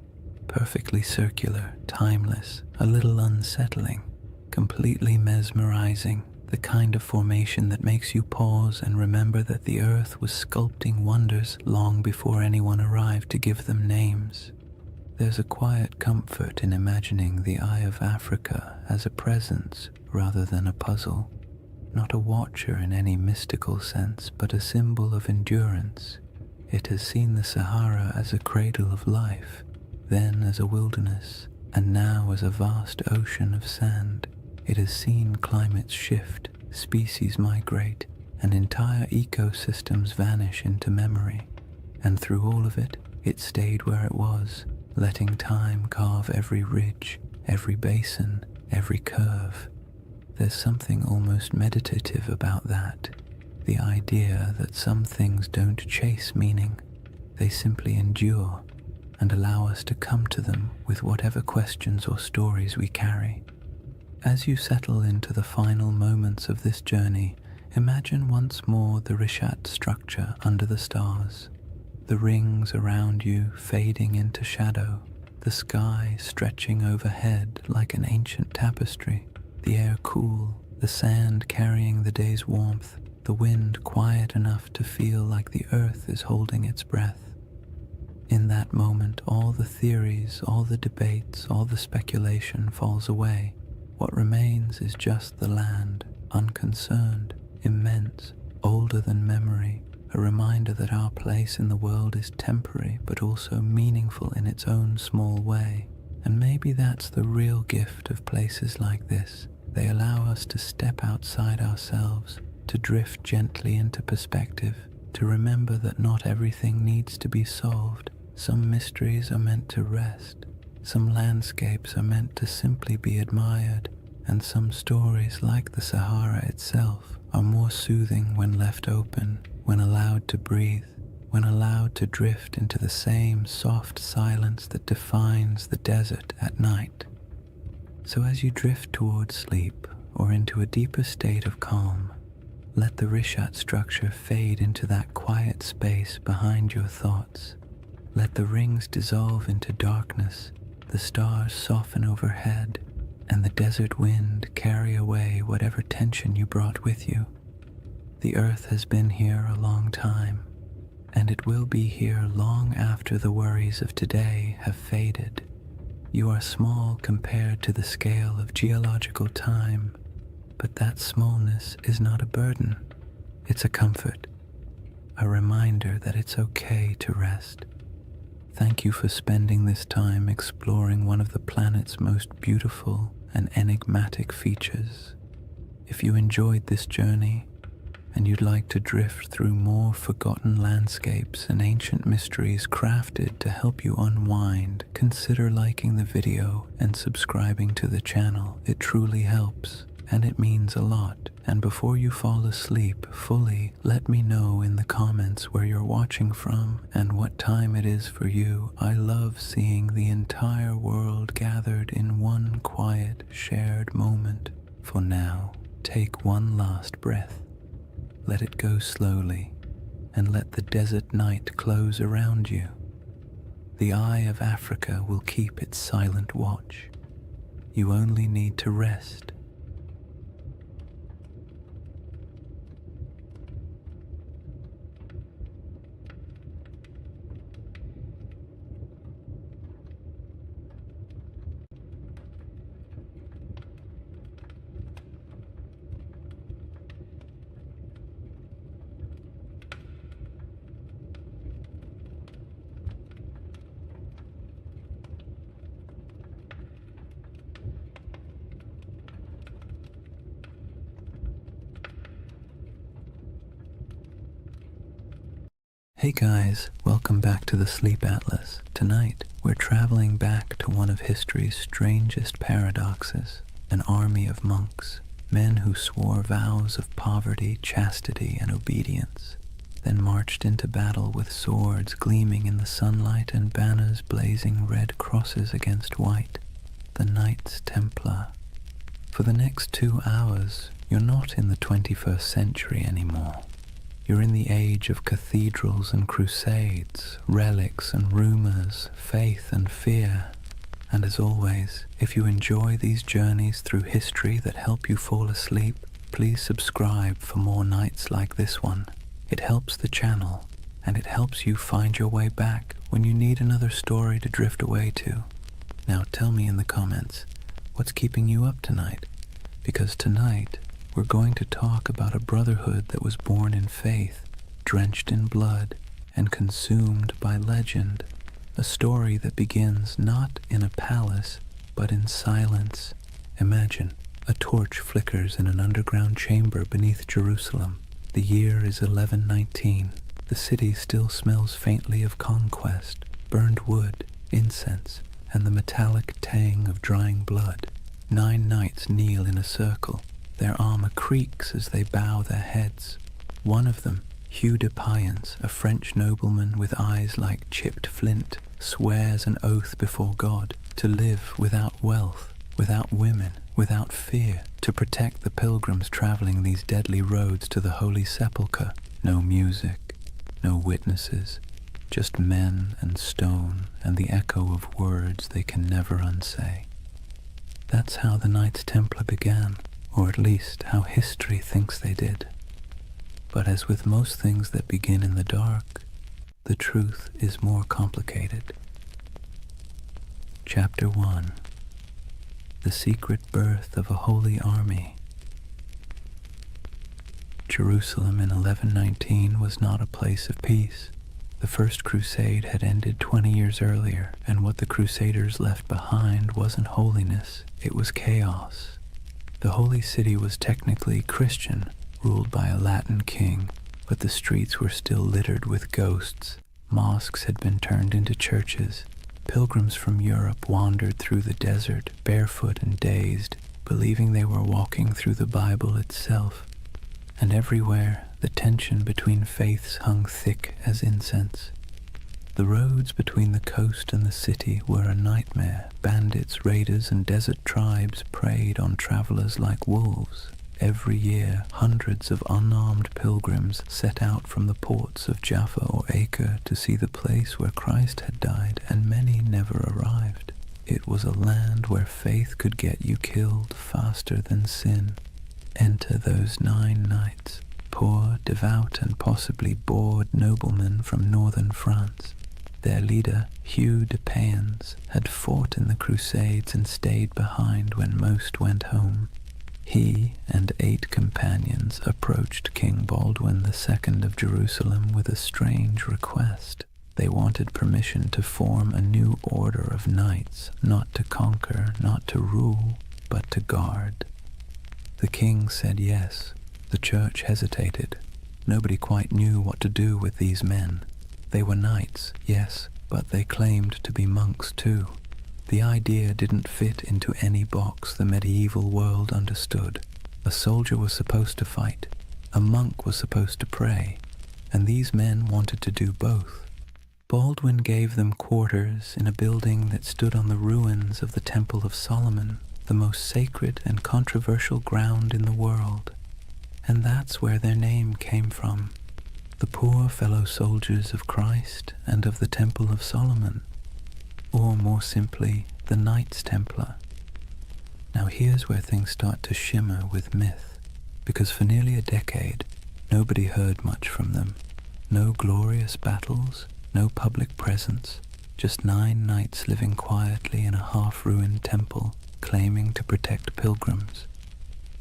Perfectly circular, timeless, a little unsettling, completely mesmerizing, the kind of formation that makes you pause and remember that the Earth was sculpting wonders long before anyone arrived to give them names. There's a quiet comfort in imagining the Eye of Africa as a presence rather than a puzzle, not a watcher in any mystical sense, but a symbol of endurance. It has seen the Sahara as a cradle of life, then as a wilderness, and now as a vast ocean of sand. It has seen climates shift, species migrate, and entire ecosystems vanish into memory. And through all of it, it stayed where it was, letting time carve every ridge, every basin, every curve. There's something almost meditative about that, the idea that some things don't chase meaning, they simply endure and allow us to come to them with whatever questions or stories we carry. As you settle into the final moments of this journey, imagine once more the Rishat structure under the stars, the rings around you fading into shadow, the sky stretching overhead like an ancient tapestry, the air cool, the sand carrying the day's warmth, the wind quiet enough to feel like the earth is holding its breath. In that moment, all the theories, all the debates, all the speculation falls away. What remains is just the land, unconcerned, immense, older than memory, a reminder that our place in the world is temporary but also meaningful in its own small way. And maybe that's the real gift of places like this. They allow us to step outside ourselves, to drift gently into perspective, to remember that not everything needs to be solved. Some mysteries are meant to rest, some landscapes are meant to simply be admired, and some stories, like the Sahara itself, are more soothing when left open, when allowed to breathe, when allowed to drift into the same soft silence that defines the desert at night. So as you drift towards sleep or into a deeper state of calm, let the Rishat structure fade into that quiet space behind your thoughts. Let the rings dissolve into darkness, the stars soften overhead, and the desert wind carry away whatever tension you brought with you. The earth has been here a long time, and it will be here long after the worries of today have faded. You are small compared to the scale of geological time, but that smallness is not a burden. It's a comfort, a reminder that it's okay to rest. Thank you for spending this time exploring one of the planet's most beautiful and enigmatic features. If you enjoyed this journey and you'd like to drift through more forgotten landscapes and ancient mysteries crafted to help you unwind, consider liking the video and subscribing to the channel. It truly helps, and it means a lot. And before you fall asleep fully, let me know in the comments where you're watching from and what time it is for you. I love seeing the entire world gathered in one quiet, shared moment. For now, take one last breath. Let it go slowly, and let the desert night close around you. The Eye of Africa will keep its silent watch. You only need to rest. Hey guys, welcome back to the Sleep Atlas. Tonight, we're traveling back to one of history's strangest paradoxes, an army of monks, men who swore vows of poverty, chastity, and obedience, then marched into battle with swords gleaming in the sunlight and banners blazing red crosses against white, the Knights Templar. For the next 2 hours, you're not in the 21st century anymore. You're in the age of cathedrals and crusades, relics and rumors, faith and fear. And as always, if you enjoy these journeys through history that help you fall asleep, please subscribe for more nights like this one. It helps the channel, and it helps you find your way back when you need another story to drift away to. Now tell me in the comments, what's keeping you up tonight? Because tonight, we're going to talk about a brotherhood that was born in faith, drenched in blood, and consumed by legend. A story that begins not in a palace, but in silence. Imagine, a torch flickers in an underground chamber beneath Jerusalem. The year is 1119. The city still smells faintly of conquest, burned wood, incense, and the metallic tang of drying blood. 9 knights kneel in a circle. Their armor creaks as they bow their heads. One of them, Hugh de Payens, a French nobleman with eyes like chipped flint, swears an oath before God to live without wealth, without women, without fear, to protect the pilgrims traveling these deadly roads to the Holy Sepulchre. No music, no witnesses, just men and stone and the echo of words they can never unsay. That's how the Knights Templar began, or at least how history thinks they did. But as with most things that begin in the dark, the truth is more complicated. Chapter 1. The Secret Birth of a Holy Army. Jerusalem in 1119 was not a place of peace. The First Crusade had ended 20 years earlier, and what the Crusaders left behind wasn't holiness, it was chaos. The Holy City was technically Christian, ruled by a Latin king, but the streets were still littered with ghosts. Mosques had been turned into churches. Pilgrims from Europe wandered through the desert, barefoot and dazed, believing they were walking through the Bible itself. And everywhere, the tension between faiths hung thick as incense. The roads between the coast and the city were a nightmare. Bandits, raiders, and desert tribes preyed on travelers like wolves. Every year, hundreds of unarmed pilgrims set out from the ports of Jaffa or Acre to see the place where Christ had died, and many never arrived. It was a land where faith could get you killed faster than sin. Enter those 9 knights, poor, devout, and possibly bored noblemen from northern France. Their leader, Hugh de Payens, had fought in the Crusades and stayed behind when most went home. He and 8 companions approached King Baldwin II of Jerusalem with a strange request. They wanted permission to form a new order of knights, not to conquer, not to rule, but to guard. The king said yes. The church hesitated. Nobody quite knew what to do with these men. They were knights, yes, but they claimed to be monks too. The idea didn't fit into any box the medieval world understood. A soldier was supposed to fight, a monk was supposed to pray, and these men wanted to do both. Baldwin gave them quarters in a building that stood on the ruins of the Temple of Solomon, the most sacred and controversial ground in the world. And that's where their name came from. The poor fellow soldiers of Christ and of the Temple of Solomon, or more simply, the Knights Templar. Now here's where things start to shimmer with myth, because for nearly a decade, nobody heard much from them. No glorious battles, no public presence, just 9 knights living quietly in a half-ruined temple, claiming to protect pilgrims.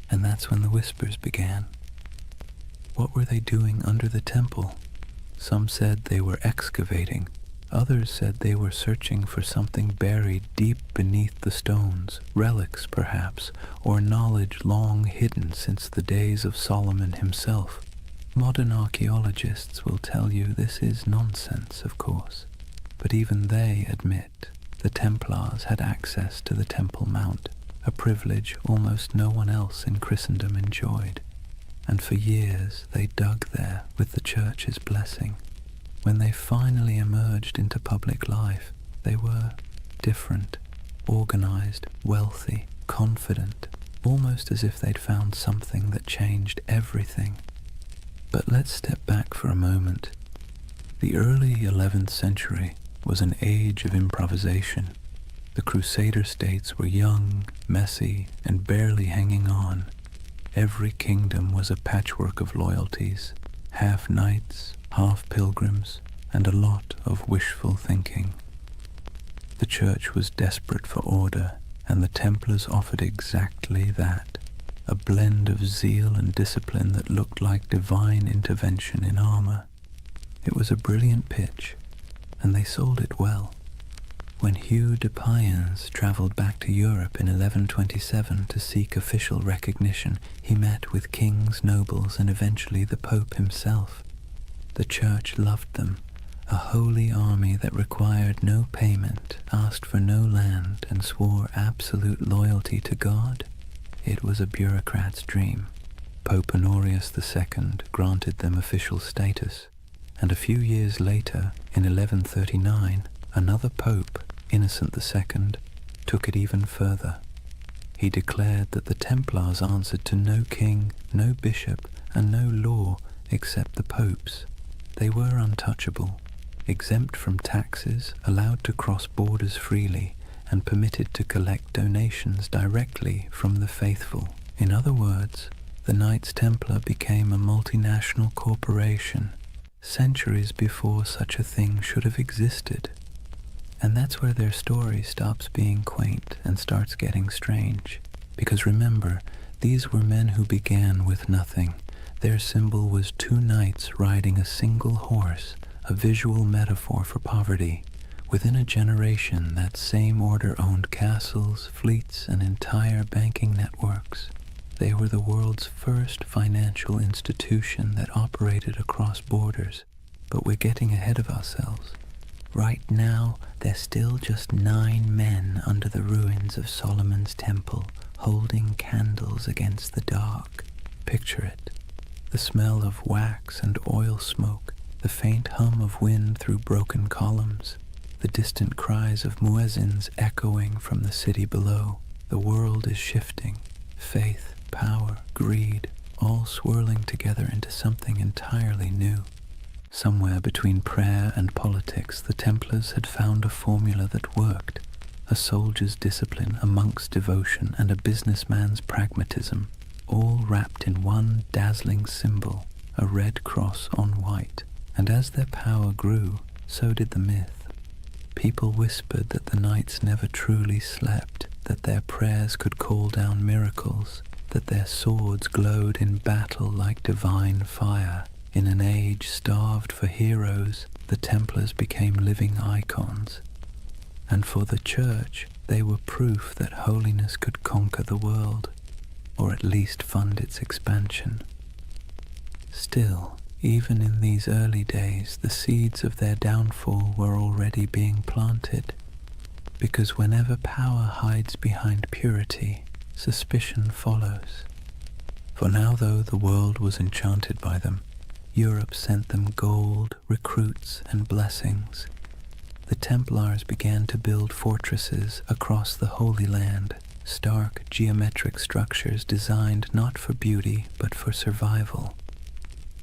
And that's when the whispers began. What were they doing under the temple? Some said they were excavating. Others said they were searching for something buried deep beneath the stones, relics perhaps, or knowledge long hidden since the days of Solomon himself. Modern archaeologists will tell you this is nonsense, of course, but even they admit the Templars had access to the Temple Mount, a privilege almost no one else in Christendom enjoyed, and for years they dug there with the Church's blessing. When they finally emerged into public life, they were different, organized, wealthy, confident, almost as if they'd found something that changed everything. But let's step back for a moment. The early 11th century was an age of improvisation. The Crusader states were young, messy, and barely hanging on. Every kingdom was a patchwork of loyalties, half knights, half pilgrims, and a lot of wishful thinking. The Church was desperate for order, and the Templars offered exactly that, a blend of zeal and discipline that looked like divine intervention in armor. It was a brilliant pitch, and they sold it well. When Hugh de Payens traveled back to Europe in 1127 to seek official recognition, he met with kings, nobles, and eventually the Pope himself. The Church loved them, a holy army that required no payment, asked for no land, and swore absolute loyalty to God. It was a bureaucrat's dream. Pope Honorius II granted them official status, and a few years later, in 1139, another pope, Innocent II, took it even further. He declared that the Templars answered to no king, no bishop, and no law except the popes. They were untouchable, exempt from taxes, allowed to cross borders freely, and permitted to collect donations directly from the faithful. In other words, the Knights Templar became a multinational corporation, centuries before such a thing should have existed. And that's where their story stops being quaint and starts getting strange. Because remember, these were men who began with nothing. Their symbol was two knights riding a single horse, a visual metaphor for poverty. Within a generation, that same order owned castles, fleets, and entire banking networks. They were the world's first financial institution that operated across borders. But we're getting ahead of ourselves. Right now, there's still just 9 men under the ruins of Solomon's temple, holding candles against the dark. Picture it. The smell of wax and oil smoke, the faint hum of wind through broken columns, the distant cries of muezzins echoing from the city below. The world is shifting. Faith, power, greed, all swirling together into something entirely new. Somewhere between prayer and politics, the Templars had found a formula that worked. A soldier's discipline, a monk's devotion, and a businessman's pragmatism, all wrapped in one dazzling symbol, a red cross on white. And as their power grew, so did the myth. People whispered that the knights never truly slept, that their prayers could call down miracles, that their swords glowed in battle like divine fire. In an age starved for heroes, the Templars became living icons. And for the Church, they were proof that holiness could conquer the world, or at least fund its expansion. Still, even in these early days, the seeds of their downfall were already being planted, because whenever power hides behind purity, suspicion follows. For now, though the world was enchanted by them, Europe sent them gold, recruits, and blessings. The Templars began to build fortresses across the Holy Land, stark geometric structures designed not for beauty but for survival.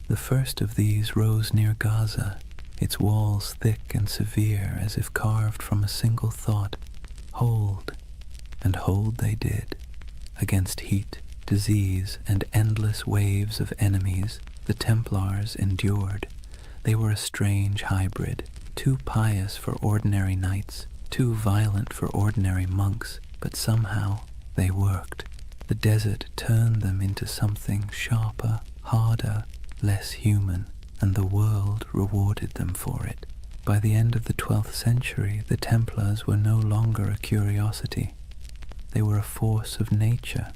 The first of these rose near Gaza, its walls thick and severe as if carved from a single thought: hold. And hold they did. Against heat, disease, and endless waves of enemies, the Templars endured. They were a strange hybrid, too pious for ordinary knights, too violent for ordinary monks, but somehow they worked. The desert turned them into something sharper, harder, less human, and the world rewarded them for it. By the end of the 12th century, the Templars were no longer a curiosity. They were a force of nature.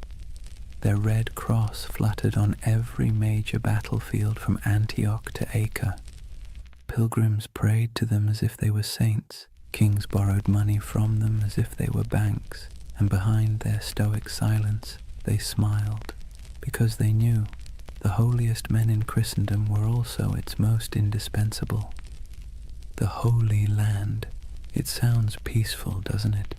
Their red cross fluttered on every major battlefield from Antioch to Acre. Pilgrims prayed to them as if they were saints. Kings borrowed money from them as if they were banks, and behind their stoic silence they smiled, because they knew the holiest men in Christendom were also its most indispensable. The Holy Land. It sounds peaceful, doesn't it?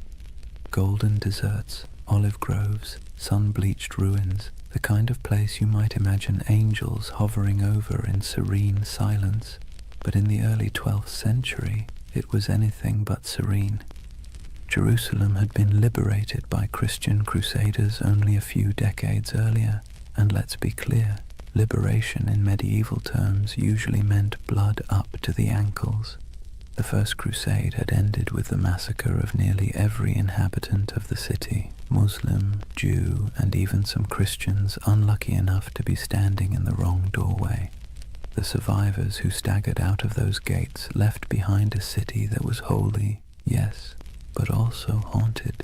Golden deserts, olive groves, sun-bleached ruins, the kind of place you might imagine angels hovering over in serene silence. But in the early 12th century, it was anything but serene. Jerusalem had been liberated by Christian crusaders only a few decades earlier, and let's be clear, liberation in medieval terms usually meant blood up to the ankles. The First Crusade had ended with the massacre of nearly every inhabitant of the city, Muslim, Jew, and even some Christians unlucky enough to be standing in the wrong doorway. The survivors who staggered out of those gates left behind a city that was holy, yes, but also haunted.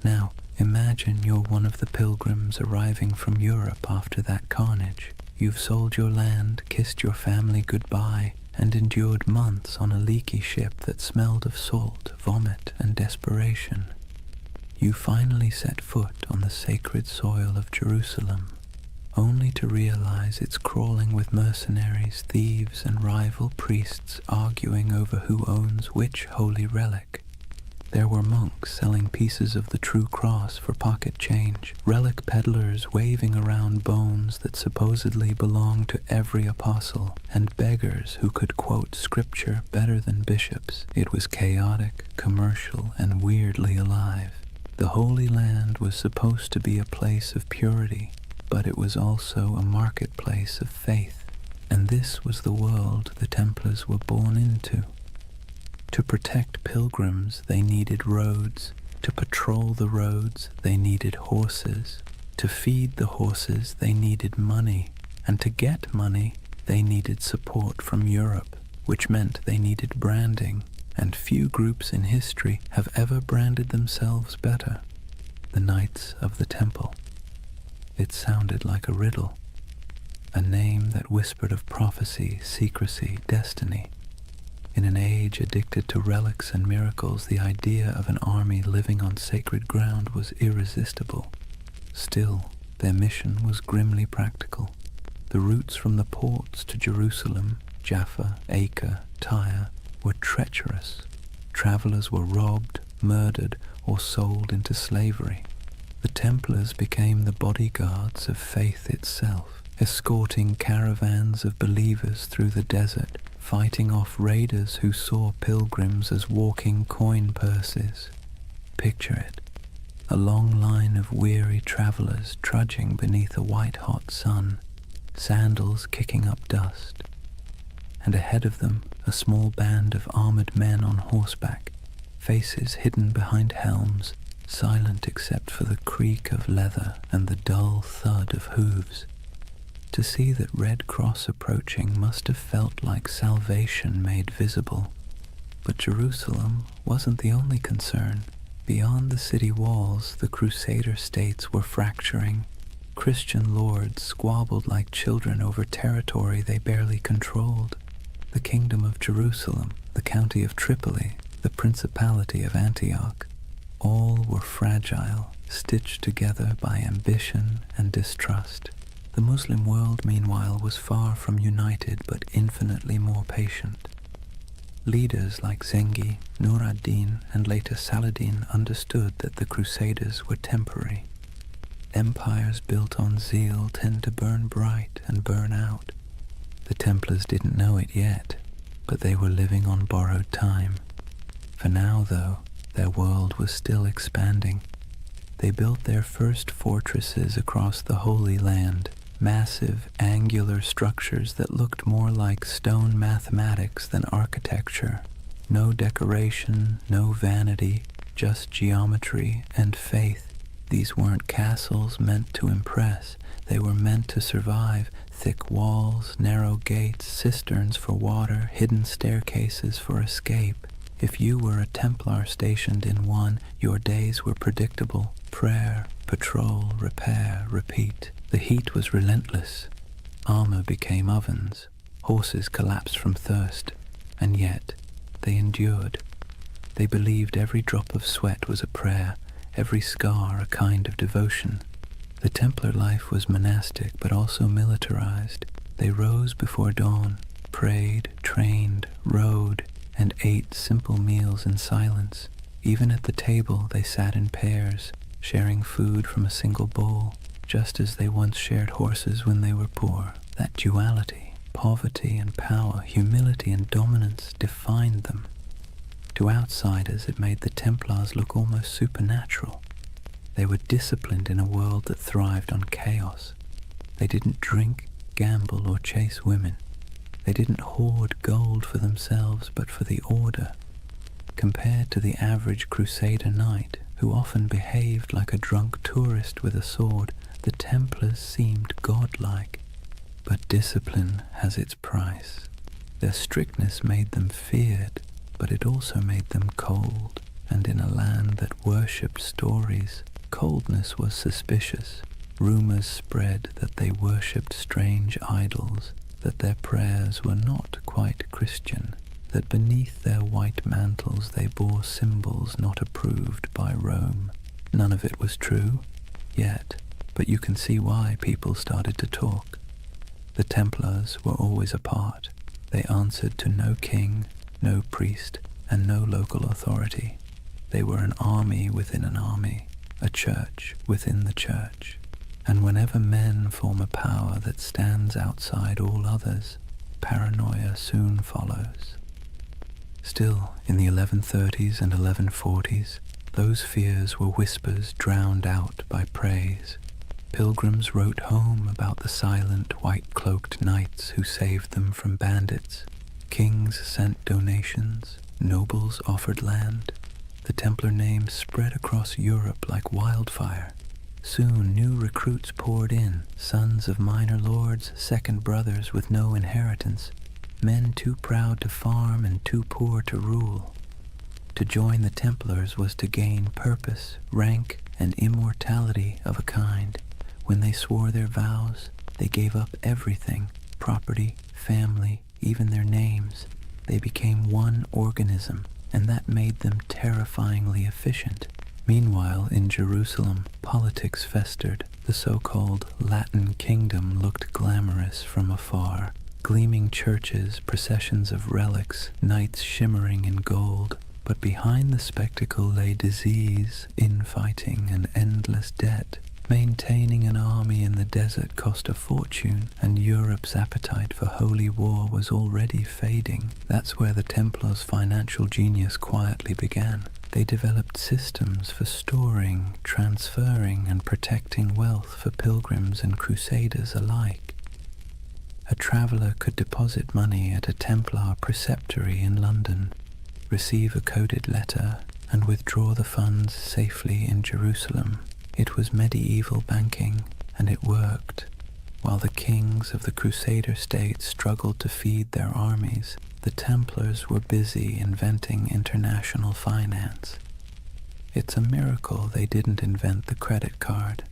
Now, imagine you're one of the pilgrims arriving from Europe after that carnage. You've sold your land, kissed your family goodbye, and endured months on a leaky ship that smelled of salt, vomit, and desperation. You finally set foot on the sacred soil of Jerusalem, only to realize it's crawling with mercenaries, thieves, and rival priests arguing over who owns which holy relic. There were monks selling pieces of the true cross for pocket change, relic peddlers waving around bones that supposedly belonged to every apostle, and beggars who could quote scripture better than bishops. It was chaotic, commercial, and weirdly alive. The Holy Land was supposed to be a place of purity, but it was also a marketplace of faith, and this was the world the Templars were born into. To protect pilgrims, they needed roads. To patrol the roads, they needed horses. To feed the horses, they needed money. And to get money, they needed support from Europe, which meant they needed branding. And few groups in history have ever branded themselves better. The Knights of the Temple. It sounded like a riddle, a name that whispered of prophecy, secrecy, destiny. In an age addicted to relics and miracles, the idea of an army living on sacred ground was irresistible. Still, their mission was grimly practical. The routes from the ports to Jerusalem, Jaffa, Acre, Tyre, were treacherous. Travelers were robbed, murdered, or sold into slavery. The Templars became the bodyguards of faith itself, escorting caravans of believers through the desert, fighting off raiders who saw pilgrims as walking coin purses. Picture it, a long line of weary travelers trudging beneath a white-hot sun, sandals kicking up dust, and ahead of them a small band of armored men on horseback, faces hidden behind helms, silent except for the creak of leather and the dull thud of hooves. To see that Red Cross approaching must have felt like salvation made visible. But Jerusalem wasn't the only concern. Beyond the city walls, the Crusader states were fracturing. Christian lords squabbled like children over territory they barely controlled. The Kingdom of Jerusalem, the County of Tripoli, the Principality of Antioch, all were fragile, stitched together by ambition and distrust. The Muslim world, meanwhile, was far from united but infinitely more patient. Leaders like Zengi, Nur ad-Din, and later Saladin understood that the Crusaders were temporary. Empires built on zeal tend to burn bright and burn out. The Templars didn't know it yet, but they were living on borrowed time. For now, though, their world was still expanding. They built their first fortresses across the Holy Land, massive, angular structures that looked more like stone mathematics than architecture. No decoration, no vanity, just geometry and faith. These weren't castles meant to impress. They were meant to survive. Thick walls, narrow gates, cisterns for water, hidden staircases for escape. If you were a Templar stationed in one, your days were predictable. Prayer, patrol, repair, repeat. The heat was relentless. Armor became ovens. Horses collapsed from thirst. And yet, they endured. They believed every drop of sweat was a prayer, every scar a kind of devotion. The Templar life was monastic but also militarized. They rose before dawn, prayed, trained, rode, and ate simple meals in silence. Even at the table they sat in pairs, sharing food from a single bowl, just as they once shared horses when they were poor. That duality, poverty and power, humility and dominance, defined them. To outsiders it made the Templars look almost supernatural. They were disciplined in a world that thrived on chaos. They didn't drink, gamble, or chase women. They didn't hoard gold for themselves, but for the order. Compared to the average Crusader knight, who often behaved like a drunk tourist with a sword, the Templars seemed godlike. But discipline has its price. Their strictness made them feared, but it also made them cold. And in a land that worshipped stories, coldness was suspicious. Rumors spread that they worshipped strange idols, that their prayers were not quite Christian, that beneath their white mantles they bore symbols not approved by Rome. None of it was true, yet, but you can see why people started to talk. The Templars were always apart. They answered to no king, no priest, and no local authority. They were an army within an army, a church within the church. And whenever men form a power that stands outside all others, paranoia soon follows. Still, in the 1130s and 1140s, those fears were whispers drowned out by praise. Pilgrims wrote home about the silent, white-cloaked knights who saved them from bandits. Kings sent donations, nobles offered land. The Templar name spread across Europe like wildfire. Soon new recruits poured in, sons of minor lords, second brothers with no inheritance, men too proud to farm and too poor to rule. To join the Templars was to gain purpose, rank, and immortality of a kind. When they swore their vows, they gave up everything, property, family, even their names. They became one organism, and that made them terrifyingly efficient. Meanwhile, in Jerusalem, politics festered. The so-called Latin Kingdom looked glamorous from afar. Gleaming churches, processions of relics, knights shimmering in gold. But behind the spectacle lay disease, infighting, and endless debt. Maintaining an army in the desert cost a fortune, and Europe's appetite for holy war was already fading. That's where the Templars' financial genius quietly began. They developed systems for storing, transferring, and protecting wealth for pilgrims and crusaders alike. A traveler could deposit money at a Templar preceptory in London, receive a coded letter, and withdraw the funds safely in Jerusalem. It was medieval banking, and it worked. While the kings of the Crusader states struggled to feed their armies, the Templars were busy inventing international finance. It's a miracle they didn't invent the credit card.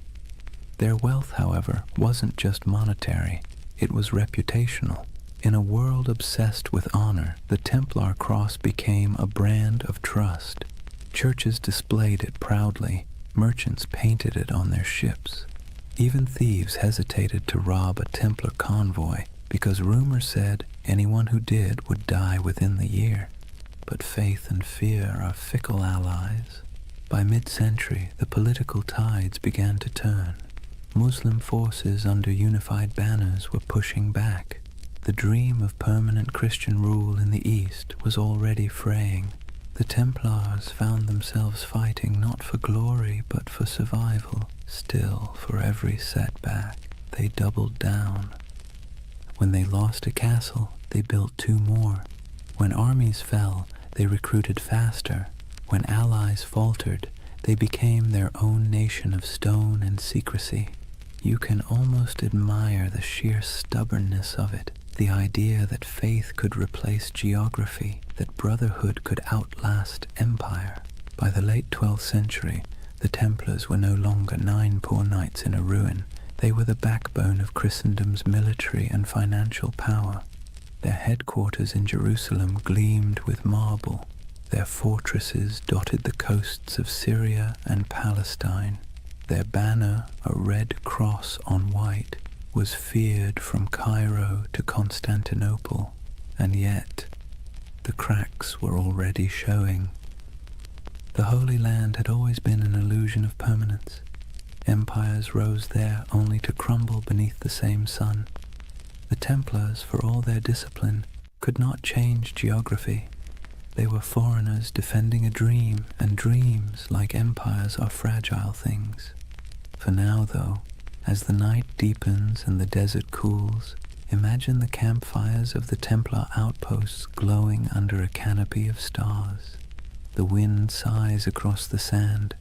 Their wealth, however, wasn't just monetary, it was reputational. In a world obsessed with honor, the Templar cross became a brand of trust. Churches displayed it proudly. Merchants painted it on their ships. Even thieves hesitated to rob a Templar convoy because rumor said anyone who did would die within the year. But faith and fear are fickle allies. By mid-century, the political tides began to turn. Muslim forces under unified banners were pushing back. The dream of permanent Christian rule in the East was already fraying. The Templars found themselves fighting not for glory but for survival. Still, for every setback, they doubled down. When they lost a castle, they built two more. When armies fell, they recruited faster. When allies faltered, they became their own nation of stone and secrecy. You can almost admire the sheer stubbornness of it. The idea that faith could replace geography, that brotherhood could outlast empire. By the late 12th century, The Templars were no longer 9 poor knights in a ruin. They were the backbone of Christendom's military and financial power. Their headquarters in Jerusalem gleamed with marble. Their fortresses dotted the coasts of Syria and Palestine. Their banner, a red cross on white, was feared from Cairo to Constantinople, and yet the cracks were already showing. The Holy Land had always been an illusion of permanence. Empires rose there only to crumble beneath the same sun. The Templars, for all their discipline, could not change geography. They were foreigners defending a dream, and dreams, like empires, are fragile things. For now, though, as the night deepens and the desert cools, imagine the campfires of the Templar outposts glowing under a canopy of stars. The wind sighs across the sand.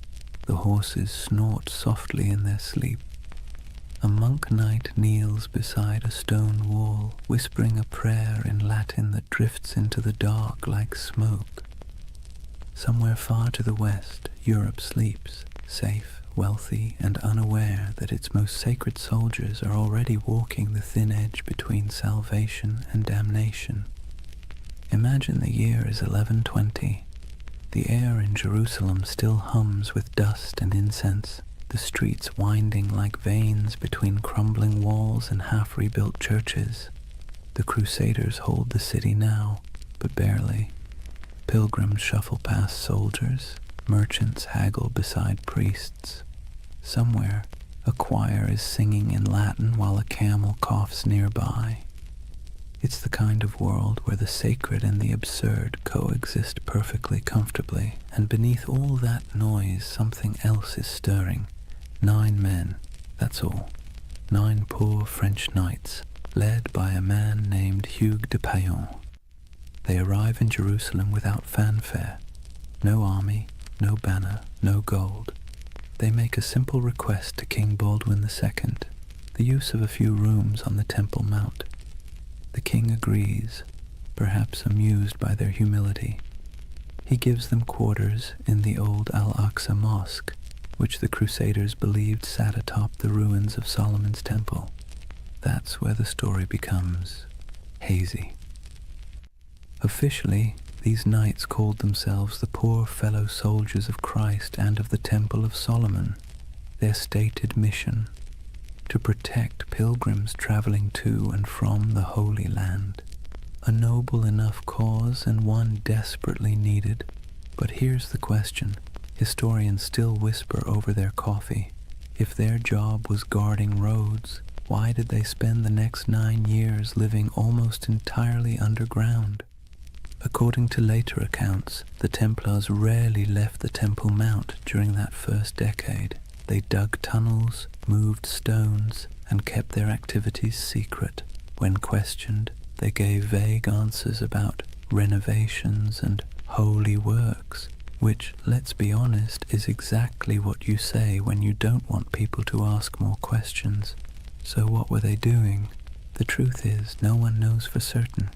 The horses snort softly in their sleep. A monk knight kneels beside a stone wall, whispering a prayer in Latin that drifts into the dark like smoke. Somewhere far to the west, Europe sleeps, safe, wealthy, and unaware that its most sacred soldiers are already walking the thin edge between salvation and damnation. Imagine the year is 1120. The air in Jerusalem still hums with dust and incense, the streets winding like veins between crumbling walls and half-rebuilt churches. The Crusaders hold the city now, but barely. Pilgrims shuffle past soldiers, merchants haggle beside priests. Somewhere, a choir is singing in Latin while a camel coughs nearby. It's the kind of world where the sacred and the absurd coexist perfectly comfortably, and beneath all that noise something else is stirring. 9 men, that's all. 9 poor French knights, led by a man named Hugues de Payan. They arrive in Jerusalem without fanfare. No army, no banner, no gold. They make a simple request to King Baldwin II, the use of a few rooms on the Temple Mount. The king agrees, perhaps amused by their humility. He gives them quarters in the old Al-Aqsa Mosque, which the Crusaders believed sat atop the ruins of Solomon's Temple. That's where the story becomes hazy. Officially, these knights called themselves the poor fellow soldiers of Christ and of the Temple of Solomon. Their stated mission: to protect pilgrims traveling to and from the Holy Land. A noble enough cause and one desperately needed. But here's the question. Historians still whisper over their coffee. If their job was guarding roads, why did they spend the next 9 years living almost entirely underground? According to later accounts, the Templars rarely left the Temple Mount during that first decade. They dug tunnels, moved stones, and kept their activities secret. When questioned, they gave vague answers about renovations and holy works, which, let's be honest, is exactly what you say when you don't want people to ask more questions. So what were they doing? The truth is, no one knows for certain.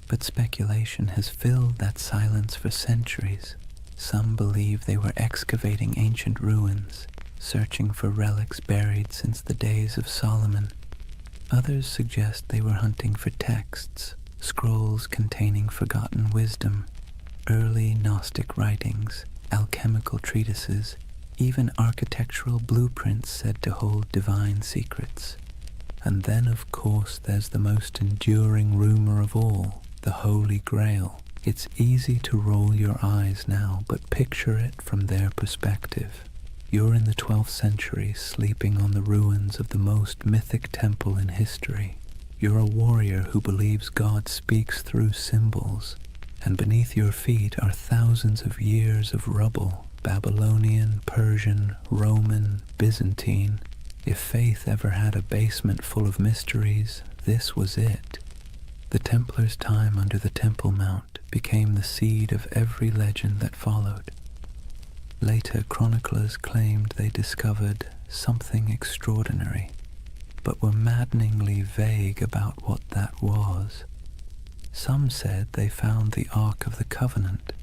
But speculation has filled that silence for centuries. Some believe they were excavating ancient ruins, searching for relics buried since the days of Solomon. Others suggest they were hunting for texts, scrolls containing forgotten wisdom, early Gnostic writings, alchemical treatises, even architectural blueprints said to hold divine secrets. And then, of course, there's the most enduring rumor of all, the Holy Grail. It's easy to roll your eyes now, but picture it from their perspective. You're in the 12th century, sleeping on the ruins of the most mythic temple in history. You're a warrior who believes God speaks through symbols, and beneath your feet are thousands of years of rubble, Babylonian, Persian, Roman, Byzantine. If faith ever had a basement full of mysteries, this was it. The Templars' time under the Temple Mount became the seed of every legend that followed. Later chroniclers claimed they discovered something extraordinary, but were maddeningly vague about what that was. Some said they found the Ark of the Covenant,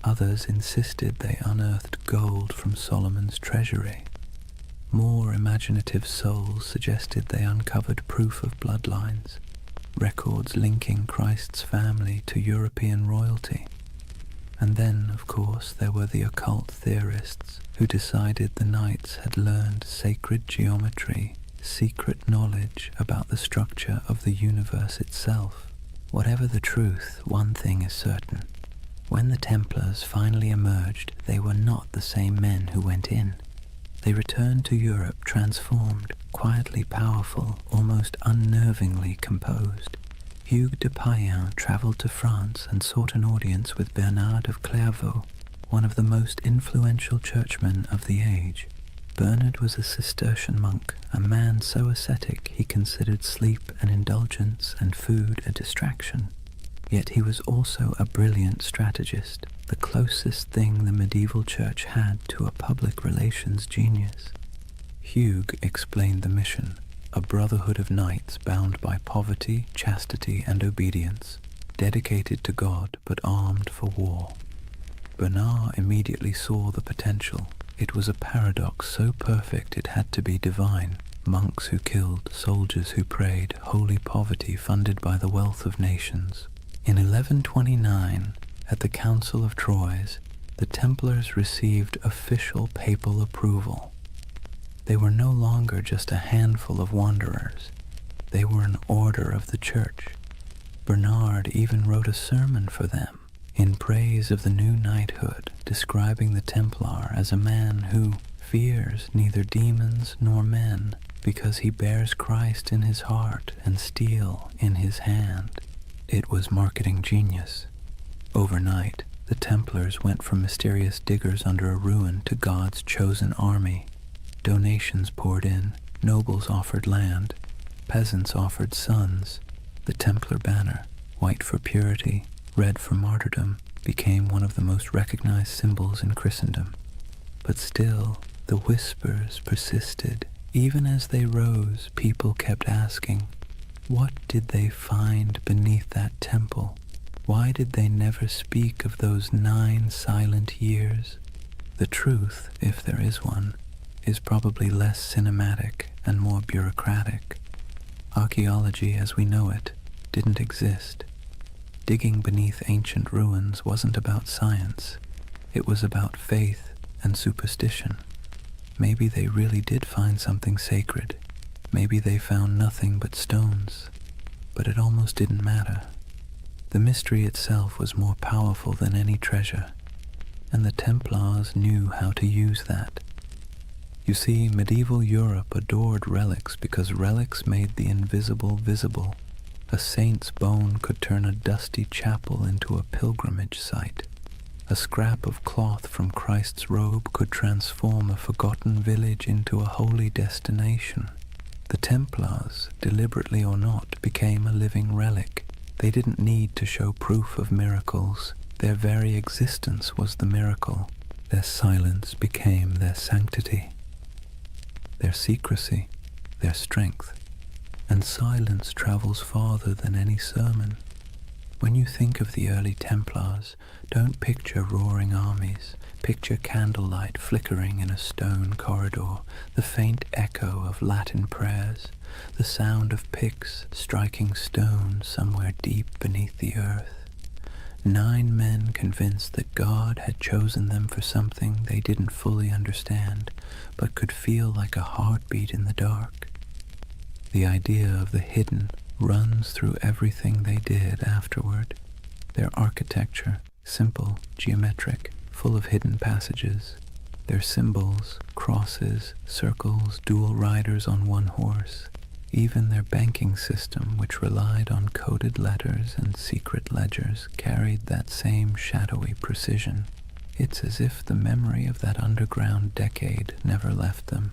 Others insisted they unearthed gold from Solomon's treasury. More imaginative souls suggested they uncovered proof of bloodlines, records linking Christ's family to European royalty. And then, of course, there were the occult theorists who decided the knights had learned sacred geometry, secret knowledge about the structure of the universe itself. Whatever the truth, one thing is certain. When the Templars finally emerged, they were not the same men who went in. They returned to Europe transformed, quietly powerful, almost unnervingly composed. Hugues de Payen travelled to France and sought an audience with Bernard of Clairvaux, one of the most influential churchmen of the age. Bernard was a Cistercian monk, a man so ascetic he considered sleep an indulgence and food a distraction. Yet he was also a brilliant strategist, the closest thing the medieval church had to a public relations genius. Hugues explained the mission, a brotherhood of knights bound by poverty, chastity, and obedience, dedicated to God but armed for war. Bernard immediately saw the potential. It was a paradox so perfect it had to be divine. Monks who killed, soldiers who prayed, holy poverty funded by the wealth of nations. In 1129, at the Council of Troyes, the Templars received official papal approval. They were no longer just a handful of wanderers. They were an order of the Church. Bernard even wrote a sermon for them in praise of the new knighthood, describing the Templar as a man who fears neither demons nor men, because he bears Christ in his heart and steel in his hand. It was marketing genius. Overnight, the Templars went from mysterious diggers under a ruin to God's chosen army. Donations poured in, nobles offered land, peasants offered sons. The Templar banner, white for purity, red for martyrdom, became one of the most recognized symbols in Christendom. But still, the whispers persisted. Even as they rose, people kept asking, what did they find beneath that temple? Why did they never speak of those 9 silent years? The truth, if there is one, is probably less cinematic and more bureaucratic. Archaeology as we know it didn't exist. Digging beneath ancient ruins wasn't about science. It was about faith and superstition. Maybe they really did find something sacred. Maybe they found nothing but stones. But it almost didn't matter. The mystery itself was more powerful than any treasure, and the Templars knew how to use that. You see, medieval Europe adored relics because relics made the invisible visible. A saint's bone could turn a dusty chapel into a pilgrimage site. A scrap of cloth from Christ's robe could transform a forgotten village into a holy destination. The Templars, deliberately or not, became a living relic. They didn't need to show proof of miracles. Their very existence was the miracle. Their silence became their sanctity, their secrecy, their strength. And silence travels farther than any sermon. When you think of the early Templars, don't picture roaring armies. Picture candlelight flickering in a stone corridor, the faint echo of Latin prayers, the sound of picks striking stone somewhere deep beneath the earth. 9 men convinced that God had chosen them for something they didn't fully understand, but could feel like a heartbeat in the dark. The idea of the hidden runs through everything they did afterward. Their architecture, simple, geometric, full of hidden passages. Their symbols, crosses, circles, dual riders on one horse. Even their banking system, which relied on coded letters and secret ledgers, carried that same shadowy precision. It's as if the memory of that underground decade never left them.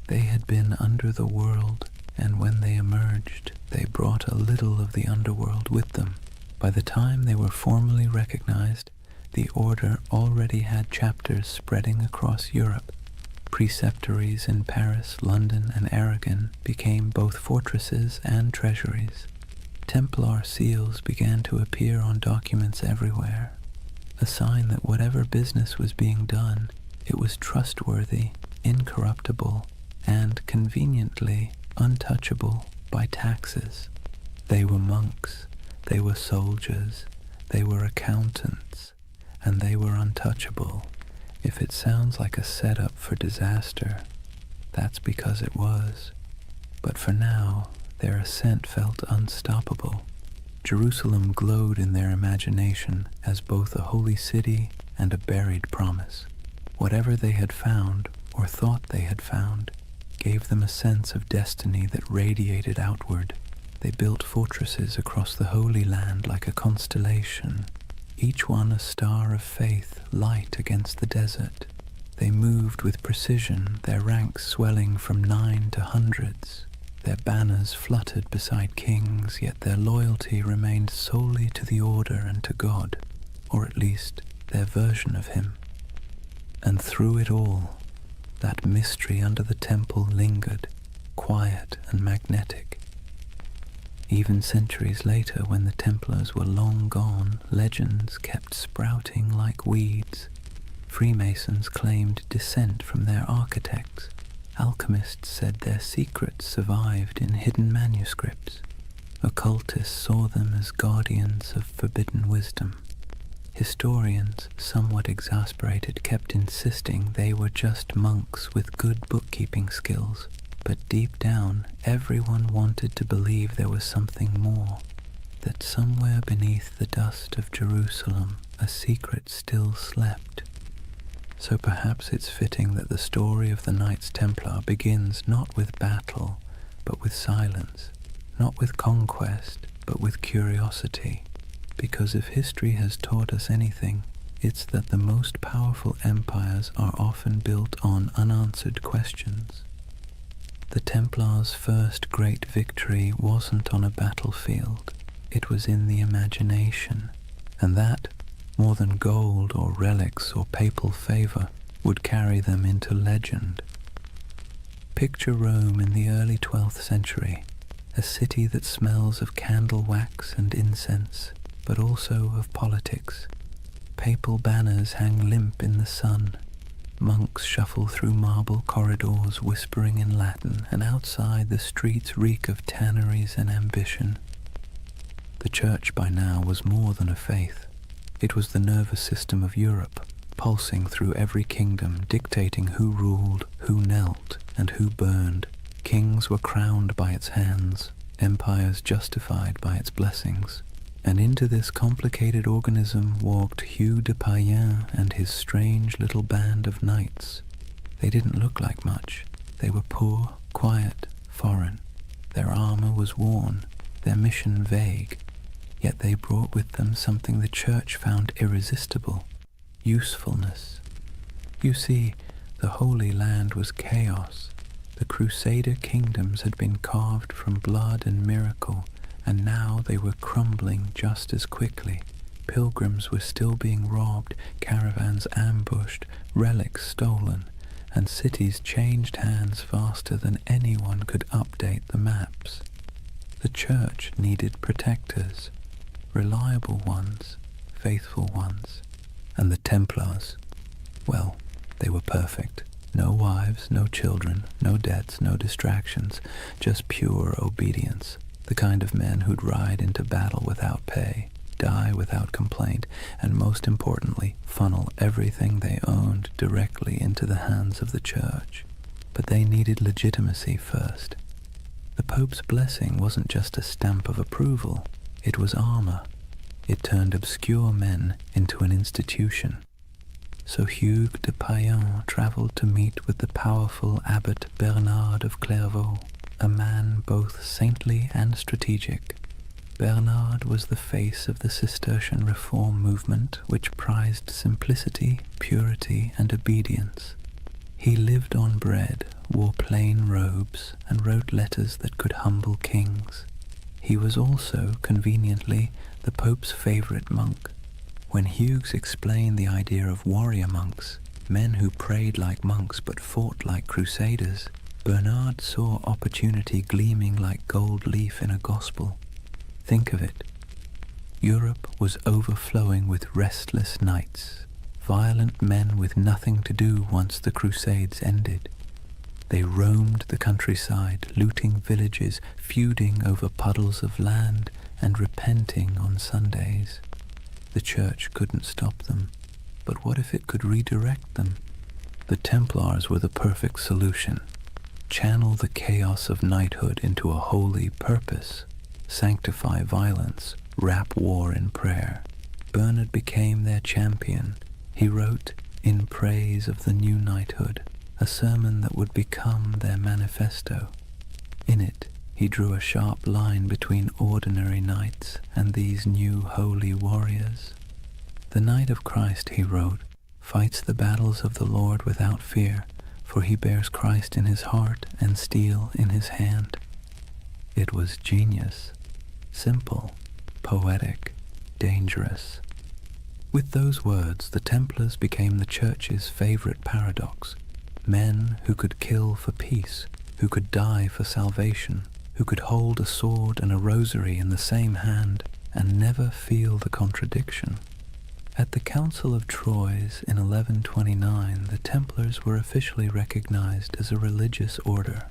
They had been under the world, and when they emerged, they brought a little of the underworld with them. By the time they were formally recognized, the order already had chapters spreading across Europe. Preceptories in Paris, London, and Aragon became both fortresses and treasuries. Templar seals began to appear on documents everywhere. a sign that whatever business was being done, it was trustworthy, incorruptible, and conveniently untouchable by taxes. They were monks, they were soldiers, they were accountants, and they were untouchable. If it sounds like a setup for disaster, that's because it was. But for now, their ascent felt unstoppable. Jerusalem glowed in their imagination as both a holy city and a buried promise. Whatever they had found, or thought they had found, gave them a sense of destiny that radiated outward. They built fortresses across the Holy Land like a constellation, each one a star of faith, light against the desert. They moved with precision, their ranks swelling from 9 to hundreds. Their banners fluttered beside kings, yet their loyalty remained solely to the order and to God, or at least their version of him. And through it all, that mystery under the temple lingered, quiet and magnetic. Even centuries later, when the Templars were long gone, legends kept sprouting like weeds. Freemasons claimed descent from their architects. Alchemists said their secrets survived in hidden manuscripts. Occultists saw them as guardians of forbidden wisdom. Historians, somewhat exasperated, kept insisting they were just monks with good bookkeeping skills. But deep down, everyone wanted to believe there was something more, that somewhere beneath the dust of Jerusalem, a secret still slept. So perhaps it's fitting that the story of the Knights Templar begins not with battle, but with silence, not with conquest, but with curiosity. Because if history has taught us anything, it's that the most powerful empires are often built on unanswered questions. The Templars' first great victory wasn't on a battlefield, it was in the imagination, and that, more than gold or relics or papal favor, would carry them into legend. Picture Rome in the early 12th century, a city that smells of candle wax and incense, but also of politics. Papal banners hang limp in the sun. Monks shuffle through marble corridors whispering in Latin, and outside the streets reek of tanneries and ambition. The church by now was more than a faith. It was the nervous system of Europe, pulsing through every kingdom, dictating who ruled, who knelt, and who burned. Kings were crowned by its hands, empires justified by its blessings. And into this complicated organism walked Hugh de Payens and his strange little band of knights. They didn't look like much. They were poor, quiet, foreign. Their armor was worn, their mission vague. Yet they brought with them something the church found irresistible: usefulness. You see, the Holy Land was chaos. The Crusader kingdoms had been carved from blood and miracle, and now they were crumbling just as quickly. Pilgrims were still being robbed, caravans ambushed, relics stolen, and cities changed hands faster than anyone could update the maps. The church needed protectors, reliable ones, faithful ones. And the Templars, well, they were perfect. No wives, no children, no debts, no distractions, just pure obedience. The kind of men who'd ride into battle without pay, die without complaint, and most importantly, funnel everything they owned directly into the hands of the church. But they needed legitimacy first. The Pope's blessing wasn't just a stamp of approval, it was armor. It turned obscure men into an institution. So Hugh de Payens traveled to meet with the powerful Abbot Bernard of Clairvaux, a man both saintly and strategic. Bernard was the face of the Cistercian reform movement, which prized simplicity, purity, and obedience. He lived on bread, wore plain robes, and wrote letters that could humble kings. He was also, conveniently, the Pope's favorite monk. When Hughes explained the idea of warrior monks, men who prayed like monks but fought like crusaders, Bernard saw opportunity gleaming like gold leaf in a gospel. Think of it. Europe was overflowing with restless knights, violent men with nothing to do once the Crusades ended. They roamed the countryside, looting villages, feuding over puddles of land, and repenting on Sundays. The church couldn't stop them, but what if it could redirect them? The Templars were the perfect solution. Channel the chaos of knighthood into a holy purpose, sanctify violence, wrap war in prayer. Bernard became their champion. He wrote, in praise of the new knighthood, a sermon that would become their manifesto. In it, he drew a sharp line between ordinary knights and these new holy warriors. The Knight of Christ, he wrote, fights the battles of the Lord without fear, for he bears Christ in his heart and steel in his hand. It was genius, simple, poetic, dangerous. With those words, the Templars became the Church's favorite paradox. Men who could kill for peace, who could die for salvation, who could hold a sword and a rosary in the same hand and never feel the contradiction. At the Council of Troyes in 1129, the Templars were officially recognized as a religious order.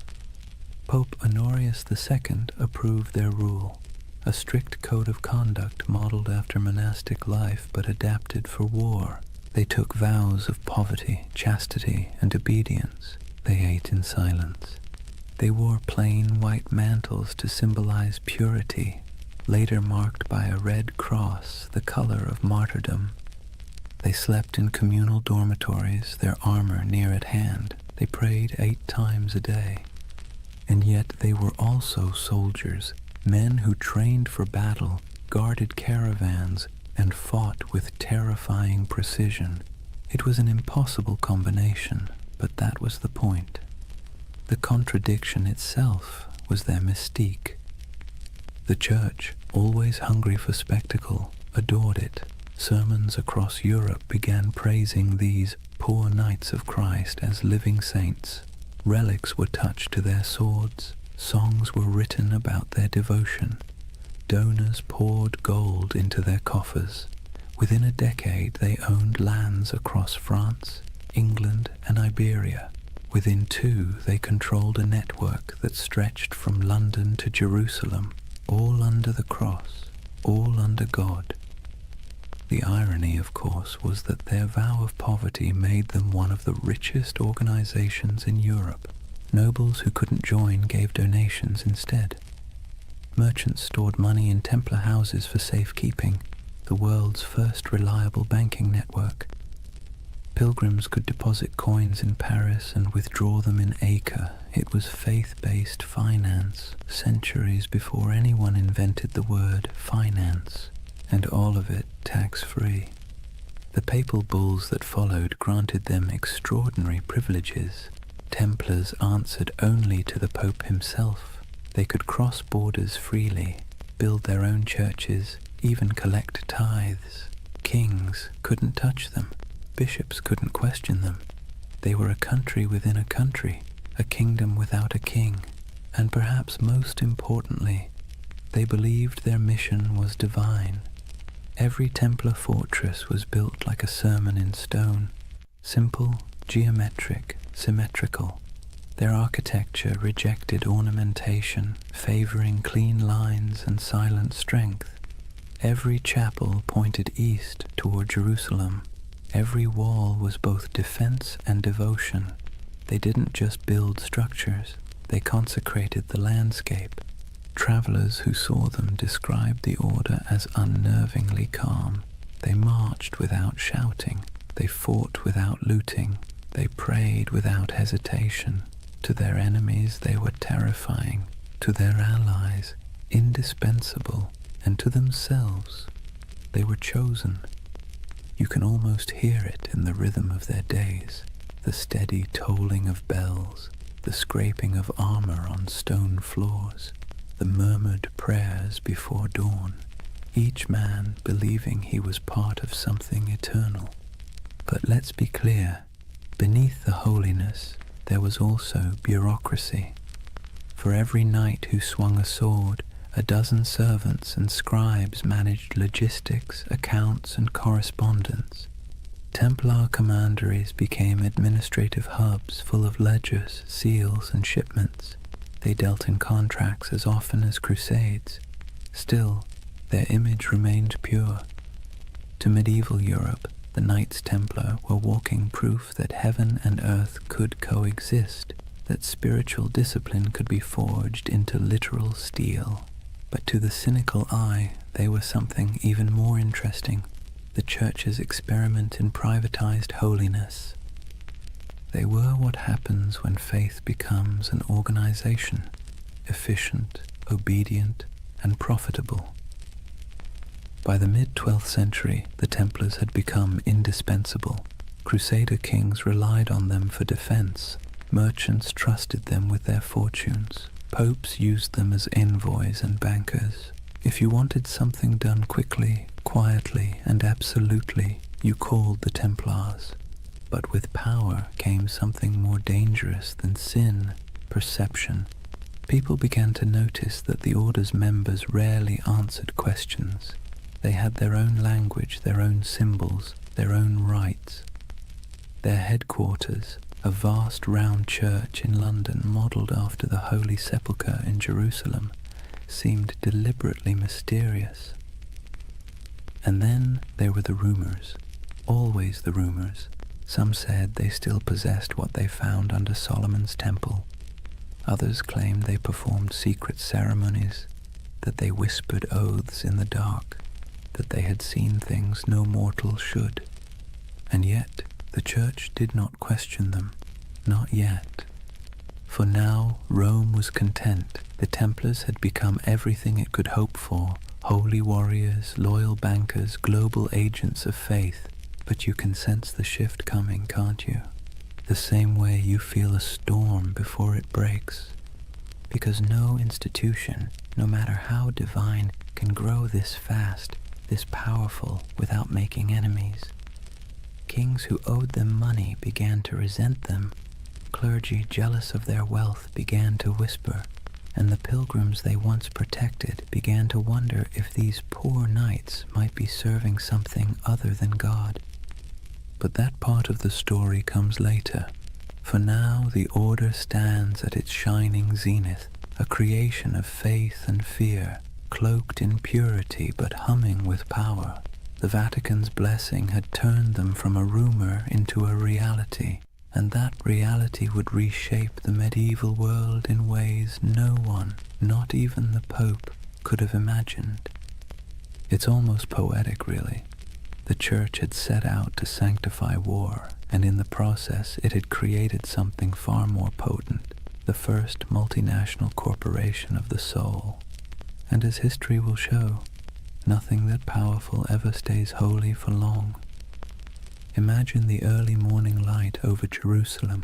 Pope Honorius II approved their rule, a strict code of conduct modeled after monastic life but adapted for war. They took vows of poverty, chastity, and obedience. They ate in silence. They wore plain white mantles to symbolize purity, later marked by a red cross, the color of martyrdom. They slept in communal dormitories, their armor near at hand. They prayed 8 times a day. And yet they were also soldiers, men who trained for battle, guarded caravans, and fought with terrifying precision. It was an impossible combination, but that was the point. The contradiction itself was their mystique. The Church, always hungry for spectacle, adored it. Sermons across Europe began praising these poor knights of Christ as living saints. Relics were touched to their swords. Songs were written about their devotion. Donors poured gold into their coffers. Within a decade, they owned lands across France, England, and Iberia. Within 2, they controlled a network that stretched from London to Jerusalem, all under the cross, all under God. The irony, of course, was that their vow of poverty made them one of the richest organizations in Europe. Nobles who couldn't join gave donations instead. Merchants stored money in Templar houses for safekeeping, the world's first reliable banking network. Pilgrims could deposit coins in Paris and withdraw them in Acre. It was faith-based finance, centuries before anyone invented the word finance, and all of it tax-free. The papal bulls that followed granted them extraordinary privileges. Templars answered only to the Pope himself. They could cross borders freely, build their own churches, even collect tithes. Kings couldn't touch them. Bishops couldn't question them. They were a country within a country, a kingdom without a king. And perhaps most importantly, they believed their mission was divine. Every Templar fortress was built like a sermon in stone, simple, geometric, symmetrical. Their architecture rejected ornamentation, favoring clean lines and silent strength. Every chapel pointed east toward Jerusalem. Every wall was both defense and devotion. They didn't just build structures, they consecrated the landscape. Travelers who saw them described the order as unnervingly calm. They marched without shouting, they fought without looting, they prayed without hesitation. To their enemies they were terrifying, to their allies indispensable, and to themselves they were chosen. You can almost hear it in the rhythm of their days, the steady tolling of bells, the scraping of armor on stone floors, the murmured prayers before dawn, each man believing he was part of something eternal. But let's be clear, beneath the holiness there was also bureaucracy. For every knight who swung a sword, A dozen servants and scribes managed logistics, accounts, and correspondence. Templar commanderies became administrative hubs full of ledgers, seals, and shipments. They dealt in contracts as often as crusades. Still, their image remained pure. To medieval Europe, the Knights Templar were walking proof that heaven and earth could coexist, that spiritual discipline could be forged into literal steel. But to the cynical eye, they were something even more interesting, the Church's experiment in privatized holiness. They were what happens when faith becomes an organization, efficient, obedient, and profitable. By the mid-12th century, the Templars had become indispensable. Crusader kings relied on them for defense. Merchants trusted them with their fortunes. Popes used them as envoys and bankers. If you wanted something done quickly, quietly, and absolutely, you called the Templars. But with power came something more dangerous than sin, perception. People began to notice that the order's members rarely answered questions. They had their own language, their own symbols, their own rites. Their headquarters, a vast round church in London modelled after the Holy Sepulchre in Jerusalem, seemed deliberately mysterious. And then there were the rumours, always the rumours. Some said they still possessed what they found under Solomon's temple. Others claimed they performed secret ceremonies, that they whispered oaths in the dark, that they had seen things no mortal should. And yet the Church did not question them, not yet. For now Rome was content. The Templars had become everything it could hope for, holy warriors, loyal bankers, global agents of faith. But you can sense the shift coming, can't you? The same way you feel a storm before it breaks. Because no institution, no matter how divine, can grow this fast, this powerful, without making enemies. Kings who owed them money began to resent them. Clergy jealous of their wealth began to whisper, and the pilgrims they once protected began to wonder if these poor knights might be serving something other than God. But that part of the story comes later. For now the order stands at its shining zenith, a creation of faith and fear, cloaked in purity but humming with power. The Vatican's blessing had turned them from a rumor into a reality, and that reality would reshape the medieval world in ways no one, not even the Pope, could have imagined. It's almost poetic, really. The Church had set out to sanctify war, and in the process it had created something far more potent, the first multinational corporation of the soul. And as history will show, nothing that powerful ever stays holy for long. Imagine the early morning light over Jerusalem,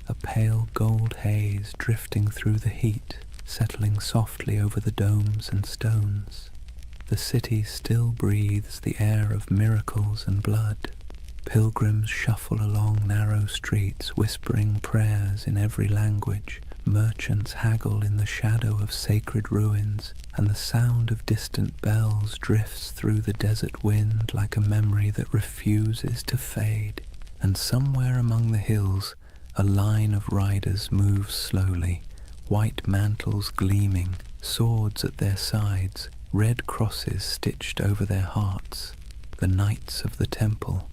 a pale gold haze drifting through the heat, settling softly over the domes and stones. The city still breathes the air of miracles and blood. Pilgrims shuffle along narrow streets, whispering prayers in every language. Merchants haggle in the shadow of sacred ruins, and the sound of distant bells drifts through the desert wind like a memory that refuses to fade. And somewhere among the hills, a line of riders moves slowly, white mantles gleaming, swords at their sides, red crosses stitched over their hearts. The Knights of the Temple.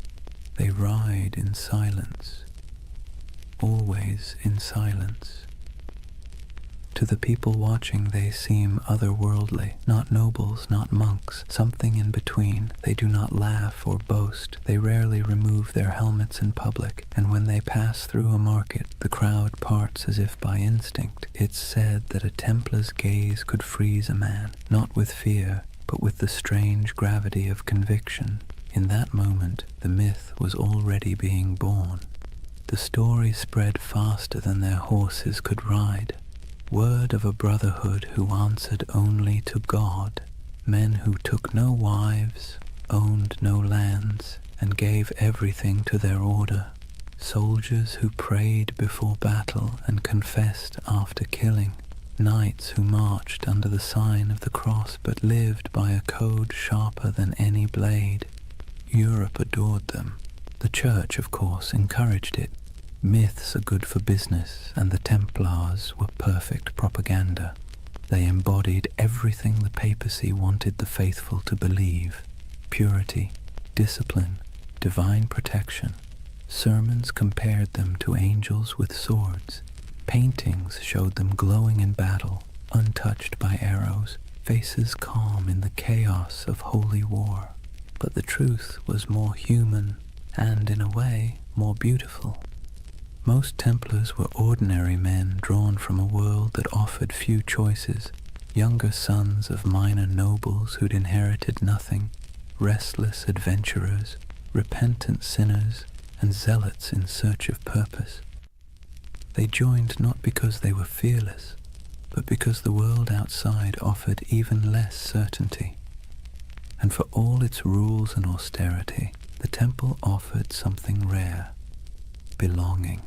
They ride in silence, always in silence. To the people watching they seem otherworldly, not nobles, not monks, something in between. They do not laugh or boast, they rarely remove their helmets in public, and when they pass through a market, the crowd parts as if by instinct. It's said that a Templar's gaze could freeze a man, not with fear, but with the strange gravity of conviction. In that moment, the myth was already being born. The story spread faster than their horses could ride. Word of a brotherhood who answered only to God, men who took no wives, owned no lands, and gave everything to their order, soldiers who prayed before battle and confessed after killing, knights who marched under the sign of the cross but lived by a code sharper than any blade. Europe adored them. The Church, of course, encouraged it. Myths are good for business, and the Templars were perfect propaganda. They embodied everything the papacy wanted the faithful to believe: purity, discipline, divine protection. Sermons compared them to angels with swords. Paintings showed them glowing in battle, untouched by arrows, faces calm in the chaos of holy war. But the truth was more human and, in a way, more beautiful. Most Templars were ordinary men drawn from a world that offered few choices, younger sons of minor nobles who'd inherited nothing, restless adventurers, repentant sinners, and zealots in search of purpose. They joined not because they were fearless, but because the world outside offered even less certainty. And for all its rules and austerity, the temple offered something rare: belonging.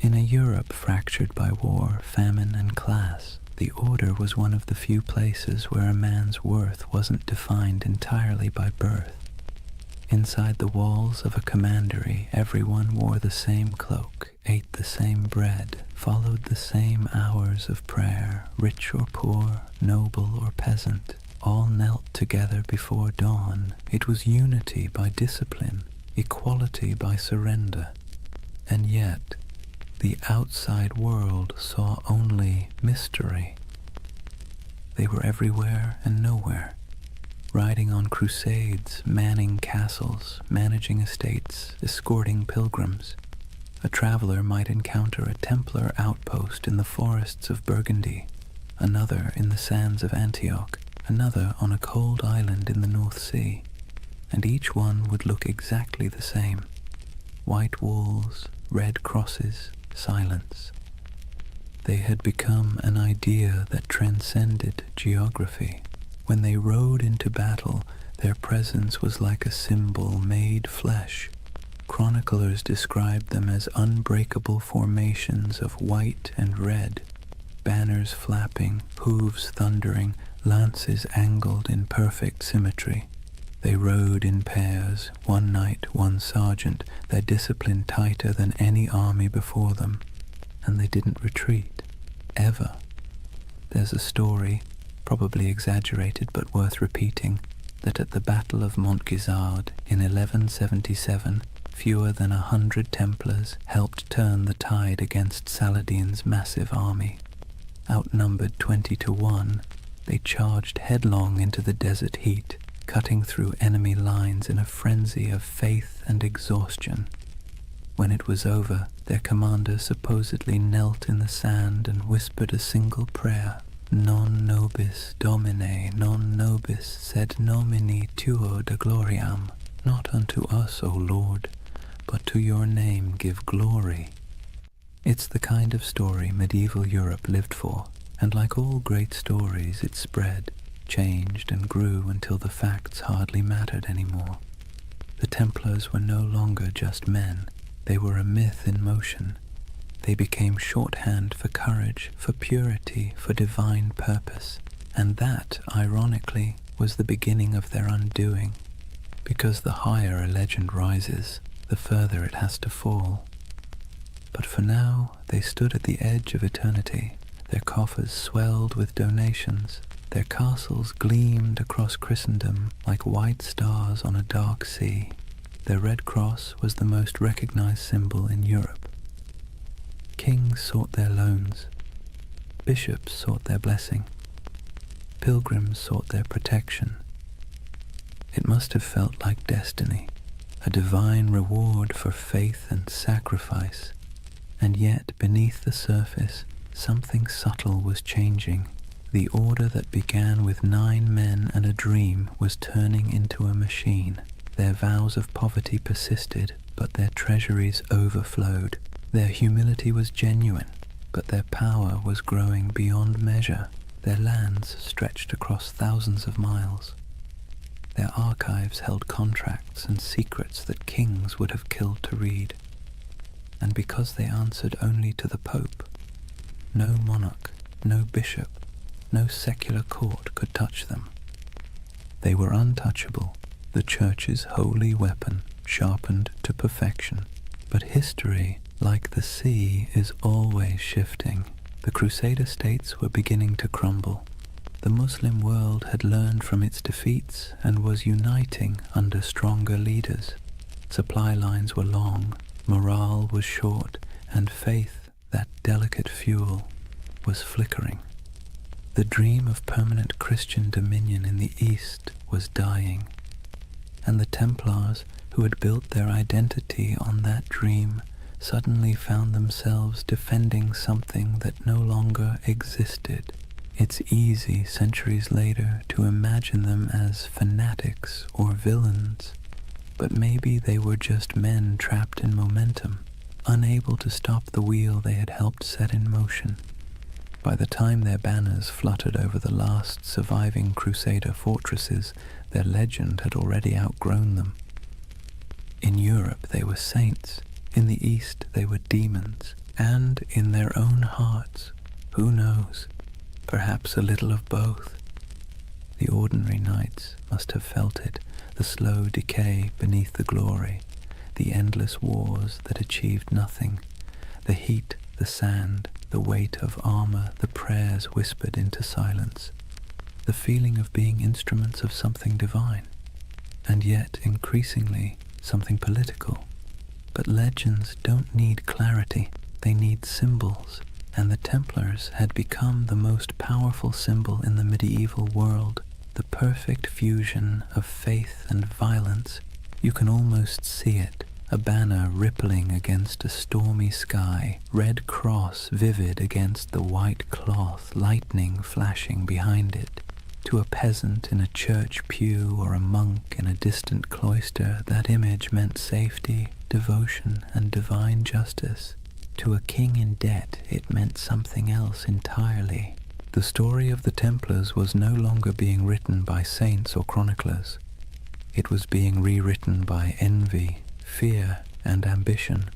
In a Europe fractured by war, famine, and class, the Order was one of the few places where a man's worth wasn't defined entirely by birth. Inside the walls of a commandery, everyone wore the same cloak, ate the same bread, followed the same hours of prayer. Rich or poor, noble or peasant, all knelt together before dawn. It was unity by discipline, equality by surrender. And yet, the outside world saw only mystery. They were everywhere and nowhere, riding on crusades, manning castles, managing estates, escorting pilgrims. A traveler might encounter a Templar outpost in the forests of Burgundy, another in the sands of Antioch, another on a cold island in the North Sea, and each one would look exactly the same: white walls, red crosses, silence. They had become an idea that transcended geography. When they rode into battle, their presence was like a symbol made flesh. Chroniclers described them as unbreakable formations of white and red, banners flapping, hooves thundering, lances angled in perfect symmetry. They rode in pairs, one knight, one sergeant, their discipline tighter than any army before them, and they didn't retreat, ever. There's a story, probably exaggerated but worth repeating, that at the Battle of Montgisard in 1177, fewer than 100 Templars helped turn the tide against Saladin's massive army. Outnumbered 20-1, they charged headlong into the desert heat, cutting through enemy lines in a frenzy of faith and exhaustion. When it was over, their commander supposedly knelt in the sand and whispered a single prayer: Non nobis Domine, non nobis sed nomini tuo de gloriam. Not unto us, O Lord, but to your name give glory. It's the kind of story medieval Europe lived for, and like all great stories, it spread, changed and grew until the facts hardly mattered anymore. The Templars were no longer just men. They were a myth in motion. They became shorthand for courage, for purity, for divine purpose. And that, ironically, was the beginning of their undoing, because the higher a legend rises, the further it has to fall. But for now, they stood at the edge of eternity. Their coffers swelled with donations. Their castles gleamed across Christendom like white stars on a dark sea. Their red cross was the most recognized symbol in Europe. Kings sought their loans. Bishops sought their blessing. Pilgrims sought their protection. It must have felt like destiny, a divine reward for faith and sacrifice. And yet, beneath the surface, something subtle was changing. The order that began with 9 men and a dream was turning into a machine. Their vows of poverty persisted, but their treasuries overflowed. Their humility was genuine, but their power was growing beyond measure. Their lands stretched across thousands of miles. Their archives held contracts and secrets that kings would have killed to read. And because they answered only to the Pope, no monarch, no bishop, no secular court could touch them. They were untouchable, the Church's holy weapon, sharpened to perfection. But history, like the sea, is always shifting. The Crusader states were beginning to crumble. The Muslim world had learned from its defeats and was uniting under stronger leaders. Supply lines were long, morale was short, and faith, that delicate fuel, was flickering. The dream of permanent Christian dominion in the East was dying, and the Templars, who had built their identity on that dream, suddenly found themselves defending something that no longer existed. It's easy, centuries later, to imagine them as fanatics or villains, but maybe they were just men trapped in momentum, unable to stop the wheel they had helped set in motion. By the time their banners fluttered over the last surviving Crusader fortresses, their legend had already outgrown them. In Europe they were saints, in the East they were demons, and in their own hearts, who knows, perhaps a little of both. The ordinary knights must have felt it, the slow decay beneath the glory, the endless wars that achieved nothing, the heat, the sand, the weight of armor, the prayers whispered into silence, the feeling of being instruments of something divine, and yet increasingly something political. But legends don't need clarity, they need symbols, and the Templars had become the most powerful symbol in the medieval world, the perfect fusion of faith and violence. You can almost see it, a banner rippling against a stormy sky, red cross vivid against the white cloth, lightning flashing behind it. To a peasant in a church pew or a monk in a distant cloister, that image meant safety, devotion, and divine justice. To a king in debt, it meant something else entirely. The story of the Templars was no longer being written by saints or chroniclers. It was being rewritten by envy, fear, and ambition.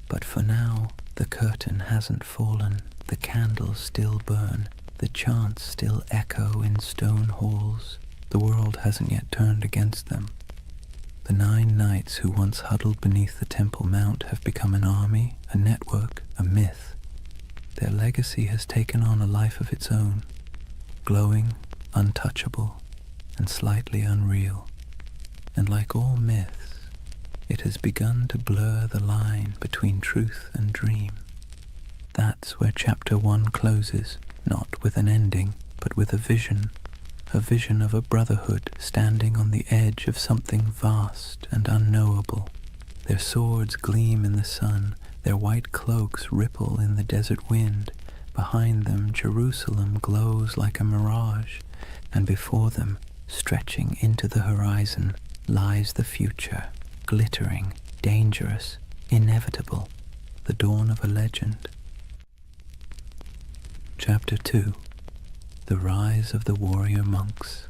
But for now, the curtain hasn't fallen, the candles still burn, the chants still echo in stone halls. The world hasn't yet turned against them. The 9 knights who once huddled beneath the Temple Mount have become an army, a network, a myth. Their legacy has taken on a life of its own, glowing, untouchable, and slightly unreal. And like all myths, it has begun to blur the line between truth and dream. That's where Chapter 1 closes, not with an ending, but with a vision of a brotherhood standing on the edge of something vast and unknowable. Their swords gleam in the sun, their white cloaks ripple in the desert wind. Behind them, Jerusalem glows like a mirage, and before them, stretching into the horizon, lies the future, glittering, dangerous, inevitable, the dawn of a legend. Chapter 2. The Rise of the Warrior Monks.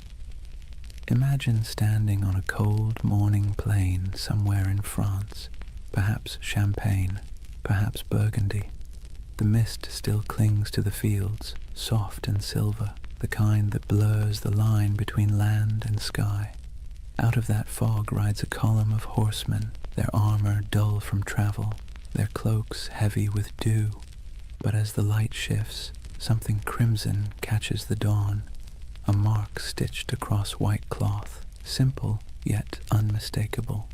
Imagine standing on a cold morning plain somewhere in France, perhaps Champagne, perhaps Burgundy. The mist still clings to the fields, soft and silver, the kind that blurs the line between land and sky. Out of that fog rides a column of horsemen, their armor dull from travel, their cloaks heavy with dew. But as the light shifts, something crimson catches the dawn, a mark stitched across white cloth, simple yet unmistakable.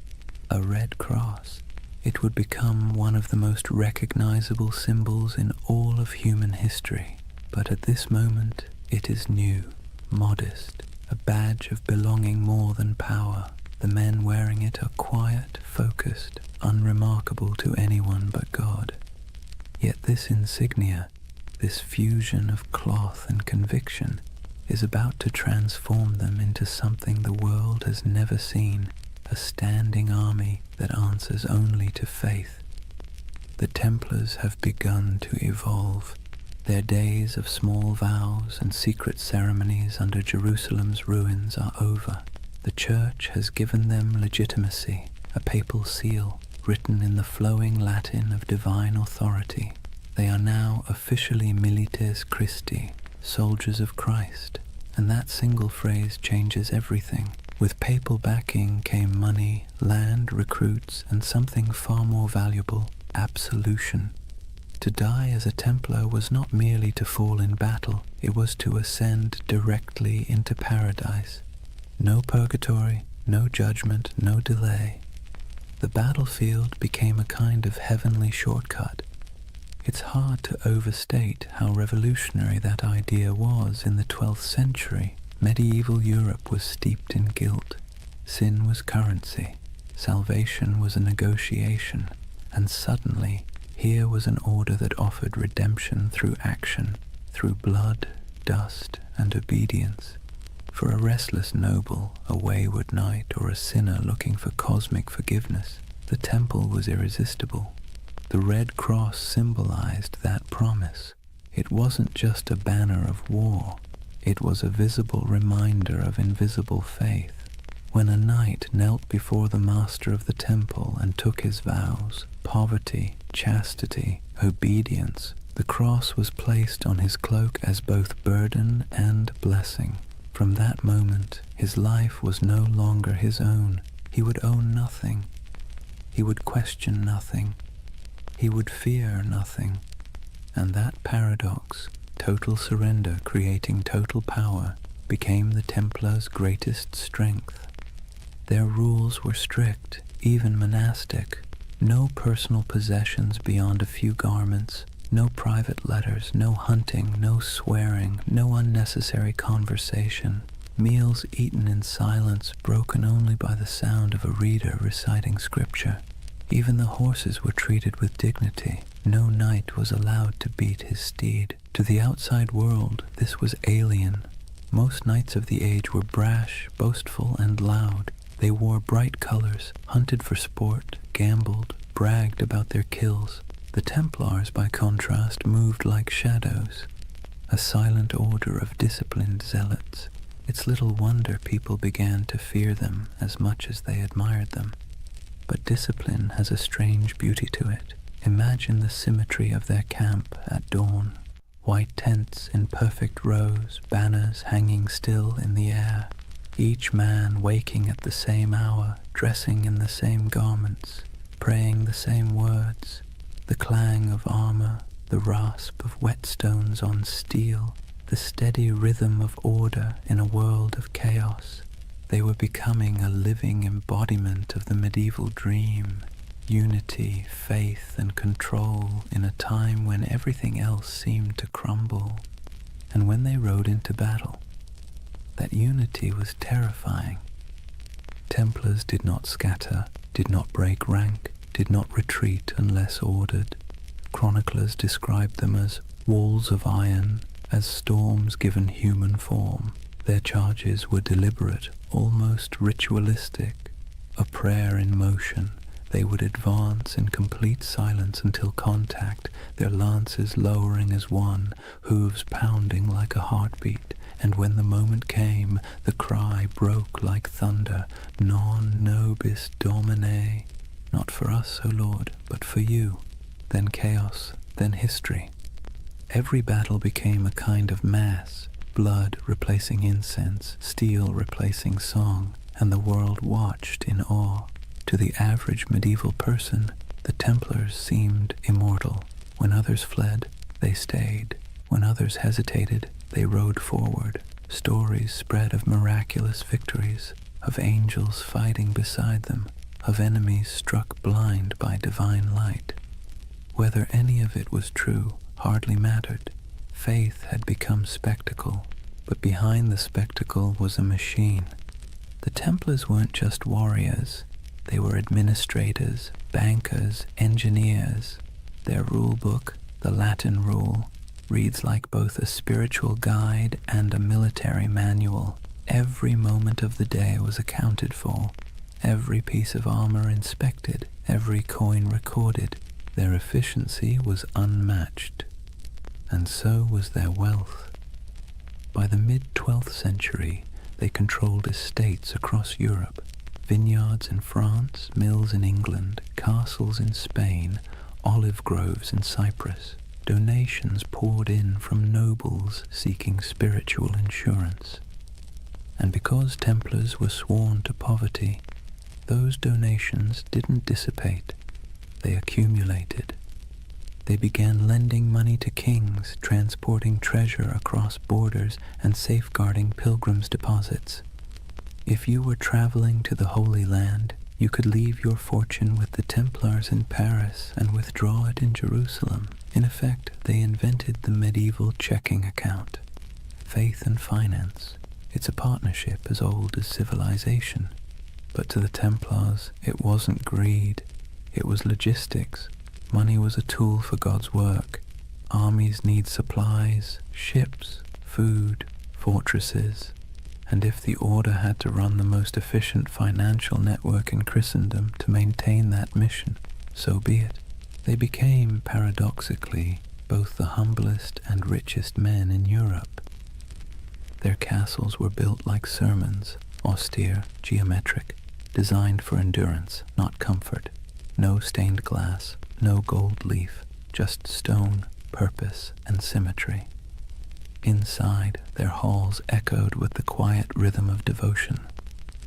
A red cross. It would become one of the most recognizable symbols in all of human history. But at this moment, it is new, modest, a badge of belonging more than power. The men wearing it are quiet, focused, unremarkable to anyone but God. Yet this insignia, this fusion of cloth and conviction, is about to transform them into something the world has never seen, a standing army that answers only to faith. The Templars have begun to evolve. Their days of small vows and secret ceremonies under Jerusalem's ruins are over. The Church has given them legitimacy, a papal seal written in the flowing Latin of divine authority. They are now officially milites Christi, soldiers of Christ, and that single phrase changes everything. With papal backing came money, land, recruits, and something far more valuable, absolution. To die as a Templar was not merely to fall in battle, it was to ascend directly into paradise. No purgatory, no judgment, no delay. The battlefield became a kind of heavenly shortcut. It's hard to overstate how revolutionary that idea was in the 12th century. Medieval Europe was steeped in guilt. Sin was currency. Salvation was a negotiation. And suddenly, here was an order that offered redemption through action, through blood, dust, and obedience. For a restless noble, a wayward knight, or a sinner looking for cosmic forgiveness, the temple was irresistible. The Red Cross symbolized that promise. It wasn't just a banner of war. It was a visible reminder of invisible faith. When a knight knelt before the master of the temple and took his vows, poverty, chastity, obedience, the cross was placed on his cloak as both burden and blessing. From that moment, his life was no longer his own. He would own nothing. He would question nothing. He would fear nothing. And that paradox, total surrender creating total power, became the Templars' greatest strength. Their rules were strict, even monastic. No personal possessions beyond a few garments, no private letters, no hunting, no swearing, no unnecessary conversation. Meals eaten in silence, broken only by the sound of a reader reciting scripture. Even the horses were treated with dignity. No knight was allowed to beat his steed. To the outside world, this was alien. Most knights of the age were brash, boastful, and loud. They wore bright colors, hunted for sport, gambled, bragged about their kills. The Templars, by contrast, moved like shadows, a silent order of disciplined zealots. It's little wonder people began to fear them as much as they admired them. But discipline has a strange beauty to it. Imagine the symmetry of their camp at dawn. White tents in perfect rows, banners hanging still in the air. Each man waking at the same hour, dressing in the same garments, praying the same words. The clang of armor, the rasp of whetstones on steel, the steady rhythm of order in a world of chaos. They were becoming a living embodiment of the medieval dream, unity, faith, and control in a time when everything else seemed to crumble. And when they rode into battle, that unity was terrifying. Templars did not scatter, did not break rank, did not retreat unless ordered. Chroniclers described them as walls of iron, as storms given human form. Their charges were deliberate, almost ritualistic, a prayer in motion. They would advance in complete silence until contact, their lances lowering as one, hooves pounding like a heartbeat. And when the moment came, the cry broke like thunder, Non nobis Domine. Not for us, O Lord, but for you. Then chaos, then history. Every battle became a kind of mass, blood replacing incense, steel replacing song, and the world watched in awe. To the average medieval person, the Templars seemed immortal. When others fled, they stayed. When others hesitated, they rode forward. Stories spread of miraculous victories, of angels fighting beside them, of enemies struck blind by divine light. Whether any of it was true hardly mattered. Faith had become spectacle, but behind the spectacle was a machine. The Templars weren't just warriors. They were administrators, bankers, engineers. Their rule book, the Latin rule, reads like both a spiritual guide and a military manual. Every moment of the day was accounted for, every piece of armor inspected, every coin recorded. Their efficiency was unmatched, and so was their wealth. By the mid-12th century, they controlled estates across Europe, vineyards in France, mills in England, castles in Spain, olive groves in Cyprus. donations poured in from nobles seeking spiritual insurance. And because Templars were sworn to poverty, those donations didn't dissipate, they accumulated. They began lending money to kings, transporting treasure across borders, and safeguarding pilgrims' deposits. If you were traveling to the Holy Land, you could leave your fortune with the Templars in Paris and withdraw it in Jerusalem. In effect, they invented the medieval checking account. Faith and finance. It's a partnership as old as civilization. But to the Templars, it wasn't greed, it was logistics. Money was a tool for God's work. Armies need supplies, ships, food, fortresses. And if the order had to run the most efficient financial network in Christendom to maintain that mission, so be it. They became, paradoxically, both the humblest and richest men in Europe. Their castles were built like sermons, austere, geometric, designed for endurance, not comfort. No stained glass, no gold leaf, just stone, purpose, and symmetry. Inside, their halls echoed with the quiet rhythm of devotion,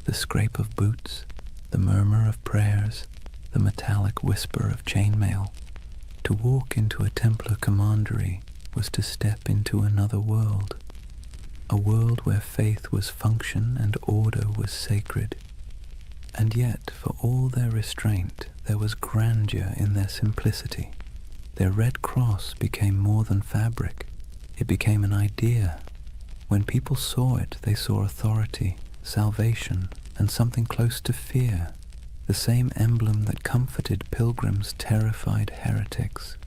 the scrape of boots, the murmur of prayers, the metallic whisper of chainmail. To walk into a Templar commandery was to step into another world, a world where faith was function and order was sacred. And yet, for all their restraint, there was grandeur in their simplicity. Their red cross became more than fabric. It became an idea. When people saw it, they saw authority, salvation, and something close to fear. The same emblem that comforted pilgrims terrified heretics.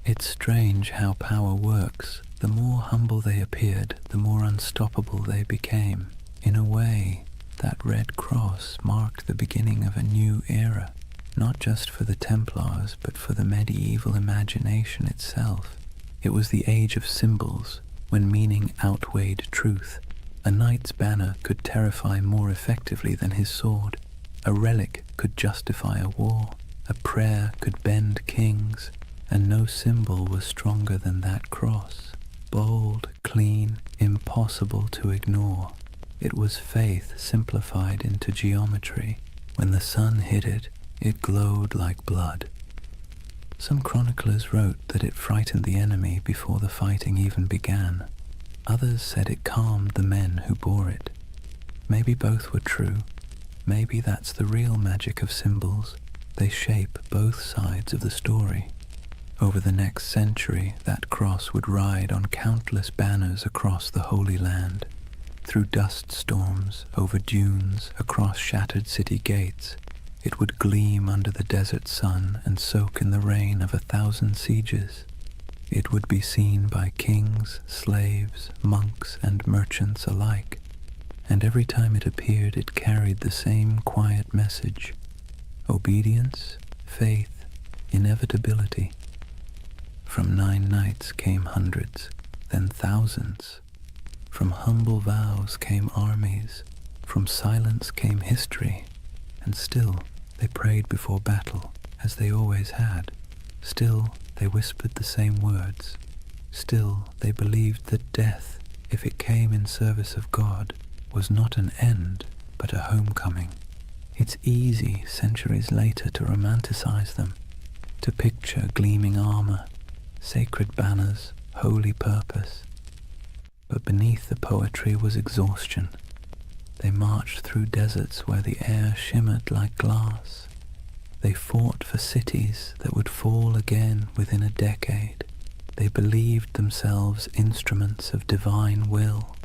It's strange how power works. The more humble they appeared, the more unstoppable they became. In a way, that red cross marked the beginning of a new era, not just for the Templars, but for the medieval imagination itself. It was the age of symbols, when meaning outweighed truth. A knight's banner could terrify more effectively than his sword. A relic could justify a war. A prayer could bend kings, and no symbol was stronger than that cross. Bold, clean, impossible to ignore. It was faith simplified into geometry. When the sun hit it, it glowed like blood. Some chroniclers wrote that it frightened the enemy before the fighting even began. Others said it calmed the men who bore it. Maybe both were true. Maybe that's the real magic of symbols. They shape both sides of the story. Over the next century, that cross would ride on countless banners across the Holy Land. Through dust storms, over dunes, across shattered city gates, it would gleam under the desert sun and soak in the rain of 1,000 sieges. It would be seen by kings, slaves, monks, and merchants alike, and every time it appeared it carried the same quiet message: obedience, faith, inevitability. From 9 nights came hundreds, then thousands. From humble vows came armies, from silence came history, and still they prayed before battle, as they always had. Still they whispered the same words. Still they believed that death, if it came in service of God, was not an end, but a homecoming. It's easy, centuries later, to romanticize them, to picture gleaming armor, sacred banners, holy purpose. But beneath the poetry was exhaustion. They marched through deserts where the air shimmered like glass. They fought for cities that would fall again within a decade. They believed themselves instruments of divine will,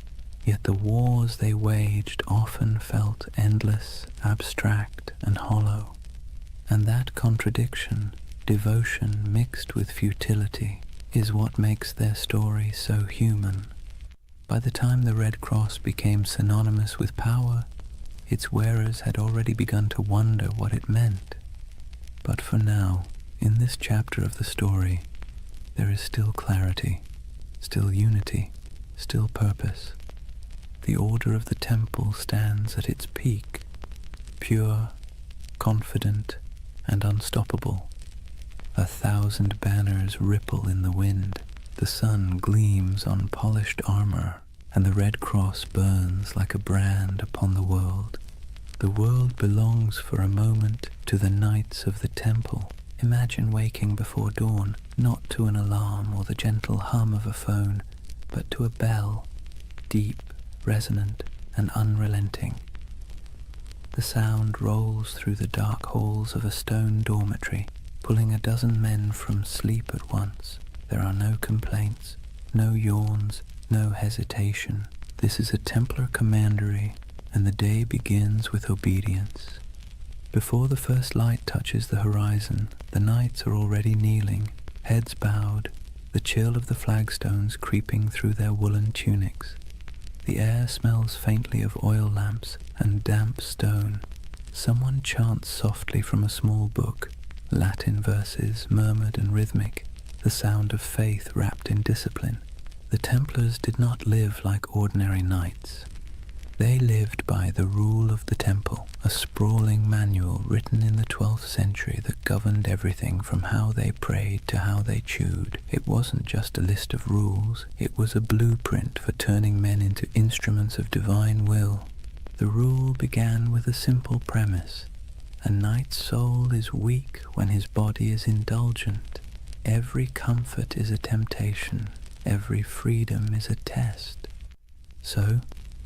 yet the wars they waged often felt endless, abstract, and hollow. And that contradiction, devotion mixed with futility, is what makes their story so human. By the time the Red Cross became synonymous with power, its wearers had already begun to wonder what it meant. But for now, in this chapter of the story, there is still clarity, still unity, still purpose. The order of the temple stands at its peak, pure, confident, and unstoppable, a 1,000 banners ripple in the wind, the sun gleams on polished armor, and the red cross burns like a brand upon the world. The world belongs for a moment to the knights of the temple. Imagine waking before dawn, not to an alarm or the gentle hum of a phone, but to a bell, deep, resonant, and unrelenting. The sound rolls through the dark halls of a stone dormitory, pulling a dozen men from sleep at once. There are no complaints, no yawns, no hesitation. This is a Templar commandery, and the day begins with obedience. Before the first light touches the horizon, the knights are already kneeling, heads bowed, the chill of the flagstones creeping through their woolen tunics. The air smells faintly of oil lamps and damp stone. Someone chants softly from a small book, Latin verses murmured and rhythmic, the sound of faith wrapped in discipline. The Templars did not live like ordinary knights. They lived by the rule of the temple, a sprawling manual written in the 12th century that governed everything from how they prayed to how they chewed. It wasn't just a list of rules, it was a blueprint for turning men into instruments of divine will. The rule began with a simple premise. A knight's soul is weak when his body is indulgent. Every comfort is a temptation, every freedom is a test. So,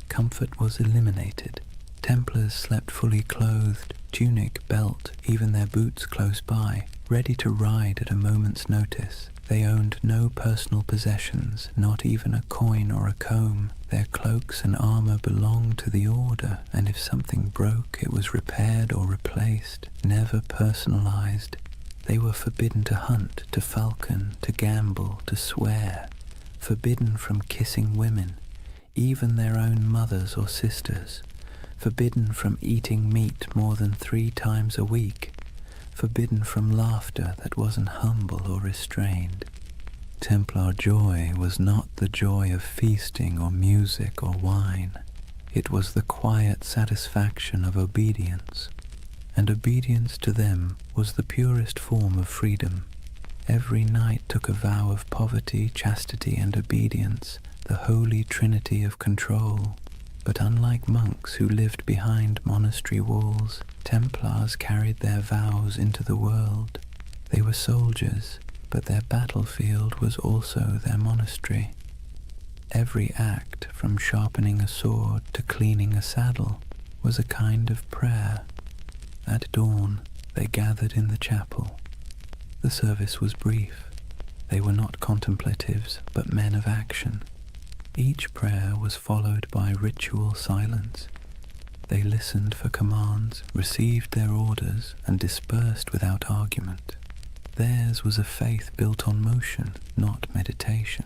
comfort was eliminated. Templars slept fully clothed, tunic, belt, even their boots close by, ready to ride at a moment's notice. They owned no personal possessions, not even a coin or a comb. Their cloaks and armor belonged to the order, and if something broke, it was repaired or replaced, never personalized. They were forbidden to hunt, to falcon, to gamble, to swear, forbidden from kissing women, even their own mothers or sisters, forbidden from eating meat more than 3 times a week, forbidden from laughter that wasn't humble or restrained. Templar joy was not the joy of feasting or music or wine. It was the quiet satisfaction of obedience, and obedience to them was the purest form of freedom. Every knight took a vow of poverty, chastity, and obedience, the holy trinity of control. But unlike monks who lived behind monastery walls, Templars carried their vows into the world. They were soldiers, but their battlefield was also their monastery. Every act, from sharpening a sword to cleaning a saddle, was a kind of prayer. At dawn, they gathered in the chapel. The service was brief. They were not contemplatives, but men of action. Each prayer was followed by ritual silence. They listened for commands, received their orders, and dispersed without argument. Theirs was a faith built on motion, not meditation.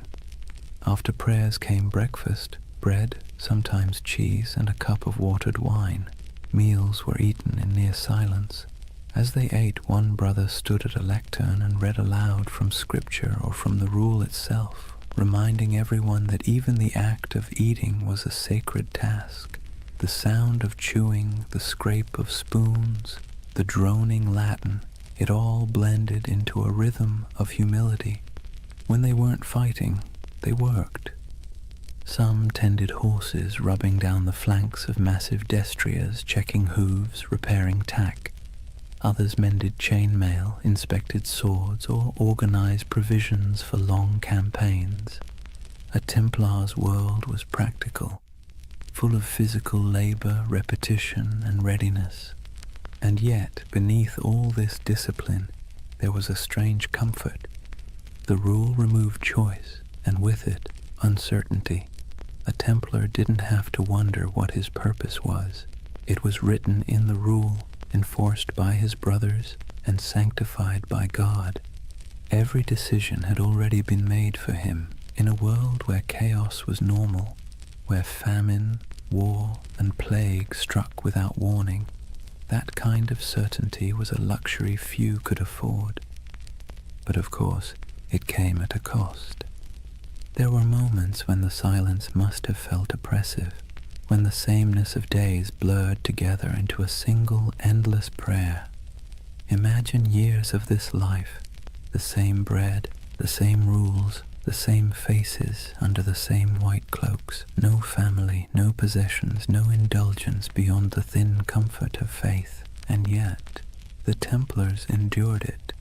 After prayers came breakfast, bread, sometimes cheese, and a cup of watered wine. Meals were eaten in near silence. As they ate, one brother stood at a lectern and read aloud from scripture or from the rule itself, reminding everyone that even the act of eating was a sacred task. The sound of chewing, the scrape of spoons, the droning Latin, it all blended into a rhythm of humility. When they weren't fighting, they worked. Some tended horses, rubbing down the flanks of massive destriers, checking hooves, repairing tack. Others mended chainmail, inspected swords, or organized provisions for long campaigns. A Templar's world was practical, full of physical labor, repetition, and readiness. And yet, beneath all this discipline, there was a strange comfort. The rule removed choice, and with it, uncertainty. A Templar didn't have to wonder what his purpose was. It was written in the rule, enforced by his brothers, and sanctified by God. Every decision had already been made for him in a world where chaos was normal, where famine, war, and plague struck without warning. That kind of certainty was a luxury few could afford. But of course, it came at a cost. There were moments when the silence must have felt oppressive, when the sameness of days blurred together into a single endless prayer. Imagine years of this life, the the same bread, the same rules, the same faces under the same white cloaks, no family, no possessions, no indulgence beyond the thin comfort of faith. And yet, the Templars endured it,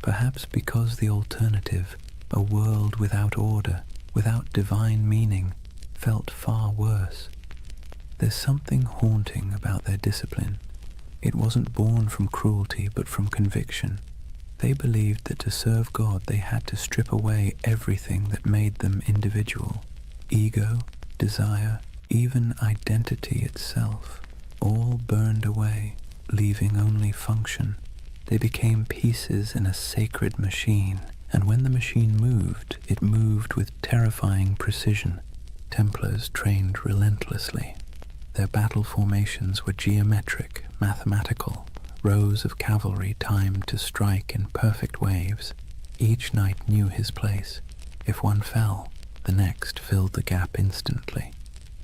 perhaps because the alternative, a world without order, without divine meaning, felt far worse. There's something haunting about their discipline. It wasn't born from cruelty but from conviction. They believed that to serve God they had to strip away everything that made them individual. Ego, desire, even identity itself, all burned away, leaving only function. They became pieces in a sacred machine, and when the machine moved, it moved with terrifying precision. Templars trained relentlessly. Their battle formations were geometric, mathematical, rows of cavalry timed to strike in perfect waves. Each knight knew his place. If one fell, the next filled the gap instantly.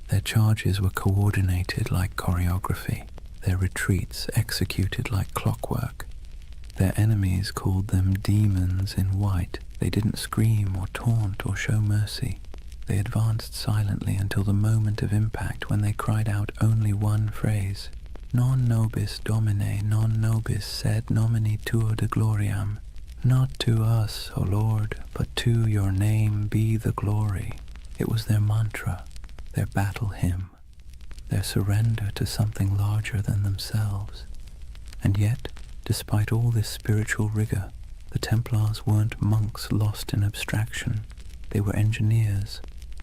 Their charges were coordinated like choreography, their retreats executed like clockwork. Their enemies called them demons in white. They didn't scream or taunt or show mercy. They advanced silently until the moment of impact, when they cried out only one phrase: Non nobis Domine, non nobis sed nomini tuo de gloriam. Not to us, O Lord, but to your name be the glory. It was their mantra, their battle hymn, their surrender to something larger than themselves. And yet, despite all this spiritual rigor, the Templars weren't monks lost in abstraction. They were engineers,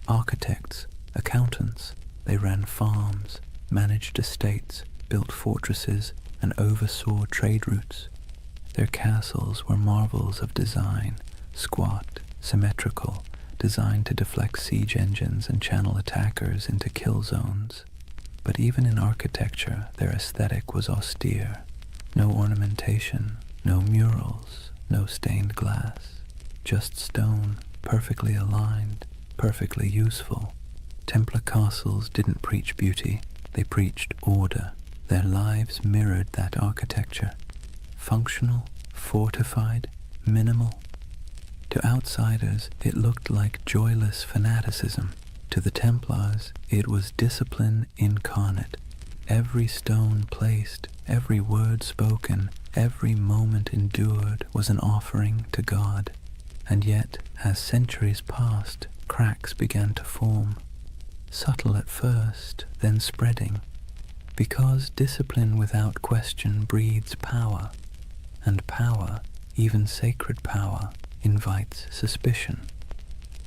architects, accountants. They ran farms, managed estates, built fortresses, and oversaw trade routes. Their castles were marvels of design, squat, symmetrical, designed to deflect siege engines and channel attackers into kill zones. But even in architecture, their aesthetic was austere. No ornamentation, no murals, no stained glass, just stone, perfectly aligned, perfectly useful. Templar castles didn't preach beauty, they preached order. Their lives mirrored that architecture. Functional, fortified, minimal. To outsiders, it looked like joyless fanaticism. To the Templars, it was discipline incarnate. Every stone placed, every word spoken, every moment endured was an offering to God. And yet, as centuries passed, cracks began to form. Subtle at first, then spreading. Because discipline without question breeds power, and power, even sacred power, invites suspicion.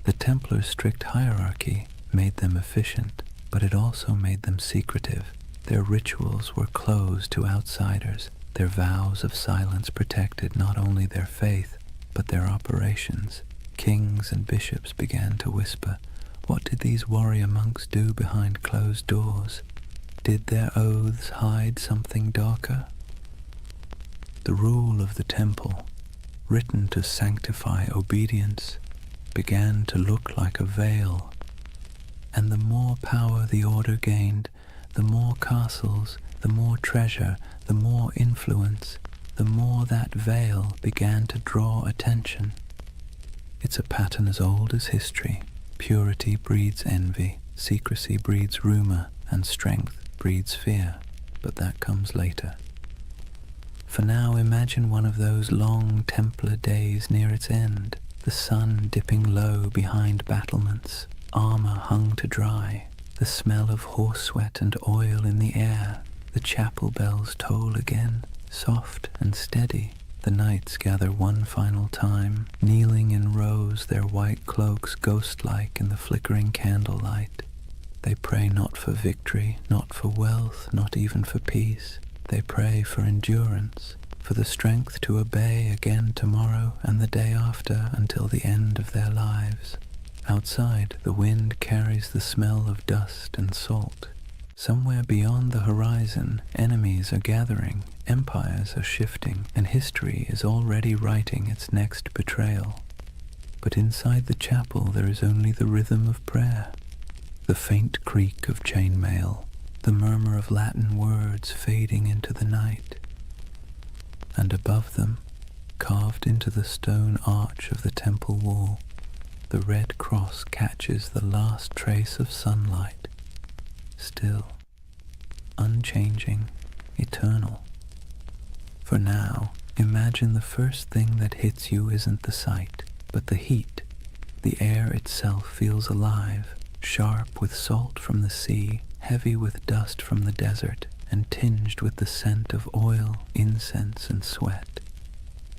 The Templars' strict hierarchy made them efficient, but it also made them secretive. Their rituals were closed to outsiders. Their vows of silence protected not only their faith, but their operations. Kings and bishops began to whisper, what did these warrior monks do behind closed doors? Did their oaths hide something darker? The rule of the temple, written to sanctify obedience, began to look like a veil. And the more power the order gained, the more castles, the more treasure, the more influence, the more that veil began to draw attention. It's a pattern as old as history. Purity breeds envy, secrecy breeds rumor, and strength breeds fear. But that comes later. For now, imagine one of those long Templar days near its end, the sun dipping low behind battlements, armor hung to dry, the smell of horse sweat and oil in the air. The chapel bells toll again, soft and steady. The knights gather one final time, kneeling in rows, their white cloaks ghost-like in the flickering candlelight. They pray not for victory, not for wealth, not even for peace. They pray for endurance, for the strength to obey again tomorrow and the day after until the end of their lives. Outside, the wind carries the smell of dust and salt. Somewhere beyond the horizon, enemies are gathering, empires are shifting, and history is already writing its next betrayal. But inside the chapel there is only the rhythm of prayer, the faint creak of chainmail, the murmur of Latin words fading into the night. And above them, carved into the stone arch of the temple wall, the red cross catches the last trace of sunlight, still, unchanging, eternal. For now, imagine the first thing that hits you isn't the sight, but the heat. The air itself feels alive, sharp with salt from the sea, heavy with dust from the desert, and tinged with the scent of oil, incense, and sweat.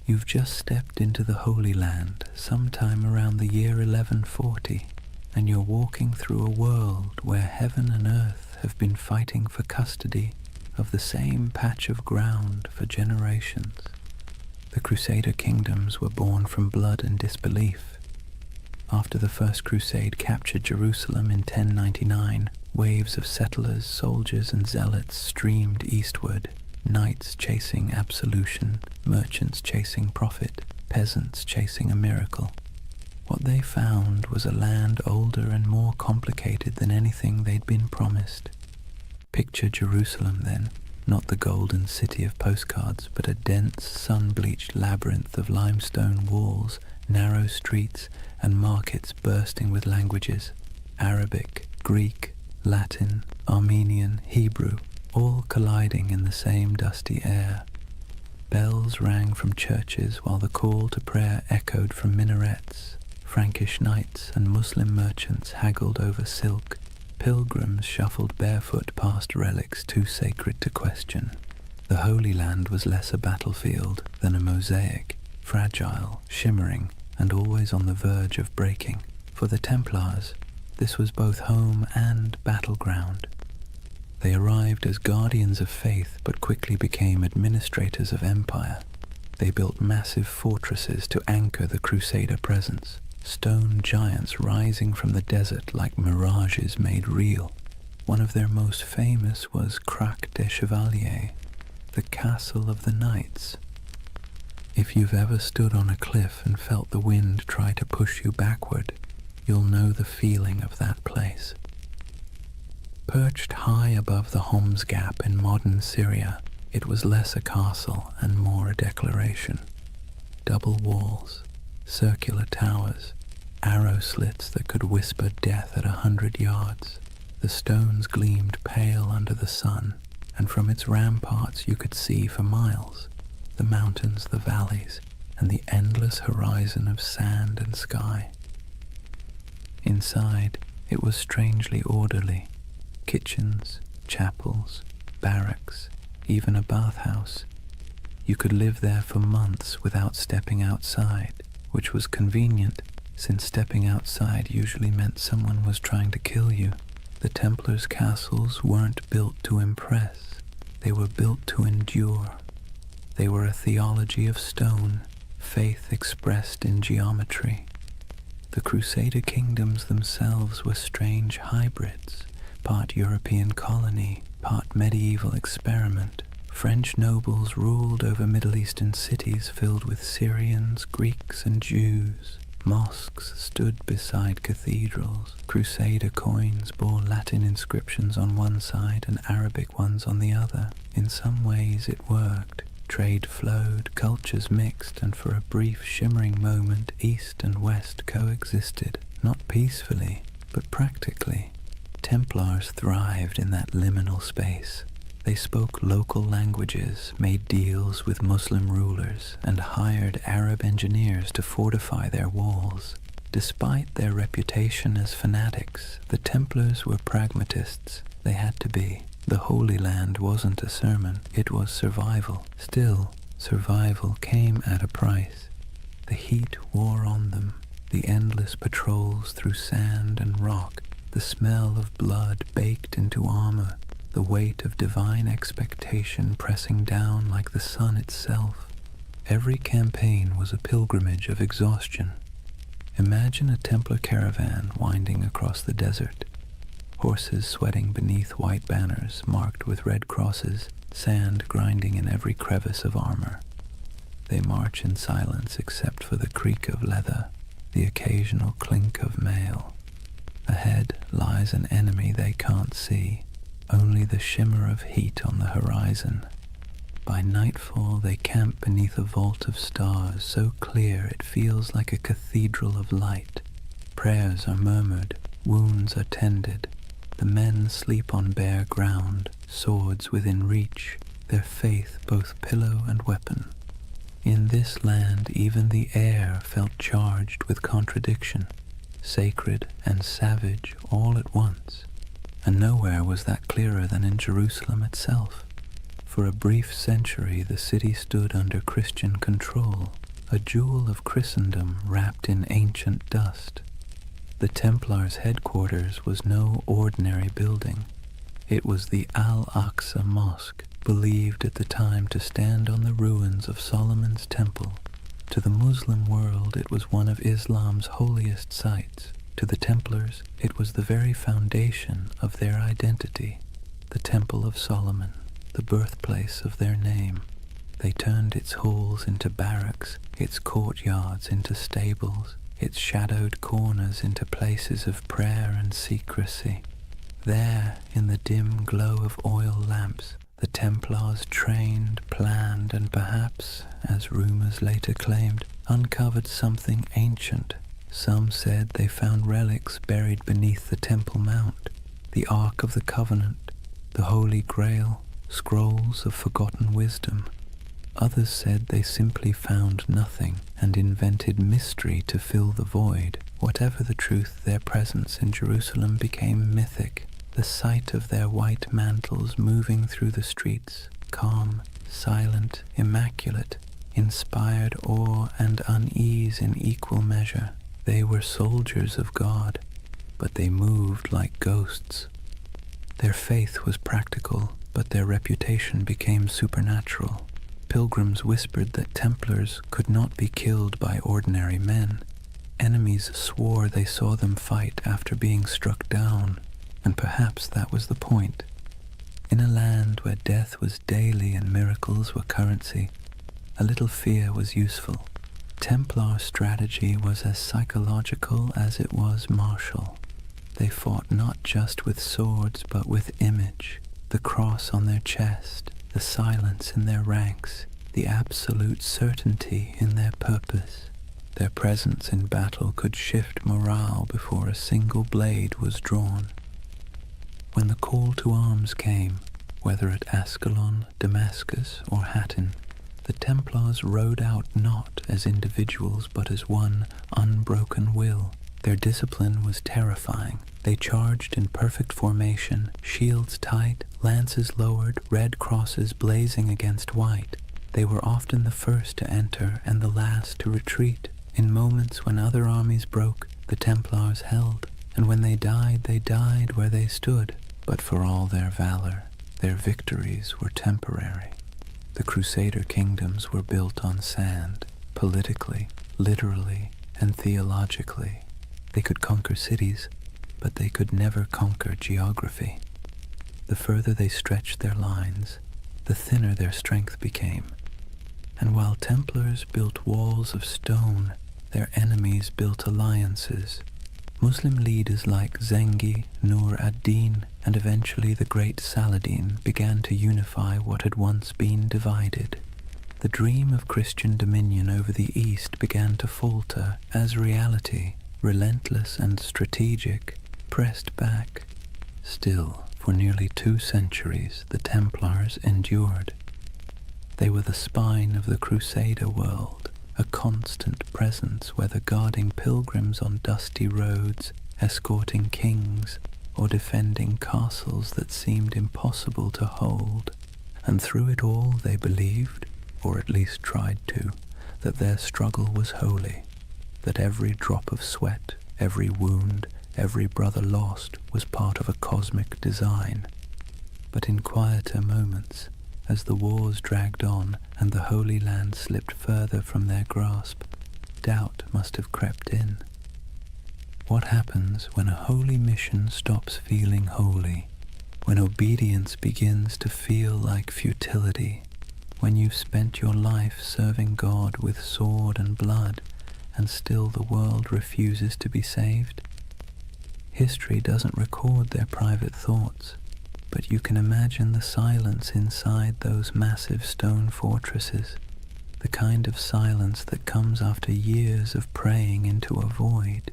You've just stepped into the Holy Land sometime around the year 1140, and you're walking through a world where heaven and earth have been fighting for custody of the same patch of ground for generations. The Crusader kingdoms were born from blood and disbelief. After the First Crusade captured Jerusalem in 1099, waves of settlers, soldiers, and zealots streamed eastward, knights chasing absolution, merchants chasing profit, peasants chasing a miracle. What they found was a land older and more complicated than anything they'd been promised. Picture Jerusalem then, not the golden city of postcards, but a dense, sun-bleached labyrinth of limestone walls, narrow streets, and markets bursting with languages: Arabic, Greek, Latin, Armenian, Hebrew, all colliding in the same dusty air. Bells rang from churches while the call to prayer echoed from minarets. Frankish knights and Muslim merchants haggled over silk. Pilgrims shuffled barefoot past relics too sacred to question. The Holy Land was less a battlefield than a mosaic, fragile, shimmering, and always on the verge of breaking. For the Templars, this was both home and battleground. They arrived as guardians of faith but quickly became administrators of empire. They built massive fortresses to anchor the Crusader presence, stone giants rising from the desert like mirages made real. One of their most famous was Crac des Chevaliers, the castle of the knights. If you've ever stood on a cliff and felt the wind try to push you backward, you'll know the feeling of that place. Perched high above the Homs Gap in modern Syria, it was less a castle and more a declaration. Double walls, circular towers, arrow slits that could whisper death at 100 yards. The stones gleamed pale under the sun, and from its ramparts you could see for miles the mountains, the valleys, and the endless horizon of sand and sky. Inside, it was strangely orderly. Kitchens, chapels, barracks, even a bathhouse. You could live there for months without stepping outside, which was convenient, since stepping outside usually meant someone was trying to kill you. The Templars' castles weren't built to impress, they were built to endure. They were a theology of stone, faith expressed in geometry. The Crusader kingdoms themselves were strange hybrids, part European colony, part medieval experiment. French nobles ruled over Middle Eastern cities filled with Syrians, Greeks, and Jews. Mosques stood beside cathedrals. Crusader coins bore Latin inscriptions on one side and Arabic ones on the other. In some ways it worked. Trade flowed, cultures mixed, and for a brief shimmering moment East and West coexisted, not peacefully, but practically. Templars thrived in that liminal space. They spoke local languages, made deals with Muslim rulers, and hired Arab engineers to fortify their walls. Despite their reputation as fanatics, the Templars were pragmatists. They had to be. The Holy Land wasn't a sermon, it was survival. Still, survival came at a price. The heat wore on them, the endless patrols through sand and rock, the smell of blood baked into armor, the weight of divine expectation pressing down like the sun itself. Every campaign was a pilgrimage of exhaustion. Imagine a Templar caravan winding across the desert, horses sweating beneath white banners marked with red crosses, sand grinding in every crevice of armor. They march in silence except for the creak of leather, the occasional clink of mail. Ahead lies an enemy they can't see, only the shimmer of heat on the horizon. By nightfall they camp beneath a vault of stars so clear it feels like a cathedral of light. Prayers are murmured, wounds are tended. The men sleep on bare ground, swords within reach, their faith both pillow and weapon. In this land even the air felt charged with contradiction, sacred and savage all at once, and nowhere was that clearer than in Jerusalem itself. For a brief century the city stood under Christian control, a jewel of Christendom wrapped in ancient dust. The Templars' headquarters was no ordinary building. It was the Al-Aqsa Mosque, believed at the time to stand on the ruins of Solomon's temple. To the Muslim world it was one of Islam's holiest sites. To the Templars it was the very foundation of their identity, the Temple of Solomon, the birthplace of their name. They turned its halls into barracks, its courtyards into stables, its shadowed corners into places of prayer and secrecy. There, in the dim glow of oil lamps, the Templars trained, planned, and perhaps, as rumors later claimed, uncovered something ancient. Some said they found relics buried beneath the Temple Mount, the Ark of the Covenant, the Holy Grail, scrolls of forgotten wisdom. Others said they simply found nothing and invented mystery to fill the void. Whatever the truth, their presence in Jerusalem became mythic. The sight of their white mantles moving through the streets, calm, silent, immaculate, inspired awe and unease in equal measure. They were soldiers of God, but they moved like ghosts. Their faith was practical, but their reputation became supernatural. Pilgrims whispered that Templars could not be killed by ordinary men. Enemies swore they saw them fight after being struck down, and perhaps that was the point. In a land where death was daily and miracles were currency, a little fear was useful. Templar strategy was as psychological as it was martial. They fought not just with swords but with image, the cross on their chest, the silence in their ranks, the absolute certainty in their purpose. Their presence in battle could shift morale before a single blade was drawn. When the call to arms came, whether at Ascalon, Damascus, or Hattin, the Templars rode out not as individuals but as one unbroken will. Their discipline was terrifying. They charged in perfect formation, shields tight, lances lowered, red crosses blazing against white. They were often the first to enter and the last to retreat. In moments when other armies broke, the Templars held, and when they died where they stood. But for all their valor, their victories were temporary. The Crusader kingdoms were built on sand, politically, literally, and theologically. They could conquer cities, but they could never conquer geography. The further they stretched their lines, the thinner their strength became. And while Templars built walls of stone, their enemies built alliances. Muslim leaders like Zengi, Nur ad-Din, and eventually the great Saladin began to unify what had once been divided. The dream of Christian dominion over the East began to falter as reality, relentless and strategic, pressed back. Still, for nearly 2 centuries, the Templars endured. They were the spine of the Crusader world, a constant presence whether guarding pilgrims on dusty roads, escorting kings, or defending castles that seemed impossible to hold. And through it all they believed, or at least tried to, that their struggle was holy, that every drop of sweat, every wound, every brother lost was part of a cosmic design. But in quieter moments, as the wars dragged on and the Holy Land slipped further from their grasp, doubt must have crept in. What happens when a holy mission stops feeling holy, when obedience begins to feel like futility, when you've spent your life serving God with sword and blood, and still the world refuses to be saved? History doesn't record their private thoughts. but you can imagine the silence inside those massive stone fortresses, the kind of silence that comes after years of praying into a void.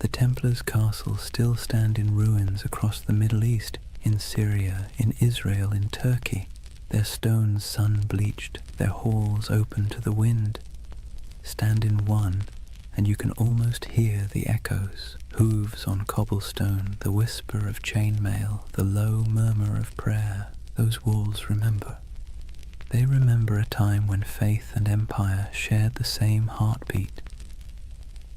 The Templars' castles still stand in ruins across the Middle East, in Syria, in Israel, in Turkey, their stones sun-bleached, their halls open to the wind. Stand in one, and you can almost hear the echoes, hooves on cobblestone, the whisper of chainmail, the low murmur of prayer. Those walls remember. They remember a time when faith and empire shared the same heartbeat,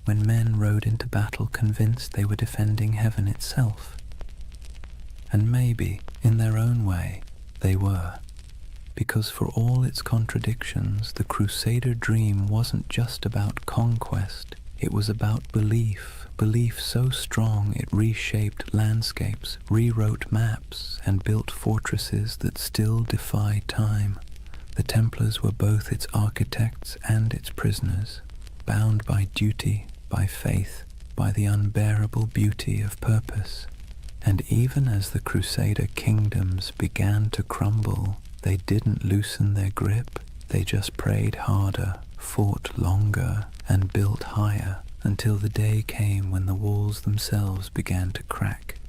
when men rode into battle convinced they were defending heaven itself. And maybe, in their own way, they were. Because for all its contradictions, the Crusader dream wasn't just about conquest, it was about belief, belief so strong it reshaped landscapes, rewrote maps, and built fortresses that still defy time. The Templars were both its architects and its prisoners, bound by duty, by faith, by the unbearable beauty of purpose. And even as the Crusader kingdoms began to crumble, they didn't loosen their grip, they just prayed harder, fought longer, and built higher, until the day came when the walls themselves began to crack.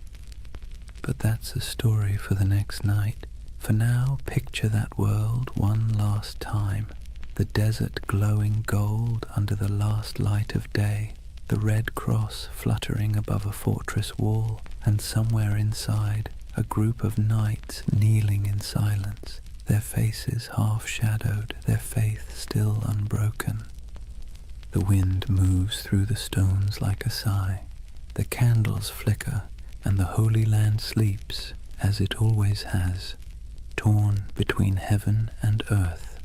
But that's a story for the next night. For now, picture that world one last time, the desert glowing gold under the last light of day, the red cross fluttering above a fortress wall, and somewhere inside, a group of knights kneeling in silence, their faces half-shadowed, their faith still unbroken. The wind moves through the stones like a sigh, the candles flicker, and the Holy Land sleeps, as it always has, torn between heaven and earth.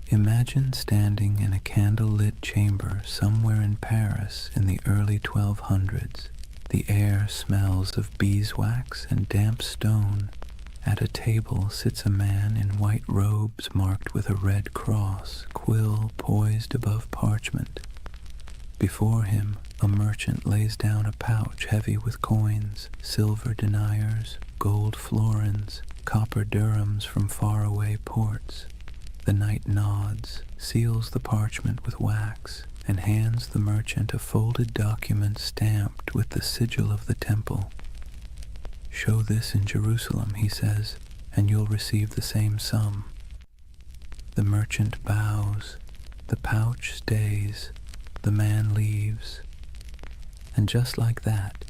Imagine standing in a candle-lit chamber somewhere in Paris in the early 1200s. The air smells of beeswax and damp stone. At a table sits a man in white robes marked with a red cross, quill poised above parchment. Before him, a merchant lays down a pouch heavy with coins, silver deniers, gold florins, copper dirhams from faraway ports. The knight nods, seals the parchment with wax, and hands the merchant a folded document stamped with the sigil of the temple. "Show this in Jerusalem," he says, "and you'll receive the same sum." The merchant bows, the pouch stays, the man leaves. And just like that,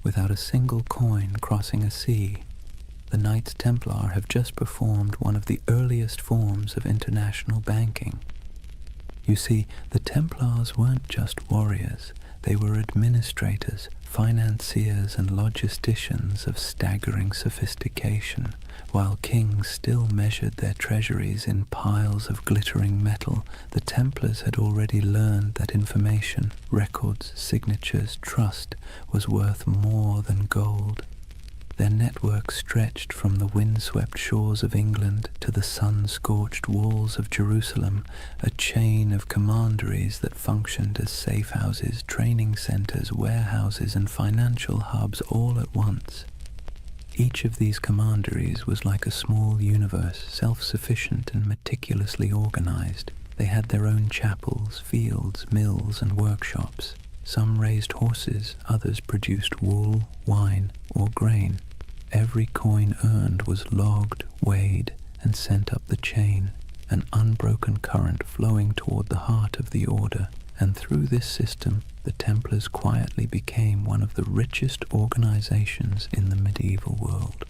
without a single coin crossing a sea, the Knights Templar have just performed one of the earliest forms of international banking. You see, the Templars weren't just warriors, they were administrators, financiers and logisticians of staggering sophistication. While kings still measured their treasuries in piles of glittering metal, the Templars had already learned that information, records, signatures, trust was worth more than gold. Their network stretched from the windswept shores of England to the sun-scorched walls of Jerusalem, a chain of commanderies that functioned as safe-houses, training centers, warehouses, and financial hubs all at once. Each of these commanderies was like a small universe, self-sufficient and meticulously organized. They had their own chapels, fields, mills, and workshops. Some raised horses, others produced wool, wine, or grain. Every coin earned was logged, weighed, and sent up the chain, an unbroken current flowing toward the heart of the order, and through this system the Templars quietly became one of the richest organizations in the medieval world.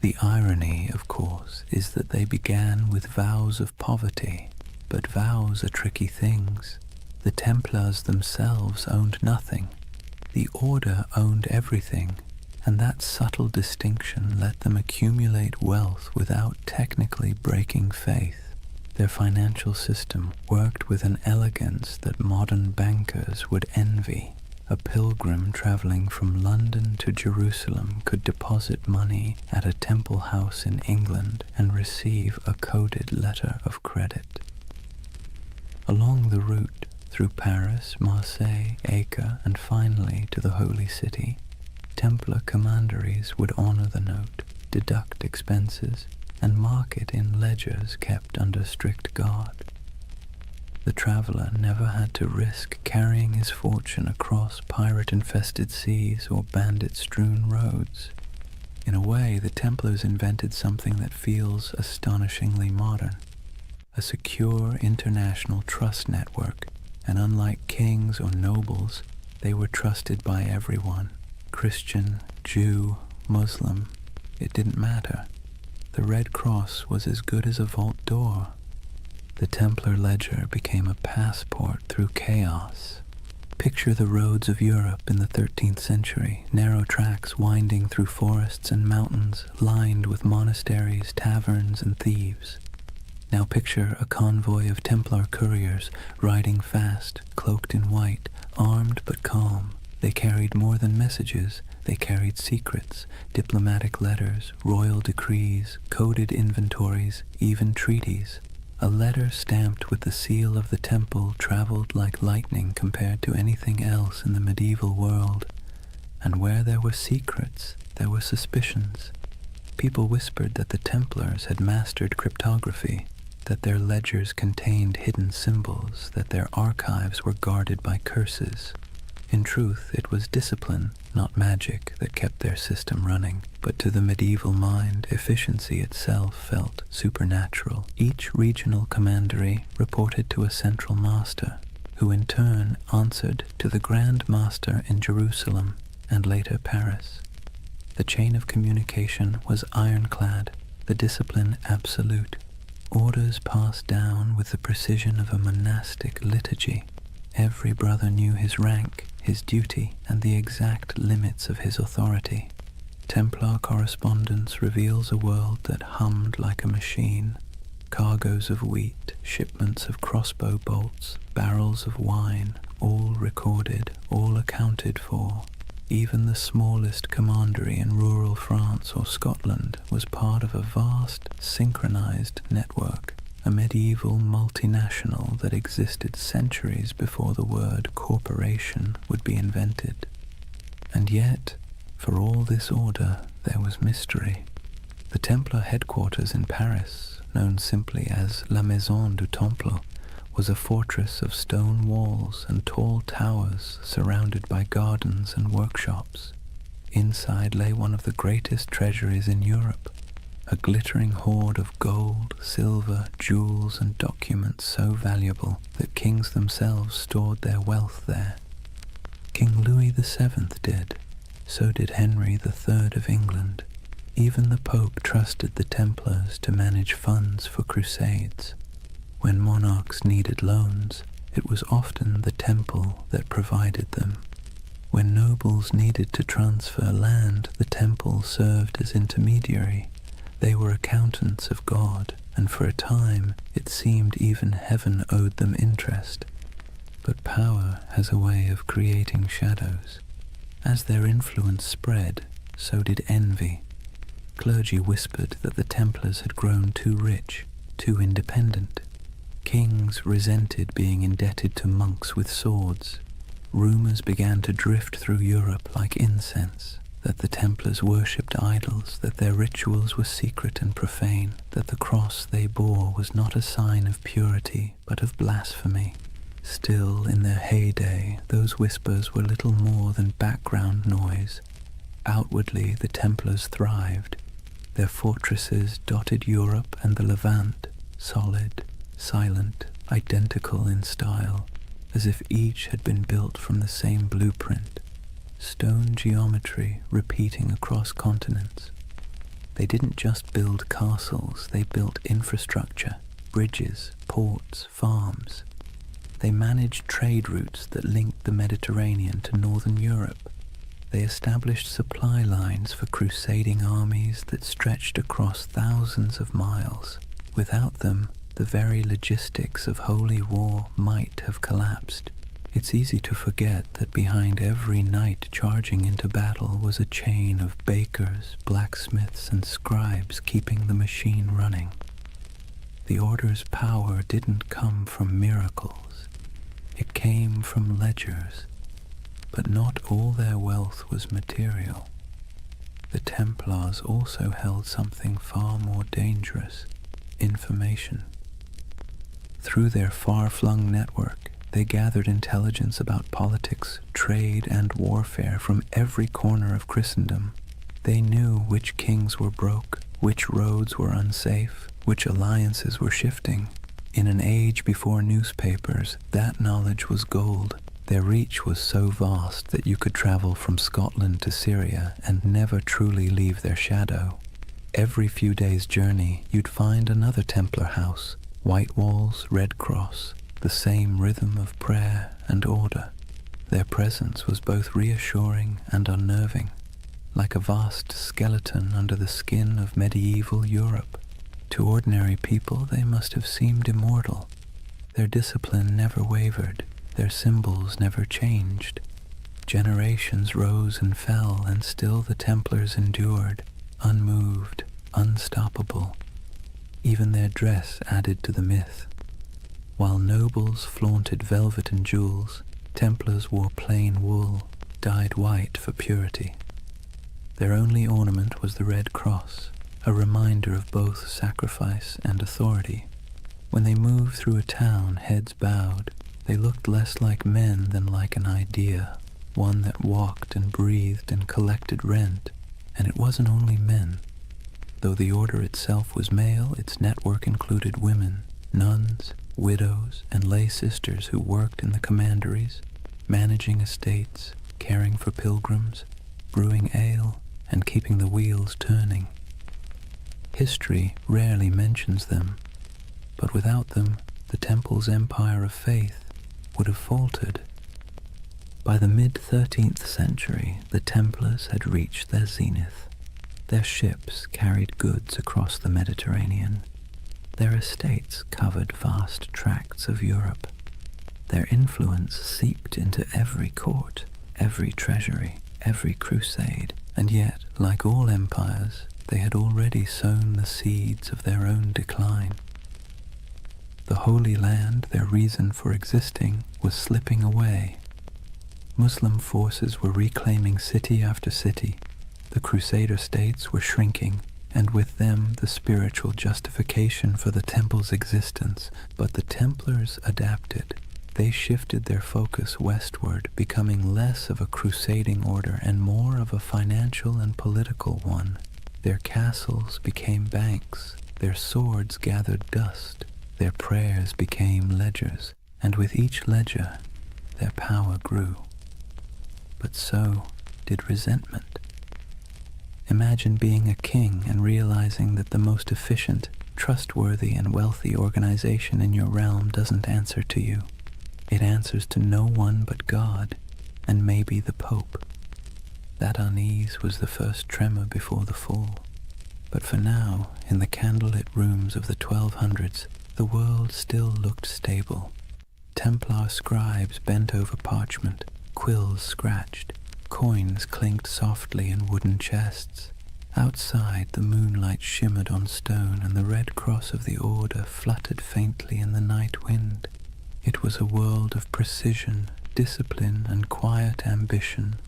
The irony, of course, is that they began with vows of poverty, but vows are tricky things. The Templars themselves owned nothing. The order owned everything, and that subtle distinction let them accumulate wealth without technically breaking faith. Their financial system worked with an elegance that modern bankers would envy. A pilgrim traveling from London to Jerusalem could deposit money at a temple house in England and receive a coded letter of credit. Along the route, through Paris, Marseille, Acre, and finally to the Holy City, Templar commanderies would honor the note, deduct expenses, and mark it in ledgers kept under strict guard. The traveler never had to risk carrying his fortune across pirate-infested seas or bandit-strewn roads. In a way, the Templars invented something that feels astonishingly modern, a secure international trust network, and unlike kings or nobles, they were trusted by everyone. Christian, Jew, Muslim, it didn't matter. The Red Cross was as good as a vault door. The Templar ledger became a passport through chaos. Picture the roads of Europe in the 13th century, narrow tracks winding through forests and mountains, lined with monasteries, taverns, and thieves. Now picture a convoy of Templar couriers riding fast, cloaked in white, armed but calm. They carried more than messages. They carried secrets, diplomatic letters, royal decrees, coded inventories, even treaties. A letter stamped with the seal of the temple traveled like lightning compared to anything else in the medieval world. And where there were secrets, there were suspicions. People whispered that the Templars had mastered cryptography, that their ledgers contained hidden symbols, that their archives were guarded by curses. In truth, it was discipline, not magic, that kept their system running, but to the medieval mind, efficiency itself felt supernatural. Each regional commandery reported to a central master, who in turn answered to the Grand Master in Jerusalem and later Paris. The chain of communication was ironclad, the discipline absolute. Orders passed down with the precision of a monastic liturgy. Every brother knew his rank, his duty, and the exact limits of his authority. Templar correspondence reveals a world that hummed like a machine. Cargoes of wheat, shipments of crossbow bolts, barrels of wine, all recorded, all accounted for. Even the smallest commandery in rural France or Scotland was part of a vast, synchronized network, a medieval multinational that existed centuries before the word corporation would be invented. And yet, for all this order, there was mystery. The Templar headquarters in Paris, known simply as La Maison du Temple, was a fortress of stone walls and tall towers surrounded by gardens and workshops. Inside lay one of the greatest treasuries in Europe, a glittering hoard of gold, silver, jewels, and documents so valuable that kings themselves stored their wealth there. King Louis VII did. So did Henry III of England. Even the Pope trusted the Templars to manage funds for crusades. When monarchs needed loans, it was often the temple that provided them. When nobles needed to transfer land, the temple served as intermediary. They were accountants of God, and for a time it seemed even heaven owed them interest. But power has a way of creating shadows. As their influence spread, so did envy. Clergy whispered that the Templars had grown too rich, too independent. Kings resented being indebted to monks with swords. Rumors began to drift through Europe like incense, that the Templars worshipped idols, that their rituals were secret and profane, that the cross they bore was not a sign of purity, but of blasphemy. Still, in their heyday, those whispers were little more than background noise. Outwardly, the Templars thrived. Their fortresses dotted Europe and the Levant, solid, silent, identical in style, as if each had been built from the same blueprint, stone geometry repeating across continents. They didn't just build castles, they built infrastructure, bridges, ports, farms. They managed trade routes that linked the Mediterranean to northern Europe. They established supply lines for crusading armies that stretched across thousands of miles. Without them, the very logistics of holy war might have collapsed. It's easy to forget that behind every knight charging into battle was a chain of bakers, blacksmiths, and scribes keeping the machine running. The Order's power didn't come from miracles. It came from ledgers. But not all their wealth was material. the Templars also held something far more dangerous: information. Through their far-flung network, they gathered intelligence about politics, trade, and warfare from every corner of Christendom. They knew which kings were broke, which roads were unsafe, which alliances were shifting. In an age before newspapers, that knowledge was gold. Their reach was so vast that you could travel from Scotland to Syria and never truly leave their shadow. Every few days' journey, you'd find another Templar house, white walls, red cross, the same rhythm of prayer and order. Their presence was both reassuring and unnerving, like a vast skeleton under the skin of medieval Europe. To ordinary people, they must have seemed immortal. Their discipline never wavered, their symbols never changed. Generations rose and fell, and still the Templars endured, unmoved, unstoppable. Even their dress added to the myth. While nobles flaunted velvet and jewels, Templars wore plain wool, dyed white for purity. Their only ornament was the red cross, a reminder of both sacrifice and authority. When they moved through a town, heads bowed, they looked less like men than like an idea, one that walked and breathed and collected rent. And it wasn't only men. Though the order itself was male, its network included women, nuns, widows, and lay sisters who worked in the commanderies, managing estates, caring for pilgrims, brewing ale, and keeping the wheels turning. History rarely mentions them, but without them, the Temple's empire of faith would have faltered. By the mid-13th century, the Templars had reached their zenith. Their ships carried goods across the Mediterranean. Their estates covered vast tracts of Europe. Their influence seeped into every court, every treasury, every crusade, and yet, like all empires, they had already sown the seeds of their own decline. The Holy Land, their reason for existing, was slipping away. Muslim forces were reclaiming city after city. The Crusader states were shrinking, and with them the spiritual justification for the Temple's existence. But the Templars adapted. They shifted their focus westward, becoming less of a crusading order and more of a financial and political one. Their castles became banks, their swords gathered dust, their prayers became ledgers, and with each ledger their power grew. But so did resentment. Imagine being a king and realizing that the most efficient, trustworthy, and wealthy organization in your realm doesn't answer to you. It answers to no one but God, and maybe the Pope. That unease was the first tremor before the fall. But for now, in the candlelit rooms of the 1200s, the world still looked stable. Templar scribes bent over parchment, quills scratched, coins clinked softly in wooden chests. Outside, the moonlight shimmered on stone, and the red cross of the order fluttered faintly in the night wind. It was a world of precision, discipline, and quiet ambition.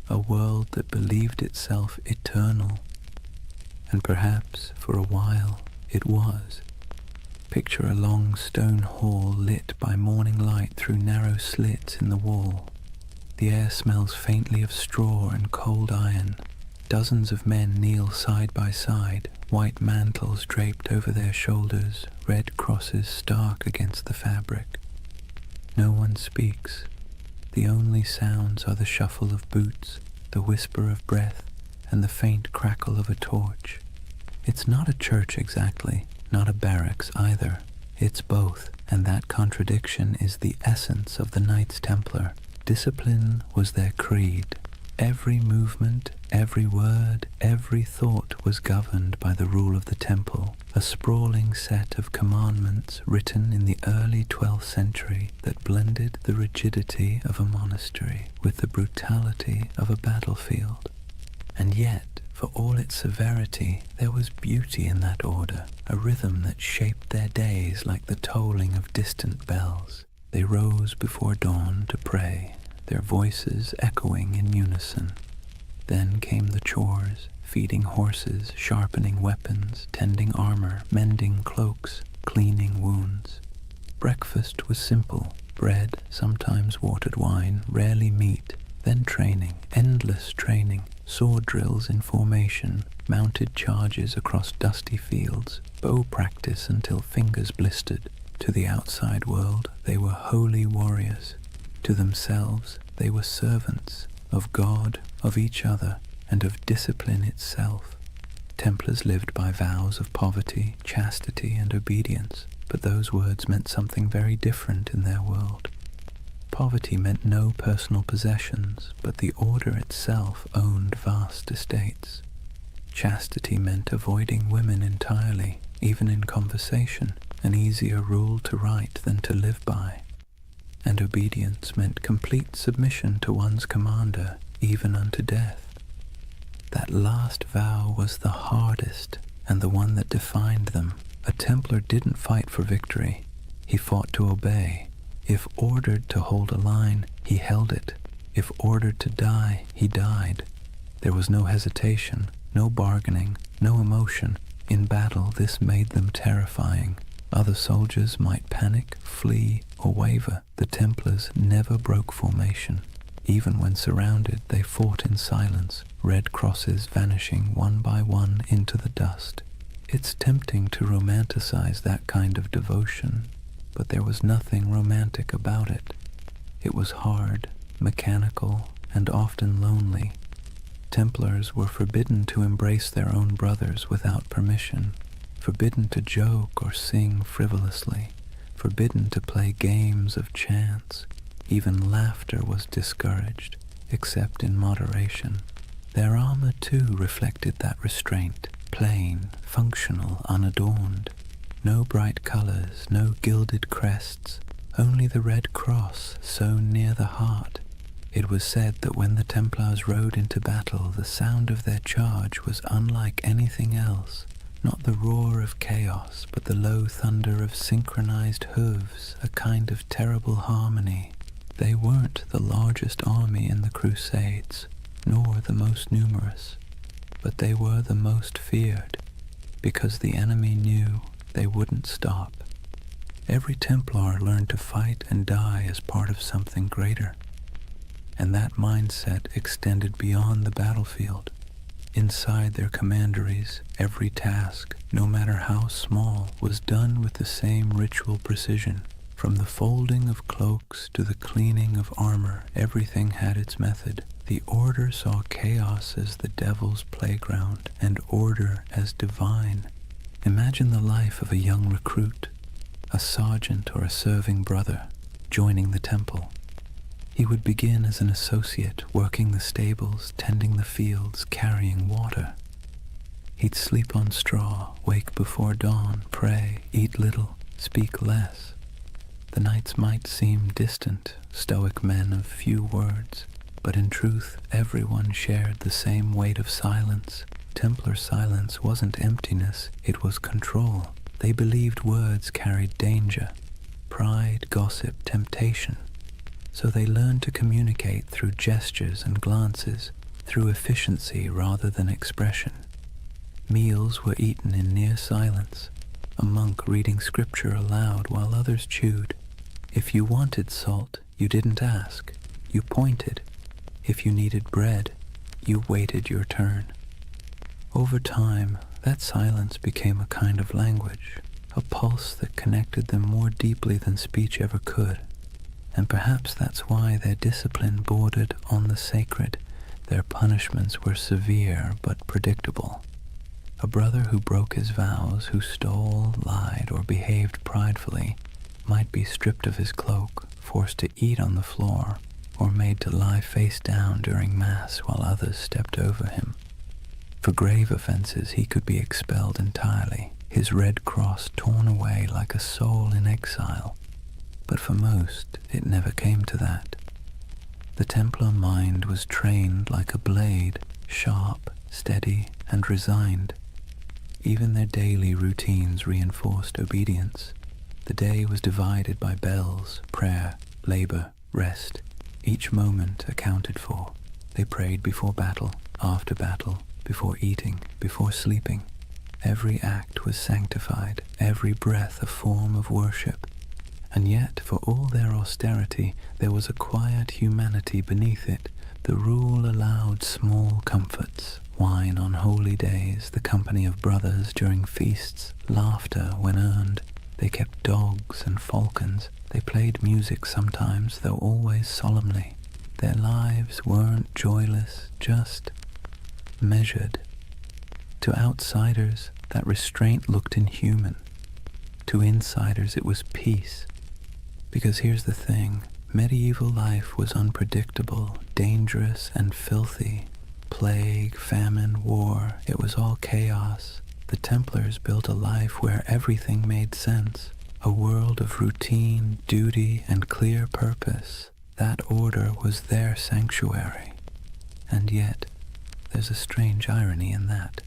A world that believed itself eternal. And perhaps, for a while, it was. Picture a long stone hall lit by morning light through narrow slits in the wall. The air smells faintly of straw and cold iron. Dozens of men kneel side by side, white mantles draped over their shoulders, red crosses stark against the fabric. No one speaks. The only sounds are the shuffle of boots, the whisper of breath, and the faint crackle of a torch. It's not a church exactly, not a barracks either. It's both, and that contradiction is the essence of the Knights Templar. Discipline was their creed. Every movement, every word, every thought was governed by the rule of the temple, a sprawling set of commandments written in the early 12th century that blended the rigidity of a monastery with the brutality of a battlefield. And yet, for all its severity, there was beauty in that order, a rhythm that shaped their days like the tolling of distant bells. They rose before dawn to pray, their voices echoing in unison. Then came the chores, feeding horses, sharpening weapons, tending armor, mending cloaks, cleaning wounds. Breakfast was simple: bread, sometimes watered wine, rarely meat. Then training, endless training, sword drills in formation, mounted charges across dusty fields, bow practice until fingers blistered. To the outside world, they were holy warriors. To themselves, they were servants of God, of each other, and of discipline itself. Templars lived by vows of poverty, chastity, and obedience, but those words meant something very different in their world. Poverty meant no personal possessions, but the order itself owned vast estates. Chastity meant avoiding women entirely, even in conversation, an easier rule to write than to live by. And obedience meant complete submission to one's commander, even unto death. That last vow was the hardest, and the one that defined them. A Templar didn't fight for victory. He fought to obey. If ordered to hold a line, he held it. If ordered to die, he died. There was no hesitation, no bargaining, no emotion. In battle, this made them terrifying. Other soldiers might panic, flee, or waver. The Templars never broke formation. Even when surrounded, they fought in silence, red crosses vanishing one by one into the dust. It's tempting to romanticize that kind of devotion, but there was nothing romantic about it. It was hard, mechanical, and often lonely. Templars were forbidden to embrace their own brothers without permission, forbidden to joke or sing frivolously, forbidden to play games of chance. Even laughter was discouraged, except in moderation. Their armor, too, reflected that restraint, plain, functional, unadorned. No bright colors, no gilded crests, only the red cross sewn near the heart. It was said that when the Templars rode into battle, the sound of their charge was unlike anything else. Not the roar of chaos, but the low thunder of synchronized hooves, a kind of terrible harmony. They weren't the largest army in the Crusades, nor the most numerous, but they were the most feared, because the enemy knew they wouldn't stop. Every Templar learned to fight and die as part of something greater, and that mindset extended beyond the battlefield. Inside their commanderies, every task, no matter how small, was done with the same ritual precision. From the folding of cloaks to the cleaning of armor, everything had its method. The order saw chaos as the devil's playground, and order as divine. Imagine the life of a young recruit, a sergeant or a serving brother, joining the temple. He would begin as an associate, working the stables, tending the fields, carrying water. He'd sleep on straw, wake before dawn, pray, eat little, speak less. The nights might seem distant, stoic men of few words, but in truth everyone shared the same weight of silence. Templar silence wasn't emptiness, it was control. They believed words carried danger, pride, gossip, temptation. So they learned to communicate through gestures and glances, through efficiency rather than expression. Meals were eaten in near silence, a monk reading scripture aloud while others chewed. If you wanted salt, you didn't ask, you pointed. If you needed bread, you waited your turn. Over time, that silence became a kind of language, a pulse that connected them more deeply than speech ever could. And perhaps that's why their discipline bordered on the sacred. Their punishments were severe but predictable. A brother who broke his vows, who stole, lied, or behaved pridefully, might be stripped of his cloak, forced to eat on the floor, or made to lie face down during Mass while others stepped over him. For grave offenses he could be expelled entirely, his red cross torn away like a soul in exile. But for most, it never came to that. The Templar mind was trained like a blade, sharp, steady, and resigned. Even their daily routines reinforced obedience. The day was divided by bells, prayer, labor, rest, each moment accounted for. They prayed before battle, after battle, before eating, before sleeping. Every act was sanctified, every breath a form of worship. And yet, for all their austerity, there was a quiet humanity beneath it. The rule allowed small comforts, wine on holy days, the company of brothers during feasts, laughter when earned. They kept dogs and falcons. They played music sometimes, though always solemnly. Their lives weren't joyless, just measured. To outsiders, that restraint looked inhuman. To insiders, it was peace. Because here's the thing, medieval life was unpredictable, dangerous, and filthy. Plague, famine, war, it was all chaos. The Templars built a life where everything made sense, a world of routine, duty, and clear purpose. That order was their sanctuary. And yet, there's a strange irony in that.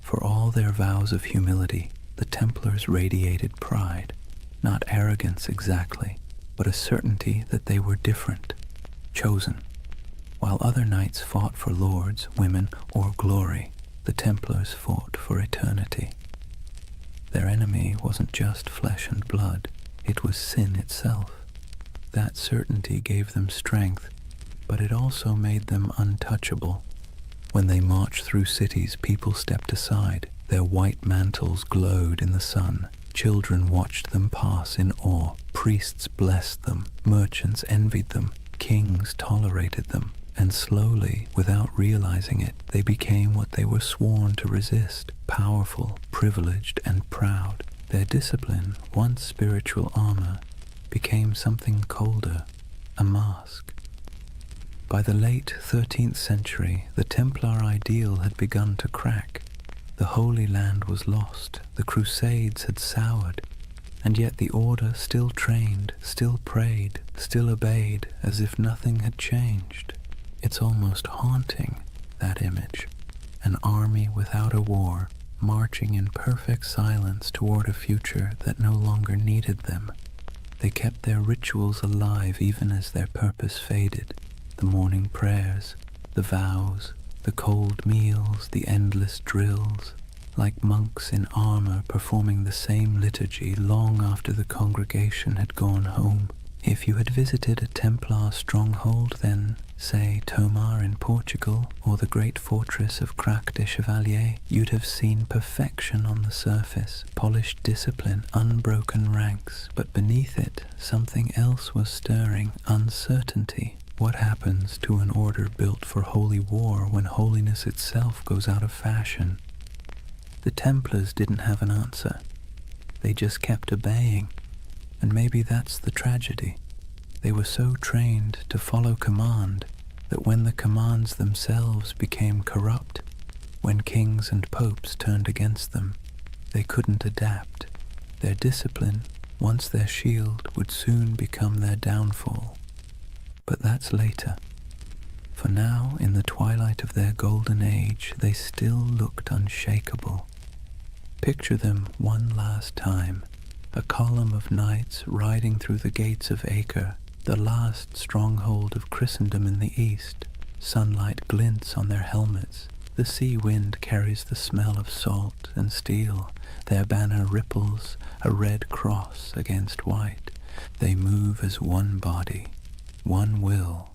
For all their vows of humility, the Templars radiated pride. Not arrogance exactly, but a certainty that they were different, chosen. While other knights fought for lords, women, or glory, the Templars fought for eternity. Their enemy wasn't just flesh and blood, it was sin itself. That certainty gave them strength, but it also made them untouchable. When they marched through cities, people stepped aside. Their white mantles glowed in the sun. Children watched them pass in awe. Priests blessed them. Merchants envied them. Kings tolerated them. And slowly, without realizing it, they became what they were sworn to resist, powerful, privileged, and proud. Their discipline, once spiritual armor, became something colder, a mask. By the late 13th century, the Templar ideal had begun to crack. The Holy Land was lost, the Crusades had soured, and yet the Order still trained, still prayed, still obeyed, as if nothing had changed. It's almost haunting, that image. An army without a war, marching in perfect silence toward a future that no longer needed them. They kept their rituals alive even as their purpose faded. The morning prayers, the vows, the cold meals, the endless drills, like monks in armor performing the same liturgy long after the congregation had gone home. If you had visited a Templar stronghold, then, say, Tomar in Portugal, or the great fortress of Crac des Chevaliers, you'd have seen perfection on the surface, polished discipline, unbroken ranks, but beneath it, something else was stirring, uncertainty. What happens to an order built for holy war when holiness itself goes out of fashion? The Templars didn't have an answer. They just kept obeying. And maybe that's the tragedy. They were so trained to follow command that when the commands themselves became corrupt, when kings and popes turned against them, they couldn't adapt. Their discipline, once their shield, would soon become their downfall. But that's later. For now, in the twilight of their golden age, they still looked unshakable. Picture them one last time. A column of knights riding through the gates of Acre, the last stronghold of Christendom in the east. Sunlight glints on their helmets. The sea wind carries the smell of salt and steel. Their banner ripples, a red cross against white. They move as one body, one will,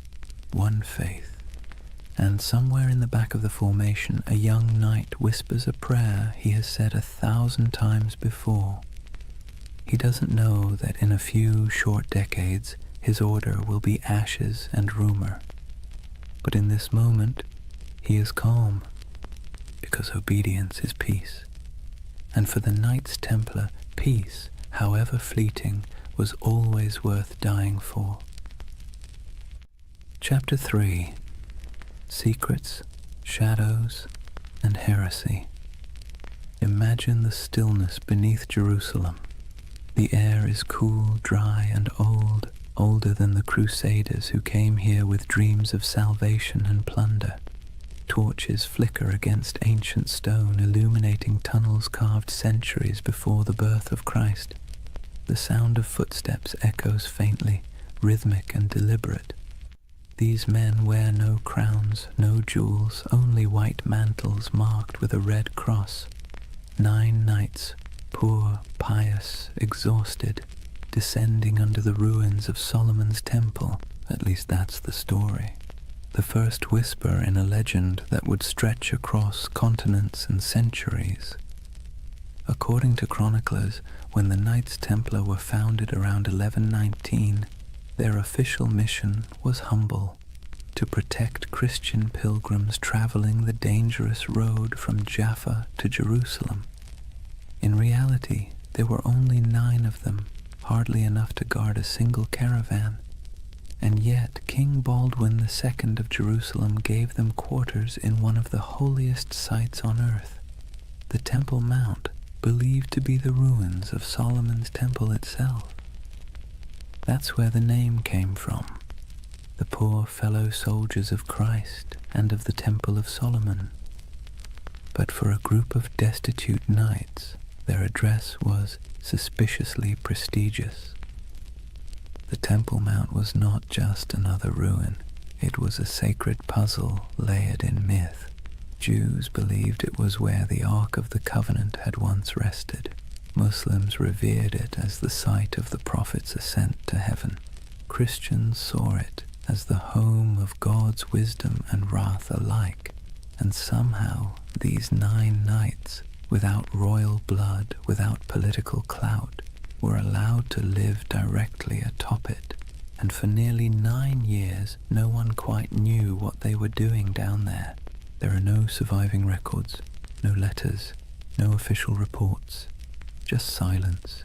one faith. And somewhere in the back of the formation, a young knight whispers a prayer he has said 1,000 times before. He doesn't know that in a few short decades, his order will be ashes and rumor. But in this moment, he is calm, because obedience is peace. And for the Knights Templar, peace, however fleeting, was always worth dying for. Chapter 3. Secrets, Shadows, and Heresy. Imagine the stillness beneath Jerusalem. The air is cool, dry, and old, older than the Crusaders who came here with dreams of salvation and plunder. Torches flicker against ancient stone, illuminating tunnels carved centuries before the birth of Christ. The sound of footsteps echoes faintly, rhythmic and deliberate. These men wear no crowns, no jewels, only white mantles marked with a red cross. 9 knights, poor, pious, exhausted, descending under the ruins of Solomon's temple. At least that's the story. The first whisper in a legend that would stretch across continents and centuries. According to chroniclers, when the Knights Templar were founded around 1119, their official mission was humble: to protect Christian pilgrims traveling the dangerous road from Jaffa to Jerusalem. In reality, there were only 9 of them, hardly enough to guard a single caravan. And yet King Baldwin II of Jerusalem gave them quarters in one of the holiest sites on earth, the Temple Mount, believed to be the ruins of Solomon's temple itself. That's where the name came from, the poor fellow soldiers of Christ and of the Temple of Solomon. But for a group of destitute knights, their address was suspiciously prestigious. The Temple Mount was not just another ruin, it was a sacred puzzle layered in myth. Jews believed it was where the Ark of the Covenant had once rested. Muslims revered it as the site of the Prophet's ascent to heaven. Christians saw it as the home of God's wisdom and wrath alike. And somehow these 9 knights, without royal blood, without political clout, were allowed to live directly atop it. And for nearly 9 years, no one quite knew what they were doing down there. There are no surviving records, no letters, no official reports, just silence,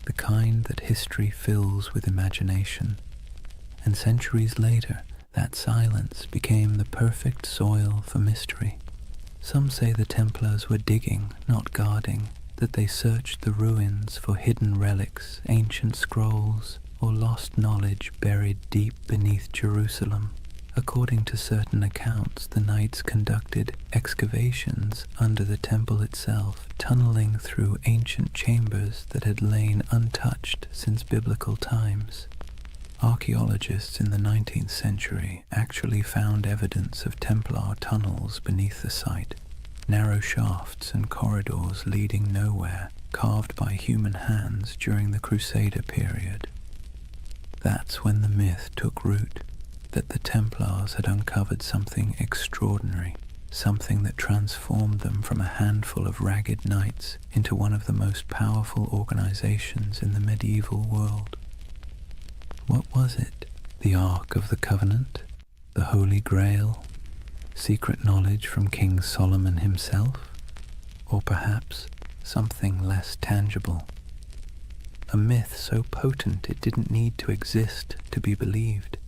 the kind that history fills with imagination. And centuries later, that silence became the perfect soil for mystery. Some say the Templars were digging, not guarding, that they searched the ruins for hidden relics, ancient scrolls, or lost knowledge buried deep beneath Jerusalem. According to certain accounts, the knights conducted excavations under the temple itself, tunneling through ancient chambers that had lain untouched since biblical times. Archaeologists in the 19th century actually found evidence of Templar tunnels beneath the site, narrow shafts and corridors leading nowhere, carved by human hands during the Crusader period. That's when the myth took root, that the Templars had uncovered something extraordinary, something that transformed them from a handful of ragged knights into one of the most powerful organizations in the medieval world. What was it? The Ark of the Covenant? The Holy Grail? Secret knowledge from King Solomon himself? Or perhaps something less tangible? A myth so potent it didn't need to exist to be believed.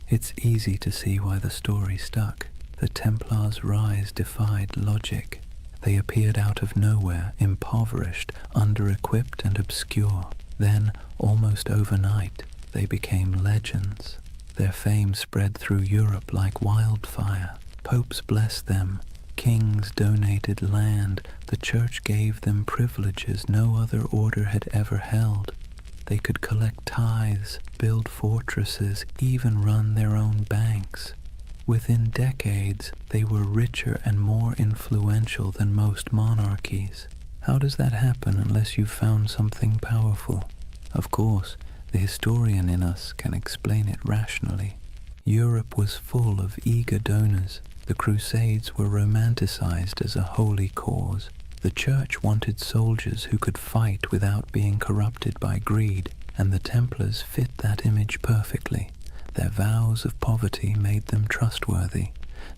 It's easy to see why the story stuck. The Templars' rise defied logic. They appeared out of nowhere, impoverished, under-equipped and obscure. Then, almost overnight, they became legends. Their fame spread through Europe like wildfire. Popes blessed them. Kings donated land. The church gave them privileges no other order had ever held. They could collect tithes, build fortresses, even run their own banks. Within decades, they were richer and more influential than most monarchies. How does that happen unless you've found something powerful? Of course, the historian in us can explain it rationally. Europe was full of eager donors. The Crusades were romanticized as a holy cause. The church wanted soldiers who could fight without being corrupted by greed, and the Templars fit that image perfectly. Their vows of poverty made them trustworthy.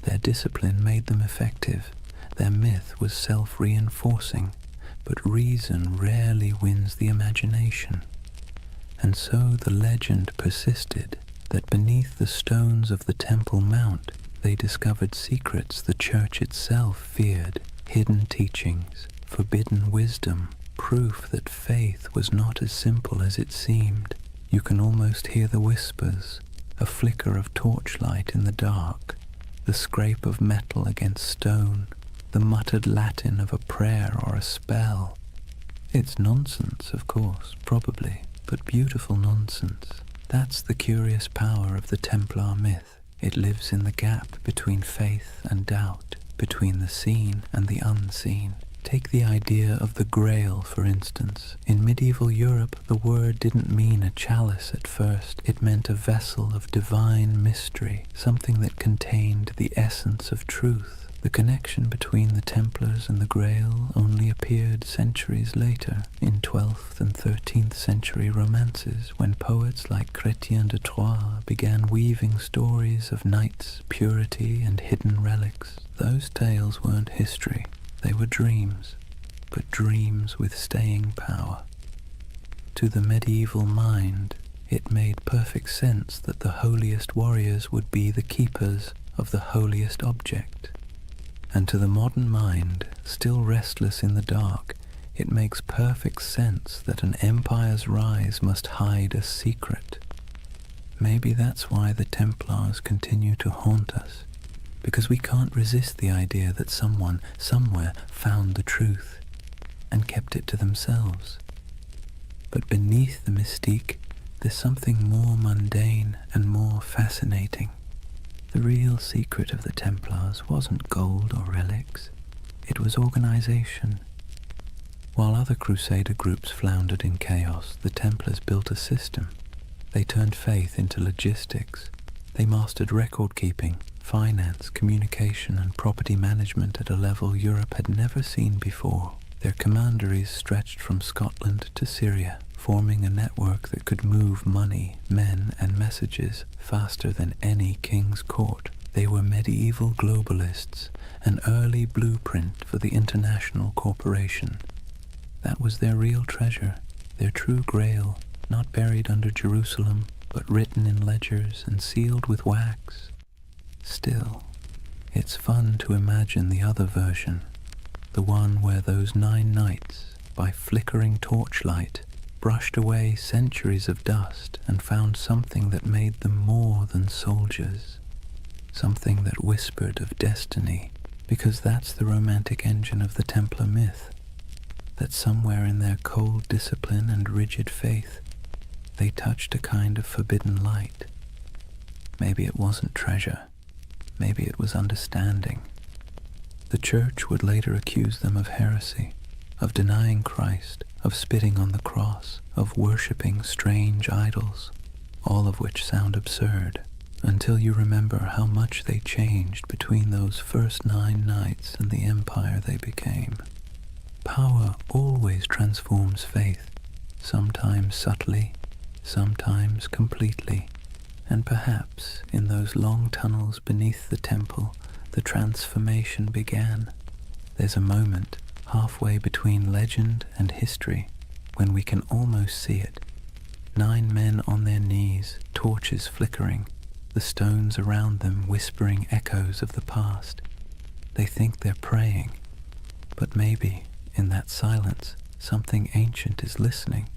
Their discipline made them effective. Their myth was self-reinforcing, but reason rarely wins the imagination. And so the legend persisted that beneath the stones of the Temple Mount they discovered secrets the church itself feared, hidden teachings, forbidden wisdom, proof that faith was not as simple as it seemed. You can almost hear the whispers, a flicker of torchlight in the dark, the scrape of metal against stone, the muttered Latin of a prayer or a spell. It's nonsense, of course, probably, but beautiful nonsense. That's the curious power of the Templar myth. It lives in the gap between faith and doubt, between the seen and the unseen. Take the idea of the Grail, for instance. In medieval Europe, the word didn't mean a chalice at first. It meant a vessel of divine mystery, something that contained the essence of truth. The connection between the Templars and the Grail only appeared centuries later, in 12th and 13th century romances, when poets like Chrétien de Troyes began weaving stories of knights, purity, and hidden relics. Those tales weren't history. They were dreams, but dreams with staying power. To the medieval mind, it made perfect sense that the holiest warriors would be the keepers of the holiest object. And to the modern mind, still restless in the dark, it makes perfect sense that an empire's rise must hide a secret. Maybe that's why the Templars continue to haunt us, because we can't resist the idea that someone, somewhere, found the truth and kept it to themselves. But beneath the mystique, there's something more mundane and more fascinating. The real secret of the Templars wasn't gold or relics. It was organization. While other crusader groups floundered in chaos, the Templars built a system. They turned faith into logistics. They mastered record-keeping, finance, communication, and property management at a level Europe had never seen before. Their commanderies stretched from Scotland to Syria, forming a network that could move money, men, and messages faster than any king's court. They were medieval globalists, an early blueprint for the international corporation. That was their real treasure, their true grail, not buried under Jerusalem, but written in ledgers and sealed with wax. Still, it's fun to imagine the other version, the one where those 9 knights, by flickering torchlight, brushed away centuries of dust and found something that made them more than soldiers, something that whispered of destiny, because that's the romantic engine of the Templar myth, that somewhere in their cold discipline and rigid faith, they touched a kind of forbidden light. Maybe it wasn't treasure, maybe it was understanding. The Church would later accuse them of heresy, of denying Christ, of spitting on the cross, of worshipping strange idols, all of which sound absurd, until you remember how much they changed between those first 9 knights and the empire they became. Power always transforms faith, sometimes subtly, sometimes completely, and perhaps in those long tunnels beneath the temple, the transformation began. There's a moment, halfway between legend and history, when we can almost see it. 9 men on their knees, torches flickering, the stones around them whispering echoes of the past. They think they're praying, but maybe, in that silence, something ancient is listening.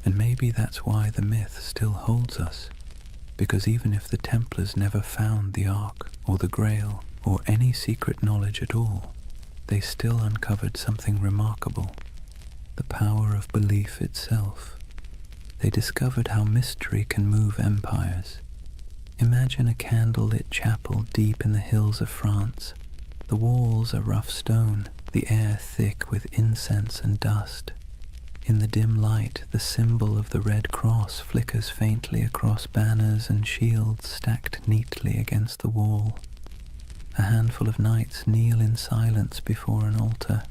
And maybe that's why the myth still holds us, because even if the Templars never found the Ark, or the Grail, or any secret knowledge at all, they still uncovered something remarkable, the power of belief itself. They discovered how mystery can move empires. Imagine a candle-lit chapel deep in the hills of France. The walls are rough stone, the air thick with incense and dust. In the dim light, the symbol of the Red Cross flickers faintly across banners and shields stacked neatly against the wall. A handful of knights kneel in silence before an altar,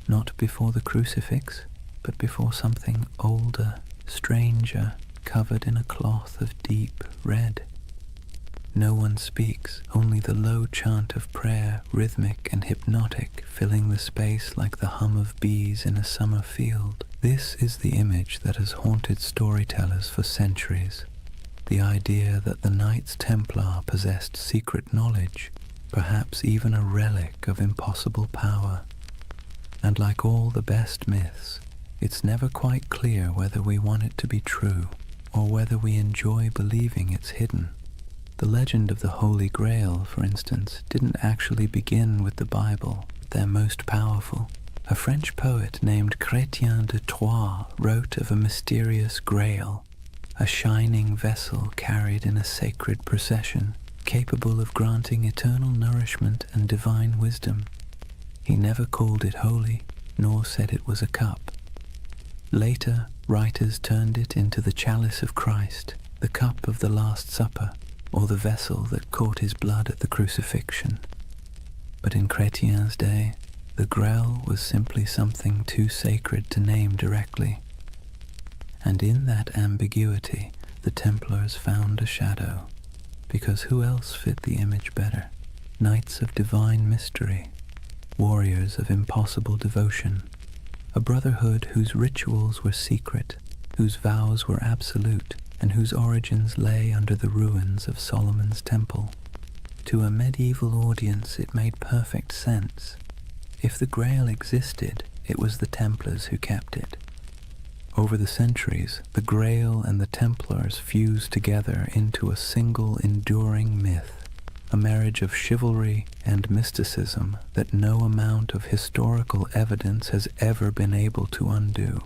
not before the crucifix, but before something older, stranger, covered in a cloth of deep red. No one speaks, only the low chant of prayer, rhythmic and hypnotic, filling the space like the hum of bees in a summer field. This is the image that has haunted storytellers for centuries. The idea that the Knights Templar possessed secret knowledge, perhaps even a relic of impossible power. And like all the best myths, it's never quite clear whether we want it to be true, or whether we enjoy believing it's hidden. The legend of the Holy Grail, for instance, didn't actually begin with the Bible, their most powerful. A French poet named Chrétien de Troyes wrote of a mysterious grail, a shining vessel carried in a sacred procession, capable of granting eternal nourishment and divine wisdom. He never called it holy, nor said it was a cup. Later, writers turned it into the chalice of Christ, the cup of the Last Supper, or the vessel that caught his blood at the crucifixion. But in Chrétien's day, the Grail was simply something too sacred to name directly. And in that ambiguity, the Templars found a shadow, because who else fit the image better? Knights of divine mystery, warriors of impossible devotion, a brotherhood whose rituals were secret, whose vows were absolute, and whose origins lay under the ruins of Solomon's temple. To a medieval audience it made perfect sense. If the Grail existed, it was the Templars who kept it. Over the centuries, the Grail and the Templars fused together into a single enduring myth, a marriage of chivalry and mysticism that no amount of historical evidence has ever been able to undo.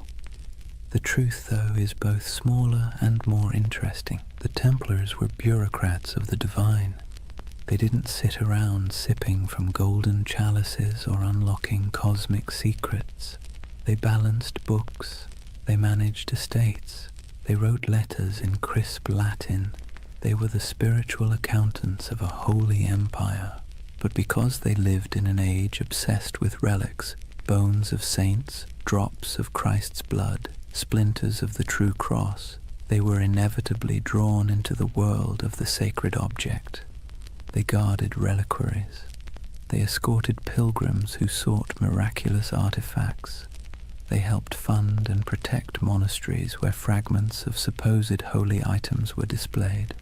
The truth, though, is both smaller and more interesting. The Templars were bureaucrats of the divine. They didn't sit around sipping from golden chalices or unlocking cosmic secrets. They balanced books. They managed estates. They wrote letters in crisp Latin. They were the spiritual accountants of a holy empire. But because they lived in an age obsessed with relics, bones of saints, drops of Christ's blood, splinters of the true cross, they were inevitably drawn into the world of the sacred object. They guarded reliquaries. They escorted pilgrims who sought miraculous artifacts. They helped fund and protect monasteries where fragments of supposed holy items were displayed.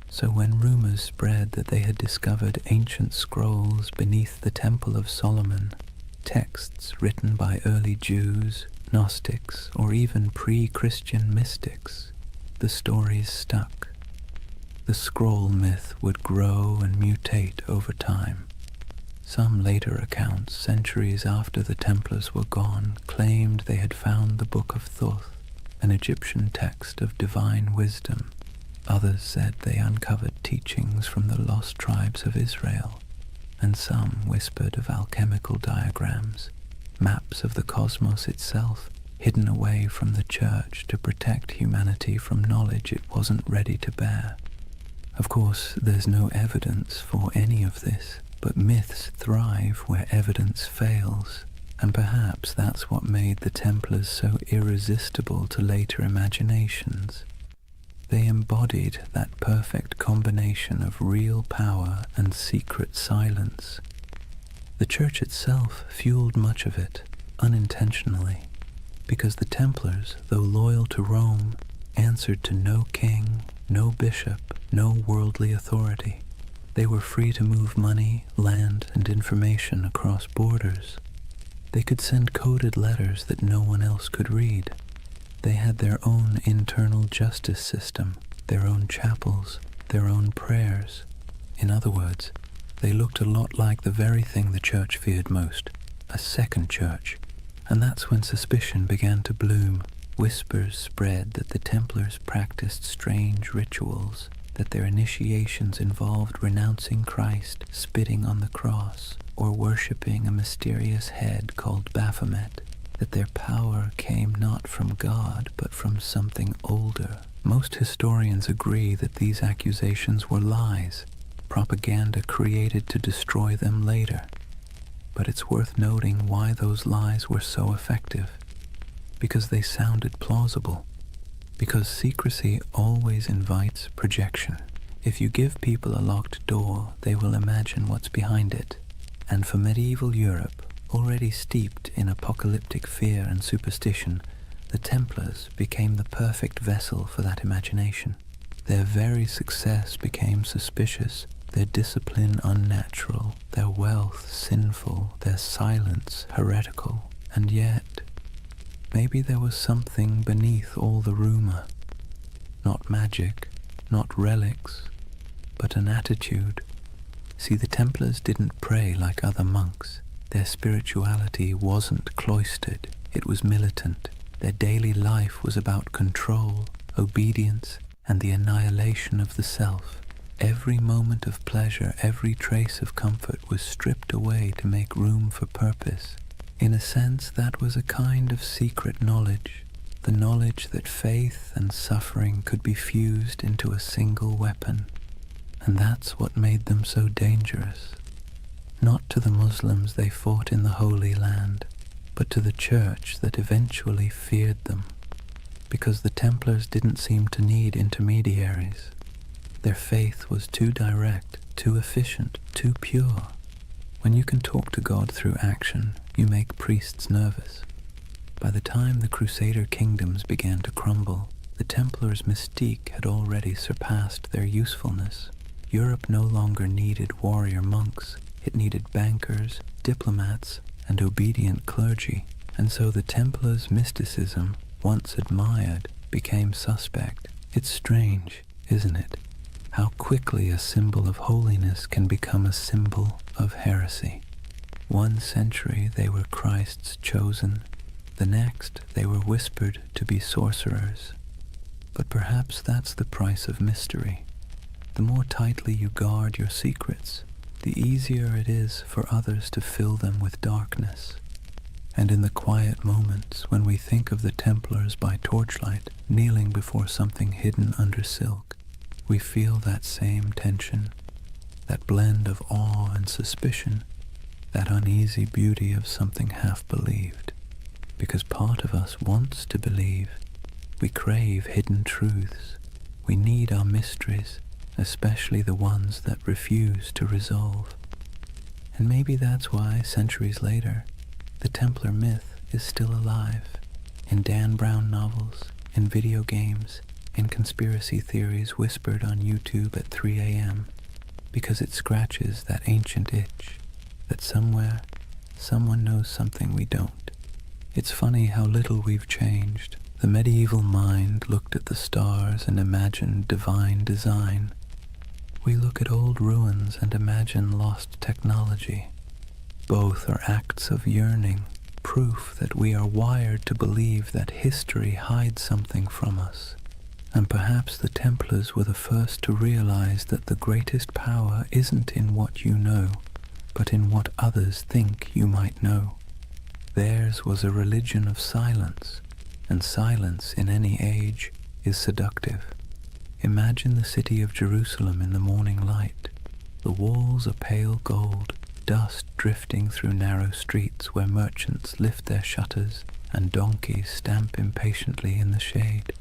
So when rumors spread that they had discovered ancient scrolls beneath the Temple of Solomon, texts written by early Jews, Gnostics, or even pre-Christian mystics, the stories stuck. The scroll myth would grow and mutate over time. Some later accounts, centuries after the Templars were gone, claimed they had found the Book of Thoth, an Egyptian text of divine wisdom. Others said they uncovered teachings from the lost tribes of Israel, and some whispered of alchemical diagrams, maps of the cosmos itself, hidden away from the church to protect humanity from knowledge it wasn't ready to bear. Of course, there's no evidence for any of this, but myths thrive where evidence fails, and perhaps that's what made the Templars so irresistible to later imaginations. They embodied that perfect combination of real power and secret silence. The Church itself fueled much of it, unintentionally, because the Templars, though loyal to Rome, answered to no king, no bishop, no worldly authority. They were free to move money, land, and information across borders. They could send coded letters that no one else could read. They had their own internal justice system, their own chapels, their own prayers. In other words, they looked a lot like the very thing the Church feared most, a second church. And that's when suspicion began to bloom. Whispers spread that the Templars practiced strange rituals, that their initiations involved renouncing Christ, spitting on the cross, or worshipping a mysterious head called Baphomet, that their power came not from God but from something older. Most historians agree that these accusations were lies, propaganda created to destroy them later. But it's worth noting why those lies were so effective. Because they sounded plausible. Because secrecy always invites projection. If you give people a locked door, they will imagine what's behind it. And for medieval Europe, already steeped in apocalyptic fear and superstition, the Templars became the perfect vessel for that imagination. Their very success became suspicious, their discipline unnatural, their wealth sinful, their silence heretical. And yet, maybe there was something beneath all the rumor. Not magic, not relics, but an attitude. See, the Templars didn't pray like other monks. Their spirituality wasn't cloistered, it was militant. Their daily life was about control, obedience, and the annihilation of the self. Every moment of pleasure, every trace of comfort was stripped away to make room for purpose. In a sense, that was a kind of secret knowledge, the knowledge that faith and suffering could be fused into a single weapon. And that's what made them so dangerous. Not to the Muslims they fought in the Holy Land, but to the church that eventually feared them, because the Templars didn't seem to need intermediaries. Their faith was too direct, too efficient, too pure. When you can talk to God through action, you make priests nervous. By the time the Crusader kingdoms began to crumble, the Templars' mystique had already surpassed their usefulness. Europe no longer needed warrior monks. It needed bankers, diplomats, and obedient clergy. And so the Templars' mysticism, once admired, became suspect. It's strange, isn't it? How quickly a symbol of holiness can become a symbol of heresy. One century they were Christ's chosen. The next they were whispered to be sorcerers. But perhaps that's the price of mystery. The more tightly you guard your secrets, the easier it is for others to fill them with darkness. And in the quiet moments when we think of the Templars by torchlight, kneeling before something hidden under silk, we feel that same tension, that blend of awe and suspicion, that uneasy beauty of something half-believed. Because part of us wants to believe. We crave hidden truths. We need our mysteries, especially the ones that refuse to resolve. And maybe that's why, centuries later, the Templar myth is still alive, in Dan Brown novels, in video games, in conspiracy theories whispered on YouTube at 3 a.m., because it scratches that ancient itch, that somewhere, someone knows something we don't. It's funny how little we've changed. The medieval mind looked at the stars and imagined divine design. We look at old ruins and imagine lost technology. Both are acts of yearning, proof that we are wired to believe that history hides something from us. And perhaps the Templars were the first to realize that the greatest power isn't in what you know, but in what others think you might know. Theirs was a religion of silence, and silence in any age is seductive. Imagine the city of Jerusalem in the morning light. The walls are pale gold, dust drifting through narrow streets where merchants lift their shutters and donkeys stamp impatiently in the shade.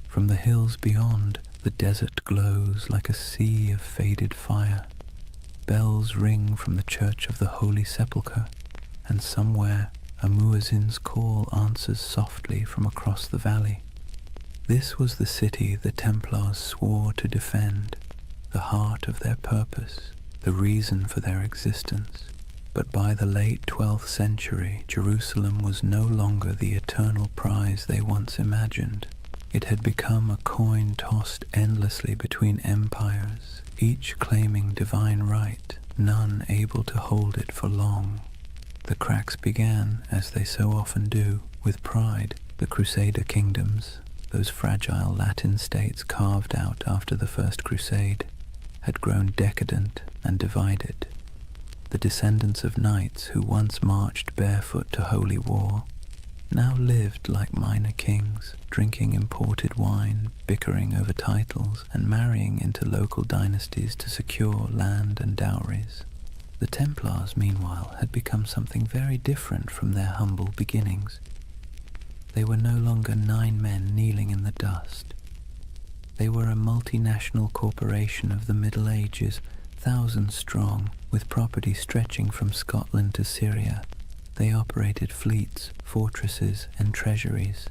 From the hills beyond, the desert glows like a sea of faded fire. Bells ring from the Church of the Holy Sepulchre, and somewhere a muezzin's call answers softly from across the valley. This was the city the Templars swore to defend, the heart of their purpose, the reason for their existence. But by the late 12th century, Jerusalem was no longer the eternal prize they once imagined. It had become a coin tossed endlessly between empires, each claiming divine right, none able to hold it for long. The cracks began, as they so often do, with pride. The Crusader kingdoms, those fragile Latin states carved out after the First Crusade, had grown decadent and divided. The descendants of knights who once marched barefoot to holy war now lived like minor kings, drinking imported wine, bickering over titles, and marrying into local dynasties to secure land and dowries. The Templars, meanwhile, had become something very different from their humble beginnings. They were no longer 9 men kneeling in the dust. They were a multinational corporation of the Middle Ages, thousands strong, with property stretching from Scotland to Syria. They operated fleets, fortresses, and treasuries.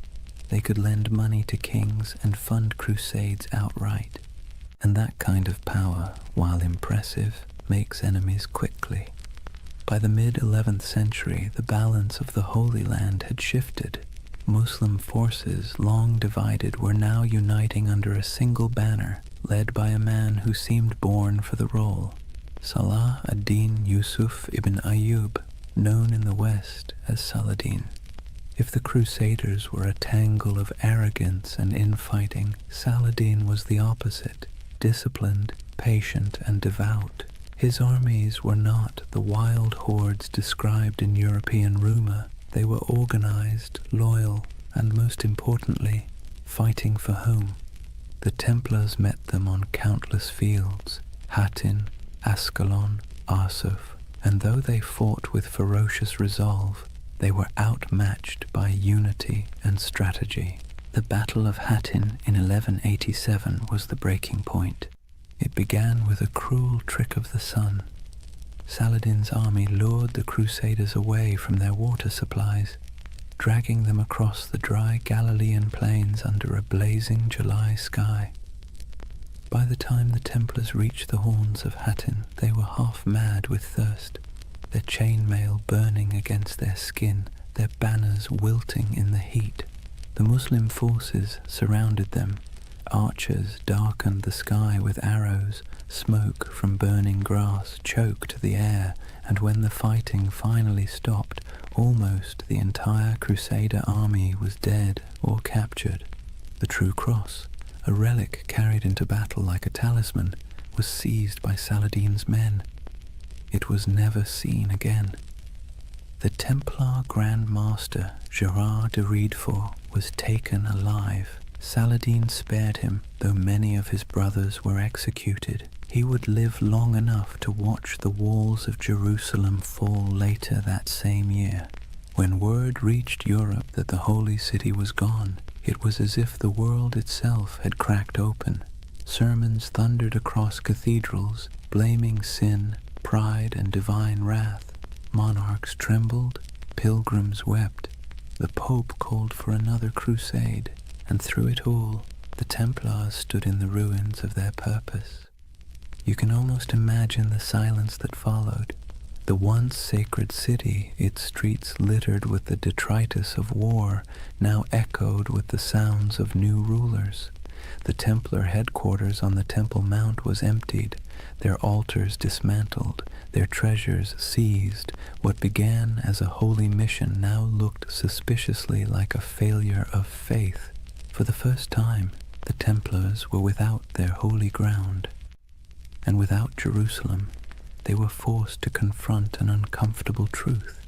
They could lend money to kings and fund crusades outright. And that kind of power, while impressive, makes enemies quickly. By the mid-11th century, the balance of the Holy Land had shifted. Muslim forces, long divided, were now uniting under a single banner, led by a man who seemed born for the role, Salah ad-Din Yusuf ibn Ayyub, known in the West as Saladin. If the Crusaders were a tangle of arrogance and infighting, Saladin was the opposite, disciplined, patient, and devout. His armies were not the wild hordes described in European rumor. They were organized, loyal, and most importantly, fighting for home. The Templars met them on countless fields, Hattin, Ascalon, Arsuf, and though they fought with ferocious resolve, they were outmatched by unity and strategy. The Battle of Hattin in 1187 was the breaking point. It began with a cruel trick of the sun. Saladin's army lured the Crusaders away from their water supplies, dragging them across the dry Galilean plains under a blazing July sky. By the time the Templars reached the horns of Hattin, they were half mad with thirst, their chainmail burning against their skin, their banners wilting in the heat. The Muslim forces surrounded them. Archers darkened the sky with arrows, smoke from burning grass choked the air, and when the fighting finally stopped, almost the entire Crusader army was dead or captured. The True Cross, a relic carried into battle like a talisman, was seized by Saladin's men. It was never seen again. The Templar Grand Master Gerard de Riedefort was taken alive. Saladin spared him, though many of his brothers were executed. He would live long enough to watch the walls of Jerusalem fall later that same year. When word reached Europe that the Holy City was gone, it was as if the world itself had cracked open. Sermons thundered across cathedrals, blaming sin, pride, and divine wrath. Monarchs trembled, pilgrims wept. The Pope called for another crusade, and through it all, the Templars stood in the ruins of their purpose. You can almost imagine the silence that followed. The once sacred city, its streets littered with the detritus of war, now echoed with the sounds of new rulers. The Templar headquarters on the Temple Mount was emptied, their altars dismantled, their treasures seized. What began as a holy mission now looked suspiciously like a failure of faith. For the first time, the Templars were without their holy ground, and without Jerusalem. They were forced to confront an uncomfortable truth.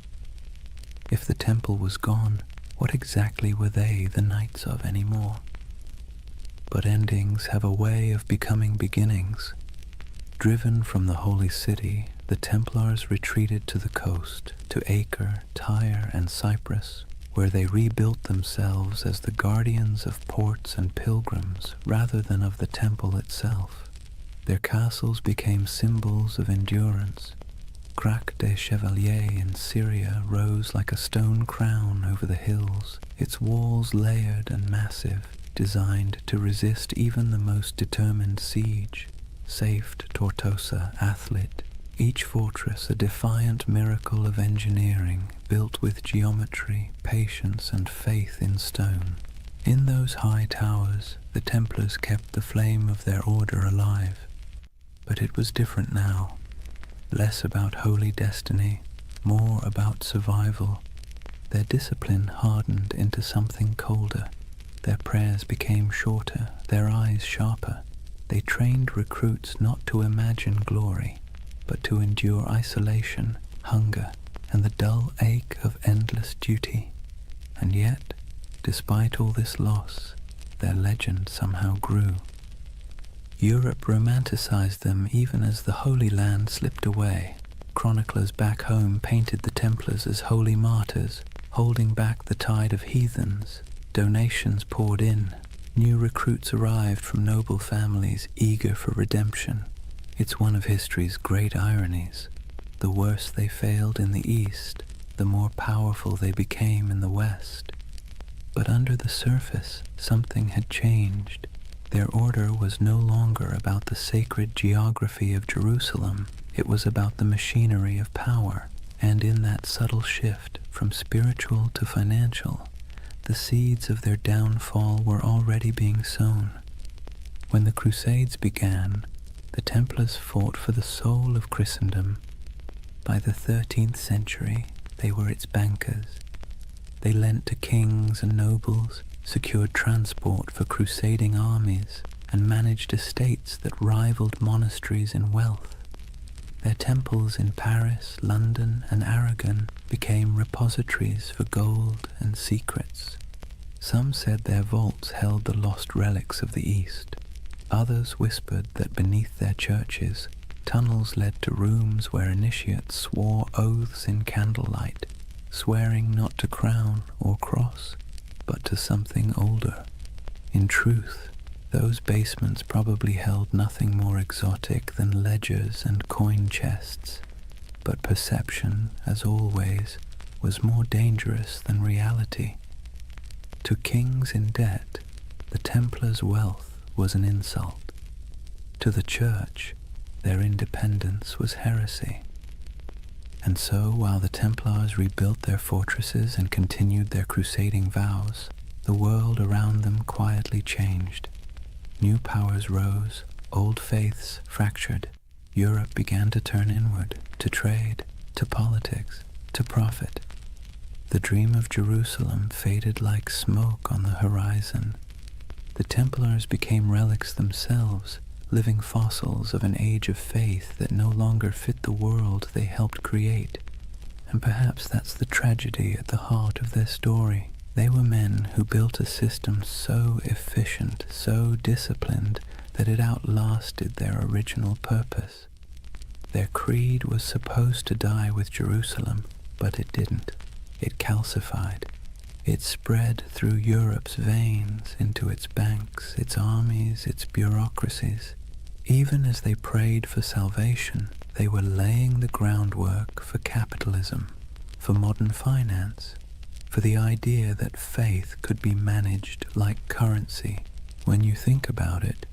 If the temple was gone, what exactly were they the knights of anymore? But endings have a way of becoming beginnings. Driven from the holy city, the Templars retreated to the coast, to Acre, Tyre, and Cyprus, where they rebuilt themselves as the guardians of ports and pilgrims rather than of the temple itself. Their castles became symbols of endurance. Crac des Chevaliers in Syria rose like a stone crown over the hills, its walls layered and massive, designed to resist even the most determined siege. Safed Tortosa, Athlit, each fortress a defiant miracle of engineering, built with geometry, patience, and faith in stone. In those high towers, the Templars kept the flame of their order alive. But it was different now, less about holy destiny, more about survival. Their discipline hardened into something colder. Their prayers became shorter, their eyes sharper. They trained recruits not to imagine glory, but to endure isolation, hunger, and the dull ache of endless duty. And yet, despite all this loss, their legend somehow grew. Europe romanticized them even as the Holy Land slipped away. Chroniclers back home painted the Templars as holy martyrs, holding back the tide of heathens. Donations poured in. New recruits arrived from noble families eager for redemption. It's one of history's great ironies. The worse they failed in the East, the more powerful they became in the West. But under the surface, something had changed. Their order was no longer about the sacred geography of Jerusalem. It was about the machinery of power, and in that subtle shift from spiritual to financial, the seeds of their downfall were already being sown. When the Crusades began, the Templars fought for the soul of Christendom. By the 13th century, they were its bankers. They lent to kings and nobles, secured transport for crusading armies, and managed estates that rivaled monasteries in wealth. Their temples in Paris, London, and Aragon became repositories for gold and secrets. Some said their vaults held the lost relics of the East. Others whispered that beneath their churches, tunnels led to rooms where initiates swore oaths in candlelight, swearing not to crown or cross, but to something older. In truth, those basements probably held nothing more exotic than ledgers and coin chests, but perception, as always, was more dangerous than reality. To kings in debt, the Templars' wealth was an insult. To the Church, their independence was heresy. And so, while the Templars rebuilt their fortresses and continued their crusading vows, the world around them quietly changed. New powers rose, old faiths fractured. Europe began to turn inward, to trade, to politics, to profit. The dream of Jerusalem faded like smoke on the horizon. The Templars became relics themselves, living fossils of an age of faith that no longer fit the world they helped create. And perhaps that's the tragedy at the heart of their story. They were men who built a system so efficient, so disciplined, that it outlasted their original purpose. Their creed was supposed to die with Jerusalem, but it didn't. It calcified. It spread through Europe's veins, into its banks, its armies, its bureaucracies. Even as they prayed for salvation, they were laying the groundwork for capitalism, for modern finance, for the idea that faith could be managed like currency. When you think about it,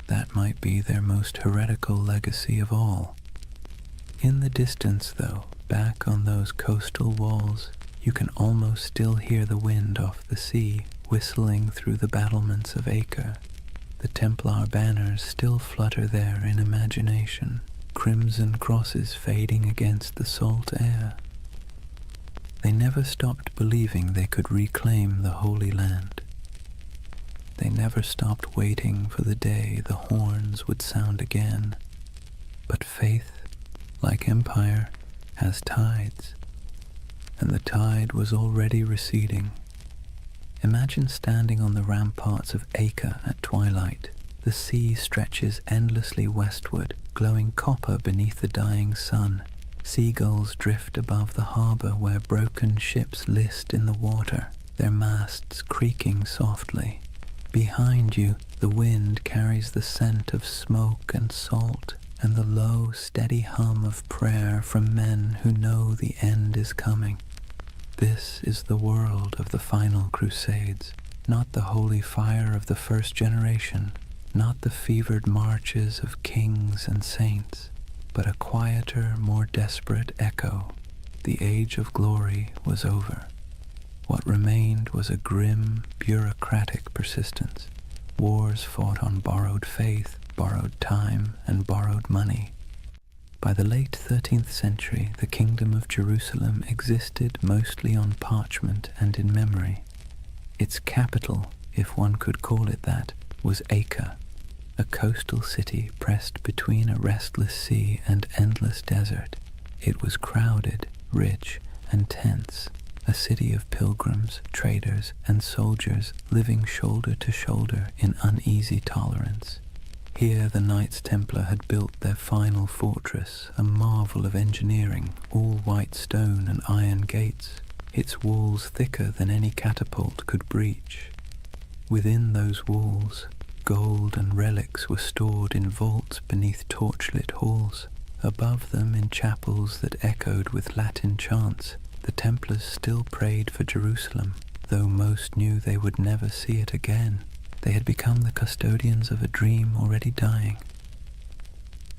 that might be their most heretical legacy of all. In the distance, though, back on those coastal walls, you can almost still hear the wind off the sea whistling through the battlements of Acre. The Templar banners still flutter there in imagination, crimson crosses fading against the salt air. They never stopped believing they could reclaim the Holy Land. They never stopped waiting for the day the horns would sound again. But faith, like empire, has tides, and the tide was already receding. Imagine standing on the ramparts of Acre at twilight. The sea stretches endlessly westward, glowing copper beneath the dying sun. Seagulls drift above the harbor where broken ships list in the water, their masts creaking softly. Behind you, the wind carries the scent of smoke and salt, and the low, steady hum of prayer from men who know the end is coming. This is the world of the final crusades, not the holy fire of the first generation, not the fevered marches of kings and saints, but a quieter, more desperate echo. The age of glory was over. What remained was a grim, bureaucratic persistence. Wars fought on borrowed faith, borrowed time, and borrowed money. By the late 13th century, the Kingdom of Jerusalem existed mostly on parchment and in memory. Its capital, if one could call it that, was Acre, a coastal city pressed between a restless sea and endless desert. It was crowded, rich, and tense, a city of pilgrims, traders, and soldiers living shoulder to shoulder in uneasy tolerance. Here the Knights Templar had built their final fortress, a marvel of engineering, all white stone and iron gates, its walls thicker than any catapult could breach. Within those walls, gold and relics were stored in vaults beneath torchlit halls. Above them, in chapels that echoed with Latin chants, the Templars still prayed for Jerusalem, though most knew they would never see it again. They had become the custodians of a dream already dying.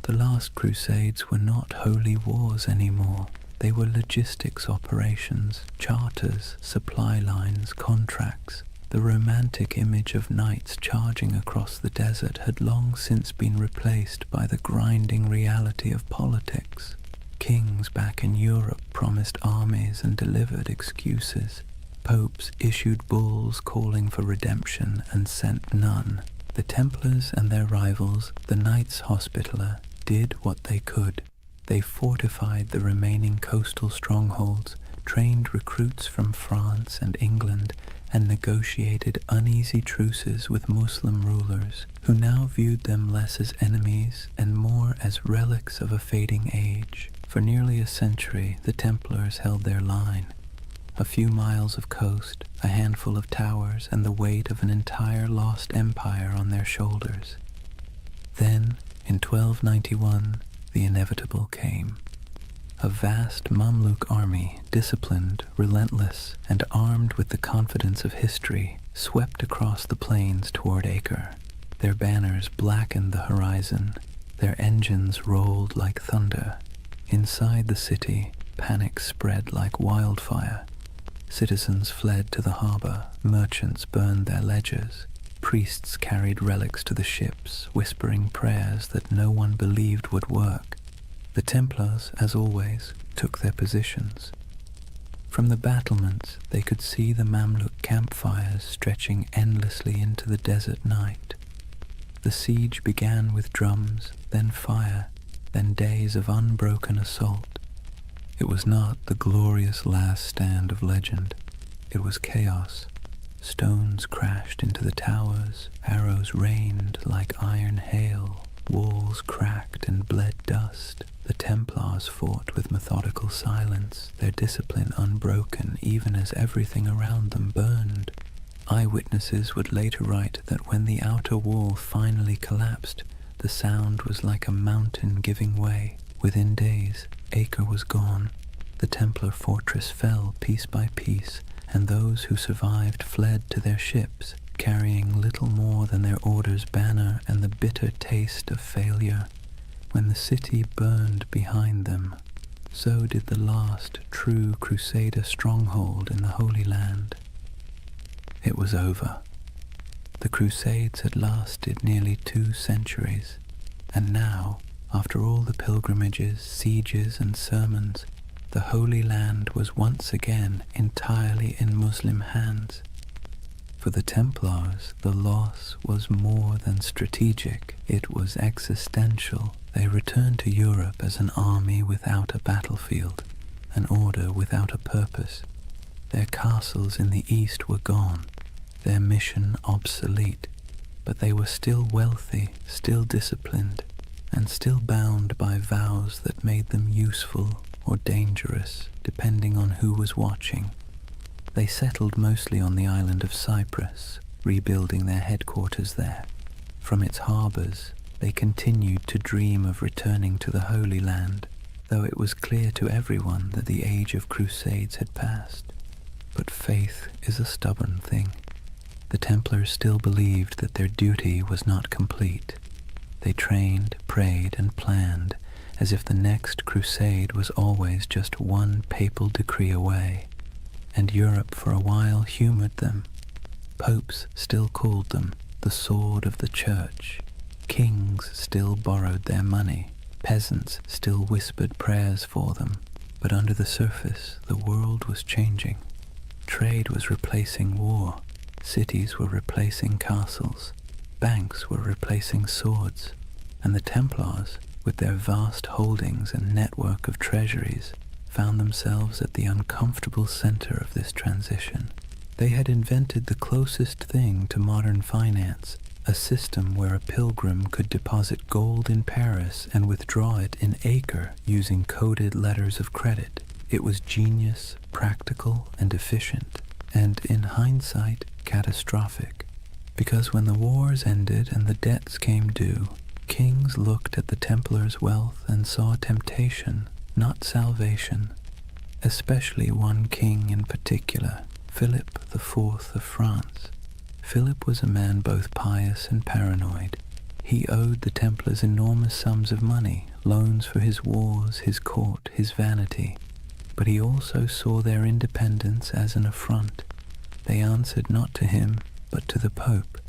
The last crusades were not holy wars anymore. They were logistics operations, charters, supply lines, contracts. The romantic image of knights charging across the desert had long since been replaced by the grinding reality of politics. Kings back in Europe promised armies and delivered excuses. Popes issued bulls calling for redemption and sent none. The Templars and their rivals, the Knights Hospitaller, did what they could. They fortified the remaining coastal strongholds, trained recruits from France and England, and negotiated uneasy truces with Muslim rulers, who now viewed them less as enemies and more as relics of a fading age. For nearly a century, the Templars held their line. A few miles of coast, a handful of towers, and the weight of an entire lost empire on their shoulders. Then, in 1291, the inevitable came. A vast Mamluk army, disciplined, relentless, and armed with the confidence of history, swept across the plains toward Acre. Their banners blackened the horizon. Their engines rolled like thunder. Inside the city, panic spread like wildfire. Citizens fled to the harbor, merchants burned their ledgers, priests carried relics to the ships, whispering prayers that no one believed would work. The Templars, as always, took their positions. From the battlements, they could see the Mamluk campfires stretching endlessly into the desert night. The siege began with drums, then fire, then days of unbroken assault. It was not the glorious last stand of legend. It was chaos. Stones crashed into the towers, arrows rained like iron hail, walls cracked and bled dust. The Templars fought with methodical silence, their discipline unbroken even as everything around them burned. Eyewitnesses would later write that when the outer wall finally collapsed, the sound was like a mountain giving way. Within days, Acre was gone. The Templar fortress fell piece by piece, and those who survived fled to their ships, carrying little more than their order's banner and the bitter taste of failure. When the city burned behind them, so did the last true Crusader stronghold in the Holy Land. It was over. The Crusades had lasted nearly 2 centuries, and now, after all the pilgrimages, sieges, and sermons, the Holy Land was once again entirely in Muslim hands. For the Templars, the loss was more than strategic, it was existential. They returned to Europe as an army without a battlefield, an order without a purpose. Their castles in the east were gone, their mission obsolete, but they were still wealthy, still disciplined, and still bound by vows that made them useful or dangerous, depending on who was watching. They settled mostly on the island of Cyprus, rebuilding their headquarters there. From its harbors, they continued to dream of returning to the Holy Land, though it was clear to everyone that the age of crusades had passed. But faith is a stubborn thing. The Templars still believed that their duty was not complete. They trained, prayed, and planned as if the next crusade was always just one papal decree away. And Europe for a while humored them. Popes still called them the sword of the church. Kings still borrowed their money. Peasants still whispered prayers for them. But under the surface, the world was changing. Trade was replacing war. Cities were replacing castles. Banks were replacing swords. And the Templars, with their vast holdings and network of treasuries, found themselves at the uncomfortable center of this transition. They had invented the closest thing to modern finance, a system where a pilgrim could deposit gold in Paris and withdraw it in Acre using coded letters of credit. It was genius, practical, and efficient, and in hindsight, catastrophic. Because when the wars ended and the debts came due, kings looked at the Templars' wealth and saw temptation, not salvation. Especially one king in particular, Philip IV of France. Philip was a man both pious and paranoid. He owed the Templars enormous sums of money, loans for his wars, his court, his vanity. But he also saw their independence as an affront. They answered not to him, but to the Pope.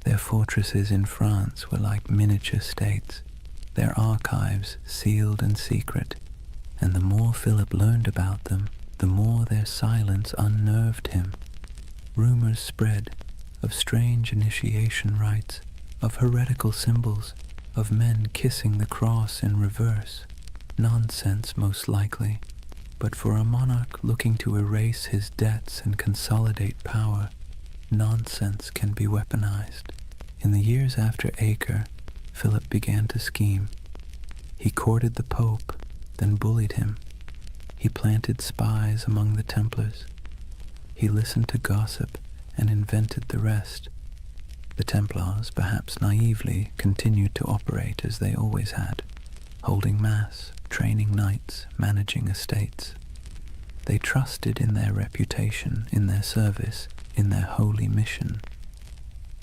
Their fortresses in France were like miniature states, their archives sealed and secret, and the more Philip learned about them, the more their silence unnerved him. Rumors spread of strange initiation rites, of heretical symbols, of men kissing the cross in reverse. Nonsense, most likely, but for a monarch looking to erase his debts and consolidate power, nonsense can be weaponized. In the years after Acre, Philip began to scheme. He courted the Pope, then bullied him. He planted spies among the Templars. He listened to gossip and invented the rest. The Templars, perhaps naively, continued to operate as they always had, holding mass, training knights, managing estates. They trusted in their reputation, in their service, in their holy mission.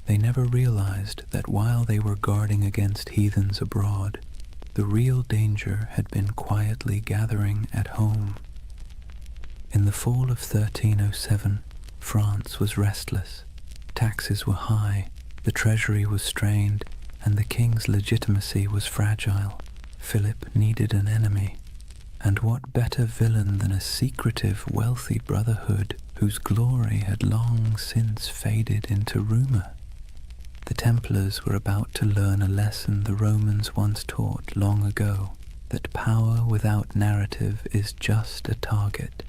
They never realized that while they were guarding against heathens abroad, the real danger had been quietly gathering at home. In the fall of 1307, France was restless. Taxes were high, the treasury was strained, and the king's legitimacy was fragile. Philip needed an enemy. And what better villain than a secretive, wealthy brotherhood whose glory had long since faded into rumor? The Templars were about to learn a lesson the Romans once taught long ago, that power without narrative is just a target.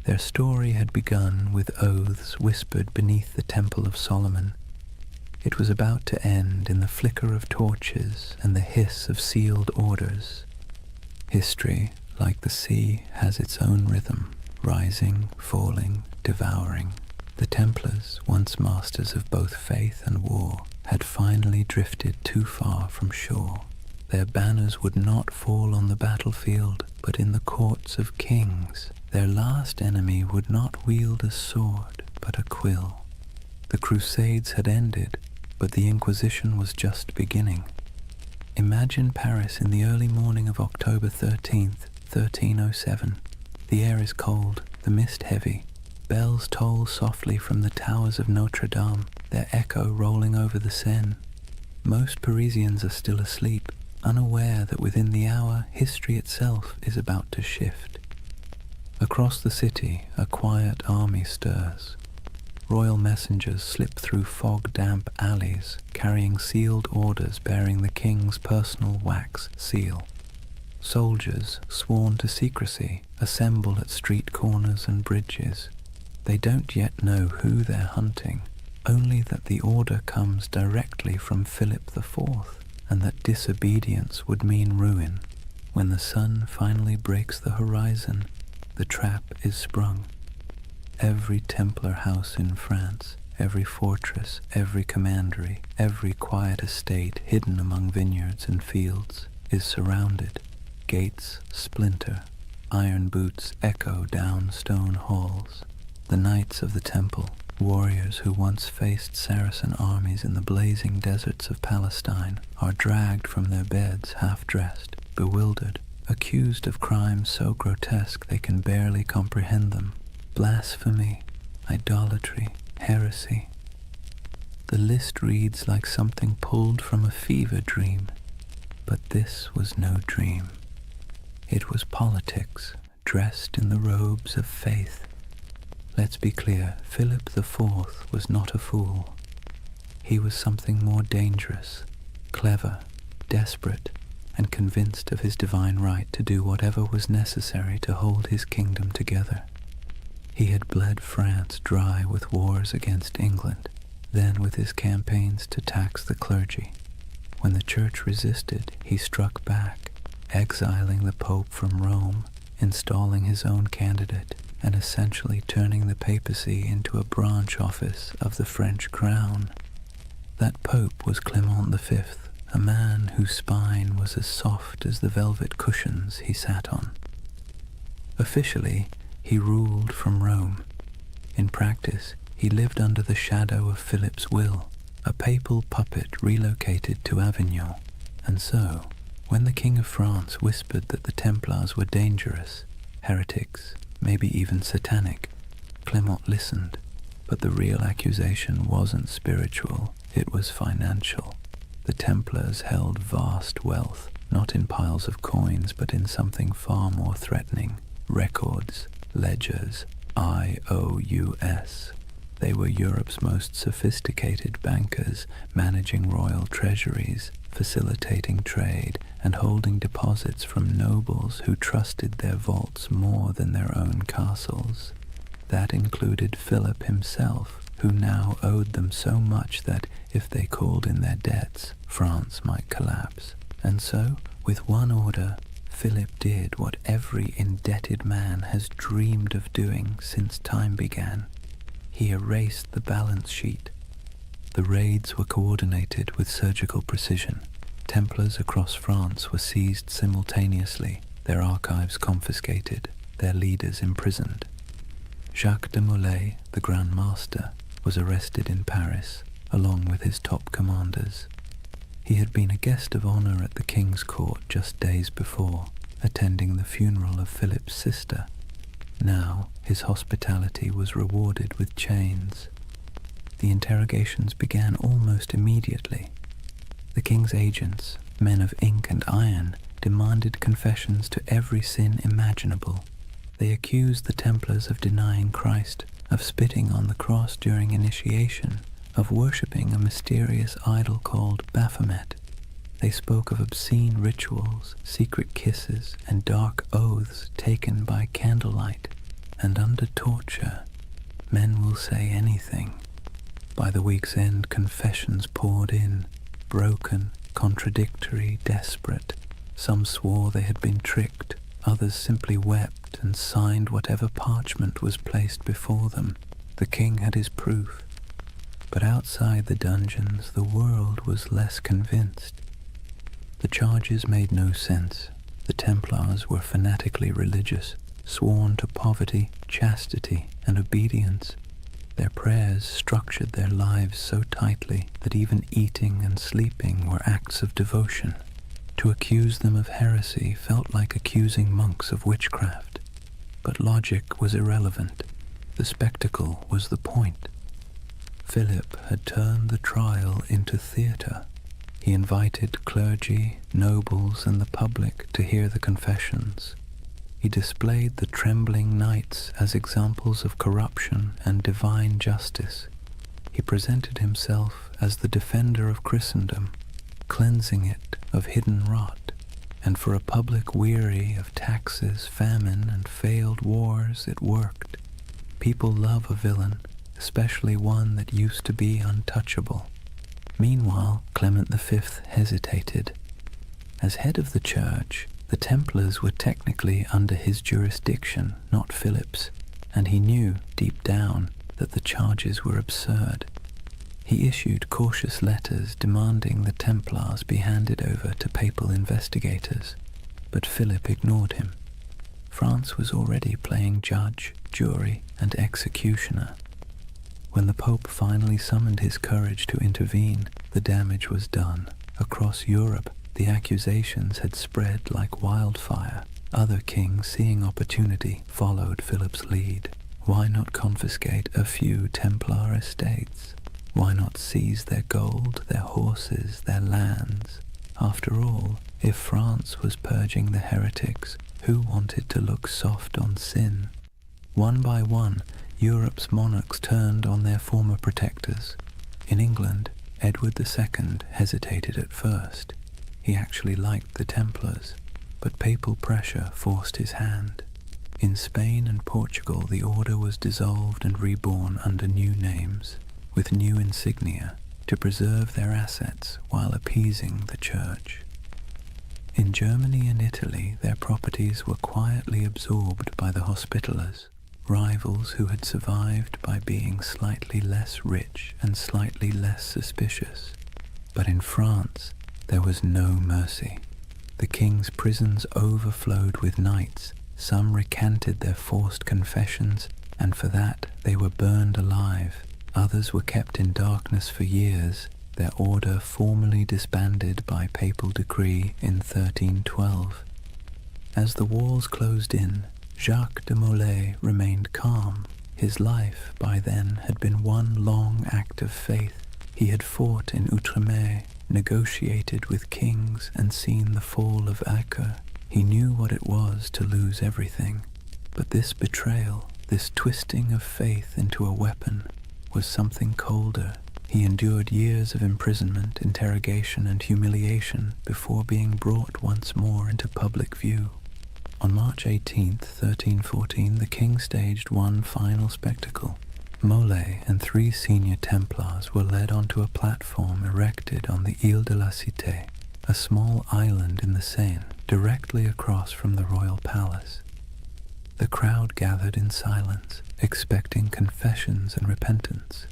Their story had begun with oaths whispered beneath the Temple of Solomon. It was about to end in the flicker of torches and the hiss of sealed orders. History, like the sea, has its own rhythm, rising, falling, devouring. The Templars, once masters of both faith and war, had finally drifted too far from shore. Their banners would not fall on the battlefield, but in the courts of kings. Their last enemy would not wield a sword, but a quill. The Crusades had ended, but the Inquisition was just beginning. Imagine Paris in the early morning of October 13th, 1307. The air is cold, the mist heavy. Bells toll softly from the towers of Notre Dame, their echo rolling over the Seine. Most Parisians are still asleep, unaware that within the hour history itself is about to shift. Across the city, a quiet army stirs. Royal messengers slip through fog-damp alleys, carrying sealed orders bearing the king's personal wax seal. Soldiers, sworn to secrecy, assemble at street corners and bridges. They don't yet know who they're hunting, only that the order comes directly from Philip IV, and that disobedience would mean ruin. When the sun finally breaks the horizon, the trap is sprung. Every Templar house in France, every fortress, every commandery, every quiet estate hidden among vineyards and fields is surrounded. Gates splinter, iron boots echo down stone halls. The knights of the temple, warriors who once faced Saracen armies in the blazing deserts of Palestine, are dragged from their beds half-dressed, bewildered, accused of crimes so grotesque they can barely comprehend them. Blasphemy, idolatry, heresy. The list reads like something pulled from a fever dream, but this was no dream. It was politics, dressed in the robes of faith. Let's be clear, Philip IV was not a fool. He was something more dangerous, clever, desperate, and convinced of his divine right to do whatever was necessary to hold his kingdom together. He had bled France dry with wars against England, then with his campaigns to tax the clergy. When the church resisted, he struck back, exiling the Pope from Rome, installing his own candidate, and essentially turning the papacy into a branch office of the French crown. That Pope was Clement V, a man whose spine was as soft as the velvet cushions he sat on. Officially, he ruled from Rome. In practice, he lived under the shadow of Philip's will, a papal puppet relocated to Avignon. And so, when the King of France whispered that the Templars were dangerous, heretics, maybe even satanic, Clement listened. But the real accusation wasn't spiritual, it was financial. The Templars held vast wealth, not in piles of coins, but in something far more threatening: records, ledgers, IOUS. They were Europe's most sophisticated bankers, managing royal treasuries, facilitating trade, and holding deposits from nobles who trusted their vaults more than their own castles. That included Philip himself, who now owed them so much that, if they called in their debts, France might collapse. And so, with one order, Philip did what every indebted man has dreamed of doing since time began. He erased the balance sheet. The raids were coordinated with surgical precision. Templars across France were seized simultaneously, their archives confiscated, their leaders imprisoned. Jacques de Molay, the Grand Master, was arrested in Paris, along with his top commanders. He had been a guest of honor at the king's court just days before, attending the funeral of Philip's sister. Now his hospitality was rewarded with chains. The interrogations began almost immediately. The king's agents, men of ink and iron, demanded confessions to every sin imaginable. They accused the Templars of denying Christ, of spitting on the cross during initiation, of worshipping a mysterious idol called Baphomet. They spoke of obscene rituals, secret kisses, and dark oaths taken by candlelight. And under torture, men will say anything. By the week's end, confessions poured in, broken, contradictory, desperate. Some swore they had been tricked, others simply wept and signed whatever parchment was placed before them. The king had his proof. But outside the dungeons, the world was less convinced. The charges made no sense. The Templars were fanatically religious, sworn to poverty, chastity, and obedience. Their prayers structured their lives so tightly that even eating and sleeping were acts of devotion. To accuse them of heresy felt like accusing monks of witchcraft. But logic was irrelevant. The spectacle was the point. Philip had turned the trial into theatre. He invited clergy, nobles, and the public to hear the confessions. He displayed the trembling knights as examples of corruption and divine justice. He presented himself as the defender of Christendom, cleansing it of hidden rot. And for a public weary of taxes, famine, and failed wars, it worked. People love a villain, especially one that used to be untouchable. Meanwhile, Clement V hesitated. As head of the church, the Templars were technically under his jurisdiction, not Philip's, and he knew, deep down, that the charges were absurd. He issued cautious letters demanding the Templars be handed over to papal investigators, but Philip ignored him. France was already playing judge, jury, and executioner. When the Pope finally summoned his courage to intervene, the damage was done. Across Europe, the accusations had spread like wildfire. Other kings, seeing opportunity, followed Philip's lead. Why not confiscate a few Templar estates? Why not seize their gold, their horses, their lands? After all, if France was purging the heretics, who wanted to look soft on sin? One by one, Europe's monarchs turned on their former protectors. In England, Edward II hesitated at first. He actually liked the Templars, but papal pressure forced his hand. In Spain and Portugal, the order was dissolved and reborn under new names, with new insignia, to preserve their assets while appeasing the church. In Germany and Italy, their properties were quietly absorbed by the Hospitallers, rivals who had survived by being slightly less rich and slightly less suspicious. But in France, there was no mercy. The king's prisons overflowed with knights. Some recanted their forced confessions, and for that they were burned alive. Others were kept in darkness for years, their order formally disbanded by papal decree in 1312. As the walls closed in, Jacques de Molay remained calm. His life, by then, had been one long act of faith. He had fought in Outremer, negotiated with kings, and seen the fall of Acre. He knew what it was to lose everything. But this betrayal, this twisting of faith into a weapon, was something colder. He endured years of imprisonment, interrogation, and humiliation before being brought once more into public view. On March 18th, 1314, the king staged one final spectacle. Molay and 3 senior Templars were led onto a platform erected on the Ile de la Cité, a small island in the Seine, directly across from the royal palace. The crowd gathered in silence, expecting confessions and repentance.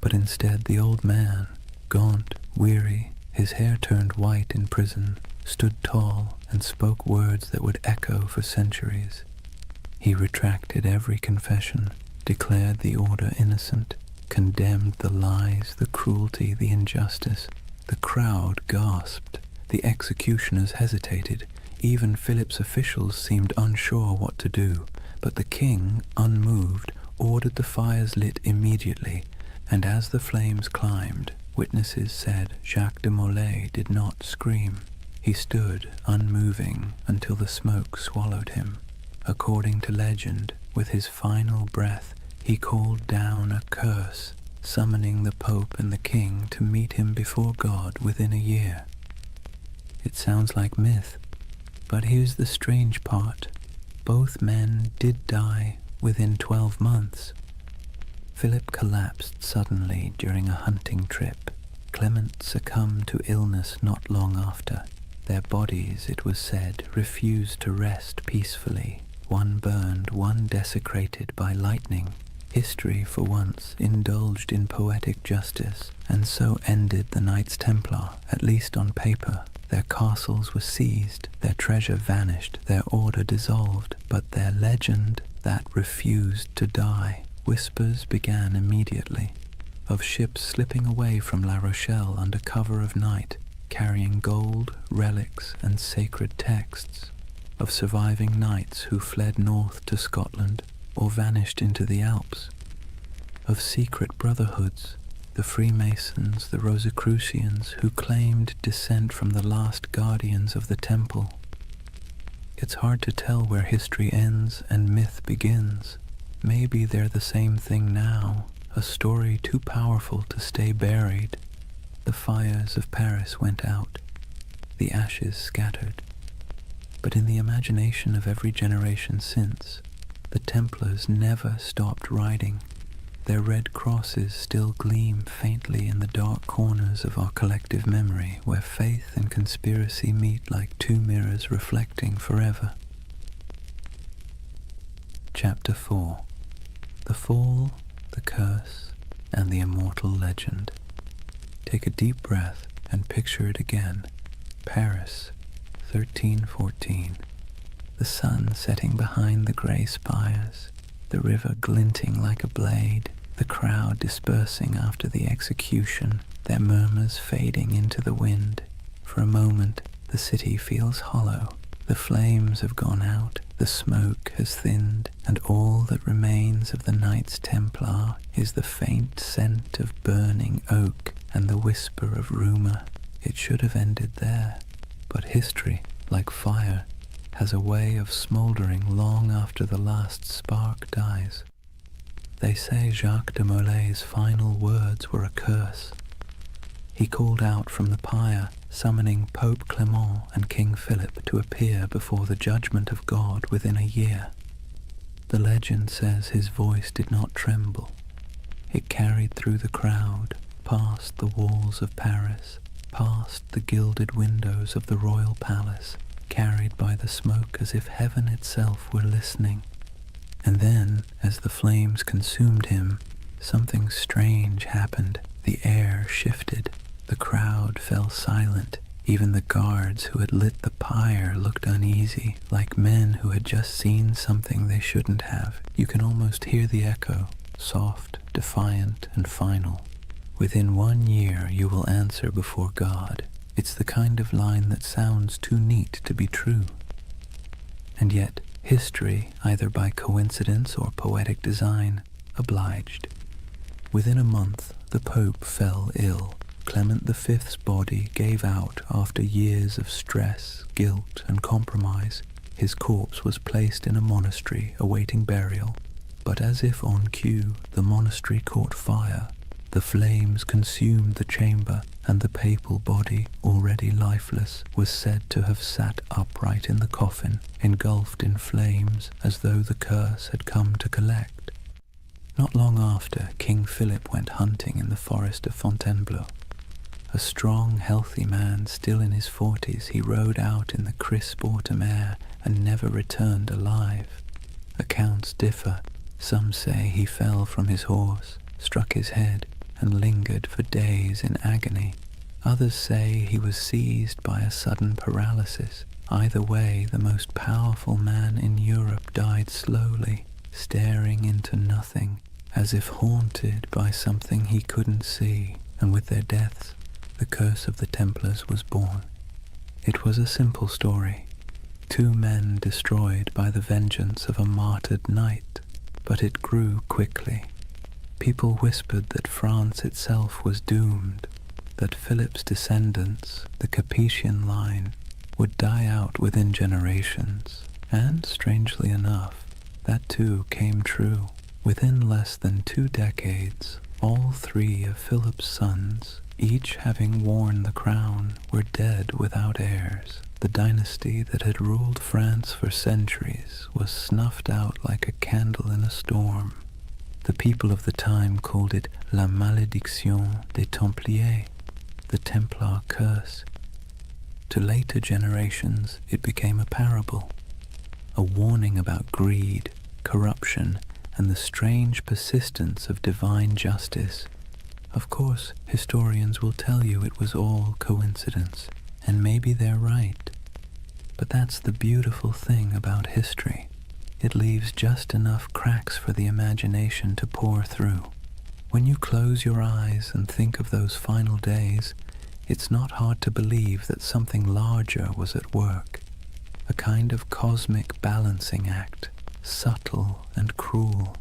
But instead the old man, gaunt, weary, his hair turned white in prison, stood tall and spoke words that would echo for centuries. He retracted every confession, declared the order innocent, condemned the lies, the cruelty, the injustice. The crowd gasped. The executioners hesitated. Even Philip's officials seemed unsure what to do. But the king, unmoved, ordered the fires lit immediately, and as the flames climbed, witnesses said Jacques de Molay did not scream. He stood, unmoving, until the smoke swallowed him. According to legend, with his final breath, he called down a curse, summoning the Pope and the King to meet him before God within a year. It sounds like myth, but here's the strange part. Both men did die within 12 months. Philip collapsed suddenly during a hunting trip. Clement succumbed to illness not long after. Their bodies, it was said, refused to rest peacefully. One burned, one desecrated by lightning. History, for once, indulged in poetic justice, and so ended the Knights Templar, at least on paper. Their castles were seized, their treasure vanished, their order dissolved, but their legend, that refused to die. Whispers began immediately, of ships slipping away from La Rochelle under cover of night, carrying gold, relics, and sacred texts, of surviving knights who fled north to Scotland or vanished into the Alps, of secret brotherhoods, the Freemasons, the Rosicrucians, who claimed descent from the last guardians of the temple. It's hard to tell where history ends and myth begins. Maybe they're the same thing now, a story too powerful to stay buried. The fires of Paris went out, the ashes scattered. But in the imagination of every generation since, the Templars never stopped riding. Their red crosses still gleam faintly in the dark corners of our collective memory, where faith and conspiracy meet like two mirrors reflecting forever. Chapter 4. The Fall, the Curse, and the Immortal Legend. Take a deep breath and picture it again. Paris, 1314. The sun setting behind the grey spires, the river glinting like a blade, the crowd dispersing after the execution, their murmurs fading into the wind. For a moment, the city feels hollow. The flames have gone out, the smoke has thinned, and all that remains of the Knights Templar is the faint scent of burning oak and the whisper of rumour. It should have ended there, but history, like fire, has a way of smouldering long after the last spark dies. They say Jacques de Molay's final words were a curse. He called out from the pyre, summoning Pope Clement and King Philip to appear before the judgment of God within a year. The legend says his voice did not tremble. It carried through the crowd, past the walls of Paris, past the gilded windows of the royal palace, carried by the smoke as if heaven itself were listening. And then, as the flames consumed him, something strange happened. The air shifted. The crowd fell silent. Even the guards who had lit the pyre looked uneasy, like men who had just seen something they shouldn't have. You can almost hear the echo, soft, defiant, and final. Within 1 year you will answer before God. It's the kind of line that sounds too neat to be true. And yet, history, either by coincidence or poetic design, obliged. Within a month, the Pope fell ill. Clement V's body gave out after years of stress, guilt, and compromise. His corpse was placed in a monastery awaiting burial, but as if on cue, the monastery caught fire. The flames consumed the chamber, and the papal body, already lifeless, was said to have sat upright in the coffin, engulfed in flames, as though the curse had come to collect. Not long after, King Philip went hunting in the forest of Fontainebleau. A strong, healthy man, still in his 40s, he rode out in the crisp autumn air and never returned alive. Accounts differ. Some say he fell from his horse, struck his head, and lingered for days in agony. Others say he was seized by a sudden paralysis. Either way, the most powerful man in Europe died slowly, staring into nothing, as if haunted by something he couldn't see, and with their deaths, the curse of the Templars was born. It was a simple story. 2 men destroyed by the vengeance of a martyred knight, but it grew quickly. People whispered that France itself was doomed, that Philip's descendants, the Capetian line, would die out within generations, and, strangely enough, that too came true. Within less than 2 decades, all 3 of Philip's sons, each having worn the crown, were dead without heirs. The dynasty that had ruled France for centuries was snuffed out like a candle in a storm. The people of the time called it La Malédiction des Templiers, the Templar curse. To later generations, it became a parable, a warning about greed, corruption, and the strange persistence of divine justice. Of course, historians will tell you it was all coincidence, and maybe they're right. But that's the beautiful thing about history. It leaves just enough cracks for the imagination to pour through. When you close your eyes and think of those final days, it's not hard to believe that something larger was at work, a kind of cosmic balancing act, subtle and cruel.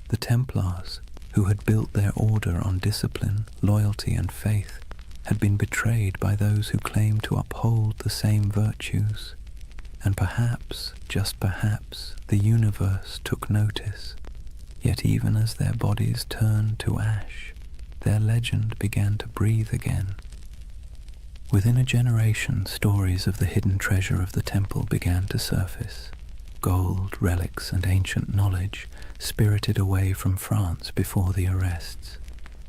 The Templars, who had built their order on discipline, loyalty, and faith, had been betrayed by those who claimed to uphold the same virtues. And perhaps, just perhaps, the universe took notice. Yet even as their bodies turned to ash, their legend began to breathe again. Within a generation, stories of the hidden treasure of the temple began to surface. Gold, relics, and ancient knowledge spirited away from France before the arrests.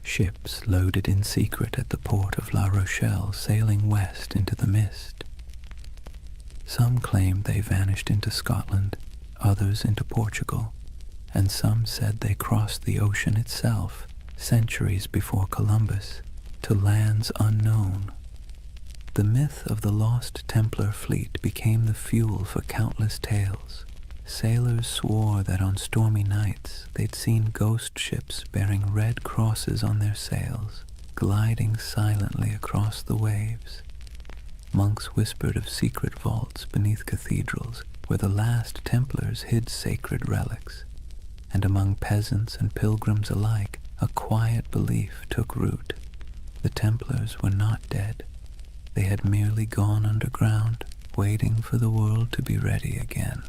Ships loaded in secret at the port of La Rochelle, sailing west into the mist. Some claimed they vanished into Scotland, others into Portugal, and some said they crossed the ocean itself, centuries before Columbus, to lands unknown. The myth of the lost Templar fleet became the fuel for countless tales. Sailors swore that on stormy nights they'd seen ghost ships bearing red crosses on their sails, gliding silently across the waves. Monks whispered of secret vaults beneath cathedrals where the last Templars hid sacred relics, and among peasants and pilgrims alike, a quiet belief took root. The Templars were not dead. They had merely gone underground, waiting for the world to be ready again.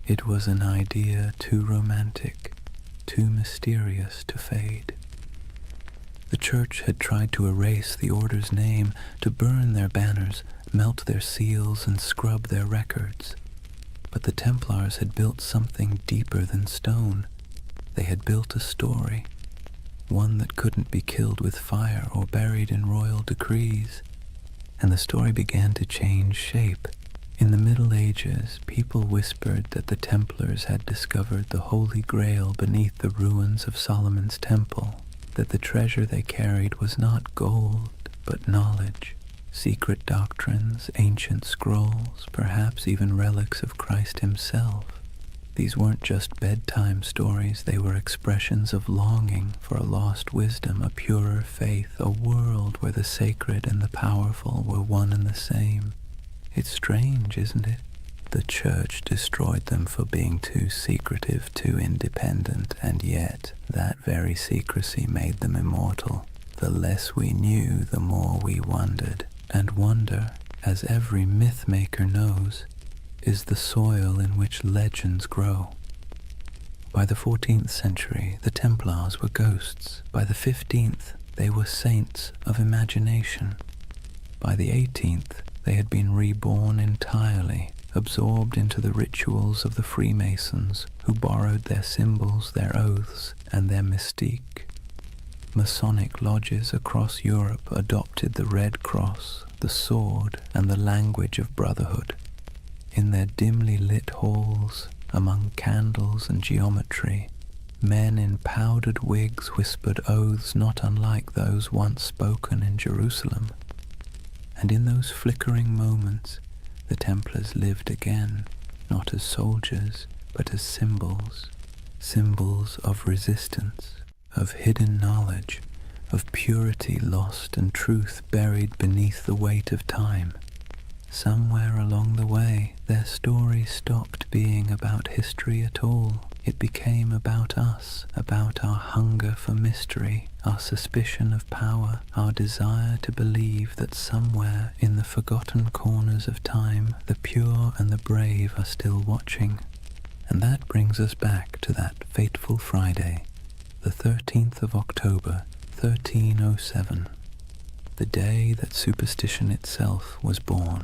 It was an idea too romantic, too mysterious to fade. The church had tried to erase the order's name, to burn their banners, melt their seals, and scrub their records. But the Templars had built something deeper than stone. They had built a story, one that couldn't be killed with fire or buried in royal decrees. And the story began to change shape. In the Middle Ages, people whispered that the Templars had discovered the Holy Grail beneath the ruins of Solomon's temple, that the treasure they carried was not gold, but knowledge, secret doctrines, ancient scrolls, perhaps even relics of Christ himself. These weren't just bedtime stories, they were expressions of longing for a lost wisdom, a purer faith, a world where the sacred and the powerful were one and the same. It's strange, isn't it? The church destroyed them for being too secretive, too independent, and yet that very secrecy made them immortal. The less we knew, the more we wondered. And wonder, as every myth maker knows, is the soil in which legends grow. By the 14th century, the Templars were ghosts. By the 15th, they were saints of imagination. By the 18th, they had been reborn entirely, absorbed into the rituals of the Freemasons, who borrowed their symbols, their oaths, and their mystique. Masonic lodges across Europe adopted the Red Cross, the sword, and the language of brotherhood. In their dimly lit halls, among candles and geometry, men in powdered wigs whispered oaths not unlike those once spoken in Jerusalem. And in those flickering moments, the Templars lived again, not as soldiers, but as symbols. Symbols of resistance, of hidden knowledge, of purity lost and truth buried beneath the weight of time. Somewhere along the way, their story stopped being about history at all. It became about us, about our hunger for mystery, our suspicion of power, our desire to believe that somewhere in the forgotten corners of time, the pure and the brave are still watching. And that brings us back to that fateful Friday, the 13th of October, 1307, the day that superstition itself was born.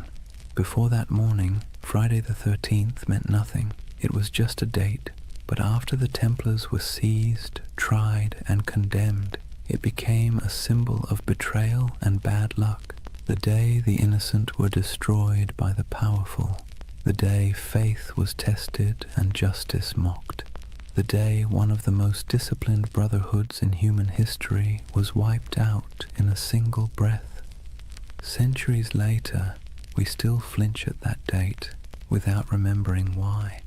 Before that morning, Friday the 13th meant nothing. It was just a date. But after the Templars were seized, tried, and condemned, it became a symbol of betrayal and bad luck. The day the innocent were destroyed by the powerful. The day faith was tested and justice mocked. The day one of the most disciplined brotherhoods in human history was wiped out in a single breath. Centuries later, we still flinch at that date without remembering why.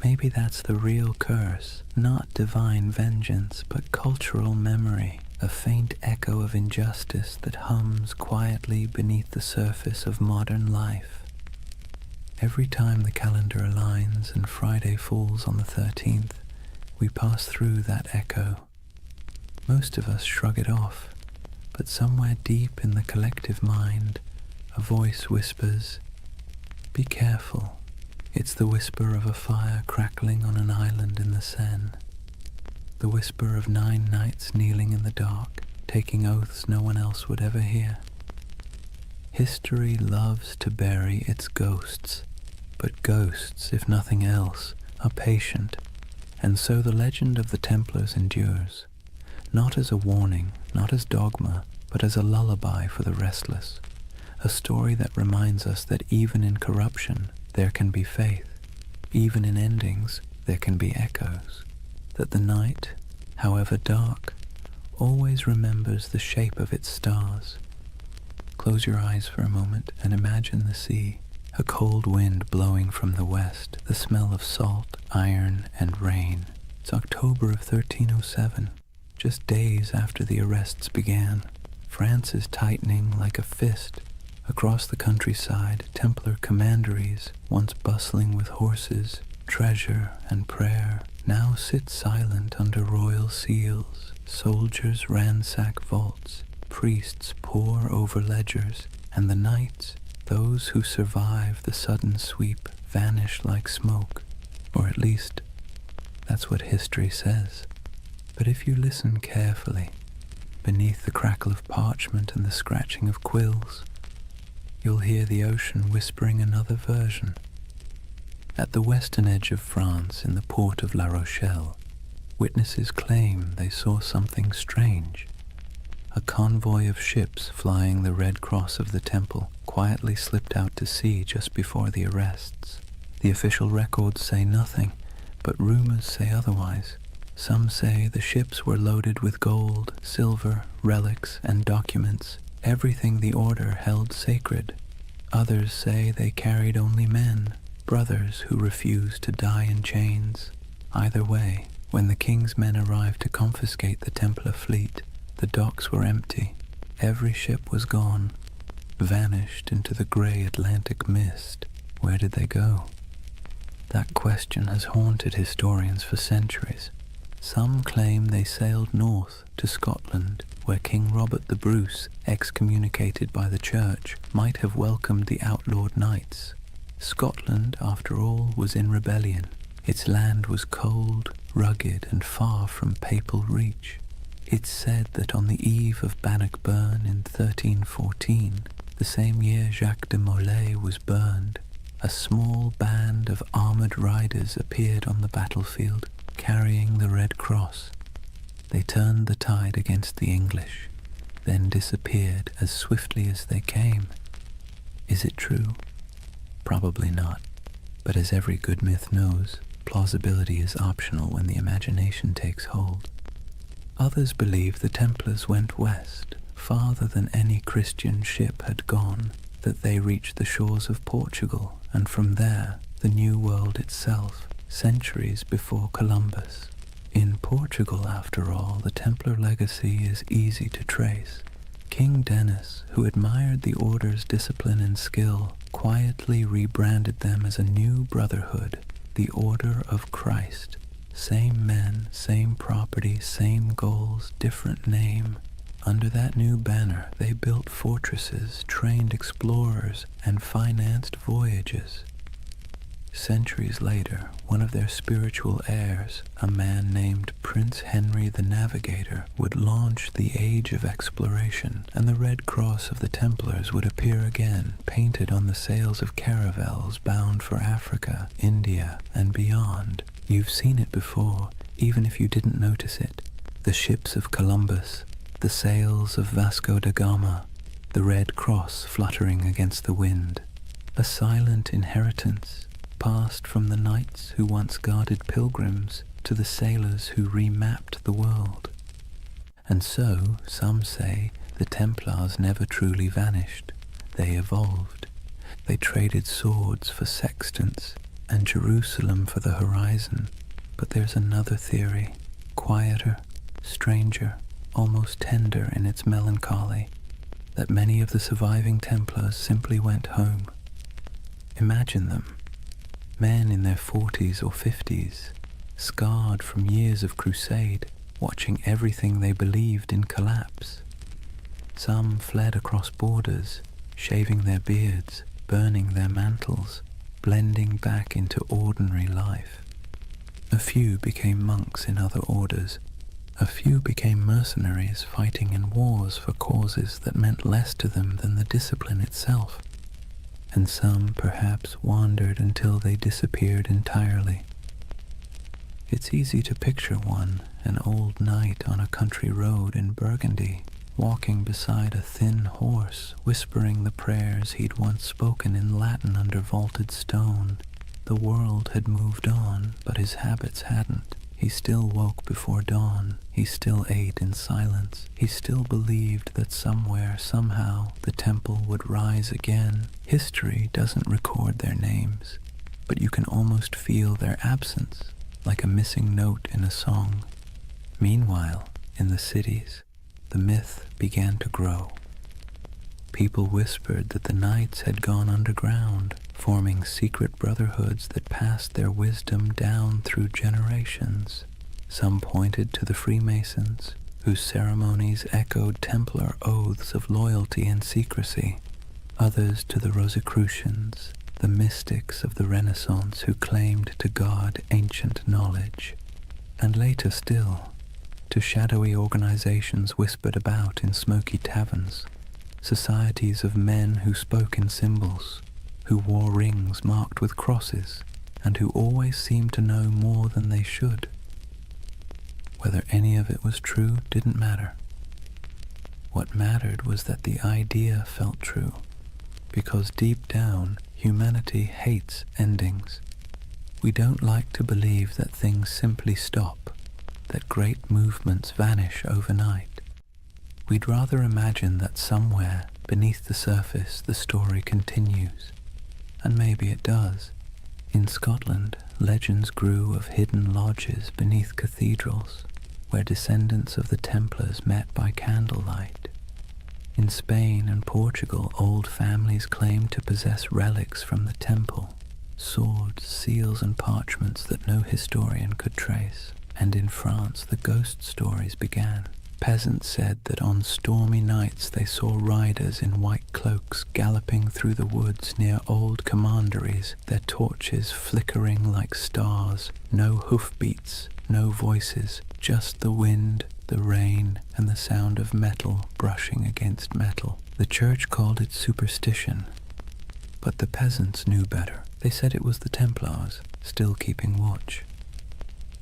Maybe that's the real curse, not divine vengeance, but cultural memory, a faint echo of injustice that hums quietly beneath the surface of modern life. Every time the calendar aligns and Friday falls on the 13th, we pass through that echo. Most of us shrug it off, but somewhere deep in the collective mind, a voice whispers, "Be careful." It's the whisper of a fire crackling on an island in the Seine. The whisper of 9 knights kneeling in the dark, taking oaths no one else would ever hear. History loves to bury its ghosts, but ghosts, if nothing else, are patient, and so the legend of the Templars endures, not as a warning, not as dogma, but as a lullaby for the restless. A story that reminds us that even in corruption, there can be faith. Even in endings, there can be echoes. That the night, however dark, always remembers the shape of its stars. Close your eyes for a moment and imagine the sea, a cold wind blowing from the west, the smell of salt, iron, and rain. It's October of 1307, just days after the arrests began. France is tightening like a fist. Across the countryside, Templar commanderies, once bustling with horses, treasure, and prayer, now sit silent under royal seals. Soldiers ransack vaults, priests pore over ledgers, and the knights, those who survive the sudden sweep, vanish like smoke. Or at least, that's what history says. But if you listen carefully, beneath the crackle of parchment and the scratching of quills, you'll hear the ocean whispering another version. At the western edge of France, in the port of La Rochelle, witnesses claim they saw something strange. A convoy of ships flying the Red Cross of the Temple quietly slipped out to sea just before the arrests. The official records say nothing, but rumors say otherwise. Some say the ships were loaded with gold, silver, relics, and documents, everything the order held sacred. Others say they carried only men, brothers who refused to die in chains. Either way, when the king's men arrived to confiscate the Templar fleet, the docks were empty. Every ship was gone, vanished into the grey Atlantic mist. Where did they go? That question has haunted historians for centuries. Some claim they sailed north to Scotland, where King Robert the Bruce, excommunicated by the church, might have welcomed the outlawed knights. Scotland, after all, was in rebellion. Its land was cold, rugged, and far from papal reach. It's said that on the eve of Bannockburn in 1314, the same year Jacques de Molay was burned, a small band of armoured riders appeared on the battlefield, carrying the Red Cross. They turned the tide against the English, then disappeared as swiftly as they came. Is it true? Probably not, but as every good myth knows, plausibility is optional when the imagination takes hold. Others believe the Templars went west, farther than any Christian ship had gone, that they reached the shores of Portugal, and from there, the New World itself, centuries before Columbus. In Portugal, after all, the Templar legacy is easy to trace. King Denis, who admired the order's discipline and skill, quietly rebranded them as a new brotherhood, the Order of Christ. Same men, same property, same goals, different name. Under that new banner, they built fortresses, trained explorers, and financed voyages. Centuries later, one of their spiritual heirs, a man named Prince Henry the Navigator, would launch the Age of Exploration, and the Red Cross of the Templars would appear again, painted on the sails of caravels bound for Africa, India, and beyond. You've seen it before, even if you didn't notice it. The ships of Columbus, the sails of Vasco da Gama, the Red Cross fluttering against the wind. A silent inheritance, passed from the knights who once guarded pilgrims to the sailors who remapped the world. And so, some say, the Templars never truly vanished. They evolved. They traded swords for sextants and Jerusalem for the horizon. But there's another theory, quieter, stranger, almost tender in its melancholy, that many of the surviving Templars simply went home. Imagine them. Men in their 40s or 50s, scarred from years of crusade, watching everything they believed in collapse. Some fled across borders, shaving their beards, burning their mantles, blending back into ordinary life. A few became monks in other orders. A few became mercenaries fighting in wars for causes that meant less to them than the discipline itself. And some perhaps wandered until they disappeared entirely. It's easy to picture one, an old knight on a country road in Burgundy, walking beside a thin horse, whispering the prayers he'd once spoken in Latin under vaulted stone. The world had moved on, but his habits hadn't. He still woke before dawn. He still ate in silence. He still believed that somewhere, somehow, the temple would rise again. History doesn't record their names, but you can almost feel their absence, like a missing note in a song. Meanwhile, in the cities, the myth began to grow. People whispered that the knights had gone underground, forming secret brotherhoods that passed their wisdom down through generations. Some pointed to the Freemasons, whose ceremonies echoed Templar oaths of loyalty and secrecy. Others to the Rosicrucians, the mystics of the Renaissance who claimed to guard ancient knowledge. And later still, to shadowy organizations whispered about in smoky taverns, societies of men who spoke in symbols, who wore rings marked with crosses, and who always seemed to know more than they should. Whether any of it was true didn't matter. What mattered was that the idea felt true, because deep down, humanity hates endings. We don't like to believe that things simply stop, that great movements vanish overnight. We'd rather imagine that somewhere, beneath the surface, the story continues. And maybe it does. In Scotland, legends grew of hidden lodges beneath cathedrals, where descendants of the Templars met by candlelight. In Spain and Portugal, old families claimed to possess relics from the temple, swords, seals, and parchments that no historian could trace. And in France, the ghost stories began. Peasants said that on stormy nights they saw riders in white cloaks galloping through the woods near old commanderies, their torches flickering like stars. No hoofbeats, no voices, just the wind, the rain, and the sound of metal brushing against metal. The church called it superstition, but the peasants knew better. They said it was the Templars, still keeping watch.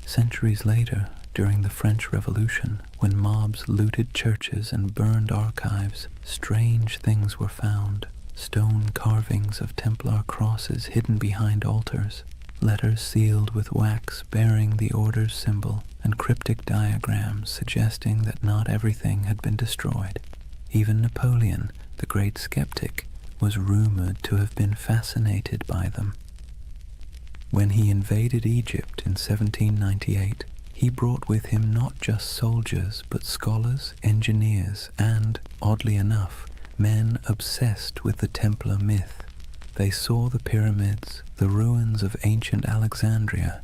Centuries later, during the French Revolution, when mobs looted churches and burned archives, strange things were found. Stone carvings of Templar crosses hidden behind altars, letters sealed with wax bearing the order's symbol, and cryptic diagrams suggesting that not everything had been destroyed. Even Napoleon, the great skeptic, was rumored to have been fascinated by them. When he invaded Egypt in 1798, he brought with him not just soldiers, but scholars, engineers, and, oddly enough, men obsessed with the Templar myth. They saw the pyramids, the ruins of ancient Alexandria,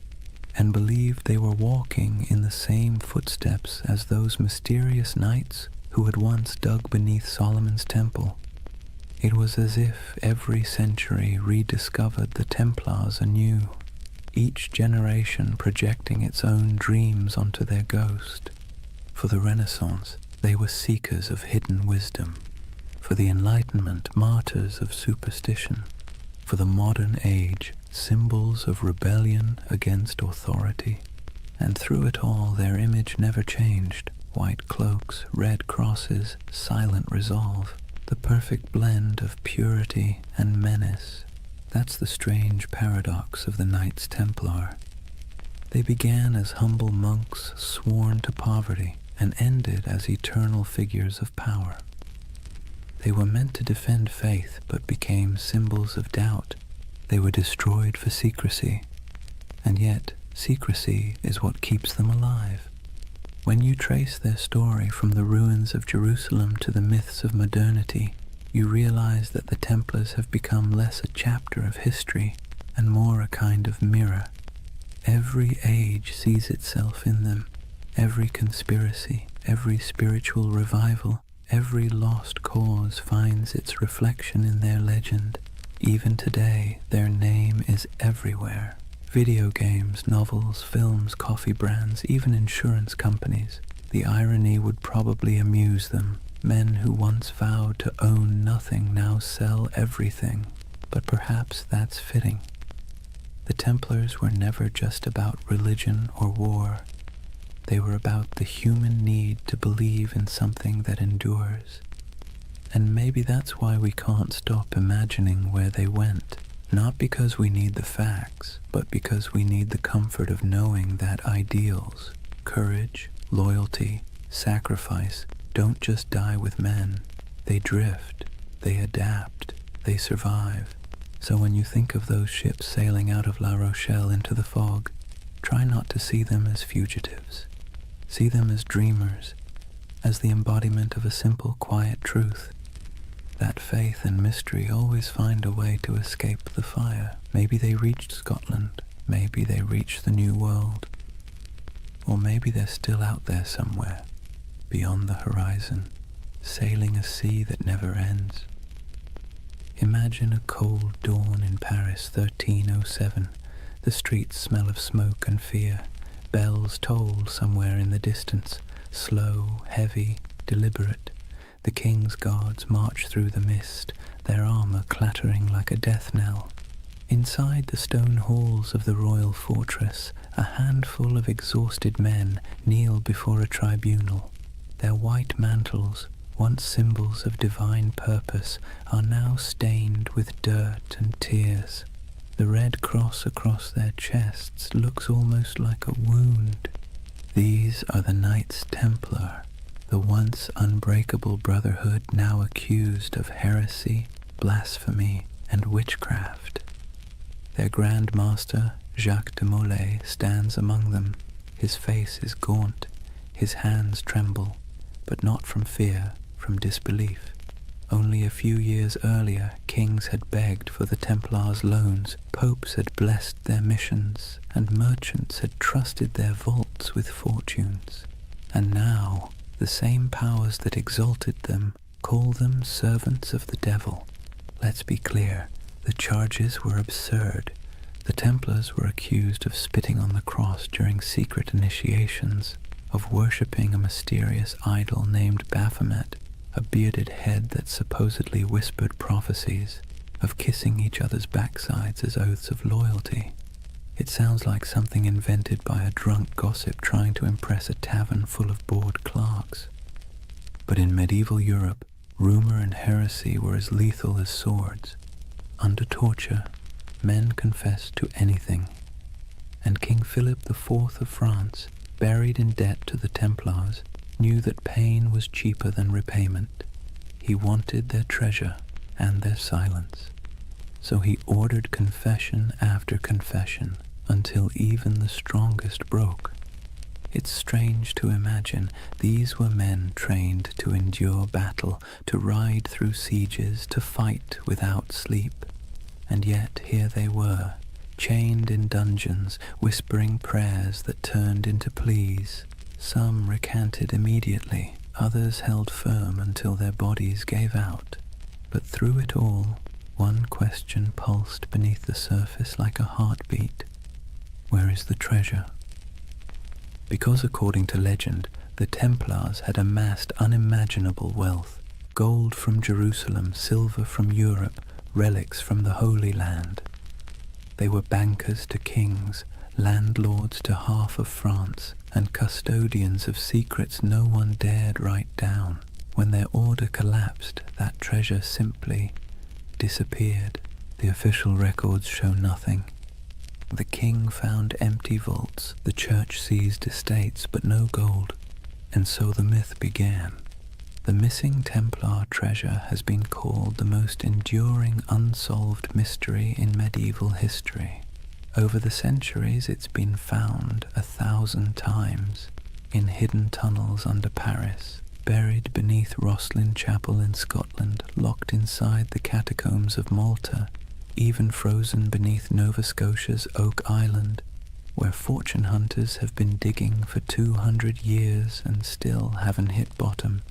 and believed they were walking in the same footsteps as those mysterious knights who had once dug beneath Solomon's temple. It was as if every century rediscovered the Templars anew, each generation projecting its own dreams onto their ghost. For the Renaissance, they were seekers of hidden wisdom. For the Enlightenment, martyrs of superstition. For the modern age, symbols of rebellion against authority. And through it all, their image never changed. White cloaks, red crosses, silent resolve. The perfect blend of purity and menace. That's the strange paradox of the Knights Templar. They began as humble monks sworn to poverty and ended as eternal figures of power. They were meant to defend faith but became symbols of doubt. They were destroyed for secrecy, and yet secrecy is what keeps them alive. When you trace their story from the ruins of Jerusalem to the myths of modernity, you realize that the Templars have become less a chapter of history and more a kind of mirror. Every age sees itself in them. Every conspiracy, every spiritual revival, every lost cause finds its reflection in their legend. Even today, their name is everywhere. Video games, novels, films, coffee brands, even insurance companies. The irony would probably amuse them. Men who once vowed to own nothing now sell everything. But perhaps that's fitting. The Templars were never just about religion or war. They were about the human need to believe in something that endures. And maybe that's why we can't stop imagining where they went. Not because we need the facts, but because we need the comfort of knowing that ideals, courage, loyalty, sacrifice, don't just die with men. They drift, they adapt, they survive. So when you think of those ships sailing out of La Rochelle into the fog, try not to see them as fugitives. See them as dreamers, as the embodiment of a simple, quiet truth. That faith and mystery always find a way to escape the fire. Maybe they reached Scotland, maybe they reached the New World, or maybe they're still out there somewhere, beyond the horizon, sailing a sea that never ends. Imagine a cold dawn in Paris, 1307. The streets smell of smoke and fear. Bells toll somewhere in the distance, slow, heavy, deliberate. The king's guards march through the mist, their armor clattering like a death knell. Inside the stone halls of the royal fortress, a handful of exhausted men kneel before a tribunal. Their white mantles, once symbols of divine purpose, are now stained with dirt and tears. The red cross across their chests looks almost like a wound. These are the Knights Templar, the once unbreakable brotherhood now accused of heresy, blasphemy, and witchcraft. Their Grand Master, Jacques de Molay, stands among them. His face is gaunt, his hands tremble, but not from fear, from disbelief. Only a few years earlier, kings had begged for the Templars' loans, popes had blessed their missions, and merchants had trusted their vaults with fortunes. And now, the same powers that exalted them call them servants of the devil. Let's be clear, the charges were absurd. The Templars were accused of spitting on the cross during secret initiations, of worshipping a mysterious idol named Baphomet, a bearded head that supposedly whispered prophecies, of kissing each other's backsides as oaths of loyalty. It sounds like something invented by a drunk gossip trying to impress a tavern full of bored clerks. But in medieval Europe, rumor and heresy were as lethal as swords. Under torture, men confessed to anything. And King Philip IV of France, buried in debt to the Templars, knew that pain was cheaper than repayment. He wanted their treasure and their silence. So he ordered confession after confession until even the strongest broke. It's strange to imagine these were men trained to endure battle, to ride through sieges, to fight without sleep. And yet here they were, chained in dungeons, whispering prayers that turned into pleas. Some recanted immediately, others held firm until their bodies gave out. But through it all, one question pulsed beneath the surface like a heartbeat. Where is the treasure? Because according to legend, the Templars had amassed unimaginable wealth. Gold from Jerusalem, silver from Europe, relics from the Holy Land. They were bankers to kings, landlords to half of France, and custodians of secrets no one dared write down. When their order collapsed, that treasure simply disappeared. The official records show nothing. The king found empty vaults, the church seized estates, but no gold. And so the myth began. The missing Templar treasure has been called the most enduring unsolved mystery in medieval history. Over the centuries it's been found 1,000 times, in hidden tunnels under Paris, buried beneath Rosslyn Chapel in Scotland, locked inside the catacombs of Malta, even frozen beneath Nova Scotia's Oak Island, where fortune hunters have been digging for 200 years and still haven't hit bottom.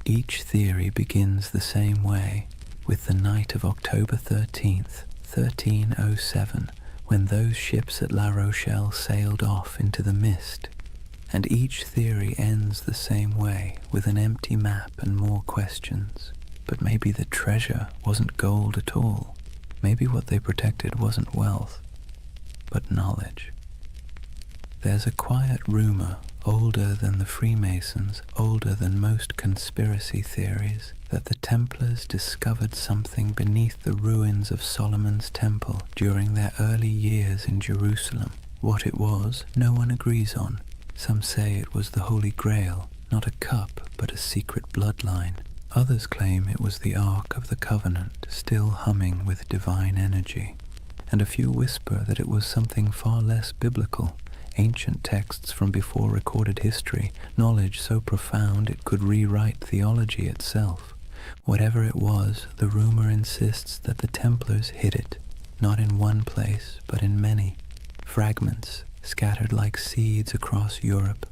Each theory begins the same way, with the night of October 13th, 1307, when those ships at La Rochelle sailed off into the mist. And each theory ends the same way, with an empty map and more questions. But maybe the treasure wasn't gold at all. Maybe what they protected wasn't wealth, but knowledge. There's a quiet rumor, older than the Freemasons, older than most conspiracy theories, that the Templars discovered something beneath the ruins of Solomon's temple during their early years in Jerusalem. What it was, no one agrees on. Some say it was the Holy Grail, not a cup, but a secret bloodline. Others claim it was the Ark of the Covenant, still humming with divine energy. And a few whisper that it was something far less biblical, ancient texts from before recorded history, knowledge so profound it could rewrite theology itself. Whatever it was, the rumor insists that the Templars hid it, not in one place, but in many. Fragments scattered like seeds across Europe,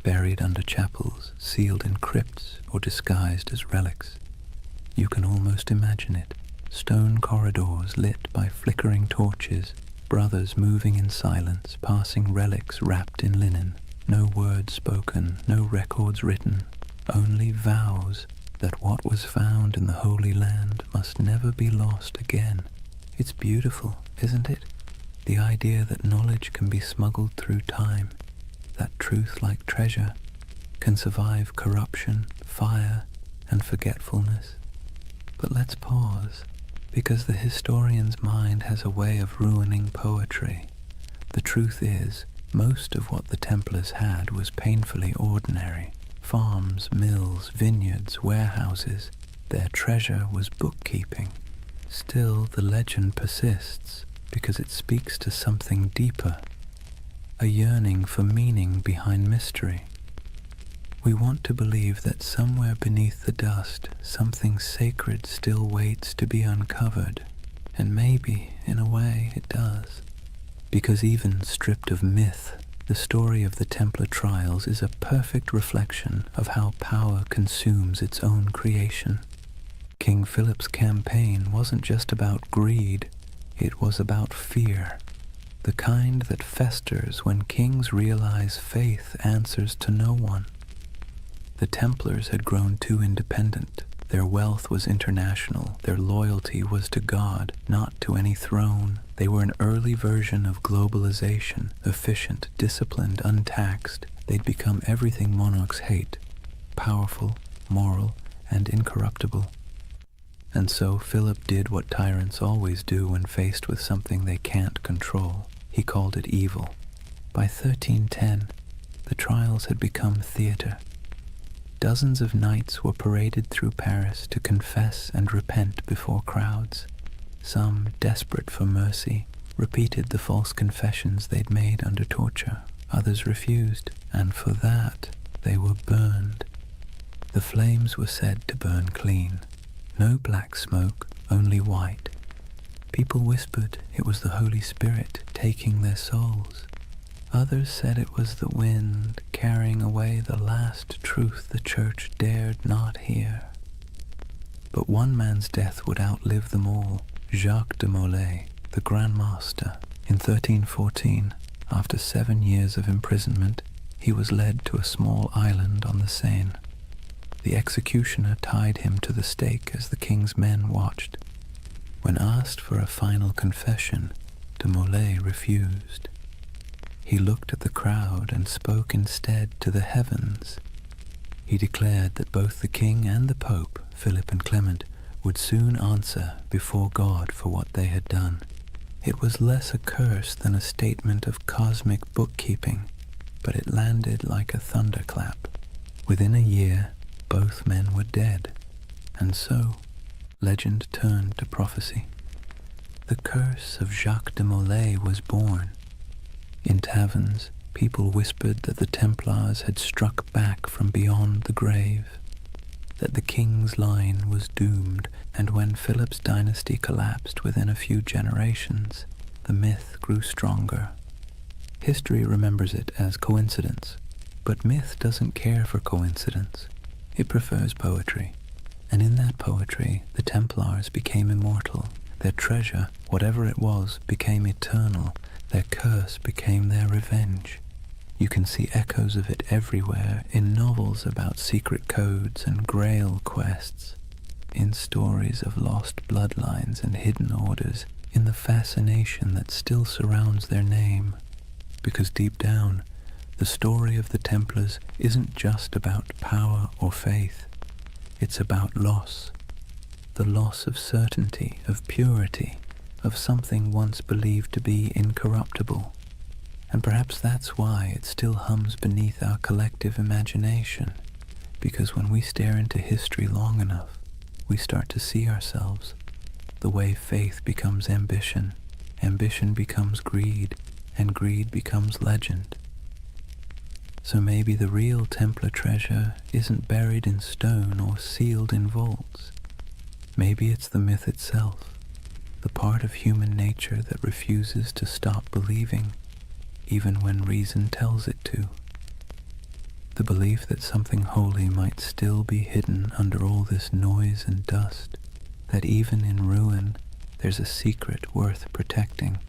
buried under chapels, sealed in crypts, or disguised as relics. You can almost imagine it. Stone corridors lit by flickering torches, brothers moving in silence, passing relics wrapped in linen. No words spoken, no records written, only vows that what was found in the Holy Land must never be lost again. It's beautiful, isn't it? The idea that knowledge can be smuggled through time, that truth, like treasure, can survive corruption, fire, and forgetfulness. But let's pause, because the historian's mind has a way of ruining poetry. The truth is, most of what the Templars had was painfully ordinary. Farms, mills, vineyards, warehouses. Their treasure was bookkeeping. Still, the legend persists, because it speaks to something deeper, a yearning for meaning behind mystery. We want to believe that somewhere beneath the dust, something sacred still waits to be uncovered, and maybe, in a way, it does. Because even stripped of myth, The story of the Templar trials is a perfect reflection of how power consumes its own creation. King Philip's campaign wasn't just about greed, it was about fear, the kind that festers when kings realize faith answers to no one. The Templars had grown too independent. Their wealth was international. Their loyalty was to God, not to any throne. They were an early version of globalization, efficient, disciplined, untaxed. They'd become everything monarchs hate, powerful, moral, and incorruptible. And so Philip did what tyrants always do when faced with something they can't control. He called it evil. By 1310, the trials had become theater. Dozens of knights were paraded through Paris to confess and repent before crowds. Some, desperate for mercy, repeated the false confessions they'd made under torture. Others refused, and for that they were burned. The flames were said to burn clean. No black smoke, only white. People whispered it was the Holy Spirit taking their souls. Others said it was the wind carrying away the last truth the church dared not hear. But one man's death would outlive them all. Jacques de Molay, the Grand Master. In 1314, after 7 years of imprisonment, he was led to a small island on the Seine. The executioner tied him to the stake as the king's men watched. When asked for a final confession, de Molay refused. He looked at the crowd and spoke instead to the heavens. He declared that both the king and the pope, Philip and Clement, would soon answer before God for what they had done. It was less a curse than a statement of cosmic bookkeeping, but it landed like a thunderclap. Within a year, both men were dead, and so legend turned to prophecy. The curse of Jacques de Molay was born. In taverns, people whispered that the Templars had struck back from beyond the grave, that the king's line was doomed, and when Philip's dynasty collapsed within a few generations, the myth grew stronger. History remembers it as coincidence, but myth doesn't care for coincidence. It prefers poetry, and in that poetry, the Templars became immortal. Their treasure, whatever it was, became eternal. Their curse became their revenge. You can see echoes of it everywhere, in novels about secret codes and grail quests, in stories of lost bloodlines and hidden orders, in the fascination that still surrounds their name. Because deep down, the story of the Templars isn't just about power or faith. It's about loss. The loss of certainty, of purity, of something once believed to be incorruptible. And perhaps that's why it still hums beneath our collective imagination, because when we stare into history long enough, we start to see ourselves. The way faith becomes ambition, ambition becomes greed, and greed becomes legend. So maybe the real Templar treasure isn't buried in stone or sealed in vaults. Maybe it's the myth itself, the part of human nature that refuses to stop believing, even when reason tells it to. The belief that something holy might still be hidden under all this noise and dust, that even in ruin there's a secret worth protecting,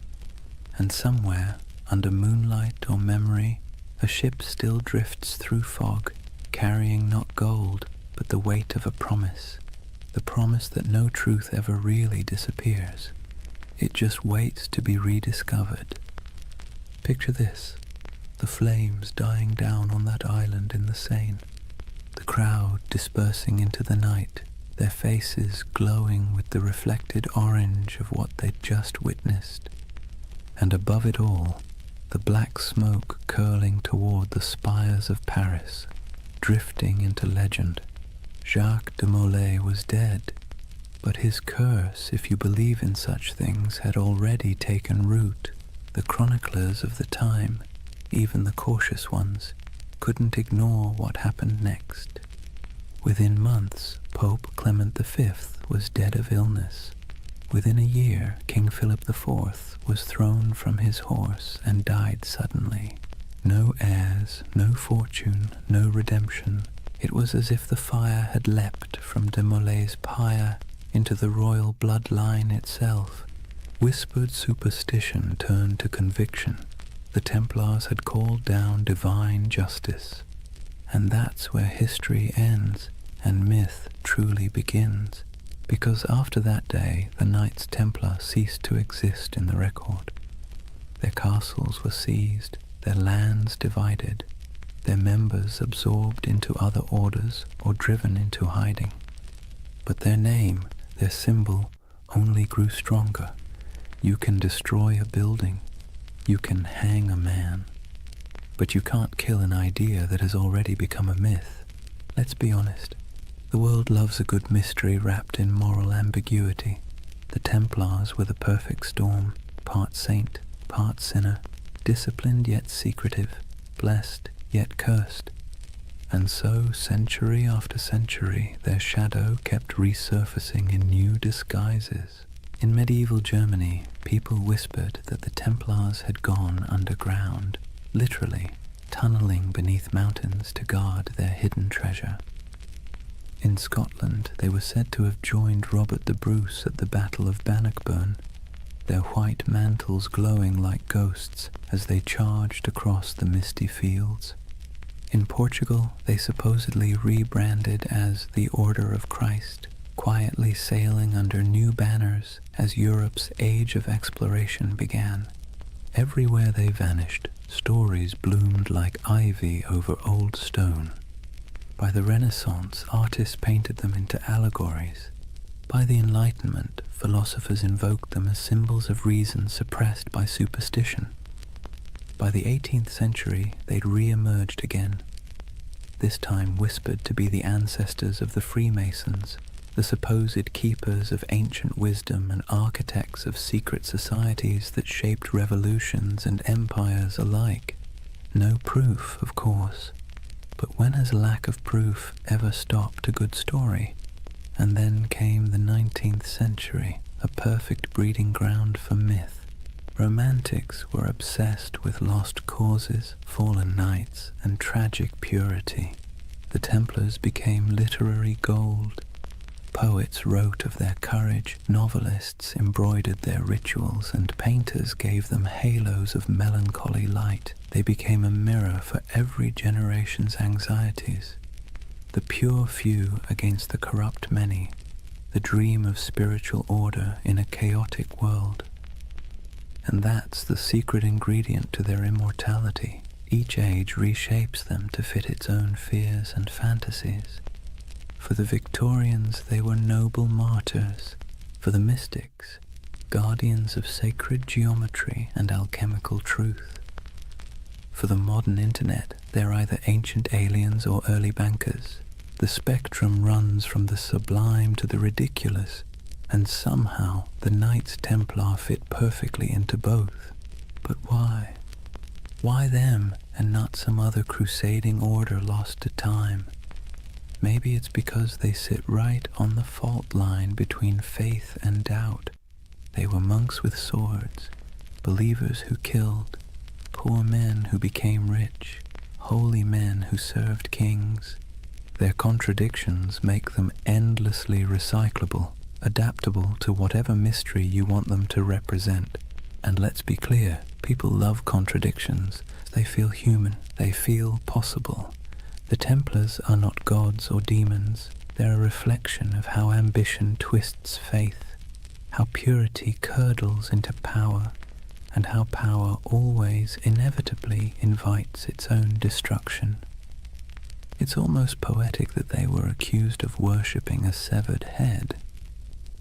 and somewhere, under moonlight or memory, a ship still drifts through fog, carrying not gold, but the weight of a promise, the promise that no truth ever really disappears. It just waits to be rediscovered. Picture this, the flames dying down on that island in the Seine, the crowd dispersing into the night, their faces glowing with the reflected orange of what they'd just witnessed. And above it all, the black smoke curling toward the spires of Paris, drifting into legend. Jacques de Molay was dead, but his curse, if you believe in such things, had already taken root. The chroniclers of the time, even the cautious ones, couldn't ignore what happened next. Within months, Pope Clement V was dead of illness. Within a year, King Philip IV was thrown from his horse and died suddenly. No heirs, no fortune, no redemption. It was as if the fire had leapt from de Molay's pyre into the royal bloodline itself. Whispered superstition turned to conviction. The Templars had called down divine justice. And that's where history ends and myth truly begins, because after that day the Knights Templar ceased to exist in the record. Their castles were seized, their lands divided, their members absorbed into other orders or driven into hiding. But their name, their symbol, only grew stronger. You can destroy a building, you can hang a man, but you can't kill an idea that has already become a myth. Let's be honest, the world loves a good mystery wrapped in moral ambiguity. The Templars were the perfect storm, part saint, part sinner, disciplined yet secretive, blessed yet cursed. And so, century after century, their shadow kept resurfacing in new disguises. In medieval Germany, people whispered that the Templars had gone underground, literally tunneling beneath mountains to guard their hidden treasure. In Scotland, they were said to have joined Robert the Bruce at the Battle of Bannockburn, their white mantles glowing like ghosts as they charged across the misty fields. In Portugal, they supposedly rebranded as the Order of Christ, quietly sailing under new banners as Europe's age of exploration began. Everywhere they vanished, stories bloomed like ivy over old stone. By the Renaissance, artists painted them into allegories. By the Enlightenment, philosophers invoked them as symbols of reason suppressed by superstition. By the 18th century, they'd re-emerged again, this time whispered to be the ancestors of the Freemasons, the supposed keepers of ancient wisdom and architects of secret societies that shaped revolutions and empires alike. No proof, of course, but when has lack of proof ever stopped a good story? And then came the 19th century, a perfect breeding ground for myth. Romantics were obsessed with lost causes, fallen knights, and tragic purity. The Templars became literary gold. Poets wrote of their courage, novelists embroidered their rituals, and painters gave them halos of melancholy light. They became a mirror for every generation's anxieties. The pure few against the corrupt many, the dream of spiritual order in a chaotic world. And that's the secret ingredient to their immortality. Each age reshapes them to fit its own fears and fantasies. For the Victorians, they were noble martyrs. For the mystics, guardians of sacred geometry and alchemical truth. For the modern internet, they're either ancient aliens or early bankers. The spectrum runs from the sublime to the ridiculous, and somehow the Knights Templar fit perfectly into both. But why? Why them and not some other crusading order lost to time? Maybe it's because they sit right on the fault line between faith and doubt. They were monks with swords, believers who killed, poor men who became rich, holy men who served kings. Their contradictions make them endlessly recyclable, adaptable to whatever mystery you want them to represent. And let's be clear, people love contradictions. They feel human, they feel possible. The Templars are not gods or demons. They're a reflection of how ambition twists faith, how purity curdles into power, and how power always inevitably invites its own destruction. It's almost poetic that they were accused of worshipping a severed head,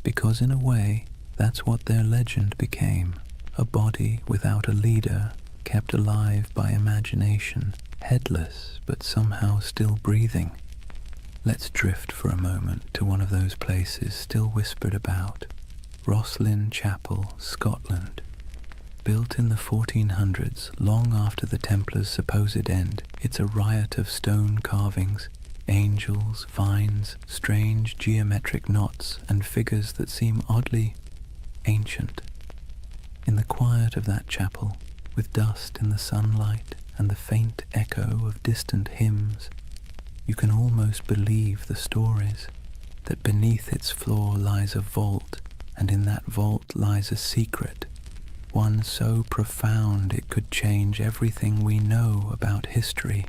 because in a way, that's what their legend became, a body without a leader, kept alive by imagination, headless but somehow still breathing. Let's drift for a moment to one of those places still whispered about, Rosslyn Chapel, Scotland. Built in the 1400s, long after the Templars' supposed end, it's a riot of stone carvings, angels, vines, strange geometric knots, and figures that seem oddly ancient. In the quiet of that chapel, with dust in the sunlight, and the faint echo of distant hymns, you can almost believe the stories, that beneath its floor lies a vault, and in that vault lies a secret, one so profound it could change everything we know about history.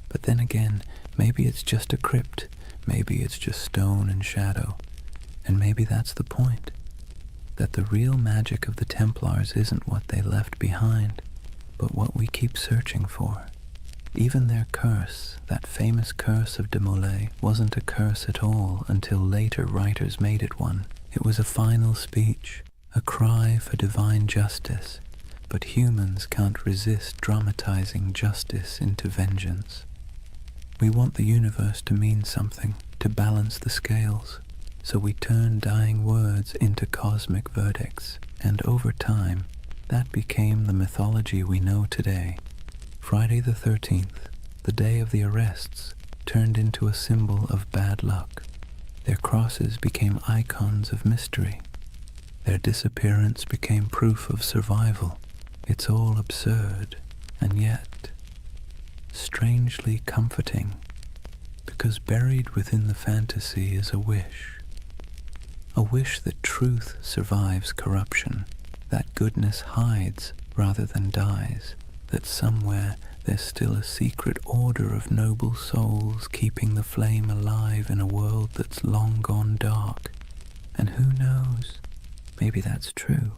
But then again, maybe it's just a crypt, maybe it's just stone and shadow, and maybe that's the point, that the real magic of the Templars isn't what they left behind, but what we keep searching for. Even their curse, that famous curse of de Molay, wasn't a curse at all until later writers made it one. It was a final speech, a cry for divine justice, but humans can't resist dramatizing justice into vengeance. We want the universe to mean something, to balance the scales, so we turn dying words into cosmic verdicts, and over time, that became the mythology we know today. Friday the 13th, the day of the arrests, turned into a symbol of bad luck. Their crosses became icons of mystery. Their disappearance became proof of survival. It's all absurd, and yet strangely comforting, because buried within the fantasy is a wish that truth survives corruption, that goodness hides rather than dies, that somewhere there's still a secret order of noble souls keeping the flame alive in a world that's long gone dark. And who knows, maybe that's true,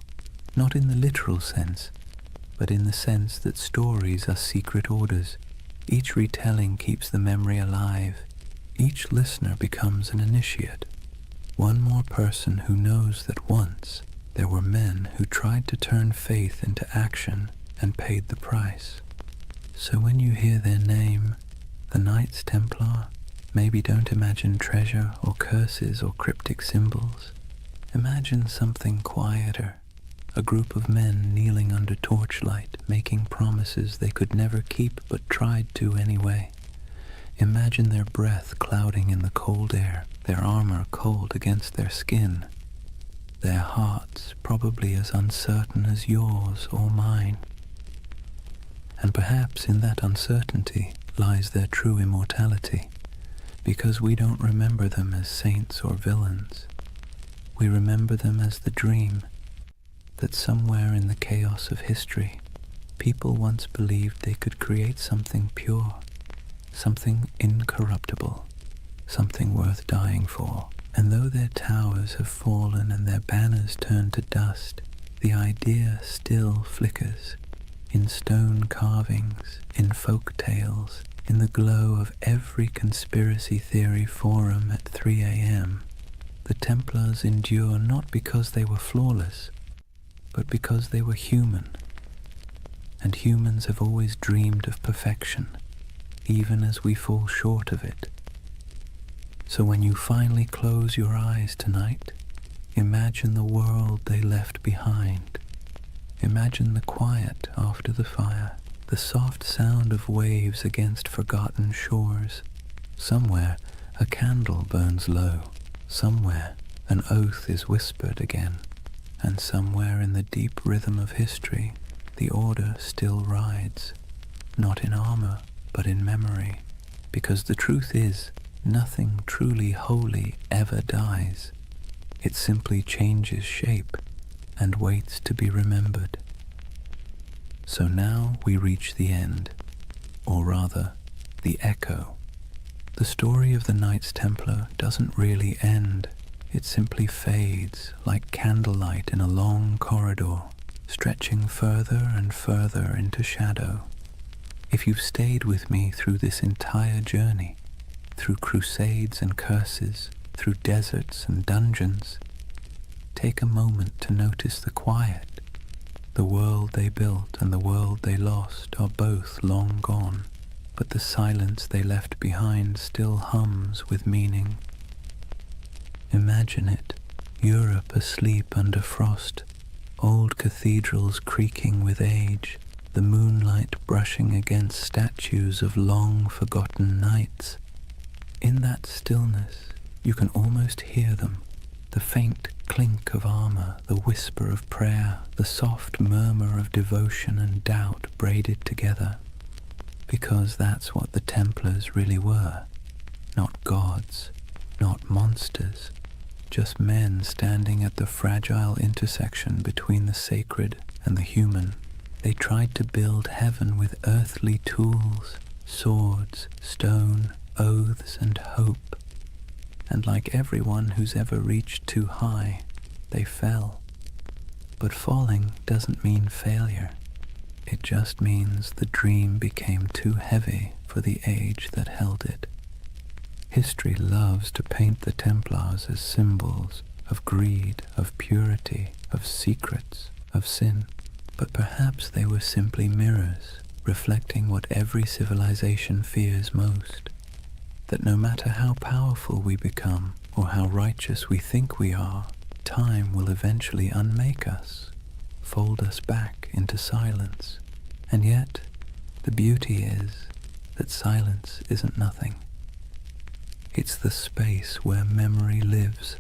not in the literal sense, but in the sense that stories are secret orders. Each retelling keeps the memory alive. Each listener becomes an initiate, one more person who knows that once there were men who tried to turn faith into action and paid the price. So when you hear their name, the Knights Templar, maybe don't imagine treasure or curses or cryptic symbols. Imagine something quieter, a group of men kneeling under torchlight, making promises they could never keep but tried to anyway. Imagine their breath clouding in the cold air, their armor cold against their skin, their hearts probably as uncertain as yours or mine. And perhaps in that uncertainty lies their true immortality, because we don't remember them as saints or villains. We remember them as the dream that somewhere in the chaos of history, people once believed they could create something pure, something incorruptible, something worth dying for. And though their towers have fallen and their banners turned to dust, the idea still flickers in stone carvings, in folk tales, in the glow of every conspiracy theory forum at 3 a.m. The Templars endure not because they were flawless, but because they were human. And humans have always dreamed of perfection, even as we fall short of it. So when you finally close your eyes tonight, imagine the world they left behind. Imagine the quiet after the fire, the soft sound of waves against forgotten shores. Somewhere a candle burns low, somewhere an oath is whispered again, and somewhere in the deep rhythm of history the order still rides, not in armor but in memory, because the truth is, nothing truly holy ever dies. It simply changes shape and waits to be remembered. So now we reach the end, or rather, the echo. The story of the Knights Templar doesn't really end. It simply fades like candlelight in a long corridor, stretching further and further into shadow. If you've stayed with me through this entire journey, through crusades and curses, through deserts and dungeons, take a moment to notice the quiet. The world they built and the world they lost are both long gone, but the silence they left behind still hums with meaning. Imagine it, Europe asleep under frost, old cathedrals creaking with age, the moonlight brushing against statues of long-forgotten knights. In that stillness, you can almost hear them, the faint clink of armor, the whisper of prayer, the soft murmur of devotion and doubt braided together. because that's what the Templars really were. Not gods, not monsters, just men standing at the fragile intersection between the sacred and the human. They tried to build heaven with earthly tools, swords, stone, oaths, and hope. And like everyone who's ever reached too high, they fell. But falling doesn't mean failure. It just means the dream became too heavy for the age that held it. History loves to paint the Templars as symbols of greed, of purity, of secrets, of sin. But perhaps they were simply mirrors, reflecting what every civilization fears most. That no matter how powerful we become, or how righteous we think we are, time will eventually unmake us, fold us back into silence. And yet, the beauty is that silence isn't nothing. It's the space where memory lives,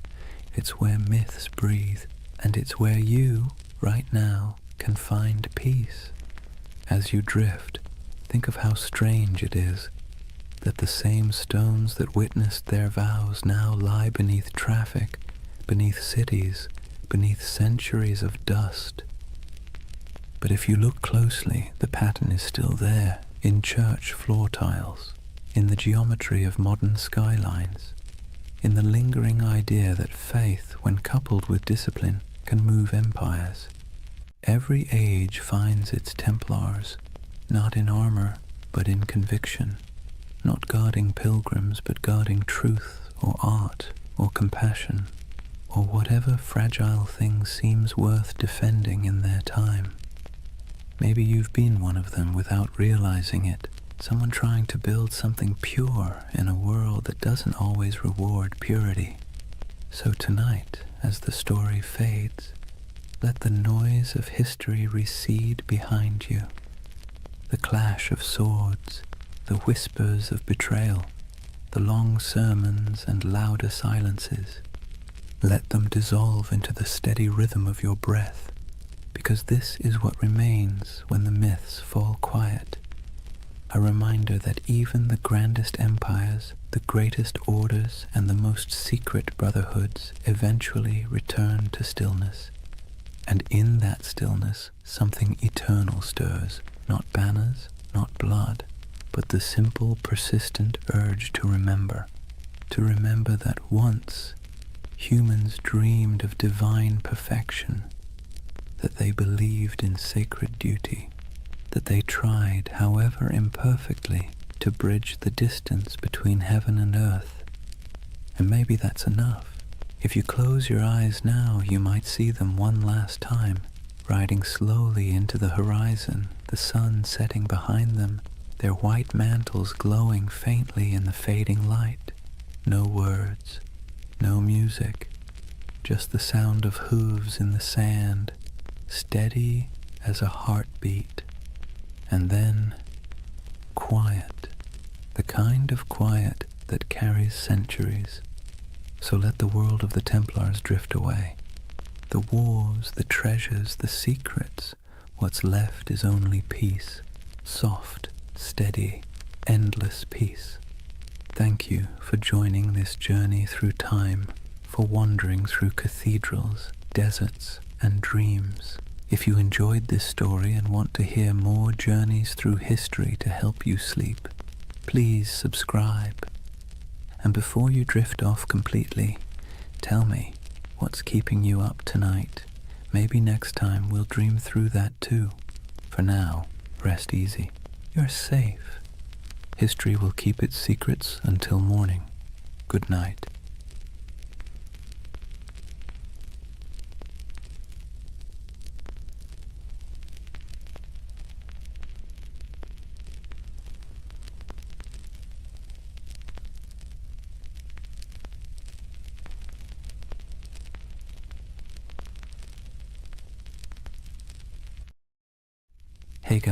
it's where myths breathe, and it's where you, right now, can find peace. As you drift, think of how strange it is that the same stones that witnessed their vows now lie beneath traffic, beneath cities, beneath centuries of dust. But if you look closely, the pattern is still there, in church floor tiles, in the geometry of modern skylines, in the lingering idea that faith, when coupled with discipline, can move empires. Every age finds its Templars, not in armor, but in conviction, not guarding pilgrims, but guarding truth, or art, or compassion, or whatever fragile thing seems worth defending in their time. Maybe you've been one of them without realizing it, someone trying to build something pure in a world that doesn't always reward purity. So tonight, as the story fades, let the noise of history recede behind you. The clash of swords, the whispers of betrayal, the long sermons and louder silences. Let them dissolve into the steady rhythm of your breath, because this is what remains when the myths fall quiet. A reminder that even the grandest empires, the greatest orders, and the most secret brotherhoods eventually return to stillness. And in that stillness, something eternal stirs, not banners, not blood, but the simple, persistent urge to remember that once humans dreamed of divine perfection, that they believed in sacred duty, that they tried, however imperfectly, to bridge the distance between heaven and earth. And maybe that's enough. If you close your eyes now, you might see them one last time, riding slowly into the horizon, the sun setting behind them, their white mantles glowing faintly in the fading light. No words, no music, just the sound of hooves in the sand, steady as a heartbeat. And then, quiet, the kind of quiet that carries centuries. So let the world of the Templars drift away. The wars, the treasures, the secrets, what's left is only peace, soft, steady, endless peace. Thank you for joining this journey through time, for wandering through cathedrals, deserts, and dreams. If you enjoyed this story and want to hear more journeys through history to help you sleep, please subscribe. And before you drift off completely, tell me what's keeping you up tonight. Maybe next time we'll dream through that too. For now, rest easy. You're safe. History will keep its secrets until morning. Good night. Hey guys.